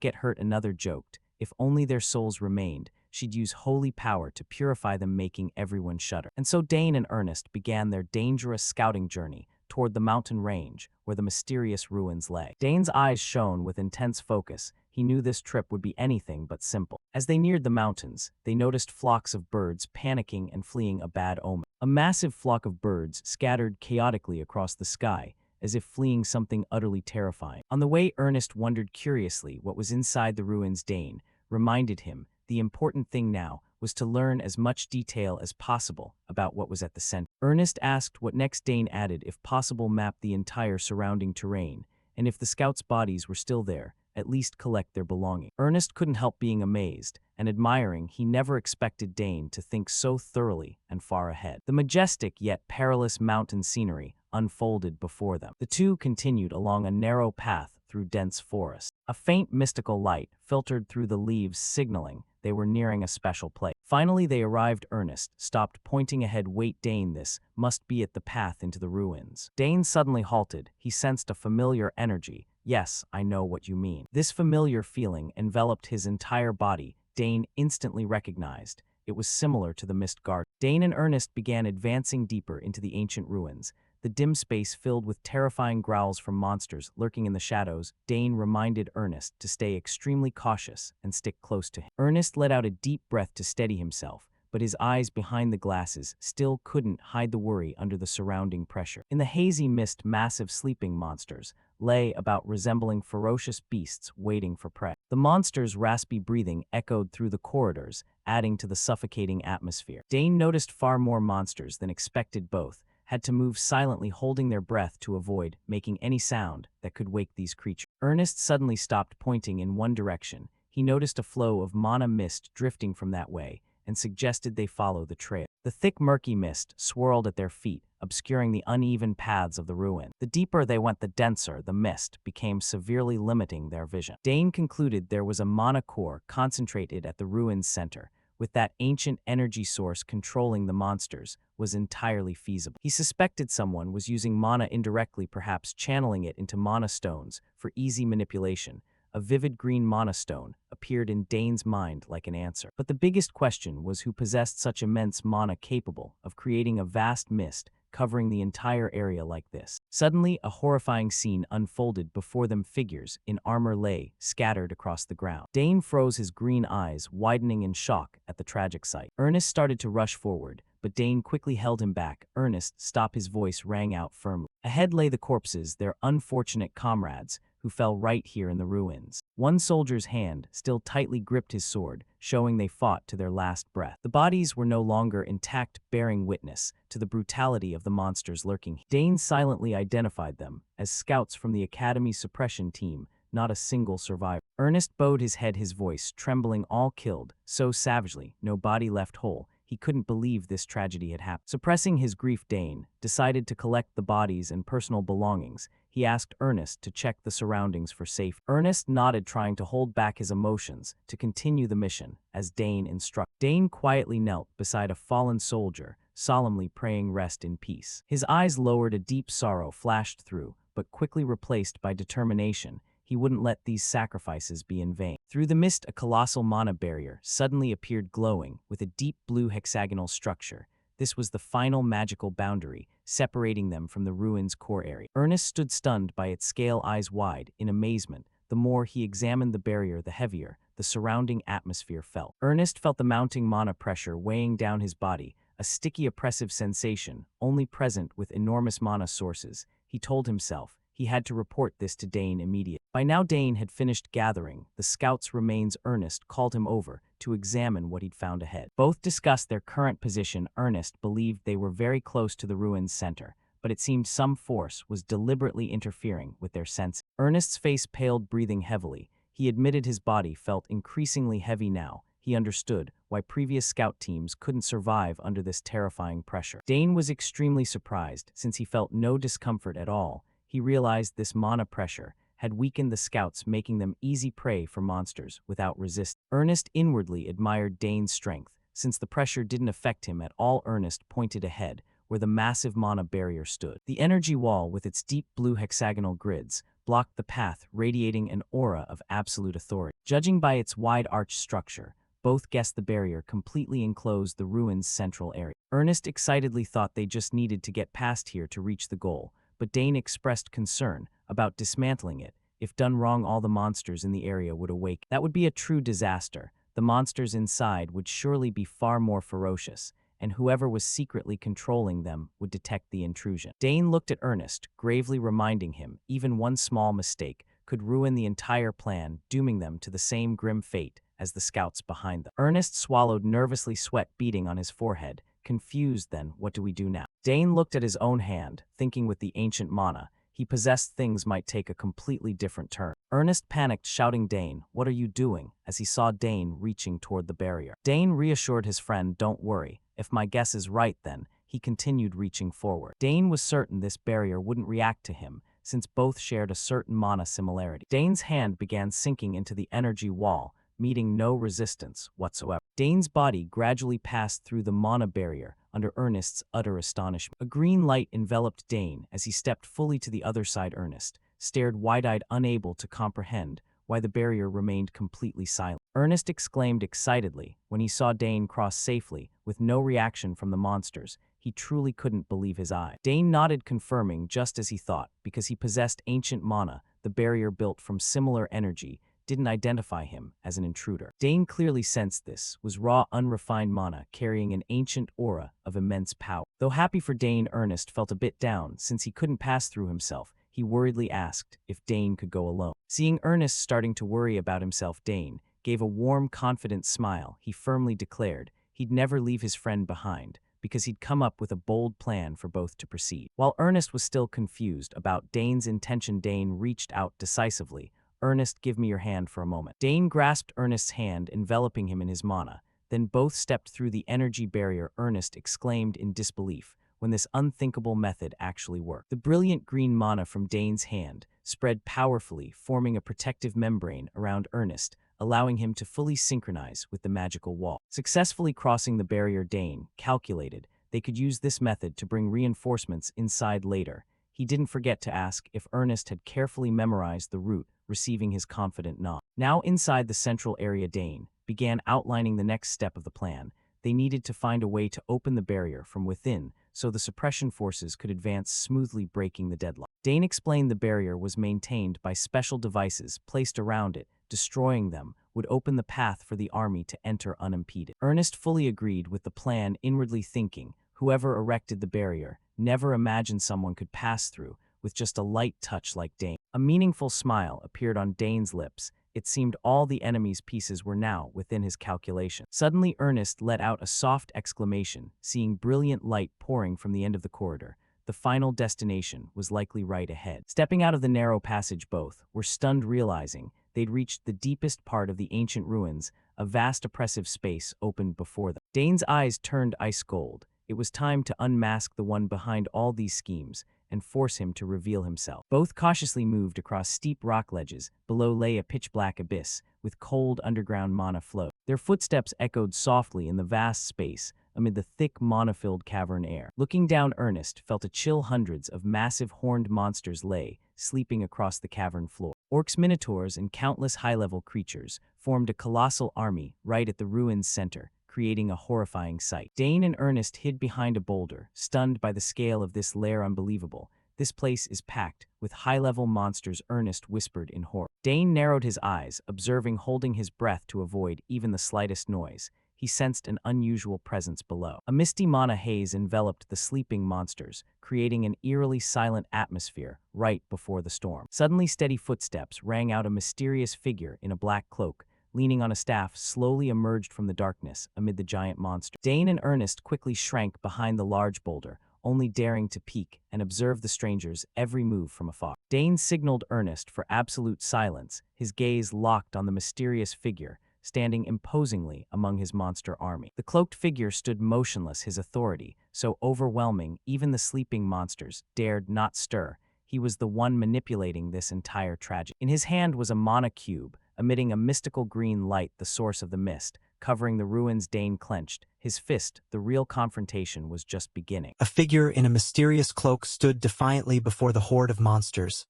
get hurt," another joked. If only their souls remained, she'd use holy power to purify them, making everyone shudder. And so Dane and Ernest began their dangerous scouting journey toward the mountain range, where the mysterious ruins lay. Dane's eyes shone with intense focus. He knew this trip would be anything but simple. As they neared the mountains, they noticed flocks of birds panicking and fleeing a bad omen. A massive flock of birds scattered chaotically across the sky, as if fleeing something utterly terrifying. On the way, Ernest wondered curiously what was inside the ruins. Dane reminded him the important thing now was to learn as much detail as possible about what was at the center. Ernest asked what next. Dane added, if possible, map the entire surrounding terrain, and if the scouts' bodies were still there, at least collect their belongings. Ernest couldn't help being amazed and admiring. He never expected Dane to think so thoroughly and far ahead. The majestic yet perilous mountain scenery unfolded before them. The two continued along a narrow path through dense forest. A faint mystical light filtered through the leaves, signaling they were nearing a special place. Finally, they arrived. Ernest stopped, pointing ahead. Wait, Dane, this must be it, the path into the ruins. Dane suddenly halted. He sensed a familiar energy. Yes, I know what you mean. This familiar feeling enveloped his entire body. Dane instantly recognized. It was similar to the mist guard. Dane and Ernest began advancing deeper into the ancient ruins. The dim space filled with terrifying growls from monsters lurking in the shadows. Dane reminded Ernest to stay extremely cautious and stick close to him. Ernest let out a deep breath to steady himself, but his eyes behind the glasses still couldn't hide the worry under the surrounding pressure. In the hazy mist, massive sleeping monsters lay about, resembling ferocious beasts waiting for prey. The monsters' raspy breathing echoed through the corridors, adding to the suffocating atmosphere. Dane noticed far more monsters than expected. Both had to move silently, holding their breath to avoid making any sound that could wake these creatures. Ernest suddenly stopped, pointing in one direction. He noticed a flow of mana mist drifting from that way and suggested they follow the trail. The thick, murky mist swirled at their feet, obscuring the uneven paths of the ruin. The deeper they went, the denser the mist became, severely limiting their vision. Dane concluded there was a mana core concentrated at the ruin's center. With that ancient energy source controlling the monsters was entirely feasible. He suspected someone was using mana indirectly, perhaps channeling it into mana stones for easy manipulation. A vivid green mana stone appeared in Dane's mind like an answer. But the biggest question was who possessed such immense mana capable of creating a vast mist covering the entire area like this. Suddenly, a horrifying scene unfolded before them. Figures in armor lay scattered across the ground. Dane froze, his green eyes widening in shock at the tragic sight. Ernest started to rush forward, but Dane quickly held him back. Ernest, stop! His voice rang out firmly. Ahead lay the corpses, their unfortunate comrades, who fell right here in the ruins. One soldier's hand still tightly gripped his sword, showing they fought to their last breath. The bodies were no longer intact, bearing witness to the brutality of the monsters lurking. Dane silently identified them as scouts from the Academy's suppression team, not a single survivor. Ernest bowed his head, his voice trembling. All killed, so savagely, no body left whole. He couldn't believe this tragedy had happened. Suppressing his grief, Dane decided to collect the bodies and personal belongings. He asked Ernest to check the surroundings for safety. Ernest nodded, trying to hold back his emotions to continue the mission, as Dane instructed. Dane quietly knelt beside a fallen soldier, solemnly praying rest in peace. His eyes lowered, a deep sorrow flashed through, but quickly replaced by determination. He wouldn't let these sacrifices be in vain. Through the mist, a colossal mana barrier suddenly appeared, glowing with a deep blue hexagonal structure. This was the final magical boundary, separating them from the ruin's core area. Ernest stood stunned by its scale, eyes wide in amazement. The more he examined the barrier, the heavier the surrounding atmosphere felt. Ernest felt the mounting mana pressure weighing down his body, a sticky, oppressive sensation only present with enormous mana sources. He told himself he had to report this to Dane immediately. By now, Dane had finished gathering the scouts' remains. Ernest called him over to examine what he'd found ahead. Both discussed their current position. Ernest believed they were very close to the ruin's center, but it seemed some force was deliberately interfering with their senses. Ernest's face paled, breathing heavily. He admitted his body felt increasingly heavy now. He understood why previous scout teams couldn't survive under this terrifying pressure. Dane was extremely surprised, since he felt no discomfort at all. He realized this mana pressure had weakened the scouts, making them easy prey for monsters without resistance. Ernest inwardly admired Dane's strength, since the pressure didn't affect him at all. Ernest pointed ahead, where the massive mana barrier stood. The energy wall, with its deep blue hexagonal grids, blocked the path, radiating an aura of absolute authority. Judging by its wide arch structure, both guessed the barrier completely enclosed the ruin's central area. Ernest excitedly thought they just needed to get past here to reach the goal. but Dane expressed concern about dismantling it. If done wrong, all the monsters in the area would awake. That would be a true disaster. The monsters inside would surely be far more ferocious, and whoever was secretly controlling them would detect the intrusion. Dane looked at Ernest, gravely reminding him even one small mistake could ruin the entire plan, dooming them to the same grim fate as the scouts behind them. Ernest swallowed nervously, sweat beading on his forehead. Confused then, what do we do now? Dane looked at his own hand, thinking with the ancient mana he possessed things might take a completely different turn. Ernest panicked, shouting, "Dane, what are you doing?" as he saw Dane reaching toward the barrier. Dane reassured his friend, "Don't worry. If my guess is right then," he continued, reaching forward. Dane was certain this barrier wouldn't react to him, since both shared a certain mana similarity. Dane's hand began sinking into the energy wall, meeting no resistance whatsoever. Dane's body gradually passed through the mana barrier under Ernest's utter astonishment. A green light enveloped Dane as he stepped fully to the other side. Ernest stared wide-eyed, unable to comprehend why the barrier remained completely silent. Ernest exclaimed excitedly when he saw Dane cross safely, with no reaction from the monsters. He truly couldn't believe his eyes. Dane nodded, confirming just as he thought. Because he possessed ancient mana, the barrier built from similar energy didn't identify him as an intruder. Dane clearly sensed this was raw, unrefined mana carrying an ancient aura of immense power. Though happy for Dane, Ernest felt a bit down since he couldn't pass through himself. He worriedly asked if Dane could go alone. Seeing Ernest starting to worry about himself, Dane gave a warm, confident smile. He firmly declared he'd never leave his friend behind because he'd come up with a bold plan for both to proceed. While Ernest was still confused about Dane's intention, Dane reached out decisively. "Ernest, give me your hand for a moment." Dane grasped Ernest's hand, enveloping him in his mana. Then both stepped through the energy barrier. Ernest exclaimed in disbelief when this unthinkable method actually worked. The brilliant green mana from Dane's hand spread powerfully, forming a protective membrane around Ernest, allowing him to fully synchronize with the magical wall. Successfully crossing the barrier, Dane calculated they could use this method to bring reinforcements inside later. He didn't forget to ask if Ernest had carefully memorized the route, receiving his confident nod. Now inside the central area, Dane began outlining the next step of the plan. They needed to find a way to open the barrier from within so the suppression forces could advance smoothly, breaking the deadlock. Dane explained the barrier was maintained by special devices placed around it. Destroying them would open the path for the army to enter unimpeded. Ernest fully agreed with the plan, inwardly thinking, whoever erected the barrier never imagined someone could pass through with just a light touch like Dane. A meaningful smile appeared on Dane's lips. It seemed all the enemy's pieces were now within his calculation. Suddenly, Ernest let out a soft exclamation, seeing brilliant light pouring from the end of the corridor. The final destination was likely right ahead. Stepping out of the narrow passage, both were stunned, realizing they'd reached the deepest part of the ancient ruins. A vast, oppressive space opened before them. Dane's eyes turned ice cold. It was time to unmask the one behind all these schemes and force him to reveal himself. Both cautiously moved across steep rock ledges. Below lay a pitch-black abyss with cold underground mana flow. Their footsteps echoed softly in the vast space amid the thick mana-filled cavern air. Looking down, Ernest felt a chill. Hundreds of massive horned monsters lay sleeping across the cavern floor. Orcs, minotaurs, and countless high-level creatures formed a colossal army right at the ruin's center, creating a horrifying sight. Dane and Ernest hid behind a boulder, stunned by the scale of this lair. Unbelievable. "This place is packed with high-level monsters," Ernest whispered in horror. Dane narrowed his eyes, observing, holding his breath to avoid even the slightest noise. He sensed an unusual presence below. A misty mana haze enveloped the sleeping monsters, creating an eerily silent atmosphere right before the storm. Suddenly, steady footsteps rang out. A mysterious figure in a black cloak, leaning on a staff, slowly emerged from the darkness amid the giant monster. Dane and Ernest quickly shrank behind the large boulder, only daring to peek and observe the stranger's every move from afar. Dane signaled Ernest for absolute silence, his gaze locked on the mysterious figure standing imposingly among his monster army. The cloaked figure stood motionless, his authority so overwhelming even the sleeping monsters dared not stir. He was the one manipulating this entire tragedy. In his hand was a mana cube, emitting a mystical green light, the source of the mist covering the ruins. Dane clenched his fist. The real confrontation was just beginning. A figure in a mysterious cloak stood defiantly before the horde of monsters,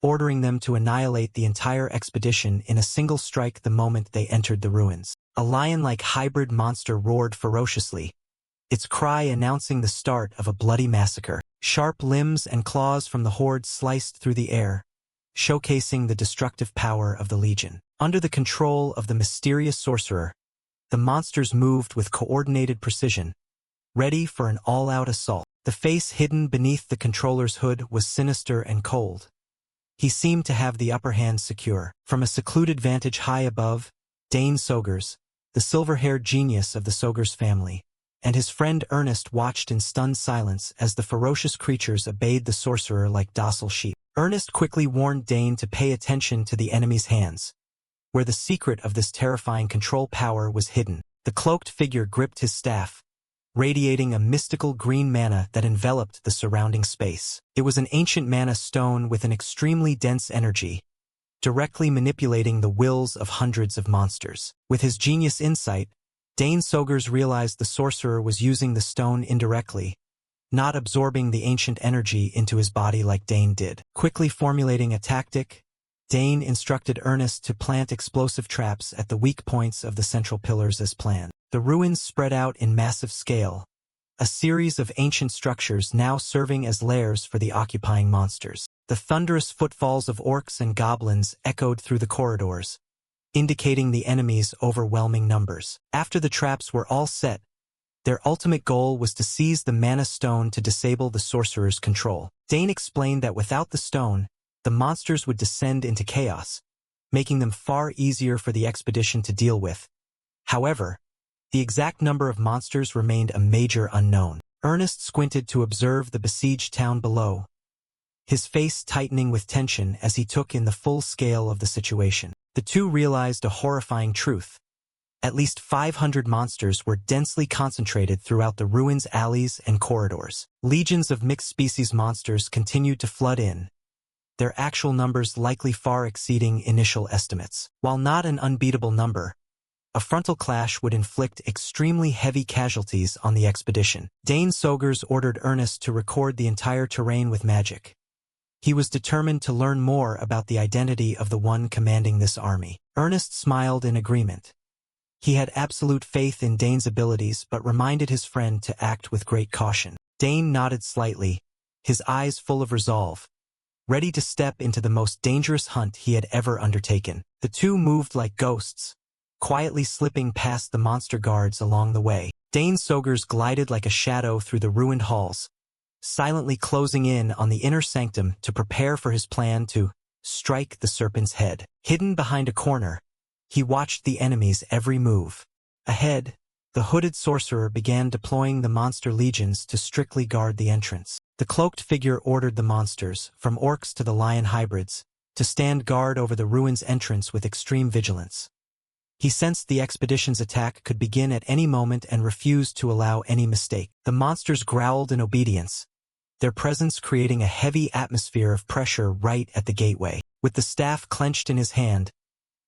ordering them to annihilate the entire expedition in a single strike the moment they entered the ruins. A lion-like hybrid monster roared ferociously, its cry announcing the start of a bloody massacre. Sharp limbs and claws from the horde sliced through the air, showcasing the destructive power of the Legion. Under the control of the mysterious sorcerer, the monsters moved with coordinated precision, ready for an all-out assault. The face hidden beneath the controller's hood was sinister and cold. He seemed to have the upper hand secure. From a secluded vantage high above, Dane Sogers, the silver-haired genius of the Sogers family, and his friend Ernest watched in stunned silence as the ferocious creatures obeyed the sorcerer like docile sheep. Ernest quickly warned Dane to pay attention to the enemy's hands, where the secret of this terrifying control power was hidden. The cloaked figure gripped his staff, radiating a mystical green mana that enveloped the surrounding space. It was an ancient mana stone with an extremely dense energy, directly manipulating the wills of hundreds of monsters. With his genius insight, Dane Sogers realized the sorcerer was using the stone indirectly, not absorbing the ancient energy into his body like Dane did. Quickly formulating a tactic, Dane instructed Ernest to plant explosive traps at the weak points of the central pillars as planned. The ruins spread out in massive scale, a series of ancient structures now serving as lairs for the occupying monsters. The thunderous footfalls of orcs and goblins echoed through the corridors, indicating the enemy's overwhelming numbers. After the traps were all set, their ultimate goal was to seize the mana stone to disable the sorcerer's control. Dane explained that without the stone, the monsters would descend into chaos, making them far easier for the expedition to deal with. However, the exact number of monsters remained a major unknown. Ernest squinted to observe the besieged town below, his face tightening with tension as he took in the full scale of the situation. The two realized a horrifying truth. At least 500 monsters were densely concentrated throughout the ruins' alleys and corridors. Legions of mixed-species monsters continued to flood in, their actual numbers likely far exceeding initial estimates. While not an unbeatable number, a frontal clash would inflict extremely heavy casualties on the expedition. Dane Sogers ordered Ernest to record the entire terrain with magic. He was determined to learn more about the identity of the one commanding this army. Ernest smiled in agreement. He had absolute faith in Dane's abilities but reminded his friend to act with great caution. Dane nodded slightly, his eyes full of resolve, ready to step into the most dangerous hunt he had ever undertaken. The two moved like ghosts, quietly slipping past the monster guards along the way. Dane Sogers glided like a shadow through the ruined halls, silently closing in on the inner sanctum to prepare for his plan to strike the serpent's head. Hidden behind a corner, he watched the enemy's every move. Ahead, the hooded sorcerer began deploying the monster legions to strictly guard the entrance. The cloaked figure ordered the monsters, from orcs to the lion hybrids, to stand guard over the ruins' entrance with extreme vigilance. He sensed the expedition's attack could begin at any moment and refused to allow any mistake. The monsters growled in obedience, their presence creating a heavy atmosphere of pressure right at the gateway. With the staff clenched in his hand,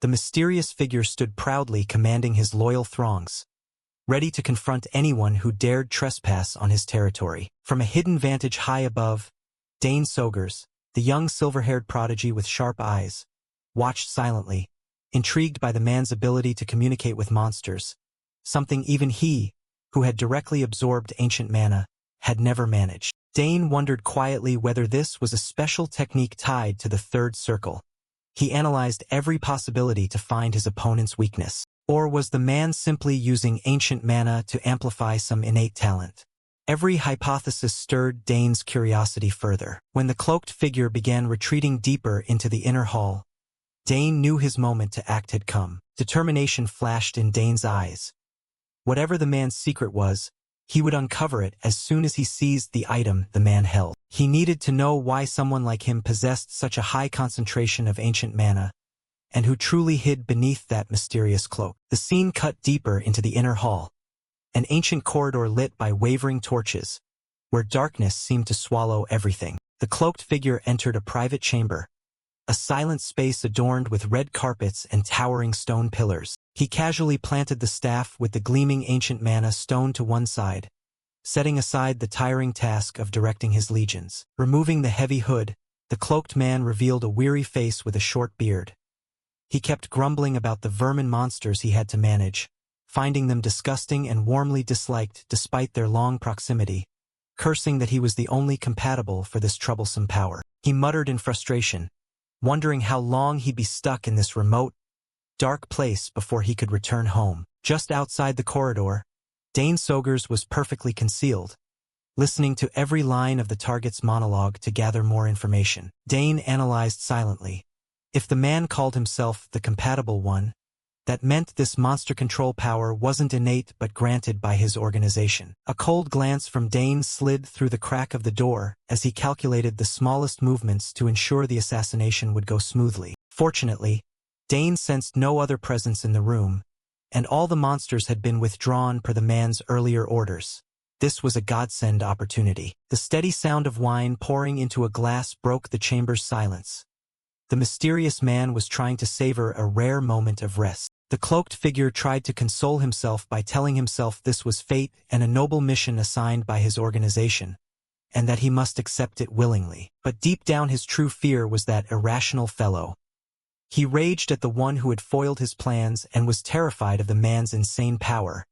the mysterious figure stood proudly commanding his loyal throngs, ready to confront anyone who dared trespass on his territory. From a hidden vantage high above, Dane Sogers, the young silver-haired prodigy with sharp eyes, watched silently, intrigued by the man's ability to communicate with monsters, something even he, who had directly absorbed ancient mana, had never managed. Dane wondered quietly whether this was a special technique tied to the third circle. He analyzed every possibility to find his opponent's weakness. Or was the man simply using ancient mana to amplify some innate talent? Every hypothesis stirred Dane's curiosity further. When the cloaked figure began retreating deeper into the inner hall, Dane knew his moment to act had come. Determination flashed in Dane's eyes. Whatever the man's secret was, he would uncover it as soon as he seized the item the man held. He needed to know why someone like him possessed such a high concentration of ancient mana, and who truly hid beneath that mysterious cloak. The scene cut deeper into the inner hall, an ancient corridor lit by wavering torches, where darkness seemed to swallow everything. The cloaked figure entered a private chamber, a silent space adorned with red carpets and towering stone pillars. He casually planted the staff with the gleaming ancient mana stone to one side, setting aside the tiring task of directing his legions. Removing the heavy hood, the cloaked man revealed a weary face with a short beard. He kept grumbling about the vermin monsters he had to manage, finding them disgusting and warmly disliked despite their long proximity. cursing that he was the only compatible for this troublesome power. He muttered in frustration, wondering how long he'd be stuck in this remote, dark place before he could return home. Just outside the corridor, Dane Sogers was perfectly concealed, listening to every line of the target's monologue to gather more information. Dane analyzed silently. If the man called himself the compatible one, that meant this monster control power wasn't innate but granted by his organization. A cold glance from Dane slid through the crack of the door as he calculated the smallest movements to ensure the assassination would go smoothly. Fortunately, Dane sensed no other presence in the room, and all the monsters had been withdrawn per the man's earlier orders. This was a godsend opportunity. The steady sound of wine pouring into a glass broke the chamber's silence. The mysterious man was trying to savor a rare moment of rest. The cloaked figure tried to console himself by telling himself this was fate and a noble mission assigned by his organization, and that he must accept it willingly. But deep down his true fear was that irrational fellow. He raged at the one who had foiled his plans and was terrified of the man's insane power,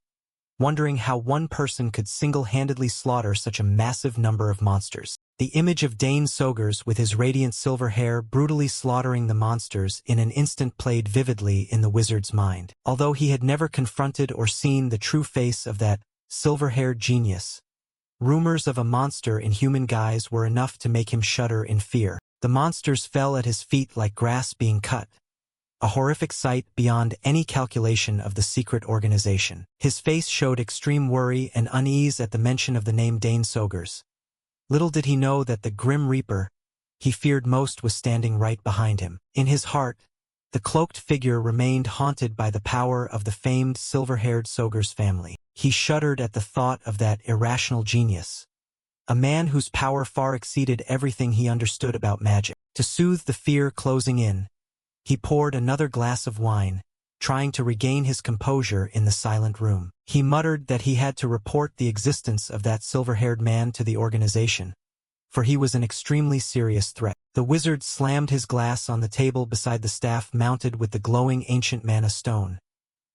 wondering how one person could single-handedly slaughter such a massive number of monsters. The image of Dane Sogers with his radiant silver hair brutally slaughtering the monsters in an instant played vividly in the wizard's mind. Although he had never confronted or seen the true face of that silver-haired genius, rumors of a monster in human guise were enough to make him shudder in fear. The monsters fell at his feet like grass being cut, a horrific sight beyond any calculation of the secret organization. His face showed extreme worry and unease at the mention of the name Dane Sogers. Little did he know that the grim reaper he feared most was standing right behind him. In his heart, the cloaked figure remained haunted by the power of the famed silver-haired Sogers family. He shuddered at the thought of that irrational genius, a man whose power far exceeded everything he understood about magic. To soothe the fear closing in, he poured another glass of wine, trying to regain his composure in the silent room. He muttered that he had to report the existence of that silver-haired man to the organization, for he was an extremely serious threat. The wizard slammed his glass on the table beside the staff mounted with the glowing ancient mana stone,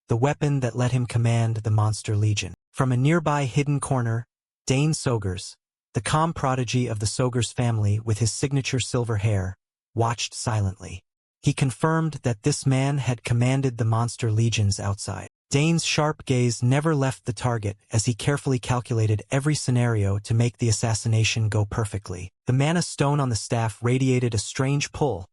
the weapon that let him command the monster legion. From a nearby hidden corner, Dane Sogers, the calm prodigy of the Sogers family with his signature silver hair, watched silently. He confirmed that this man had commanded the monster legions outside. Dane's sharp gaze never left the target as he carefully calculated every scenario to make the assassination go perfectly. The mana stone on the staff radiated a strange pull,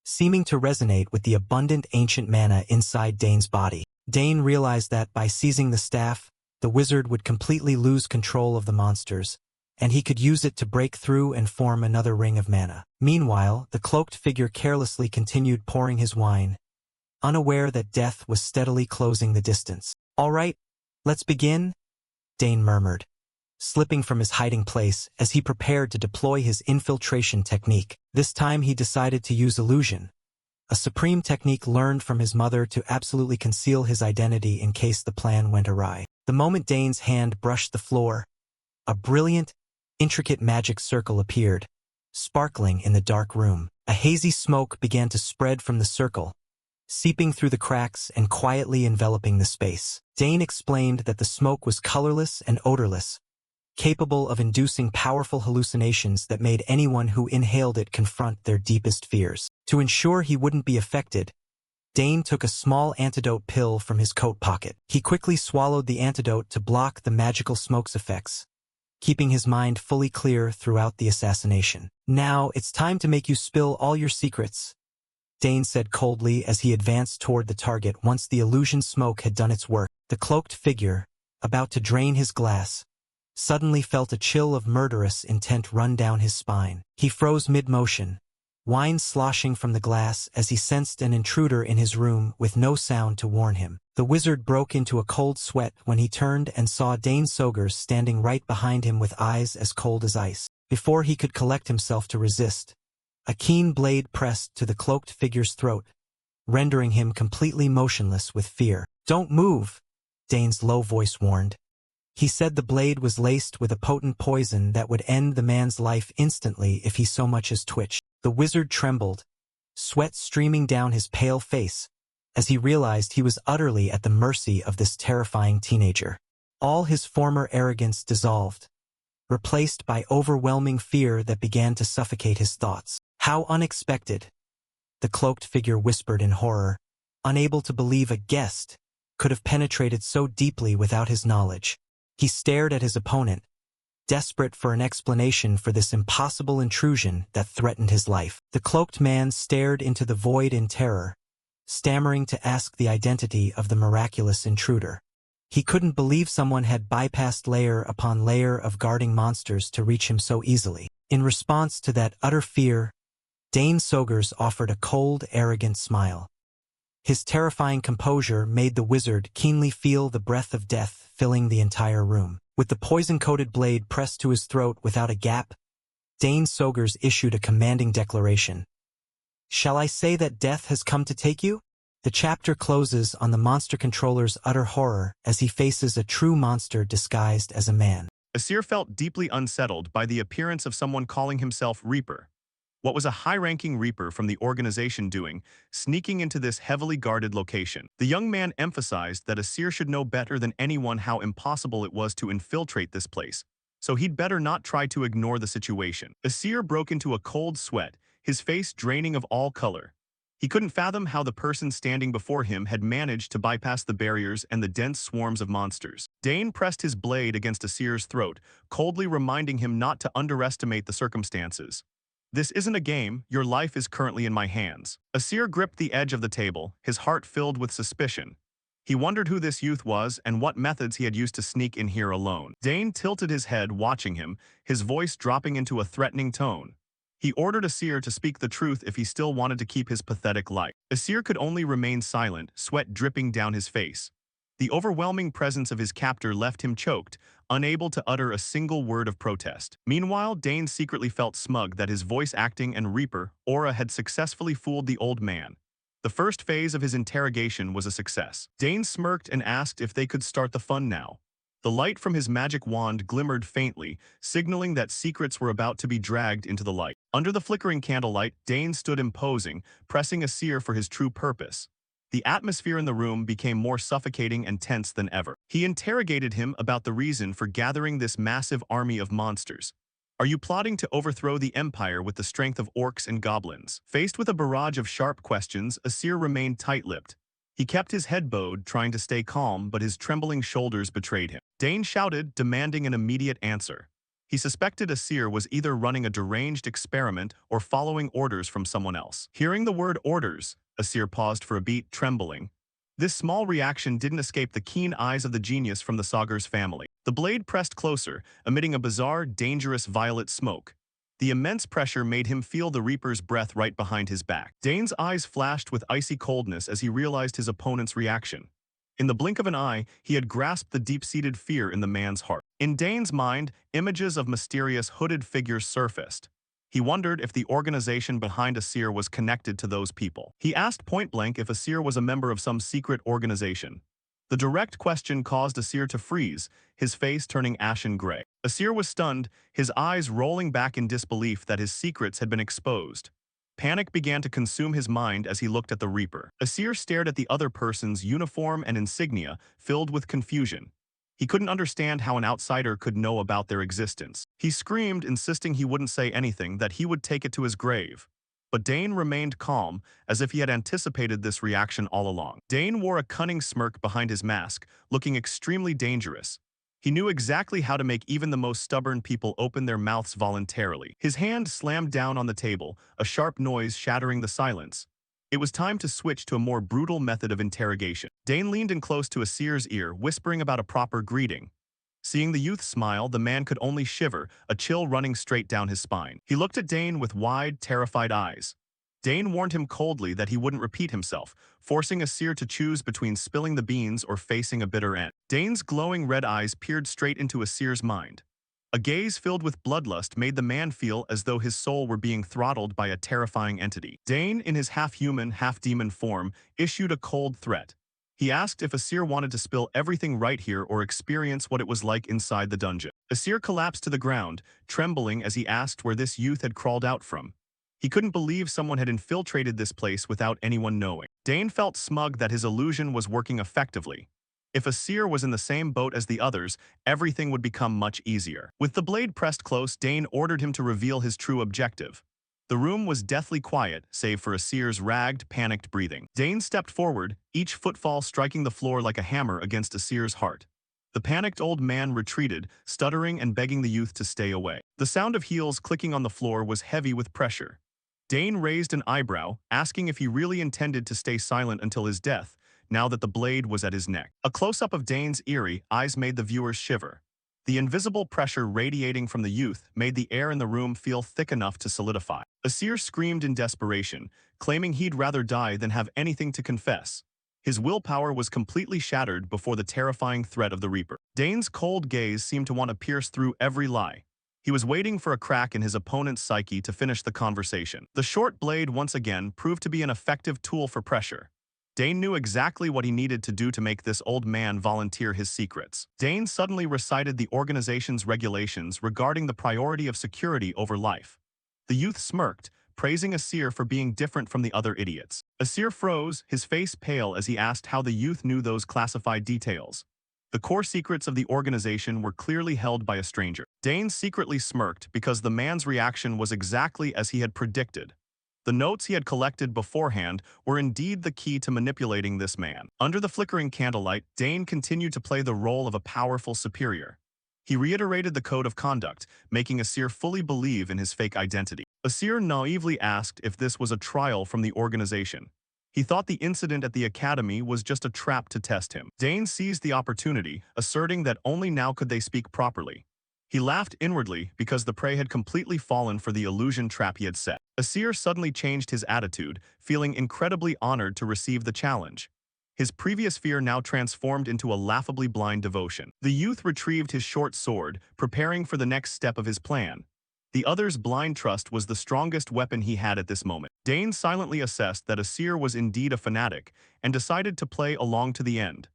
seeming to resonate with the abundant ancient mana inside Dane's body. Dane realized that by seizing the staff, the wizard would completely lose control of the monsters, and he could use it to break through and form another ring of mana. Meanwhile, the cloaked figure carelessly continued pouring his wine, unaware that death was steadily closing the distance. "All right, let's begin," Dane murmured, slipping from his hiding place as he prepared to deploy his infiltration technique. This time he decided to use illusion, a supreme technique learned from his mother to absolutely conceal his identity in case the plan went awry. The moment Dane's hand brushed the floor, a brilliant, intricate magic circle appeared, sparkling in the dark room. A hazy smoke began to spread from the circle, seeping through the cracks and quietly enveloping the space. Dane explained that the smoke was colorless and odorless, capable of inducing powerful hallucinations that made anyone who inhaled it confront their deepest fears. To ensure he wouldn't be affected, Dane took a small antidote pill from his coat pocket. He quickly swallowed the antidote to block the magical smoke's effects, keeping his mind fully clear throughout the assassination. "Now, it's time to make you spill all your secrets," Dane said coldly as he advanced toward the target once the illusion smoke had done its work. The cloaked figure, about to drain his glass, suddenly felt a chill of murderous intent run down his spine. He froze mid-motion, wine sloshing from the glass as he sensed an intruder in his room with no sound to warn him. The wizard broke into a cold sweat when he turned and saw Dane Sogers standing right behind him with eyes as cold as ice. Before he could collect himself to resist, a keen blade pressed to the cloaked figure's throat, rendering him completely motionless with fear. "Don't move," Dane's low voice warned. He said the blade was laced with a potent poison that would end the man's life instantly if he so much as twitched. The wizard trembled, sweat streaming down his pale face, as he realized he was utterly at the mercy of this terrifying teenager. All his former arrogance dissolved, replaced by overwhelming fear that began to suffocate his thoughts. How unexpected, the cloaked figure whispered in horror, unable to believe a guest could have penetrated so deeply without his knowledge. He stared at his opponent, desperate for an explanation for this impossible intrusion that threatened his life. The cloaked man stared into the void in terror, stammering to ask the identity of the miraculous intruder. He couldn't believe someone had bypassed layer upon layer of guarding monsters to reach him so easily. In response to that utter fear, Dane Sogers offered a cold, arrogant smile. His terrifying composure made the wizard keenly feel the breath of death filling the entire room. With the poison-coated blade pressed to his throat without a gap, Dane Sogers issued a commanding declaration. "Shall I say that death has come to take you?" The chapter closes on the monster controller's utter horror as he faces a true monster disguised as a man. Asir felt deeply unsettled by the appearance of someone calling himself Reaper. What was a high-ranking Reaper from the organization doing, sneaking into this heavily guarded location? The young man emphasized that Asir should know better than anyone how impossible it was to infiltrate this place, so he'd better not try to ignore the situation. Asir broke into a cold sweat, his face draining of all color. He couldn't fathom how the person standing before him had managed to bypass the barriers and the dense swarms of monsters. Dane pressed his blade against Asir's throat, coldly reminding him not to underestimate the circumstances. "This isn't a game, your life is currently in my hands." Asir gripped the edge of the table, his heart filled with suspicion. He wondered who this youth was and what methods he had used to sneak in here alone. Dane tilted his head, watching him, his voice dropping into a threatening tone. He ordered Asir to speak the truth if he still wanted to keep his pathetic life. Asir could only remain silent, sweat dripping down his face. The overwhelming presence of his captor left him choked, unable to utter a single word of protest. Meanwhile, Dane secretly felt smug that his voice acting and Reaper aura had successfully fooled the old man. The first phase of his interrogation was a success. Dane smirked and asked if they could start the fun now. The light from his magic wand glimmered faintly, signaling that secrets were about to be dragged into the light. Under the flickering candlelight, Dane stood imposing, pressing Asir for his true purpose. The atmosphere in the room became more suffocating and tense than ever. He interrogated him about the reason for gathering this massive army of monsters. "Are you plotting to overthrow the Empire with the strength of orcs and goblins?" Faced with a barrage of sharp questions, Asir remained tight-lipped. He kept his head bowed, trying to stay calm, but his trembling shoulders betrayed him. Dane shouted, demanding an immediate answer. He suspected Asir was either running a deranged experiment or following orders from someone else. Hearing the word orders, Asir paused for a beat, trembling. This small reaction didn't escape the keen eyes of the genius from the Sogers family. The blade pressed closer, emitting a bizarre, dangerous violet smoke. The immense pressure made him feel the Reaper's breath right behind his back. Dane's eyes flashed with icy coldness as he realized his opponent's reaction. In the blink of an eye, he had grasped the deep-seated fear in the man's heart. In Dane's mind, images of mysterious hooded figures surfaced. He wondered if the organization behind Asir was connected to those people. He asked point-blank if Asir was a member of some secret organization. The direct question caused Asir to freeze, his face turning ashen gray. Asir was stunned, his eyes rolling back in disbelief that his secrets had been exposed. Panic began to consume his mind as he looked at the Reaper. Asir stared at the other person's uniform and insignia, filled with confusion. He couldn't understand how an outsider could know about their existence. He screamed, insisting he wouldn't say anything, that he would take it to his grave. But Dane remained calm, as if he had anticipated this reaction all along. Dane wore a cunning smirk behind his mask, looking extremely dangerous. He knew exactly how to make even the most stubborn people open their mouths voluntarily. His hand slammed down on the table, a sharp noise shattering the silence. It was time to switch to a more brutal method of interrogation. Dane leaned in close to Asir's ear, whispering about a proper greeting. Seeing the youth smile, the man could only shiver, a chill running straight down his spine. He looked at Dane with wide, terrified eyes. Dane warned him coldly that he wouldn't repeat himself, forcing Asir to choose between spilling the beans or facing a bitter end. Dane's glowing red eyes peered straight into Asir's mind. A gaze filled with bloodlust made the man feel as though his soul were being throttled by a terrifying entity. Dane, in his half-human, half-demon form, issued a cold threat. He asked if Asir wanted to spill everything right here or experience what it was like inside the dungeon. Asir collapsed to the ground, trembling as he asked where this youth had crawled out from. He couldn't believe someone had infiltrated this place without anyone knowing. Dane felt smug that his illusion was working effectively. If a seer was in the same boat as the others, everything would become much easier. With the blade pressed close, Dane ordered him to reveal his true objective. The room was deathly quiet, save for a seer's ragged, panicked breathing. Dane stepped forward, each footfall striking the floor like a hammer against a seer's heart. The panicked old man retreated, stuttering and begging the youth to stay away. The sound of heels clicking on the floor was heavy with pressure. Dane raised an eyebrow, asking if he really intended to stay silent until his death, now that the blade was at his neck. A close-up of Dane's eerie eyes made the viewers shiver. The invisible pressure radiating from the youth made the air in the room feel thick enough to solidify. Asir screamed in desperation, claiming he'd rather die than have anything to confess. His willpower was completely shattered before the terrifying threat of the Reaper. Dane's cold gaze seemed to want to pierce through every lie. He was waiting for a crack in his opponent's psyche to finish the conversation. The short blade once again proved to be an effective tool for pressure. Dane knew exactly what he needed to do to make this old man volunteer his secrets. Dane suddenly recited the organization's regulations regarding the priority of security over life. The youth smirked, praising Asir for being different from the other idiots. Asir froze, his face pale as he asked how the youth knew those classified details. The core secrets of the organization were clearly held by a stranger. Dane secretly smirked because the man's reaction was exactly as he had predicted. The notes he had collected beforehand were indeed the key to manipulating this man. Under the flickering candlelight, Dane continued to play the role of a powerful superior. He reiterated the code of conduct, making Asir fully believe in his fake identity. Asir naively asked if this was a trial from the organization. He thought the incident at the academy was just a trap to test him. Dane seized the opportunity, asserting that only now could they speak properly. He laughed inwardly because the prey had completely fallen for the illusion trap he had set. Asir suddenly changed his attitude, feeling incredibly honored to receive the challenge. His previous fear now transformed into a laughably blind devotion. The youth retrieved his short sword, preparing for the next step of his plan. The other's blind trust was the strongest weapon he had at this moment. Dane silently assessed that Asir was indeed a fanatic and decided to play along to the end.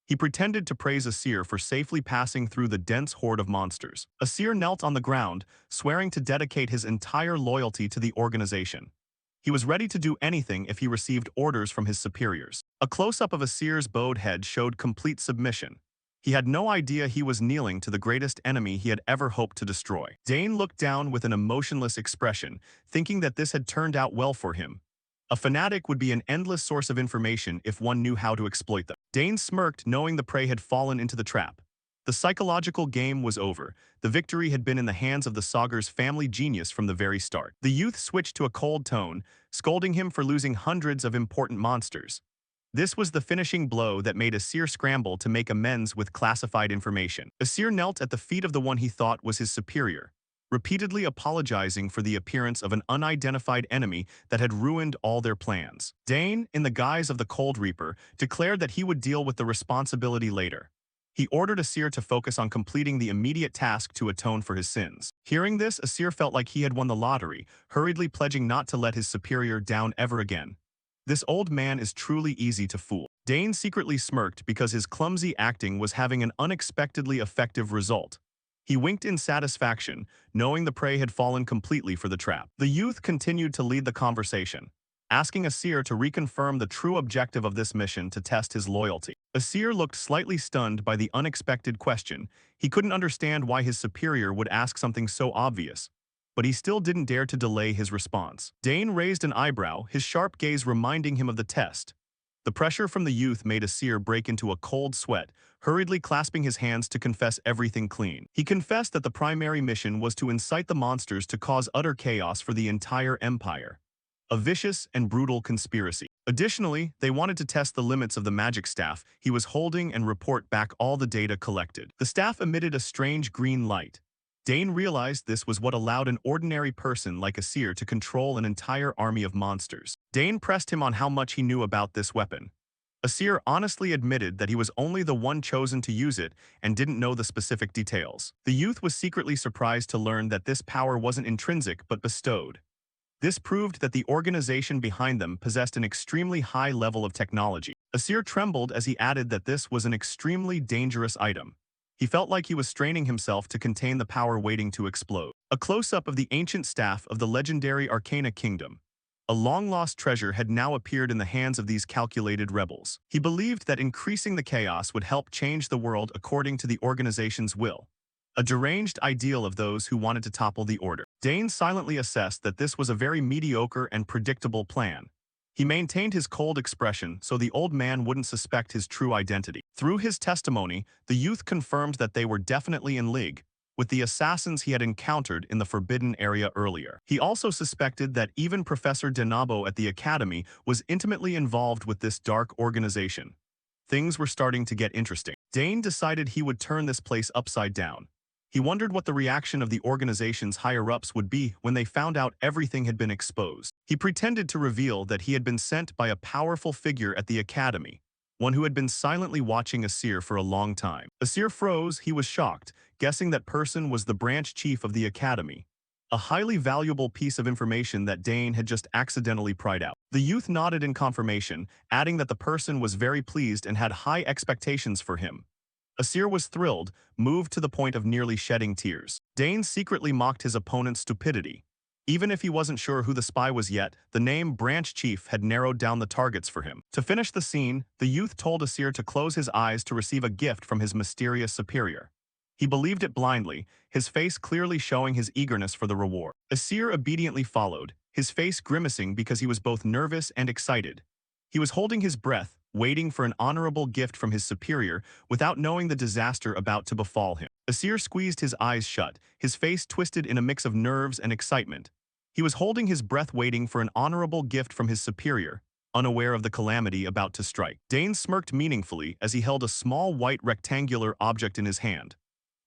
He pretended to praise Asir for safely passing through the dense horde of monsters. Asir knelt on the ground, swearing to dedicate his entire loyalty to the organization. He was ready to do anything if he received orders from his superiors. A close-up of Asir's bowed head showed complete submission. He had no idea he was kneeling to the greatest enemy he had ever hoped to destroy. Dane looked down with an emotionless expression, thinking that this had turned out well for him. A fanatic would be an endless source of information if one knew how to exploit them. Dane smirked, knowing the prey had fallen into the trap. The psychological game was over. The victory had been in the hands of the Sagar's family genius from the very start. The youth switched to a cold tone, scolding him for losing hundreds of important monsters. This was the finishing blow that made Asir scramble to make amends with classified information. Asir knelt at the feet of the one he thought was his superior, repeatedly apologizing for the appearance of an unidentified enemy that had ruined all their plans. Dane, in the guise of the Cold Reaper, declared that he would deal with the responsibility later. He ordered Asir to focus on completing the immediate task to atone for his sins. Hearing this, Asir felt like he had won the lottery, hurriedly pledging not to let his superior down ever again. This old man is truly easy to fool. Dane secretly smirked because his clumsy acting was having an unexpectedly effective result. He winked in satisfaction, knowing the prey had fallen completely for the trap. The youth continued to lead the conversation, asking Asir to reconfirm the true objective of this mission to test his loyalty. Asir looked slightly stunned by the unexpected question. He couldn't understand why his superior would ask something so obvious, but he still didn't dare to delay his response. Dane raised an eyebrow, his sharp gaze reminding him of the test. The pressure from the youth made Asir break into a cold sweat, hurriedly clasping his hands to confess everything clean. He confessed that the primary mission was to incite the monsters to cause utter chaos for the entire empire. A vicious and brutal conspiracy. Additionally, they wanted to test the limits of the magic staff he was holding and report back all the data collected. The staff emitted a strange green light. Dane realized this was what allowed an ordinary person like Asir to control an entire army of monsters. Dane pressed him on how much he knew about this weapon. Asir honestly admitted that he was only the one chosen to use it and didn't know the specific details. The youth was secretly surprised to learn that this power wasn't intrinsic but bestowed. This proved that the organization behind them possessed an extremely high level of technology. Asir trembled as he added that this was an extremely dangerous item. He felt like he was straining himself to contain the power waiting to explode. A close-up of the ancient staff of the legendary Arcana Kingdom. A long-lost treasure had now appeared in the hands of these calculated rebels. He believed that increasing the chaos would help change the world according to the organization's will, a deranged ideal of those who wanted to topple the order. Dane silently assessed that this was a very mediocre and predictable plan. He maintained his cold expression so the old man wouldn't suspect his true identity. Through his testimony, the youth confirmed that they were definitely in league with the assassins he had encountered in the forbidden area earlier. He also suspected that even Professor Denabo at the academy was intimately involved with this dark organization. Things were starting to get interesting. Dane decided he would turn this place upside down. He wondered what the reaction of the organization's higher-ups would be when they found out everything had been exposed. He pretended to reveal that he had been sent by a powerful figure at the academy, one who had been silently watching Asir for a long time. Asir froze. He was shocked, guessing that person was the branch chief of the academy, a highly valuable piece of information that Dane had just accidentally pried out. The youth nodded in confirmation, adding that the person was very pleased and had high expectations for him. Asir was thrilled, moved to the point of nearly shedding tears. Dane secretly mocked his opponent's stupidity. Even if he wasn't sure who the spy was yet, the name Branch Chief had narrowed down the targets for him. To finish the scene, the youth told Asir to close his eyes to receive a gift from his mysterious superior. He believed it blindly, his face clearly showing his eagerness for the reward. Asir obediently followed, his face grimacing because he was both nervous and excited. He was holding his breath, waiting for an honorable gift from his superior without knowing the disaster about to befall him. Asir squeezed his eyes shut, his face twisted in a mix of nerves and excitement. He was holding his breath waiting for an honorable gift from his superior, unaware of the calamity about to strike. Dane smirked meaningfully as he held a small white rectangular object in his hand.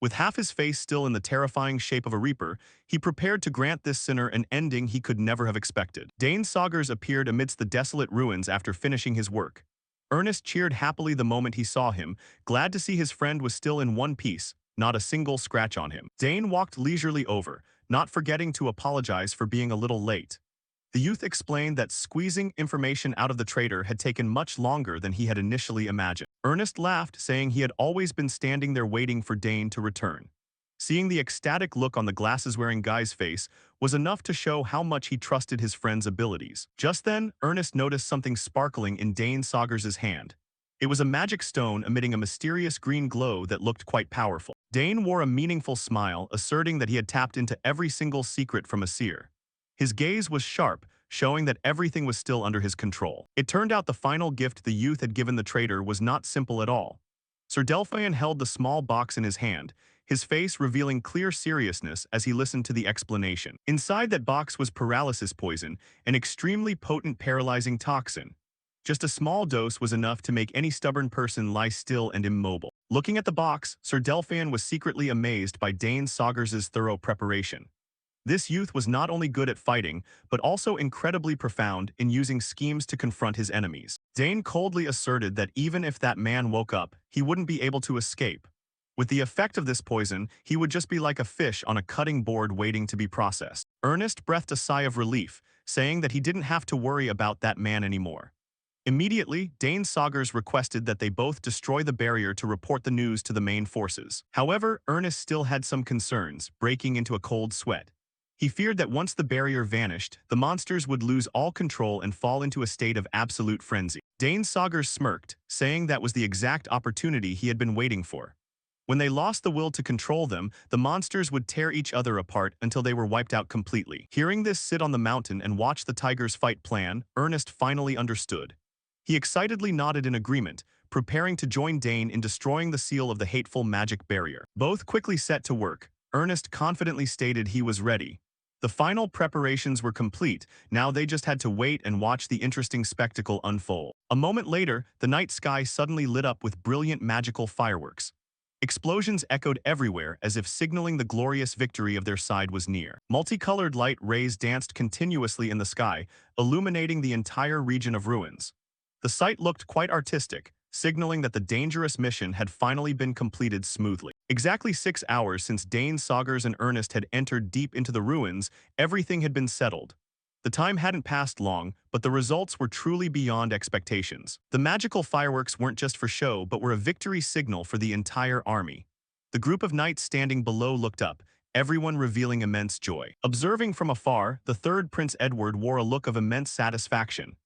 With half his face still in the terrifying shape of a reaper, he prepared to grant this sinner an ending he could never have expected. Dane Saugers appeared amidst the desolate ruins after finishing his work. Ernest cheered happily the moment he saw him, glad to see his friend was still in one piece, not a single scratch on him. Dane walked leisurely over, not forgetting to apologize for being a little late. The youth explained that squeezing information out of the traitor had taken much longer than he had initially imagined. Ernest laughed, saying he had always been standing there waiting for Dane to return. Seeing the ecstatic look on the glasses-wearing guy's face was enough to show how much he trusted his friend's abilities. Just then, Ernest noticed something sparkling in Dane Saugers' hand. It was a magic stone emitting a mysterious green glow that looked quite powerful. Dane wore a meaningful smile, asserting that he had tapped into every single secret from Asir. His gaze was sharp, showing that everything was still under his control. It turned out the final gift the youth had given the traitor was not simple at all. Sir Delphian held the small box in his hand, his face revealing clear seriousness as he listened to the explanation. Inside that box was paralysis poison, an extremely potent paralyzing toxin. Just a small dose was enough to make any stubborn person lie still and immobile. Looking at the box, Sir Delphian was secretly amazed by Dane Saugers' thorough preparation. This youth was not only good at fighting, but also incredibly profound in using schemes to confront his enemies. Dane coldly asserted that even if that man woke up, he wouldn't be able to escape. With the effect of this poison, he would just be like a fish on a cutting board waiting to be processed. Ernest breathed a sigh of relief, saying that he didn't have to worry about that man anymore. Immediately, Dane Saugers requested that they both destroy the barrier to report the news to the main forces. However, Ernest still had some concerns, breaking into a cold sweat. He feared that once the barrier vanished, the monsters would lose all control and fall into a state of absolute frenzy. Dane Saugers smirked, saying that was the exact opportunity he had been waiting for. When they lost the will to control them, the monsters would tear each other apart until they were wiped out completely. Hearing this sit on the mountain and watch the tigers fight plan, Ernest finally understood. He excitedly nodded in agreement, preparing to join Dane in destroying the seal of the hateful magic barrier. Both quickly set to work. Ernest confidently stated he was ready. The final preparations were complete, now they just had to wait and watch the interesting spectacle unfold. A moment later, the night sky suddenly lit up with brilliant magical fireworks. Explosions echoed everywhere as if signaling the glorious victory of their side was near. Multicolored light rays danced continuously in the sky, illuminating the entire region of ruins. The sight looked quite artistic, signaling that the dangerous mission had finally been completed smoothly. Exactly 6 hours since Dane Saugers and Ernest had entered deep into the ruins, everything had been settled. The time hadn't passed long, but the results were truly beyond expectations. The magical fireworks weren't just for show, but were a victory signal for the entire army. The group of knights standing below looked up, everyone revealing immense joy. Observing from afar, the third Prince Edward wore a look of immense satisfaction.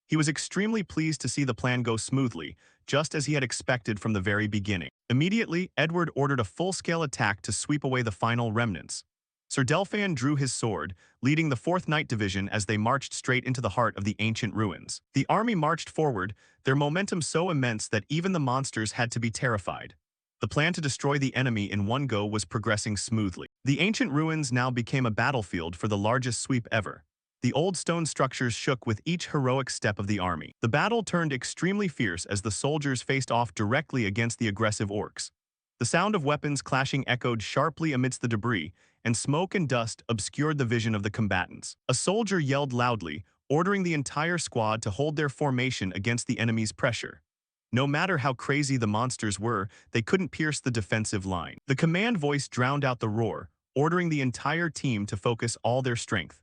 He was extremely pleased to see the plan go smoothly, just as he had expected from the very beginning. Immediately, Edward ordered a full-scale attack to sweep away the final remnants. Sir Delphin drew his sword, leading the 4th Night Division as they marched straight into the heart of the ancient ruins. The army marched forward, their momentum so immense that even the monsters had to be terrified. The plan to destroy the enemy in one go was progressing smoothly. The ancient ruins now became a battlefield for the largest sweep ever. The old stone structures shook with each heroic step of the army. The battle turned extremely fierce as the soldiers faced off directly against the aggressive orcs. The sound of weapons clashing echoed sharply amidst the debris, and smoke and dust obscured the vision of the combatants. A soldier yelled loudly, ordering the entire squad to hold their formation against the enemy's pressure. No matter how crazy the monsters were, they couldn't pierce the defensive line. The command voice drowned out the roar, ordering the entire team to focus all their strength.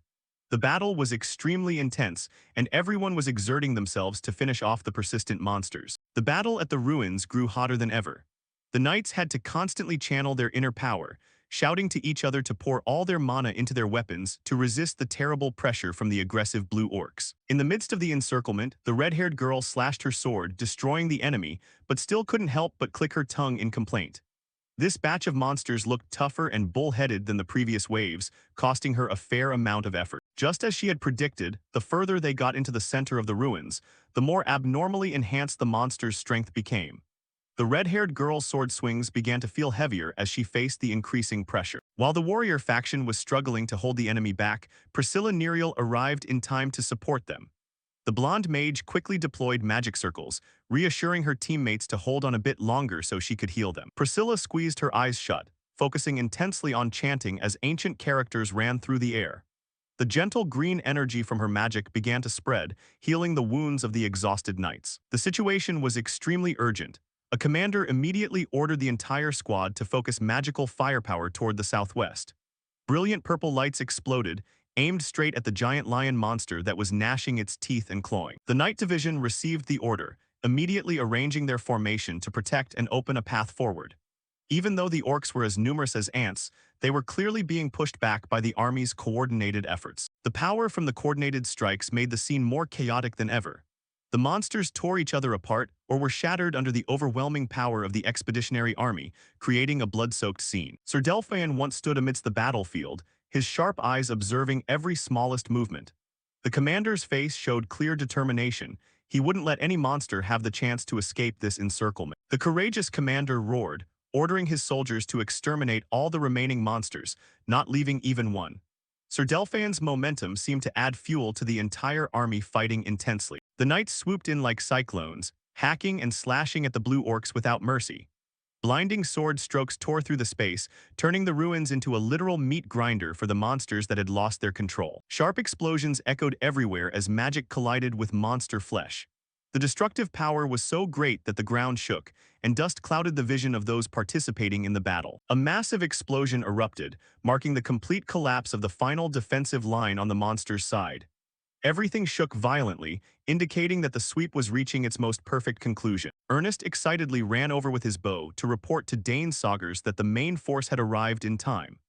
The battle was extremely intense, and everyone was exerting themselves to finish off the persistent monsters. The battle at the ruins grew hotter than ever. The knights had to constantly channel their inner power, shouting to each other to pour all their mana into their weapons to resist the terrible pressure from the aggressive blue orcs. In the midst of the encirclement, the red-haired girl slashed her sword, destroying the enemy, but still couldn't help but click her tongue in complaint. This batch of monsters looked tougher and bull-headed than the previous waves, costing her a fair amount of effort. Just as she had predicted, the further they got into the center of the ruins, the more abnormally enhanced the monster's strength became. The red-haired girl's sword swings began to feel heavier as she faced the increasing pressure. While the warrior faction was struggling to hold the enemy back, Priscilla Nerial arrived in time to support them. The blonde mage quickly deployed magic circles, reassuring her teammates to hold on a bit longer so she could heal them. Priscilla squeezed her eyes shut, focusing intensely on chanting as ancient characters ran through the air. The gentle green energy from her magic began to spread, healing the wounds of the exhausted knights. The situation was extremely urgent. A commander immediately ordered the entire squad to focus magical firepower toward the southwest. Brilliant purple lights exploded, aimed straight at the giant lion monster that was gnashing its teeth and clawing. The Night Division received the order, immediately arranging their formation to protect and open a path forward. Even though the orcs were as numerous as ants, they were clearly being pushed back by the army's coordinated efforts. The power from the coordinated strikes made the scene more chaotic than ever. The monsters tore each other apart or were shattered under the overwhelming power of the expeditionary army, creating a blood-soaked scene. Sir Delphin once stood amidst the battlefield, his sharp eyes observing every smallest movement. The commander's face showed clear determination. He wouldn't let any monster have the chance to escape this encirclement. The courageous commander roared, ordering his soldiers to exterminate all the remaining monsters, not leaving even one. Sir Delphin's momentum seemed to add fuel to the entire army fighting intensely. The knights swooped in like cyclones, hacking and slashing at the blue orcs without mercy. Blinding sword strokes tore through the space, turning the ruins into a literal meat grinder for the monsters that had lost their control. Sharp explosions echoed everywhere as magic collided with monster flesh. The destructive power was so great that the ground shook, and dust clouded the vision of those participating in the battle. A massive explosion erupted, marking the complete collapse of the final defensive line on the monster's side. Everything shook violently, indicating that the sweep was reaching its most perfect conclusion. Ernest excitedly ran over with his bow to report to Dane Saugers that the main force had arrived in time.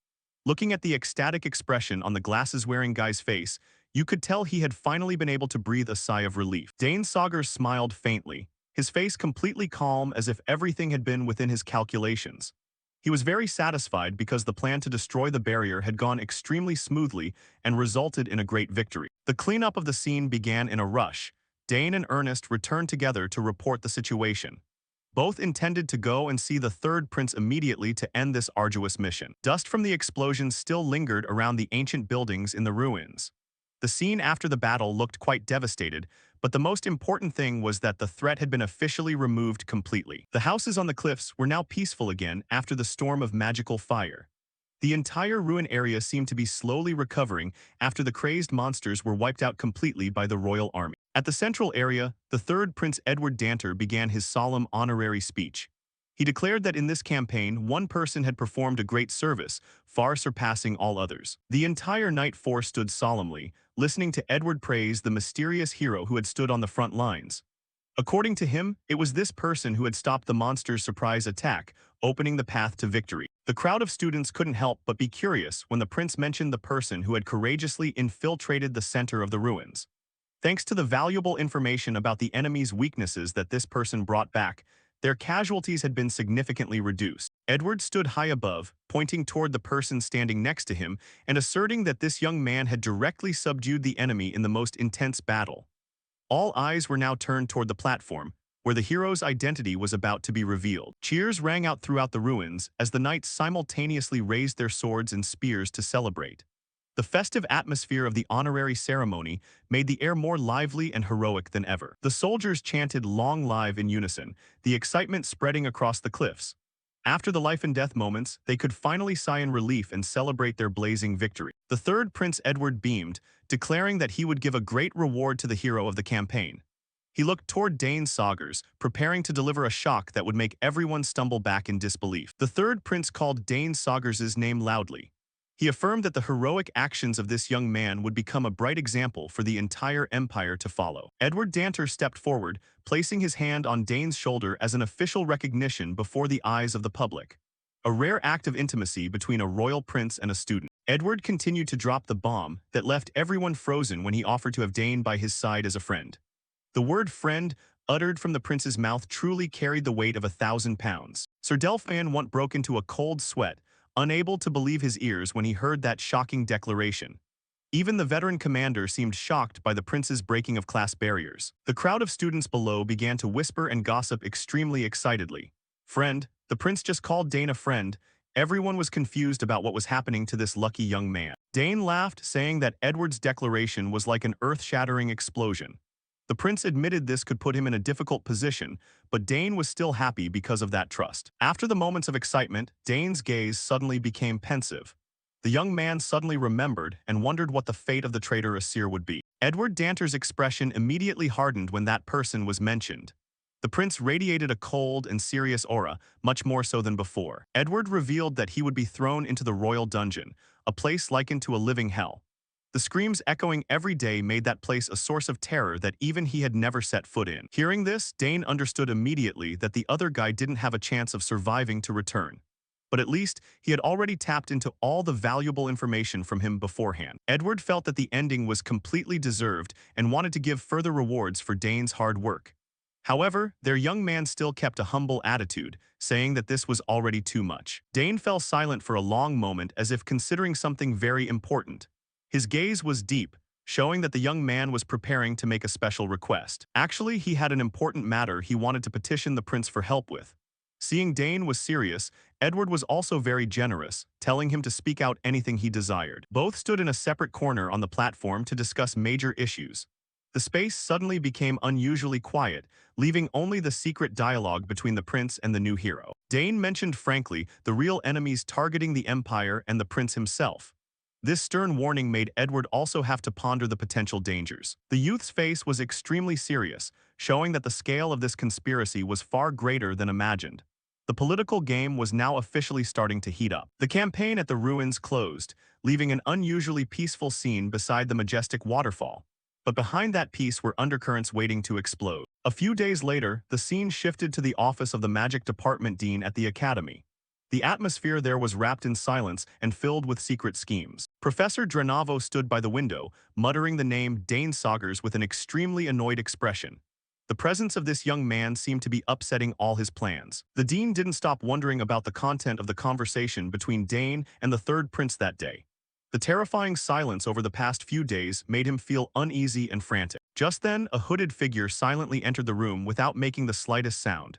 Looking at the ecstatic expression on the glasses-wearing guy's face, you could tell he had finally been able to breathe a sigh of relief. Dane Saugers smiled faintly, his face completely calm as if everything had been within his calculations. He was very satisfied because the plan to destroy the barrier had gone extremely smoothly and resulted in a great victory. The cleanup of the scene began in a rush. Dane and Ernest returned together to report the situation. Both intended to go and see the third prince immediately to end this arduous mission. Dust from the explosions still lingered around the ancient buildings in the ruins. The scene after the battle looked quite devastated, but the most important thing was that the threat had been officially removed completely. The houses on the cliffs were now peaceful again after the storm of magical fire. The entire ruin area seemed to be slowly recovering after the crazed monsters were wiped out completely by the royal army. At the central area, the third Prince Edward Danter began his solemn honorary speech. He declared that in this campaign, one person had performed a great service, far surpassing all others. The entire knight force stood solemnly, listening to Edward praise the mysterious hero who had stood on the front lines. According to him, it was this person who had stopped the monster's surprise attack, opening the path to victory. The crowd of students couldn't help but be curious when the prince mentioned the person who had courageously infiltrated the center of the ruins. Thanks to the valuable information about the enemy's weaknesses that this person brought back, their casualties had been significantly reduced. Edward stood high above, pointing toward the person standing next to him and asserting that this young man had directly subdued the enemy in the most intense battle. All eyes were now turned toward the platform, where the hero's identity was about to be revealed. Cheers rang out throughout the ruins as the knights simultaneously raised their swords and spears to celebrate. The festive atmosphere of the honorary ceremony made the air more lively and heroic than ever. The soldiers chanted "Long Live" in unison, the excitement spreading across the cliffs. After the life and death moments, they could finally sigh in relief and celebrate their blazing victory. The third Prince Edward beamed, declaring that he would give a great reward to the hero of the campaign. He looked toward Dane Saugers, preparing to deliver a shock that would make everyone stumble back in disbelief. The third prince called Dane Saugers' name loudly. He affirmed that the heroic actions of this young man would become a bright example for the entire empire to follow. Edward Danter stepped forward, placing his hand on Dane's shoulder as an official recognition before the eyes of the public. A rare act of intimacy between a royal prince and a student. Edward continued to drop the bomb that left everyone frozen when he offered to have Dane by his side as a friend. The word friend, uttered from the prince's mouth, truly carried the weight of 1,000 pounds. Sir Delphin once broke into a cold sweat, unable to believe his ears when he heard that shocking declaration. Even the veteran commander seemed shocked by the prince's breaking of class barriers. The crowd of students below began to whisper and gossip extremely excitedly. Friend, the prince just called Dane a friend. Everyone was confused about what was happening to this lucky young man. Dane laughed, saying that Edward's declaration was like an earth-shattering explosion. The prince admitted this could put him in a difficult position, but Dane was still happy because of that trust. After the moments of excitement, Dane's gaze suddenly became pensive. The young man suddenly remembered and wondered what the fate of the traitor Asir would be. Edward Danter's expression immediately hardened when that person was mentioned. The prince radiated a cold and serious aura, much more so than before. Edward revealed that he would be thrown into the royal dungeon, a place likened to a living hell. The screams echoing every day made that place a source of terror that even he had never set foot in. Hearing this, Dane understood immediately that the other guy didn't have a chance of surviving to return. But at least, he had already tapped into all the valuable information from him beforehand. Edward felt that the ending was completely deserved and wanted to give further rewards for Dane's hard work. However, their young man still kept a humble attitude, saying that this was already too much. Dane fell silent for a long moment as if considering something very important. His gaze was deep, showing that the young man was preparing to make a special request. Actually, he had an important matter he wanted to petition the prince for help with. Seeing Dane was serious, Edward was also very generous, telling him to speak out anything he desired. Both stood in a separate corner on the platform to discuss major issues. The space suddenly became unusually quiet, leaving only the secret dialogue between the prince and the new hero. Dane mentioned frankly the real enemies targeting the empire and the prince himself. This stern warning made Edward also have to ponder the potential dangers. The youth's face was extremely serious, showing that the scale of this conspiracy was far greater than imagined. The political game was now officially starting to heat up. The campaign at the ruins closed, leaving an unusually peaceful scene beside the majestic waterfall. But behind that peace were undercurrents waiting to explode. A few days later, the scene shifted to the office of the magic department dean at the academy. The atmosphere there was wrapped in silence and filled with secret schemes. Professor Drenavo stood by the window, muttering the name Dane Saugers with an extremely annoyed expression. The presence of this young man seemed to be upsetting all his plans. The dean didn't stop wondering about the content of the conversation between Dane and the third prince that day. The terrifying silence over the past few days made him feel uneasy and frantic. Just then, a hooded figure silently entered the room without making the slightest sound.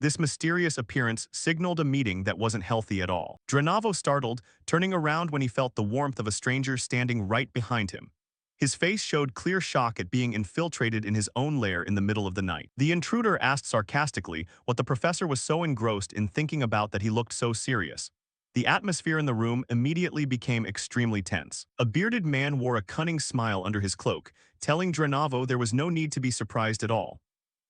This mysterious appearance signaled a meeting that wasn't healthy at all. Drenavo startled, turning around when he felt the warmth of a stranger standing right behind him. His face showed clear shock at being infiltrated in his own lair in the middle of the night. The intruder asked sarcastically what the professor was so engrossed in thinking about that he looked so serious. The atmosphere in the room immediately became extremely tense. A bearded man wore a cunning smile under his cloak, telling Drenavo there was no need to be surprised at all.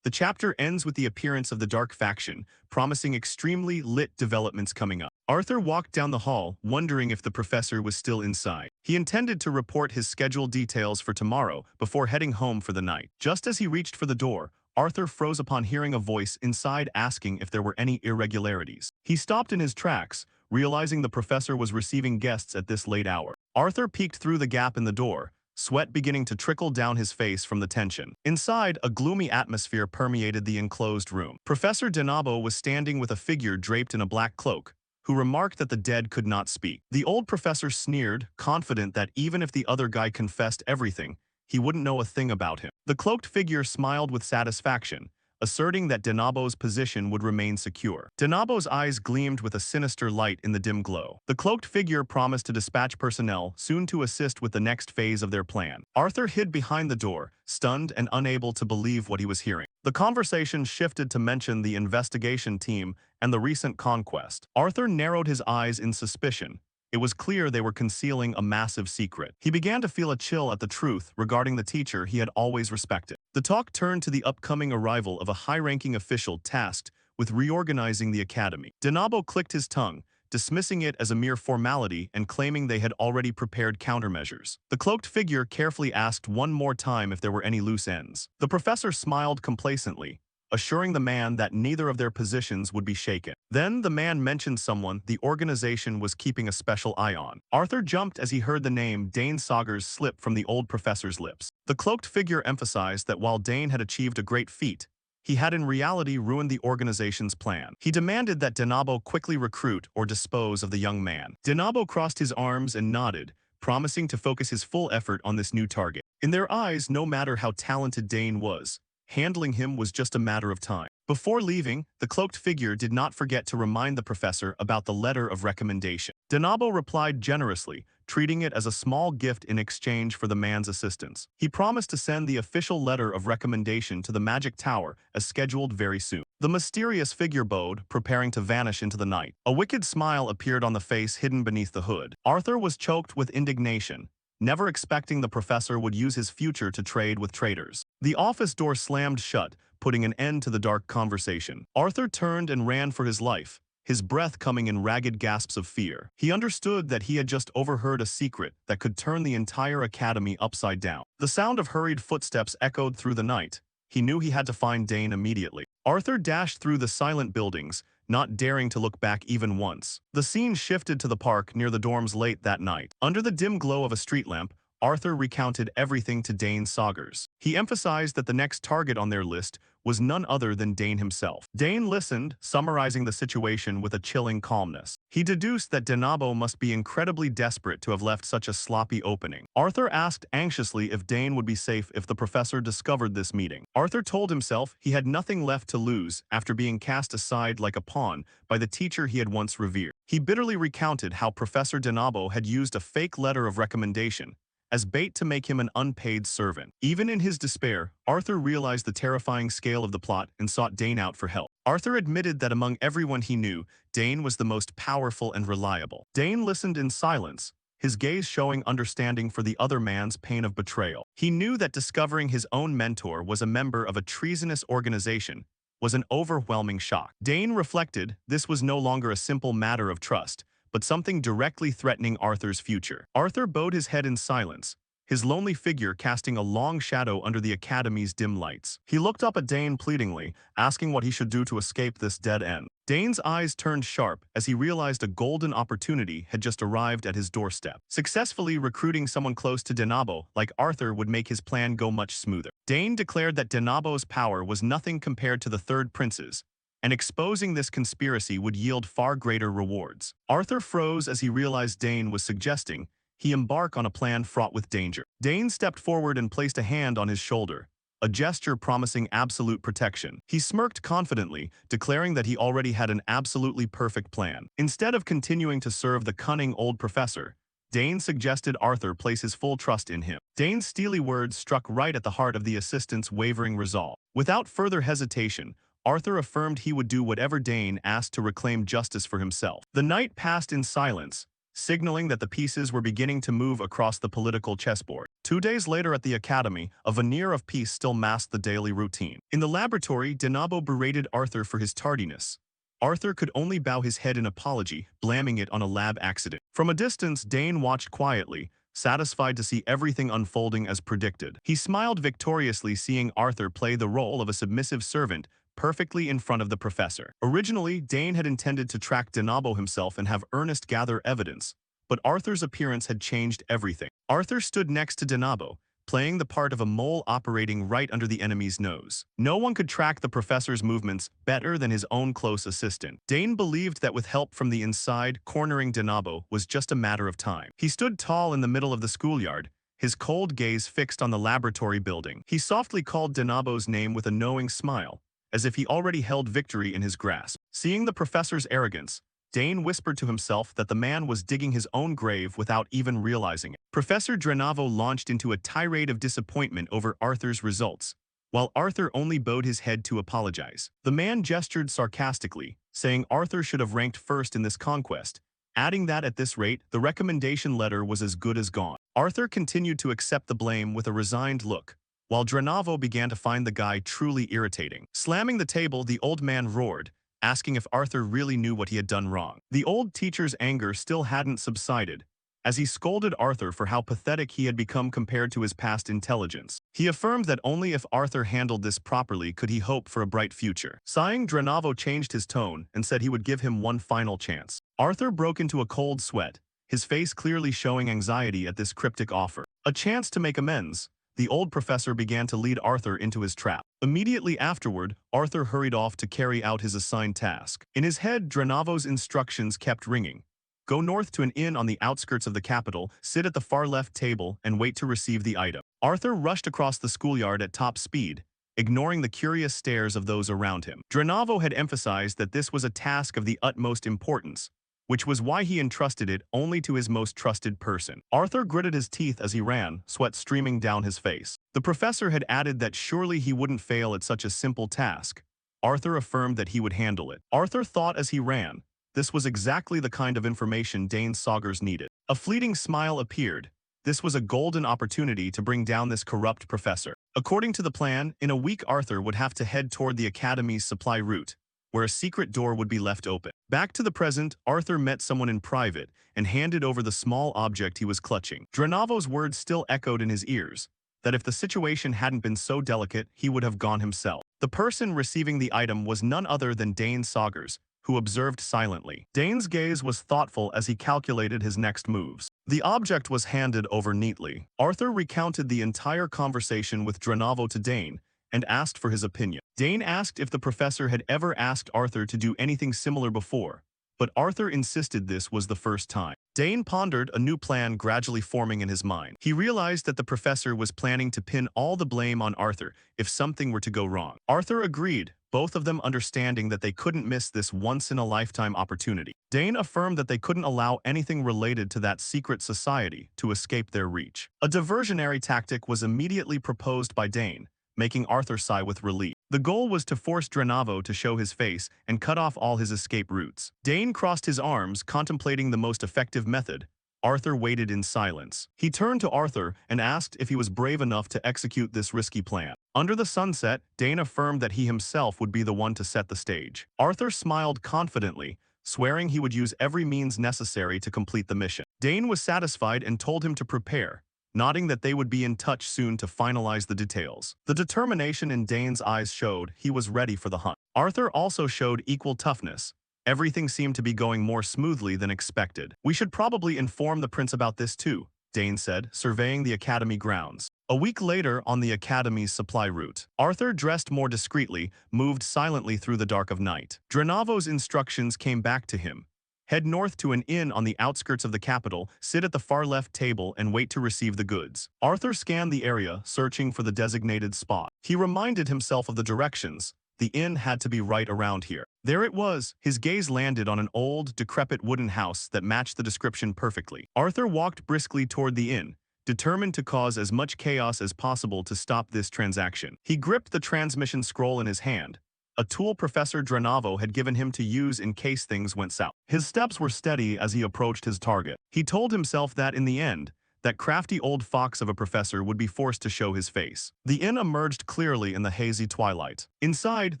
The chapter ends with the appearance of the Dark Faction, promising extremely lit developments coming up. Arthur walked down the hall, wondering if the professor was still inside. He intended to report his scheduled details for tomorrow before heading home for the night. Just as he reached for the door, Arthur froze upon hearing a voice inside asking if there were any irregularities. He stopped in his tracks, realizing the professor was receiving guests at this late hour. Arthur peeked through the gap in the door, sweat beginning to trickle down his face from the tension. Inside, a gloomy atmosphere permeated the enclosed room. Professor Denabo was standing with a figure draped in a black cloak, who remarked that the dead could not speak. The old professor sneered, confident that even if the other guy confessed everything, he wouldn't know a thing about him. The cloaked figure smiled with satisfaction, asserting that Denabo's position would remain secure. Denabo's eyes gleamed with a sinister light in the dim glow. The cloaked figure promised to dispatch personnel soon to assist with the next phase of their plan. Arthur hid behind the door, stunned and unable to believe what he was hearing. The conversation shifted to mention the investigation team and the recent conquest. Arthur narrowed his eyes in suspicion. It was clear they were concealing a massive secret. He began to feel a chill at the truth regarding the teacher he had always respected. The talk turned to the upcoming arrival of a high-ranking official tasked with reorganizing the academy. Denabo clicked his tongue, dismissing it as a mere formality and claiming they had already prepared countermeasures. The cloaked figure carefully asked one more time if there were any loose ends. The professor smiled complacently, assuring the man that neither of their positions would be shaken. Then the man mentioned someone the organization was keeping a special eye on. Arthur jumped as he heard the name Dane Saugers slip from the old professor's lips. The cloaked figure emphasized that while Dane had achieved a great feat, he had in reality ruined the organization's plan. He demanded that Denabo quickly recruit or dispose of the young man. Denabo crossed his arms and nodded, promising to focus his full effort on this new target. In their eyes, no matter how talented Dane was, handling him was just a matter of time. Before leaving, the cloaked figure did not forget to remind the professor about the letter of recommendation. Denabo replied generously, treating it as a small gift in exchange for the man's assistance. He promised to send the official letter of recommendation to the Magic Tower as scheduled very soon. The mysterious figure bowed, preparing to vanish into the night. A wicked smile appeared on the face hidden beneath the hood. Arthur was choked with indignation, never expecting the professor would use his future to trade with traitors. The office door slammed shut, putting an end to the dark conversation. Arthur turned and ran for his life, his breath coming in ragged gasps of fear. He understood that he had just overheard a secret that could turn the entire academy upside down. The sound of hurried footsteps echoed through the night. He knew he had to find Dane immediately. Arthur dashed through the silent buildings, not daring to look back even once. The scene shifted to the park near the dorms late that night. Under the dim glow of a street lamp, Arthur recounted everything to Dane Saugers. He emphasized that the next target on their list was none other than Dane himself. Dane listened, summarizing the situation with a chilling calmness. He deduced that Denabo must be incredibly desperate to have left such a sloppy opening. Arthur asked anxiously if Dane would be safe if the professor discovered this meeting. Arthur told himself he had nothing left to lose after being cast aside like a pawn by the teacher he had once revered. He bitterly recounted how Professor Denabo had used a fake letter of recommendation as bait to make him an unpaid servant. Even in his despair, Arthur realized the terrifying scale of the plot and sought Dane out for help. Arthur admitted that among everyone he knew, Dane was the most powerful and reliable. Dane listened in silence, his gaze showing understanding for the other man's pain of betrayal. He knew that discovering his own mentor was a member of a treasonous organization was an overwhelming shock. Dane reflected this was no longer a simple matter of trust, but something directly threatening Arthur's future. Arthur bowed his head in silence, his lonely figure casting a long shadow under the academy's dim lights. He looked up at Dane pleadingly, asking what he should do to escape this dead end. Dane's eyes turned sharp as he realized a golden opportunity had just arrived at his doorstep. Successfully recruiting someone close to Denabo like Arthur would make his plan go much smoother. Dane declared that Denabo's power was nothing compared to the Third Prince's, and exposing this conspiracy would yield far greater rewards. Arthur froze as he realized Dane was suggesting he embark on a plan fraught with danger. Dane stepped forward and placed a hand on his shoulder, a gesture promising absolute protection. He smirked confidently, declaring that he already had an absolutely perfect plan. Instead of continuing to serve the cunning old professor, Dane suggested Arthur place his full trust in him. Dane's steely words struck right at the heart of the assistant's wavering resolve. Without further hesitation, Arthur affirmed he would do whatever Dane asked to reclaim justice for himself. The night passed in silence, signaling that the pieces were beginning to move across the political chessboard. 2 days later at the academy, a veneer of peace still masked the daily routine. In the laboratory, Denabo berated Arthur for his tardiness. Arthur could only bow his head in apology, blaming it on a lab accident. From a distance, Dane watched quietly, satisfied to see everything unfolding as predicted. He smiled victoriously seeing Arthur play the role of a submissive servant perfectly in front of the professor. Originally, Dane had intended to track Denabo himself and have Ernest gather evidence, but Arthur's appearance had changed everything. Arthur stood next to Denabo, playing the part of a mole operating right under the enemy's nose. No one could track the professor's movements better than his own close assistant. Dane believed that with help from the inside, cornering Denabo was just a matter of time. He stood tall in the middle of the schoolyard, his cold gaze fixed on the laboratory building. He softly called Denabo's name with a knowing smile, as if he already held victory in his grasp. Seeing the professor's arrogance, Dane whispered to himself that the man was digging his own grave without even realizing it. Professor Drenavo launched into a tirade of disappointment over Arthur's results, while Arthur only bowed his head to apologize. The man gestured sarcastically, saying Arthur should have ranked first in this conquest, adding that at this rate, the recommendation letter was as good as gone. Arthur continued to accept the blame with a resigned look, while Drenavo began to find the guy truly irritating. Slamming the table, the old man roared, asking if Arthur really knew what he had done wrong. The old teacher's anger still hadn't subsided, as he scolded Arthur for how pathetic he had become compared to his past intelligence. He affirmed that only if Arthur handled this properly could he hope for a bright future. Sighing, Drenavo changed his tone and said he would give him one final chance. Arthur broke into a cold sweat, his face clearly showing anxiety at this cryptic offer. A chance to make amends. The old professor began to lead Arthur into his trap. Immediately afterward, Arthur hurried off to carry out his assigned task. In his head, Drenavo's instructions kept ringing. Go north to an inn on the outskirts of the capital, sit at the far left table, and wait to receive the item. Arthur rushed across the schoolyard at top speed, ignoring the curious stares of those around him. Drenavo had emphasized that this was a task of the utmost importance, which was why he entrusted it only to his most trusted person. Arthur gritted his teeth as he ran, sweat streaming down his face. The professor had added that surely he wouldn't fail at such a simple task. Arthur affirmed that he would handle it. Arthur thought as he ran, this was exactly the kind of information Dane Saugers needed. A fleeting smile appeared. This was a golden opportunity to bring down this corrupt professor. According to the plan, in a week Arthur would have to head toward the Academy's supply route, where a secret door would be left open. Back to the present, Arthur met someone in private and handed over the small object he was clutching. Drenavo's words still echoed in his ears, that if the situation hadn't been so delicate, he would have gone himself. The person receiving the item was none other than Dane Saugers, who observed silently. Dane's gaze was thoughtful as he calculated his next moves. The object was handed over neatly. Arthur recounted the entire conversation with Drenavo to Dane, and asked for his opinion. Dane asked if the professor had ever asked Arthur to do anything similar before, but Arthur insisted this was the first time. Dane pondered, a new plan gradually forming in his mind. He realized that the professor was planning to pin all the blame on Arthur if something were to go wrong. Arthur agreed, both of them understanding that they couldn't miss this once-in-a-lifetime opportunity. Dane affirmed that they couldn't allow anything related to that secret society to escape their reach. A diversionary tactic was immediately proposed by Dane, making Arthur sigh with relief. The goal was to force Drenavo to show his face and cut off all his escape routes. Dane crossed his arms, contemplating the most effective method. Arthur waited in silence. He turned to Arthur and asked if he was brave enough to execute this risky plan. Under the sunset, Dane affirmed that he himself would be the one to set the stage. Arthur smiled confidently, swearing he would use every means necessary to complete the mission. Dane was satisfied and told him to prepare, nodding that they would be in touch soon to finalize the details. The determination in Dane's eyes showed he was ready for the hunt. Arthur also showed equal toughness. Everything seemed to be going more smoothly than expected. We should probably inform the prince about this too, Dane said, surveying the academy grounds. A week later, on the academy's supply route, Arthur, dressed more discreetly, moved silently through the dark of night. Drenavo's instructions came back to him. Head north to an inn on the outskirts of the capital, sit at the far left table, and wait to receive the goods. Arthur scanned the area, searching for the designated spot. He reminded himself of the directions. The inn had to be right around here. There it was. His gaze landed on an old, decrepit wooden house that matched the description perfectly. Arthur walked briskly toward the inn, determined to cause as much chaos as possible to stop this transaction. He gripped the transmission scroll in his hand, a tool Professor Drenavo had given him to use in case things went south. His steps were steady as he approached his target. He told himself that in the end, that crafty old fox of a professor would be forced to show his face. The inn emerged clearly in the hazy twilight. Inside,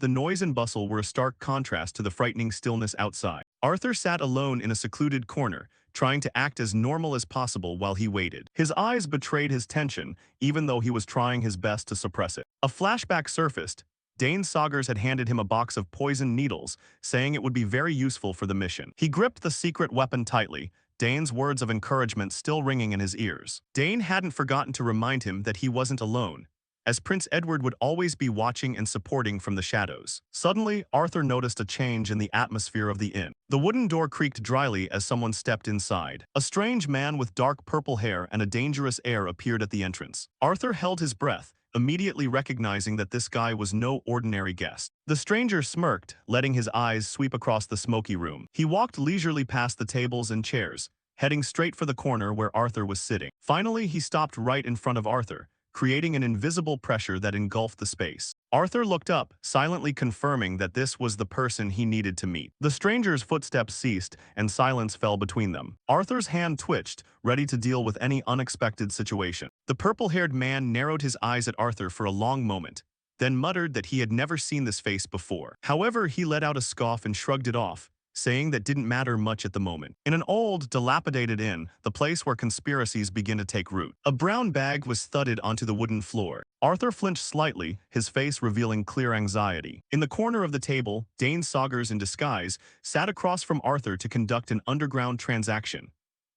the noise and bustle were a stark contrast to the frightening stillness outside. Arthur sat alone in a secluded corner, trying to act as normal as possible while he waited. His eyes betrayed his tension, even though he was trying his best to suppress it. A flashback surfaced. Dane Saugers had handed him a box of poison needles, saying it would be very useful for the mission. He gripped the secret weapon tightly, Dane's words of encouragement still ringing in his ears. Dane hadn't forgotten to remind him that he wasn't alone, as Prince Edward would always be watching and supporting from the shadows. Suddenly, Arthur noticed a change in the atmosphere of the inn. The wooden door creaked dryly as someone stepped inside. A strange man with dark purple hair and a dangerous air appeared at the entrance. Arthur held his breath, immediately recognizing that this guy was no ordinary guest. The stranger smirked, letting his eyes sweep across the smoky room. He walked leisurely past the tables and chairs, heading straight for the corner where Arthur was sitting. Finally, he stopped right in front of Arthur, creating an invisible pressure that engulfed the space. Arthur looked up, silently confirming that this was the person he needed to meet. The stranger's footsteps ceased, and silence fell between them. Arthur's hand twitched, ready to deal with any unexpected situation. The purple-haired man narrowed his eyes at Arthur for a long moment, then muttered that he had never seen this face before. However, he let out a scoff and shrugged it off, saying that didn't matter much at the moment. In an old, dilapidated inn, the place where conspiracies begin to take root, a brown bag was thudded onto the wooden floor. Arthur flinched slightly, his face revealing clear anxiety. In the corner of the table, Dane Saugers in disguise sat across from Arthur to conduct an underground transaction.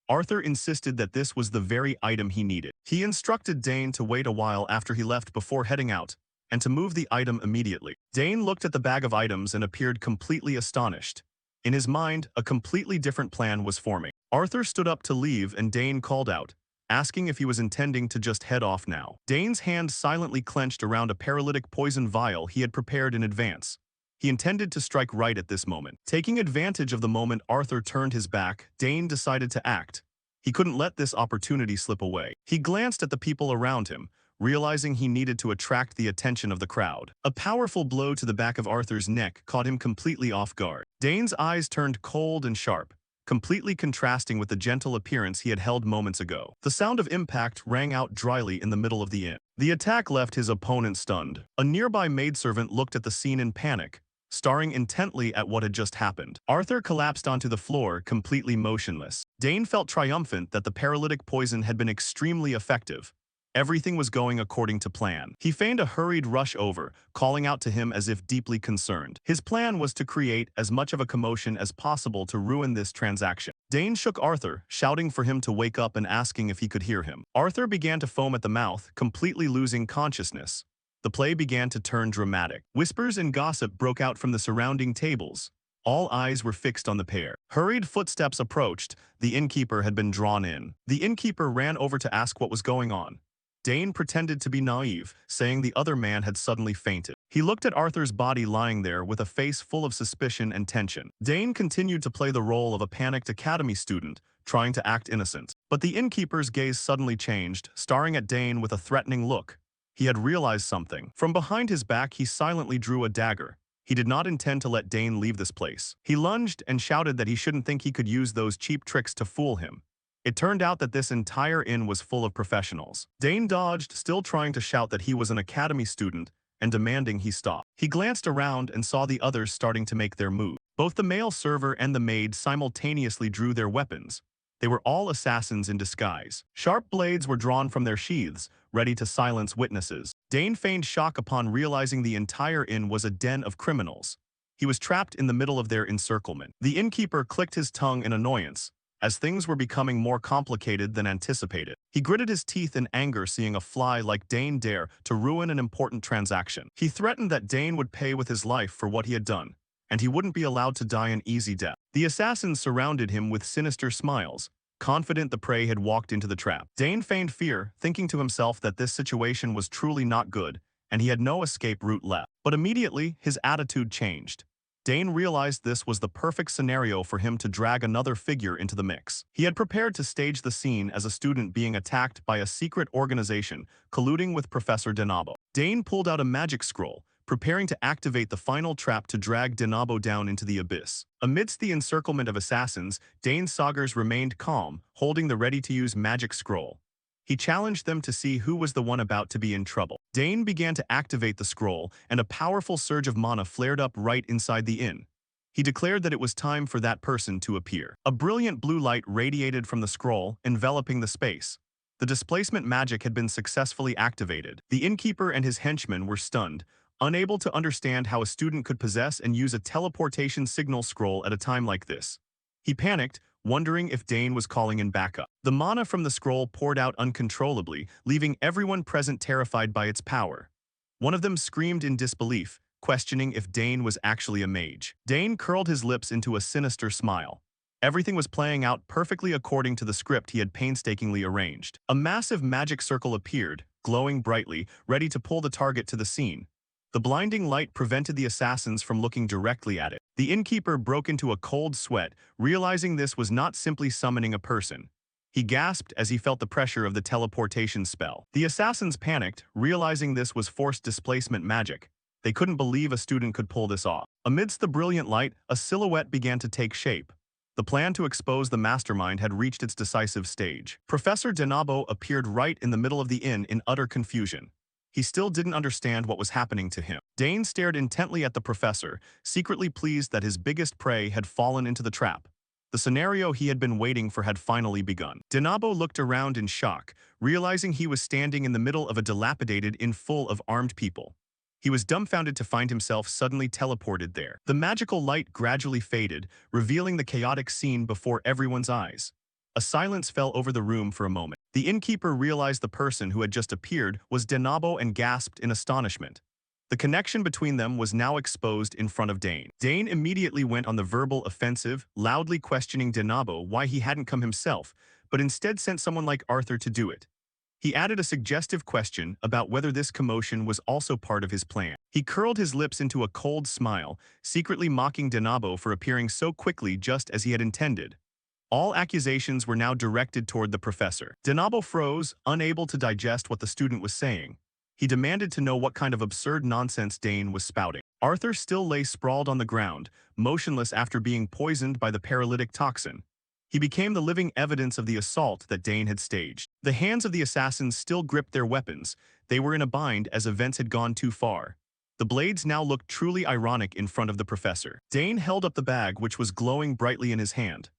Arthur insisted that this was the very item he needed. He instructed Dane to wait a while after he left before heading out, and to move the item immediately. Dane looked at the bag of items and appeared completely astonished. In his mind, a completely different plan was forming. Arthur stood up to leave and Dane called out, asking if he was intending to just head off now. Dane's hand silently clenched around a paralytic poison vial he had prepared in advance. He intended to strike right at this moment. Taking advantage of the moment Arthur turned his back, Dane decided to act. He couldn't let this opportunity slip away. He glanced at the people around him, realizing he needed to attract the attention of the crowd. A powerful blow to the back of Arthur's neck caught him completely off guard. Dane's eyes turned cold and sharp, completely contrasting with the gentle appearance he had held moments ago. The sound of impact rang out dryly in the middle of the inn. The attack left his opponent stunned. A nearby maidservant looked at the scene in panic, staring intently at what had just happened. Arthur collapsed onto the floor, completely motionless. Dane felt triumphant that the paralytic poison had been extremely effective. Everything was going according to plan. He feigned a hurried rush over, calling out to him as if deeply concerned. His plan was to create as much of a commotion as possible to ruin this transaction. Dane shook Arthur, shouting for him to wake up and asking if he could hear him. Arthur began to foam at the mouth, completely losing consciousness. The play began to turn dramatic. Whispers and gossip broke out from the surrounding tables. All eyes were fixed on the pair. Hurried footsteps approached. The innkeeper had been drawn in. The innkeeper ran over to ask what was going on. Dane pretended to be naive, saying the other man had suddenly fainted. He looked at Arthur's body lying there with a face full of suspicion and tension. Dane continued to play the role of a panicked academy student, trying to act innocent. But the innkeeper's gaze suddenly changed, staring at Dane with a threatening look. He had realized something. From behind his back, he silently drew a dagger. He did not intend to let Dane leave this place. He lunged and shouted that he shouldn't think he could use those cheap tricks to fool him. It turned out that this entire inn was full of professionals. Dane dodged, still trying to shout that he was an academy student and demanding he stop. He glanced around and saw the others starting to make their move. Both the male server and the maid simultaneously drew their weapons. They were all assassins in disguise. Sharp blades were drawn from their sheaths, ready to silence witnesses. Dane feigned shock upon realizing the entire inn was a den of criminals. He was trapped in the middle of their encirclement. The innkeeper clicked his tongue in annoyance, as things were becoming more complicated than anticipated. He gritted his teeth in anger seeing a fly like Dane dare to ruin an important transaction. He threatened that Dane would pay with his life for what he had done, and he wouldn't be allowed to die an easy death. The assassins surrounded him with sinister smiles, confident the prey had walked into the trap. Dane feigned fear, thinking to himself that this situation was truly not good, and he had no escape route left. But immediately, his attitude changed. Dane realized this was the perfect scenario for him to drag another figure into the mix. He had prepared to stage the scene as a student being attacked by a secret organization colluding with Professor Denabo. Dane pulled out a magic scroll, preparing to activate the final trap to drag Denabo down into the abyss. Amidst the encirclement of assassins, Dane Saugers remained calm, holding the ready-to-use magic scroll. He challenged them to see who was the one about to be in trouble. Dane began to activate the scroll, and a powerful surge of mana flared up right inside the inn. He declared that it was time for that person to appear. A brilliant blue light radiated from the scroll, enveloping the space. The displacement magic had been successfully activated. The innkeeper and his henchmen were stunned, unable to understand how a student could possess and use a teleportation signal scroll at a time like this. He panicked, wondering if Dane was calling in backup. The mana from the scroll poured out uncontrollably, leaving everyone present terrified by its power. One of them screamed in disbelief, questioning if Dane was actually a mage. Dane curled his lips into a sinister smile. Everything was playing out perfectly according to the script he had painstakingly arranged. A massive magic circle appeared, glowing brightly, ready to pull the target to the scene. The blinding light prevented the assassins from looking directly at it. The innkeeper broke into a cold sweat, realizing this was not simply summoning a person. He gasped as he felt the pressure of the teleportation spell. The assassins panicked, realizing this was forced displacement magic. They couldn't believe a student could pull this off. Amidst the brilliant light, a silhouette began to take shape. The plan to expose the mastermind had reached its decisive stage. Professor Denabo appeared right in the middle of the inn in utter confusion. He still didn't understand what was happening to him. Dane stared intently at the professor, secretly pleased that his biggest prey had fallen into the trap. The scenario he had been waiting for had finally begun. Denabo looked around in shock, realizing he was standing in the middle of a dilapidated inn full of armed people. He was dumbfounded to find himself suddenly teleported there. The magical light gradually faded, revealing the chaotic scene before everyone's eyes. A silence fell over the room for a moment. The innkeeper realized the person who had just appeared was Denabo and gasped in astonishment. The connection between them was now exposed in front of Dane. Dane immediately went on the verbal offensive, loudly questioning Denabo why he hadn't come himself, but instead sent someone like Arthur to do it. He added a suggestive question about whether this commotion was also part of his plan. He curled his lips into a cold smile, secretly mocking Denabo for appearing so quickly just as he had intended. All accusations were now directed toward the professor. Denabo froze, unable to digest what the student was saying. He demanded to know what kind of absurd nonsense Dane was spouting. Arthur still lay sprawled on the ground, motionless after being poisoned by the paralytic toxin. He became the living evidence of the assault that Dane had staged. The hands of the assassins still gripped their weapons. They were in a bind as events had gone too far. The blades now looked truly ironic in front of the professor. Dane held up the bag, which was glowing brightly in his hand.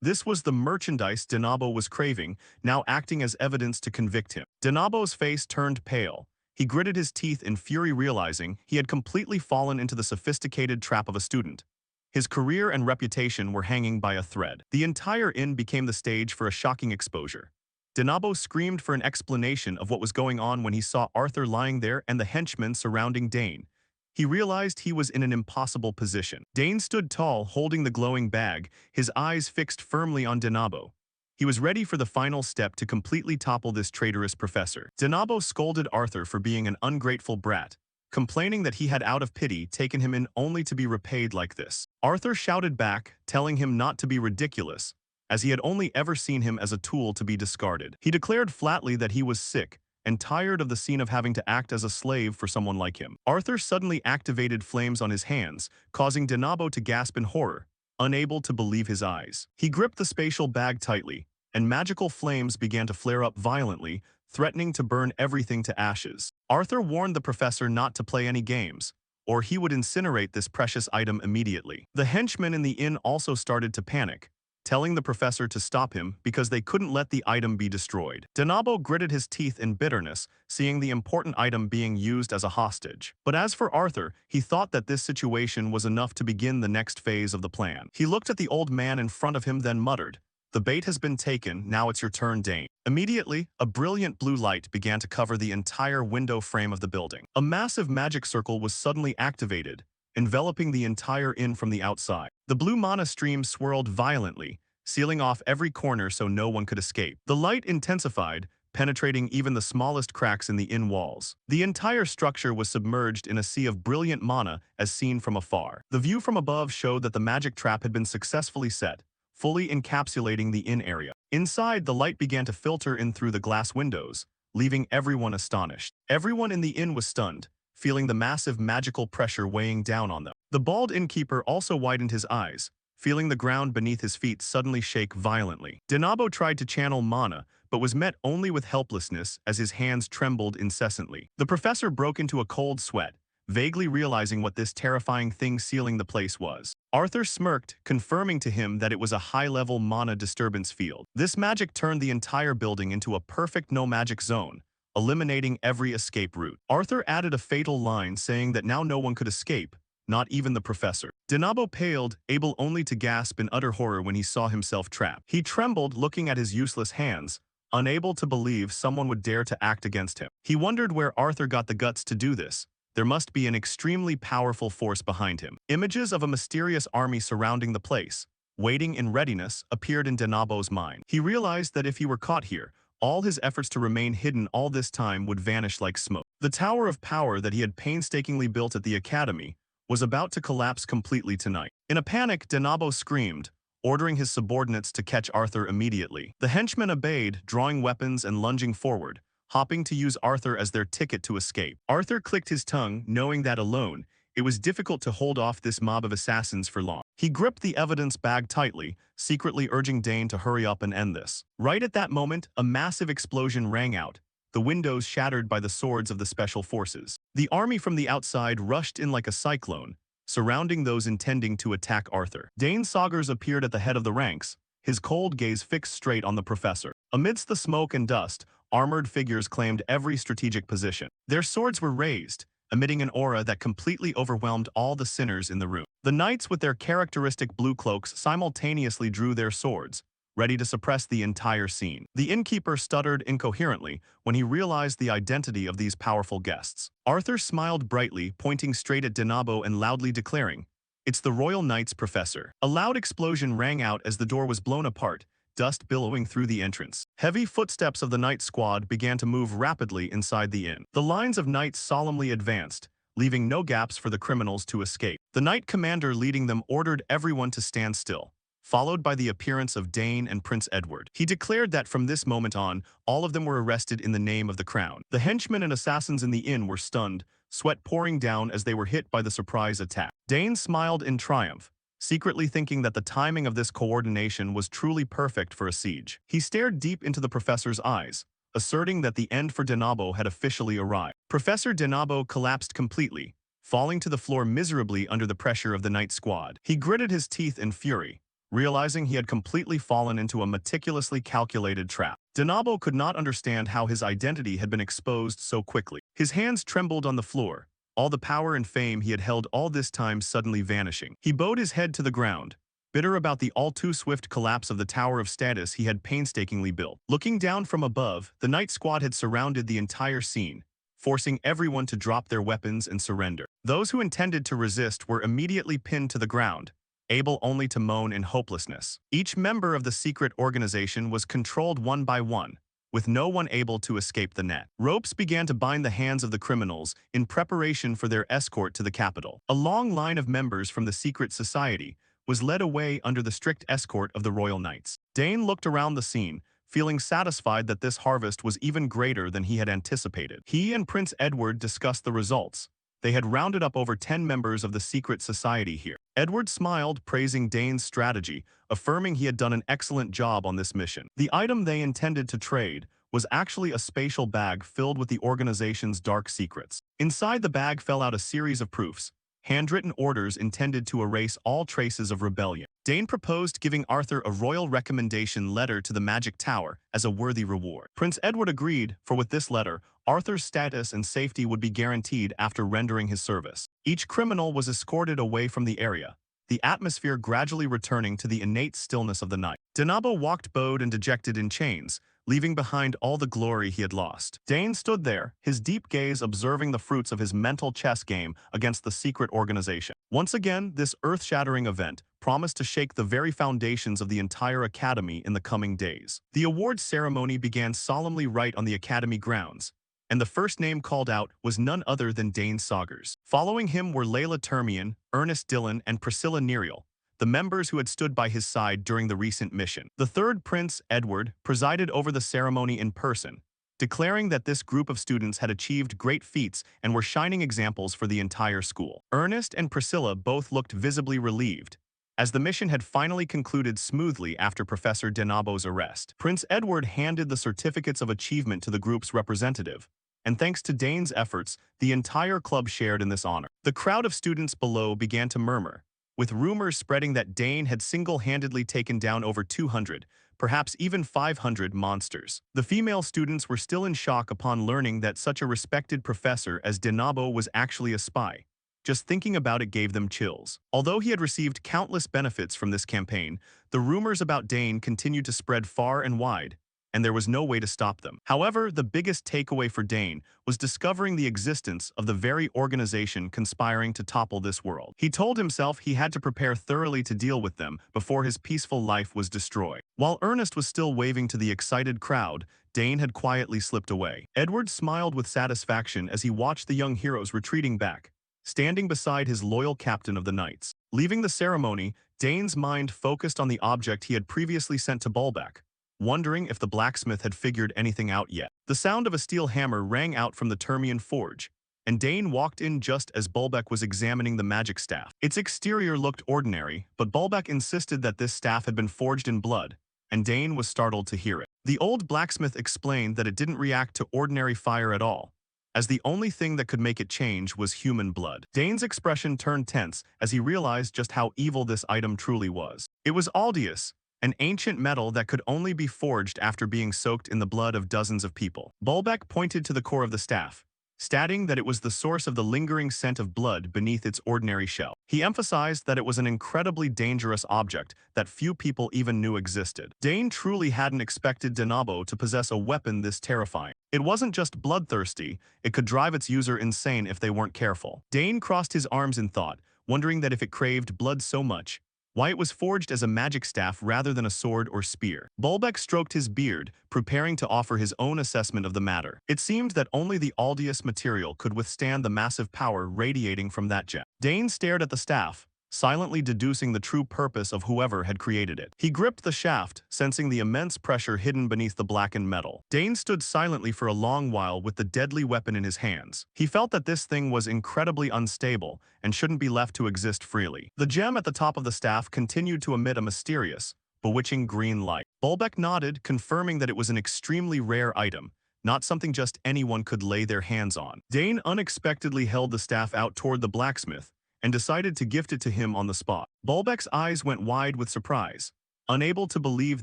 This was the merchandise Denabo was craving, now acting as evidence to convict him. Denabo's face turned pale. He gritted his teeth in fury, realizing he had completely fallen into the sophisticated trap of a student. His career and reputation were hanging by a thread. The entire inn became the stage for a shocking exposure. Denabo screamed for an explanation of what was going on when he saw Arthur lying there and the henchmen surrounding Dane. He realized he was in an impossible position. Dane stood tall, holding the glowing bag, his eyes fixed firmly on Denabo. He was ready for the final step to completely topple this traitorous professor. Denabo scolded Arthur for being an ungrateful brat, complaining that he had out of pity taken him in only to be repaid like this. Arthur shouted back, telling him not to be ridiculous, as he had only ever seen him as a tool to be discarded. He declared flatly that he was sick and tired of the scene of having to act as a slave for someone like him. Arthur suddenly activated flames on his hands, causing Denabo to gasp in horror, unable to believe his eyes. He gripped the spatial bag tightly, and magical flames began to flare up violently, threatening to burn everything to ashes. Arthur warned the professor not to play any games, or he would incinerate this precious item immediately. The henchmen in the inn also started to panic, telling the professor to stop him because they couldn't let the item be destroyed. Denabo gritted his teeth in bitterness, seeing the important item being used as a hostage. But as for Arthur, he thought that this situation was enough to begin the next phase of the plan. He looked at the old man in front of him, then muttered, "The bait has been taken, now it's your turn, Dane." Immediately, a brilliant blue light began to cover the entire window frame of the building. A massive magic circle was suddenly activated, enveloping the entire inn from the outside. The blue mana stream swirled violently, sealing off every corner so no one could escape. The light intensified, penetrating even the smallest cracks in the inn walls. The entire structure was submerged in a sea of brilliant mana as seen from afar. The view from above showed that the magic trap had been successfully set, fully encapsulating the inn area. Inside, the light began to filter in through the glass windows, leaving everyone astonished. Everyone in the inn was stunned, feeling the massive magical pressure weighing down on them. The bald innkeeper also widened his eyes, feeling the ground beneath his feet suddenly shake violently. Denabo tried to channel mana, but was met only with helplessness as his hands trembled incessantly. The professor broke into a cold sweat, vaguely realizing what this terrifying thing sealing the place was. Arthur smirked, confirming to him that it was a high-level mana disturbance field. This magic turned the entire building into a perfect no-magic zone, eliminating every escape route. Arthur added a fatal line saying that now no one could escape, not even the professor. Denabo paled, able only to gasp in utter horror when he saw himself trapped. He trembled looking at his useless hands, unable to believe someone would dare to act against him. He wondered where Arthur got the guts to do this. There must be an extremely powerful force behind him. Images of a mysterious army surrounding the place, waiting in readiness, appeared in Denabo's mind. He realized that if he were caught here, all his efforts to remain hidden all this time would vanish like smoke. The tower of power that he had painstakingly built at the academy was about to collapse completely tonight. In a panic, Denabo screamed, ordering his subordinates to catch Arthur immediately. The henchmen obeyed, drawing weapons and lunging forward, hopping to use Arthur as their ticket to escape. Arthur clicked his tongue, knowing that alone, it was difficult to hold off this mob of assassins for long. He gripped the evidence bag tightly, secretly urging Dane to hurry up and end this. Right at that moment, a massive explosion rang out, the windows shattered by the swords of the special forces. The army from the outside rushed in like a cyclone, surrounding those intending to attack Arthur. Dane Saugers appeared at the head of the ranks, his cold gaze fixed straight on the professor. Amidst the smoke and dust, armored figures claimed every strategic position. Their swords were raised, emitting an aura that completely overwhelmed all the sinners in the room. The knights with their characteristic blue cloaks simultaneously drew their swords, ready to suppress the entire scene. The innkeeper stuttered incoherently when he realized the identity of these powerful guests. Arthur smiled brightly, pointing straight at Denabo and loudly declaring, "It's the Royal Knights, Professor." A loud explosion rang out as the door was blown apart, dust billowing through the entrance. Heavy footsteps of the night squad began to move rapidly inside the inn. The lines of knights solemnly advanced, leaving no gaps for the criminals to escape. The knight commander leading them ordered everyone to stand still, followed by the appearance of Dane and Prince Edward. He declared that from this moment on, all of them were arrested in the name of the crown. The henchmen and assassins in the inn were stunned, sweat pouring down as they were hit by the surprise attack. Dane smiled in triumph, secretly thinking that the timing of this coordination was truly perfect for a siege. He stared deep into the professor's eyes, asserting that the end for Denabo had officially arrived. Professor Denabo collapsed completely, falling to the floor miserably under the pressure of the night squad. He gritted his teeth in fury, realizing he had completely fallen into a meticulously calculated trap. Denabo could not understand how his identity had been exposed so quickly. His hands trembled on the floor, all the power and fame he had held all this time suddenly vanishing. He bowed his head to the ground, bitter about the all-too-swift collapse of the tower of status he had painstakingly built. Looking down from above, the night squad had surrounded the entire scene, forcing everyone to drop their weapons and surrender. Those who intended to resist were immediately pinned to the ground, able only to moan in hopelessness. Each member of the secret organization was controlled one by one, with no one able to escape the net. Ropes began to bind the hands of the criminals in preparation for their escort to the capital. A long line of members from the secret society was led away under the strict escort of the Royal Knights. Dane looked around the scene, feeling satisfied that this harvest was even greater than he had anticipated. He and Prince Edward discussed the results. They had rounded up over 10 members of the secret society here. Edward smiled, praising Dane's strategy, affirming he had done an excellent job on this mission. The item they intended to trade was actually a spatial bag filled with the organization's dark secrets. Inside the bag fell out a series of proofs, handwritten orders intended to erase all traces of rebellion. Dane proposed giving Arthur a royal recommendation letter to the Magic Tower as a worthy reward. Prince Edward agreed, for with this letter, Arthur's status and safety would be guaranteed after rendering his service. Each criminal was escorted away from the area, the atmosphere gradually returning to the innate stillness of the night. Denabo walked bowed and dejected in chains, leaving behind all the glory he had lost. Dane stood there, his deep gaze observing the fruits of his mental chess game against the secret organization. Once again, this earth-shattering event promised to shake the very foundations of the entire academy in the coming days. The awards ceremony began solemnly right on the academy grounds, and the first name called out was none other than Dane Saugers. Following him were Layla Termian, Ernest Dillon, and Priscilla Nerial, the members who had stood by his side during the recent mission. The third Prince, Edward, presided over the ceremony in person, declaring that this group of students had achieved great feats and were shining examples for the entire school. Ernest and Priscilla both looked visibly relieved, as the mission had finally concluded smoothly after Professor Denabo's arrest. Prince Edward handed the certificates of achievement to the group's representative, and thanks to Dane's efforts, the entire club shared in this honor. The crowd of students below began to murmur, with rumors spreading that Dane had single-handedly taken down over 200, perhaps even 500 monsters. The female students were still in shock upon learning that such a respected professor as Denabo was actually a spy. Just thinking about it gave them chills. Although he had received countless benefits from this campaign, the rumors about Dane continued to spread far and wide, and there was no way to stop them. However, the biggest takeaway for Dane was discovering the existence of the very organization conspiring to topple this world. He told himself he had to prepare thoroughly to deal with them before his peaceful life was destroyed. While Ernest was still waving to the excited crowd, Dane had quietly slipped away. Edward smiled with satisfaction as he watched the young heroes retreating back, standing beside his loyal captain of the knights. Leaving the ceremony, Dane's mind focused on the object he had previously sent to Bulbeck, wondering if the blacksmith had figured anything out yet. The sound of a steel hammer rang out from the Termian forge, and Dane walked in just as Bulbeck was examining the magic staff. Its exterior looked ordinary, but Bulbeck insisted that this staff had been forged in blood, and Dane was startled to hear it. The old blacksmith explained that it didn't react to ordinary fire at all, as the only thing that could make it change was human blood. Dane's expression turned tense as he realized just how evil this item truly was. It was Aldius, an ancient metal that could only be forged after being soaked in the blood of dozens of people. Bulbeck pointed to the core of the staff, stating that it was the source of the lingering scent of blood beneath its ordinary shell. He emphasized that it was an incredibly dangerous object that few people even knew existed. Dane truly hadn't expected Denabo to possess a weapon this terrifying. It wasn't just bloodthirsty, it could drive its user insane if they weren't careful. Dane crossed his arms in thought, wondering that if it craved blood so much, why it was forged as a magic staff rather than a sword or spear. Bulbeck stroked his beard, preparing to offer his own assessment of the matter. It seemed that only the Aldius material could withstand the massive power radiating from that gem. Dane stared at the staff, silently deducing the true purpose of whoever had created it. He gripped the shaft, sensing the immense pressure hidden beneath the blackened metal. Dane stood silently for a long while with the deadly weapon in his hands. He felt that this thing was incredibly unstable and shouldn't be left to exist freely. The gem at the top of the staff continued to emit a mysterious, bewitching green light. Bulbeck nodded, confirming that it was an extremely rare item, not something just anyone could lay their hands on. Dane unexpectedly held the staff out toward the blacksmith and decided to gift it to him on the spot. Bulbeck's eyes went wide with surprise, unable to believe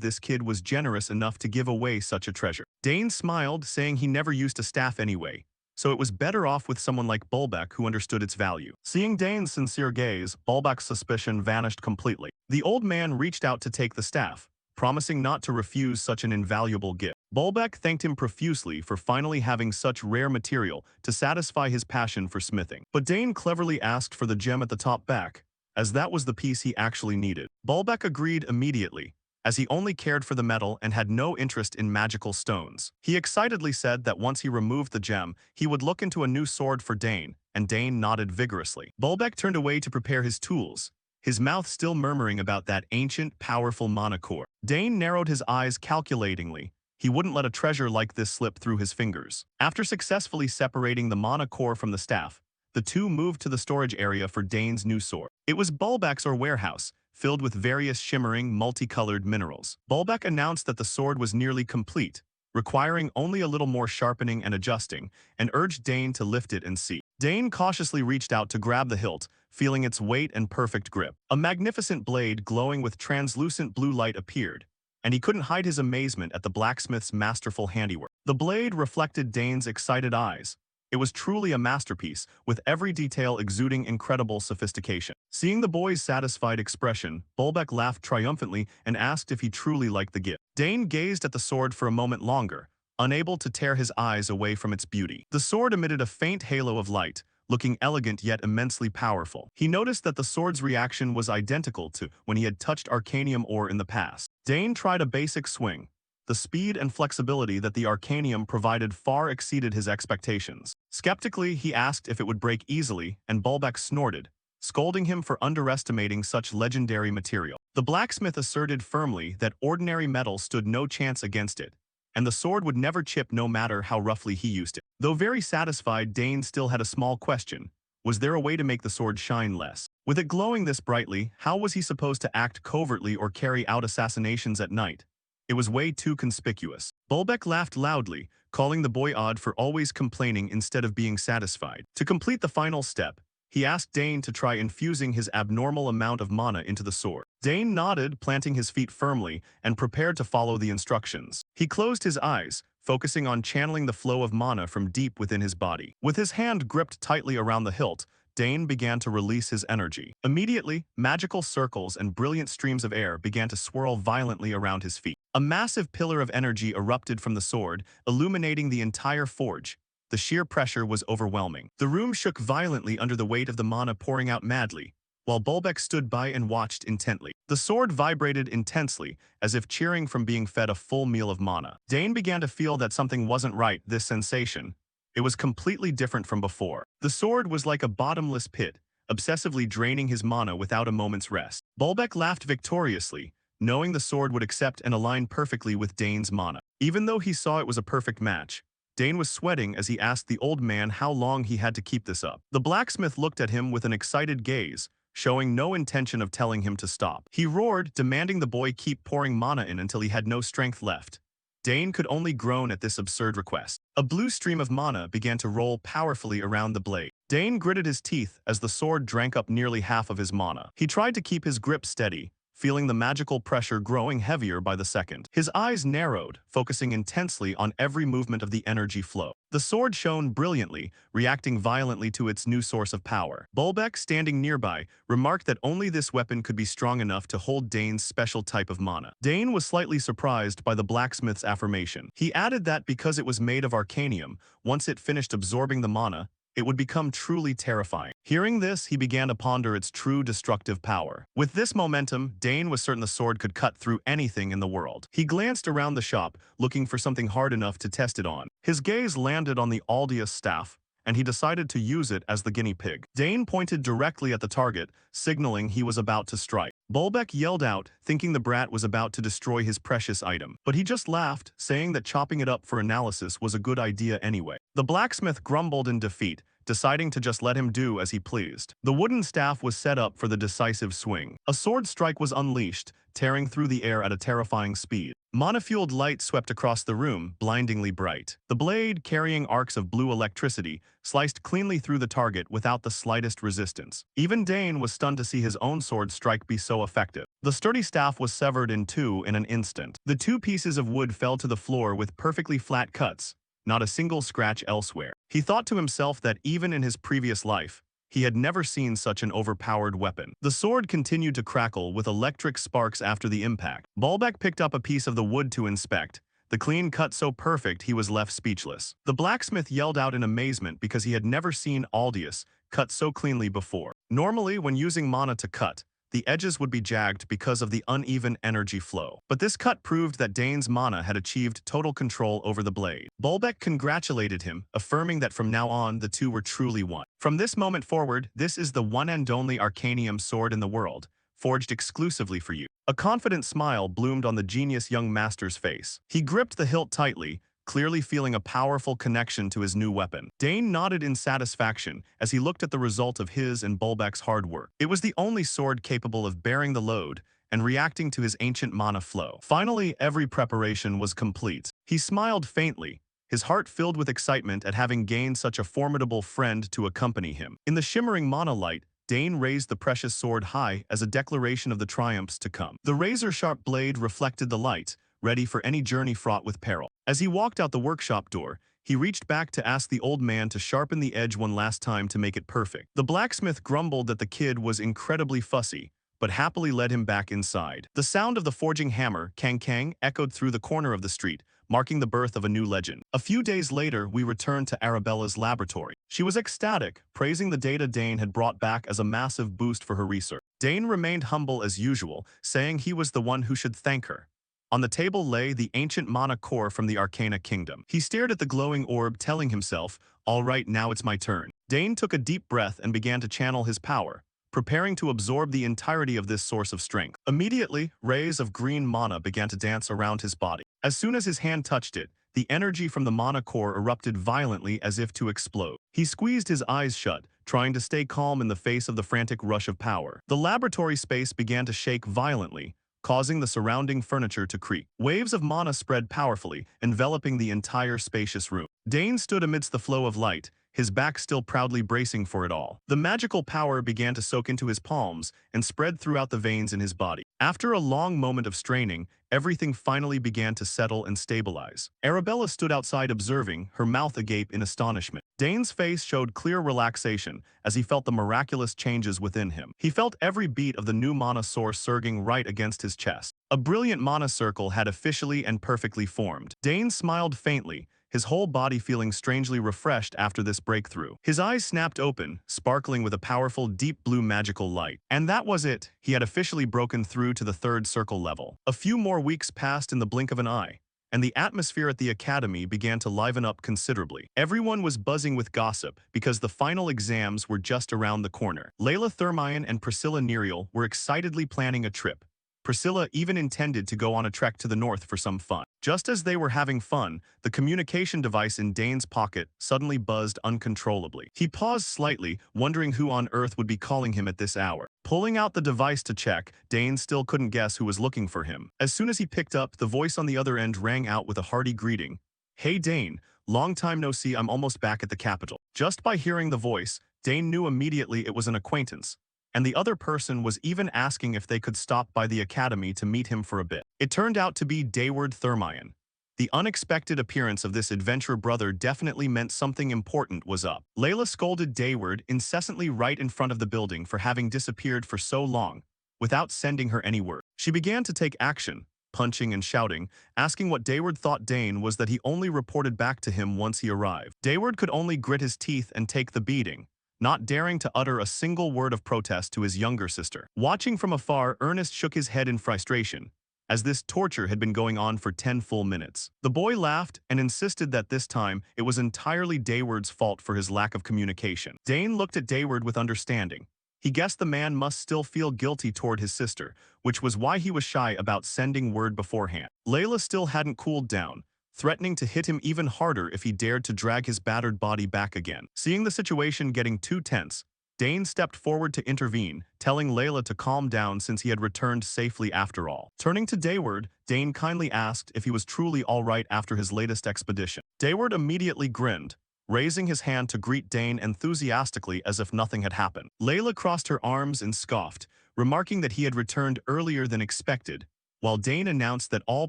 this kid was generous enough to give away such a treasure. Dane smiled, saying he never used a staff anyway, so it was better off with someone like Bulbeck who understood its value. Seeing Dane's sincere gaze, Bulbeck's suspicion vanished completely. The old man reached out to take the staff, promising not to refuse such an invaluable gift. Bulbeck thanked him profusely for finally having such rare material to satisfy his passion for smithing. But Dane cleverly asked for the gem at the top back, as that was the piece he actually needed. Bulbeck agreed immediately, as he only cared for the metal and had no interest in magical stones. He excitedly said that once he removed the gem, he would look into a new sword for Dane, and Dane nodded vigorously. Bulbeck turned away to prepare his tools, his mouth still murmuring about that ancient, powerful monocore. Dane narrowed his eyes calculatingly. He wouldn't let a treasure like this slip through his fingers. After successfully separating the monocore from the staff, the two moved to the storage area for Dane's new sword. It was Bulbeck's warehouse, filled with various shimmering, multicolored minerals. Bulbeck announced that the sword was nearly complete, requiring only a little more sharpening and adjusting, and urged Dane to lift it and see. Dane cautiously reached out to grab the hilt, feeling its weight and perfect grip. A magnificent blade glowing with translucent blue light appeared, and he couldn't hide his amazement at the blacksmith's masterful handiwork. The blade reflected Dane's excited eyes. It was truly a masterpiece, with every detail exuding incredible sophistication. Seeing the boy's satisfied expression, Bulbeck laughed triumphantly and asked if he truly liked the gift. Dane gazed at the sword for a moment longer, unable to tear his eyes away from its beauty. The sword emitted a faint halo of light, looking elegant yet immensely powerful. He noticed that the sword's reaction was identical to when he had touched arcanium ore in the past. Dane tried a basic swing. The speed and flexibility that the arcanium provided far exceeded his expectations. Skeptically, he asked if it would break easily, and Bulbeck snorted, scolding him for underestimating such legendary material. The blacksmith asserted firmly that ordinary metal stood no chance against it, and the sword would never chip no matter how roughly he used it. Though very satisfied, Dane still had a small question. Was there a way to make the sword shine less? With it glowing this brightly, how was he supposed to act covertly or carry out assassinations at night? It was way too conspicuous. Bulbeck laughed loudly, calling the boy odd for always complaining instead of being satisfied. To complete the final step, he asked Dane to try infusing his abnormal amount of mana into the sword. Dane nodded, planting his feet firmly, and prepared to follow the instructions. He closed his eyes, focusing on channeling the flow of mana from deep within his body. With his hand gripped tightly around the hilt, Dane began to release his energy. Immediately, magical circles and brilliant streams of air began to swirl violently around his feet. A massive pillar of energy erupted from the sword, illuminating the entire forge. The sheer pressure was overwhelming. The room shook violently under the weight of the mana pouring out madly, while Bolbec stood by and watched intently. The sword vibrated intensely, as if cheering from being fed a full meal of mana. Dane began to feel that something wasn't right. This sensation, it was completely different from before. The sword was like a bottomless pit, obsessively draining his mana without a moment's rest. Bolbec laughed victoriously, knowing the sword would accept and align perfectly with Dane's mana. Even though he saw it was a perfect match, Dane was sweating as he asked the old man how long he had to keep this up. The blacksmith looked at him with an excited gaze, showing no intention of telling him to stop. He roared, demanding the boy keep pouring mana in until he had no strength left. Dane could only groan at this absurd request. A blue stream of mana began to roll powerfully around the blade. Dane gritted his teeth as the sword drank up nearly half of his mana. He tried to keep his grip steady, feeling the magical pressure growing heavier by the second. His eyes narrowed, focusing intensely on every movement of the energy flow. The sword shone brilliantly, reacting violently to its new source of power. Bolbec, standing nearby, remarked that only this weapon could be strong enough to hold Dane's special type of mana. Dane was slightly surprised by the blacksmith's affirmation. He added that because it was made of arcanium, once it finished absorbing the mana, it would become truly terrifying. Hearing this, he began to ponder its true destructive power. With this momentum, Dane was certain the sword could cut through anything in the world. He glanced around the shop, looking for something hard enough to test it on. His gaze landed on the Aldius staff, and he decided to use it as the guinea pig. Dane pointed directly at the target, signaling he was about to strike. Bolbec yelled out, thinking the brat was about to destroy his precious item. But he just laughed, saying that chopping it up for analysis was a good idea anyway. The blacksmith grumbled in defeat, deciding to just let him do as he pleased. The wooden staff was set up for the decisive swing. A sword strike was unleashed, tearing through the air at a terrifying speed. Mana-fueled light swept across the room, blindingly bright. The blade, carrying arcs of blue electricity, sliced cleanly through the target without the slightest resistance. Even Dane was stunned to see his own sword strike be so effective. The sturdy staff was severed in two in an instant. The two pieces of wood fell to the floor with perfectly flat cuts, not a single scratch elsewhere. He thought to himself that even in his previous life, he had never seen such an overpowered weapon. The sword continued to crackle with electric sparks after the impact. Bolbec picked up a piece of the wood to inspect, the clean cut so perfect he was left speechless. The blacksmith yelled out in amazement because he had never seen Aldius cut so cleanly before. Normally, when using mana to cut, the edges would be jagged because of the uneven energy flow. But this cut proved that Dane's mana had achieved total control over the blade. Bolbec congratulated him, affirming that from now on the two were truly one. From this moment forward, this is the one and only arcanium sword in the world, forged exclusively for you. A confident smile bloomed on the genius young master's face. He gripped the hilt tightly, clearly feeling a powerful connection to his new weapon. Dane nodded in satisfaction as he looked at the result of his and Bolbec's hard work. It was the only sword capable of bearing the load and reacting to his ancient mana flow. Finally, every preparation was complete. He smiled faintly, his heart filled with excitement at having gained such a formidable friend to accompany him. In the shimmering mana light, Dane raised the precious sword high as a declaration of the triumphs to come. The razor-sharp blade reflected the light, ready for any journey fraught with peril. As he walked out the workshop door, he reached back to ask the old man to sharpen the edge one last time to make it perfect. The blacksmith grumbled that the kid was incredibly fussy, but happily led him back inside. The sound of the forging hammer, kang-kang, echoed through the corner of the street, marking the birth of a new legend. A few days later, we returned to Arabella's laboratory. She was ecstatic, praising the data Dane had brought back as a massive boost for her research. Dane remained humble as usual, saying he was the one who should thank her. On the table lay the ancient mana core from the Arcana Kingdom. He stared at the glowing orb, telling himself, "All right, now it's my turn." Dane took a deep breath and began to channel his power, preparing to absorb the entirety of this source of strength. Immediately, rays of green mana began to dance around his body. As soon as his hand touched it, the energy from the mana core erupted violently as if to explode. He squeezed his eyes shut, trying to stay calm in the face of the frantic rush of power. The laboratory space began to shake violently, causing the surrounding furniture to creak. Waves of mana spread powerfully, enveloping the entire spacious room. Dane stood amidst the flow of light, his back still proudly bracing for it all. The magical power began to soak into his palms and spread throughout the veins in his body. After a long moment of straining, everything finally began to settle and stabilize. Arabella stood outside observing, her mouth agape in astonishment. Dane's face showed clear relaxation as he felt the miraculous changes within him. He felt every beat of the new mana source surging right against his chest. A brilliant mana circle had officially and perfectly formed. Dane smiled faintly, his whole body feeling strangely refreshed after this breakthrough. His eyes snapped open, sparkling with a powerful deep blue magical light. And that was it. He had officially broken through to the third circle level. A few more weeks passed in the blink of an eye, and the atmosphere at the academy began to liven up considerably. Everyone was buzzing with gossip because the final exams were just around the corner. Layla Thermion and Priscilla Nerial were excitedly planning a trip. Priscilla even intended to go on a trek to the north for some fun. Just as they were having fun, the communication device in Dane's pocket suddenly buzzed uncontrollably. He paused slightly, wondering who on earth would be calling him at this hour. Pulling out the device to check, Dane still couldn't guess who was looking for him. As soon as he picked up, the voice on the other end rang out with a hearty greeting. "Hey Dane, long time no see, I'm almost back at the capital." Just by hearing the voice, Dane knew immediately it was an acquaintance, and the other person was even asking if they could stop by the academy to meet him for a bit. It turned out to be Dayward Thermion. The unexpected appearance of this adventure brother definitely meant something important was up. Layla scolded Dayward incessantly right in front of the building for having disappeared for so long, without sending her any word. She began to take action, punching and shouting, asking what Dayward thought Dane was that he only reported back to him once he arrived. Dayward could only grit his teeth and take the beating, not daring to utter a single word of protest to his younger sister. Watching from afar, Ernest shook his head in frustration, as this torture had been going on for 10 full minutes. The boy laughed and insisted that this time it was entirely Dayward's fault for his lack of communication. Dane looked at Dayward with understanding. He guessed the man must still feel guilty toward his sister, which was why he was shy about sending word beforehand. Layla still hadn't cooled down, threatening to hit him even harder if he dared to drag his battered body back again. Seeing the situation getting too tense, Dane stepped forward to intervene, telling Layla to calm down since he had returned safely after all. Turning to Dayward, Dane kindly asked if he was truly all right after his latest expedition. Dayward immediately grinned, raising his hand to greet Dane enthusiastically as if nothing had happened. Layla crossed her arms and scoffed, remarking that he had returned earlier than expected, while Dane announced that all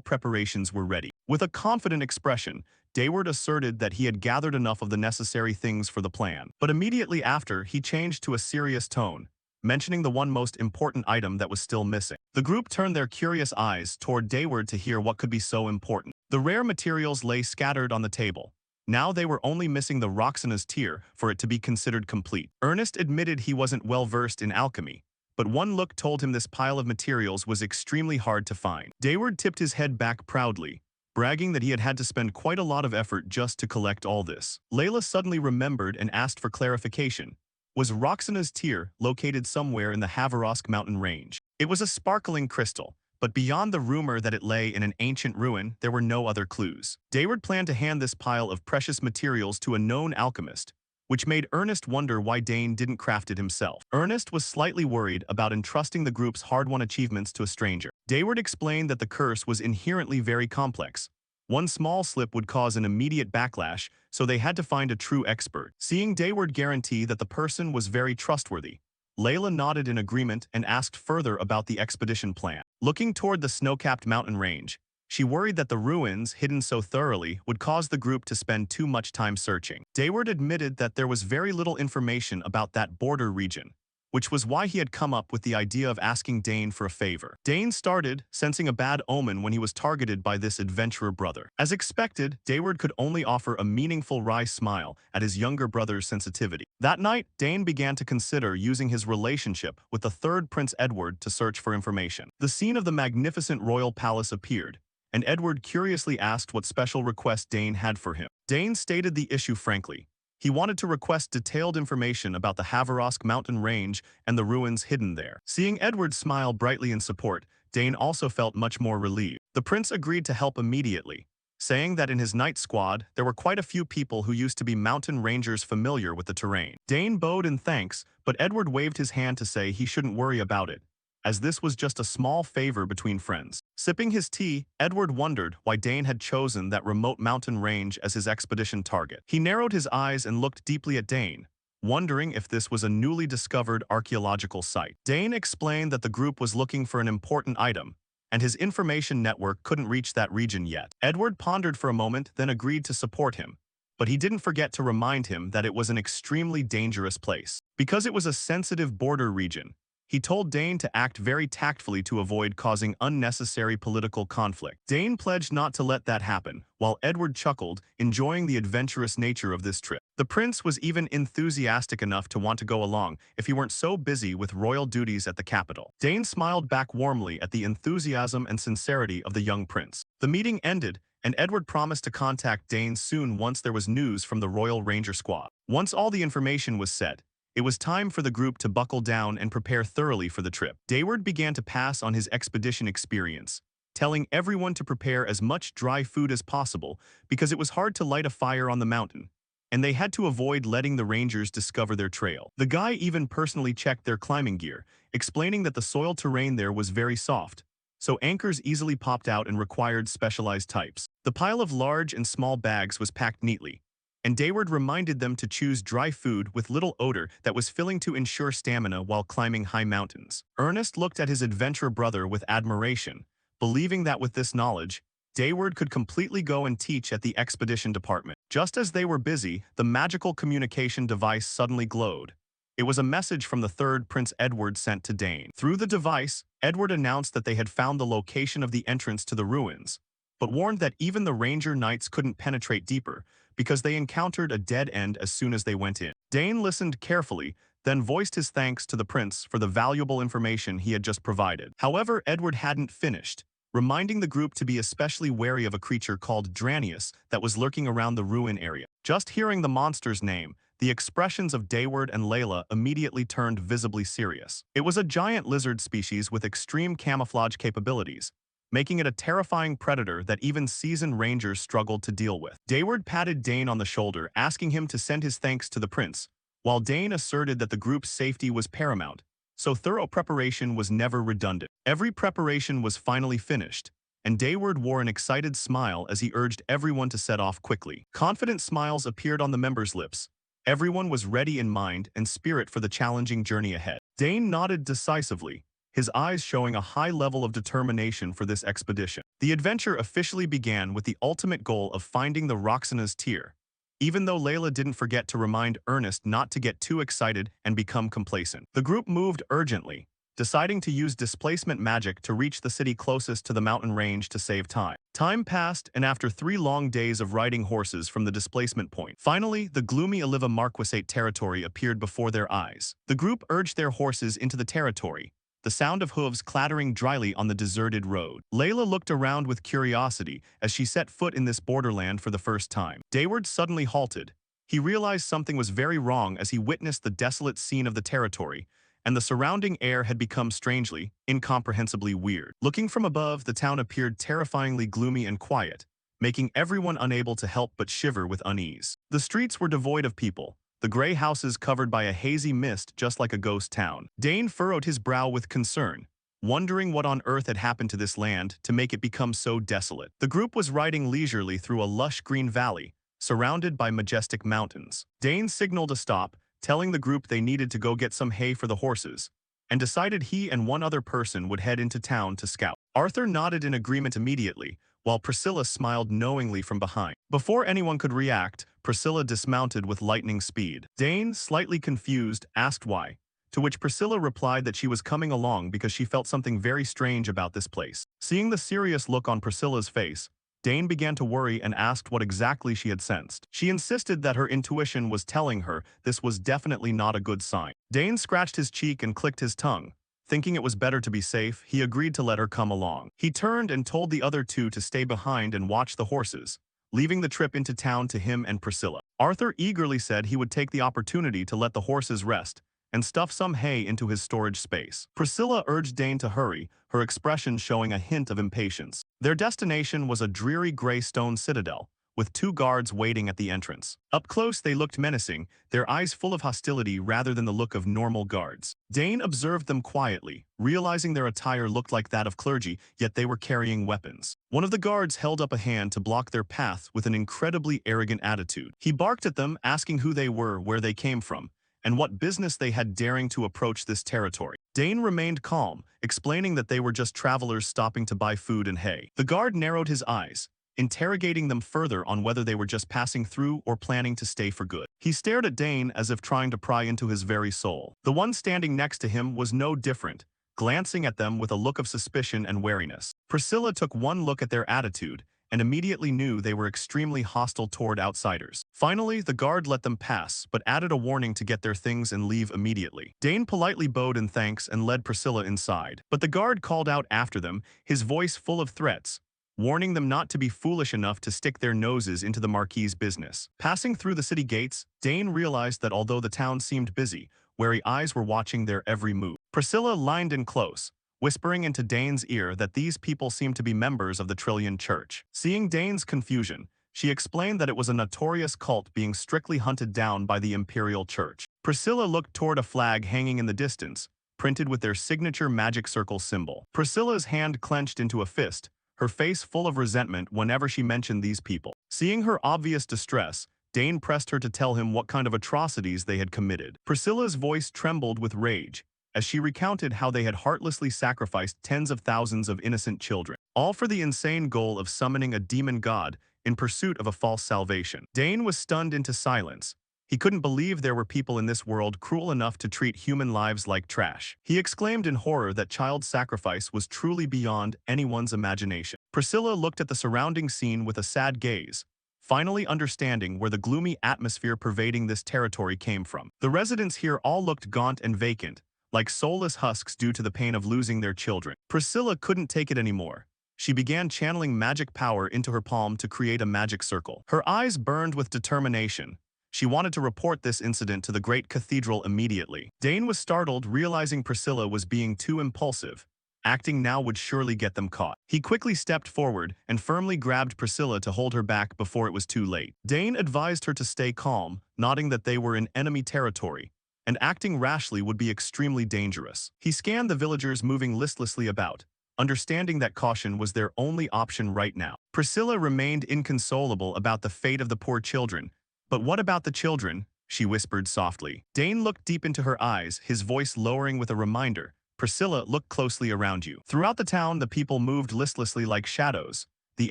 preparations were ready. With a confident expression, Dayward asserted that he had gathered enough of the necessary things for the plan. But immediately after, he changed to a serious tone, mentioning the one most important item that was still missing. The group turned their curious eyes toward Dayward to hear what could be so important. The rare materials lay scattered on the table. Now they were only missing the Roxana's tear for it to be considered complete. Ernest admitted he wasn't well versed in alchemy, but one look told him this pile of materials was extremely hard to find. Dayward tipped his head back proudly, bragging that he had had to spend quite a lot of effort just to collect all this. Layla suddenly remembered and asked for clarification. Was Roxana's tear located somewhere in the Havarask mountain range? It was a sparkling crystal, but beyond the rumor that it lay in an ancient ruin, there were no other clues. Dayward planned to hand this pile of precious materials to a known alchemist, which made Ernest wonder why Dane didn't craft it himself. Ernest was slightly worried about entrusting the group's hard-won achievements to a stranger. Dayward explained that the curse was inherently very complex. One small slip would cause an immediate backlash, so they had to find a true expert. Seeing Dayward guarantee that the person was very trustworthy, Layla nodded in agreement and asked further about the expedition plan. Looking toward the snow-capped mountain range, she worried that the ruins, hidden so thoroughly, would cause the group to spend too much time searching. Dayward admitted that there was very little information about that border region, which was why he had come up with the idea of asking Dane for a favor. Dane started sensing a bad omen when he was targeted by this adventurer brother. As expected, Dayward could only offer a meaningful wry smile at his younger brother's sensitivity. That night, Dane began to consider using his relationship with the third Prince Edward to search for information. The scene of the magnificent royal palace appeared, and Edward curiously asked what special request Dane had for him. Dane stated the issue frankly. He wanted to request detailed information about the Havarask mountain range and the ruins hidden there. Seeing Edward smile brightly in support, Dane also felt much more relieved. The prince agreed to help immediately, saying that in his night squad there were quite a few people who used to be mountain rangers familiar with the terrain. Dane bowed in thanks, but Edward waved his hand to say he shouldn't worry about it, as this was just a small favor between friends. Sipping his tea, Edward wondered why Dane had chosen that remote mountain range as his expedition target. He narrowed his eyes and looked deeply at Dane, wondering if this was a newly discovered archaeological site. Dane explained that the group was looking for an important item, and his information network couldn't reach that region yet. Edward pondered for a moment, then agreed to support him, but he didn't forget to remind him that it was an extremely dangerous place. Because it was a sensitive border region, he told Dane to act very tactfully to avoid causing unnecessary political conflict. Dane pledged not to let that happen, while Edward chuckled, enjoying the adventurous nature of this trip. The prince was even enthusiastic enough to want to go along if he weren't so busy with royal duties at the capital. Dane smiled back warmly at the enthusiasm and sincerity of the young prince. The meeting ended, and Edward promised to contact Dane soon once there was news from the Royal Ranger Squad. Once all the information was set, it was time for the group to buckle down and prepare thoroughly for the trip. Dayward began to pass on his expedition experience, telling everyone to prepare as much dry food as possible because it was hard to light a fire on the mountain, and they had to avoid letting the rangers discover their trail. The guy even personally checked their climbing gear, explaining that the soil terrain there was very soft, so anchors easily popped out and required specialized types. The pile of large and small bags was packed neatly, and Dayward reminded them to choose dry food with little odor that was filling to ensure stamina while climbing high mountains. Ernest looked at his adventurer brother with admiration, believing that with this knowledge, Dayward could completely go and teach at the expedition department. Just as they were busy, the magical communication device suddenly glowed. It was a message from the third Prince Edward sent to Dane. Through the device, Edward announced that they had found the location of the entrance to the ruins, but warned that even the ranger knights couldn't penetrate deeper because they encountered a dead end as soon as they went in. Dane listened carefully, then voiced his thanks to the prince for the valuable information he had just provided. However, Edward hadn't finished, reminding the group to be especially wary of a creature called Dranius that was lurking around the ruin area. Just hearing the monster's name, the expressions of Dayward and Layla immediately turned visibly serious. It was a giant lizard species with extreme camouflage capabilities, making it a terrifying predator that even seasoned rangers struggled to deal with. Dayward patted Dane on the shoulder, asking him to send his thanks to the prince, while Dane asserted that the group's safety was paramount, so thorough preparation was never redundant. Every preparation was finally finished, and Dayward wore an excited smile as he urged everyone to set off quickly. Confident smiles appeared on the members' lips. Everyone was ready in mind and spirit for the challenging journey ahead. Dane nodded decisively, his eyes showing a high level of determination for this expedition. The adventure officially began with the ultimate goal of finding the Roxana's tear, even though Layla didn't forget to remind Ernest not to get too excited and become complacent. The group moved urgently, deciding to use displacement magic to reach the city closest to the mountain range to save time. Time passed, and after 3 long days of riding horses from the displacement point, finally, the gloomy Oliva Marquisate territory appeared before their eyes. The group urged their horses into the territory, the sound of hooves clattering dryly on the deserted road. Layla looked around with curiosity as she set foot in this borderland for the first time. Dayward suddenly halted. He realized something was very wrong as he witnessed the desolate scene of the territory, and the surrounding air had become strangely, incomprehensibly weird. Looking from above, the town appeared terrifyingly gloomy and quiet, making everyone unable to help but shiver with unease. The streets were devoid of people, the gray houses covered by a hazy mist just like a ghost town. Dane furrowed his brow with concern, wondering what on earth had happened to this land to make it become so desolate. The group was riding leisurely through a lush green valley, surrounded by majestic mountains. Dane signaled a stop, telling the group they needed to go get some hay for the horses, and decided he and one other person would head into town to scout. Arthur nodded in agreement immediately, while Priscilla smiled knowingly from behind. Before anyone could react, Priscilla dismounted with lightning speed. Dane, slightly confused, asked why, to which Priscilla replied that she was coming along because she felt something very strange about this place. Seeing the serious look on Priscilla's face, Dane began to worry and asked what exactly she had sensed. She insisted that her intuition was telling her this was definitely not a good sign. Dane scratched his cheek and clicked his tongue. Thinking it was better to be safe, he agreed to let her come along. He turned and told the other two to stay behind and watch the horses, leaving the trip into town to him and Priscilla. Arthur eagerly said he would take the opportunity to let the horses rest and stuff some hay into his storage space. Priscilla urged Dane to hurry, her expression showing a hint of impatience. Their destination was a dreary gray stone citadel, with 2 guards waiting at the entrance. Up close, they looked menacing, their eyes full of hostility rather than the look of normal guards. Dane observed them quietly, realizing their attire looked like that of clergy, yet they were carrying weapons. One of the guards held up a hand to block their path with an incredibly arrogant attitude. He barked at them, asking who they were, where they came from, and what business they had daring to approach this territory. Dane remained calm, explaining that they were just travelers stopping to buy food and hay. The guard narrowed his eyes, interrogating them further on whether they were just passing through or planning to stay for good. He stared at Dane as if trying to pry into his very soul. The one standing next to him was no different, glancing at them with a look of suspicion and wariness. Priscilla took one look at their attitude and immediately knew they were extremely hostile toward outsiders. Finally, the guard let them pass, but added a warning to get their things and leave immediately. Dane politely bowed in thanks and led Priscilla inside, but the guard called out after them, his voice full of threats, warning them not to be foolish enough to stick their noses into the Marquis's business. Passing through the city gates, Dane realized that although the town seemed busy, wary eyes were watching their every move. Priscilla lined in close, whispering into Dane's ear that these people seemed to be members of the Trillion Church. Seeing Dane's confusion, she explained that it was a notorious cult being strictly hunted down by the Imperial Church. Priscilla looked toward a flag hanging in the distance, printed with their signature magic circle symbol. Priscilla's hand clenched into a fist, her face full of resentment whenever she mentioned these people. Seeing her obvious distress, Dane pressed her to tell him what kind of atrocities they had committed. Priscilla's voice trembled with rage as she recounted how they had heartlessly sacrificed tens of thousands of innocent children, all for the insane goal of summoning a demon god in pursuit of a false salvation. Dane was stunned into silence. He couldn't believe there were people in this world cruel enough to treat human lives like trash. He exclaimed in horror that child sacrifice was truly beyond anyone's imagination. Priscilla looked at the surrounding scene with a sad gaze, finally understanding where the gloomy atmosphere pervading this territory came from. The residents here all looked gaunt and vacant, like soulless husks due to the pain of losing their children. Priscilla couldn't take it anymore. She began channeling magic power into her palm to create a magic circle. Her eyes burned with determination. She wanted to report this incident to the great cathedral immediately. Dane was startled, realizing Priscilla was being too impulsive. Acting now would surely get them caught. He quickly stepped forward and firmly grabbed Priscilla to hold her back before it was too late. Dane advised her to stay calm, nodding that they were in enemy territory, and acting rashly would be extremely dangerous. He scanned the villagers moving listlessly about, understanding that caution was their only option right now. Priscilla remained inconsolable about the fate of the poor children. "But what about the children?" she whispered softly. Dane looked deep into her eyes, his voice lowering with a reminder. "Priscilla, look closely around you." Throughout the town, the people moved listlessly like shadows, the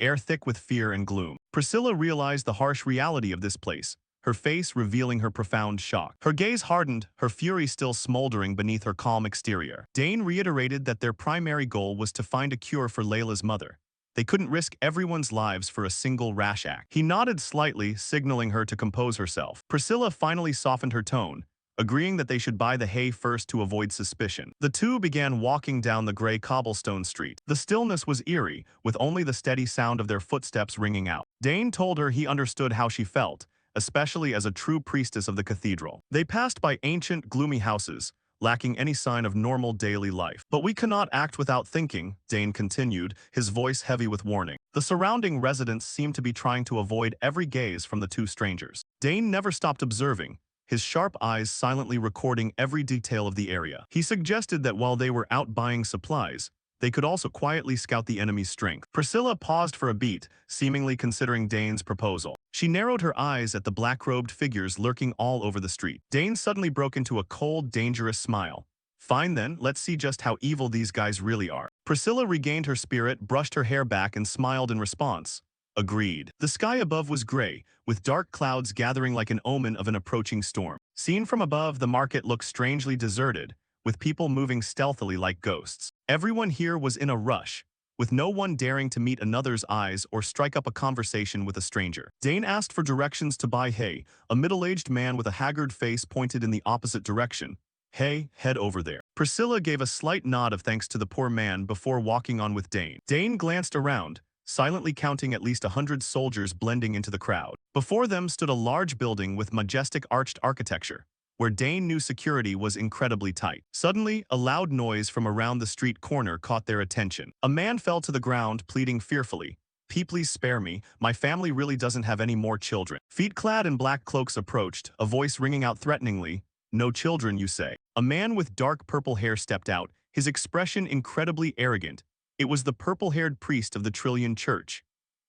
air thick with fear and gloom. Priscilla realized the harsh reality of this place, her face revealing her profound shock. Her gaze hardened, her fury still smoldering beneath her calm exterior. Dane reiterated that their primary goal was to find a cure for Layla's mother. They couldn't risk everyone's lives for a single rash act. He nodded slightly, signaling her to compose herself. Priscilla finally softened her tone, agreeing that they should buy the hay first to avoid suspicion. The two began walking down the gray cobblestone street. The stillness was eerie, with only the steady sound of their footsteps ringing out. Dane told her he understood how she felt, especially as a true priestess of the cathedral. They passed by ancient, gloomy houses, lacking any sign of normal daily life. "But we cannot act without thinking," Dane continued, his voice heavy with warning. The surrounding residents seemed to be trying to avoid every gaze from the two strangers. Dane never stopped observing, his sharp eyes silently recording every detail of the area. He suggested that while they were out buying supplies, they could also quietly scout the enemy's strength. Priscilla paused for a beat, seemingly considering Dane's proposal. She narrowed her eyes at the black-robed figures lurking all over the street. Dane suddenly broke into a cold, dangerous smile. "Fine then, let's see just how evil these guys really are." Priscilla regained her spirit, brushed her hair back, and smiled in response. Agreed. The sky above was gray, with dark clouds gathering like an omen of an approaching storm. Seen from above, the market looked strangely deserted, with people moving stealthily like ghosts. Everyone here was in a rush, with no one daring to meet another's eyes or strike up a conversation with a stranger. Dane asked for directions to buy hay. A middle-aged man with a haggard face pointed in the opposite direction. "Hey, head over there." Priscilla gave a slight nod of thanks to the poor man before walking on with Dane. Dane glanced around, silently counting at least 100 soldiers blending into the crowd. Before them stood a large building with majestic arched architecture, where Dane knew security was incredibly tight. Suddenly, a loud noise from around the street corner caught their attention. A man fell to the ground, pleading fearfully, Please spare me. My family really doesn't have any more children." Feet clad in black cloaks approached, a voice ringing out threateningly. "No children, you say?" A man with dark purple hair stepped out, his expression incredibly arrogant. It was the purple-haired priest of the Trillion Church.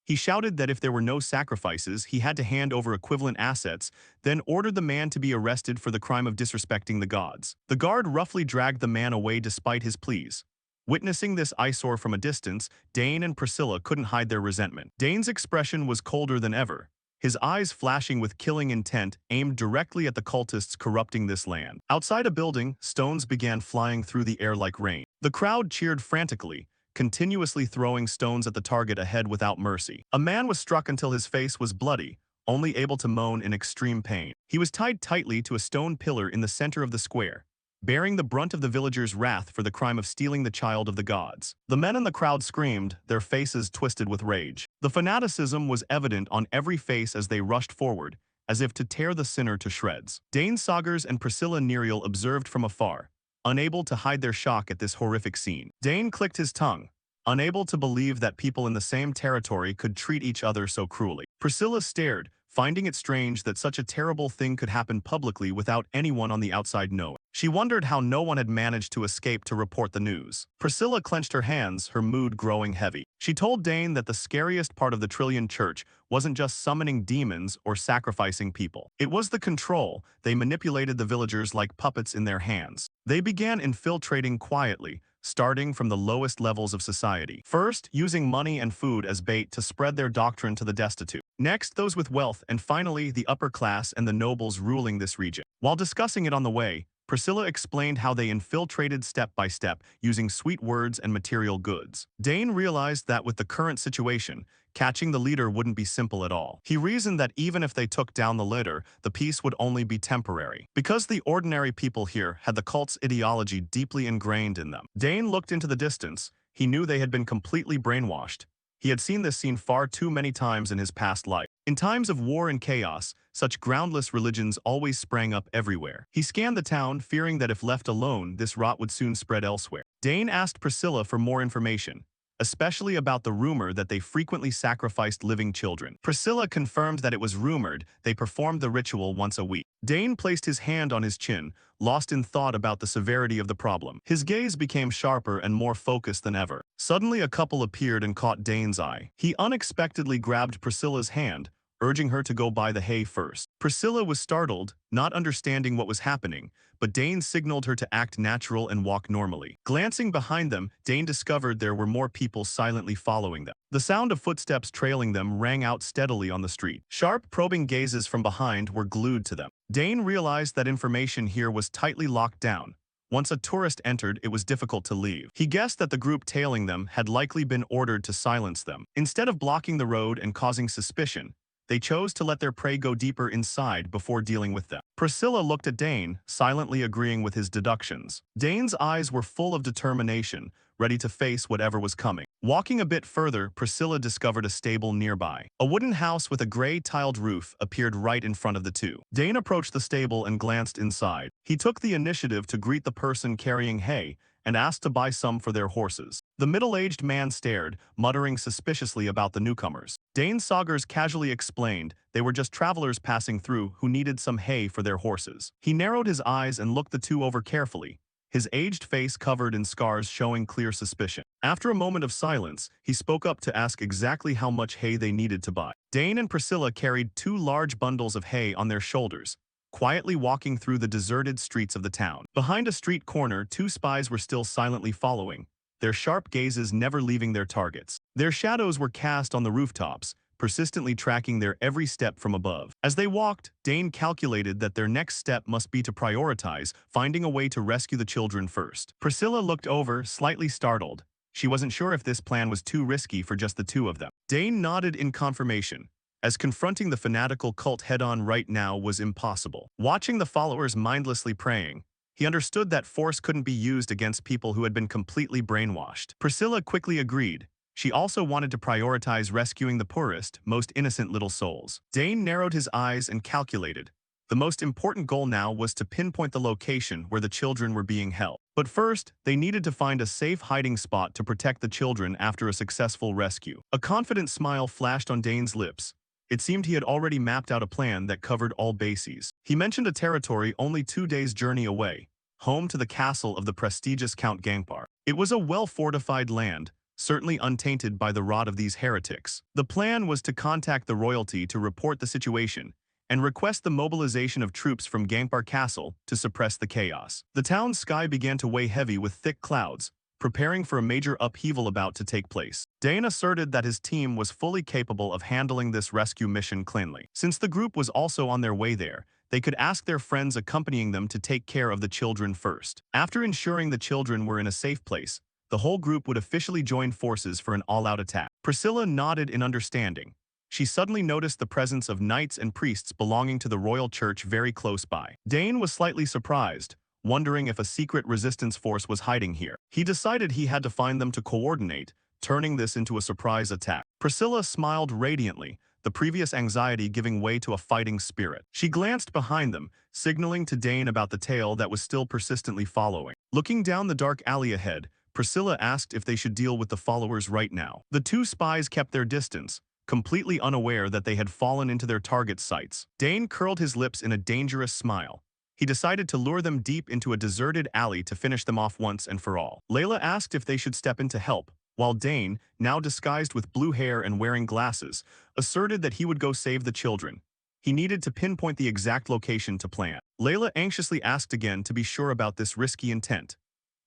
He shouted that if there were no sacrifices, he had to hand over equivalent assets, then ordered the man to be arrested for the crime of disrespecting the gods. The guard roughly dragged the man away despite his pleas. Witnessing this eyesore from a distance, Dane and Priscilla couldn't hide their resentment. Dane's expression was colder than ever, his eyes flashing with killing intent aimed directly at the cultists corrupting this land. Outside a building, stones began flying through the air like rain. The crowd cheered frantically, continuously throwing stones at the target ahead without mercy. A man was struck until his face was bloody, only able to moan in extreme pain. He was tied tightly to a stone pillar in the center of the square, bearing the brunt of the villagers' wrath for the crime of stealing the child of the gods. The men in the crowd screamed, their faces twisted with rage. The fanaticism was evident on every face as they rushed forward, as if to tear the sinner to shreds. Dane Saugers and Priscilla Neriel observed from afar, unable to hide their shock at this horrific scene. Dane clicked his tongue, unable to believe that people in the same territory could treat each other so cruelly. Priscilla stared, finding it strange that such a terrible thing could happen publicly without anyone on the outside knowing. She wondered how no one had managed to escape to report the news. Priscilla clenched her hands, her mood growing heavy. She told Dane that the scariest part of the Trillion Church wasn't just summoning demons or sacrificing people. It was the control. They manipulated the villagers like puppets in their hands. They began infiltrating quietly, starting from the lowest levels of society. First, using money and food as bait to spread their doctrine to the destitute. Next, those with wealth, and finally, the upper class and the nobles ruling this region. While discussing it on the way, Priscilla explained how they infiltrated step by step, using sweet words and material goods. Dane realized that with the current situation, catching the leader wouldn't be simple at all. He reasoned that even if they took down the leader, the peace would only be temporary. Because the ordinary people here had the cult's ideology deeply ingrained in them. Dane looked into the distance. He knew they had been completely brainwashed. He had seen this scene far too many times in his past life. In times of war and chaos, such groundless religions always sprang up everywhere. He scanned the town, fearing that if left alone, this rot would soon spread elsewhere. Dane asked Priscilla for more information, especially about the rumor that they frequently sacrificed living children. Priscilla confirmed that it was rumored they performed the ritual once a week. Dane placed his hand on his chin, lost in thought about the severity of the problem. His gaze became sharper and more focused than ever. Suddenly a couple appeared and caught Dane's eye. He unexpectedly grabbed Priscilla's hand, urging her to go buy the hay first. Priscilla was startled, not understanding what was happening, but Dane signaled her to act natural and walk normally. Glancing behind them, Dane discovered there were more people silently following them. The sound of footsteps trailing them rang out steadily on the street. Sharp, probing gazes from behind were glued to them. Dane realized that information here was tightly locked down. Once a tourist entered, it was difficult to leave. He guessed that the group tailing them had likely been ordered to silence them. Instead of blocking the road and causing suspicion, they chose to let their prey go deeper inside before dealing with them. Priscilla looked at Dane, silently agreeing with his deductions. Dane's eyes were full of determination, ready to face whatever was coming. Walking a bit further, Priscilla discovered a stable nearby. A wooden house with a gray tiled roof appeared right in front of the two. Dane approached the stable and glanced inside. He took the initiative to greet the person carrying hay and asked to buy some for their horses. The middle-aged man stared, muttering suspiciously about the newcomers. Dane Saugers casually explained they were just travelers passing through who needed some hay for their horses. He narrowed his eyes and looked the two over carefully, his aged face covered in scars showing clear suspicion. After a moment of silence, he spoke up to ask exactly how much hay they needed to buy. Dane and Priscilla carried 2 large bundles of hay on their shoulders, quietly walking through the deserted streets of the town. Behind a street corner, 2 spies were still silently following, their sharp gazes never leaving their targets. Their shadows were cast on the rooftops, persistently tracking their every step from above. As they walked, Dane calculated that their next step must be to prioritize finding a way to rescue the children first. Priscilla looked over, slightly startled. She wasn't sure if this plan was too risky for just the 2 of them. Dane nodded in confirmation, as confronting the fanatical cult head-on right now was impossible. Watching the followers mindlessly praying, he understood that force couldn't be used against people who had been completely brainwashed. Priscilla quickly agreed. She also wanted to prioritize rescuing the poorest, most innocent little souls. Dane narrowed his eyes and calculated. The most important goal now was to pinpoint the location where the children were being held. But first, they needed to find a safe hiding spot to protect the children after a successful rescue. A confident smile flashed on Dane's lips. It seemed he had already mapped out a plan that covered all bases. He mentioned a territory only 2 days' journey away, home to the castle of the prestigious Count Gangpar. It was a well-fortified land, certainly untainted by the rot of these heretics. The plan was to contact the royalty to report the situation and request the mobilization of troops from Gangpar Castle to suppress the chaos. The town's sky began to weigh heavy with thick clouds, preparing for a major upheaval about to take place. Dane asserted that his team was fully capable of handling this rescue mission cleanly. Since the group was also on their way there, they could ask their friends accompanying them to take care of the children first. After ensuring the children were in a safe place, the whole group would officially join forces for an all-out attack. Priscilla nodded in understanding. She suddenly noticed the presence of knights and priests belonging to the royal church very close by. Dane was slightly surprised, wondering if a secret resistance force was hiding here. He decided he had to find them to coordinate, turning this into a surprise attack. Priscilla smiled radiantly, the previous anxiety giving way to a fighting spirit. She glanced behind them, signaling to Dane about the tail that was still persistently following. Looking down the dark alley ahead, Priscilla asked if they should deal with the followers right now. The two spies kept their distance, completely unaware that they had fallen into their target sights. Dane curled his lips in a dangerous smile. He decided to lure them deep into a deserted alley to finish them off once and for all. Layla asked if they should step in to help, while Dane, now disguised with blue hair and wearing glasses, asserted that he would go save the children. He needed to pinpoint the exact location to plan. Layla anxiously asked again to be sure about this risky intent.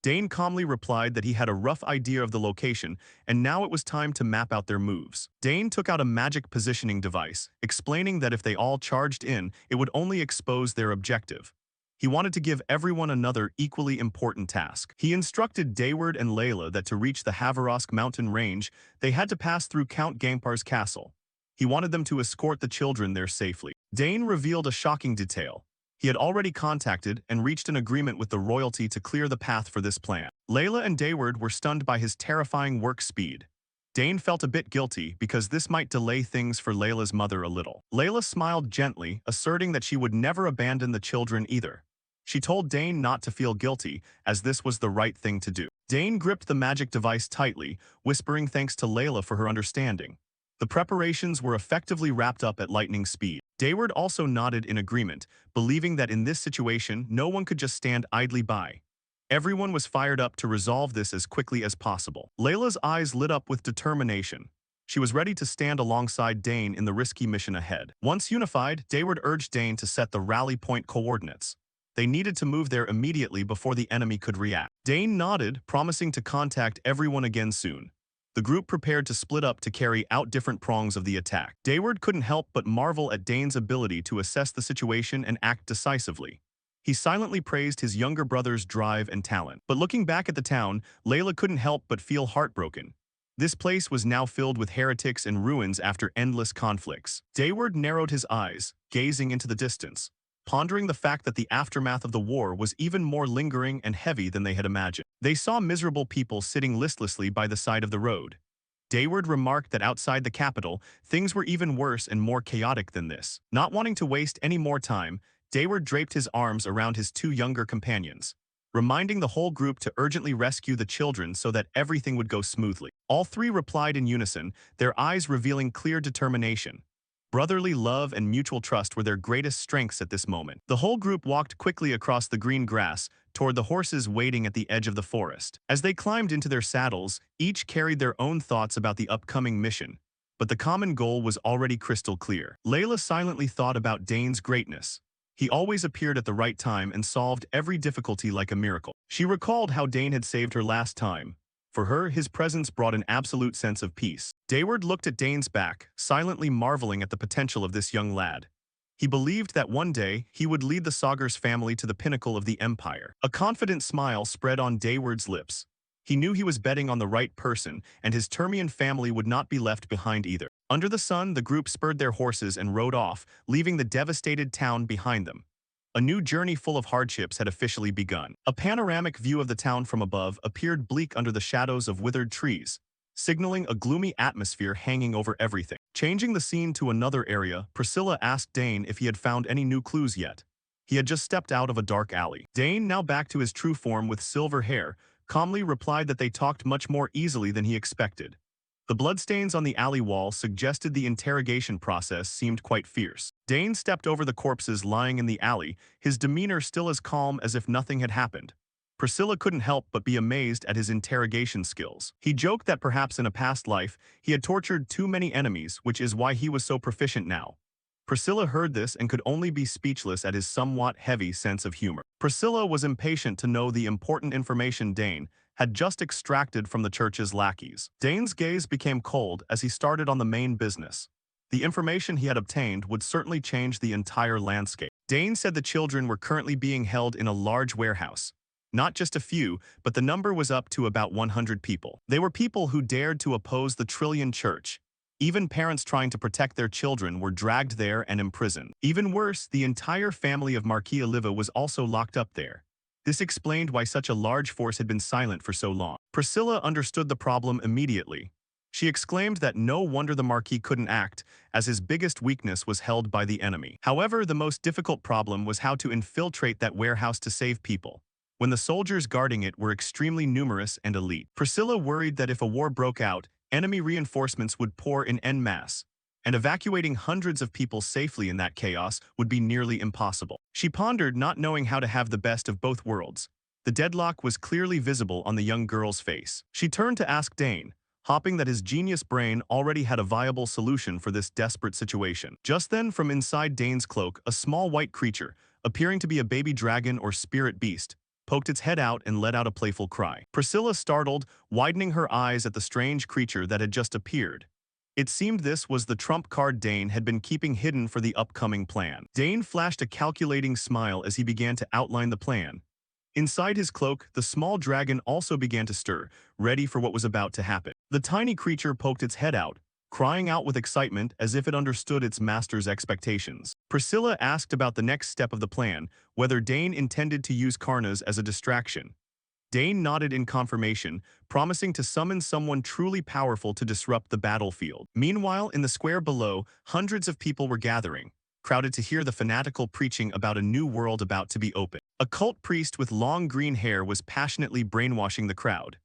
Dane calmly replied that he had a rough idea of the location, and now it was time to map out their moves. Dane took out a magic positioning device, explaining that if they all charged in, it would only expose their objective. He wanted to give everyone another equally important task. He instructed Dayward and Layla that to reach the Havarask mountain range, they had to pass through Count Gangpar's castle. He wanted them to escort the children there safely. Dane revealed a shocking detail. He had already contacted and reached an agreement with the royalty to clear the path for this plan. Layla and Dayward were stunned by his terrifying work speed. Dane felt a bit guilty because this might delay things for Layla's mother a little. Layla smiled gently, asserting that she would never abandon the children either. She told Dane not to feel guilty, as this was the right thing to do. Dane gripped the magic device tightly, whispering thanks to Layla for her understanding. The preparations were effectively wrapped up at lightning speed. Dayward also nodded in agreement, believing that in this situation, no one could just stand idly by. Everyone was fired up to resolve this as quickly as possible. Layla's eyes lit up with determination. She was ready to stand alongside Dane in the risky mission ahead. Once unified, Dayward urged Dane to set the rally point coordinates. They needed to move there immediately before the enemy could react. Dane nodded, promising to contact everyone again soon. The group prepared to split up to carry out different prongs of the attack. Dayward couldn't help but marvel at Dane's ability to assess the situation and act decisively. He silently praised his younger brother's drive and talent. But looking back at the town, Layla couldn't help but feel heartbroken. This place was now filled with heretics and ruins after endless conflicts. Dayward narrowed his eyes, gazing into the distance, pondering the fact that the aftermath of the war was even more lingering and heavy than they had imagined. They saw miserable people sitting listlessly by the side of the road. Dayward remarked that outside the capital, things were even worse and more chaotic than this. Not wanting to waste any more time, Dayward draped his arms around his two younger companions, reminding the whole group to urgently rescue the children so that everything would go smoothly. All three replied in unison, their eyes revealing clear determination. Brotherly love and mutual trust were their greatest strengths at this moment. The whole group walked quickly across the green grass toward the horses waiting at the edge of the forest. As they climbed into their saddles, each carried their own thoughts about the upcoming mission, but the common goal was already crystal clear. Layla silently thought about Dane's greatness. He always appeared at the right time and solved every difficulty like a miracle. She recalled how Dane had saved her last time. For her, his presence brought an absolute sense of peace. Dayward looked at Dane's back, silently marveling at the potential of this young lad. He believed that one day he would lead the Sagar's family to the pinnacle of the empire. A confident smile spread on Dayward's lips. He knew he was betting on the right person, and his Termian family would not be left behind either. Under the sun, the group spurred their horses and rode off, leaving the devastated town behind them. A new journey full of hardships had officially begun. A panoramic view of the town from above appeared bleak under the shadows of withered trees. signaling a gloomy atmosphere hanging over everything. Changing the scene to another area, Priscilla asked Dane if he had found any new clues yet. He had just stepped out of a dark alley. Dane, now back to his true form with silver hair, calmly replied that they talked much more easily than he expected. The bloodstains on the alley wall suggested the interrogation process seemed quite fierce. Dane stepped over the corpses lying in the alley, his demeanor still as calm as if nothing had happened. Priscilla couldn't help but be amazed at his interrogation skills. He joked that perhaps in a past life, he had tortured too many enemies, which is why he was so proficient now. Priscilla heard this and could only be speechless at his somewhat heavy sense of humor. Priscilla was impatient to know the important information Dane had just extracted from the church's lackeys. Dane's gaze became cold as he started on the main business. The information he had obtained would certainly change the entire landscape. Dane said the children were currently being held in a large warehouse. Not just a few, but the number was up to about 100 people. They were people who dared to oppose the Trillion Church. Even parents trying to protect their children were dragged there and imprisoned. Even worse, the entire family of Marquis Oliva was also locked up there. This explained why such a large force had been silent for so long. Priscilla understood the problem immediately. She exclaimed that no wonder the Marquis couldn't act, as his biggest weakness was held by the enemy. However, the most difficult problem was how to infiltrate that warehouse to save people, when the soldiers guarding it were extremely numerous and elite. Priscilla worried that if a war broke out, enemy reinforcements would pour in en masse, and evacuating hundreds of people safely in that chaos would be nearly impossible. She pondered, not knowing how to have the best of both worlds. The deadlock was clearly visible on the young girl's face. She turned to ask Dane, hoping that his genius brain already had a viable solution for this desperate situation. Just then, from inside Dane's cloak, a small white creature, appearing to be a baby dragon or spirit beast, poked its head out and let out a playful cry. Priscilla startled, widening her eyes at the strange creature that had just appeared. It seemed this was the trump card Dane had been keeping hidden for the upcoming plan. Dane flashed a calculating smile as he began to outline the plan. Inside his cloak, the small dragon also began to stir, ready for what was about to happen. The tiny creature poked its head out, crying out with excitement as if it understood its master's expectations. Priscilla asked about the next step of the plan, whether Dane intended to use Karnas as a distraction. Dane nodded in confirmation, promising to summon someone truly powerful to disrupt the battlefield. Meanwhile, in the square below, hundreds of people were gathering, crowded to hear the fanatical preaching about a new world about to be opened. A cult priest with long green hair was passionately brainwashing the crowd.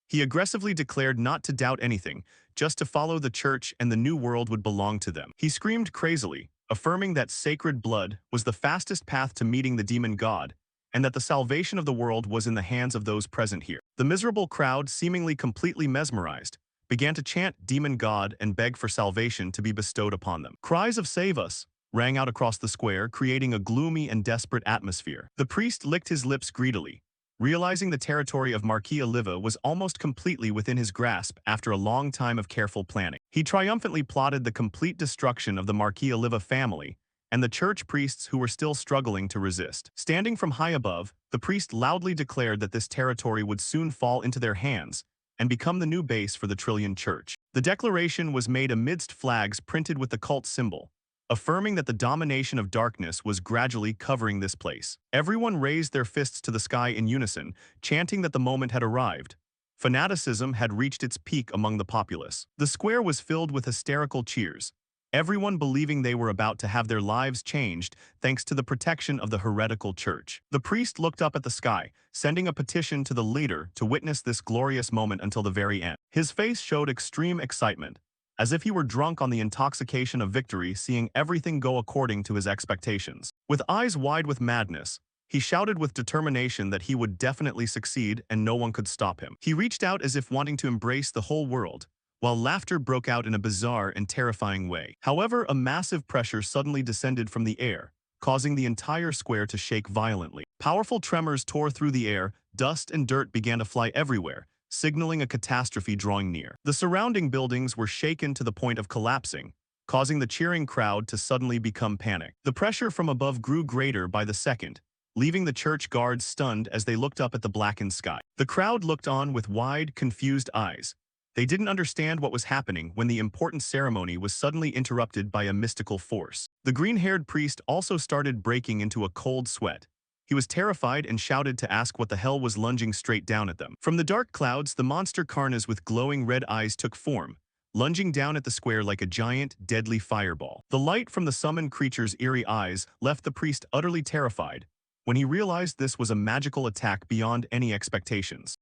He aggressively declared not to doubt anything, just to follow the church and the new world would belong to them. He screamed crazily, affirming that sacred blood was the fastest path to meeting the demon god, and that the salvation of the world was in the hands of those present here. The miserable crowd, seemingly completely mesmerized, began to chant demon god and beg for salvation to be bestowed upon them. Cries of "Save us!" rang out across the square, creating a gloomy and desperate atmosphere. The priest licked his lips greedily, realizing the territory of Marquis Oliva was almost completely within his grasp after a long time of careful planning. He triumphantly plotted the complete destruction of the Marquis Oliva family and the church priests who were still struggling to resist. Standing from high above, the priest loudly declared that this territory would soon fall into their hands and become the new base for the Trillion Church. The declaration was made amidst flags printed with the cult symbol, affirming that the domination of darkness was gradually covering this place. Everyone raised their fists to the sky in unison, chanting that the moment had arrived. Fanaticism had reached its peak among the populace. The square was filled with hysterical cheers, everyone believing they were about to have their lives changed thanks to the protection of the heretical church. The priest looked up at the sky, sending a petition to the leader to witness this glorious moment until the very end. His face showed extreme excitement, as if he were drunk on the intoxication of victory, seeing everything go according to his expectations. With eyes wide with madness, he shouted with determination that he would definitely succeed and no one could stop him. He reached out as if wanting to embrace the whole world, while laughter broke out in a bizarre and terrifying way. However, a massive pressure suddenly descended from the air, causing the entire square to shake violently. Powerful tremors tore through the air, dust and dirt began to fly everywhere, signaling a catastrophe drawing near. The surrounding buildings were shaken to the point of collapsing, causing the cheering crowd to suddenly become panicked. The pressure from above grew greater by the second, leaving the church guards stunned as they looked up at the blackened sky. The crowd looked on with wide, confused eyes. They didn't understand what was happening when the important ceremony was suddenly interrupted by a mystical force. The green-haired priest also started breaking into a cold sweat. He was terrified and shouted to ask what the hell was lunging straight down at them. From the dark clouds, the monster Karnas with glowing red eyes took form, lunging down at the square like a giant, deadly fireball. The light from the summoned creature's eerie eyes left the priest utterly terrified when he realized this was a magical attack beyond any expectations.